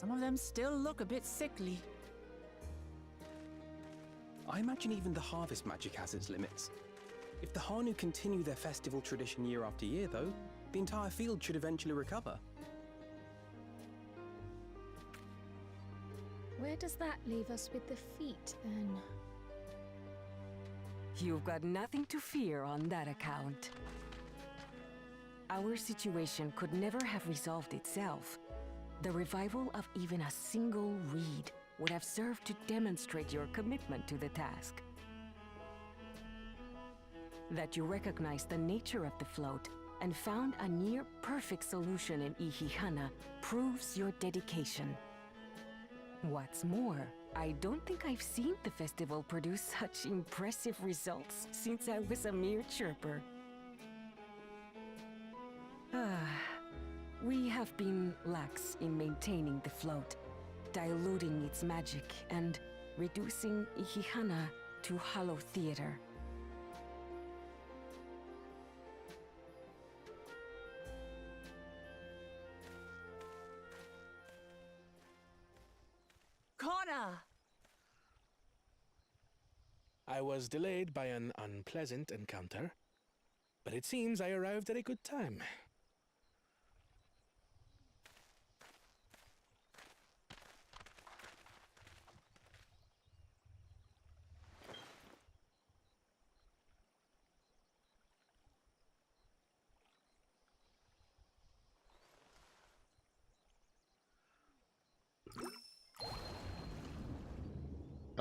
Some of them still look a bit sickly. I imagine even the harvest magic has its limits. If the Hanu continue their festival tradition year after year, though, the entire field should eventually recover. Where does that leave us with the feet, then? You've got nothing to fear on that account. Our situation could never have resolved itself. The revival of even a single reed would have served to demonstrate your commitment to the task. That you recognize the nature of the float and found a near-perfect solution in Ihihana proves your dedication. What's more, I don't think I've seen the festival produce such impressive results since I was a mere chirper. We have been lax in maintaining the float, diluting its magic and reducing Ihihana to hollow theater. Kona! I was delayed by an unpleasant encounter, but it seems I arrived at a good time.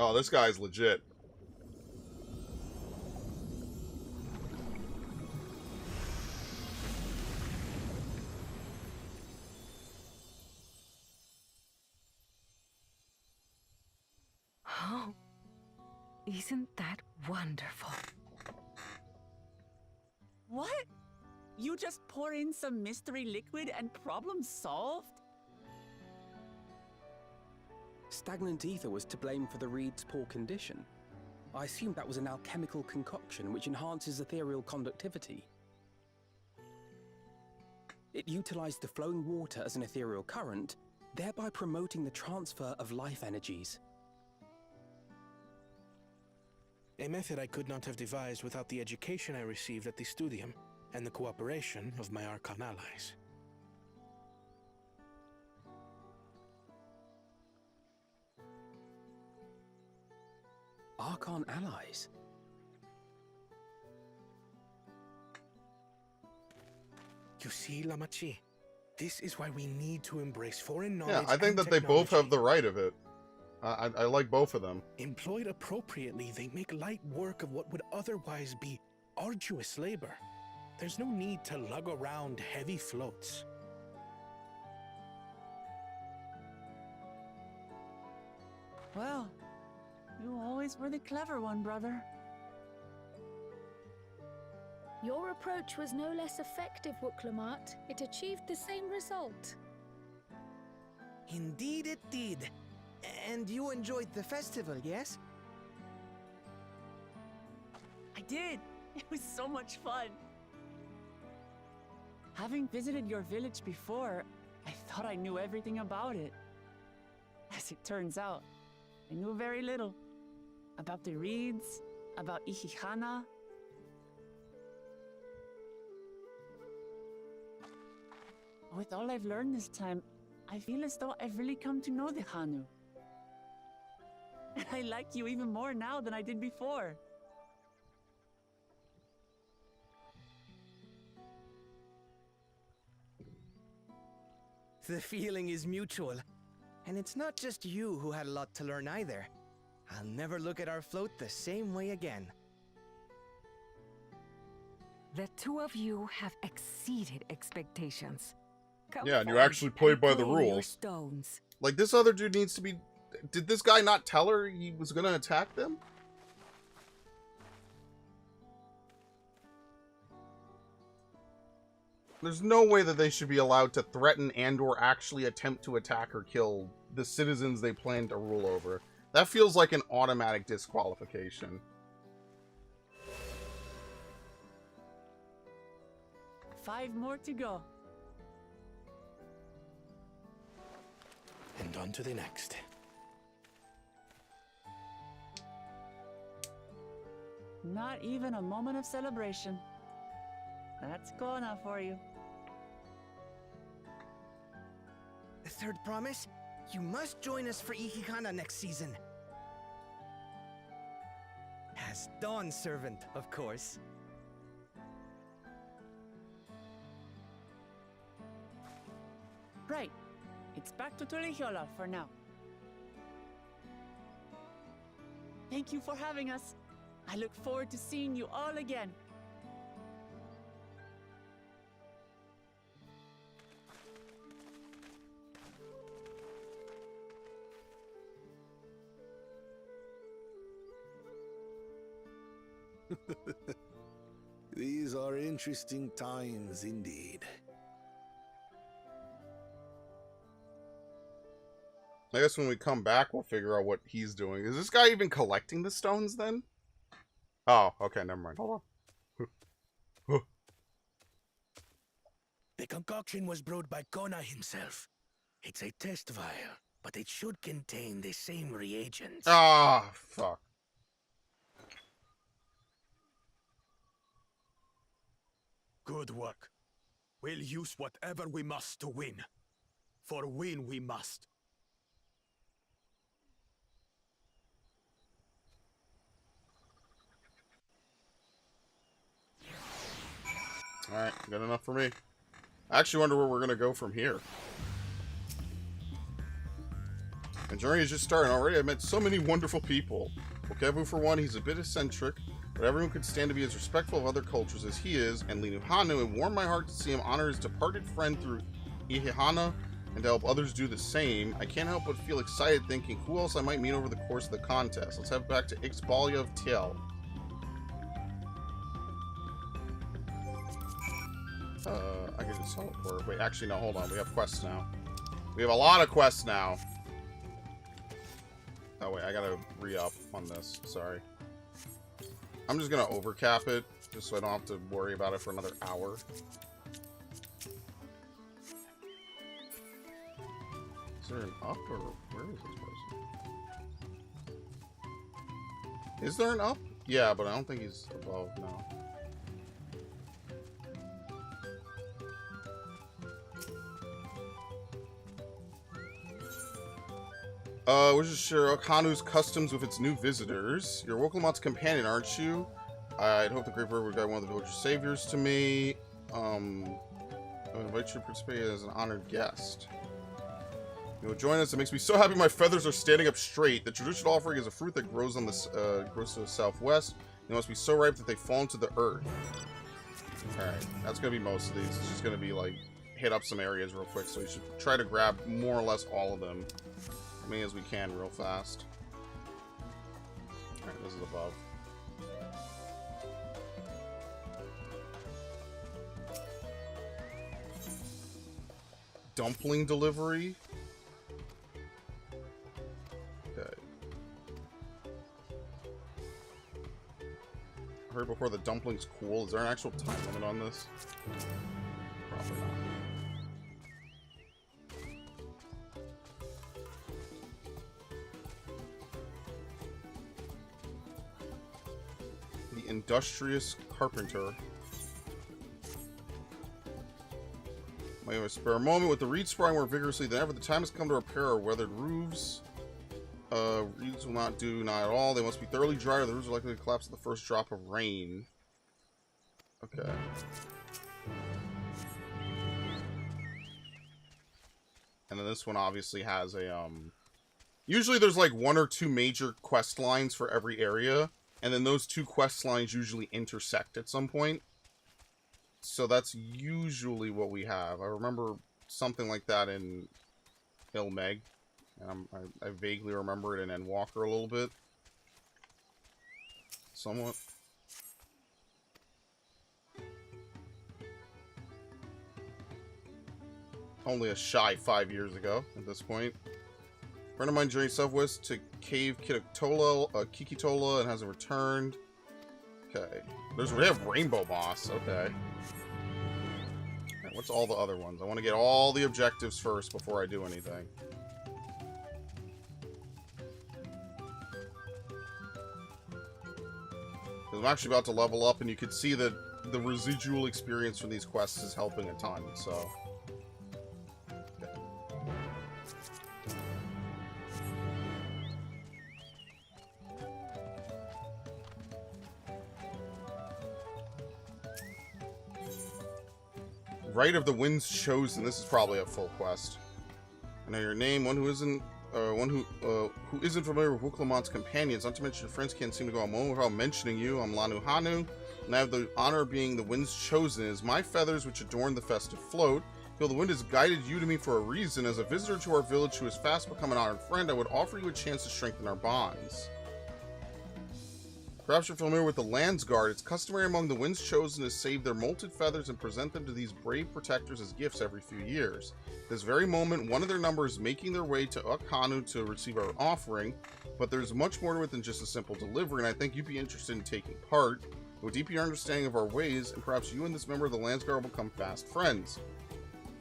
Oh, this guy's legit. Oh, isn't that wonderful? What? You just pour in some mystery liquid and problem solved? Stagnant ether was to blame for the reed's poor condition. I assumed that was an alchemical concoction which enhances ethereal conductivity. It utilized the flowing water as an ethereal current, thereby promoting the transfer of life energies. A method I could not have devised without the education I received at the studium and the cooperation of my Archon allies. Archon allies? You see, Lamachi, this is why we need to embrace foreign knowledge. Yeah, I think that they both have the right of it. I like both of them. Employed appropriately, they make light work of what would otherwise be arduous labor. There's no need to lug around heavy floats. Well, you always were the clever one, brother. Your approach was no less effective, Urqopacha. It achieved the same result. Indeed it did. And you enjoyed the festival, yes? I did. It was so much fun. Having visited your village before, I thought I knew everything about it. As it turns out, I knew very little. About the reeds, about Ihihana. With all I've learned this time, I feel as though I've really come to know the Hanu. And I like you even more now than I did before. The feeling is mutual. And it's not just you who had a lot to learn either. I'll never look at our float the same way again. The two of you have exceeded expectations. Come Yeah, and you forward actually played by the claim your rules. stones. Like, this other dude needs to be... Did this guy not tell her he was gonna attack them? There's no way that they should be allowed to threaten and or actually attempt to attack or kill the citizens they plan to rule over. That feels like an automatic disqualification. Five more to go. And on to the next. Not even a moment of celebration. That's Kona for you. The third promise? You must join us for Ihikana next season. As Dawn Servant, of course. Right. It's back to Tuliyollal for now. Thank you for having us. I look forward to seeing you all again. These are interesting times indeed. I guess when we come back, we'll figure out what he's doing. Is this guy even collecting the stones then? Oh, okay, never mind. Hold on. The concoction was brewed by Kona himself. It's a test vial, but it should contain the same reagents. Ah, fuck. Good work. We'll use whatever we must to win. For win we must. Alright, good enough for me. I actually wonder where we're gonna go from here. The journey is just starting already. I've met so many wonderful people. Wokevu, for one, he's a bit eccentric, but everyone could stand to be as respectful of other cultures as he is, and Linuhanu, it warmed my heart to see him honor his departed friend through Ihihana, and to help others do the same. I can't help but feel excited thinking who else I might meet over the course of the contest. Let's head back to Ixbalia of Tiel. I can just teleport. Wait, actually, no, hold on. We have quests now. We have a lot of quests now. Oh, wait, I gotta re-up on this. Sorry. I'm just gonna overcap it, just so I don't have to worry about it for another hour. Is there an up, or where is this person? Is there an up? Yeah, but I don't think he's above, no. We'll just share Hanu's customs with its new visitors. You're Woklamat's companion, aren't you? I'd hope the Great Bird would guide one of the village saviors to me. I would invite you to participate as an honored guest. You will join us. It makes me so happy my feathers are standing up straight. The traditional offering is a fruit that grows on the grows to the southwest. They must be so ripe that they fall into the earth. Alright, that's gonna be most of these. It's just gonna be like hit up some areas real quick, so you should try to grab more or less all of them. As many as we can real fast. Alright, this is above. Dumpling delivery? Okay. I heard before the dumpling's cool. Is there an actual time limit on this? Probably not. Industrious carpenter. Might have a spare moment with the reeds sprawling more vigorously than ever. The time has come to repair our weathered roofs. Reeds will not do, not at all. They must be thoroughly dry or the roofs are likely to collapse at the first drop of rain. Okay. And then this one obviously has a, usually there's like one or two major quest lines for every area. And then those two quest lines usually intersect at some point. So that's usually what we have. I remember something like that in Ilmeg. And I vaguely remember it in Endwalker a little bit. Somewhat. Only a shy 5 years ago at this point. A friend of mine journeyed southwest to Cave Kikitola and hasn't returned. Okay. We have Rainbow Moss. Okay. Right, what's all the other ones? I want to get all the objectives first before I do anything. I'm actually about to level up, and you can see that the residual experience from these quests is helping a ton, so... Right of the Winds Chosen. This is probably a full quest. I know your name. One who isn't familiar with Wuklamant's companions, not to mention your friends, can't seem to go a moment without mentioning you. I'm Lanu Hanu, and I have the honor of being the Wind's Chosen. It is my feathers which adorn the festive float. Feel the wind has guided you to me for a reason. As a visitor to our village who has fast become an honored friend, I would offer you a chance to strengthen our bonds. Perhaps you're familiar with the Landsguard. It's customary among the Winds Chosen to save their molted feathers and present them to these brave protectors as gifts every few years. This very moment, one of their number is making their way to Urqopacha to receive our offering, but there's much more to it than just a simple delivery, and I think you'd be interested in taking part. It would deepen your understanding of our ways, and perhaps you and this member of the Landsguard will become fast friends.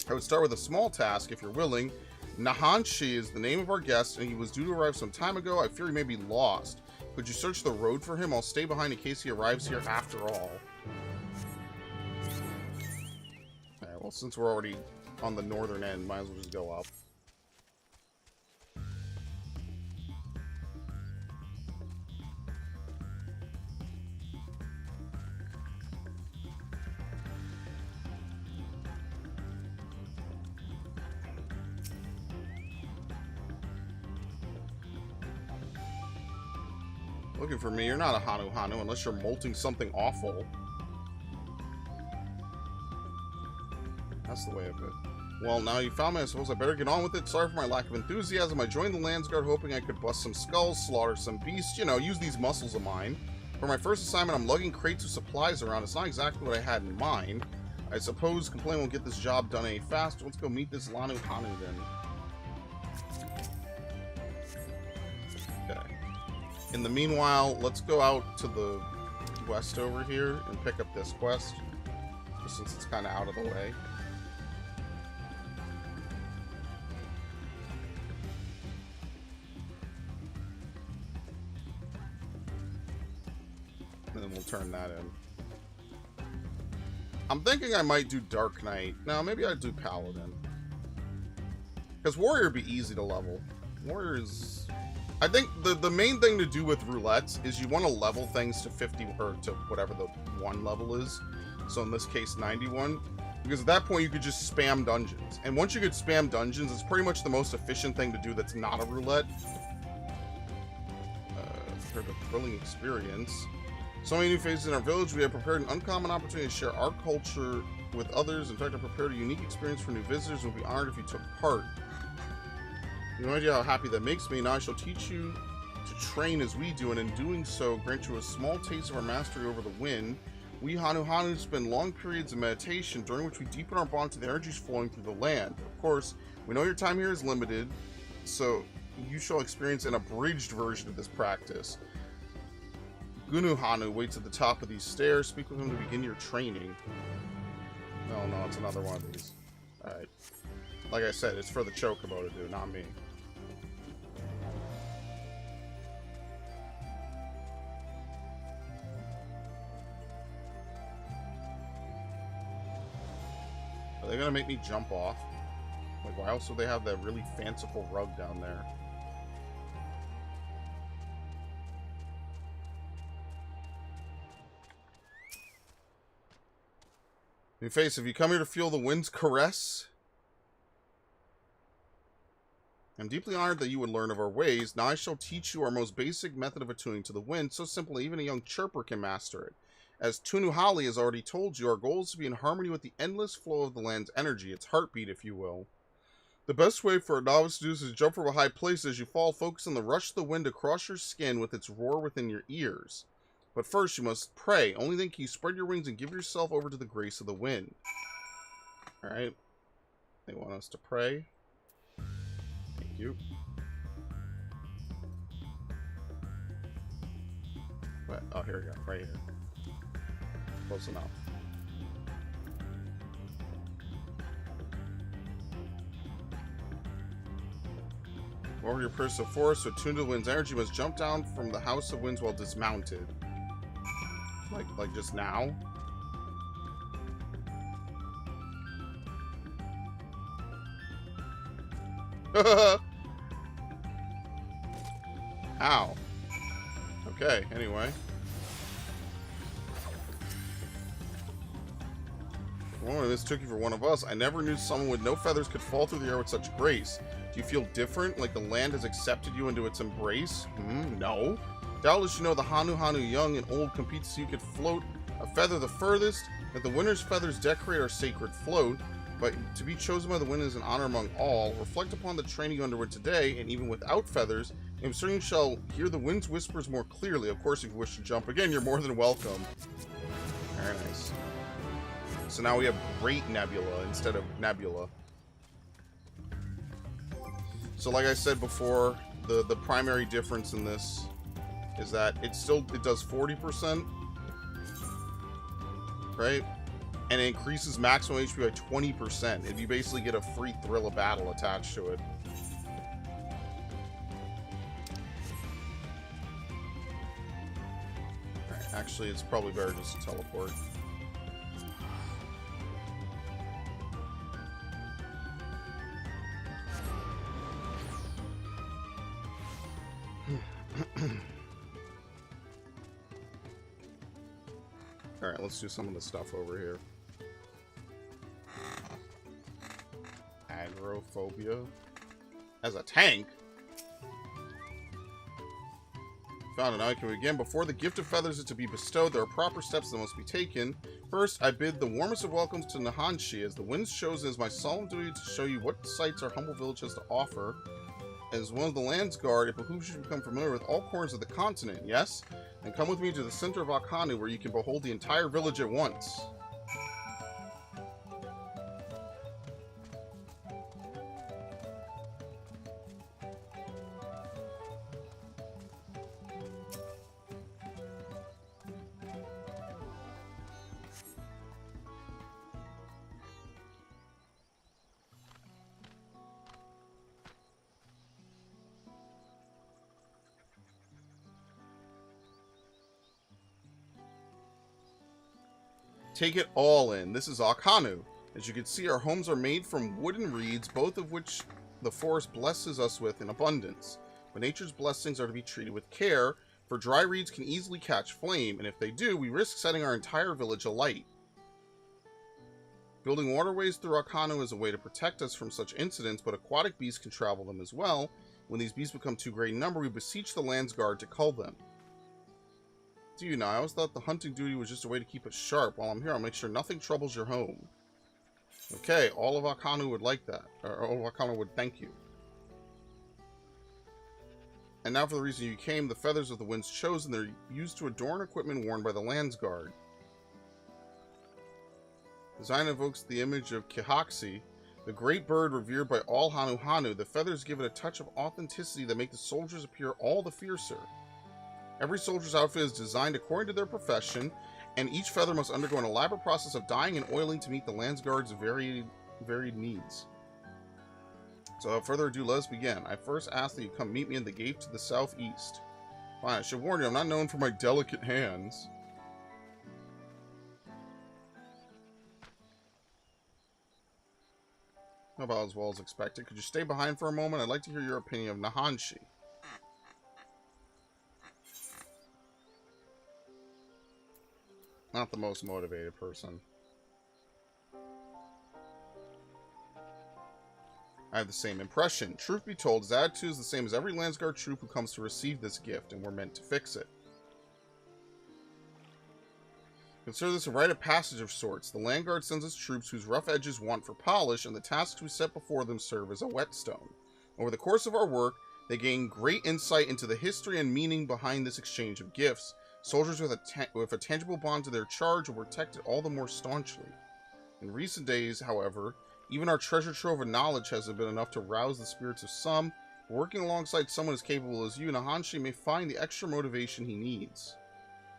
I would start with a small task, if you're willing. Nahanshi is the name of our guest, and he was due to arrive some time ago. I fear he may be lost. Could you search the road for him? I'll stay behind in case he arrives here after all. Alright, well, since we're already on the northern end, might as well just go up. Looking for me? You're not a Hanu Hanu unless you're molting something awful. That's the way of it. Well, now you found me, I suppose I better get on with it. Sorry for my lack of enthusiasm. I joined the Landsguard hoping I could bust some skulls, slaughter some beasts, you know, use these muscles of mine. For my first assignment, I'm lugging crates of supplies around. It's not exactly what I had in mind. I suppose Complain won't get this job done any faster. Let's go meet this Lanu Hanu then. Okay. In the meanwhile, let's go out to the west over here and pick up this quest, just since it's kind of out of the way. And then we'll turn that in. I'm thinking I might do Dark Knight. No, maybe I'd do Paladin. Because Warrior would be easy to level. Warrior is... I think the main thing to do with roulettes is you want to level things to 50 or to whatever the one level is. So in this case, 91. Because at that point you could just spam dungeons. And once you could spam dungeons, it's pretty much the most efficient thing to do that's not a roulette. For the thrilling experience. So many new faces in our village. We have prepared an uncommon opportunity to share our culture with others. In fact, I prepared a unique experience for new visitors and would be honored if you took part. You have no idea how happy that makes me. Now I shall teach you to train as we do, and in doing so, grant you a small taste of our mastery over the wind. We Hanu Hanu spend long periods of meditation, during which we deepen our bond to the energies flowing through the land. Of course, we know your time here is limited, so you shall experience an abridged version of this practice. Gunu Hanu waits at the top of these stairs. Speak with him to begin your training. No, it's another one of these. Alright. Like I said, it's for the Chocobo to do, not me. Are they gonna make me jump off? Like, why else would they have that really fanciful rug down there? New face, have you come here to feel the wind's caress? I'm deeply honored that you would learn of our ways. Now I shall teach you our most basic method of attuning to the wind, so simple even a young chirper can master it. As Tunuhali has already told you, our goal is to be in harmony with the endless flow of the land's energy, its heartbeat, if you will. The best way for a novice to do this is jump from a high place. As you fall, focus on the rush of the wind across your skin with its roar within your ears. But first, you must pray. Only then can you spread your wings and give yourself over to the grace of the wind. Alright. They want us to pray. Thank you. What? Oh, here we go. Right here. Close enough. Over your pursuit of force, so attuned to the wind's energy, must jump down from the House of Winds while dismounted. Like just now? Ow. Okay, anyway. Well, this took you for one of us. I never knew someone with no feathers could fall through the air with such grace. Do you feel different? Like the land has accepted you into its embrace? No. Doubtless you know the Hanu young and old compete so you could float a feather the furthest, that the winner's feathers decorate our sacred float, but to be chosen by the wind is an honor among all. Reflect upon the training you underwent today, and even without feathers, I'm certain you shall hear the wind's whispers more clearly. Of course, if you wish to jump again, you're more than welcome. Very nice. So now we have Great Nebula instead of Nebula. So like I said before, the primary difference in this is that it does 40%, right? And it increases maximum HP by 20%. And you basically get a free thrill of battle attached to it. Right, actually, it's probably better just to teleport. Alright, let's do some of the stuff over here. Agrophobia. As a tank? Found an icon again. Before the gift of feathers is to be bestowed, there are proper steps that must be taken. First, I bid the warmest of welcomes to Nahanshi. As the wind's chosen, it is my solemn duty to show you what sights our humble village has to offer. As one of the land's guard, it behooves you to become familiar with all corners of the continent, yes? And come with me to the center of Akanu, where you can behold the entire village at once. Take it all in. This is Akanu. As you can see, our homes are made from wood and reeds, both of which the forest blesses us with in abundance. But nature's blessings are to be treated with care, for dry reeds can easily catch flame, and if they do, we risk setting our entire village alight. Building waterways through Akanu is a way to protect us from such incidents, but aquatic beasts can travel them as well. When these beasts become too great in number, we beseech the land's guard to cull them. Do you know, I always thought the hunting duty was just a way to keep us sharp. While I'm here, I'll make sure nothing troubles your home. Okay, all of Akanu would like that. Or all of Akanu would thank you. And now for the reason you came, the feathers of the winds chosen. They're used to adorn equipment worn by the land's guard. Design evokes the image of Kihaxi, the great bird revered by all Hanu. The feathers give it a touch of authenticity that make the soldiers appear all the fiercer. Every soldier's outfit is designed according to their profession, and each feather must undergo an elaborate process of dyeing and oiling to meet the land's guard's varied needs. So without further ado, let us begin. I first ask that you come meet me in the gate to the southeast. Fine, I should warn you, I'm not known for my delicate hands. Not about as well as expected. Could you stay behind for a moment? I'd like to hear your opinion of Nahanshi. Not the most motivated person. I have the same impression. Truth be told, his attitude is the same as every Landsguard troop who comes to receive this gift, and we're meant to fix it. Consider this a rite of passage of sorts. The Landguard sends us troops whose rough edges want for polish, and the tasks we set before them serve as a whetstone. Over the course of our work, they gain great insight into the history and meaning behind this exchange of gifts. Soldiers with a tangible bond to their charge will protect it all the more staunchly. In recent days, however, even our treasure trove of knowledge hasn't been enough to rouse the spirits of some. Working alongside someone as capable as you, Nahanshi may find the extra motivation he needs.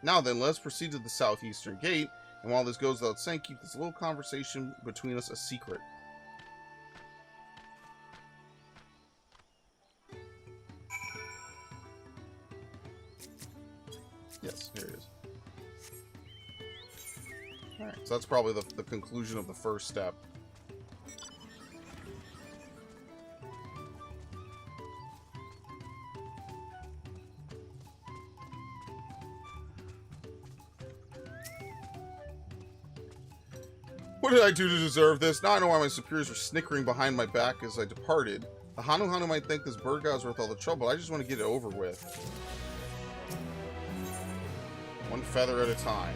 Now then, let us proceed to the southeastern gate, and while this goes without saying, keep this little conversation between us a secret. Yes, here it is. So that's probably the conclusion of the first step. What did I do to deserve this? Now I know why my superiors were snickering behind my back as I departed. The Hanu might think this bird guy was worth all the trouble. I just want to get it over with. One feather at a time.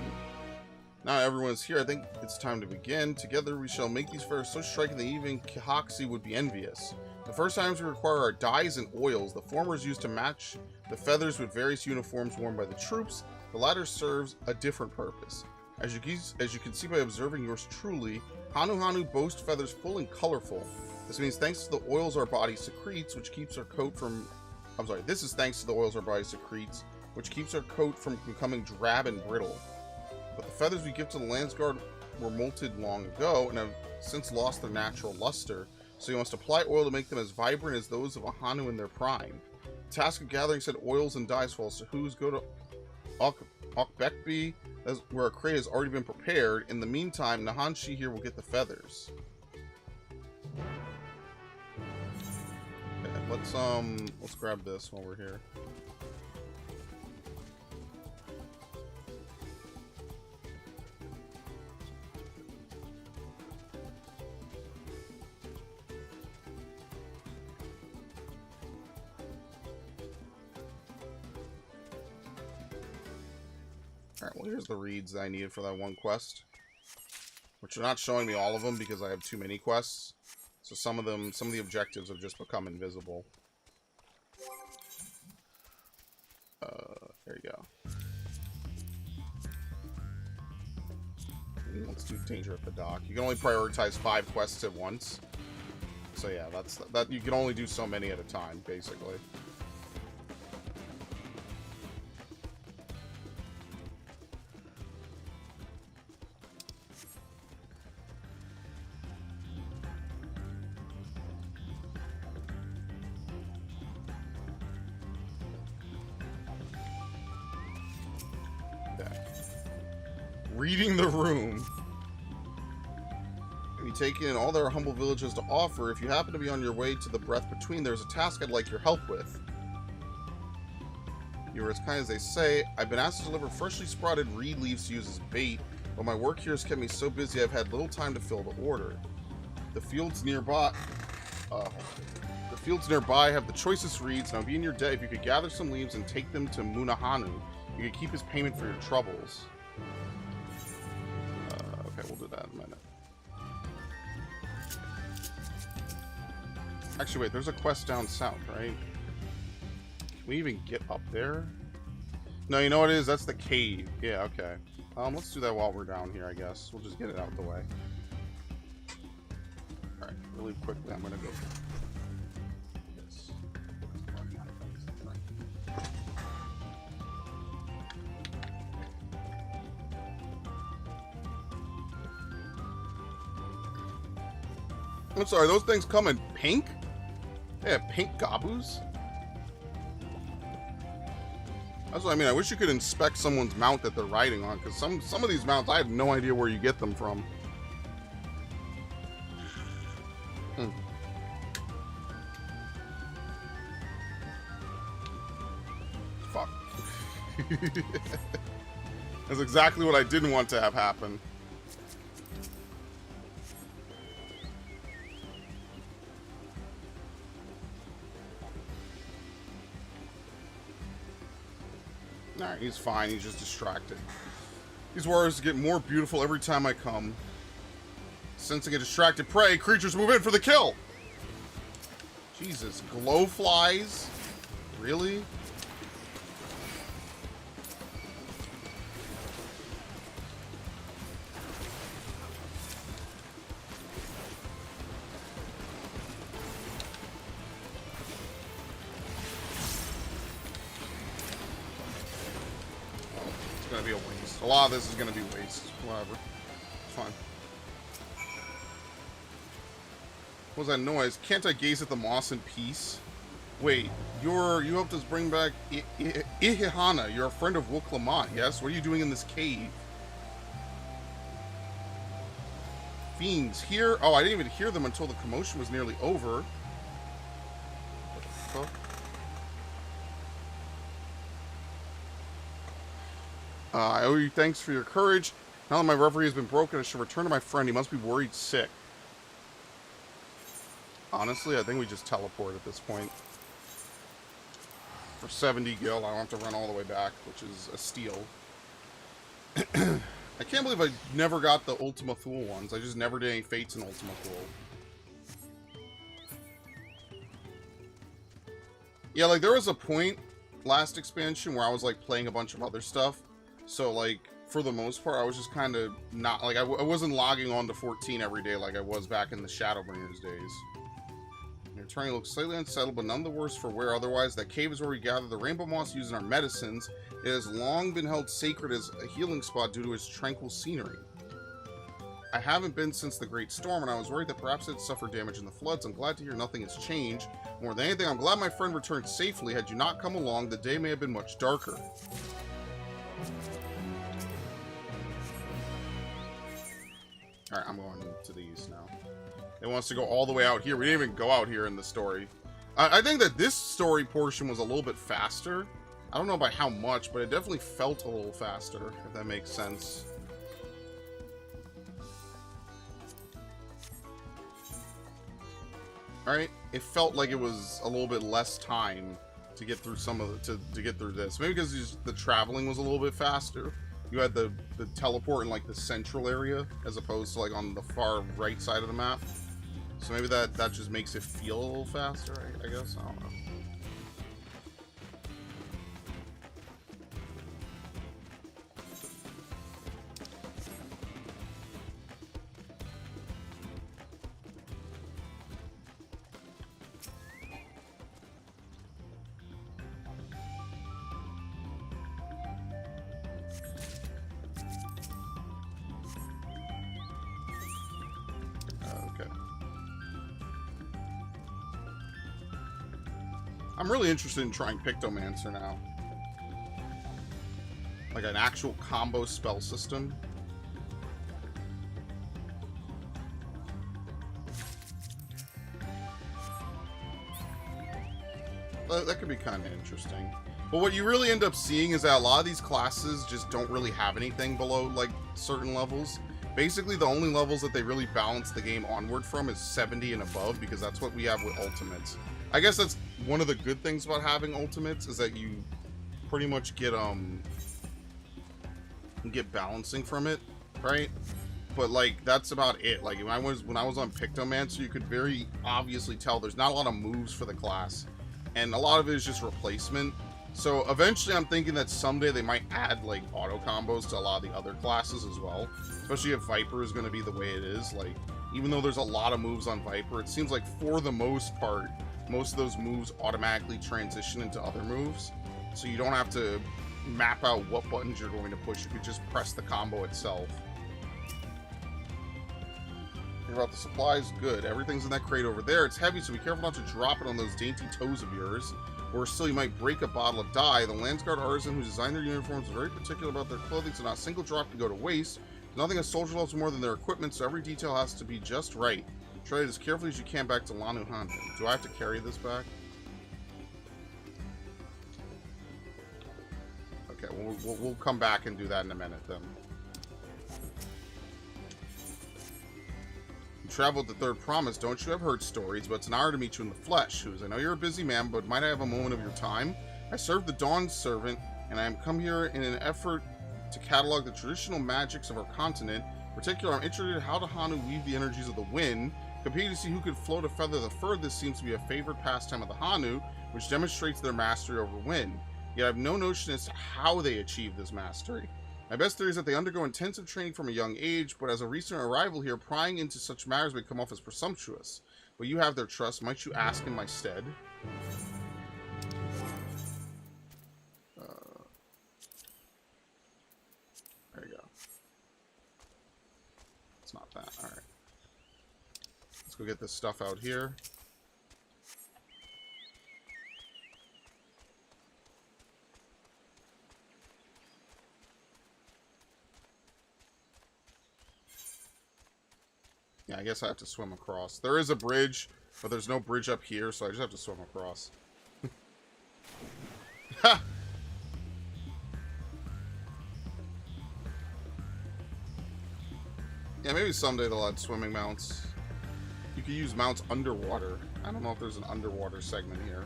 Now everyone's here. I think it's time to begin. Together we shall make these feathers so striking that even Kihaxi would be envious. The first items we require are dyes and oils. The former is used to match the feathers with various uniforms worn by the troops. The latter serves a different purpose. As you can see by observing yours truly, Hanu boasts feathers full and colorful. This means thanks to the oils our body secretes, which keeps our coat from... this is thanks to the oils our body secretes, which keeps our coat from becoming drab and brittle. But the feathers we give to the Landsguard were molted long ago, and have since lost their natural luster, so you must apply oil to make them as vibrant as those of a Hanu in their prime. The task of gathering said oils and dyes falls to whose go to Urqopacha, where a crate has already been prepared. In the meantime, Nahanshi here will get the feathers. Okay, let's grab this while we're here. Alright, well here's the reeds that I needed for that one quest. Which are not showing me all of them because I have too many quests. So some of the objectives have just become invisible. There you go. Let's do Danger at the Dock. You can only prioritize 5 quests at once. So yeah, that you can only do so many at a time, basically. Reading the room. Have you taken in all their humble villages to offer? If you happen to be on your way to the breath between, there's a task I'd like your help with. You are as kind as they say. I've been asked to deliver freshly sprouted reed leaves to use as bait, but my work here has kept me so busy I've had little time to fill the order. The fields nearby have the choicest reeds. Now be in your debt if you could gather some leaves and take them to Munahanu. You could keep his payment for your troubles. Okay, we'll do that in a minute. Actually, wait, there's a quest down south, right? Can we even get up there? No, you know what it is? That's the cave. Yeah, okay. Let's do that while we're down here, I guess. We'll just get it out of the way. Alright, really quickly, I'm gonna go... I'm sorry, those things come in pink? They have pink gabus? That's what I mean. I wish you could inspect someone's mount that they're riding on, because some of these mounts, I have no idea where you get them from. Fuck. That's exactly what I didn't want to have happen. Alright, he's fine. He's just distracted. These warriors get more beautiful every time I come. Sensing a distracted prey, creatures move in for the kill! Jesus, glowflies? Really? Be a waste. A lot of this is going to be waste. Whatever. It's fine. What was that noise? Can't I gaze at the moss in peace? Wait, you helped us bring back Ihihana. You're a friend of Urqopacha, yes? What are you doing in this cave? fiends here? Oh, I didn't even hear them until the commotion was nearly over. What the fuck? I owe you thanks for your courage. Now that my reverie has been broken, I should return to my friend. He must be worried sick. Honestly, I think we just teleport at this point. For 70 gil, I don't have to run all the way back, which is a steal. I can't believe I never got the Ultima Thule ones. I just never did any fates in Ultima Thule. Yeah, like, there was a point last expansion where I was, like, playing a bunch of other stuff. So, like, for the most part, I was just kind of not, like, I wasn't logging on to 14 every day like I was back in the Shadowbringers days. Your attorney looks slightly unsettled, but none the worse for wear otherwise. That cave is where we gather the rainbow moss used in our medicines. It has long been held sacred as a healing spot due to its tranquil scenery. I haven't been since the Great Storm, and I was worried that perhaps it suffered damage in the floods. I'm glad to hear nothing has changed. More than anything, I'm glad my friend returned safely. Had you not come along, the day may have been much darker. Alright, I'm going to the east now. It wants to go all the way out here. We didn't even go out here in the story. I think that this story portion was a little bit faster. I don't know by how much, but it definitely felt a little faster, if that makes sense. Alright, it felt like it was a little bit less time to get through some of the, to get through this. Maybe because the traveling was a little bit faster. You had the teleport in like the central area as opposed to like on the far right side of the map. So maybe that just makes it feel a little faster, I guess. I don't know. I'm really interested in trying Pictomancer now. Like an actual combo spell system. That could be kind of interesting. But what you really end up seeing is that a lot of these classes just don't really have anything below like certain levels. Basically, the only levels that they really balance the game onward from is 70 and above, because that's what we have with Ultimates. I guess that's one of the good things about having Ultimates, is that you pretty much get balancing from it, right? But like that's about it. Like when I was on Pictomancer, you could very obviously tell there's not a lot of moves for the class, and a lot of it is just replacement. So eventually I'm thinking that someday they might add like auto combos to a lot of the other classes as well, especially if Viper is going to be the way it is. Like, even though there's a lot of moves on Viper, it seems like for the most part most of those moves automatically transition into other moves, so you don't have to map out what buttons you're going to push. You could just press the combo itself. Hear about the supplies? Good. Everything's in that crate over there. It's heavy, so be careful not to drop it on those dainty toes of yours, or still you might break a bottle of dye. The Landsguard artisan who designed their uniforms is very particular about their clothing, so not a single drop can go to waste. Nothing a soldier loves more than their equipment, so every detail has to be just right. Try it as carefully as you can back to Lanu Handu. Do I have to carry this back? Okay, we'll come back and do that in a minute then. You traveled the Third Promise, don't you? I've heard stories, but it's an honor to meet you in the flesh. Who's? I know you're a busy man, but might I have a moment of your time? I serve the Dawn Servant, and I am come here in an effort to catalog the traditional magics of our continent. In particular, I'm interested in how the Hanu weave the energies of the wind. Competing to see who could float a feather the furthest seems to be a favorite pastime of the Hanu, which demonstrates their mastery over wind. Yet I have no notion as to how they achieve this mastery. My best theory is that they undergo intensive training from a young age, but as a recent arrival here, prying into such matters may come off as presumptuous. But you have their trust. Might you ask in my stead? There you go. It's not that. Alright. Let's go get this stuff out here. Yeah, I guess I have to swim across. There is a bridge, but there's no bridge up here, so I just have to swim across. Ha! Yeah, maybe someday they'll add swimming mounts. You can use mounts underwater. I don't know if there's an underwater segment here.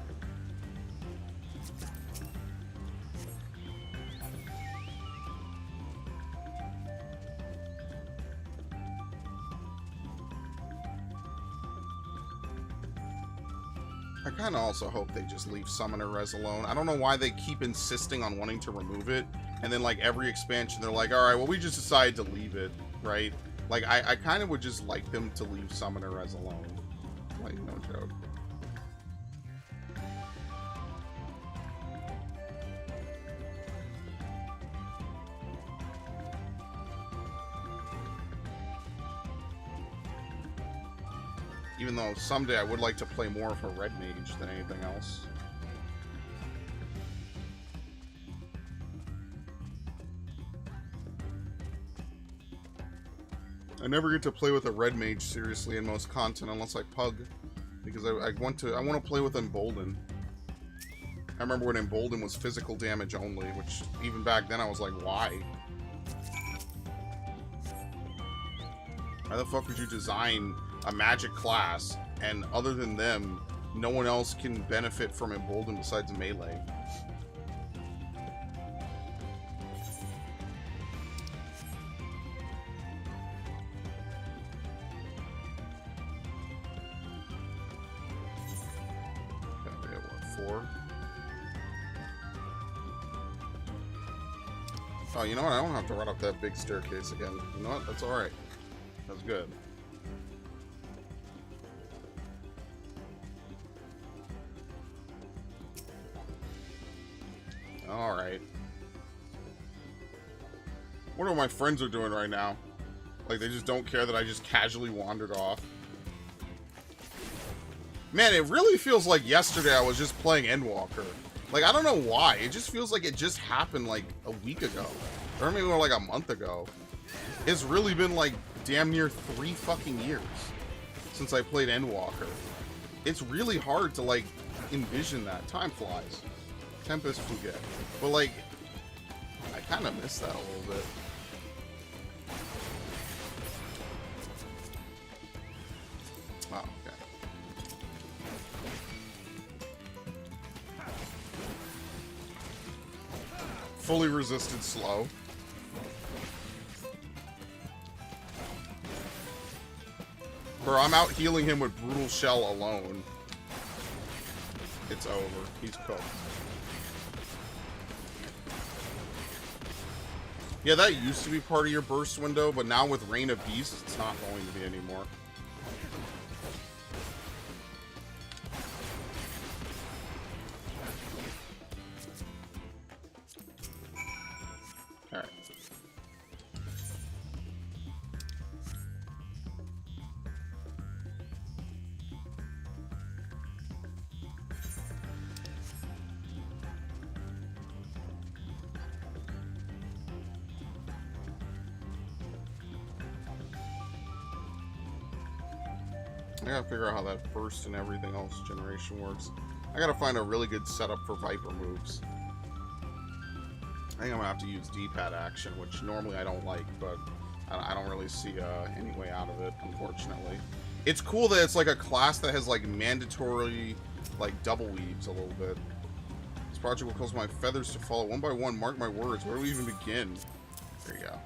I kind of also hope they just leave Summoner Res alone. I don't know why they keep insisting on wanting to remove it, and then like every expansion they're like, alright, well we just decided to leave it, right? Like, I kind of would just like them to leave Summoner Res alone. Like, no joke. Even though someday I would like to play more of a red mage than anything else. I never get to play with a red mage seriously in most content unless I pug, because I want to play with Embolden. I remember when Embolden was physical damage only, which even back then I was like, why? Why the fuck would you design a magic class and other than them, no one else can benefit from Embolden besides melee? Oh, you know what? I don't have to run up that big staircase again. You know what? That's alright. That's good. Alright. Wonder what my friends are doing right now. Like, they just don't care that I just casually wandered off. Man, it really feels like yesterday I was just playing Endwalker. Like, I don't know why. It just feels like it just happened, like, a week ago. Or maybe like a month ago. It's really been, like, damn near 3 fucking years since I played Endwalker. It's really hard to, like, envision that. Time flies. Tempest Fugit. But, like, I kind of miss that a little bit. Oh, okay. Fully resisted slow. Bro, I'm out healing him with Brutal Shell alone. It's over. He's cooked. Yeah, that used to be part of your burst window, but now with Reign of Beasts, it's not going to be anymore. Alright. I gotta figure out how that burst and everything else generation works. I gotta find a really good setup for Viper moves. I think I'm gonna have to use D-pad action, which normally I don't like, but I don't really see any way out of it, unfortunately. It's cool that it's like a class that has like mandatory like double weaves a little bit. This project will cause my feathers to fall one by one. Mark my words. Where do we even begin? There you go.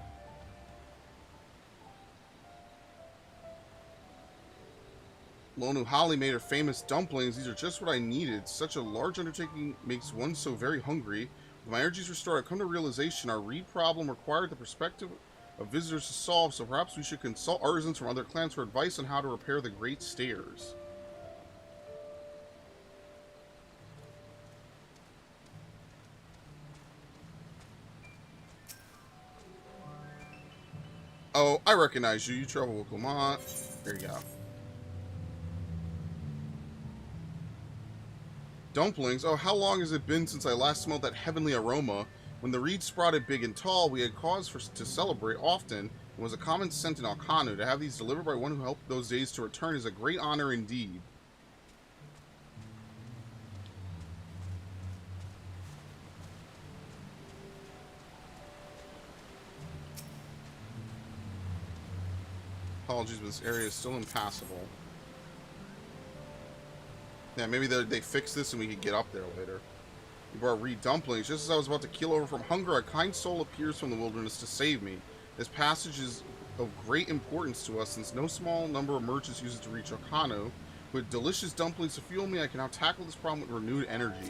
Lonu Holly made her famous dumplings. These are just what I needed. Such a large undertaking makes one so very hungry. With my energies restored, I've come to realization our reed problem required the perspective of visitors to solve, so perhaps we should consult artisans from other clans for advice on how to repair the Great Stairs. Oh, I recognize you. You travel with Lamont. There you go. Dumplings? Oh, how long has it been since I last smelled that heavenly aroma? When the reeds sprouted big and tall, we had cause to celebrate often. It was a common scent in Alkanu. To have these delivered by one who helped those days to return is a great honor indeed. Apologies, but this area is still impassable. Yeah, maybe they fix this and we could get up there later. You brought Reed dumplings. Just as I was about to keel over from hunger, a kind soul appears from the wilderness to save me. This passage is of great importance to us, since no small number of merchants use it to reach Alkanu. With delicious dumplings to fuel me, I can now tackle this problem with renewed energy.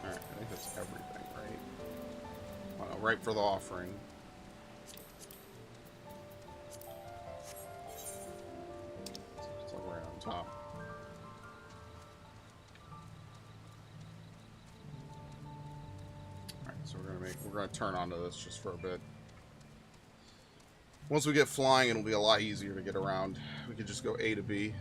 Alright, I think that's everything, right? Right for the offering. It's like right on top. So we're gonna turn onto this just for a bit. Once we get flying, it'll be a lot easier to get around. We could just go A to B.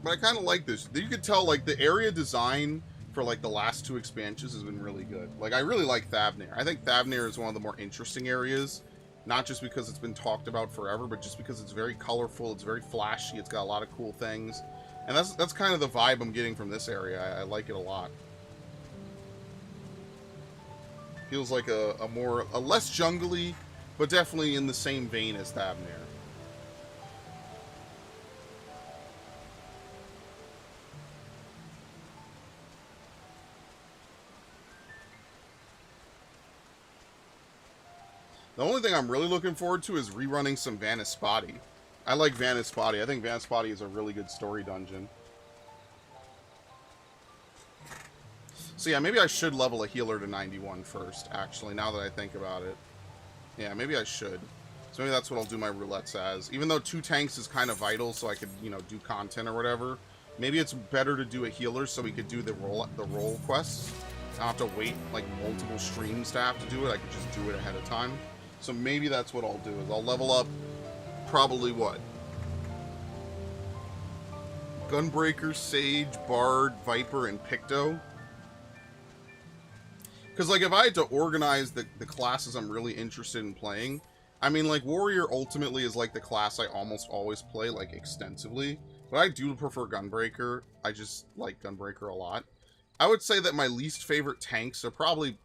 But I kind of like this. You could tell, like, the area design for, like, the last two expansions has been really good. Like, I really like Thavnair. I think Thavnair is one of the more interesting areas. Not just because it's been talked about forever, but just because it's very colorful, it's very flashy, it's got a lot of cool things. And that's kind of the vibe I'm getting from this area. I like it a lot. Feels like a less jungly, but definitely in the same vein as Thavnair. The only thing I'm really looking forward to is rerunning some Vanispati. I like Vanispati. I think Vanispati is a really good story dungeon. So yeah, maybe I should level a healer to 91 first, actually, now that I think about it. Yeah, maybe I should. So maybe that's what I'll do my roulettes as. Even though 2 tanks is kind of vital, so I could, you know, do content or whatever. Maybe it's better to do a healer so we could do the role quests. I don't have to wait, like, multiple streams to have to do it. I could just do it ahead of time. So maybe that's what I'll do, is I'll level up probably what? Gunbreaker, Sage, Bard, Viper, and Picto. Because, like, if I had to organize the classes I'm really interested in playing, I mean, like, Warrior ultimately is, like, the class I almost always play, like, extensively. But I do prefer Gunbreaker. I just like Gunbreaker a lot. I would say that my least favorite tanks are probably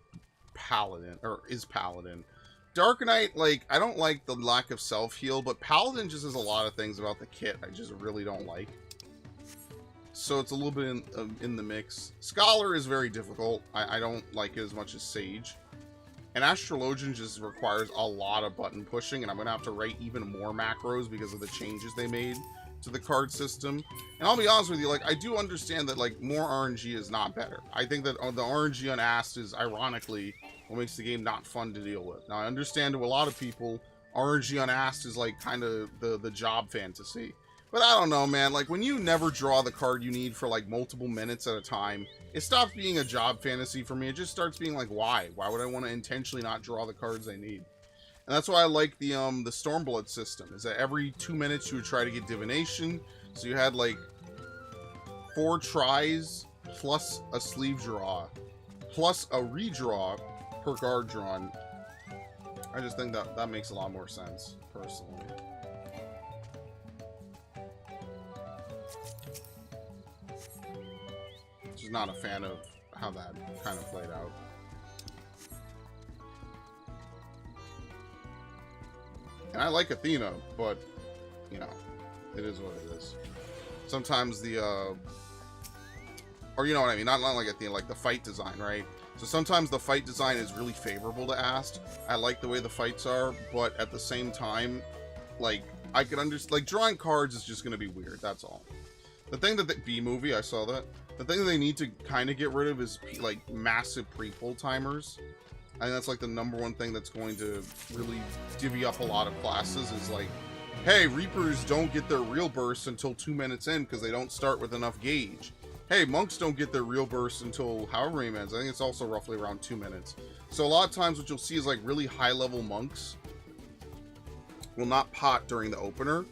Paladin, or is Paladin. Dark Knight, like, I don't like the lack of self-heal, but Paladin just has a lot of things about the kit I just really don't like. So it's a little bit in the mix. Scholar is very difficult. I don't like it as much as Sage. And Astrologian just requires a lot of button pushing, and I'm going to have to write even more macros because of the changes they made to the card system. And I'll be honest with you, like, I do understand that, like, more RNG is not better. I think that the RNG on Ast is, ironically, what makes the game not fun to deal with. Now, I understand to a lot of people, RNG on Ast is, like, kind of the job fantasy. But I don't know, man. Like, when you never draw the card you need for, like, multiple minutes at a time, it stops being a job fantasy for me. It just starts being like, why? Why would I want to intentionally not draw the cards I need? And that's why I like the Stormblood system, is that every 2 minutes you would try to get Divination. So you had, like, 4 tries, plus a sleeve draw, plus a redraw per card drawn. I just think that makes a lot more sense, personally. Just not a fan of how that kind of played out. And I like Athena, but, you know, it is what it is. Sometimes the, or you know what I mean, not like Athena, like the fight design, right? So sometimes the fight design is really favorable to Ast. I like the way the fights are, but at the same time, like, I could understand, like, drawing cards is just going to be weird, that's all. The thing that the B-movie, I saw that, the thing that they need to kind of get rid of is, like, massive pre-pull timers. I think that's, like, the #1 thing that's going to really divvy up a lot of classes is, like, hey, Reapers don't get their real bursts until 2 minutes in because they don't start with enough gauge. Hey, Monks don't get their real bursts until however many minutes. I think it's also roughly around 2 minutes. So a lot of times what you'll see is, like, really high-level Monks will not pot during the opener,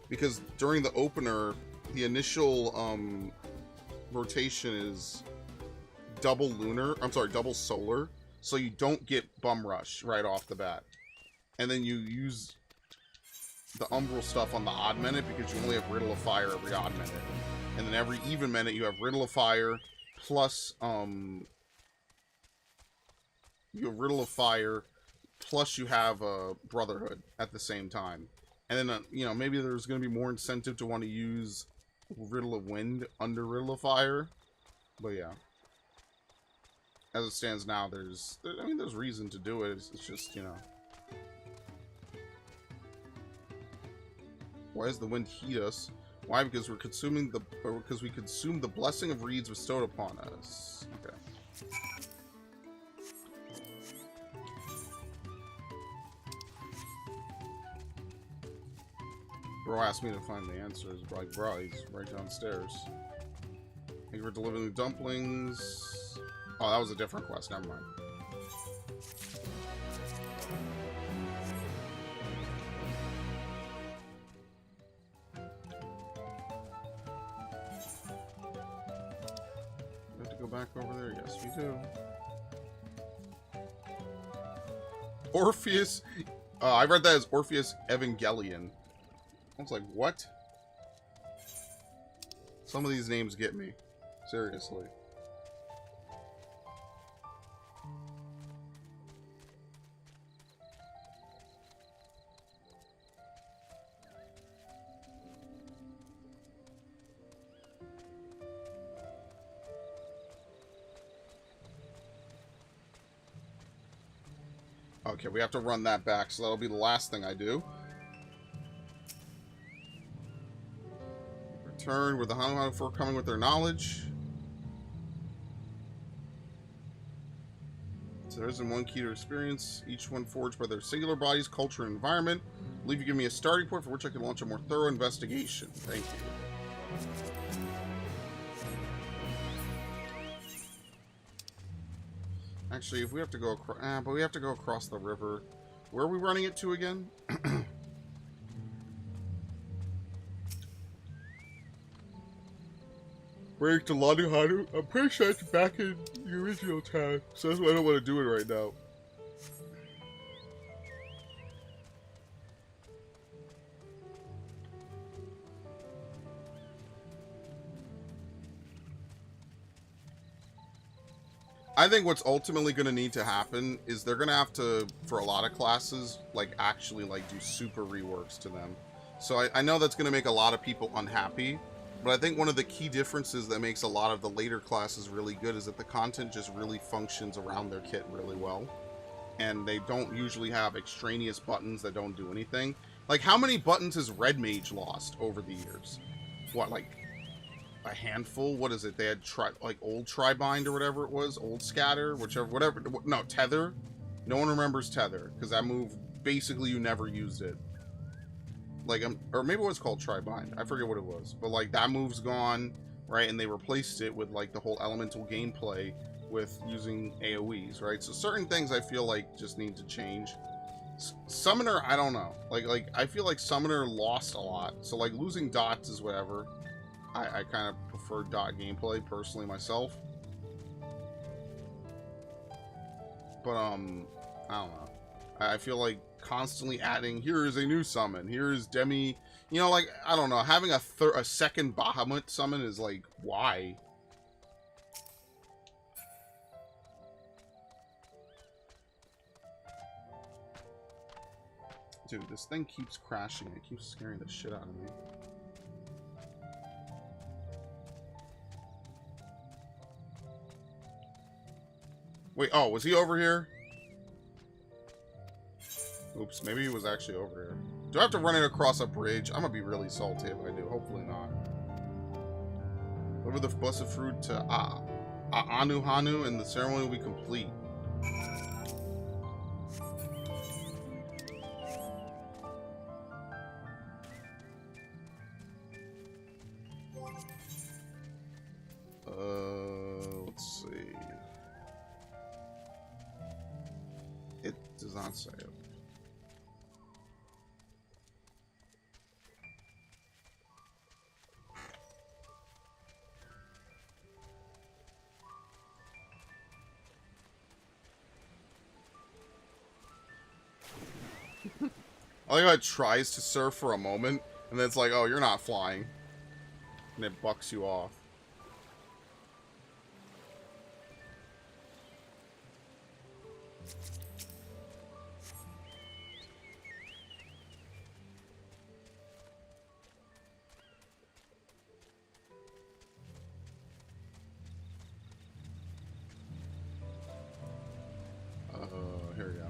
because during the opener, the initial rotation is double lunar. I'm sorry, double solar. So you don't get Bum Rush right off the bat. And then you use the Umbral stuff on the odd minute because you only have Riddle of Fire every odd minute. And then every even minute you have Riddle of Fire plus, you have Riddle of Fire plus you have Brotherhood at the same time. And then, you know, maybe there's going to be more incentive to want to use Riddle of Wind under Riddle of Fire. But yeah. As it stands now, there's reason to do it. It's just, you know. Why does the wind heat us? Why? Because we consume the blessing of reeds bestowed upon us. Okay. Bro asked me to find the answers. Like, bro, he's right downstairs. Thank you for delivering the dumplings. Oh, that was a different quest. Never mind. We have to go back over there? Yes, we do. Orpheus. I read that as Orpheus Evangelion. I was like, what? Some of these names get me. Seriously. Okay, we have to run that back, so that'll be the last thing I do. Return with the Hanu for coming with their knowledge. So there's one key to experience, each one forged by their singular bodies, culture, and environment. I believe you give me a starting point for which I can launch a more thorough investigation. Thank you. Actually, if we have to go across, but we have to go across the river. Where are we running it to again? Break to Hanu. I'm pretty sure it's back in the original town, so that's why I don't want to do it right now. I think what's ultimately going to need to happen is they're going to have to, for a lot of classes, like actually like do super reworks to them. So I know that's going to make a lot of people unhappy, but I think one of the key differences that makes a lot of the later classes really good is that the content just really functions around their kit really well. And they don't usually have extraneous buttons that don't do anything. Like, how many buttons has Red Mage lost over the years? What, like a handful? What is it? They had like old Tribind or whatever it was, old Scatter, whatever. No, Tether. No one remembers Tether because that move basically you never used it. Like, or maybe it was called Tribind. I forget what it was, but like that move's gone, right? And they replaced it with like the whole elemental gameplay with using AoEs, right? So certain things I feel like just need to change. Summoner, I don't know. Like I feel like Summoner lost a lot. So like losing dots is whatever. I kind of prefer dot gameplay personally myself. But I don't know. I feel like constantly adding, here is a new summon, here is Demi, you know, like, I don't know, having a second Bahamut summon is like, why? Dude, this thing keeps crashing. It keeps scaring the shit out of me. Wait, oh, was he over here? Oops, maybe he was actually over here. Do I have to run it across a bridge? I'm gonna be really salty if I do. Hopefully not. Deliver the blessed fruit to Anu Hanu, and the ceremony will be complete. Let's see. It does not say it. I like how it tries to surf for a moment, and then it's like, oh, you're not flying. And it bucks you off. Here we go.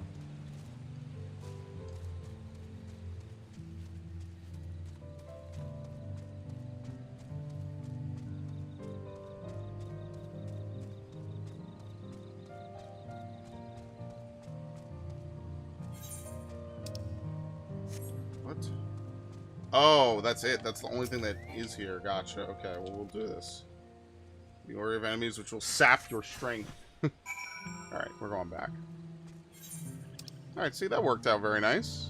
What? Oh, that's it. That's the only thing that is here. Gotcha. Okay, well, we'll do this. The order of enemies which will sap your strength. Alright, we're going back. Alright, see, that worked out very nice.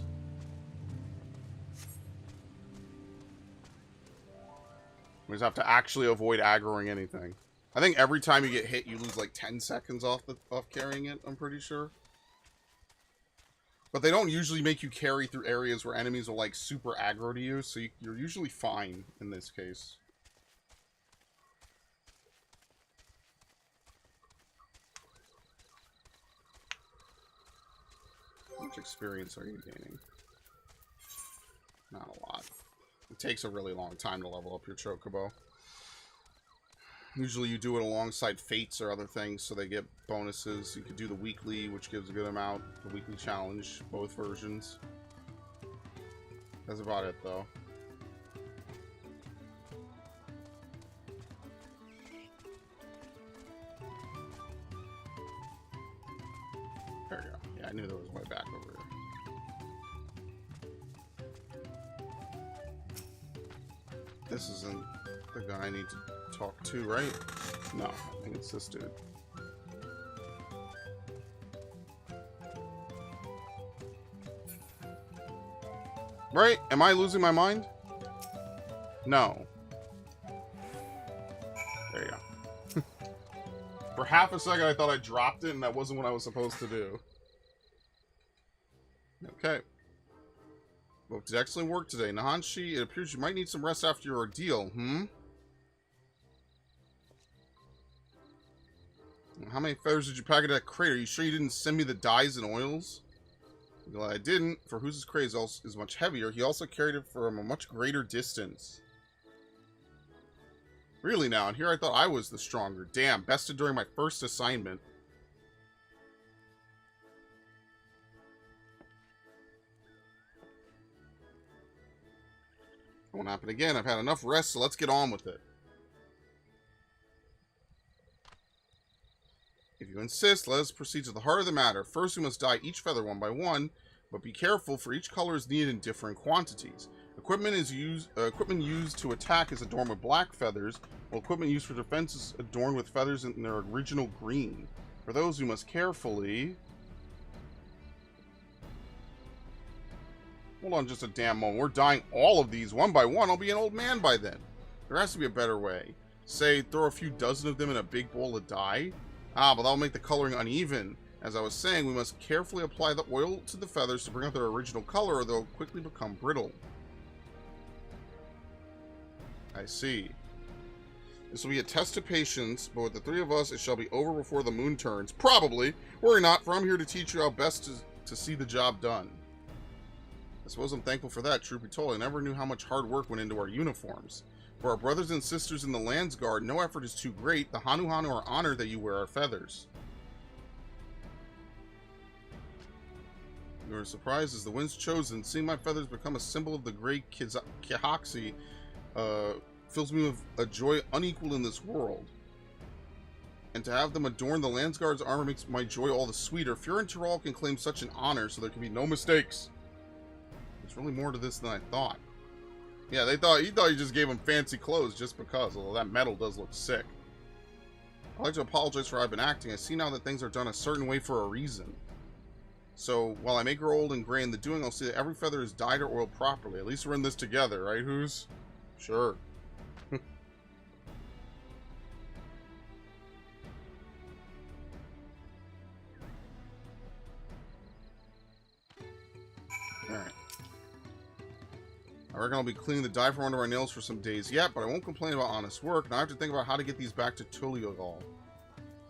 We just have to actually avoid aggroing anything. I think every time you get hit, you lose like 10 seconds off carrying it, I'm pretty sure. But they don't usually make you carry through areas where enemies are like super aggro to you, so you're usually fine in this case. How much experience are you gaining? Not a lot. It takes a really long time to level up your Chocobo. Usually you do it alongside fates or other things, so they get bonuses. You could do the weekly, which gives a good amount. The weekly challenge, both versions. That's about it, though. There we go. Yeah, I knew there was a way back over here. This isn't the guy I need to talk to, right? No, I think it's this dude. Right? Am I losing my mind? No. There you go. For half a second, I thought I dropped it, and that wasn't what I was supposed to do. Okay. Well, did excellent work today. Nahanshi, it appears you might need some rest after your ordeal, How many feathers did you pack into that crate? Are you sure you didn't send me the dyes and oils? Well, I didn't, for whose crate is much heavier. He also carried it from a much greater distance. Really now, and here I thought I was the stronger. Damn, bested during my first assignment. It won't happen again. I've had enough rest, so let's get on with it. If you insist, let us proceed to the heart of the matter. First, we must dye each feather one by one, but be careful, for each color is needed in different quantities. Equipment used to attack is adorned with black feathers, while equipment used for defense is adorned with feathers in their original green. For those, we must carefully... Hold on just a damn moment. We're dyeing all of these one by one. I'll be an old man by then. There has to be a better way. Say, throw a few dozen of them in a big bowl of dye? Ah, but that'll make the coloring uneven. As I was saying, we must carefully apply the oil to the feathers to bring out their original color, or they'll quickly become brittle. I see. This will be a test of patience, but with the three of us, it shall be over before the moon turns. Probably. Worry not, for I'm here to teach you how best to see the job done. I suppose I'm thankful for that, truth be told. I never knew how much hard work went into our uniforms. For our brothers and sisters in the Landsguard, no effort is too great. The Hanu are honored that you wear our feathers. You are surprised as the wind's chosen. Seeing my feathers become a symbol of the great Kihaxi fills me with a joy unequaled in this world. And to have them adorn the Landsguard's armor makes my joy all the sweeter. Furin Tural can claim such an honor, so there can be no mistakes. There's really more to this than I thought. Yeah, he thought you just gave him fancy clothes just because, although that metal does look sick. I'd like to apologize for how I've been acting. I see now that things are done a certain way for a reason. So, while I may grow old and gray in the doing, I'll see that every feather is dyed or oiled properly. At least we're in this together, right, Who's? Sure. Alright. reckon I'll be cleaning the dye from under my nails for some days yet, but I won't complain about honest work. Now I have to think about how to get these back to Tuliyollal.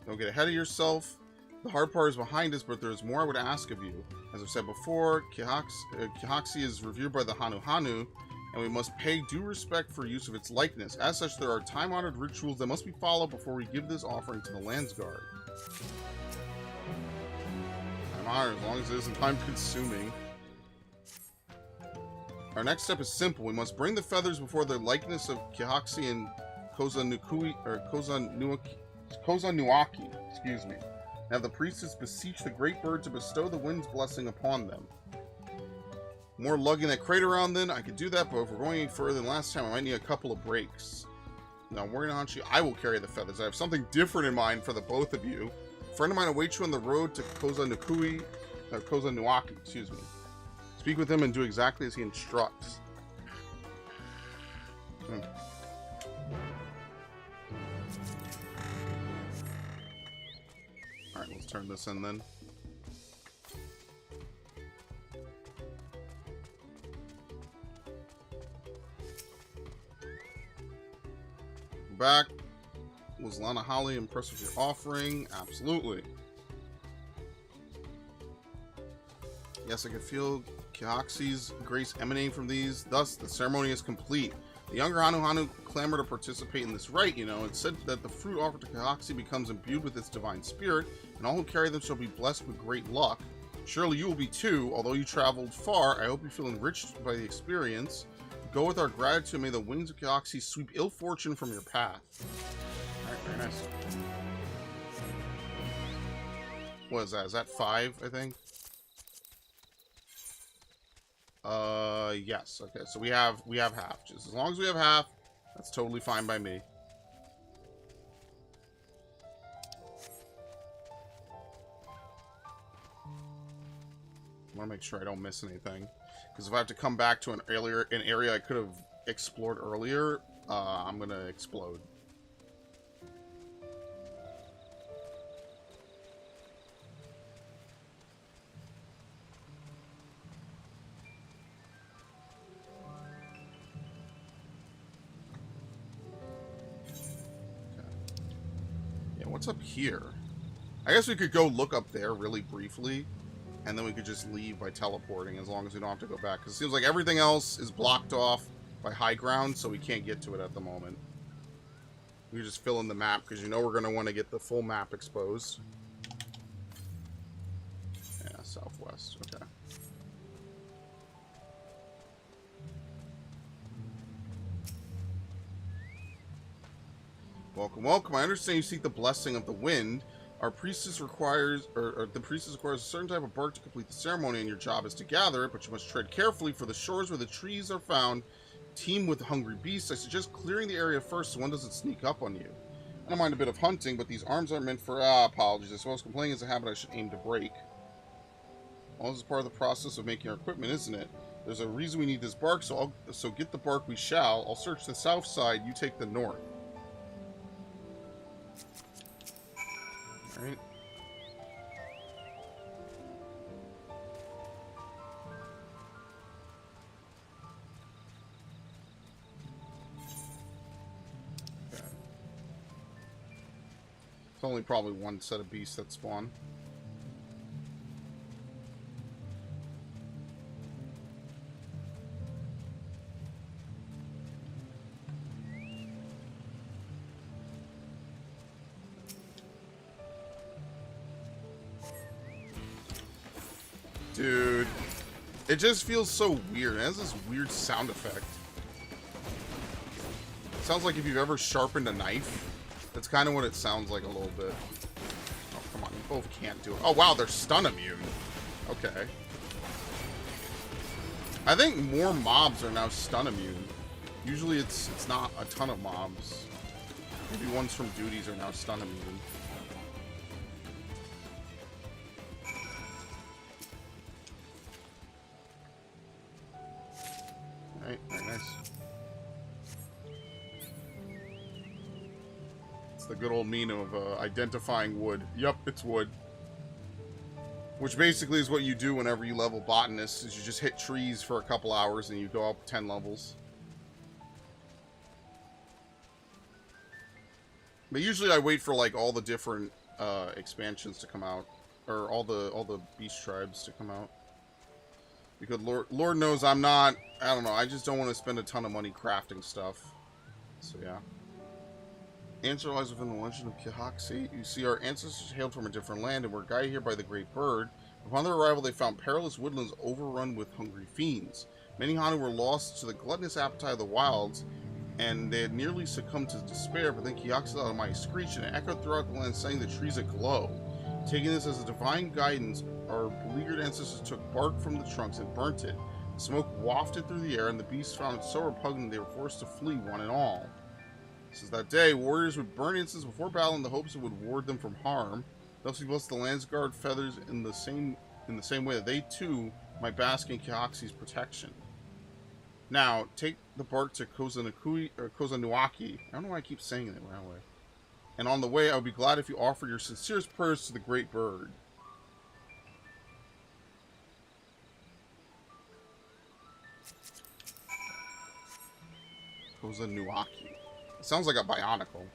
Don't get ahead of yourself. The hard part is behind us, but there's more I would ask of you. As I've said before, Kihaxi is revered by the Hanu, and we must pay due respect for use of its likeness. As such, there are time-honored rituals that must be followed before we give this offering to the Landsguard. Time-honored, as long as it isn't time-consuming. Our next step is simple. We must bring the feathers before the likeness of Kihaxi and Kozama'uka, excuse me. Have the priestess beseech the great bird to bestow the wind's blessing upon them. More lugging that crate around then, I could do that, but if we're going any further than last time, I might need a couple of breaks. Now, Morganahachi, I will carry the feathers. I have something different in mind for the both of you. A friend of mine awaits you on the road to Kozama'uka, excuse me. Speak with him and do exactly as he instructs. Alright, let's turn this in then. Back. Was Lana Holly impressed with your offering? Absolutely. Yes, I can feel Kihaxi's grace emanating from these. Thus, the ceremony is complete. The younger Hanu clamor to participate in this rite, you know. It said that the fruit offered to Kihaxi becomes imbued with its divine spirit, and all who carry them shall be blessed with great luck. Surely you will be too. Although you traveled far, I hope you feel enriched by the experience. Go with our gratitude. May the wings of Kihaxi sweep ill fortune from your path. Alright, very nice. What is that? Is that 5, I think? Yes. Okay, so we have half. Just as long as we have half, that's totally fine by me. I want to make sure I don't miss anything, because if I have to come back to an area I could have explored earlier, I'm gonna explode. What's up here? I guess we could go look up there really briefly, and then we could just leave by teleporting as long as we don't have to go back. Because it seems like everything else is blocked off by high ground, so we can't get to it at the moment. We can just fill in the map, because you know we're going to want to get the full map exposed. Yeah, southwest. Okay. Welcome, welcome. I understand you seek the blessing of the wind. Our priestess requires, or the priestess requires a certain type of bark to complete the ceremony, and your job is to gather it, but you must tread carefully, for the shores where the trees are found teem with hungry beasts. I suggest clearing the area first so one doesn't sneak up on you. I don't mind a bit of hunting, but these arms aren't meant for, apologies. I suppose complaining is a habit I should aim to break. All this is part of the process of making our equipment, isn't it? There's a reason we need this bark, so get the bark we shall. I'll search the south side, you take the north. Alright. Okay. It's only probably one set of beasts that spawn. Dude, it just feels so weird. It has this weird sound effect. It sounds like if you've ever sharpened a knife. That's kind of what it sounds like a little bit. Oh, come on. You both can't do it. Oh, wow. They're stun immune. Okay. I think more mobs are now stun immune. Usually it's not a ton of mobs. Maybe ones from duties are now stun immune. Alright, very nice. It's the good old meme of identifying wood. Yup, it's wood. Which basically is what you do whenever you level botanists, is you just hit trees for a couple hours and you go up 10 levels. But usually I wait for like all the different expansions to come out, or all the beast tribes to come out. Because Lord knows I don't know, I just don't want to spend a ton of money crafting stuff. So yeah. Answer lies within the legend of Kihaxi. You see, our ancestors hailed from a different land and were guided here by the Great Bird. Upon their arrival, they found perilous woodlands overrun with hungry fiends. Many Hanu were lost to the gluttonous appetite of the wilds, and they had nearly succumbed to despair, but then Kihaxi let a mighty screech, and it echoed throughout the land, setting the trees aglow. Taking this as a divine guidance, our beleaguered ancestors took bark from the trunks and burnt it. The smoke wafted through the air, and the beasts found it so repugnant they were forced to flee, one and all. Since that day, warriors would burn incense before battle in the hopes it would ward them from harm. Thus we blessed the Landsguard feathers in the same way that they too might bask in Kihaxi's protection. Now, take the bark to Kozama'uka. I don't know why I keep saying it that way. And on the way, I would be glad if you offer your sincerest prayers to the Great Bird. Kozama'uka. It sounds like a Bionicle.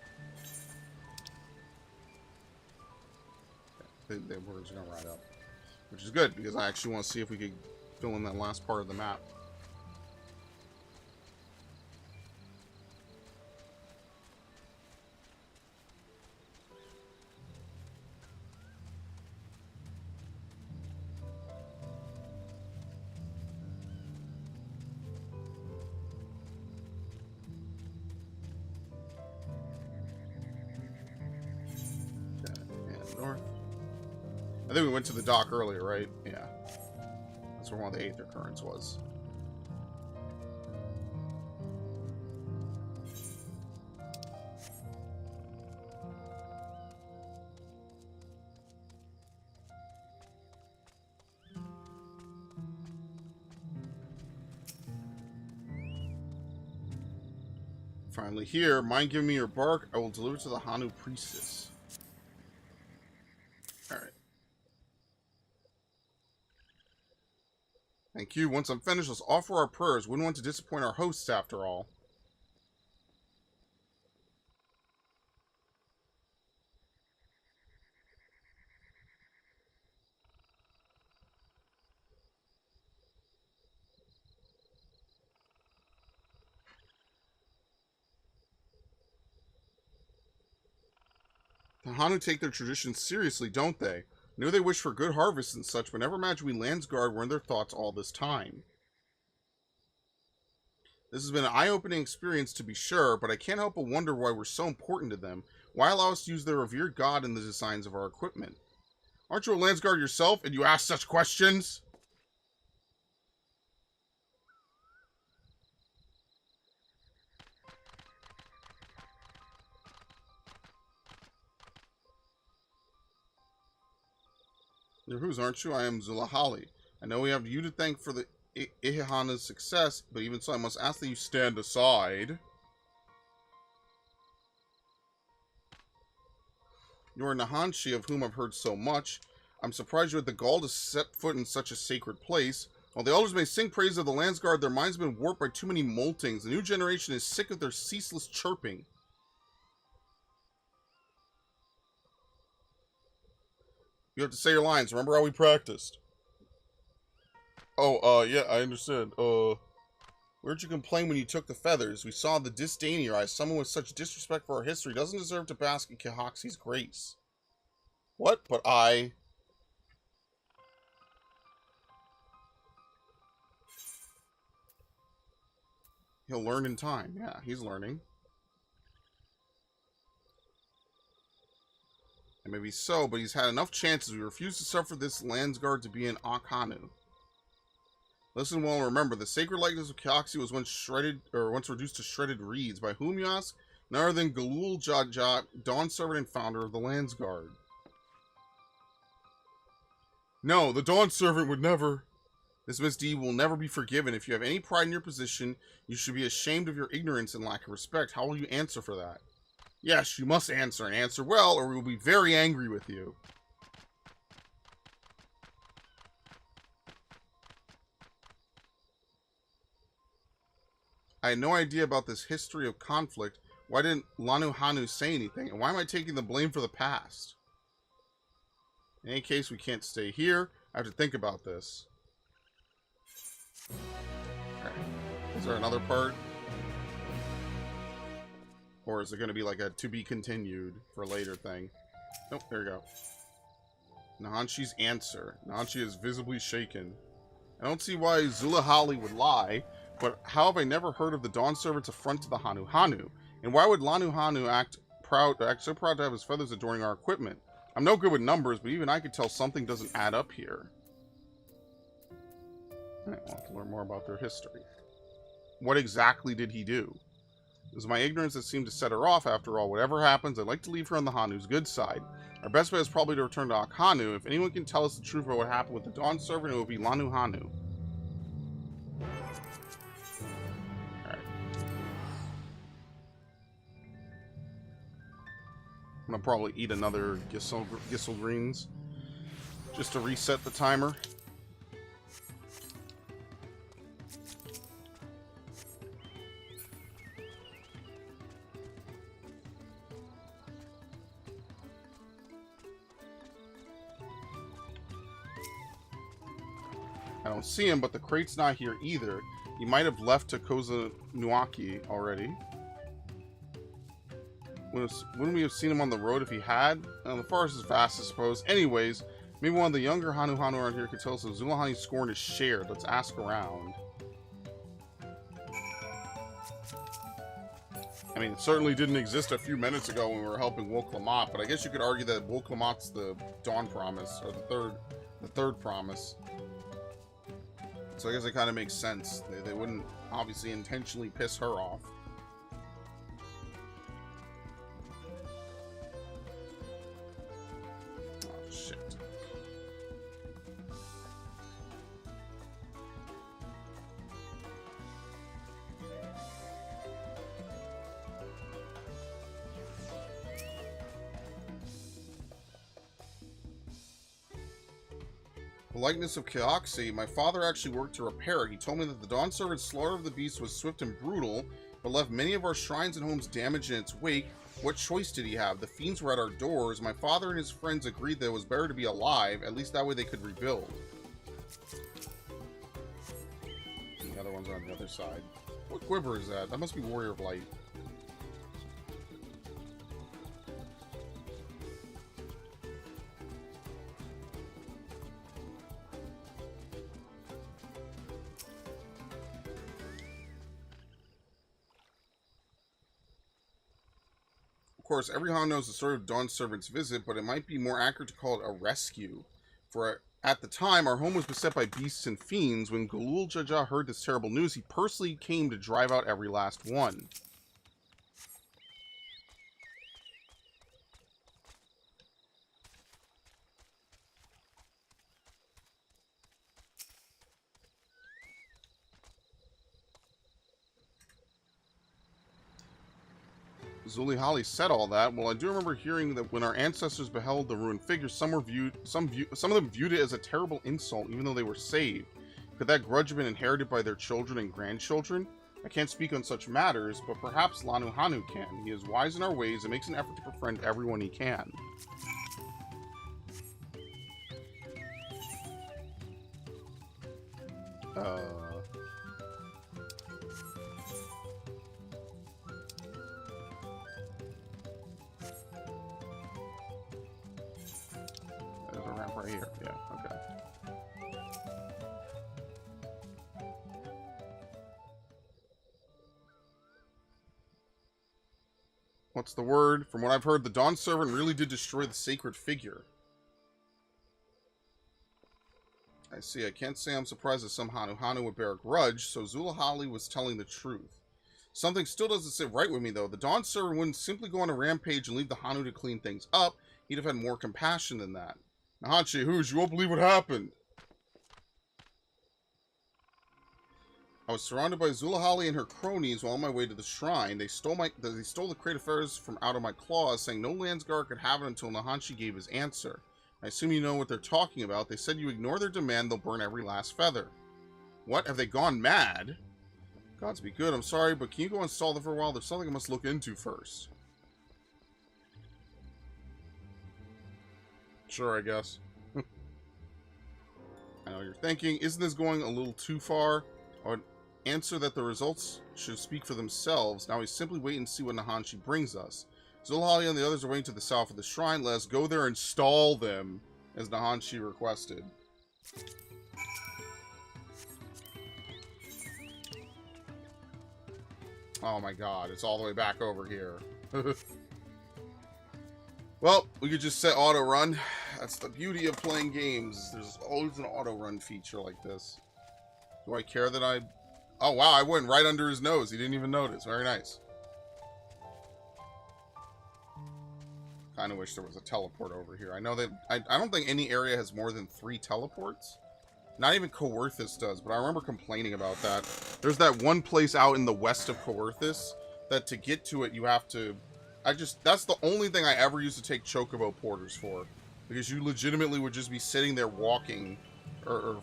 The words are going to ride up. Which is good, because I actually want to see if we could fill in that last part of the map. I think we went to the dock earlier, right? Yeah. That's where one of the Aether Currents was. Finally here, mind giving me your bark, I will deliver to the Hanu priestess. Alright. Thank you. Once I'm finished, let's offer our prayers. Wouldn't want to disappoint our hosts after all. The Hanu take their traditions seriously, don't they? I know they wish for good harvests and such, but never imagined we Landsguard were in their thoughts all this time. This has been an eye-opening experience, to be sure, but I can't help but wonder why we're so important to them. Why allow us to use their revered god in the designs of our equipment? Aren't you a Landsguard yourself, and you ask such questions? You're whose, aren't you? I am Zulahali. I know we have you to thank for the Ihihana's success, but even so, I must ask that you stand aside. You are Nahanshi, of whom I've heard so much. I'm surprised you had the gall to set foot in such a sacred place. While the elders may sing praise of the Landsguard, their minds have been warped by too many moltings. The new generation is sick of their ceaseless chirping. You have to say your lines. Remember how we practiced? Oh, yeah, I understand. Where'd you complain when you took the feathers? We saw the disdain in your eyes. Someone with such disrespect for our history doesn't deserve to bask in Kihaxi's grace. What? But I... He'll learn in time. Yeah, he's learning. And maybe so, but he's had enough chances. We refuse to suffer this Landsguard to be an Akhanu. Listen well and remember, the sacred likeness of Kihaxi was once reduced to shredded reeds. By whom, you ask? None other than Galul Jadjat, Dawn Servant and founder of the Landsguard. No, the Dawn Servant would never... This misdeed will never be forgiven. If you have any pride in your position, you should be ashamed of your ignorance and lack of respect. How will you answer for that? Yes, you must answer, and answer well, or we will be very angry with you. I had no idea about this history of conflict. Why didn't Lanuhanu say anything? And why am I taking the blame for the past? In any case, we can't stay here. I have to think about this. Okay. Is there another part? Or is it going to be like a to be continued for a later thing? Nope, there we go. Nahanshi's answer. Nahanshi is visibly shaken. I don't see why Zulahali would lie, but how have I never heard of the Dawn Servant's affront to the Hanu? And why would Lanuhanu act so proud to have his feathers adorning our equipment? I'm no good with numbers, but even I could tell something doesn't add up here. I want to learn more about their history. What exactly did he do? It was my ignorance that seemed to set her off. After all, whatever happens, I'd like to leave her on the Hanu's good side. Our best bet is probably to return to Akhanu. If anyone can tell us the truth about what happened with the Dawn Servant, it will be Lanuhanu. Alright. I'm gonna probably eat another Gissel Greens just to reset the timer. I don't see him, but the crate's not here either. He might have left to Kozama'uka already. Wouldn't we have seen him on the road if he had? The forest is vast, I suppose. Anyways, maybe one of the younger Hanu around here could tell us if Zulahani's scorn is shared. Let's ask around. I mean, it certainly didn't exist a few minutes ago when we were helping Urqopacha, but I guess you could argue that Urqopacha's the Dawn Promise, or the third promise. So I guess it kind of makes sense. They wouldn't obviously intentionally piss her off. Oh, shit. The likeness of Keoxy, my father actually worked to repair it. He told me that the Dawn Servant's slaughter of the beast was swift and brutal, but left many of our shrines and homes damaged in its wake. What choice did he have? The fiends were at our doors. My father and his friends agreed that it was better to be alive, at least that way they could rebuild. The other one's on the other side. What quiver is that? That must be Warrior of Light. Of course, every Han knows the story of Dawn Servant's visit, but it might be more accurate to call it a rescue. For at the time, our home was beset by beasts and fiends. When Galul Jaja heard this terrible news, he personally came to drive out every last one. Zulihali said all that. Well, I do remember hearing that when our ancestors beheld the ruined figures, some of them viewed it as a terrible insult, even though they were saved. Could that grudge have been inherited by their children and grandchildren? I can't speak on such matters, but perhaps Lanuhanu can. He is wise in our ways and makes an effort to befriend everyone he can. There's a ramp right here. Yeah, okay. What's the word? From what I've heard, the Dawn Servant really did destroy the sacred figure. I see. I can't say I'm surprised that some Hanu would bear a grudge, so Zulahali was telling the truth. Something still doesn't sit right with me, though. The Dawn Servant wouldn't simply go on a rampage and leave the Hanu to clean things up. He'd have had more compassion than that. Nahanshi, Hoosh, you won't believe what happened. I was surrounded by Zulahali and her cronies while on my way to the shrine. They stole the crate of feathers from out of my claws, saying no Landsguard could have it until Nahanshi gave his answer. I assume you know what they're talking about. They said you ignore their demand, they'll burn every last feather. What? Have they gone mad? Gods be good, I'm sorry, but can you go install them for a while? There's something I must look into first. Sure, I guess. I know you're thinking, isn't this going a little too far? I would answer that the results should speak for themselves. Now we simply wait and see what Nahonchi brings us. Zulhali and the others are waiting to the south of the shrine. Let us go there and stall them, as Nahonchi requested. Oh my god, it's all the way back over here. Well, we could just set auto run. That's the beauty of playing games. There's always an auto run feature like this. Do I care that I... Oh wow, I went right under his nose. He didn't even notice. Very nice. Kind of wish there was a teleport over here. I know that... I don't think any area has more than 3 teleports. Not even Coerthus does, but I remember complaining about that. There's that one place out in the west of Coerthus that to get to it, you have to... That's the only thing I ever used to take Chocobo Porters for. Because you legitimately would just be sitting there walking, well,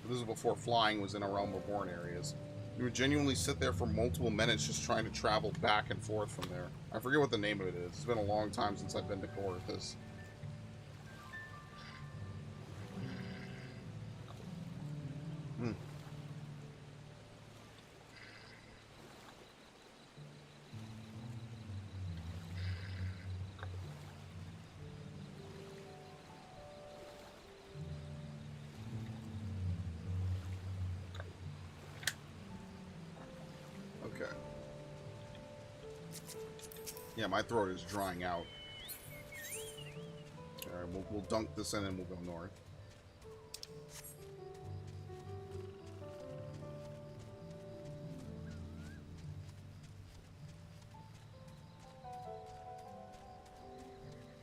this is before flying was in a Realm Reborn areas. You would genuinely sit there for multiple minutes just trying to travel back and forth from there. I forget what the name of it is. It's been a long time since I've been to Coerthus. Yeah, my throat is drying out. Alright, we'll dunk this in and we'll go north.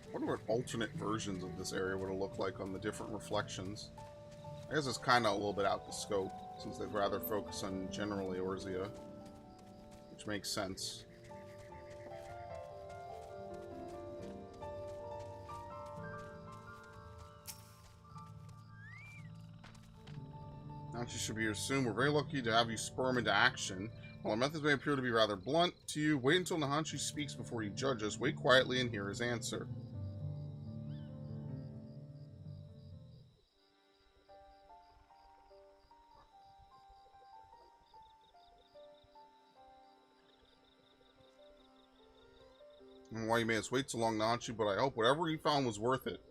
I wonder what alternate versions of this area would have looked like on the different reflections. I guess it's kind of a little bit out the scope, since they'd rather focus on generally Eorzea, which makes sense. You should be here soon. We're very lucky to have you spur him into action. While our methods may appear to be rather blunt to you, wait until Nahonchi speaks before you judge us. Wait quietly and hear his answer. I don't know why you made us wait so long, Nahonchi, but I hope whatever you found was worth it.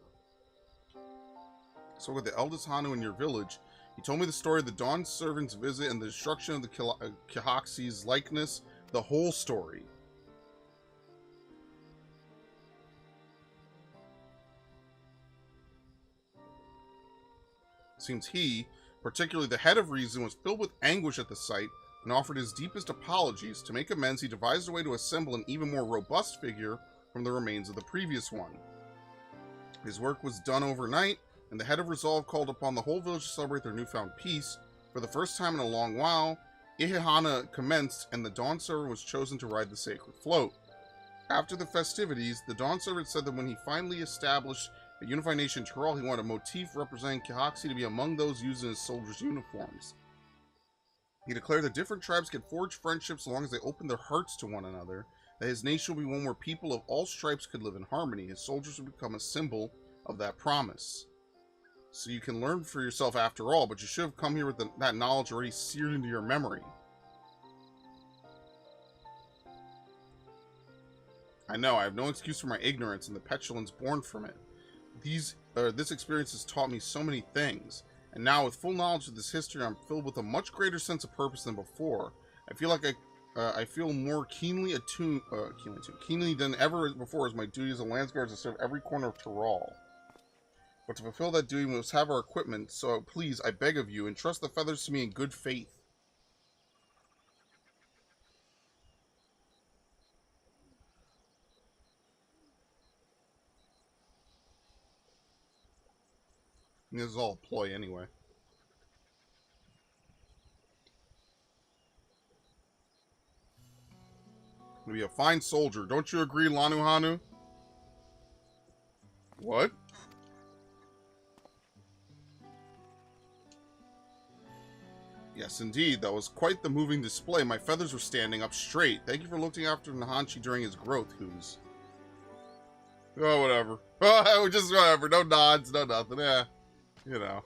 So with the eldest Hanu in your village, he told me the story of the Dawn Servant's visit and the destruction of the Kihaxi's likeness, the whole story. Seems he, particularly the head of reason, was filled with anguish at the sight and offered his deepest apologies. To make amends, he devised a way to assemble an even more robust figure from the remains of the previous one. His work was done overnight, and the head of resolve called upon the whole village to celebrate their newfound peace. For the first time in a long while, Ihihana commenced, and the Dawn Servant was chosen to ride the sacred float. After the festivities, the Dawn Servant said that when he finally established a unified nation in Tural, he wanted a motif representing Kihaxi to be among those used in his soldiers' uniforms. He declared that different tribes could forge friendships as long as they opened their hearts to one another, that his nation would be one where people of all stripes could live in harmony. His soldiers would become a symbol of that promise. So you can learn for yourself after all, but you should have come here with that knowledge already seared into your memory. I know, I have no excuse for my ignorance and the petulance born from it. This experience has taught me so many things, and now with full knowledge of this history, I'm filled with a much greater sense of purpose than before. I feel like I feel more keenly than ever before as my duty as a Landsguard to serve every corner of Tural. But to fulfill that duty, we must have our equipment, so please, I beg of you, entrust the feathers to me in good faith. And this is all a ploy anyway. To be a fine soldier, don't you agree, Lanuhanu? What? Yes, indeed. That was quite the moving display. My feathers were standing up straight. Thank you for looking after Nahanchi during his growth, Who's. Oh, whatever. Oh, just whatever. No nods, no nothing. Yeah, you know.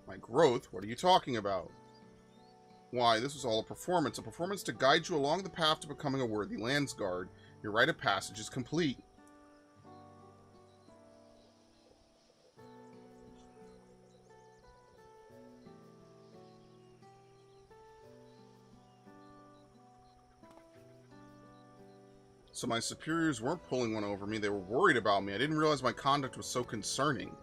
My growth? What are you talking about? Why, this was all a performance to guide you along the path to becoming a worthy Landsguard. Your rite of passage is complete. So my superiors weren't pulling one over me, they were worried about me. I didn't realize my conduct was so concerning.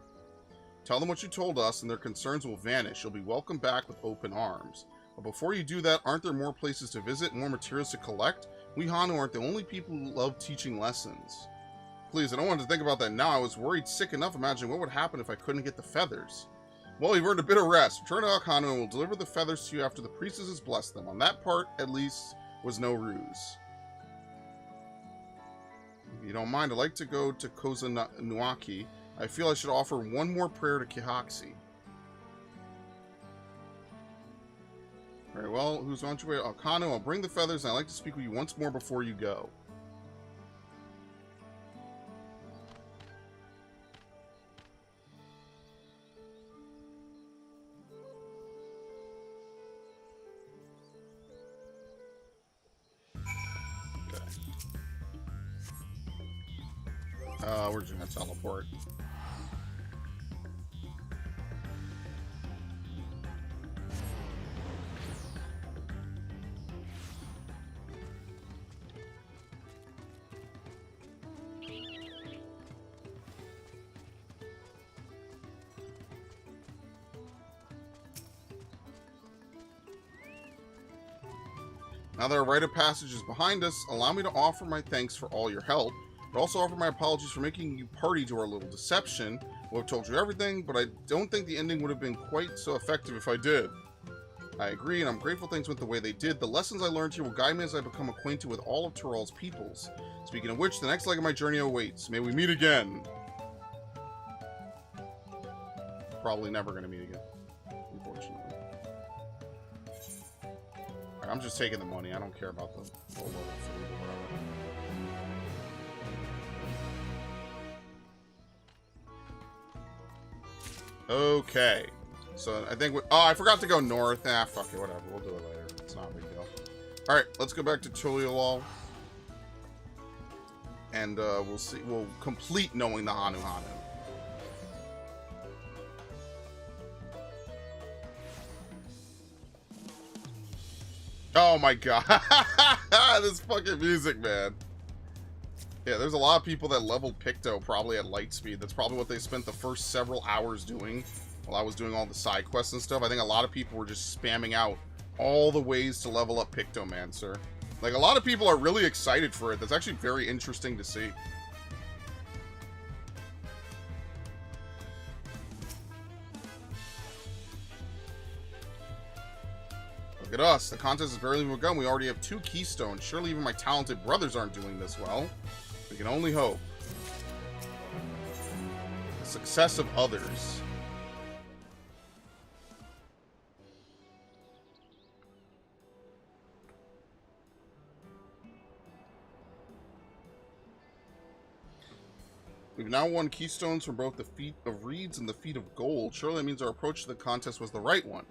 Tell them what you told us, and their concerns will vanish. You'll be welcomed back with open arms. But before you do that, aren't there more places to visit, more materials to collect? We Hanu aren't the only people who love teaching lessons. Please, I don't want to think about that now. I was worried sick enough imagining what would happen if I couldn't get the feathers. Well, you've earned a bit of rest. Return to Hanu and we'll deliver the feathers to you after the priestess has blessed them. On that part, at least, was no ruse. If you don't mind, I'd like to go to Kozama'uka. I feel I should offer one more prayer to Kihaxi. Very well, who's on your way? Kanu, I'll bring the feathers, and I'd like to speak with you once more before you go. We're just gonna teleport. Now that our rite of passage is behind us, allow me to offer my thanks for all your help, but also offer my apologies for making you party to our little deception. We'll have told you everything, but I don't think the ending would have been quite so effective if I did. I agree, and I'm grateful things went the way they did. The lessons I learned here will guide me as I become acquainted with all of Tural's peoples. Speaking of which, the next leg of my journey awaits. May we meet again. Probably never going to meet again, unfortunately. Alright, I'm just taking the money. I don't care about the low level food or whatever. Okay, so I think oh, I forgot to go north. Ah, fuck it, whatever. We'll do it later. It's not a big deal. All right, let's go back to Tuliyollal, and we'll see. We'll complete knowing the Hanu. Oh my god, this fucking music, man. Yeah, there's a lot of people that leveled Picto probably at light speed. That's probably what they spent the first several hours doing while I was doing all the side quests and stuff. I think a lot of people were just spamming out all the ways to level up Pictomancer. Like, a lot of people are really excited for it. That's actually very interesting to see. Look at us. The contest has barely begun. We already have 2 keystones. Surely even my talented brothers aren't doing this well. We can only hope. The success of others. We've now won keystones from both the Feet of Reeds and the Feet of Gold. Surely that means our approach to the contest was the right one.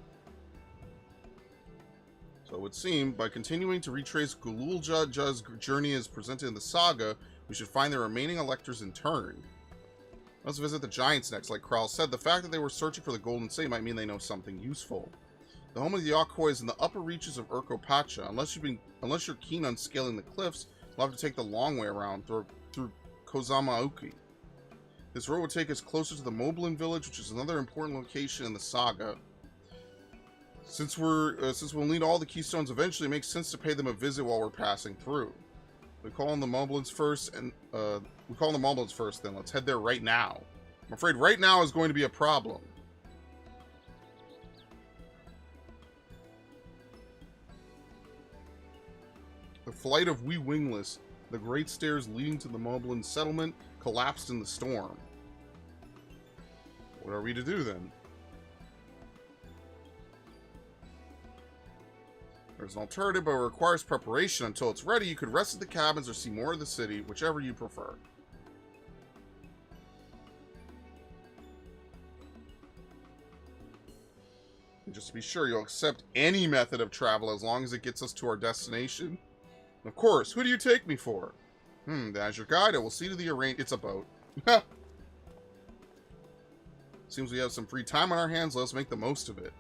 So it would seem, by continuing to retrace Gululja's journey as presented in the saga, we should find the remaining electors in turn. Let's visit the Giants next. Like Kral said, the fact that they were searching for the Golden City might mean they know something useful. The home of the Yokoi is in the upper reaches of Urqopacha. Unless you're keen on scaling the cliffs, you'll have to take the long way around through Kozama'uka. This road will take us closer to the Moblin village, which is another important location in the saga. Since we'll need all the keystones eventually, it makes sense to pay them a visit while we're passing through. We call on the Moblins first, and then let's head there right now. I'm afraid right now is going to be a problem. The flight of we wingless The great stairs leading to the Moblin settlement collapsed in the storm. What are we to do then? There's an alternative, but it requires preparation. Until it's ready, you could rest at the cabins or see more of the city, whichever you prefer. And just to be sure, you'll accept any method of travel as long as it gets us to our destination. Of course, who do you take me for? As your guide, I will see to the It's a boat. Seems we have some free time on our hands, let's make the most of it.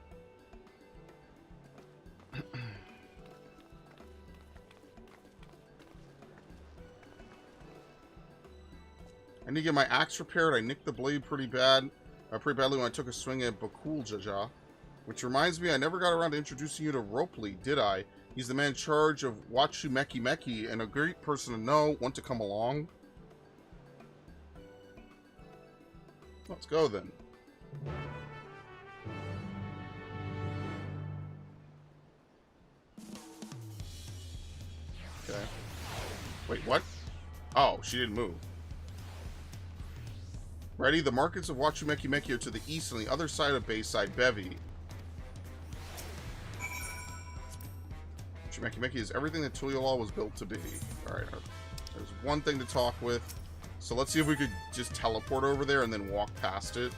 I need to get my axe repaired. I nicked the blade pretty badly when I took a swing at Bakuljaja. Which reminds me, I never got around to introducing you to Ropely, did I? He's the man in charge of Wachumeki and a great person to know. Want to come along? Let's go then. Okay. Wait, what? Oh, she didn't move. Ready? The markets of Wachumeki are to the east on the other side of Bayside Bevy. Wachumeki is everything that Tuliyollal was built to be. Alright, there's one thing to talk with. So let's see if we could just teleport over there and then walk past it.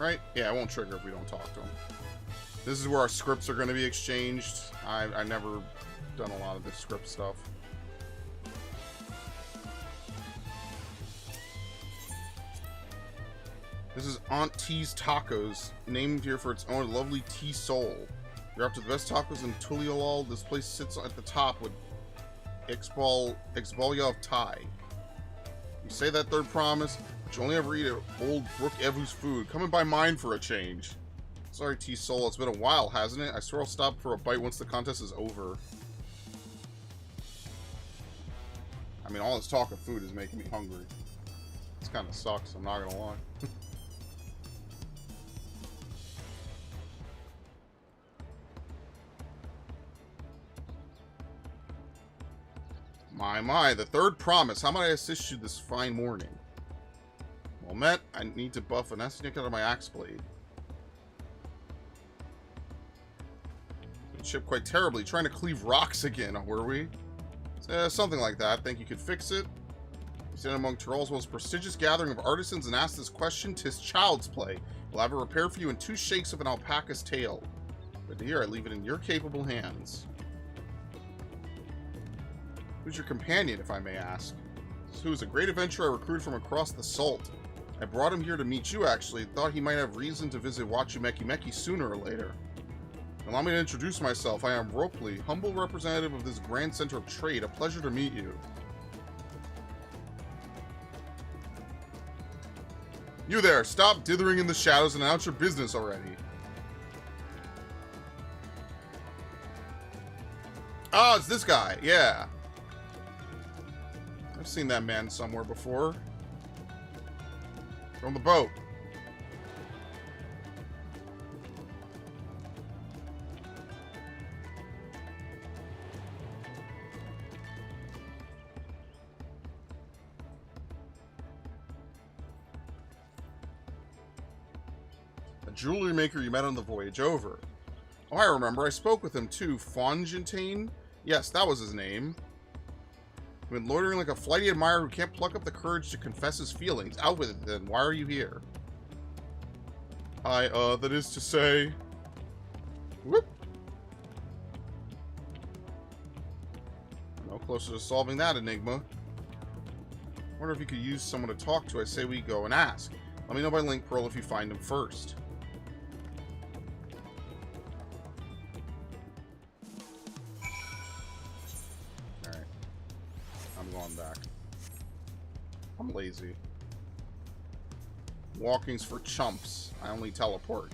Right? Yeah, it won't trigger if we don't talk to him. This is where our scripts are going to be exchanged. I've never done a lot of this script stuff. This is Aunt T's Tacos, named here for its own lovely tea soul. You're after the best tacos in Tuliyollal. This place sits at the top with Exbalya of Thai. You say that third promise, but you only ever eat old Brook Evu's food. Come and buy mine for a change. Sorry, T-Soul, it's been a while, hasn't it? I swear I'll stop for a bite once the contest is over. I mean, all this talk of food is making me hungry. This kind of sucks, I'm not gonna lie. My, the third promise. How might I assist you this fine morning? Well met, I need to buff an Esnick out of my axe blade. Shipped quite terribly, trying to cleave rocks again, were we? Something like that. Think you could fix it? You stand among Tyrol's most prestigious gathering of artisans and ask this question, 'tis child's play. We'll have it repaired for you in 2 shakes of an alpaca's tail. Good to hear, I leave it in your capable hands. Who's your companion, if I may ask? Who is a great adventurer I recruited from across the salt. I brought him here to meet you, actually. Thought he might have reason to visit Wachumeki sooner or later. Allow me to introduce myself. I am Ropely, humble representative of this grand center of trade. A pleasure to meet you. You there, stop dithering in the shadows and announce your business already. Oh, it's this guy, yeah. I've seen that man somewhere before. From the boat. Jewelry maker you met on the voyage over. Oh, I remember. I spoke with him too. Fonjantane? Yes, that was his name. You've been loitering like a flighty admirer who can't pluck up the courage to confess his feelings. Out with it then. Why are you here? That is to say... Whoop! No closer to solving that enigma. Wonder if you could use someone to talk to. I say we go and ask. Let me know by link Pearl if you find him first. Back. I'm lazy. Walking's for chumps. I only teleport.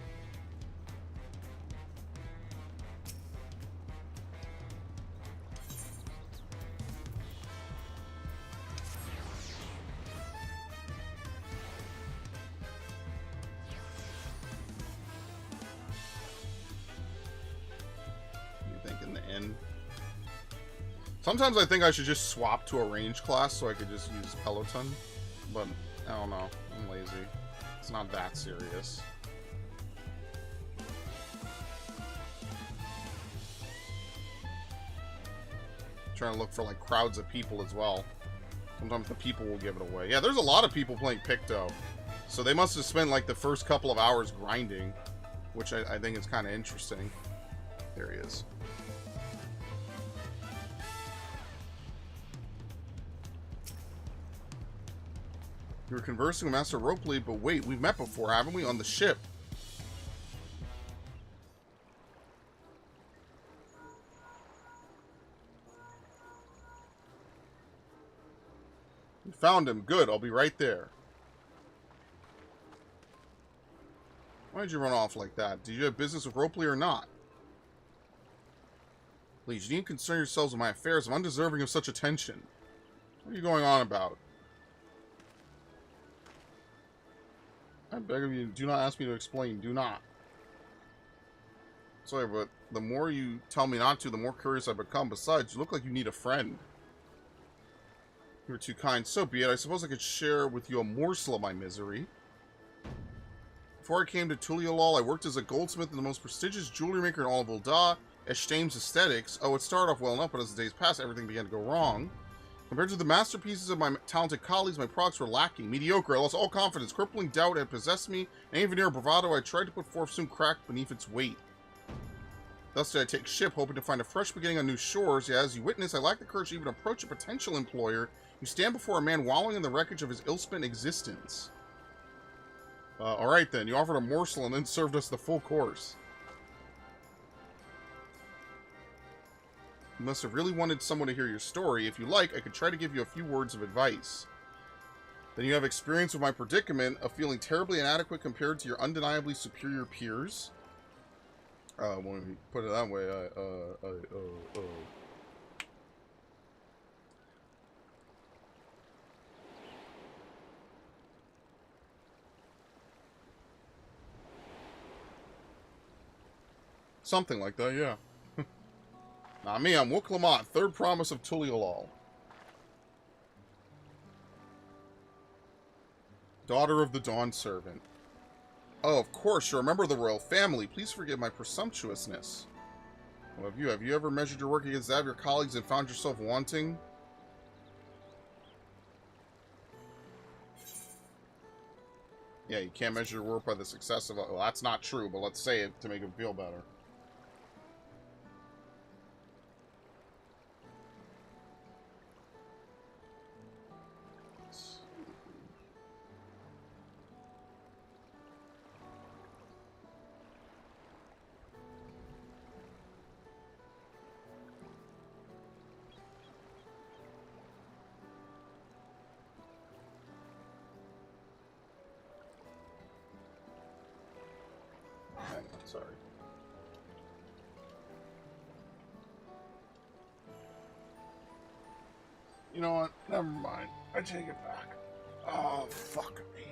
in. Sometimes I think I should just swap to a range class so I could just use Peloton. But, I don't know. I'm lazy. It's not that serious. Trying to look for, like, crowds of people as well. Sometimes the people will give it away. Yeah, there's a lot of people playing Picto. So they must have spent, like, the first couple of hours grinding. Which I think is kind of interesting. There he is. You were conversing with Master Ropely, but wait, we've met before, haven't we? On the ship. You found him. Good, I'll be right there. Why did you run off like that? Did you have business with Ropely or not? Please, you needn't concern yourselves with my affairs. I'm undeserving of such attention. What are you going on about? I beg of you, do not ask me to explain. Do not. Sorry, but the more you tell me not to, the more curious I become. Besides, you look like you need a friend. You were too kind. So be it. I suppose I could share with you a morsel of my misery. Before I came to Tuliyollal, I worked as a goldsmith in the most prestigious jewelry maker in all of Ul'dah, Eshtame's Aesthetics. Oh, it started off well enough, but as the days passed, everything began to go wrong. Compared to the masterpieces of my talented colleagues, my products were lacking. Mediocre. I lost all confidence. Crippling doubt had possessed me. Any veneer of bravado I tried to put forth soon cracked beneath its weight. Thus did I take ship, hoping to find a fresh beginning on new shores. Yet, as you witness, I lack the courage to even approach a potential employer. You stand before a man wallowing in the wreckage of his ill-spent existence. Alright then. You offered a morsel and then served us the full course. You must have really wanted someone to hear your story. If you like, I could try to give you a few words of advice. Then you have experience with my predicament of feeling terribly inadequate compared to your undeniably superior peers. When we put it that way, something like that, yeah. Not me, I'm Urqopacha, third promise of Tuliyollal. Daughter of the Dawn Servant. Oh, of course, you're a member of the royal family. Please forgive my presumptuousness. Well, have you ever measured your work against that of your colleagues and found yourself wanting? Yeah, you can't measure your work by the success of... Well, that's not true, but let's say it to make him feel better. Sorry. You know what? Never mind. I take it back. Oh, fuck me.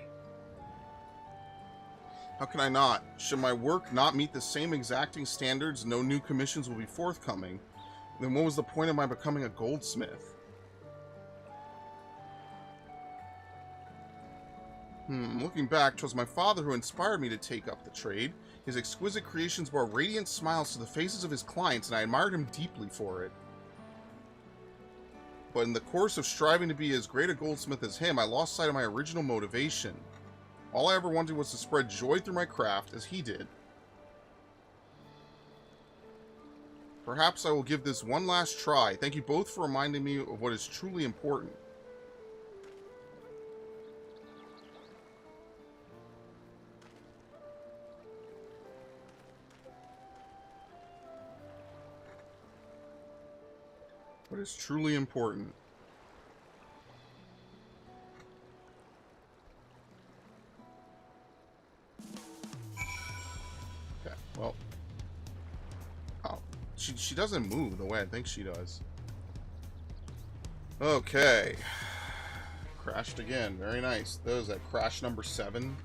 How can I not? Should my work not meet the same exacting standards, no new commissions will be forthcoming. Then what was the point of my becoming a goldsmith? Looking back, 'twas my father who inspired me to take up the trade. His exquisite creations bore radiant smiles to the faces of his clients, and I admired him deeply for it. But in the course of striving to be as great a goldsmith as him, I lost sight of my original motivation. All I ever wanted was to spread joy through my craft, as he did. Perhaps I will give this one last try. Thank you both for reminding me of what is truly important. What is truly important? Okay, well. Oh, she doesn't move the way I think she does. Okay. Crashed again. Very nice. That was that crash number 7.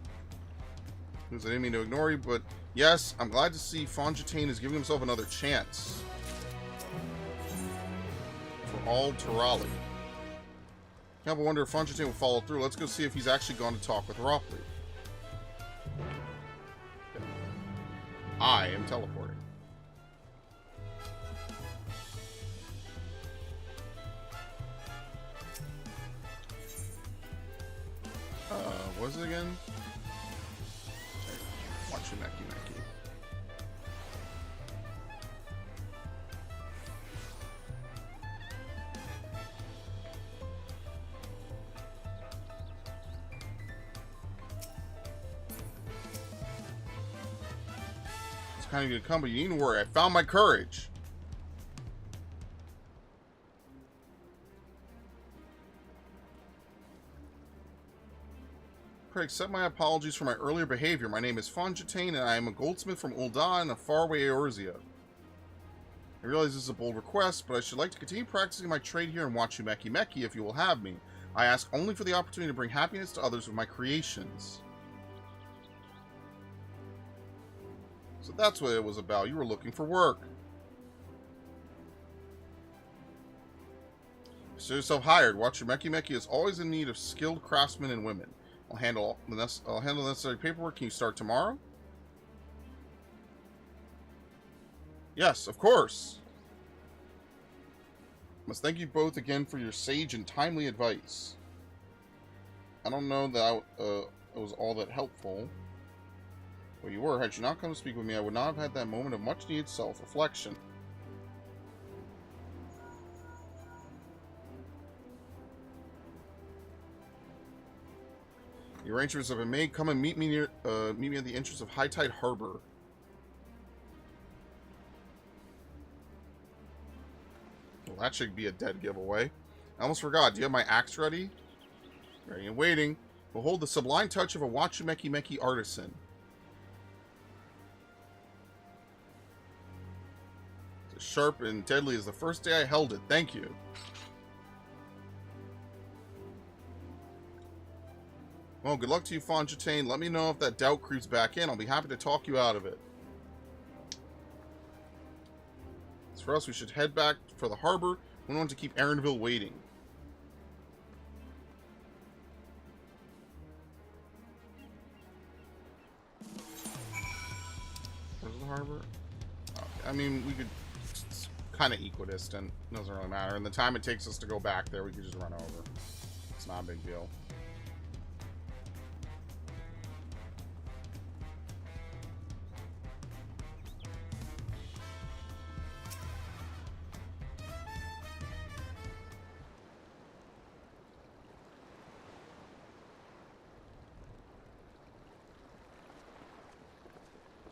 I didn't mean to ignore you, but yes, I'm glad to see Fontaine is giving himself another chance. all Turali. I have a wonder if Fontaine will follow through. Let's go see if he's actually gone to talk with Ropley. I am teleporting. What is it again? Watch your Meki Meki. It's kind of gonna come, but you needn't worry. I found my courage. Accept my apologies for my earlier behavior. My name is Fontaine, and I am a goldsmith from Ul'dah in a faraway Eorzea. I realize this is a bold request, but I should like to continue practicing my trade here and watch you Meki Meki if you will have me. I ask only for the opportunity to bring happiness to others with my creations. So that's what it was about. You were looking for work. Consider yourself hired. Watch your Meki Meki is always in need of skilled craftsmen and women. I'll handle the necessary paperwork. Can you start tomorrow? Yes, of course. Must thank you both again for your sage and timely advice. I don't know that it was all that helpful. Well, you were. Had you not come to speak with me, I would not have had that moment of much-needed self-reflection. The arrangements have been made. Come and meet me at the entrance of High Tide Harbor. Well, that should be a dead giveaway. I almost forgot. Do you have my axe ready? Ready and waiting. Behold the sublime touch of a Wachu Meki Meki artisan. It's as sharp and deadly as the first day I held it. Thank you. Well, good luck to you, Fontaine. Let me know if that doubt creeps back in. I'll be happy to talk you out of it. As for us, we should head back for the harbor. We don't want to keep Erenville waiting. Where's the harbor? Okay. I mean, we could... It's kind of equidistant. Doesn't really matter. And the time it takes us to go back there, we could just run over. It's not a big deal.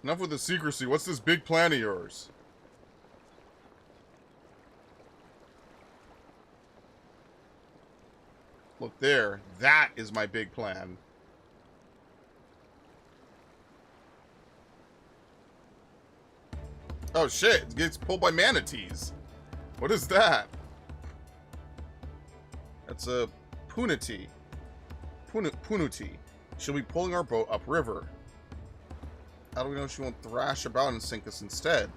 Enough with the secrecy. What's this big plan of yours? Look there. That is my big plan. Oh shit. It gets pulled by manatees. What is that? That's a punity. Punuti. She'll be pulling our boat upriver. How do we know she won't thrash about and sink us instead?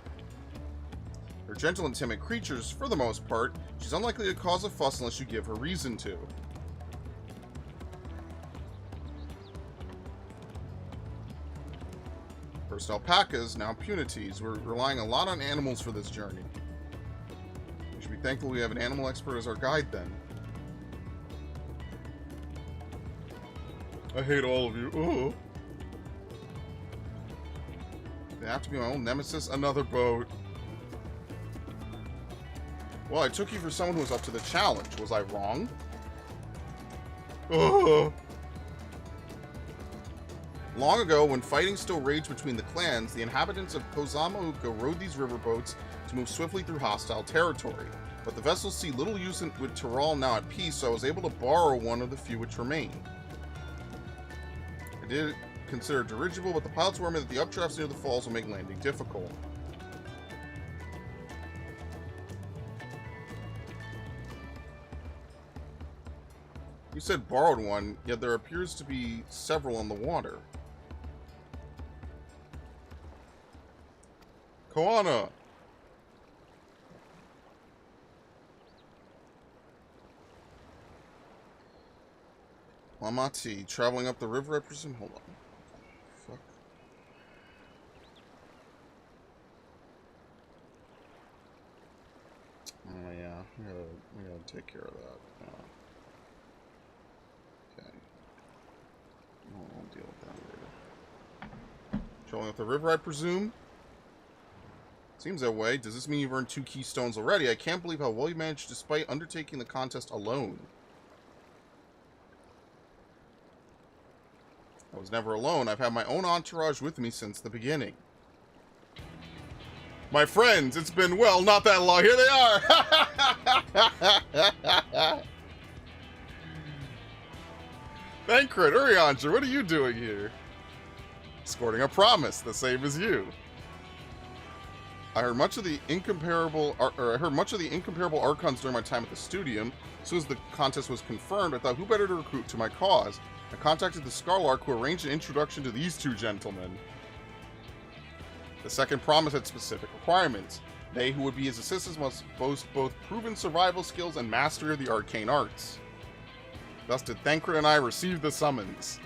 They're gentle and timid creatures, for the most part. She's unlikely to cause a fuss unless you give her reason to. First alpacas, now punities. We're relying a lot on animals for this journey. We should be thankful we have an animal expert as our guide then. I hate all of you. Ooh. They have to be my own nemesis. Another boat. Well, I took you for someone who was up to the challenge. Was I wrong? Ugh. Long ago, when fighting still raged between the clans, the inhabitants of Kozama'uka rode these riverboats to move swiftly through hostile territory. But the vessels see little use with Tuliyollal now at peace, so I was able to borrow one of the few which remain. I did consider dirigible, but the pilots warned me that the updrafts near the falls will make landing difficult. You said borrowed one, yet there appears to be several on the water. Koana! Amati, traveling up the river, I presume? Hold on. Fuck. Oh, yeah. We gotta take care of that. Okay. We'll deal with that later. Traveling up the river, I presume? Seems that way. Does this mean you've earned 2 keystones already? I can't believe how well you managed despite undertaking the contest alone. I was never alone. I've had my own entourage with me since the beginning. My friends, it's been, well, not that long. Here they are! Thancred, Urianger, what are you doing here? Escorting a promise, the same as you. I heard much of the incomparable Archons during my time at the Studium. As soon as the contest was confirmed, I thought, who better to recruit to my cause? I contacted the Scarlark, who arranged an introduction to these 2 gentlemen. The second promise had specific requirements. They who would be his assistants must boast both proven survival skills and mastery of the arcane arts. Thus did Thancred and I receive the summons.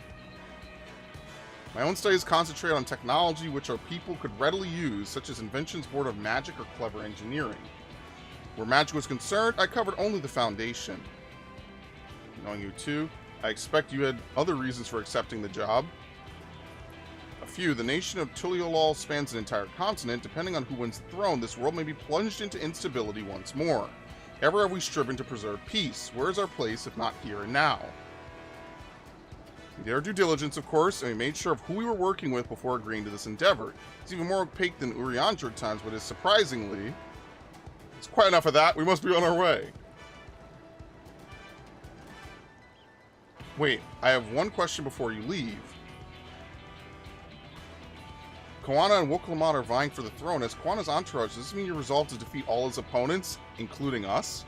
My own studies concentrate on technology which our people could readily use, such as inventions born of magic or clever engineering. Where magic was concerned, I covered only the foundation. Knowing you too, I expect you had other reasons for accepting the job. A few. The nation of Tuliyollal spans an entire continent. Depending on who wins the throne, this world may be plunged into instability once more. Ever have we striven to preserve peace? Where is our place if not here and now? We did our due diligence, of course, and we made sure of who we were working with before agreeing to this endeavor. It's even more opaque than Urianger at times, but is surprisingly... It's quite enough of that. We must be on our way. Wait, I have one question before you leave. Koana and Woklamat are vying for the throne. As Koana's entourage, does this mean you're resolved to defeat all his opponents, including us?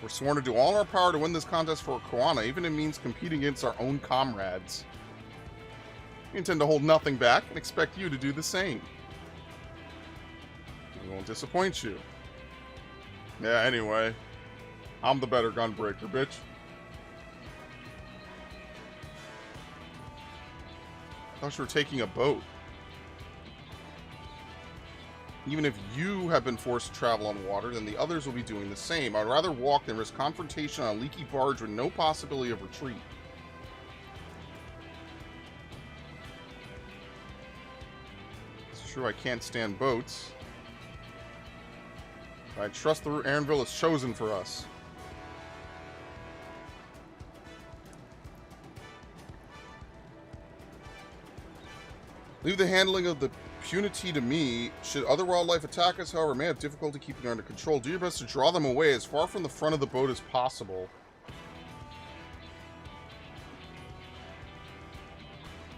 We're sworn to do all our power to win this contest for Koana, even if it means competing against our own comrades. We intend to hold nothing back and expect you to do the same. We won't disappoint you. Yeah, anyway. I'm the better gunbreaker, bitch. I thought you were taking a boat. Even if you have been forced to travel on water, then the others will be doing the same. I'd rather walk than risk confrontation on a leaky barge with no possibility of retreat. It's true I can't stand boats. But I trust the route Erenville has chosen for us. Leave the handling of the punity to me. Should other wildlife attack us, however, may have difficulty keeping under control. Do your best to draw them away as far from the front of the boat as possible.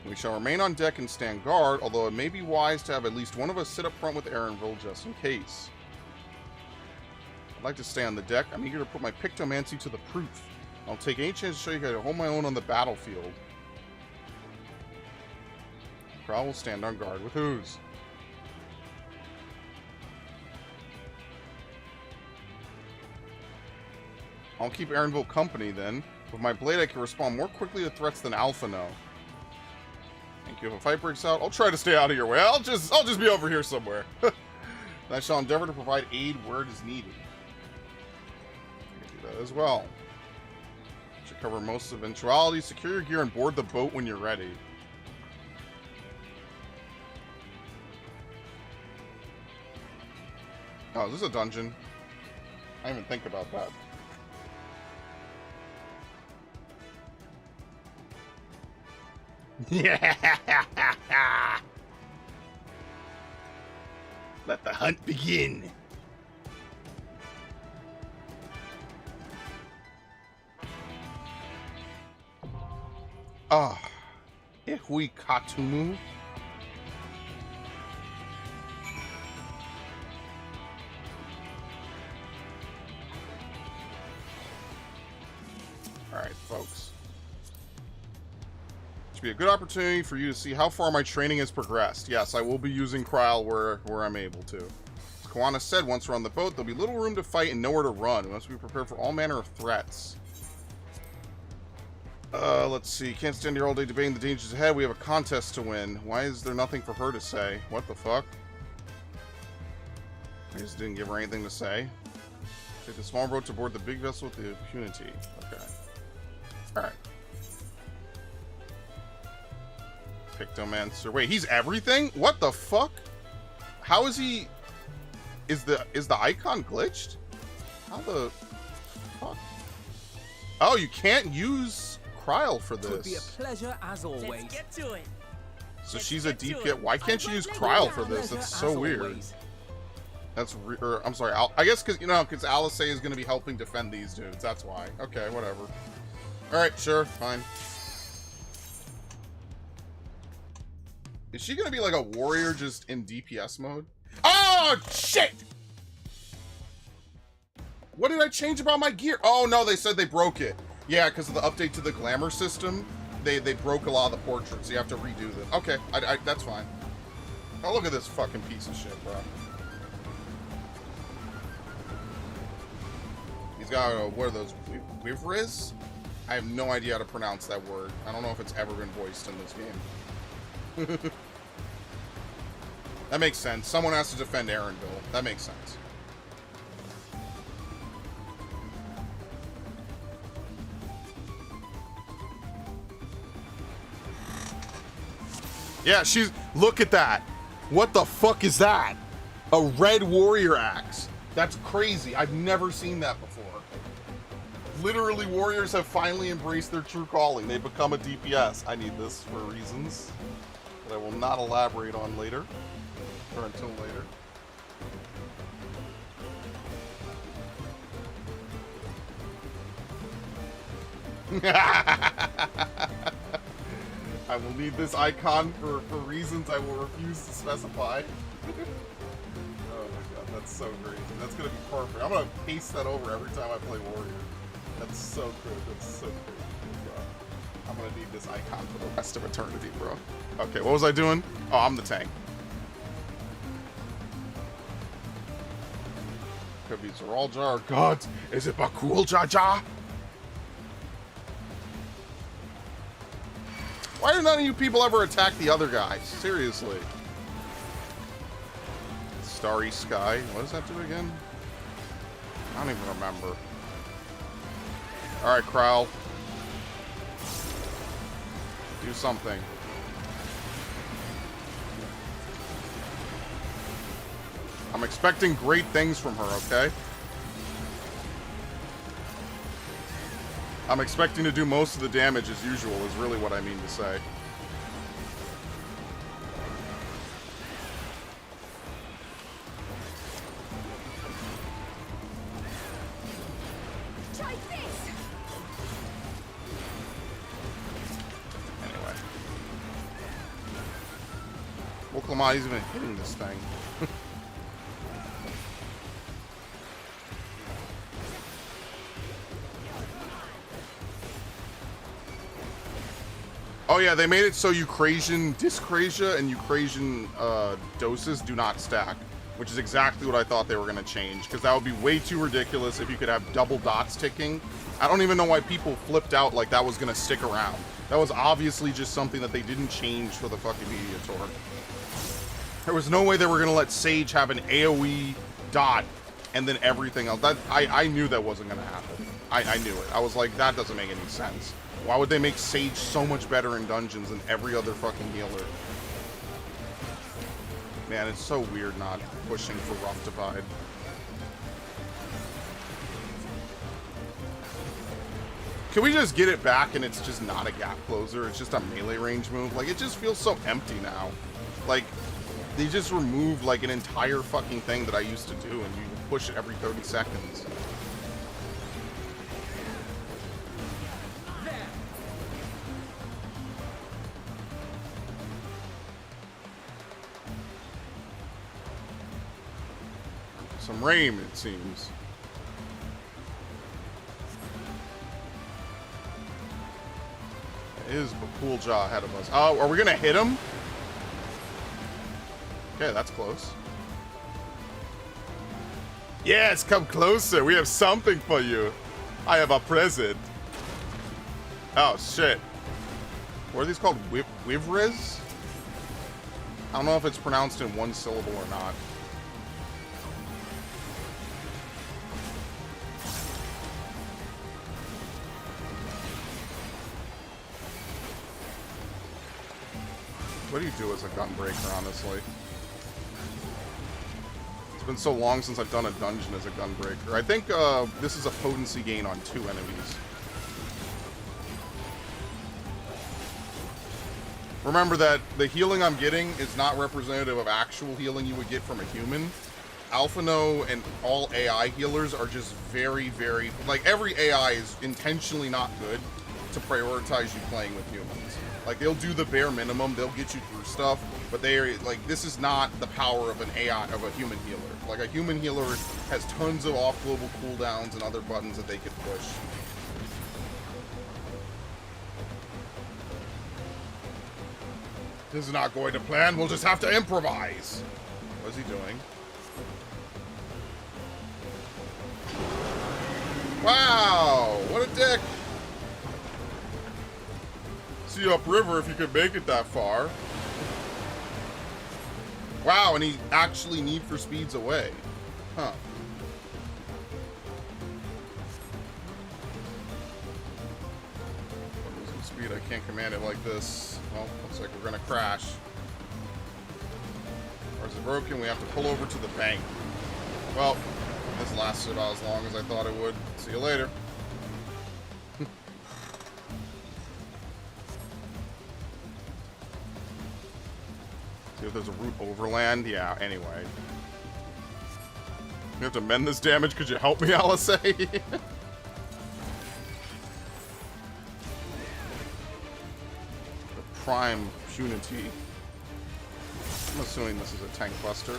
We shall remain on deck and stand guard, although it may be wise to have at least one of us sit up front with Erenville just in case. I'd like to stay on the deck. I'm eager to put my Pictomancer to the proof. I'll take any chance to show you how to hold my own on the battlefield. Crow will stand on guard with Ooze. I'll keep Erenville company then. With my blade I can respond more quickly to threats than Alphino. Thank you. If a fight breaks out, I'll try to stay out of your way. I'll just be over here somewhere. And I shall endeavor to provide aid where it is needed. I can do that as well. Should cover most eventualities. Secure your gear and board the boat when you're ready. Oh, is this a dungeon? I didn't even think about that. Yeah. Let the hunt begin. Ah, Ihuykatumu. Alright, folks. This will be a good opportunity for you to see how far my training has progressed. Yes, I will be using Kryl where I'm able to. As Koana said, once we're on the boat, there'll be little room to fight and nowhere to run. We must be prepared for all manner of threats. Let's see. Can't stand here all day debating the dangers ahead. We have a contest to win. Why is there nothing for her to say? What the fuck? I just didn't give her anything to say. Take the small boat to board the big vessel with the impunity. Okay. Alright. Pictomancer. Wait, he's everything? What the fuck? How is he... Is the icon glitched? How the fuck? Oh, you can't use Kryl for this. It would be a pleasure as always. Let's get to it. So she's a DPS. Why can't you use Kryl for this? That's so weird. That's I'm sorry. I guess because Alice is going to be helping defend these dudes. That's why. Okay, whatever. All right, sure, fine. Is she going to be like a warrior just in DPS mode? Oh shit! What did I change about my gear? Oh no, they said they broke it. Yeah, because of the update to the glamour system, they broke a lot of the portraits. So you have to redo them. Okay, that's fine. Oh, look at this fucking piece of shit, bro. He's got what are those? Wivriz? I have no idea how to pronounce that word. I don't know if it's ever been voiced in this game. That makes sense. Someone has to defend Erenville. That makes sense. Yeah, she's... Look at that. What the fuck is that? A red warrior axe. That's crazy. I've never seen that before. Literally, warriors have finally embraced their true calling. They've become a DPS. I need this for reasons that I will not elaborate on later. Or until later. I will need this icon for reasons I will refuse to specify. Oh my god, that's so great. That's gonna be perfect. I'm gonna paste that over every time I play Warrior. That's so good. That's so great. I'm gonna need this icon for the rest of eternity, bro. Okay, what was I doing? Oh, I'm the tank. Could be Zeralja or God. Is it Bakul Jaja? Why do none of you people ever attack the other guys? Seriously. Starry Sky. What does that do again? I don't even remember. Alright, Kryl. Do something. I'm expecting great things from her, okay? I'm expecting to do most of the damage as usual, is really what I mean to say. Try this. Anyway. Urqopacha's even hitting this thing. Oh yeah, they made it so Dyscrasia and Eucrasian doses do not stack, which is exactly what I thought they were going to change, because that would be way too ridiculous if you could have double dots ticking. I don't even know why people flipped out like that was going to stick around. That was obviously just something that they didn't change for the fucking Media Tour. There was no way they were going to let Sage have an AoE dot and then everything else. That I knew that wasn't going to happen. I knew it. I was like, that doesn't make any sense. Why would they make Sage so much better in dungeons than every other fucking healer? Man, it's so weird not pushing for Rough Divide. Can we just get it back and it's just not a gap closer? It's just a melee range move? Like, it just feels so empty now. Like, they just removed, like, an entire fucking thing that I used to do, and you push it every 30 seconds. Some rain, it seems. It is Bakulja ahead of us. Oh, are we gonna hit him? Okay, that's close. Yes, come closer. We have something for you. I have a present. Oh, shit. What are these called? Wivres? I don't know if it's pronounced in one syllable or not. What do you do as a gunbreaker, honestly? It's been so long since I've done a dungeon as a gunbreaker. I think this is a potency gain on 2 enemies. Remember that the healing I'm getting is not representative of actual healing you would get from a human. Alphino and all AI healers are just very, very... Like, every AI is intentionally not good to prioritize you playing with humans. Like, they'll do the bare minimum, they'll get you through stuff, but they're, like, this is not the power of an AI, of a human healer. Like, a human healer has tons of off-global cooldowns and other buttons that they could push. This is not going to plan, we'll just have to improvise. What is he doing? Wow, what a dick. See you upriver if you could make it that far. Wow, and he actually Need for Speeds away. Huh. Losing speed, I can't command it like this. Well, looks like we're gonna crash. Ours is broken, we have to pull over to the bank. Well, this lasted about as long as I thought it would. See you later. See if there's a route overland. Yeah, anyway. You have to mend this damage. Could you help me, Alice? The prime punity. I'm assuming this is a tank buster. No,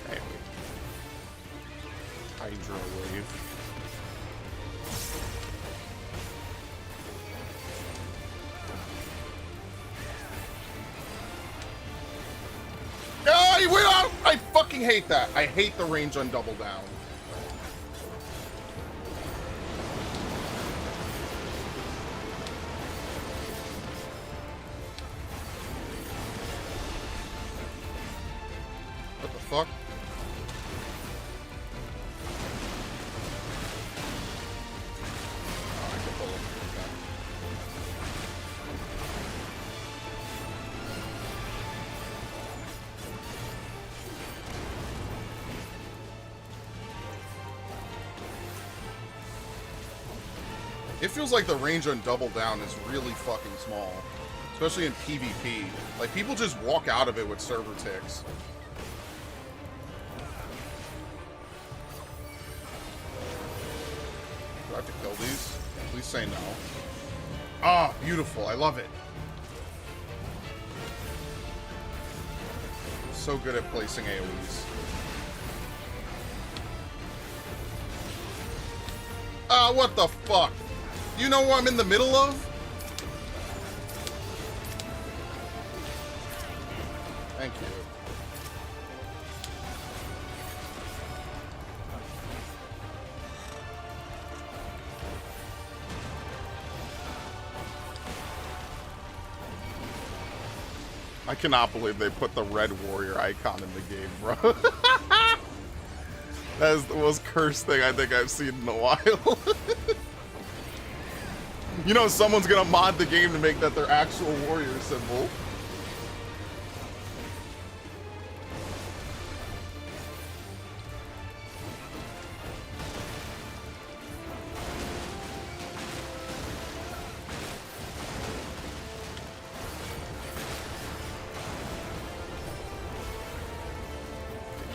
hey, Hydro wave. Oh, he went out! I fucking hate that. I hate the range on double down. What the fuck? Oh, I can pull him. It feels like the range on double down is really fucking small. Especially in PvP. Like, people just walk out of it with server ticks. Do I have to kill these? Please say no. Ah, beautiful. I love it. I'm so good at placing AoEs. Ah, what the fuck? You know what I'm in the middle of? Thank you. I cannot believe they put the red warrior icon in the game, bro. That is the most cursed thing I think I've seen in a while. You know someone's gonna mod the game to make that their actual warrior symbol.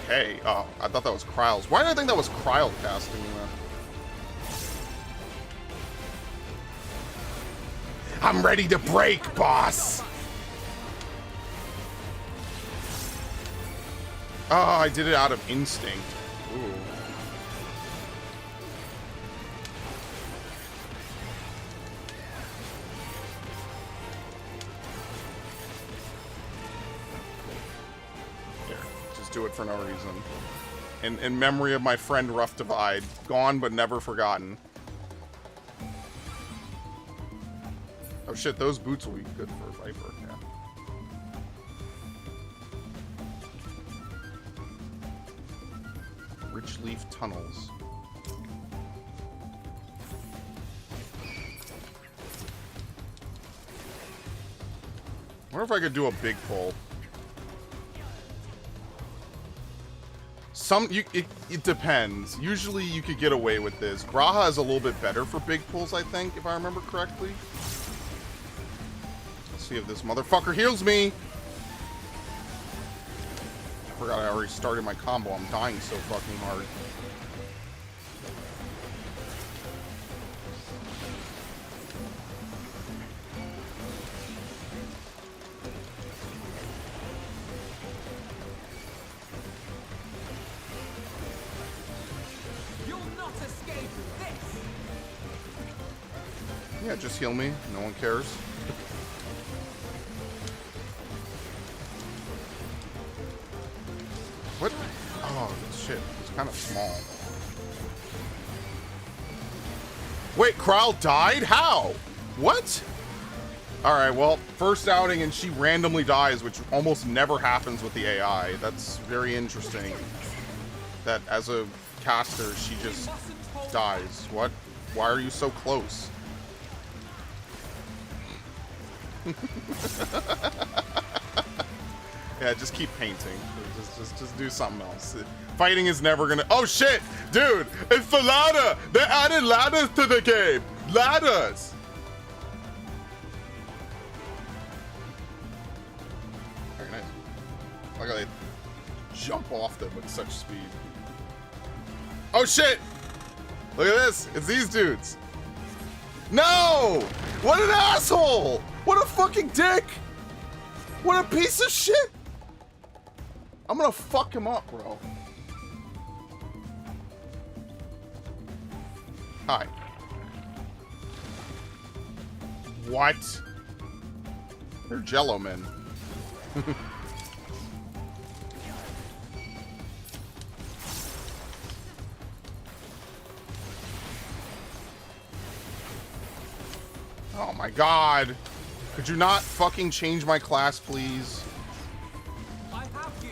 Hey, oh, I thought that was Kryle's. Why did I think that was Kryle casting me, man? I'm ready to break, boss! Oh, I did it out of instinct. Ooh. Here, just do it for no reason. In memory of my friend Rough Divide. Gone but never forgotten. shit, those boots will be good for Viper, yeah. Rich leaf tunnels. I wonder if I could do a big pull. It depends. Usually you could get away with this. Graha is a little bit better for big pulls, I think, if I remember correctly. Let's see if this motherfucker heals me. I forgot I already started my combo. I'm dying so fucking hard. Yeah, just heal me. No one cares. What? Oh, shit. It's kind of small. Wait, Kral died? How? What? Alright, well, first outing and she randomly dies, which almost never happens with the AI. That's very interesting. That as a caster, she just dies. What? Why are you so close? Yeah, just keep painting. Just do something else. Fighting is never gonna. Oh shit, dude! It's the ladder. They added ladders to the game. Ladders. Very nice. Look how they jump off them with such speed. Oh shit! Look at this. It's these dudes. No! What an asshole! What a fucking dick! What a piece of shit! I'm gonna fuck him up, bro. Hi. What? They're Jello men. Oh my god. Could you not fucking change my class, please? I have you.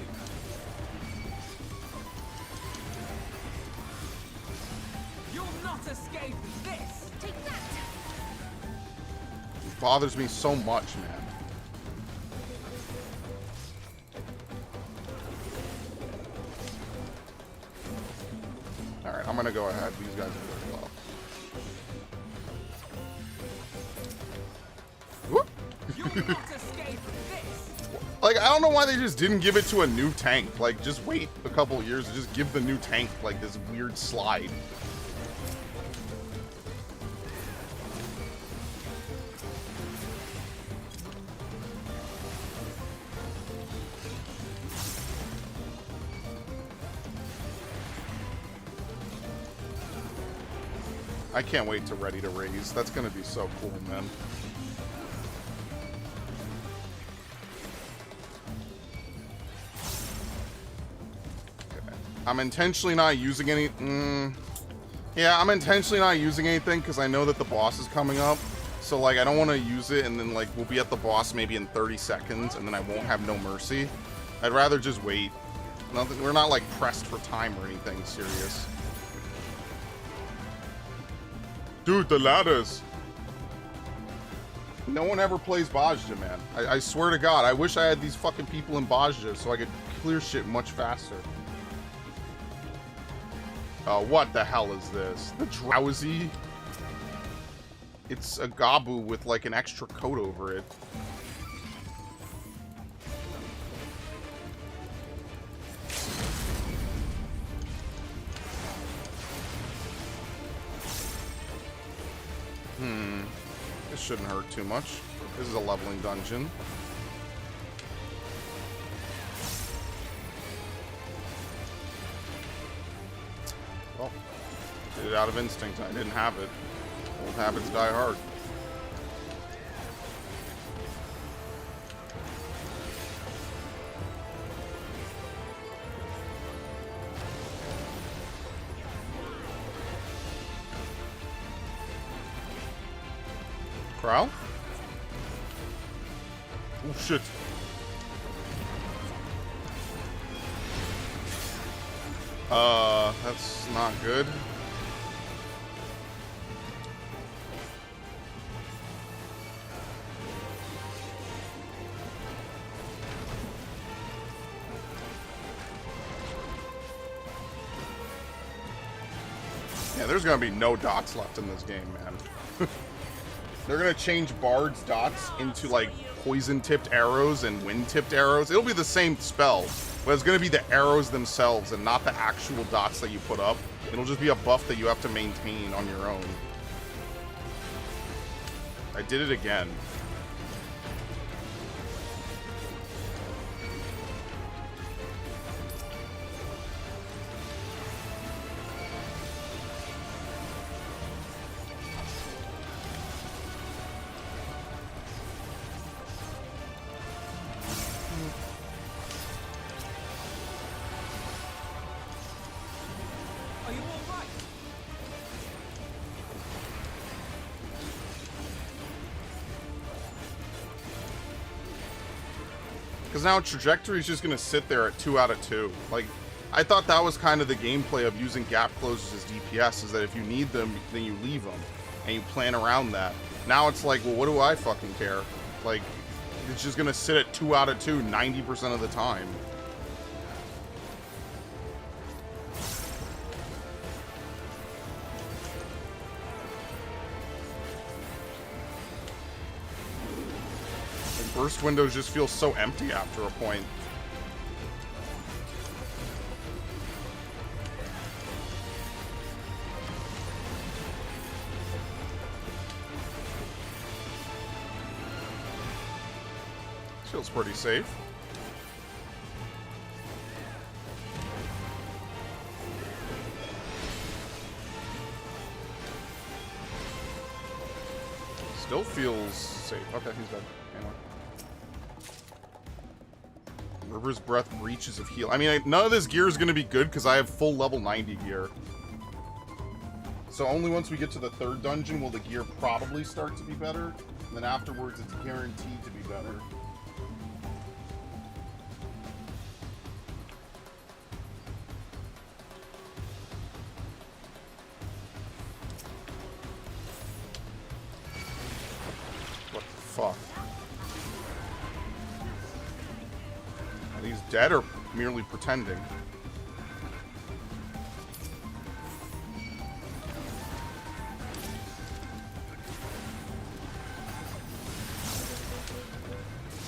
You'll not escape this. Take that. It bothers me so much, man. Alright, I'm gonna go ahead. These guys are very low. Whoop. Like, I don't know why they just didn't give it to a new tank. Like, just wait a couple years and just give the new tank, like, this weird slide. I can't wait to Ready to Raise. That's gonna be so cool, man. I'm intentionally not using any... yeah, I'm intentionally not using anything because I know that the boss is coming up. So, like, I don't want to use it and then, like, we'll be at the boss maybe in 30 seconds and then I won't have no mercy. I'd rather just wait. Nothing, we're not, like, pressed for time or anything serious. Dude, the ladders. No one ever plays Bajja, man. I swear to God, I wish I had these fucking people in Bajja so I could clear shit much faster. What the hell is this? The Drowsy? It's a Gabu with like an extra coat over it. This shouldn't hurt too much. This is a leveling dungeon. Well, did it out of instinct. I didn't have it. Old habits die hard. Kral? Oh, shit. That's not good. Yeah, there's gonna be no dots left in this game, man. They're gonna change Bard's dots into, like, poison-tipped arrows and wind-tipped arrows. It'll be the same spell, but it's gonna be the arrows themselves and not the actual dots that you put up. It'll just be a buff that you have to maintain on your own. I did it again. Because now Trajectory is just going to sit there at 2 out of 2. Like, I thought that was kind of the gameplay of using gap closers as DPS, is that if you need them, then you leave them, and you plan around that. Now it's like, well, what do I fucking care? Like, it's just going to sit at 2 out of 2 90% of the time. Burst windows just feel so empty after a point. Feels pretty safe. Still feels safe. Okay, he's dead. Anyway. River's Breath, Breaches of Heal. I mean, none of this gear is going to be good because I have full level 90 gear. So only once we get to the 3rd dungeon will the gear probably start to be better. And then afterwards, it's guaranteed to be better. What the fuck? He's dead or merely pretending?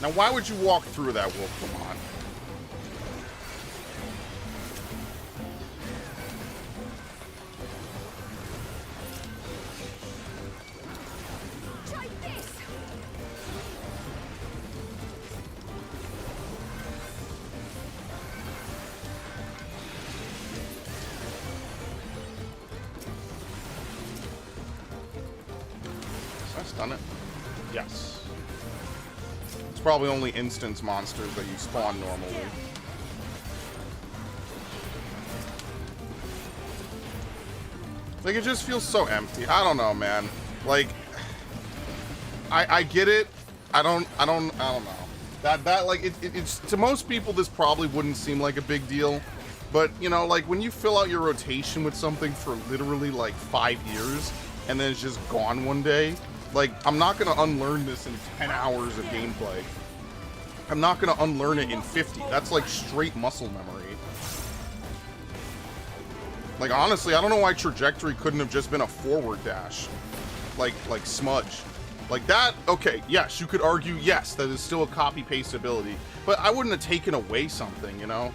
Now, why would you walk through that, Wolf? Come on. Stun it? Yes. It's probably only instance monsters that you spawn normally. Like, it just feels so empty. I don't know, man. Like, I get it. I don't know. That like, it's to most people, this probably wouldn't seem like a big deal. But, you know, like, when you fill out your rotation with something for literally, like, 5 years, and then it's just gone one day, like, I'm not going to unlearn this in 10 hours of gameplay. I'm not going to unlearn it in 50. That's, like, straight muscle memory. Like, honestly, I don't know why Trajectory couldn't have just been a forward dash. Like Smudge. Like, that, okay, yes, you could argue, yes, that is still a copy-paste ability. But I wouldn't have taken away something, you know?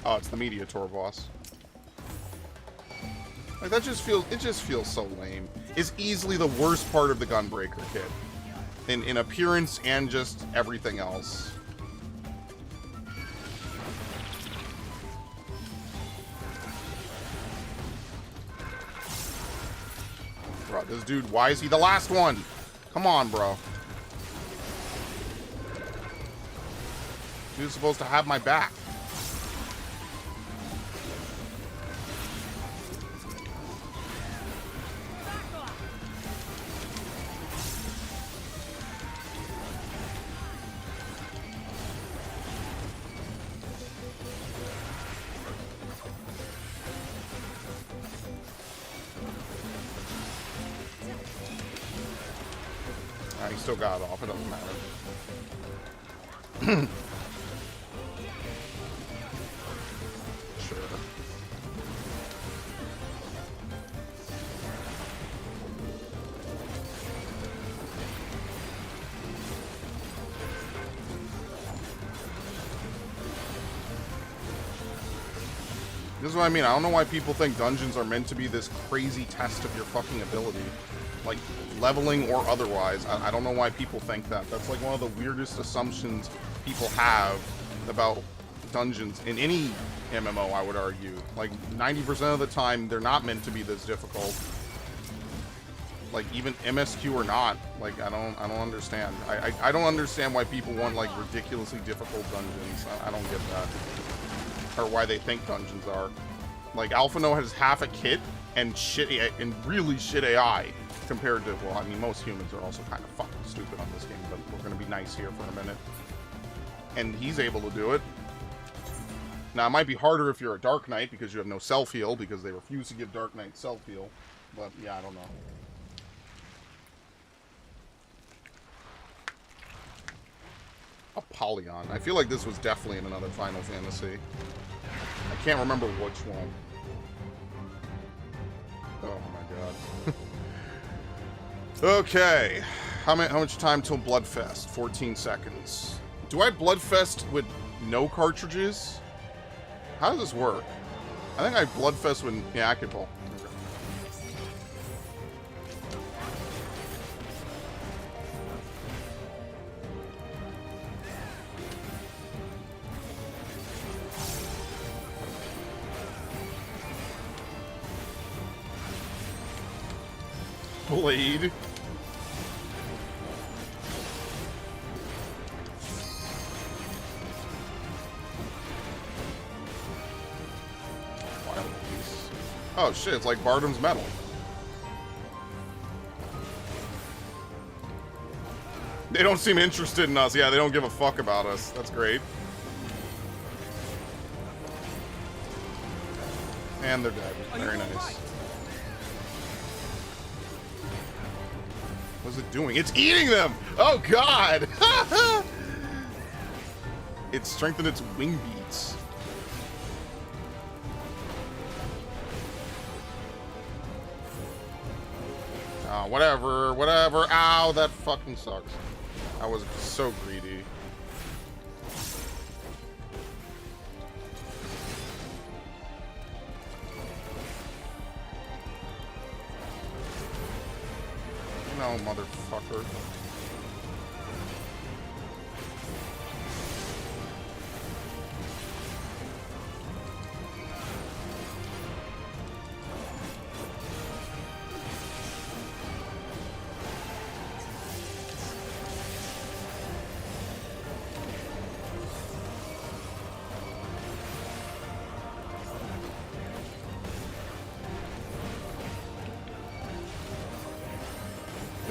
Oh, it's the Mediator boss. Like, that just feels, it just feels so lame. It's easily the worst part of the Gunbreaker kit. In appearance and just everything else. Bro, this dude, why is he the last one? Come on, bro. Dude's supposed to have my back. he still got off. It doesn't matter. Sure. This is what I mean. I don't know why people think dungeons are meant to be this crazy test of your fucking ability. Like, leveling or otherwise. I don't know why people think that. That's like one of the weirdest assumptions people have about dungeons in any MMO, I would argue. Like, 90% of the time, they're not meant to be this difficult. Like, even MSQ or not. Like, I don't understand. I don't understand why people want, like, ridiculously difficult dungeons. I don't get that. Or why they think dungeons are. Like, Alphino has half a kit and really shit AI compared to, well, I mean, most humans are also kind of fucking stupid on this game, but we're gonna be nice here for a minute. And he's able to do it. Now, it might be harder if you're a Dark Knight because you have no self-heal, because they refuse to give Dark Knight self-heal. But, yeah, I don't know. A Polygon. I feel like this was definitely in another Final Fantasy. I can't remember which one. Oh my god. Okay. How much time till Bloodfest? 14 seconds. Do I Bloodfest with no cartridges? How does this work? I think I Bloodfest with... Yeah, I could pull. Blade. Oh shit, it's like Bardam's Metal. They don't seem interested in us. Yeah, they don't give a fuck about us. That's great. And they're dead. Very nice. What's it doing? It's eating them! Oh god! It's strengthened its wing beats. Oh, whatever, whatever. Ow, that fucking sucks. I was so greedy. No, motherfucker.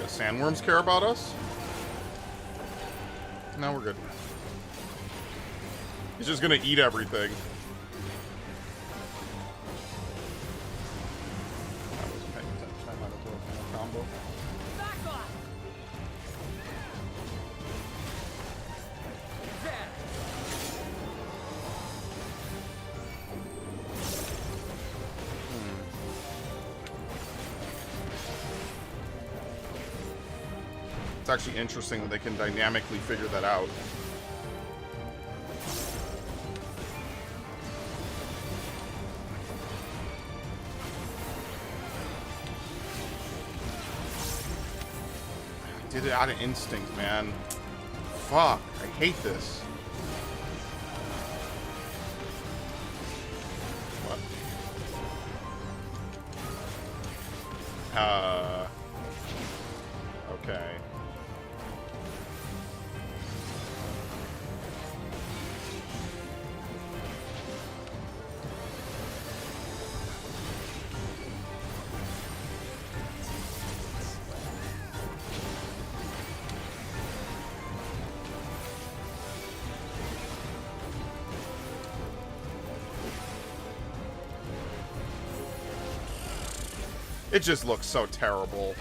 Sandworms care about us? No, we're good. He's just gonna eat everything. I wasn't paying attention. I might have broken a combo. It's actually interesting that they can dynamically figure that out. I did it out of instinct, man. Fuck, I hate this. What? Okay. It just looks so terrible.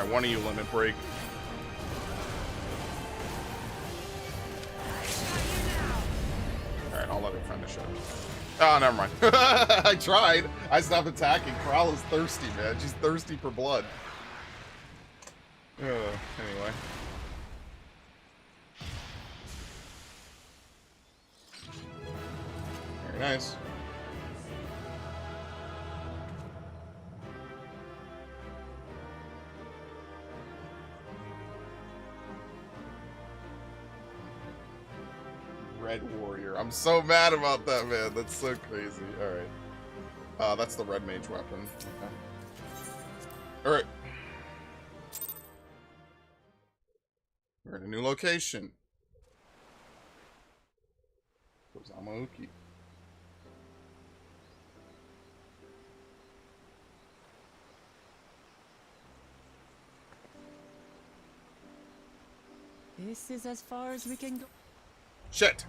Alright, one of you limit break. Alright, I'll let him finish it. Oh, never mind. I tried. I stopped attacking. Corral is thirsty, man. She's thirsty for blood. Anyway. Very nice. Red Warrior. I'm so mad about that, man. That's so crazy. Alright. That's the red mage weapon. Okay. Alright. We're in a new location. Kozama'uka. This is as far as we can go. Shit!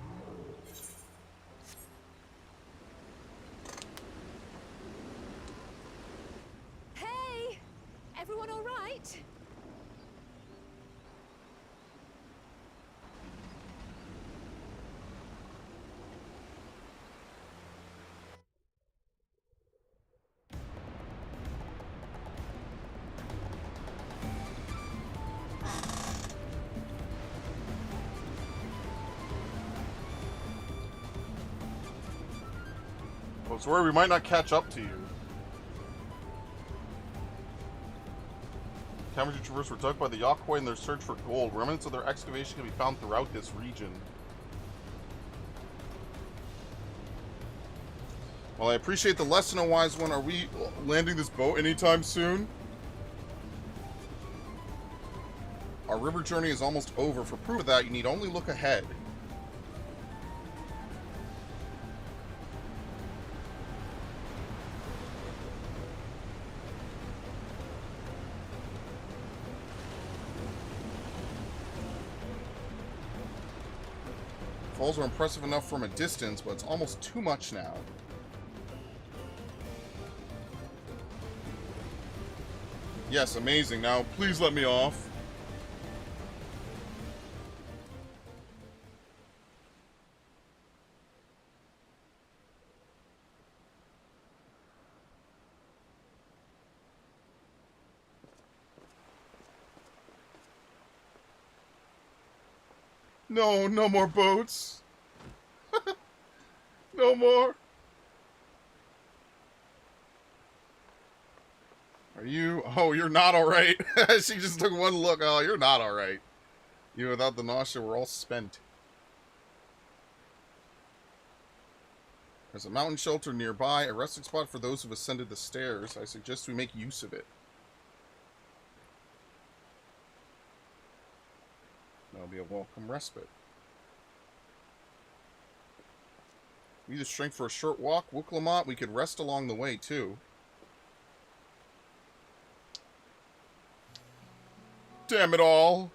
Hey! Everyone all right? I was worried we might not catch up to you. Cameras you traverse were dug by the Yokoi in their search for gold. Remnants of their excavation can be found throughout this region. Well, I appreciate the lesson, a wise one. Are we landing this boat anytime soon? Our river journey is almost over. For proof of that, you need only look ahead. Falls are impressive enough from a distance, but it's almost too much now. Yes, amazing. Now, please let me off. No, no more boats. No more. Are you? Oh, you're not alright. She just took one look. Oh, you're not alright. You without the nausea, we're all spent. There's a mountain shelter nearby, a resting spot for those who've ascended the stairs. I suggest we make use of it. That'll be a welcome respite. We need strength for a short walk. Urqopacha, we could rest along the way, too. Damn it all.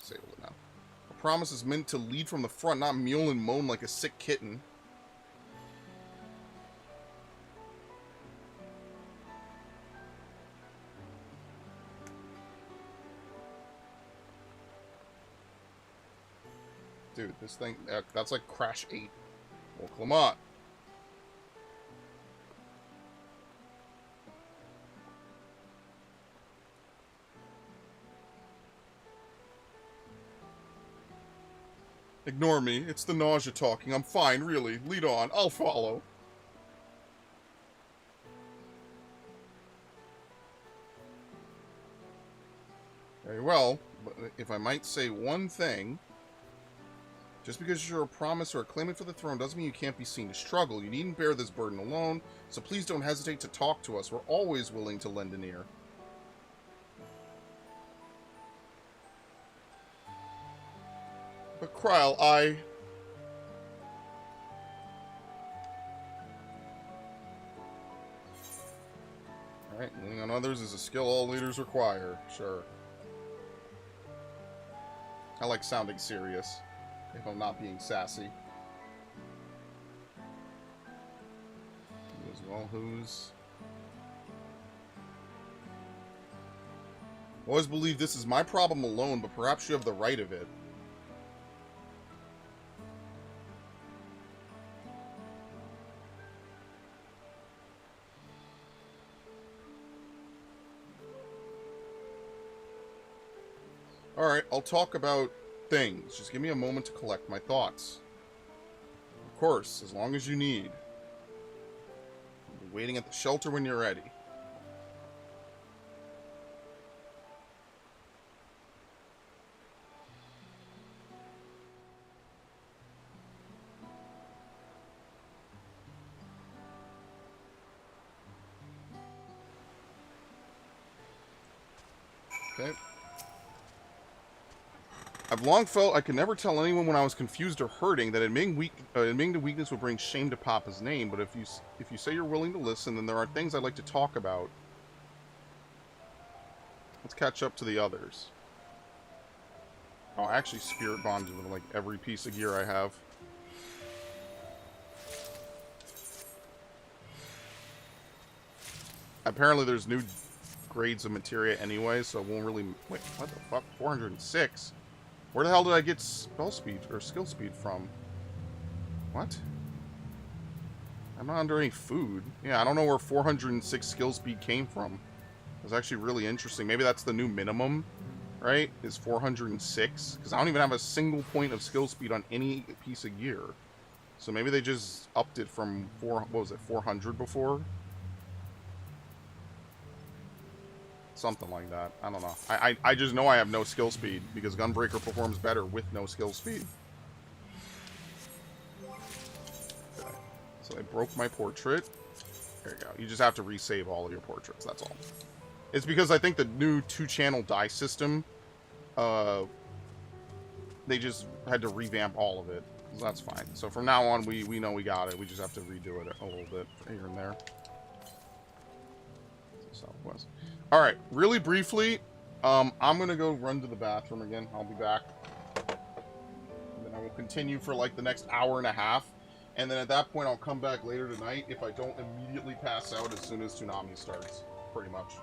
Sable it now. A promise is meant to lead from the front, not mewl and moan like a sick kitten. Dude, this thing, that's like Crash 8. Urqopacha. Ignore me. It's the nausea talking. I'm fine, really. Lead on. I'll follow. Very well. But if I might say one thing, just because you're a promise or a claimant for the throne doesn't mean you can't be seen to struggle. You needn't bear this burden alone, so please don't hesitate to talk to us. We're always willing to lend an ear. But Kryl, Alright, leaning on others is a skill all leaders require. Sure. I like sounding serious, if I'm not being sassy. As well, who's... always believe this is my problem alone, but perhaps you have the right of it. Alright, I'll talk about things. Just give me a moment to collect my thoughts. Of course, as long as you need. I'll be waiting at the shelter when you're ready. Okay. I've long felt I could never tell anyone when I was confused or hurting that admitting to weakness would bring shame to Papa's name, but if you say you're willing to listen, then there are things I'd like to talk about. Let's catch up to the others. Oh, I actually spirit bonded with like every piece of gear I have. Apparently there's new grades of materia anyway, so it won't really... Wait, what the fuck? 406? Where the hell did I get spell speed or skill speed from? What? I'm not under any food. Yeah, I don't know where 406 skill speed came from. It was actually really interesting. Maybe that's the new minimum, right? Is 406? Because I don't even have a single point of skill speed on any piece of gear. So maybe they just upped it from 400 before? Something like that. I don't know. I just know I have no skill speed because Gunbreaker performs better with no skill speed. Okay. So I broke my portrait. There you go. You just have to resave all of your portraits. That's all. It's because I think the new 2-channel die system, they just had to revamp all of it. So that's fine. So from now on, we know we got it. We just have to redo it a little bit here and there. Southwest. All right, really briefly, I'm gonna go run to the bathroom again. I'll be back, and then I will continue for like the next hour and a half, and then at that point I'll come back later tonight if I don't immediately pass out as soon as Toonami starts, pretty much.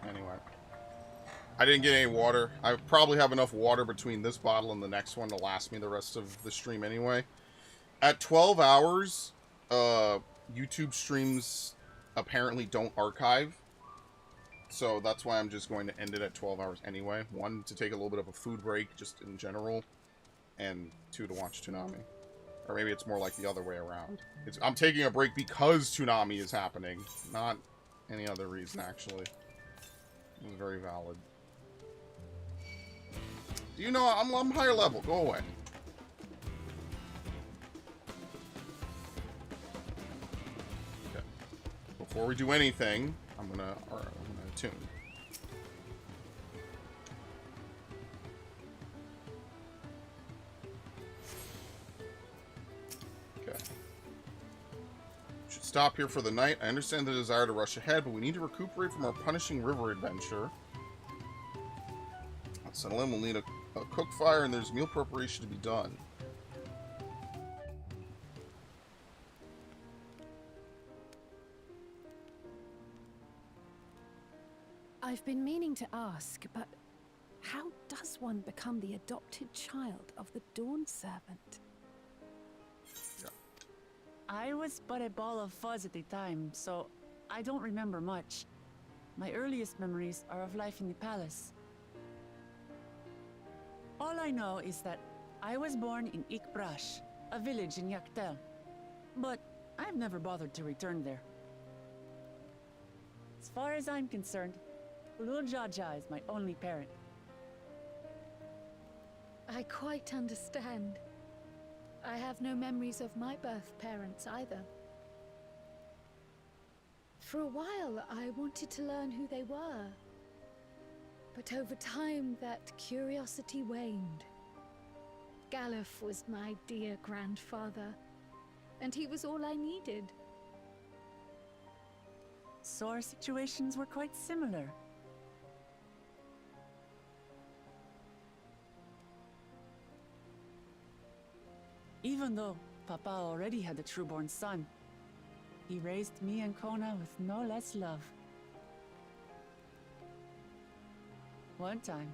Anyway, I didn't get any water. I probably have enough water between this bottle and the next one to last me the rest of the stream anyway. At 12 hours, YouTube streams apparently don't archive. So that's why I'm just going to end it at 12 hours anyway. 1, to take a little bit of a food break, just in general. And 2, to watch Toonami. Or maybe it's more like the other way around. I'm taking a break because Toonami is happening. Not any other reason, actually. It was very valid. Do you know I'm higher level? Go away. Okay. Before we do anything, I'm gonna tune. Okay. Should stop here for the night. I understand the desire to rush ahead, but we need to recuperate from our punishing river adventure. Let's settle in. We'll need a cook fire, and there's meal preparation to be done. I've been meaning to ask, but how does one become the adopted child of the Dawn Servant? I was but a ball of fuzz at the time, so I don't remember much. My earliest memories are of life in the palace. All I know is that I was born in Urqopacha, a village in Yaktel, but I've never bothered to return there. As far as I'm concerned, Tuliyollal is my only parent. I quite understand. I have no memories of my birth parents either. For a while, I wanted to learn who they were. But over time, that curiosity waned. Galuf was my dear grandfather, and he was all I needed. So our situations were quite similar. Even though Papa already had a trueborn son, he raised me and Kona with no less love. One time,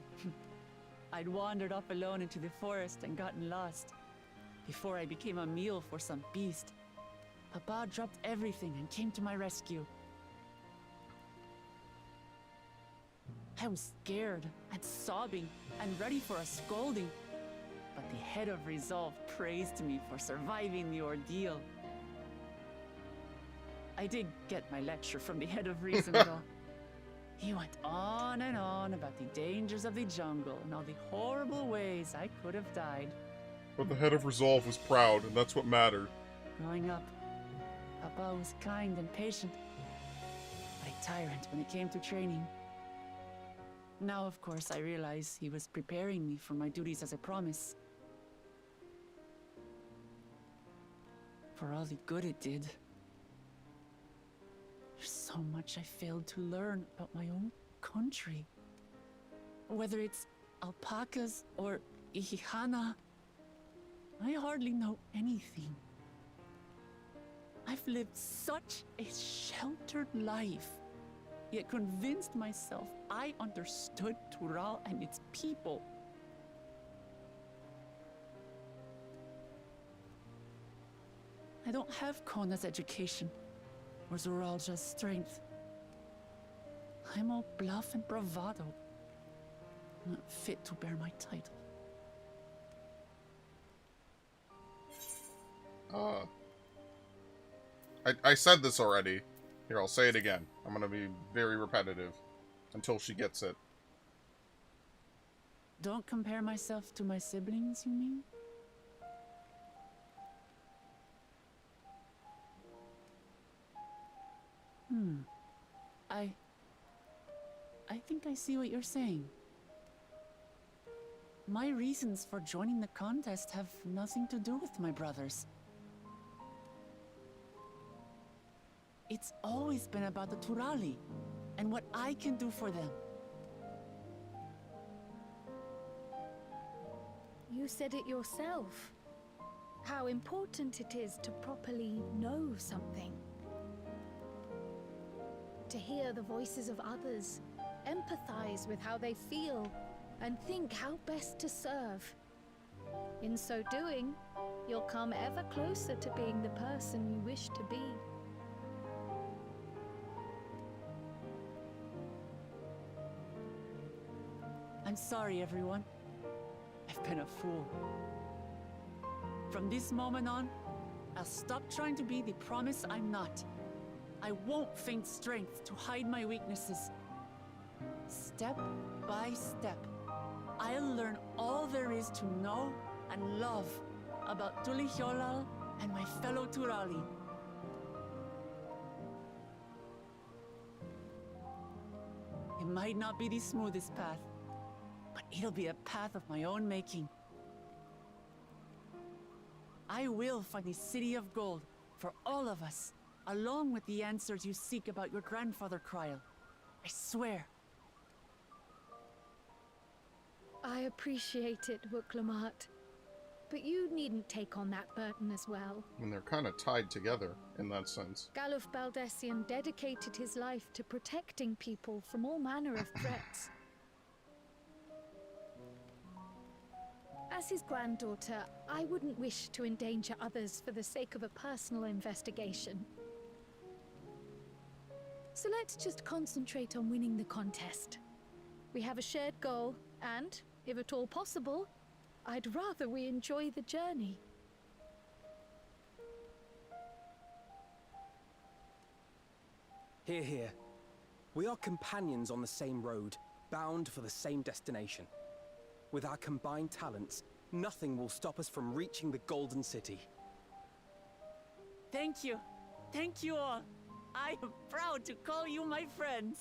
I'd wandered off alone into the forest and gotten lost. Before I became a meal for some beast, Papa dropped everything and came to my rescue. I was scared and sobbing and ready for a scolding. But the head of resolve praised me for surviving the ordeal. I did get my lecture from the head of reason, though. He went on and on about the dangers of the jungle and all the horrible ways I could have died. But the head of resolve was proud, and that's what mattered. Growing up, Papa was kind and patient, but a tyrant when it came to training. Now, of course, I realize he was preparing me for my duties as a promise. For all the good it did. There's so much I failed to learn about my own country. Whether it's alpacas or Ihihana, I hardly know anything. I've lived such a sheltered life, yet convinced myself I understood Tural and its people. I don't have Kona's education, or Zoralja's strength. I'm all bluff and bravado, not fit to bear my title. I said this already. Here, I'll say it again. I'm gonna be very repetitive until she gets it. Don't compare myself to my siblings, you mean? I think I see what you're saying. My reasons for joining the contest have nothing to do with my brothers. It's always been about the Turali and what I can do for them. You said it yourself. How important it is to properly know something. To hear the voices of others, empathize with how they feel, and think how best to serve. In so doing, you'll come ever closer to being the person you wish to be. I'm sorry, everyone. I've been a fool. From this moment on, I'll stop trying to be the promise I'm not. I won't feign strength to hide my weaknesses. Step by step, I'll learn all there is to know and love about Tuliyollal and my fellow Turali. It might not be the smoothest path, but it'll be a path of my own making. I will find a city of gold for all of us, along with the answers you seek about your grandfather Kryl. I swear. I appreciate it, Urqopacha. But you needn't take on that burden as well. And they're kind of tied together in that sense. Galuf Baldessian dedicated his life to protecting people from all manner of threats. As his granddaughter, I wouldn't wish to endanger others for the sake of a personal investigation. So let's just concentrate on winning the contest. We have a shared goal, and, if at all possible, I'd rather we enjoy the journey. Hear, hear. We are companions on the same road, bound for the same destination. With our combined talents, nothing will stop us from reaching the Golden City. Thank you. Thank you all. I am proud to call you my friends.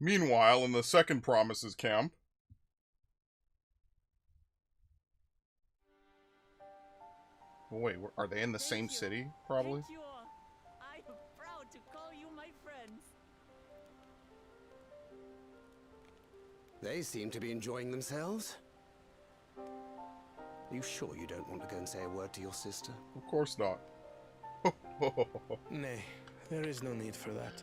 Meanwhile, in the second Promises camp, wait, are they in the same city? Probably. Thank you all. I am proud to call you my friends. They seem to be enjoying themselves. Are you sure you don't want to go and say a word to your sister? Of course not. Nay, there is no need for that.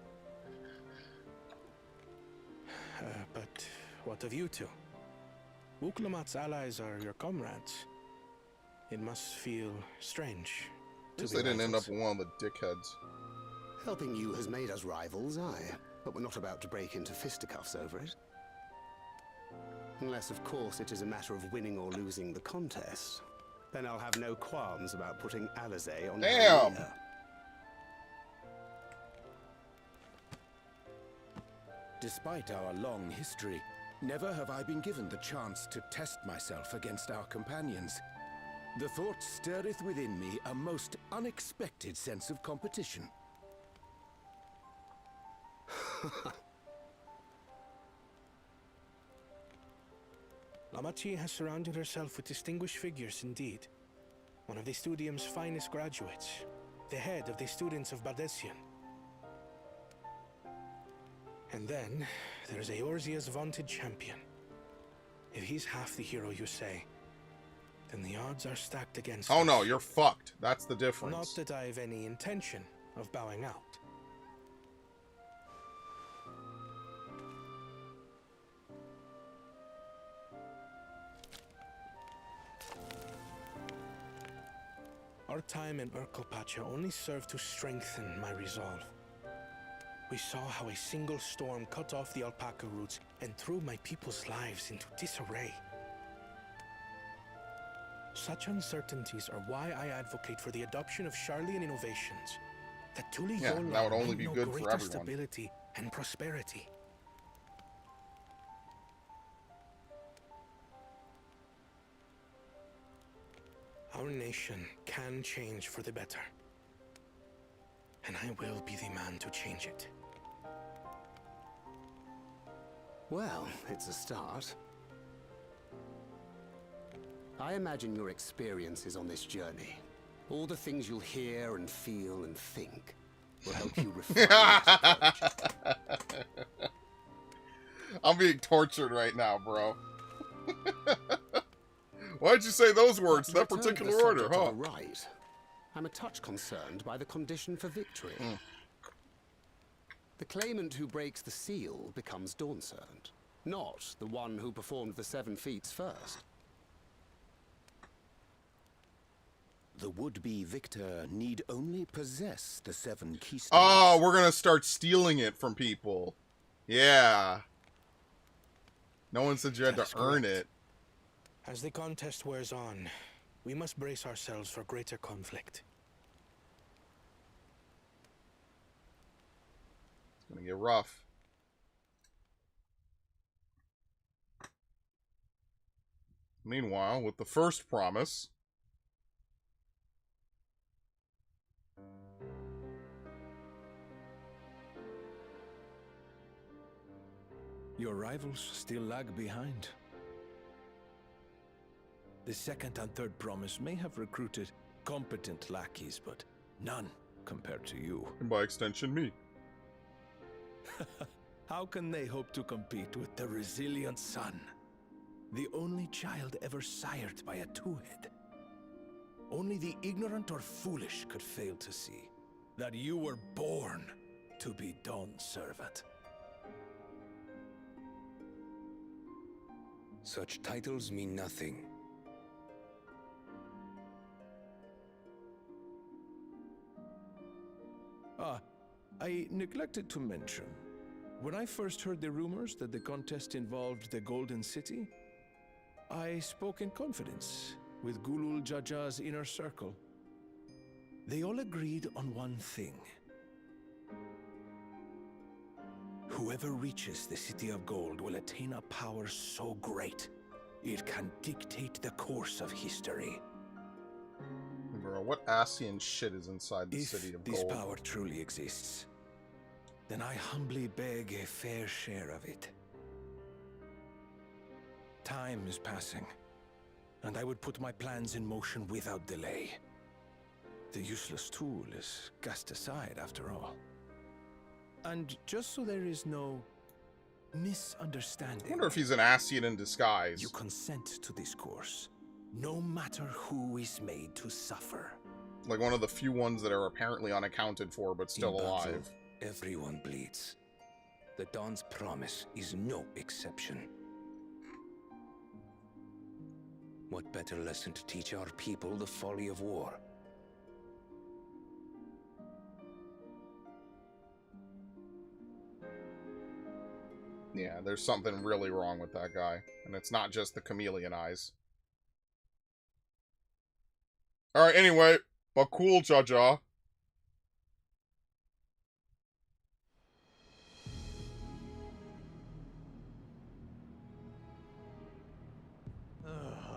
But what of you two? Urqopacha's allies are your comrades. It must feel strange. At least they didn't end up with one of the dickheads. Helping you has made us rivals, aye. But we're not about to break into fisticuffs over it. Unless, of course, it is a matter of winning or losing the contest. Then I'll have no qualms about putting Alizé on. Damn! Despite our long history, never have I been given the chance to test myself against our companions. The thought stirreth within me a most unexpected sense of competition. Lamachi has surrounded herself with distinguished figures indeed. One of the Studium's finest graduates, the head of the students of Baldessian. And then, there's Eorzea's vaunted champion. If he's half the hero you say, then the odds are stacked against us. Oh no, you're fucked. That's the difference. Not that I have any intention of bowing out. Our time in Urqopacha only served to strengthen my resolve. We saw how a single storm cut off the alpaca roots and threw my people's lives into disarray. Such uncertainties are why I advocate for the adoption of Sharlayan innovations that Tuliyollal that would only be good for greater everyone. Stability and prosperity. Our nation can change for the better, and I will be the man to change it. Well, it's a start. I imagine your experiences on this journey, all the things you'll hear and feel and think, will help you refine that approach. I'm being tortured right now, bro. Why'd you say those words in that particular order, huh? Right. I'm a touch concerned by the condition for victory. The claimant who breaks the seal becomes Dawnservant, not the one who performed the 7 feats first. The would-be victor need only possess the 7 keystones. Oh, we're gonna start stealing it from people. Yeah. No one said you had to earn it. As the contest wears on, we must brace ourselves for greater conflict. It's gonna get rough. Meanwhile, with the first promise, Your rivals still lag behind. The second and third promise may have recruited competent lackeys, but none compared to you. And by extension, me. How can they hope to compete with the resilient son? The only child ever sired by a two-head. Only the ignorant or foolish could fail to see that you were born to be Dawn's servant. Such titles mean nothing. I neglected to mention, when I first heard the rumors that the contest involved the Golden City, I spoke in confidence with Gulul Jaja's inner circle. They all agreed on one thing. Whoever reaches the City of Gold will attain a power so great, it can dictate the course of history. Bro, what Asian shit is inside the City of Gold? If this power truly exists, then I humbly beg a fair share of it. Time is passing, and I would put my plans in motion without delay. The useless tool is cast aside after all. And just so there is no misunderstanding, I wonder if he's an Asian in disguise. you consent to this course, no matter who is made to suffer. Like one of the few ones that are apparently unaccounted for, but still In battle, alive. everyone bleeds. The Dawn's promise is no exception. What better lesson to teach our people the folly of war? Yeah, there's something really wrong with that guy. And it's not just the chameleon eyes. Alright, anyway. But cool, Jaja.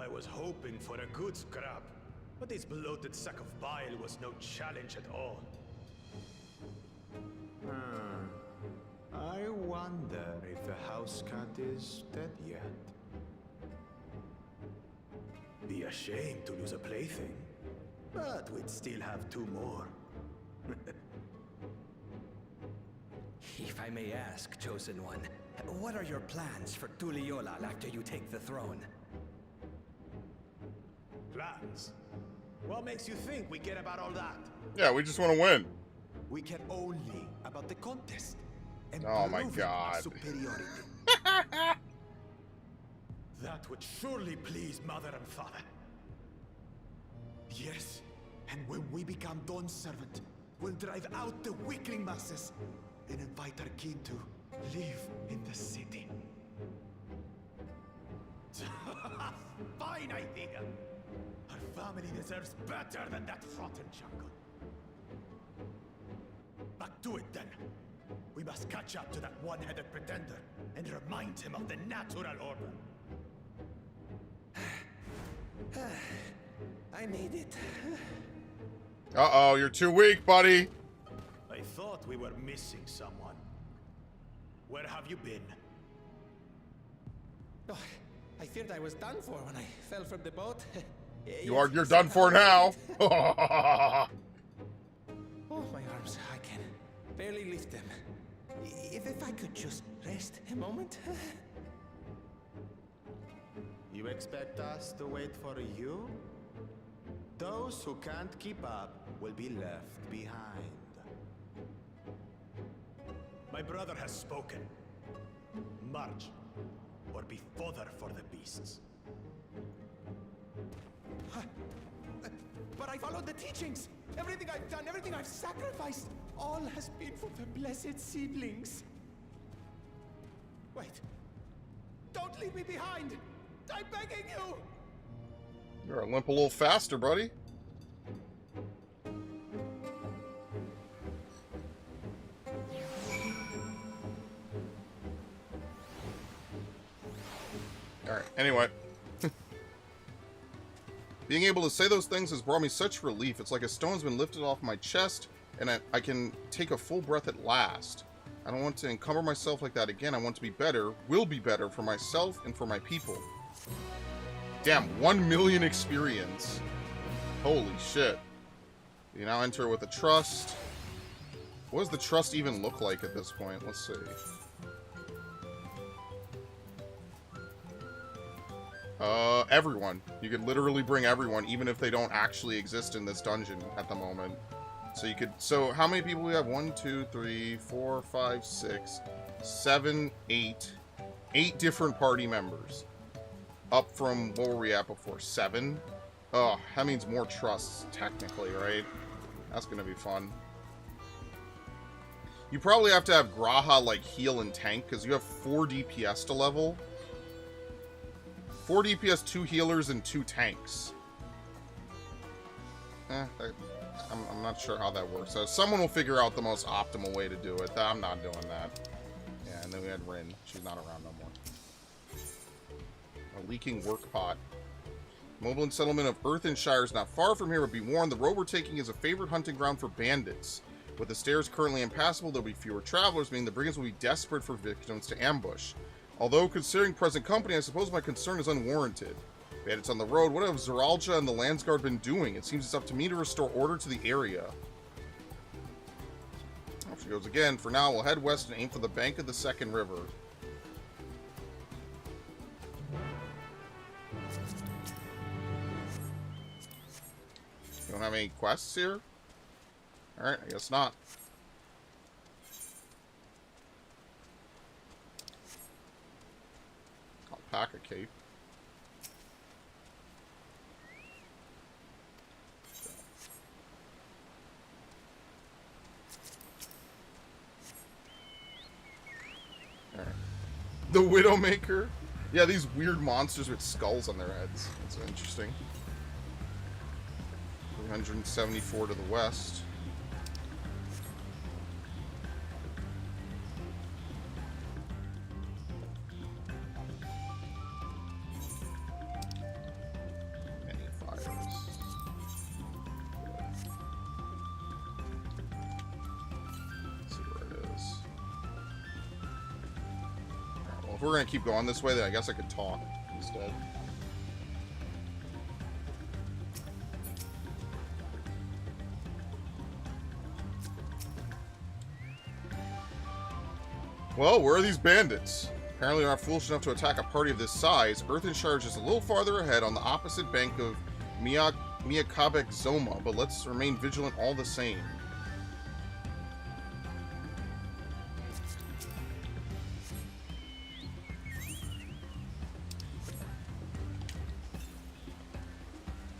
I was hoping for a good scrap, but this bloated sack of bile was no challenge at all. I wonder if the house cat is dead yet. Be ashamed to lose a plaything, but we'd still have two more. If I may ask, Chosen One, what are your plans for Tuliyollal after you take the throne? Plans? What makes you think we care about all that? Yeah, we just want to win. We care only about the contest. And Oh my proving our god. superiority. That would surely please Mother and Father. Yes, and when we become Dawn's servant, we'll drive out the weakling masses and invite our king to live in the city. Fine idea! Our family deserves better than that rotten jungle. Back to it then. We must catch up to that one-headed pretender and remind him of the natural order. I made it. Uh-oh, you're too weak, buddy. I thought we were missing someone. Where have you been? Oh, I feared I was done for when I fell from the boat. You're done for now. Oh, my arms, I can barely lift them. If I could just rest a moment. You expect us to wait for you? Those who can't keep up will be left behind. My brother has spoken. March, or be fodder for the beasts. But I followed the teachings. Everything I've done, everything I've sacrificed, all has been for the blessed seedlings. Wait. Don't leave me behind. I'm begging you. You're limp a little faster, buddy. Alright, anyway. Being able to say those things has brought me such relief. It's like a stone's been lifted off my chest, and I can take a full breath at last. I don't want to encumber myself like that again. I want to be better, will be better for myself and for my people. Damn, 1 million experience. Holy shit. You now enter with a trust. What does the trust even look like at this point? Let's see. Everyone. You could literally bring everyone, even if they don't actually exist in this dungeon at the moment. So you could, so how many people we have? 1, 2, 3, 4, 5, 6, 7, 8. 8 different party members. Up from, what were we at before? 7? Oh, that means more trusts, technically, right? That's gonna be fun. You probably have to have Graha, like, heal and tank, because you have 4 DPS to level. 4 DPS, 2 healers, and 2 tanks. I'm not sure how that works. So someone will figure out the most optimal way to do it. I'm not doing that. Yeah, and then we had Rin. She's not around no more. A leaking work pot. Mobile settlement of Earthenshire is not far from here, but be warned, the road we're taking is a favorite hunting ground for bandits. With the stairs currently impassable, there'll be fewer travelers, meaning the brigands will be desperate for victims to ambush. Although, considering present company, I suppose my concern is unwarranted. Bandits on the road, what have Zeralja and the Landsguard been doing? It seems it's up to me to restore order to the area. Off she goes again. For now, we'll head west and aim for the bank of the second river. You don't have any quests here? Alright, I guess not. Alpaca cape. Alright. The Widowmaker? Yeah, these weird monsters with skulls on their heads. That's interesting. 374 to the west. Many fires. Let's see where it is. Alright, well, if we're gonna keep going this way, then I guess I could talk instead. Well, where are these bandits? Apparently they're not foolish enough to attack a party of this size. Earthenshire is just a little farther ahead on the opposite bank of Miyakabek Zoma, but let's remain vigilant all the same.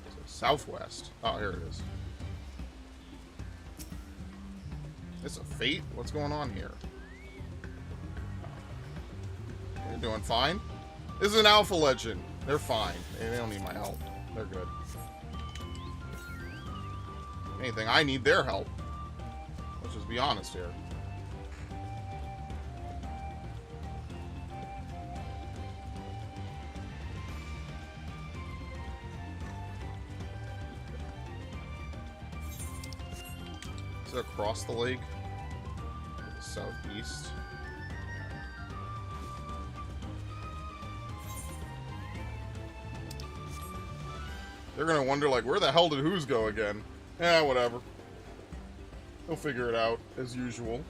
So, southwest. Oh, here it is. It's a fate? What's going on here? They're doing fine. This is an alpha legend. They're fine. They don't need my help. They're good. If anything, I need their help. Let's just be honest here. Is it across the lake? Southeast. They're gonna wonder, like, where the hell did Who's go again? Eh, whatever. They'll figure it out, as usual.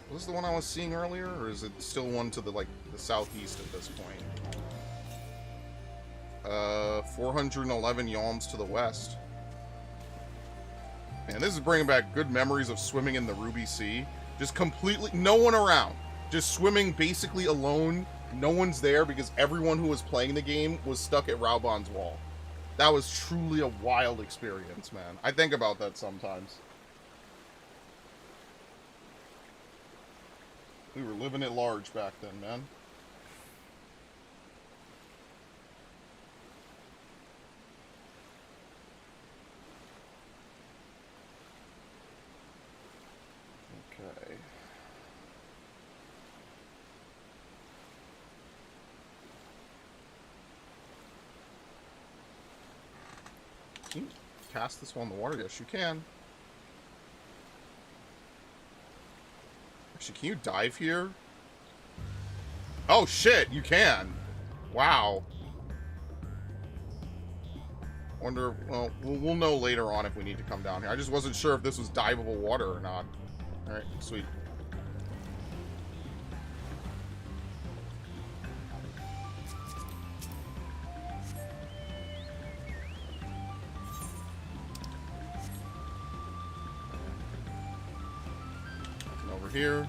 Was this the one I was seeing earlier, or is it still one to the, like, the southeast at this point? 411 yalms to the west. Man, this is bringing back good memories of swimming in the Ruby Sea. Just completely, no one around. Just swimming basically alone. No one's there because everyone who was playing the game was stuck at Raubon's wall. That was truly a wild experience, man. I think about that sometimes. We were living at large back then, man. Okay. Can you cast this one in the water? Yes, you can. Actually, can you dive here? Oh, shit, you can. Wow. Wonder, well, we'll know later on if we need to come down here. I just wasn't sure if this was diveable water or not. Alright, sweet. Nothing over here.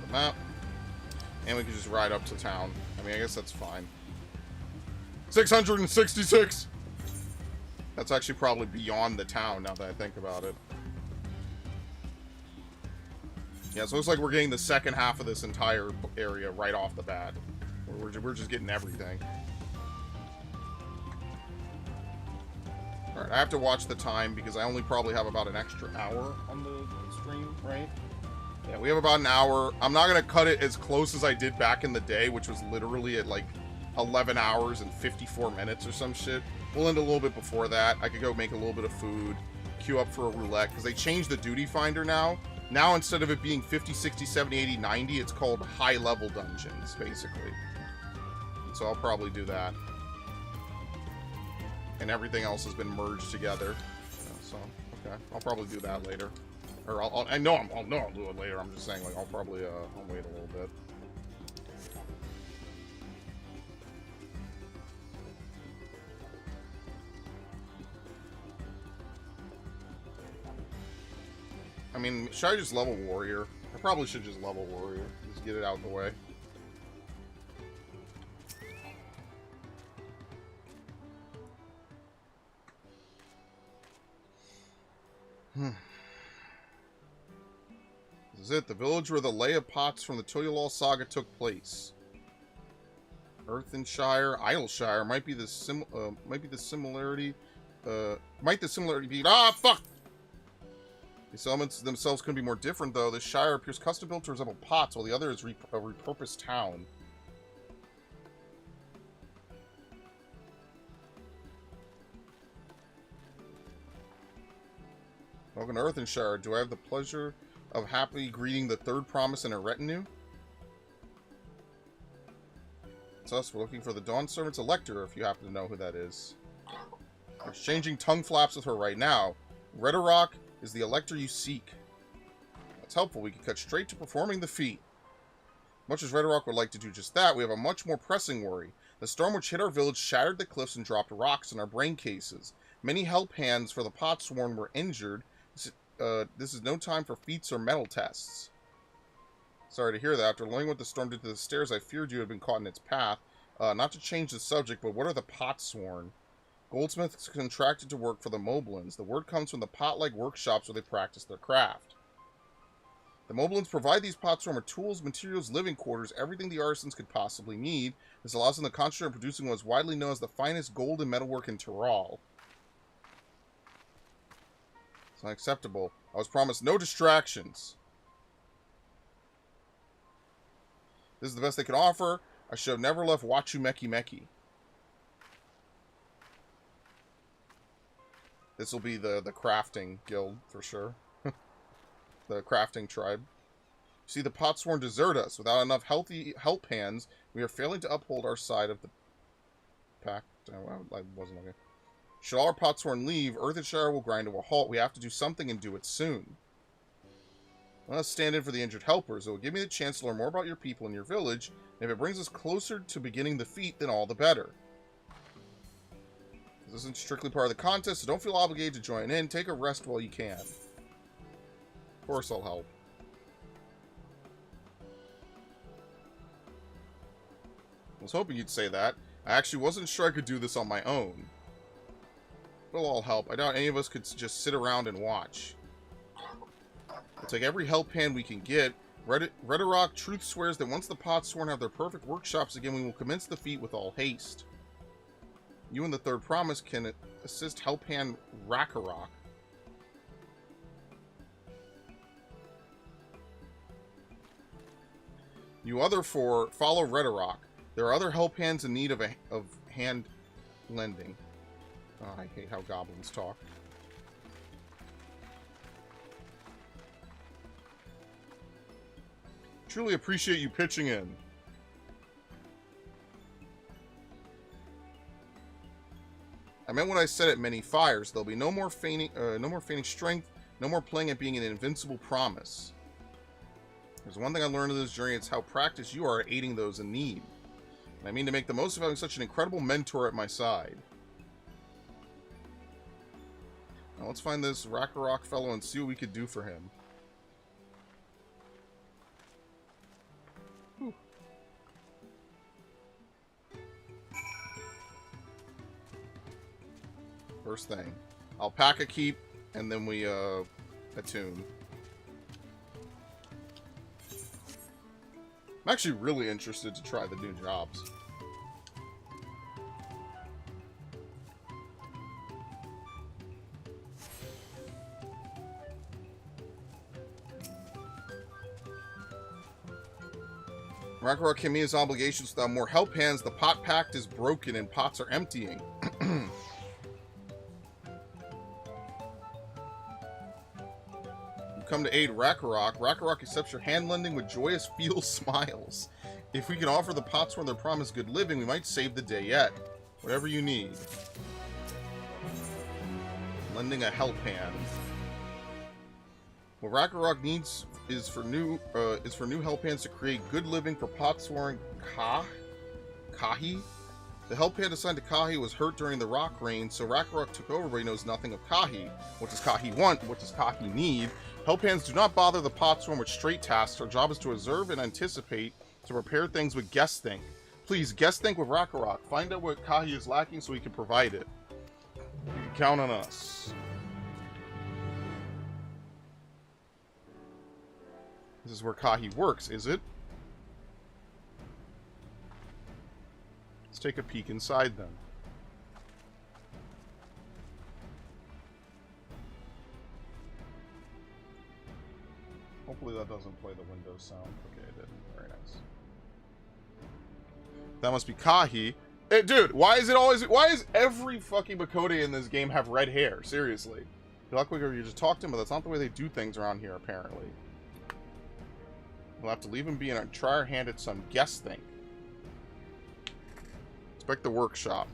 Map. And we can just ride up to town. I mean, I guess that's fine. 666! That's actually probably beyond the town now that I think about it. Yeah, so it looks like we're getting the second half of this entire area right off the bat. We're just getting everything. Alright, I have to watch the time because I only probably have about an extra hour on the stream, right? Yeah, we have about an hour. I'm not going to cut it as close as I did back in the day, which was literally at like 11 hours and 54 minutes or some shit. We'll end a little bit before that. I could go make a little bit of food, queue up for a roulette, because they changed the duty finder now. Now, instead of it being 50, 60, 70, 80, 90, it's called high-level dungeons, basically. So I'll probably do that. And everything else has been merged together. So, okay. I'll probably do that later. Or I know I'll do it later. I'm just saying, like, I'll probably I'll wait a little bit. I mean, should I just level warrior? I probably should just level warrior. Just get it out of the way. This is it, the village where the lay of pots from the Tuliyollal saga took place. Earthenshire, Isleshire might the similarity be fuck! These settlements themselves could be more different though. This shire appears custom built to resemble pots, while the other is a repurposed town. Welcome to Earthenshire. Do I have the pleasure of happily greeting the third promise in a retinue? It's us. We're looking for the Dawn Servant's Elector, if you happen to know who that is. We're exchanging tongue flaps with her right now. Redarok is the Elector you seek. That's helpful. We can cut straight to performing the feat. Much as Redarok would like to do just that, we have a much more pressing worry. The storm which hit our village shattered the cliffs and dropped rocks in our brain cases. Many help hands for the Potsworn were injured. This is no time for feats or metal tests. Sorry to hear that. After learning what the storm did to the stairs, I feared you had been caught in its path. Not to change the subject, but what are the Potsworn? Goldsmiths contracted to work for the Moblins. The word comes from the pot-like workshops where they practice their craft. The Moblins provide these Potsworn with tools, materials, living quarters, everything the artisans could possibly need. This allows them to concentrate on producing what is widely known as the finest gold and metalwork in Tyrol. It's unacceptable. I was promised no distractions. This is the best they can offer. I should have never left Wachu Meki Meki. This will be the crafting guild, for sure. The crafting tribe. See, the Potsworn desert us. Without enough healthy help hands, we are failing to uphold our side of the pact. I wasn't looking. Should all our Potsworn leave, Earthenshire will grind to a halt. We have to do something and do it soon. Let us stand in for the injured helpers. It will give me the chance to learn more about your people and your village, and if it brings us closer to beginning the feat, then all the better. This isn't strictly part of the contest, so don't feel obligated to join in. Take a rest while you can. Of course I'll help. I was hoping you'd say that. I actually wasn't sure I could do this on my own. we'll all help. I doubt any of us could just sit around and watch. We'll take every help hand we can get. Redorok truth swears that once the Potsworn have their perfect workshops again, we will commence the feat with all haste. You and the third promise can assist help hand Rakarok. You other four follow Redorok. There are other help hands in need of hand lending. Oh, I hate how goblins talk. Truly appreciate you pitching in. I meant what I said at many fires. There'll be no more feigning strength, no more playing at being an invincible promise. There's one thing I learned of this journey, it's how practiced you are at aiding those in need. And I mean to make the most of having such an incredible mentor at my side. Now let's find this Rakarok fellow and see what we could do for him. Whew. First thing. Alpaca keep, and then we attune. I'm actually really interested to try the new jobs. Rakarok can meet his obligations without more help hands. The pot pact is broken and pots are emptying. Come to aid Rakarok. Rakarok accepts your hand lending with joyous feel smiles. If we can offer the Potsworn their promised good living, we might save the day yet. Whatever you need. Lending a help hand. What Rakarok needs is for new help hands to create good living for Potsworn Kahi. The help hand assigned to Kahi was hurt during the rock rain, so Rakarok took over, but he knows nothing of Kahi. What does Kahi want? What does Kahi need? Help hands do not bother the Potsworn with straight tasks. Our job is to observe and anticipate, to prepare things with guess think. Please, guess think with Rakarok. Find out what Kahi is lacking so we can provide it. You can count on us. This is where Kahi works, is it? Let's take a peek inside then. Hopefully that doesn't play the Windows sound. Okay, it did. Very nice. That must be Kahi. Dude, why is every fucking Bakode in this game have red hair? Seriously. You're not quicker, you just talk to him, but that's not the way they do things around here, apparently. We'll have to leave him be and try our hand at some guess thing. Inspect the workshop.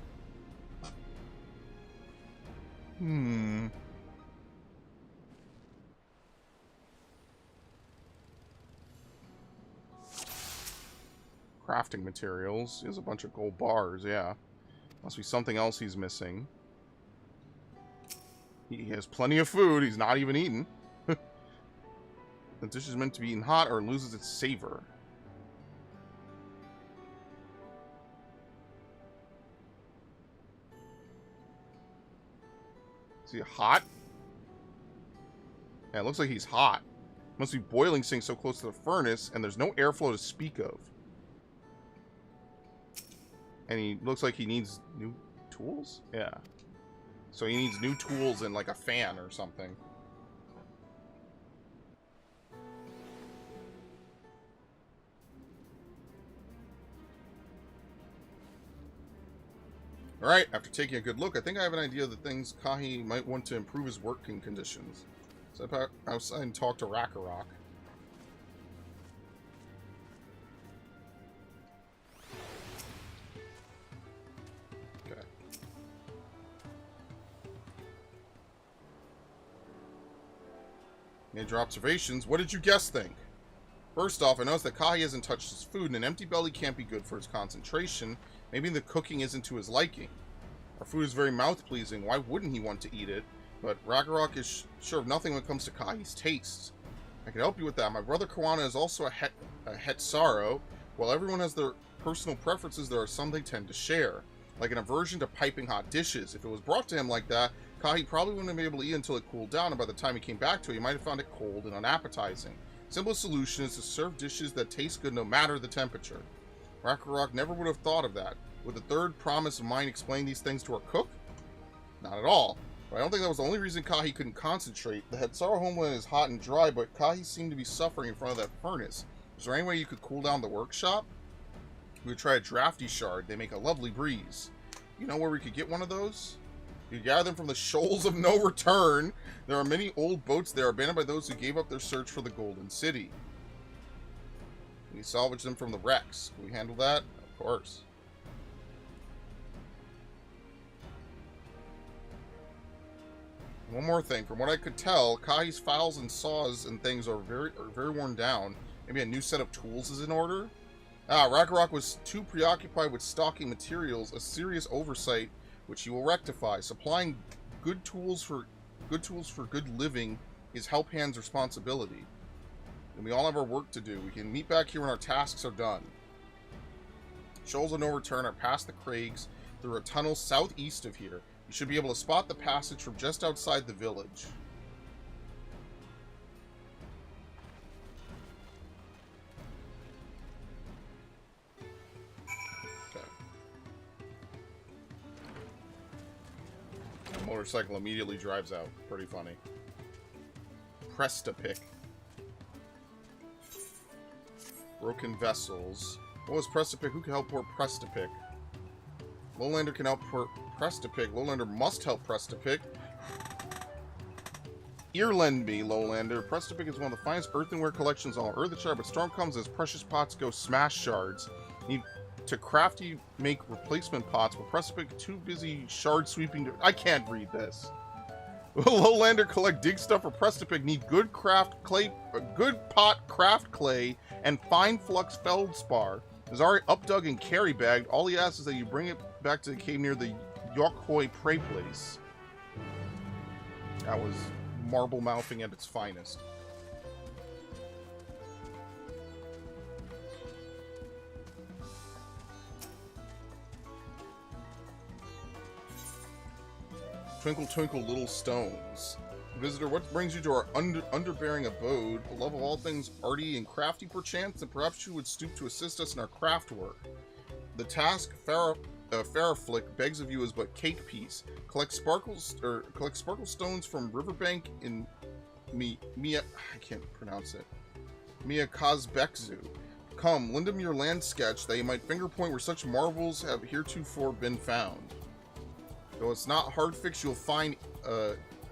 Crafting materials. He has a bunch of gold bars, yeah. Must be something else he's missing. He has plenty of food. He's not even eating. The dish is meant to be eaten hot or it loses its savor. Is he hot? Yeah, it looks like he's hot. Must be boiling thing so close to the furnace, and there's no airflow to speak of. And he looks like he needs new tools? Yeah. So he needs new tools and like a fan or something. Alright, after taking a good look, I think I have an idea of the things Kahi might want to improve his working conditions. So I outside and talk to Rakarok. Okay. Major observations. What did you guess think? First off, I noticed that Kahi hasn't touched his food, and an empty belly can't be good for his concentration. Maybe the cooking isn't to his liking. Our food is very mouth-pleasing. Why wouldn't he want to eat it? But Rakarok is sure of nothing when it comes to Kahi's tastes. I can help you with that. My brother Kawana is also a Hetsaro. While everyone has their personal preferences, there are some they tend to share. Like an aversion to piping hot dishes. If it was brought to him like that, Kahi probably wouldn't have been able to eat until it cooled down, and by the time he came back to it, he might have found it cold and unappetizing. Simplest solution is to serve dishes that taste good no matter the temperature. Ragnarok never would have thought of that. Would the third promise of mine explain these things to our cook? Not at all. But I don't think that was the only reason Kahi couldn't concentrate. The Hetsara homeland is hot and dry, but Kahi seemed to be suffering in front of that furnace. Is there any way you could cool down the workshop? We would try a drafty shard. They make a lovely breeze. You know where we could get one of those? You gather them from the shoals of no return. There are many old boats there abandoned by those who gave up their search for the Golden City. We salvage them from the wrecks. Can we handle that? Of course. One more thing. From what I could tell, Kahi's files and saws and things are very worn down. Maybe a new set of tools is in order? Ragnarok was too preoccupied with stocking materials, a serious oversight which he will rectify. Supplying good tools for good living is Help Hand's responsibility. And we all have our work to do. We can meet back here when our tasks are done. Shoals of no return are past the crags through a tunnel southeast of here. You should be able to spot the passage from just outside the village. Okay. The motorcycle immediately drives out. Pretty funny. Press to pick. Broken vessels. What was press to pick? Who can help port press to pick? Lowlander can help port press to pick. Lowlander must help press to pick. Earlend me, Lowlander. Press to pick is one of the finest earthenware collections on Earth Shard, but storm comes as precious pots go smash shards. Need to crafty make replacement pots, but press to pick too busy shard sweeping to... I can't read this. Lowlander collect dig stuff for press to pick. Need good craft clay, good pot craft clay, and fine flux feldspar. Is already updug and carry bagged. All he asks is that you bring it back to the cave near the Yokhoi prey place. That was marble mouthing at its finest. Twinkle, twinkle, little stones. Visitor, what brings you to our underbearing abode? A love of all things arty and crafty, perchance, and perhaps you would stoop to assist us in our craft work. The task Faraflick begs of you is but cake piece. Collect sparkle stones from riverbank in I can't pronounce it. Miyakazbekzu. Come, lend him your land sketch that you might finger point where such marvels have heretofore been found. Though it's not hard fix, you'll find.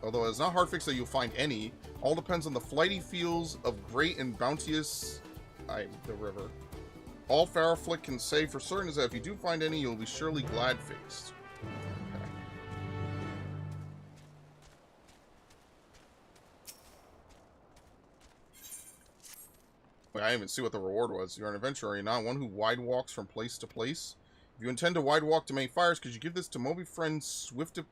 Although it's not hard fix that you'll find any, all depends on the flighty fields of great and bounteous the river. All Faraflick can say for certain is that if you do find any, you'll be surely glad-faced. Okay. Wait, I didn't even see what the reward was. You're an adventurer, are you not? One who wide walks from place to place. If you intend to wide walk to many fires, could you give this to Moby friend Swipostic?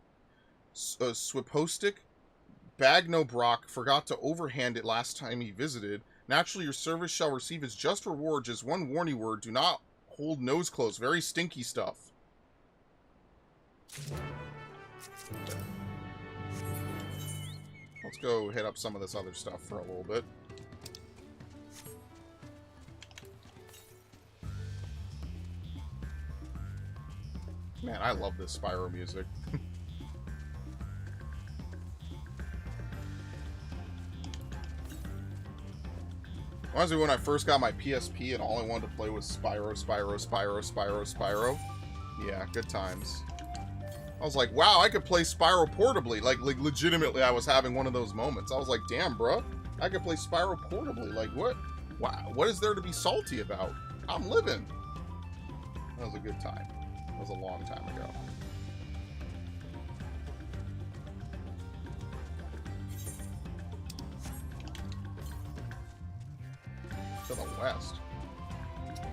Bagnobrock forgot to overhand it last time he visited. Naturally, your service shall receive its just reward. Just one warning word. Do not hold nose close. Very stinky stuff. Let's go hit up some of this other stuff for a little bit. Man, I love this Spyro music. Reminds me when I first got my PSP and all I wanted to play was Spyro. Yeah, good times. I was like, wow, I could play Spyro portably. Like legitimately, I was having one of those moments. I was like, damn, bro, I could play Spyro portably. Like, what? Wow, what is there to be salty about? I'm living. That was a good time. That was a long time ago. To the west.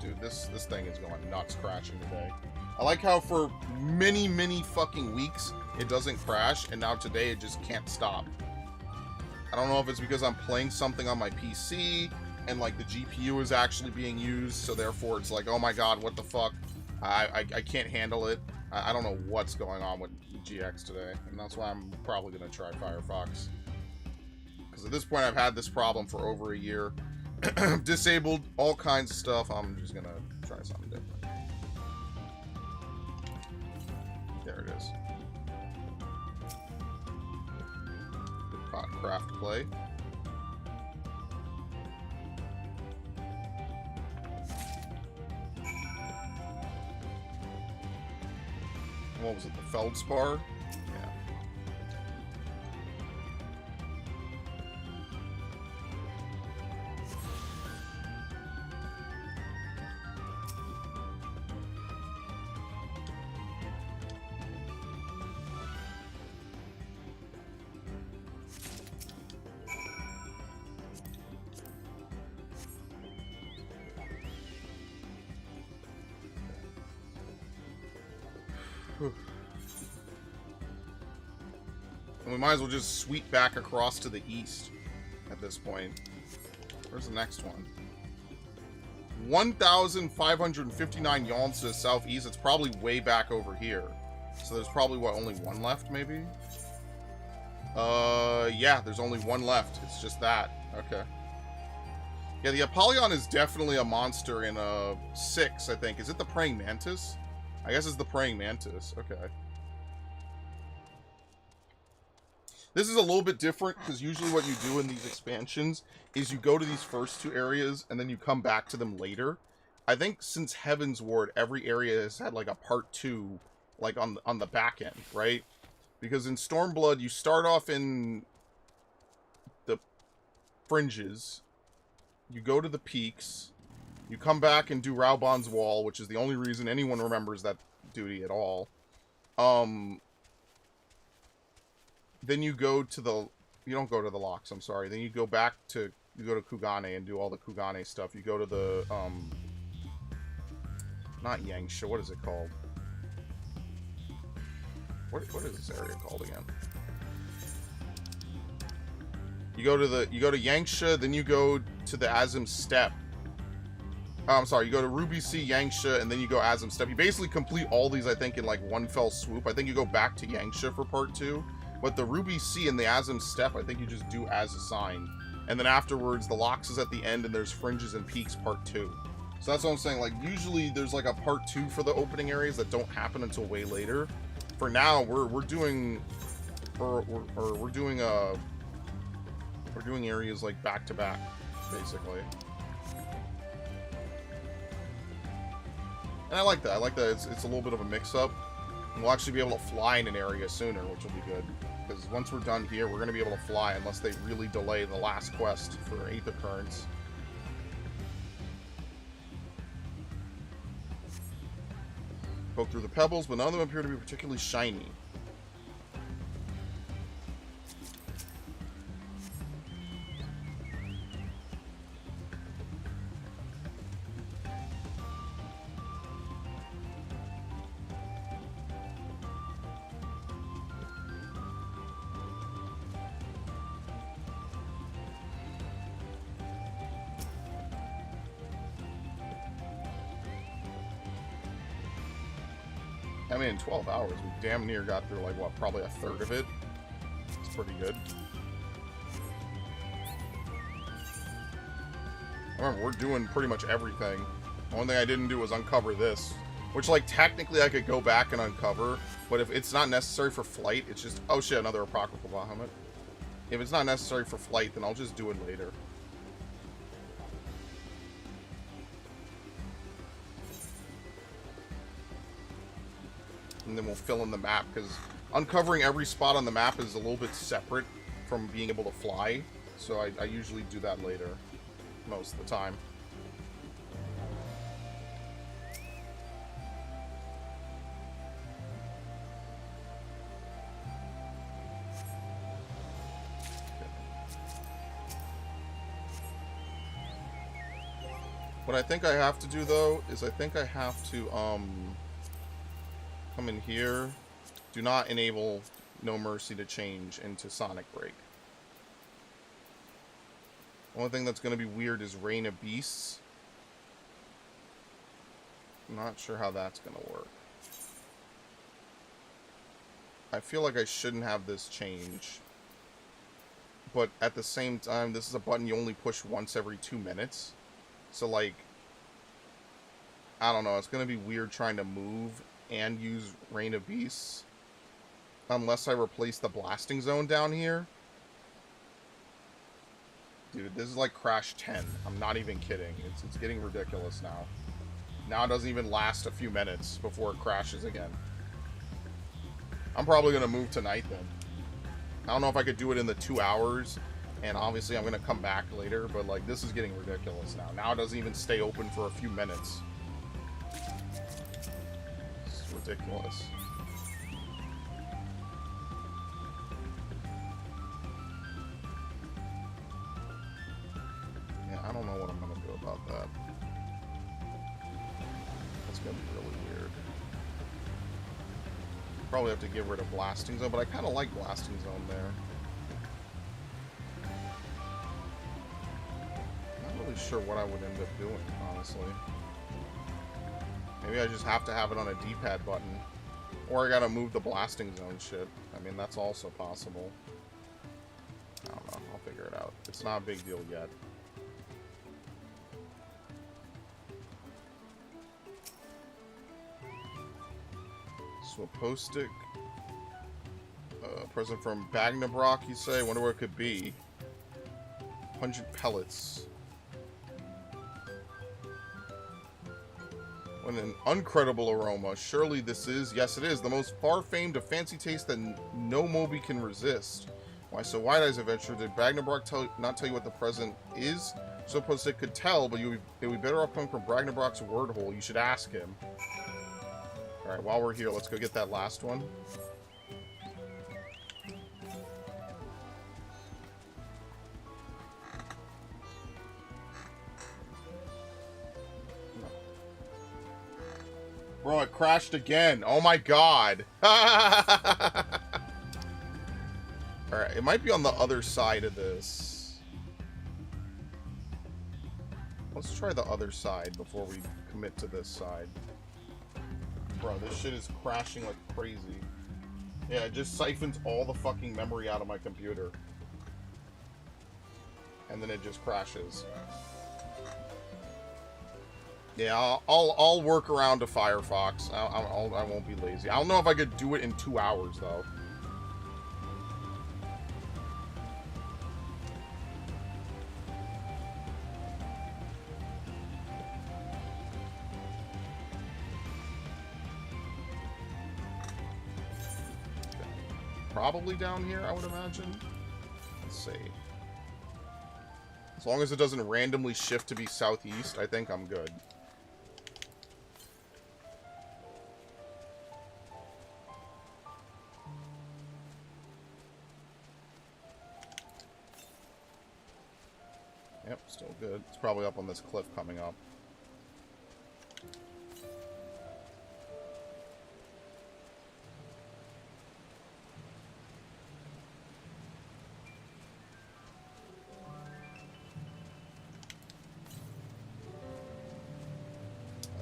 Dude, this thing is going nuts crashing today. I like how for many fucking weeks it doesn't crash, and now today it just can't stop. I don't know if it's because I'm playing something on my PC and like the GPU is actually being used, so therefore it's like, oh my god, what the fuck? I can't handle it. I don't know what's going on with GX today, and that's why I'm probably going to try Firefox. Because at this point, I've had this problem for over a year. Disabled all kinds of stuff. I'm just going to try something different. There it is. Craft play. What was it? The Feldspar? Yeah. And we might as well just sweep back across to the east at this point. Where's the next one? 1,559 yalms to the southeast. It's probably way back over here. So there's probably, what, only one left, maybe? Yeah, there's only one left. It's just that. Okay. Yeah, the Apollyon is definitely a monster in 6, I think. Is it the Praying Mantis? I guess it's the Praying Mantis. Okay. This is a little bit different, because usually what you do in these expansions is you go to these first 2 areas, and then you come back to them later. I think since Heaven's Ward, every area has had, like, a part 2, like, on the back end, right? Because in Stormblood, you start off in the fringes, you go to the peaks, you come back and do Raubon's Wall, which is the only reason anyone remembers that duty at all. Then you go to the... You don't go to the locks, I'm sorry. Then you go back to... You go to Kugane and do all the Kugane stuff. You go to the, not Yangsha, what is it called? What is this area called again? You go to Yangsha, then you go to the Azim Steppe. Oh, I'm sorry, you go to Ruby Sea, Yangsha, and then you go Azim Steppe. You basically complete all these, I think, in like one fell swoop. I think you go back to Yangsha for part 2. But the Ruby Sea and the Azim Steppe, I think you just do as assigned. And then afterwards, the locks is at the end, and there's Fringes and Peaks part 2. So that's what I'm saying. Like, usually there's like a part 2 for the opening areas that don't happen until way later. For now, we're doing areas like back to back, basically. And I like that. I like that it's a little bit of a mix-up. And we'll actually be able to fly in an area sooner, which will be good. Because once we're done here, we're going to be able to fly unless they really delay the last quest for 8th Occurrence. Poke through the pebbles, but none of them appear to be particularly shiny. I mean, in 12 hours, we damn near got through, like, what, probably a third of it? It's pretty good. Remember, we're doing pretty much everything. The only thing I didn't do was uncover this. Which, like, technically I could go back and uncover, but if it's not necessary for flight, it's just... Oh shit, another Apocryphal Bahamut. If it's not necessary for flight, then I'll just do it later. And then we'll fill in the map, because uncovering every spot on the map is a little bit separate from being able to fly. So I usually do that later, most of the time. What I think I have to do, though, is I think I have to, come in here. Do not enable No Mercy to change into Sonic Break. Only thing that's going to be weird is Reign of Beasts. I'm not sure how that's going to work. I feel like I shouldn't have this change. But at the same time, this is a button you only push once every 2 minutes. So, like, I don't know. It's going to be weird trying to move and use Rain of Beasts. Unless I replace the blasting zone down here. Dude, this is like Crash 10. I'm not even kidding. It's getting ridiculous now. Now it doesn't even last a few minutes before it crashes again. I'm probably going to move tonight then. I don't know if I could do it in the 2 hours. And obviously I'm going to come back later. But like, this is getting ridiculous now. Now it doesn't even stay open for a few minutes. It's ridiculous. Yeah, I don't know what I'm going to do about that. That's going to be really weird. Probably have to get rid of Blasting Zone, but I kind of like Blasting Zone there. Not really sure what I would end up doing, honestly. Maybe I just have to have it on a D-pad button. Or I gotta move the Blasting Zone shit. I mean, that's also possible. I don't know. I'll figure it out. It's not a big deal yet. So a post-stick. Present from Bagnabrock, you say? Wonder what it could be. 100 pellets. What an uncredible aroma. Surely this is, yes it is, the most far-famed of fancy taste that no Moby can resist. Why, so Wide Eyes Adventure, did Bagnabrock not tell you what the present is? So post-stick could tell, but it would be better off coming from Bagnabrock's word hole. You should ask him. Alright, while we're here, let's go get that last one. Bro, it crashed again. Oh my god. Alright, it might be on the other side of this. Let's try the other side before we commit to this side. Bro, this shit is crashing like crazy. Yeah, it just siphons all the fucking memory out of my computer. And then it just crashes. Yeah, I'll work around to Firefox. I won't be lazy. I don't know if I could do it in 2 hours, though. Probably down here, I would imagine. Let's see. As long as it doesn't randomly shift to be southeast, I think I'm good. Yep, still good. It's probably up on this cliff coming up.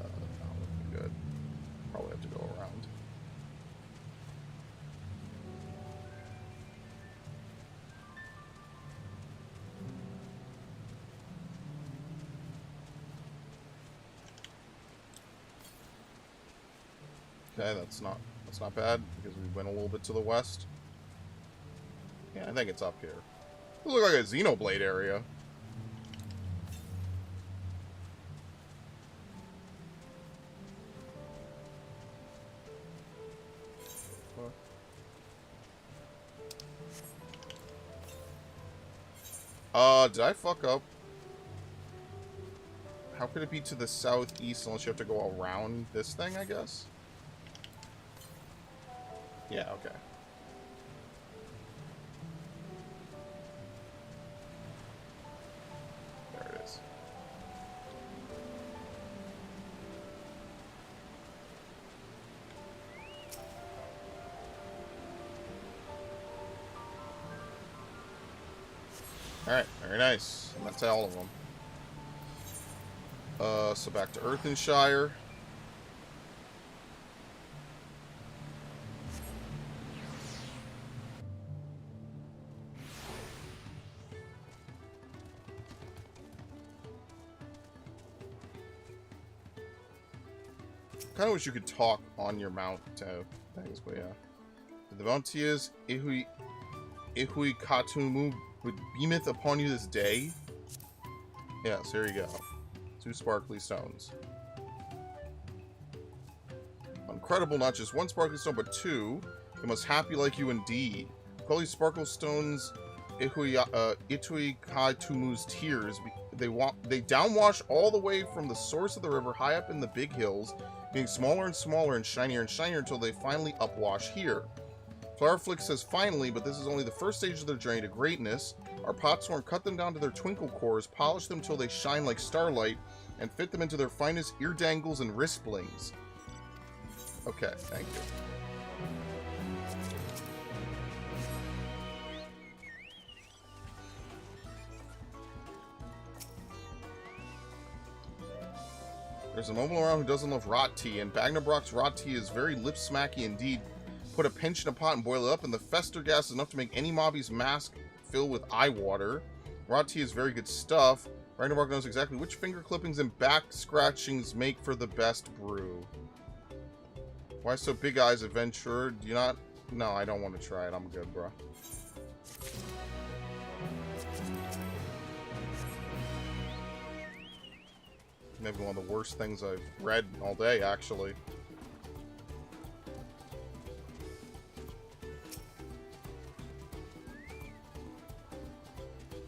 Not looking good. Probably have to go around. Okay, that's not bad, because we went a little bit to the west. Yeah, I think it's up here. It looks like a Xenoblade area. Did I fuck up? How could it be to the southeast unless you have to go around this thing, I guess? Yeah, okay. There it is. Alright, very nice. And that's all of them. So back to Earthenshire. Kind of wish you could talk on your mount to things, but yeah. The bounty is Ihuykatumu would beameth upon you this day. Yes, here you go. 2 sparkly stones. Incredible, not just 1 sparkly stone, but 2. They must happy like you indeed. Call these sparkle stones Ihuykatumu's tears. They downwash all the way from the source of the river high up in the big hills, being smaller and smaller and shinier until they finally upwash here. Flowerflick says finally, but this is only the first stage of their journey to greatness. Our Potsworn cut them down to their twinkle cores, polish them till they shine like starlight, and fit them into their finest ear dangles and wrist blings. Okay, thank you. There's a mobile around who doesn't love rot tea, and Bagnabrock's rot tea is very lip-smacky indeed. Put a pinch in a pot and boil it up, and the fester gas is enough to make any mobby's mask fill with eye water. Rot tea is very good stuff. Ragnarok knows exactly which finger clippings and back scratchings make for the best brew. Why so big eyes, adventurer? Do you not? No, I don't want to try it. I'm good, bro. Maybe one of the worst things I've read all day, actually.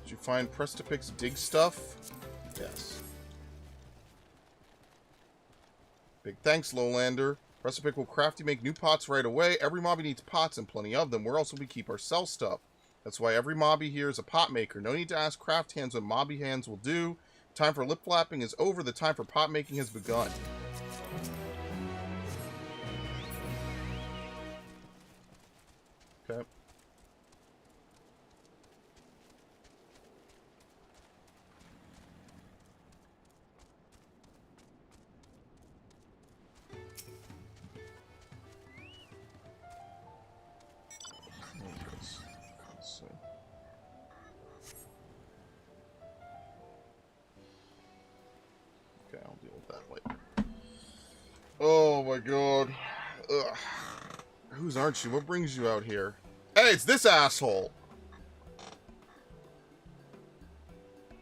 Did you find Prestipic's dig stuff? Yes. Big thanks, Lowlander. Prestipic will crafty make new pots right away. Every mobby needs pots and plenty of them. Where else will we keep our cell stuff? That's why every mobby here is a pot maker. No need to ask craft hands what mobby hands will do. Time for lip flapping is over. The time for pot making has begun. Okay. I'll deal with that later. Oh my god. Ugh. Whose aren't you? What brings you out here? Hey, it's this asshole!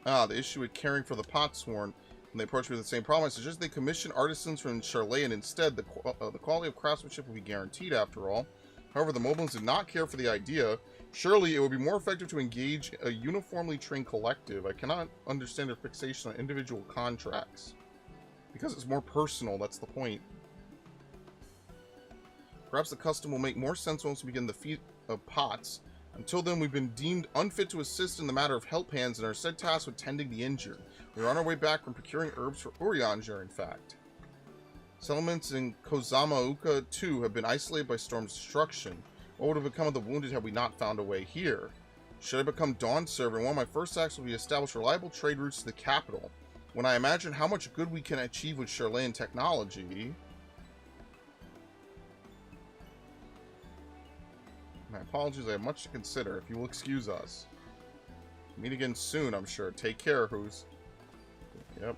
Ah, the issue with caring for the Potsworn. When they approach me with the same problem, I suggest they commission artisans from Charlayan instead. The quality of craftsmanship will be guaranteed after all. However, the Moblins did not care for the idea. Surely it would be more effective to engage a uniformly trained collective. I cannot understand their fixation on individual contracts. Because it's more personal, that's the point. Perhaps the custom will make more sense once we begin the feat of pots. Until then, we've been deemed unfit to assist in the matter of help hands and are said tasked with tending the injured. We are on our way back from procuring herbs for Urianger, in fact. Settlements in Kozama'uka, too, have been isolated by Storm's destruction. What would have become of the wounded had we not found a way here? Should I become Dawn Servant, one of my first acts will be to establish reliable trade routes to the capital. When I imagine how much good we can achieve with Charlayan technology... My apologies, I have much to consider, if you will excuse us. Meet again soon, I'm sure. Take care, Who's. Yep.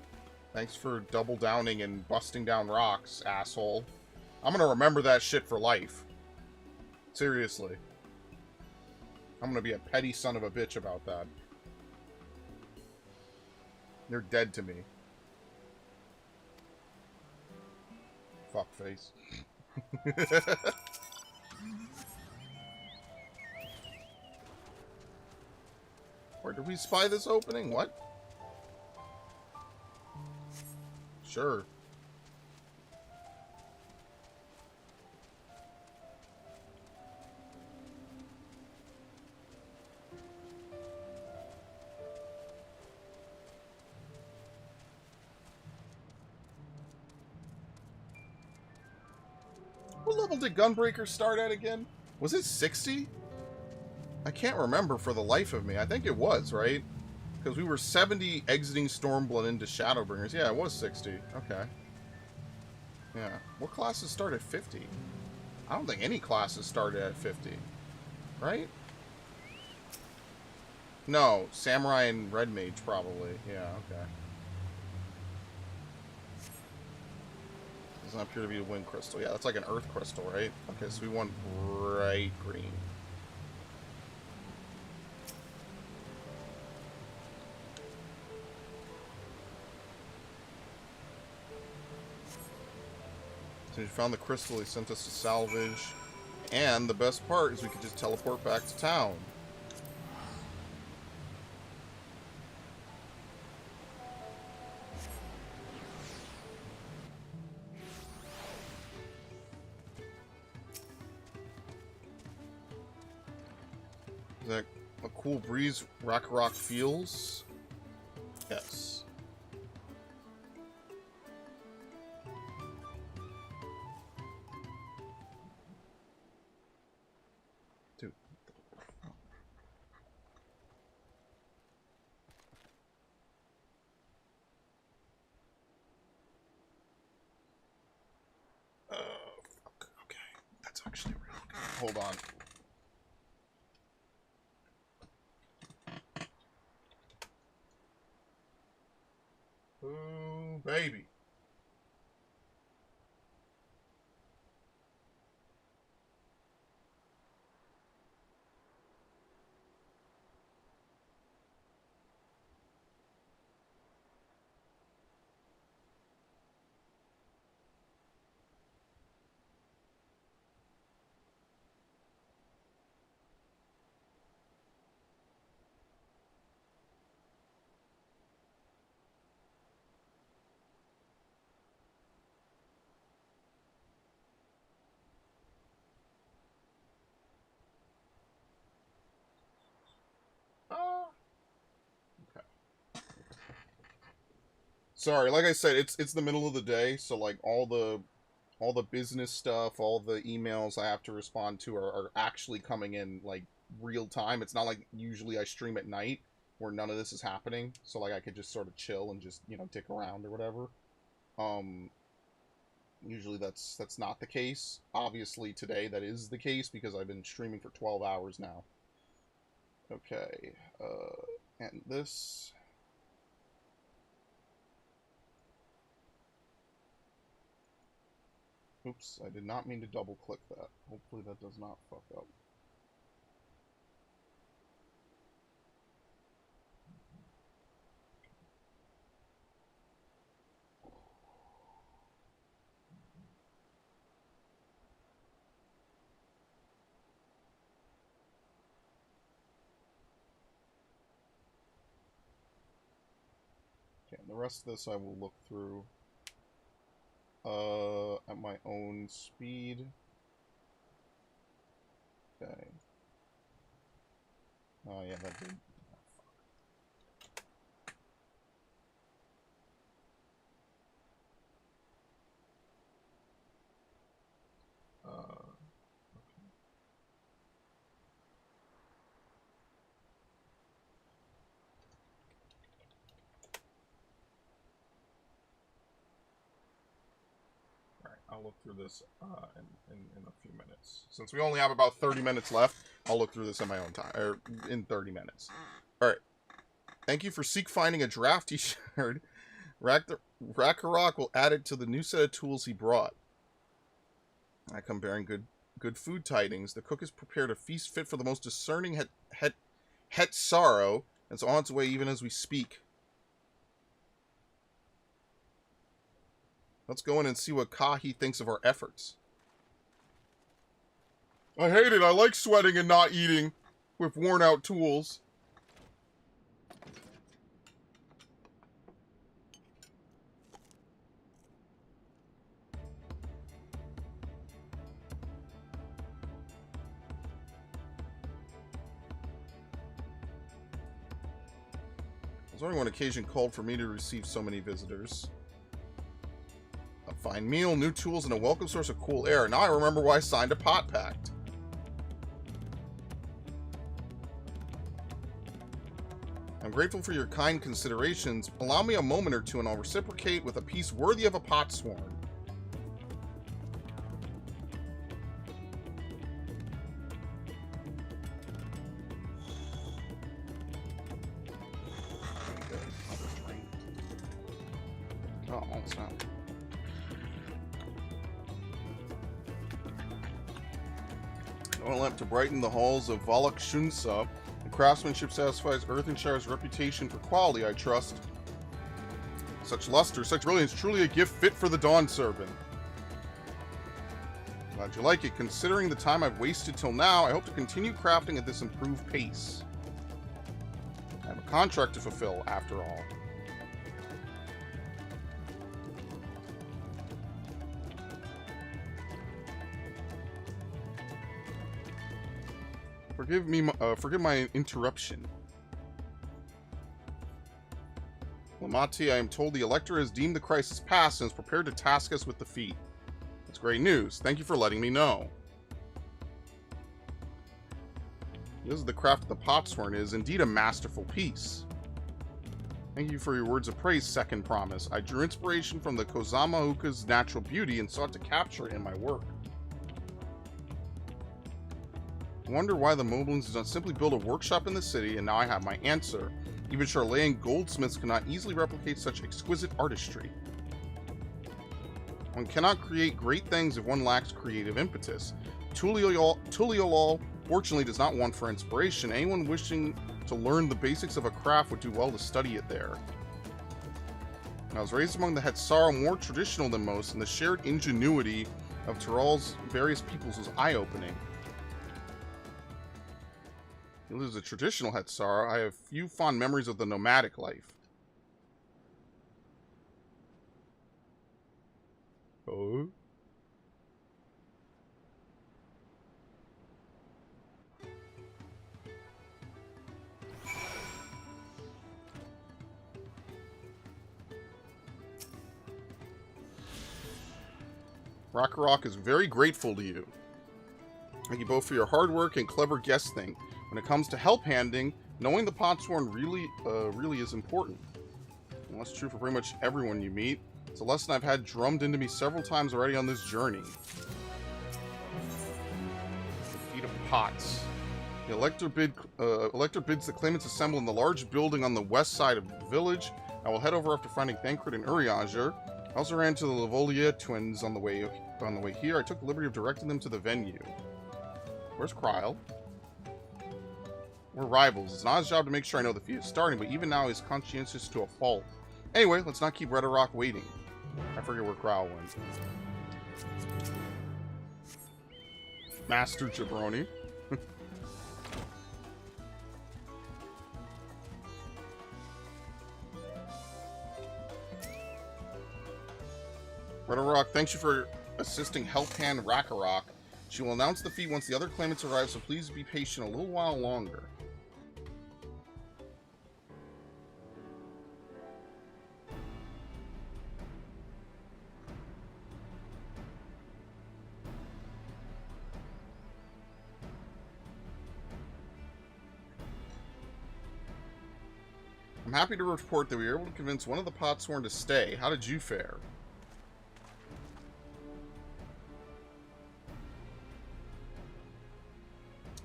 Thanks for double downing and busting down rocks, asshole. I'm gonna remember that shit for life. Seriously. I'm gonna be a petty son of a bitch about that. You're dead to me. Fuckface. Where did we spy this opening? What? Sure. What level did Gunbreaker start at again? Was it 60? I can't remember for the life of me. I think it was, right? Because we were 70 exiting Stormblood into Shadowbringers. Yeah, it was 60. Okay. Yeah. What classes start at 50? I don't think any classes started at 50. Right? No, Samurai and Red Mage probably. Yeah, okay. Does not appear to be a wind crystal. Yeah, that's like an earth crystal, right? Okay, so we want bright green. So we found the crystal he sent us to salvage. And the best part is we could just teleport back to town. Is that a cool breeze Rock feels? Yes. Dude. Fuck. Okay. That's actually real good. Hold on. Ooh, baby. Sorry, like I said, it's the middle of the day, so like all the business stuff, all the emails I have to respond to are actually coming in like real time. It's not like usually I stream at night where none of this is happening, so like I could just sort of chill and just, you know, dick around or whatever. Usually that's not the case. Obviously today that is the case because I've been streaming for 12 hours now. Okay, and this. Oops, I did not mean to double click that. Hopefully that does not fuck up. Okay, and the rest of this I will look through at my own speed. Okay. Oh yeah, that did. I'll look through this in a few minutes. Since we only have about 30 minutes left, I'll look through this in my own time, or in 30 minutes. Alright. Thank you for finding a draft t-shirt. Rakarok will add it to the new set of tools he brought. I come bearing good food tidings. The cook has prepared a feast fit for the most discerning het sorrow, and it's on its way even as we speak. Let's go in and see what Kahi thinks of our efforts. I hate it. I like sweating and not eating with worn out tools. There's only one occasion called for me to receive so many visitors. A fine meal, new tools, and a welcome source of cool air. Now I remember why I signed a pot pact. I'm grateful for your kind considerations. Allow me a moment or two and I'll reciprocate with a piece worthy of a pot sworn. Oh, almost not. Oil lamp to brighten the halls of Valak Shunsa. The craftsmanship satisfies Earthenshire's reputation for quality, I trust. Such luster, such brilliance, truly a gift fit for the Dawn Servant. Glad you like it. Considering the time I've wasted till now, I hope to continue crafting at this improved pace. I have a contract to fulfill, after all. Forgive my interruption. Lamati, I am told the Elector has deemed the crisis past and is prepared to task us with defeat. That's great news. Thank you for letting me know. This is the craft of the Potsworn is indeed a masterful piece. Thank you for your words of praise, Second Promise. I drew inspiration from the Kozama'uka's natural beauty and sought to capture it in my work. I wonder why the Moblins did not simply build a workshop in the city, and now I have my answer. Even Charlayan goldsmiths cannot easily replicate such exquisite artistry. One cannot create great things if one lacks creative impetus. Tuliyollal fortunately does not want for inspiration. Anyone wishing to learn the basics of a craft would do well to study it there. I was raised among the Hetsara, more traditional than most, and the shared ingenuity of Tyrol's various peoples was eye-opening. He lives a traditional Hetsara. I have few fond memories of the nomadic life. Oh? Rock is very grateful to you. Thank you both for your hard work and clever guesting. When it comes to help handing, knowing the Potsworn really is important. And that's true for pretty much everyone you meet. It's a lesson I've had drummed into me several times already on this journey. Defeat of Pots. The Elector bids the claimants assemble in the large building on the west side of the village. I will head over after finding Thancred and Urianger. I also ran to the Lavolier twins on the way here. I took the liberty of directing them to the venue. Where's Kryl? We're rivals. It's not his job to make sure I know the feud is starting, but even now he's conscientious to a fault. Anyway, let's not keep Redderock waiting. I forget where Kryl went. Master Jabroni. Redderock, thanks you for assisting Help Hand Rakarok. She will announce the feat once the other claimants arrive, so please be patient a little while longer. I'm happy to report that we were able to convince one of the Potsworn to stay. How did you fare?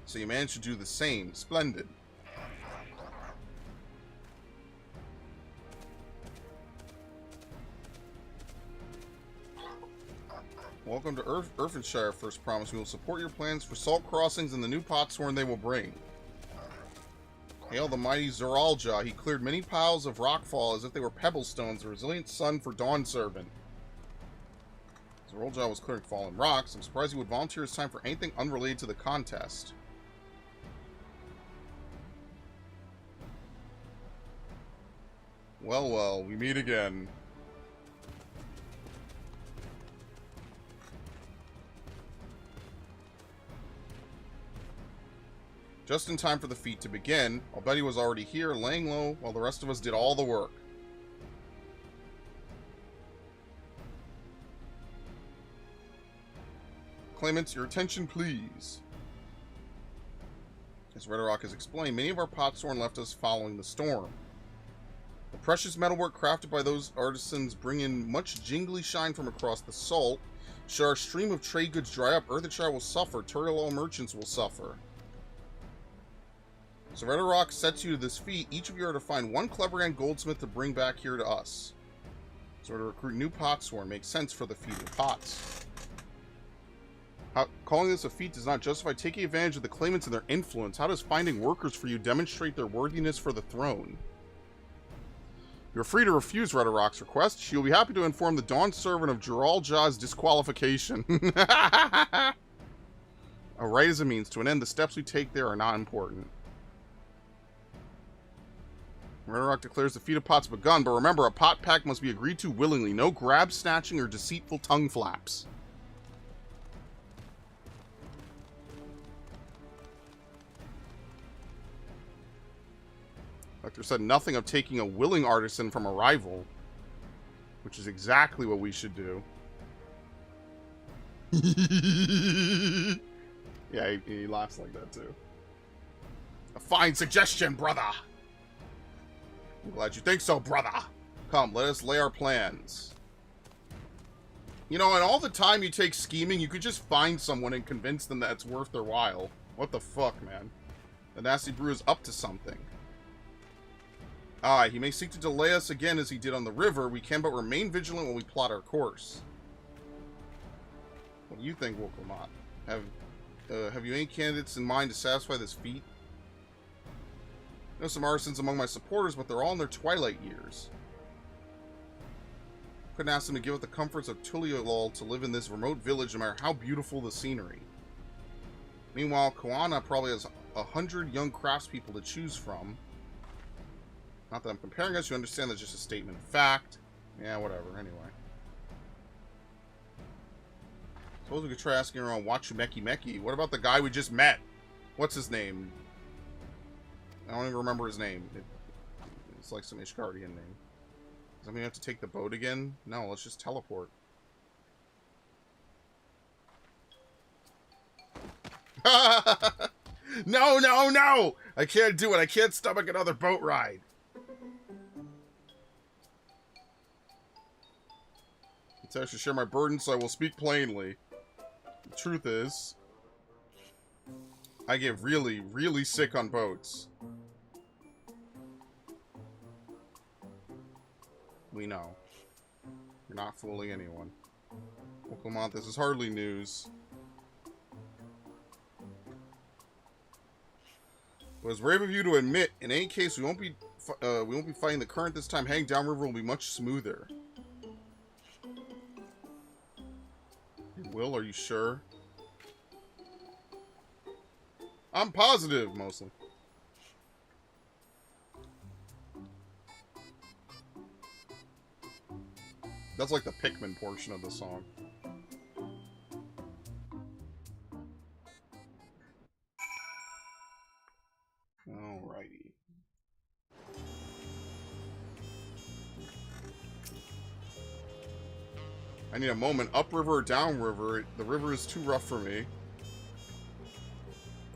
So you managed to do the same. Splendid. Welcome to Earthensshire, First Promise. We will support your plans for salt crossings and the new Potsworn they will bring. Hail the mighty Zoralja. He cleared many piles of rockfall as if they were pebble stones, a resilient son for Dawn Servant. Zoralja was clearing fallen rocks. I'm surprised he would volunteer his time for anything unrelated to the contest. Well, we meet again. Just in time for the feat to begin. I'll bet he was already here, laying low, while the rest of us did all the work. Claimants, your attention, please. As Redderock has explained, many of our Potsworn left us following the storm. The precious metalwork crafted by those artisans bring in much jingly shine from across the salt. Should our stream of trade goods dry up, Earthensshire will suffer, Tuliyollal merchants will suffer. So Redderock sets you to this feat. Each of you are to find one clever and goldsmith to bring back here to us. So to recruit new Potsworn makes sense for the feat of pots. Calling this a feat does not justify taking advantage of the claimants and their influence. How does finding workers for you demonstrate their worthiness for the throne? You're free to refuse Redarok's request. She will be happy to inform the Dawn Servant of Jiralja's disqualification. A right is a means to an end. The steps we take there are not important. Redarok declares the feat of pots begun, but remember, a pot pact must be agreed to willingly. No grab, snatching, or deceitful tongue flaps. Lecter said nothing of taking a willing artisan from a rival, which is exactly what we should do. Yeah, he laughs like that too. A fine suggestion, brother. I'm glad you think so, brother. Come, let us lay our plans. You know, and all the time you take scheming, you could just find someone and convince them that it's worth their while. What the fuck, man? The Nasty Brew is up to something. He may seek to delay us again as he did on the river. We can but remain vigilant when we plot our course. What do you think, Urqopacha? Have you any candidates in mind to satisfy this feat? I know some artisans among my supporters, but they're all in their twilight years. Couldn't ask them to give up the comforts of Tuliyollal to live in this remote village, no matter how beautiful the scenery. Meanwhile, Koana probably has 100 young craftspeople to choose from. Not that I'm comparing us, you understand that's just a statement of fact. Yeah, whatever, anyway. Suppose we could try asking around Wachumeki. What about the guy we just met? What's his name? I don't even remember his name. It's like some Ishgardian name. Does that mean I have to take the boat again? No, let's just teleport. No, no, no! I can't do it. I can't stomach another boat ride. I should share my burden, so I will speak plainly. The truth is, I get really, really sick on boats. We know. You're not fooling anyone. Urqopacha, this is hardly news. It was brave of you to admit. In any case, we won't be fighting the current this time. Heading downriver will be much smoother. Will, are you sure? I'm positive, mostly. That's like the Pikmin portion of the song. Alrighty. I need a moment. Upriver or downriver? The river is too rough for me.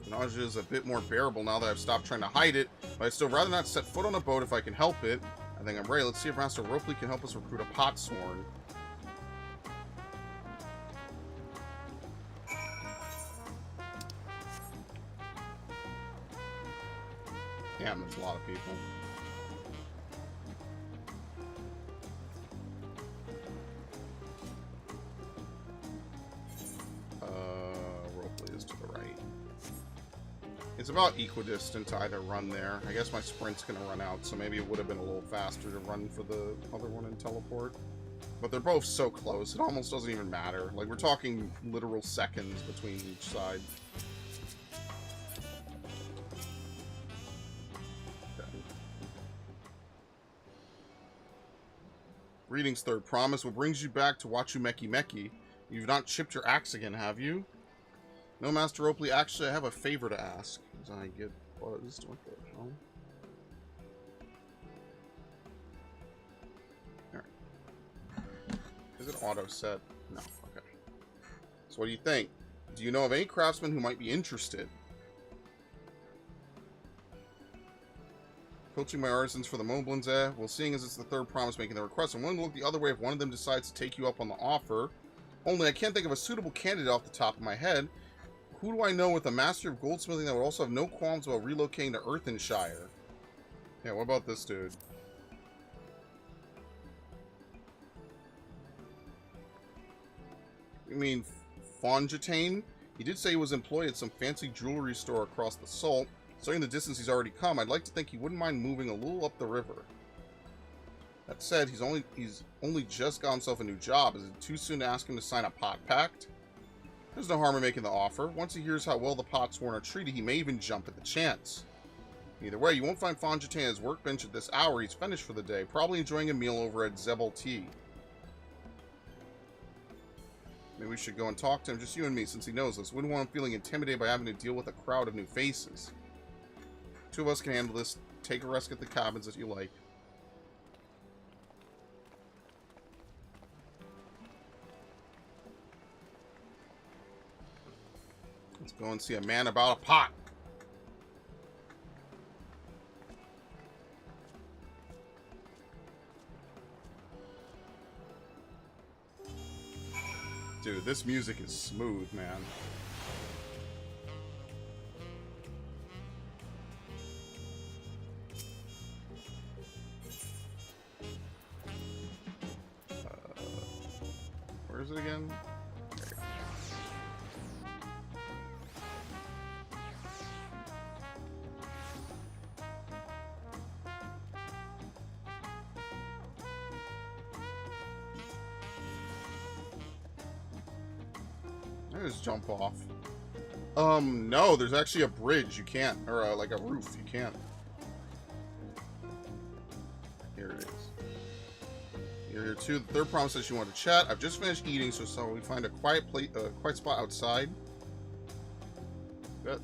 Nausea is a bit more bearable now that I've stopped trying to hide it, but I'd still rather not set foot on a boat if I can help it. I think I'm ready. Let's see if Master Ropley can help us recruit a potsworn. Damn, there's a lot of people. Ropley is to the right. It's about equidistant to either run there. I guess my sprint's gonna run out, so maybe it would have been a little faster to run for the other one and teleport. But they're both so close, it almost doesn't even matter. Like, we're talking literal seconds between each side. Greetings, Third Promise. What brings you back to Wachumeki? You've not chipped your axe again, have you? No, Master Ropley. Actually, I have a favor to ask. As I get buzzed. What the hell? Alright. Is it auto set? No. Okay. So what do you think? Do you know of any craftsmen who might be interested? Coaching my artisans for the Moblins, well, seeing as it's the Third Promise making the request, I'm willing to look the other way if one of them decides to take you up on the offer. Only I can't think of a suitable candidate off the top of my head. Who do I know with a master of goldsmithing that would also have no qualms about relocating to Earthenshire? Yeah, what about this dude? You mean Fonjatane. He did say he was employed at some fancy jewelry store across the salt. Studying the distance he's already come, I'd like to think he wouldn't mind moving a little up the river. That said, he's only just got himself a new job. Is it too soon to ask him to sign a pot pact? There's no harm in making the offer. Once he hears how well the Potsworn are treated, he may even jump at the chance. Either way, you won't find Fonjatane at his workbench at this hour. He's finished for the day, probably enjoying a meal over at Zebel Tea. Maybe we should go and talk to him, just you and me, since he knows us. Wouldn't want him feeling intimidated by having to deal with a crowd of new faces. Two of us can handle this. Take a rest at the cabins as you like. Let's go and see a man about a pot. Dude, this music is smooth, man. Where is it again? Just jump off. No, there's actually a bridge. You can't, or like a roof. You can't. Here it is. Here too. The third promise says you want to chat. I've just finished eating, so we find a quiet quiet spot outside. Good.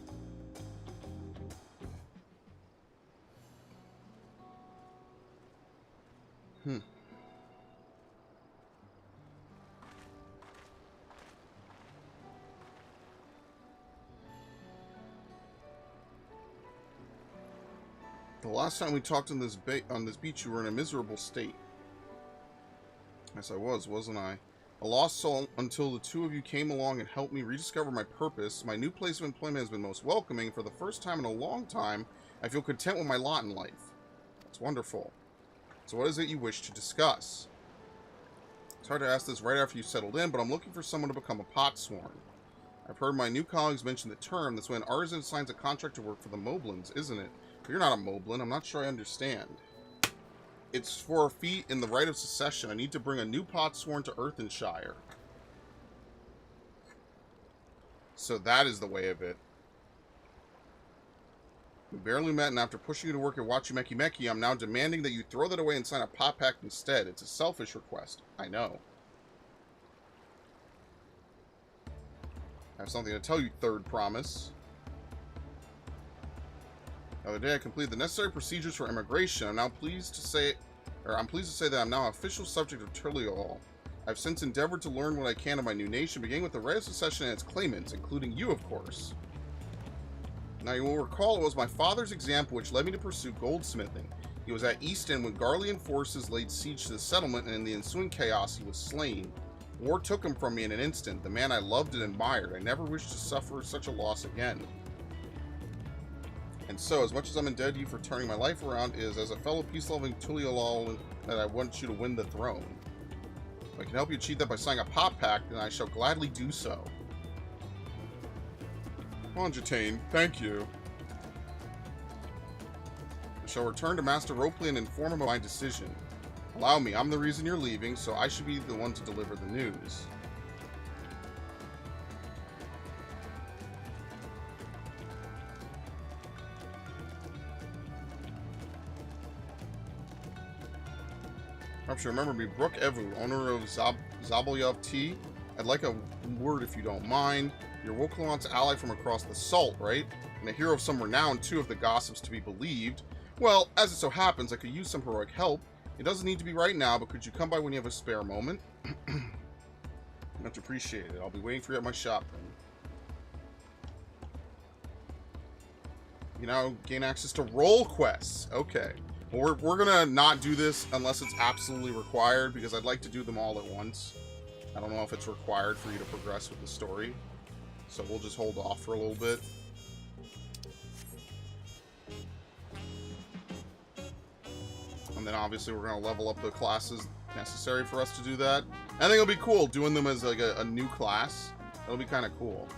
The last time we talked on this beach, you were in a miserable state. Yes, I was, wasn't I? A lost soul until the two of you came along and helped me rediscover my purpose. My new place of employment has been most welcoming. For the first time in a long time, I feel content with my lot in life. It's wonderful. So what is it you wish to discuss? It's hard to ask this right after you settled in, but I'm looking for someone to become a Potsworn. I've heard my new colleagues mention the term. That's when an artisan signs a contract to work for the Moblins, isn't it? But you're not a Moblin. I'm not sure I understand. It's for a feat in the rite of succession. I need to bring a new Potsworn to Earthenshire. So that is the way of it. We barely met, and after pushing you to work at Wachimeki Meki, I'm now demanding that you throw that away and sign a pot pact instead. It's a selfish request. I know. I have something to tell you, third promise. The other day I completed the necessary procedures for immigration. I'm pleased to say that I'm now official subject of Tuliyollal. I've since endeavored to learn what I can of my new nation, beginning with the right of succession and its claimants, including you, of course. Now, you will recall it was my father's example which led me to pursue goldsmithing. He was at Easton when Garlean forces laid siege to the settlement, and in the ensuing chaos he was slain. War took him from me in an instant, the man I loved and admired. I never wished to suffer such a loss again. And so, as much as I'm indebted to you for turning my life around, it is as a fellow peace-loving Tuliyollal that I want you to win the throne. If I can help you achieve that by signing a pot pact, then I shall gladly do so. Fonjatane, thank you. I shall return to Master Ropley and inform him of my decision. Allow me, I'm the reason you're leaving, so I should be the one to deliver the news. Perhaps you remember me, Brook Evu, owner of Zabolyov Tea. I'd like a word if you don't mind. You're Wokalant's ally from across the salt, right? And a hero of some renown, too, if the gossips to be believed. Well, as it so happens, I could use some heroic help. It doesn't need to be right now, but could you come by when you have a spare moment? Much appreciated. I'll be waiting for you at my shop then. You now gain access to role quests. Okay. Well, we're gonna not do this unless it's absolutely required, because I'd like to do them all at once. I don't know if it's required for you to progress with the story. So we'll just hold off for a little bit. And then obviously we're going to level up the classes necessary for us to do that. I think it'll be cool doing them as like a new class. That'll be kind of cool.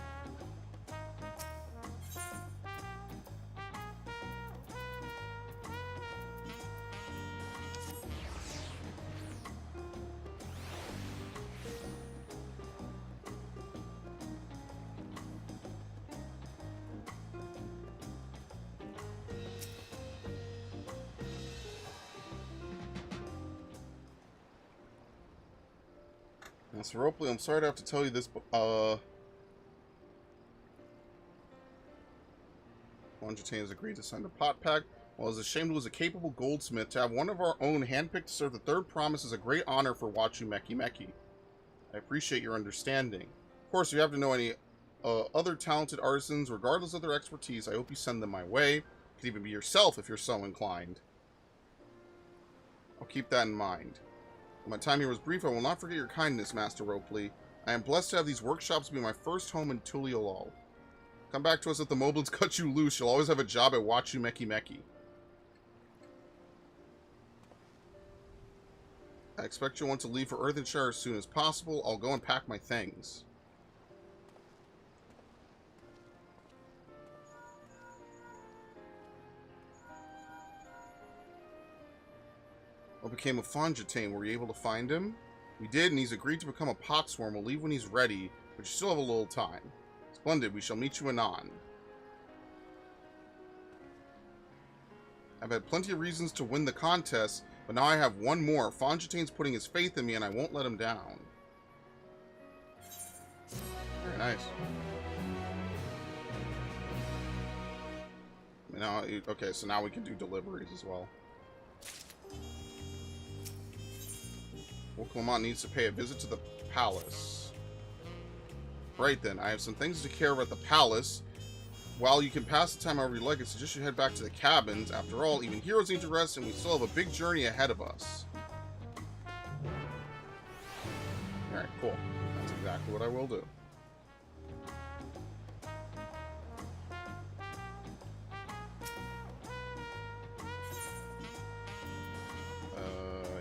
So Ropley, I'm sorry to have to tell you this, but Fontaine has agreed to send a pot pack. While it's a shame to lose a capable goldsmith, to have one of our own handpicked to serve the third promise is a great honor for Wachu Meki Meki. I appreciate your understanding. Of course, if you happen to know any other talented artisans, regardless of their expertise, I hope you send them my way. It could even be yourself if you're so inclined. I'll keep that in mind. My time here was brief. I will not forget your kindness, Master Ropley. I am blessed to have these workshops be my first home in Tuliyollal. Come back to us if the Moblins cut you loose. You'll always have a job at Wachu Meki Meki. I expect you'll want to leave for Earthenshire as soon as possible. I'll go and pack my things. What became of Fontaine? Were you able to find him? We did, and he's agreed to become a potsworn. We'll leave when he's ready, but you still have a little time. Splendid, we shall meet you anon. I've had plenty of reasons to win the contest, but now I have one more. Fontaine's putting his faith in me, and I won't let him down. Very nice. Now, okay, so now we can do deliveries as well. Urqopacha needs to pay a visit to the palace. Right then, I have some things to care about the palace. While you can pass the time however you like, I suggest you head back to the cabins. After all, even heroes need to rest, and we still have a big journey ahead of us. Alright, cool. That's exactly what I will do.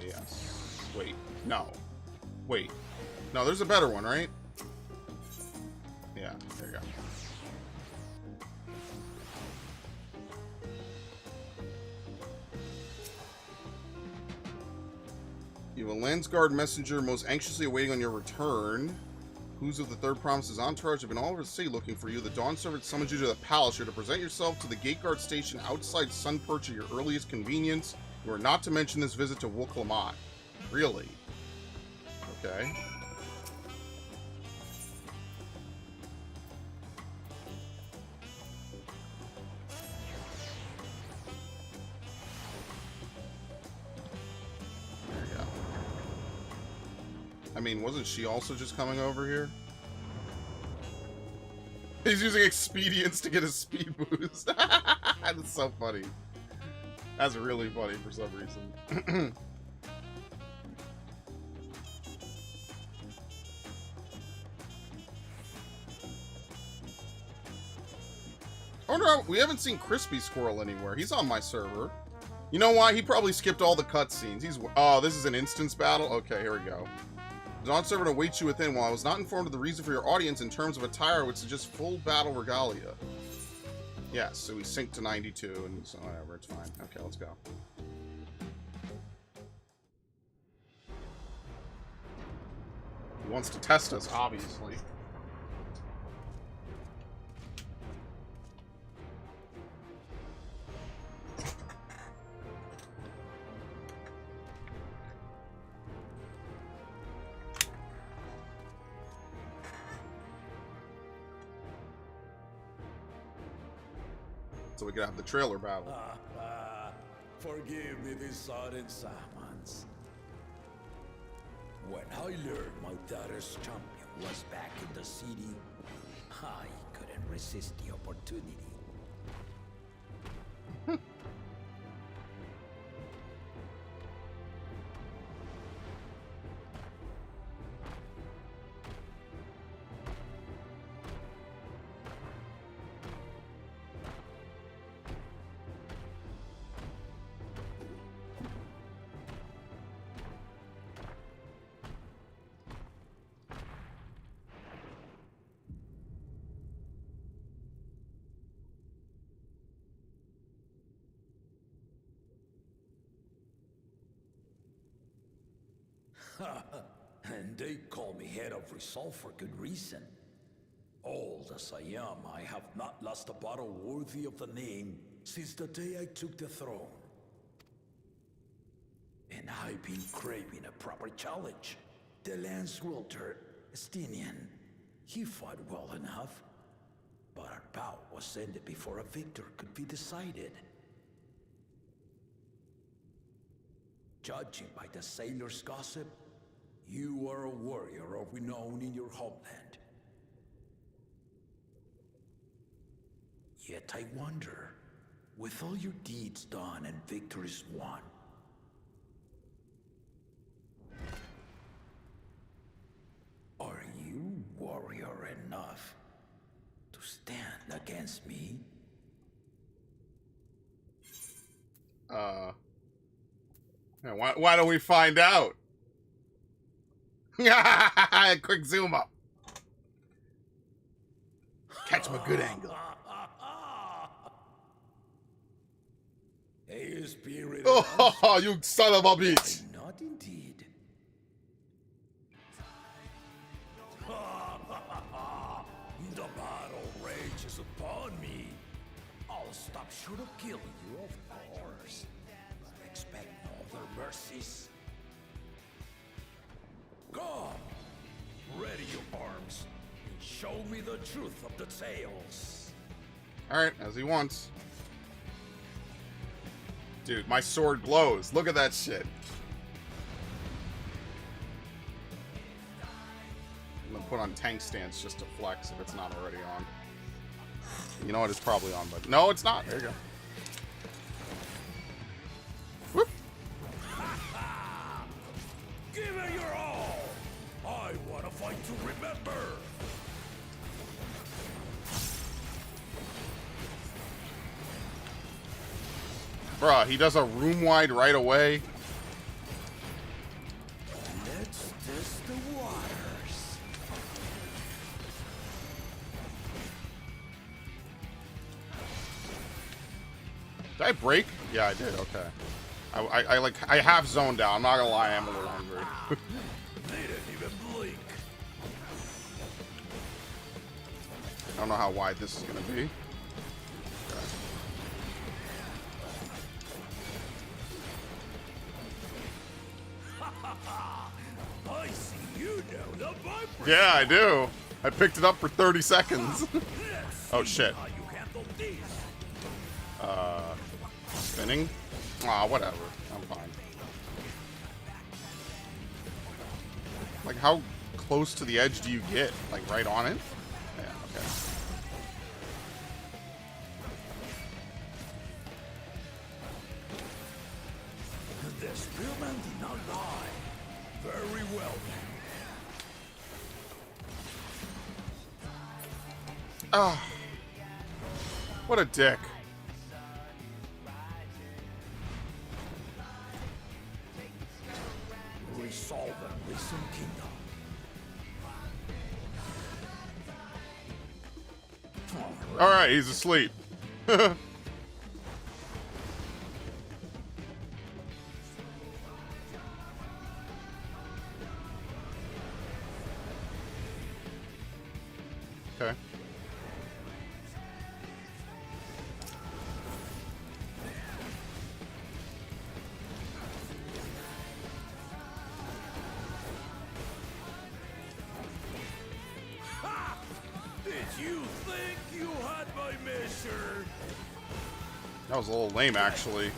Yes. Wait. No. Wait. No, there's a better one, right? Yeah, there you go. You have a Landsguard messenger most anxiously awaiting on your return. Who's of the Third Promise's entourage have been all over the city looking for you. The Dawn Servant summoned you to the palace. You're to present yourself to the Gateguard station outside Sunperch at your earliest convenience. You are not to mention this visit to Urqopacha. Really? Okay. There you go. I mean, wasn't she also just coming over here? He's using expedience to get a speed boost. That's so funny. That's really funny for some reason. I wonder how, we haven't seen Crispy Squirrel anywhere. He's on my server. You know why? He probably skipped all the cutscenes. Oh, this is an instance battle? Okay, here we go. The Dawn Servant awaits you within. While I was not informed of the reason for your audience in terms of attire, I would suggest full battle regalia. Yes, so we synced to 92, and so whatever, it's fine. Okay, let's go. He wants to test us, obviously. So we can have the trailer battle. Forgive me these sudden summons. When I learned my daughter's champion was back in the city, I couldn't resist the opportunity. And they call me head of resolve for good reason. Old as I am, I have not lost a battle worthy of the name since the day I took the throne. And I've been craving a proper challenge. The lance wielder, Estinian, he fought well enough, but our bout was ended before a victor could be decided. Judging by the sailors' gossip, you are a warrior of renown in your homeland. Yet I wonder, with all your deeds done and victories won, are you warrior enough to stand against me? Why don't we find out? Quick zoom up. Catch him a good angle. A spirit. Oh, you son of a bitch! Not indeed. The battle rages upon me. I'll stop short of killing you, of course. But expect no other mercies. Come, ready your arms, and show me the truth of the tales. Alright, as he wants. Dude, my sword glows. Look at that shit. I'm gonna put on tank stance just to flex if it's not already on. You know what? It's probably on, but no, it's not. There you go. Whoop. Give it your all. I want to fight to remember. Bruh, he does a room wide right away. Let's test the waters. Did I break? Yeah, I did. Okay. I half zoned out. I'm not gonna lie, I'm a little hungry. They didn't even blink. I don't know how wide this is gonna be. I see you know the vibration. Yeah, I do. I picked it up for 30 seconds. Oh shit. How you handle this. Spinning? Aw, whatever. I'm fine. Like, how close to the edge do you get? Like, right on it? Yeah, okay. The spearman did not lie. Very well. Ah. What a dick. Resolve and listen, kingdom. Alright, he's asleep. Okay. Did you think you had my measure? That was a little lame, actually.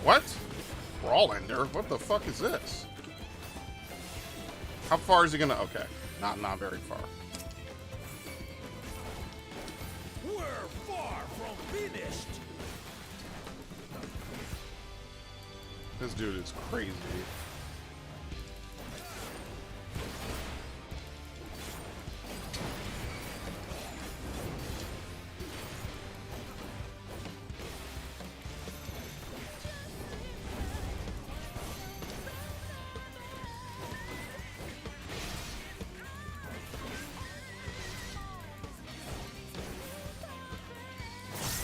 What? Brawlender? What the fuck is this? How far is he gonna... Okay. Not very far. We're far from finished. This dude is crazy.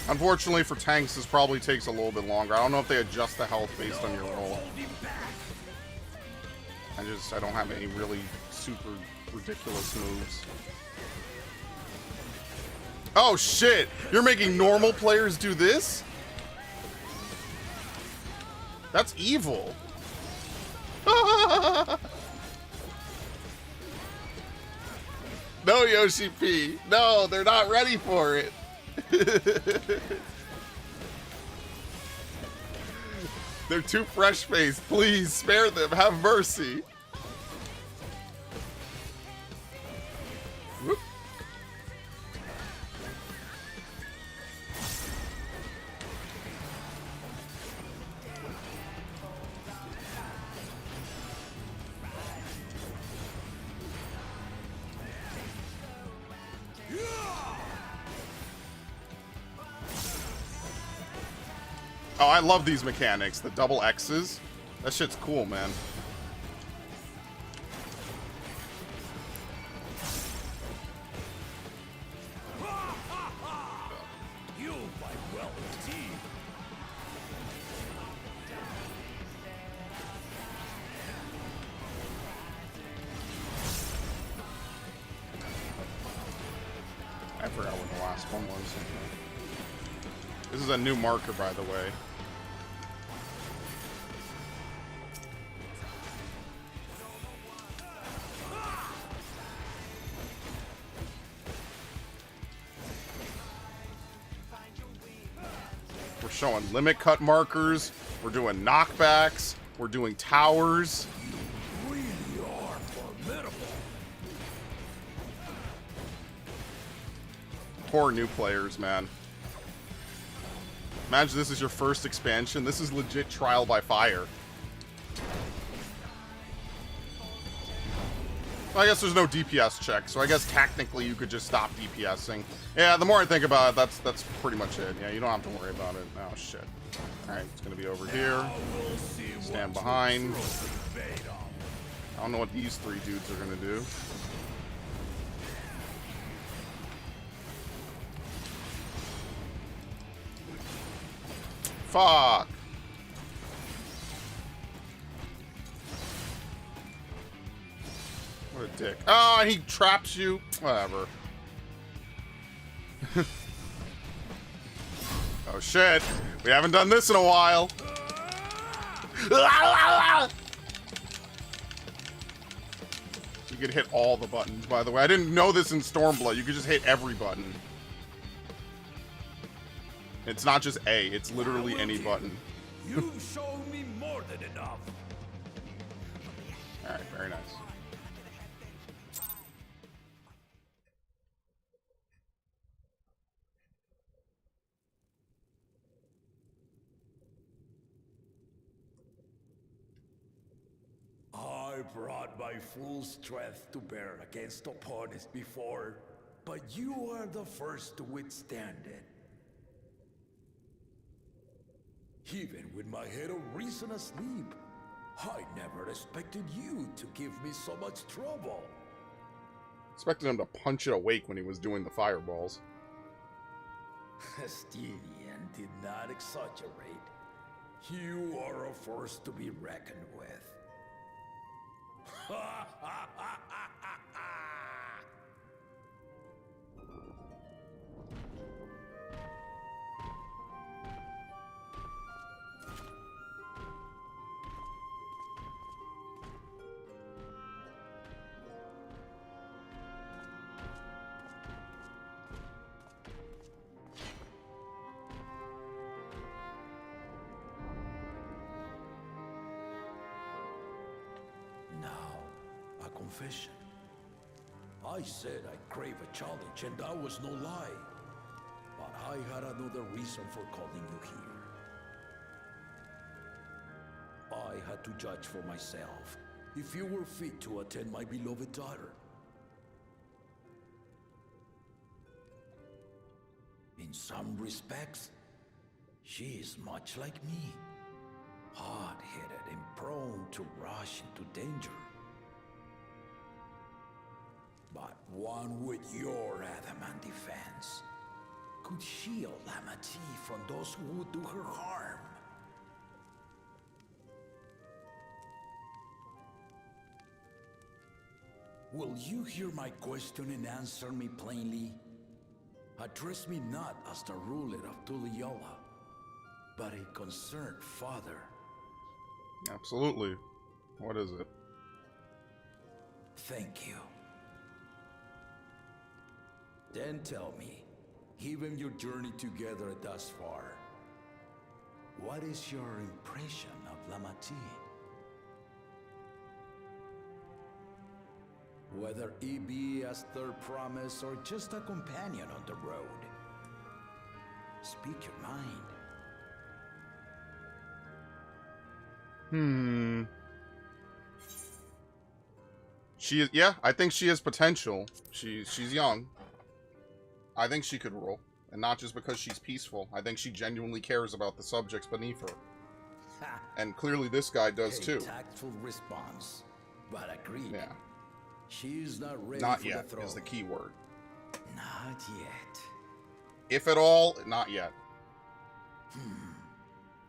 Unfortunately for tanks, this probably takes a little bit longer. I don't know if they adjust the health based on your roll. I don't have any really super ridiculous moves. Oh shit! You're making normal players do this? That's evil. No, Yoshi P. No, they're not ready for it. They're too fresh-faced. Please spare them. Have mercy. Whoop. Oh, I love these mechanics. The double X's. That shit's cool, man. You fight well indeed. I forgot what the last one was. This is a new marker, by the way. We're showing limit cut markers. We're doing knockbacks. We're doing towers. You really are formidable. Poor new players, man. Imagine this is your first expansion. This is legit trial by fire. Well, I guess there's no DPS check, so I guess technically you could just stop DPSing. Yeah, the more I think about it, that's pretty much it. Yeah, you don't have to worry about it. Oh, shit. Alright, it's gonna be over here. Stand behind. I don't know what these three dudes are gonna do. Fuck. What a dick. Oh, and he traps you. Whatever. Oh shit. We haven't done this in a while. You could hit all the buttons, by the way. I didn't know this in Stormblood. You could just hit every button. It's not just A, it's literally any button. You've shown me more than enough. Alright, very nice. I brought my full strength to bear against opponents before, but you are the first to withstand it. Even with my head of reason asleep, I never expected you to give me so much trouble. Expected him to punch it awake when he was doing the fireballs. Estinian did not exaggerate. You are a force to be reckoned with. Confession. I said I crave a challenge, and that was no lie. But I had another reason for calling you here. I had to judge for myself if you were fit to attend my beloved daughter. In some respects, she is much like me. Hard-headed and prone to rush into danger. But one with your adamant defense. could shield Lamati from those who would do her harm. Will you hear my question and answer me plainly? Address me not as the ruler of Tuliyollal, but a concerned father. Absolutely. What is it? Thank you. Then tell me, given your journey together thus far, what is your impression of Lamati? Whether it be as third promise or just a companion on the road. Speak your mind. She is, yeah, I think she has potential. She's young. I think she could rule. And not just because she's peaceful. I think she genuinely cares about the subjects beneath her. And clearly this guy does too. Tactful response, but agreed. Yeah. She's not ready Not for yet the throne. is the key word. Not yet. If at all, not yet.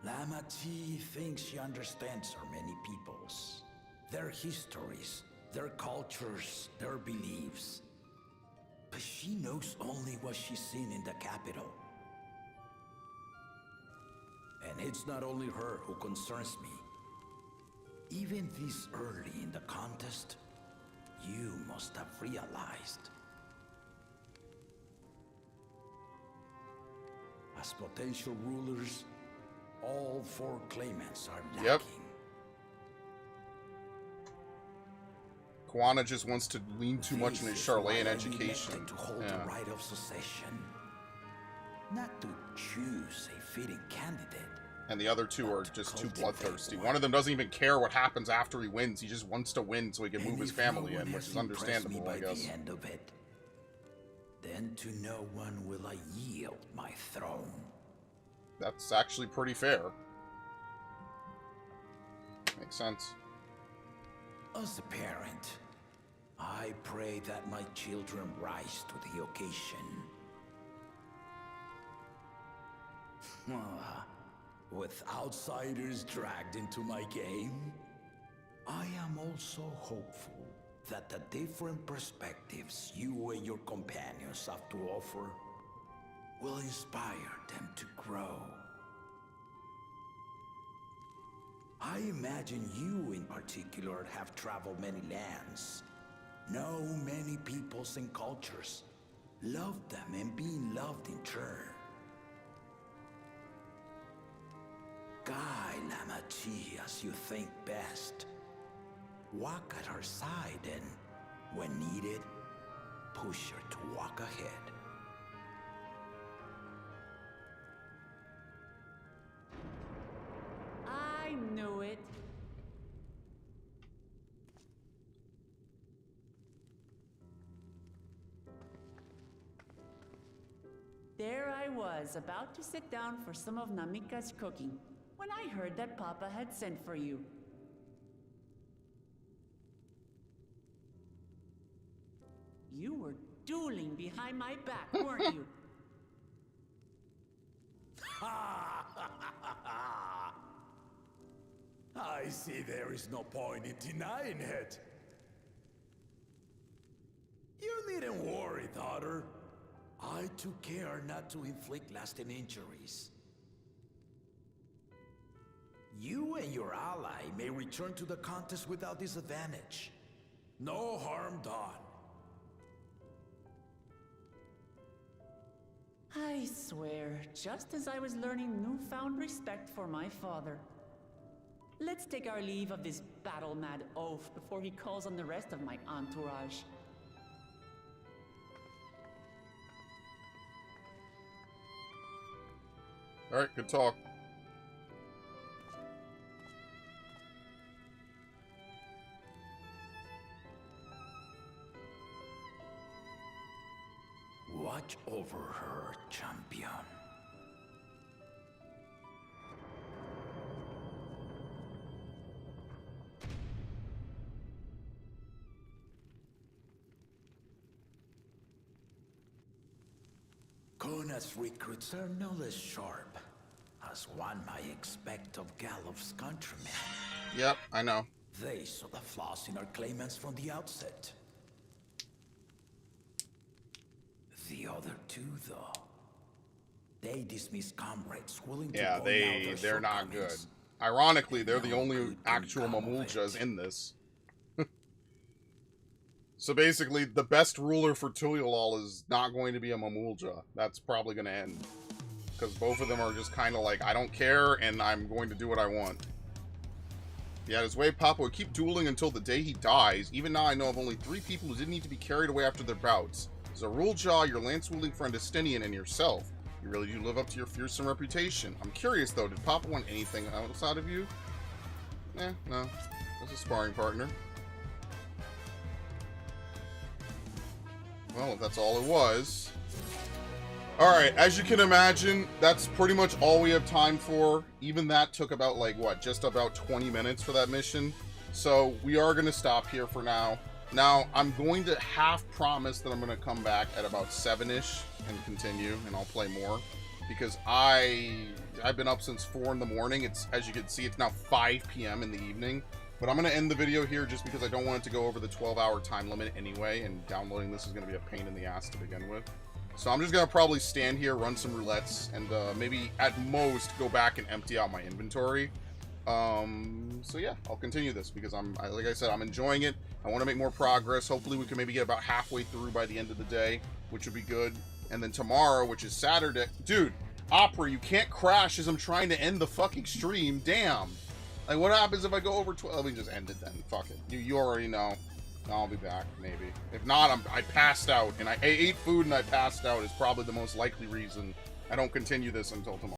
Lamati thinks she understands our many peoples. Their histories, their cultures, their beliefs. But she knows only what she's seen in the capital. And it's not only her who concerns me. Even this early in the contest, you must have realized. As potential rulers, all four claimants are lacking. Yep. Kwana just wants to lean too much in his Charlatan education. To hold the right of succession, not to choose a fitting candidate. And the other two are just too bloodthirsty. One of them doesn't even care what happens after he wins. He just wants to win so he can move his family in, which is understandable, I guess. The end of it, then to no one will I yield my throne. That's actually pretty fair. Makes sense. As a parent, I pray that my children rise to the occasion. With outsiders dragged into my game, I am also hopeful that the different perspectives you and your companions have to offer will inspire them to grow. I imagine you in particular have traveled many lands, know many peoples and cultures, loved them and being loved in turn. Guide Lamati as you think best. Walk at her side and, when needed, push her to walk ahead. I knew it. There I was, about to sit down for some of Namika's cooking, when I heard that Papa had sent for you. You were dueling behind my back, weren't you? I see there is no point in denying it. You needn't worry, daughter. I took care not to inflict lasting injuries. You and your ally may return to the contest without disadvantage. No harm done. I swear, just as I was learning newfound respect for my father. Let's take our leave of this battle-mad oaf before he calls on the rest of my entourage. Alright, good talk. Watch over her, champion. Kona's recruits are no less sharp, as one might expect of Galloff's countrymen. Yep, I know. They saw the flaws in our claimants from the outset. The other two, though, they dismiss comrades willing to point out they're not good. Ironically, they're the only actual Mamuljas in this. So basically, the best ruler for Tuliyollal is not going to be a Mamulja. That's probably going to end. Because both of them are just kind of like, I don't care, and I'm going to do what I want. Yeah, his way, Papa would keep dueling until the day he dies. Even now, I know of only 3 people who didn't need to be carried away after their bouts. Zarulja, your lance-wielding friend Estinian, and yourself. You really do live up to your fearsome reputation. I'm curious, though, did Papa want anything outside of you? No. As a sparring partner. Well, if that's all it was. Alright, as you can imagine, that's pretty much all we have time for. Even that took about, like, what, just about 20 minutes for that mission. So, we are going to stop here for now. Now, I'm going to half promise that I'm going to come back at about 7-ish and continue, and I'll play more. Because I've been up since 4 in the morning. It's, as you can see, it's now 5 p.m. in the evening. But I'm going to end the video here just because I don't want it to go over the 12-hour time limit anyway, and downloading this is going to be a pain in the ass to begin with. So I'm just going to probably stand here, run some roulettes, and maybe at most go back and empty out my inventory. So yeah, I'll continue this because like I said, I'm enjoying it. I want to make more progress. Hopefully we can maybe get about halfway through by the end of the day, which would be good. And then tomorrow, which is Saturday... Dude, Opera, you can't crash as I'm trying to end the fucking stream. Damn. Like, what happens if I go over 12? Let me just end it then. Fuck it. You already know. I'll be back, maybe. If not, I passed out. And I ate food and I passed out is probably the most likely reason I don't continue this until tomorrow.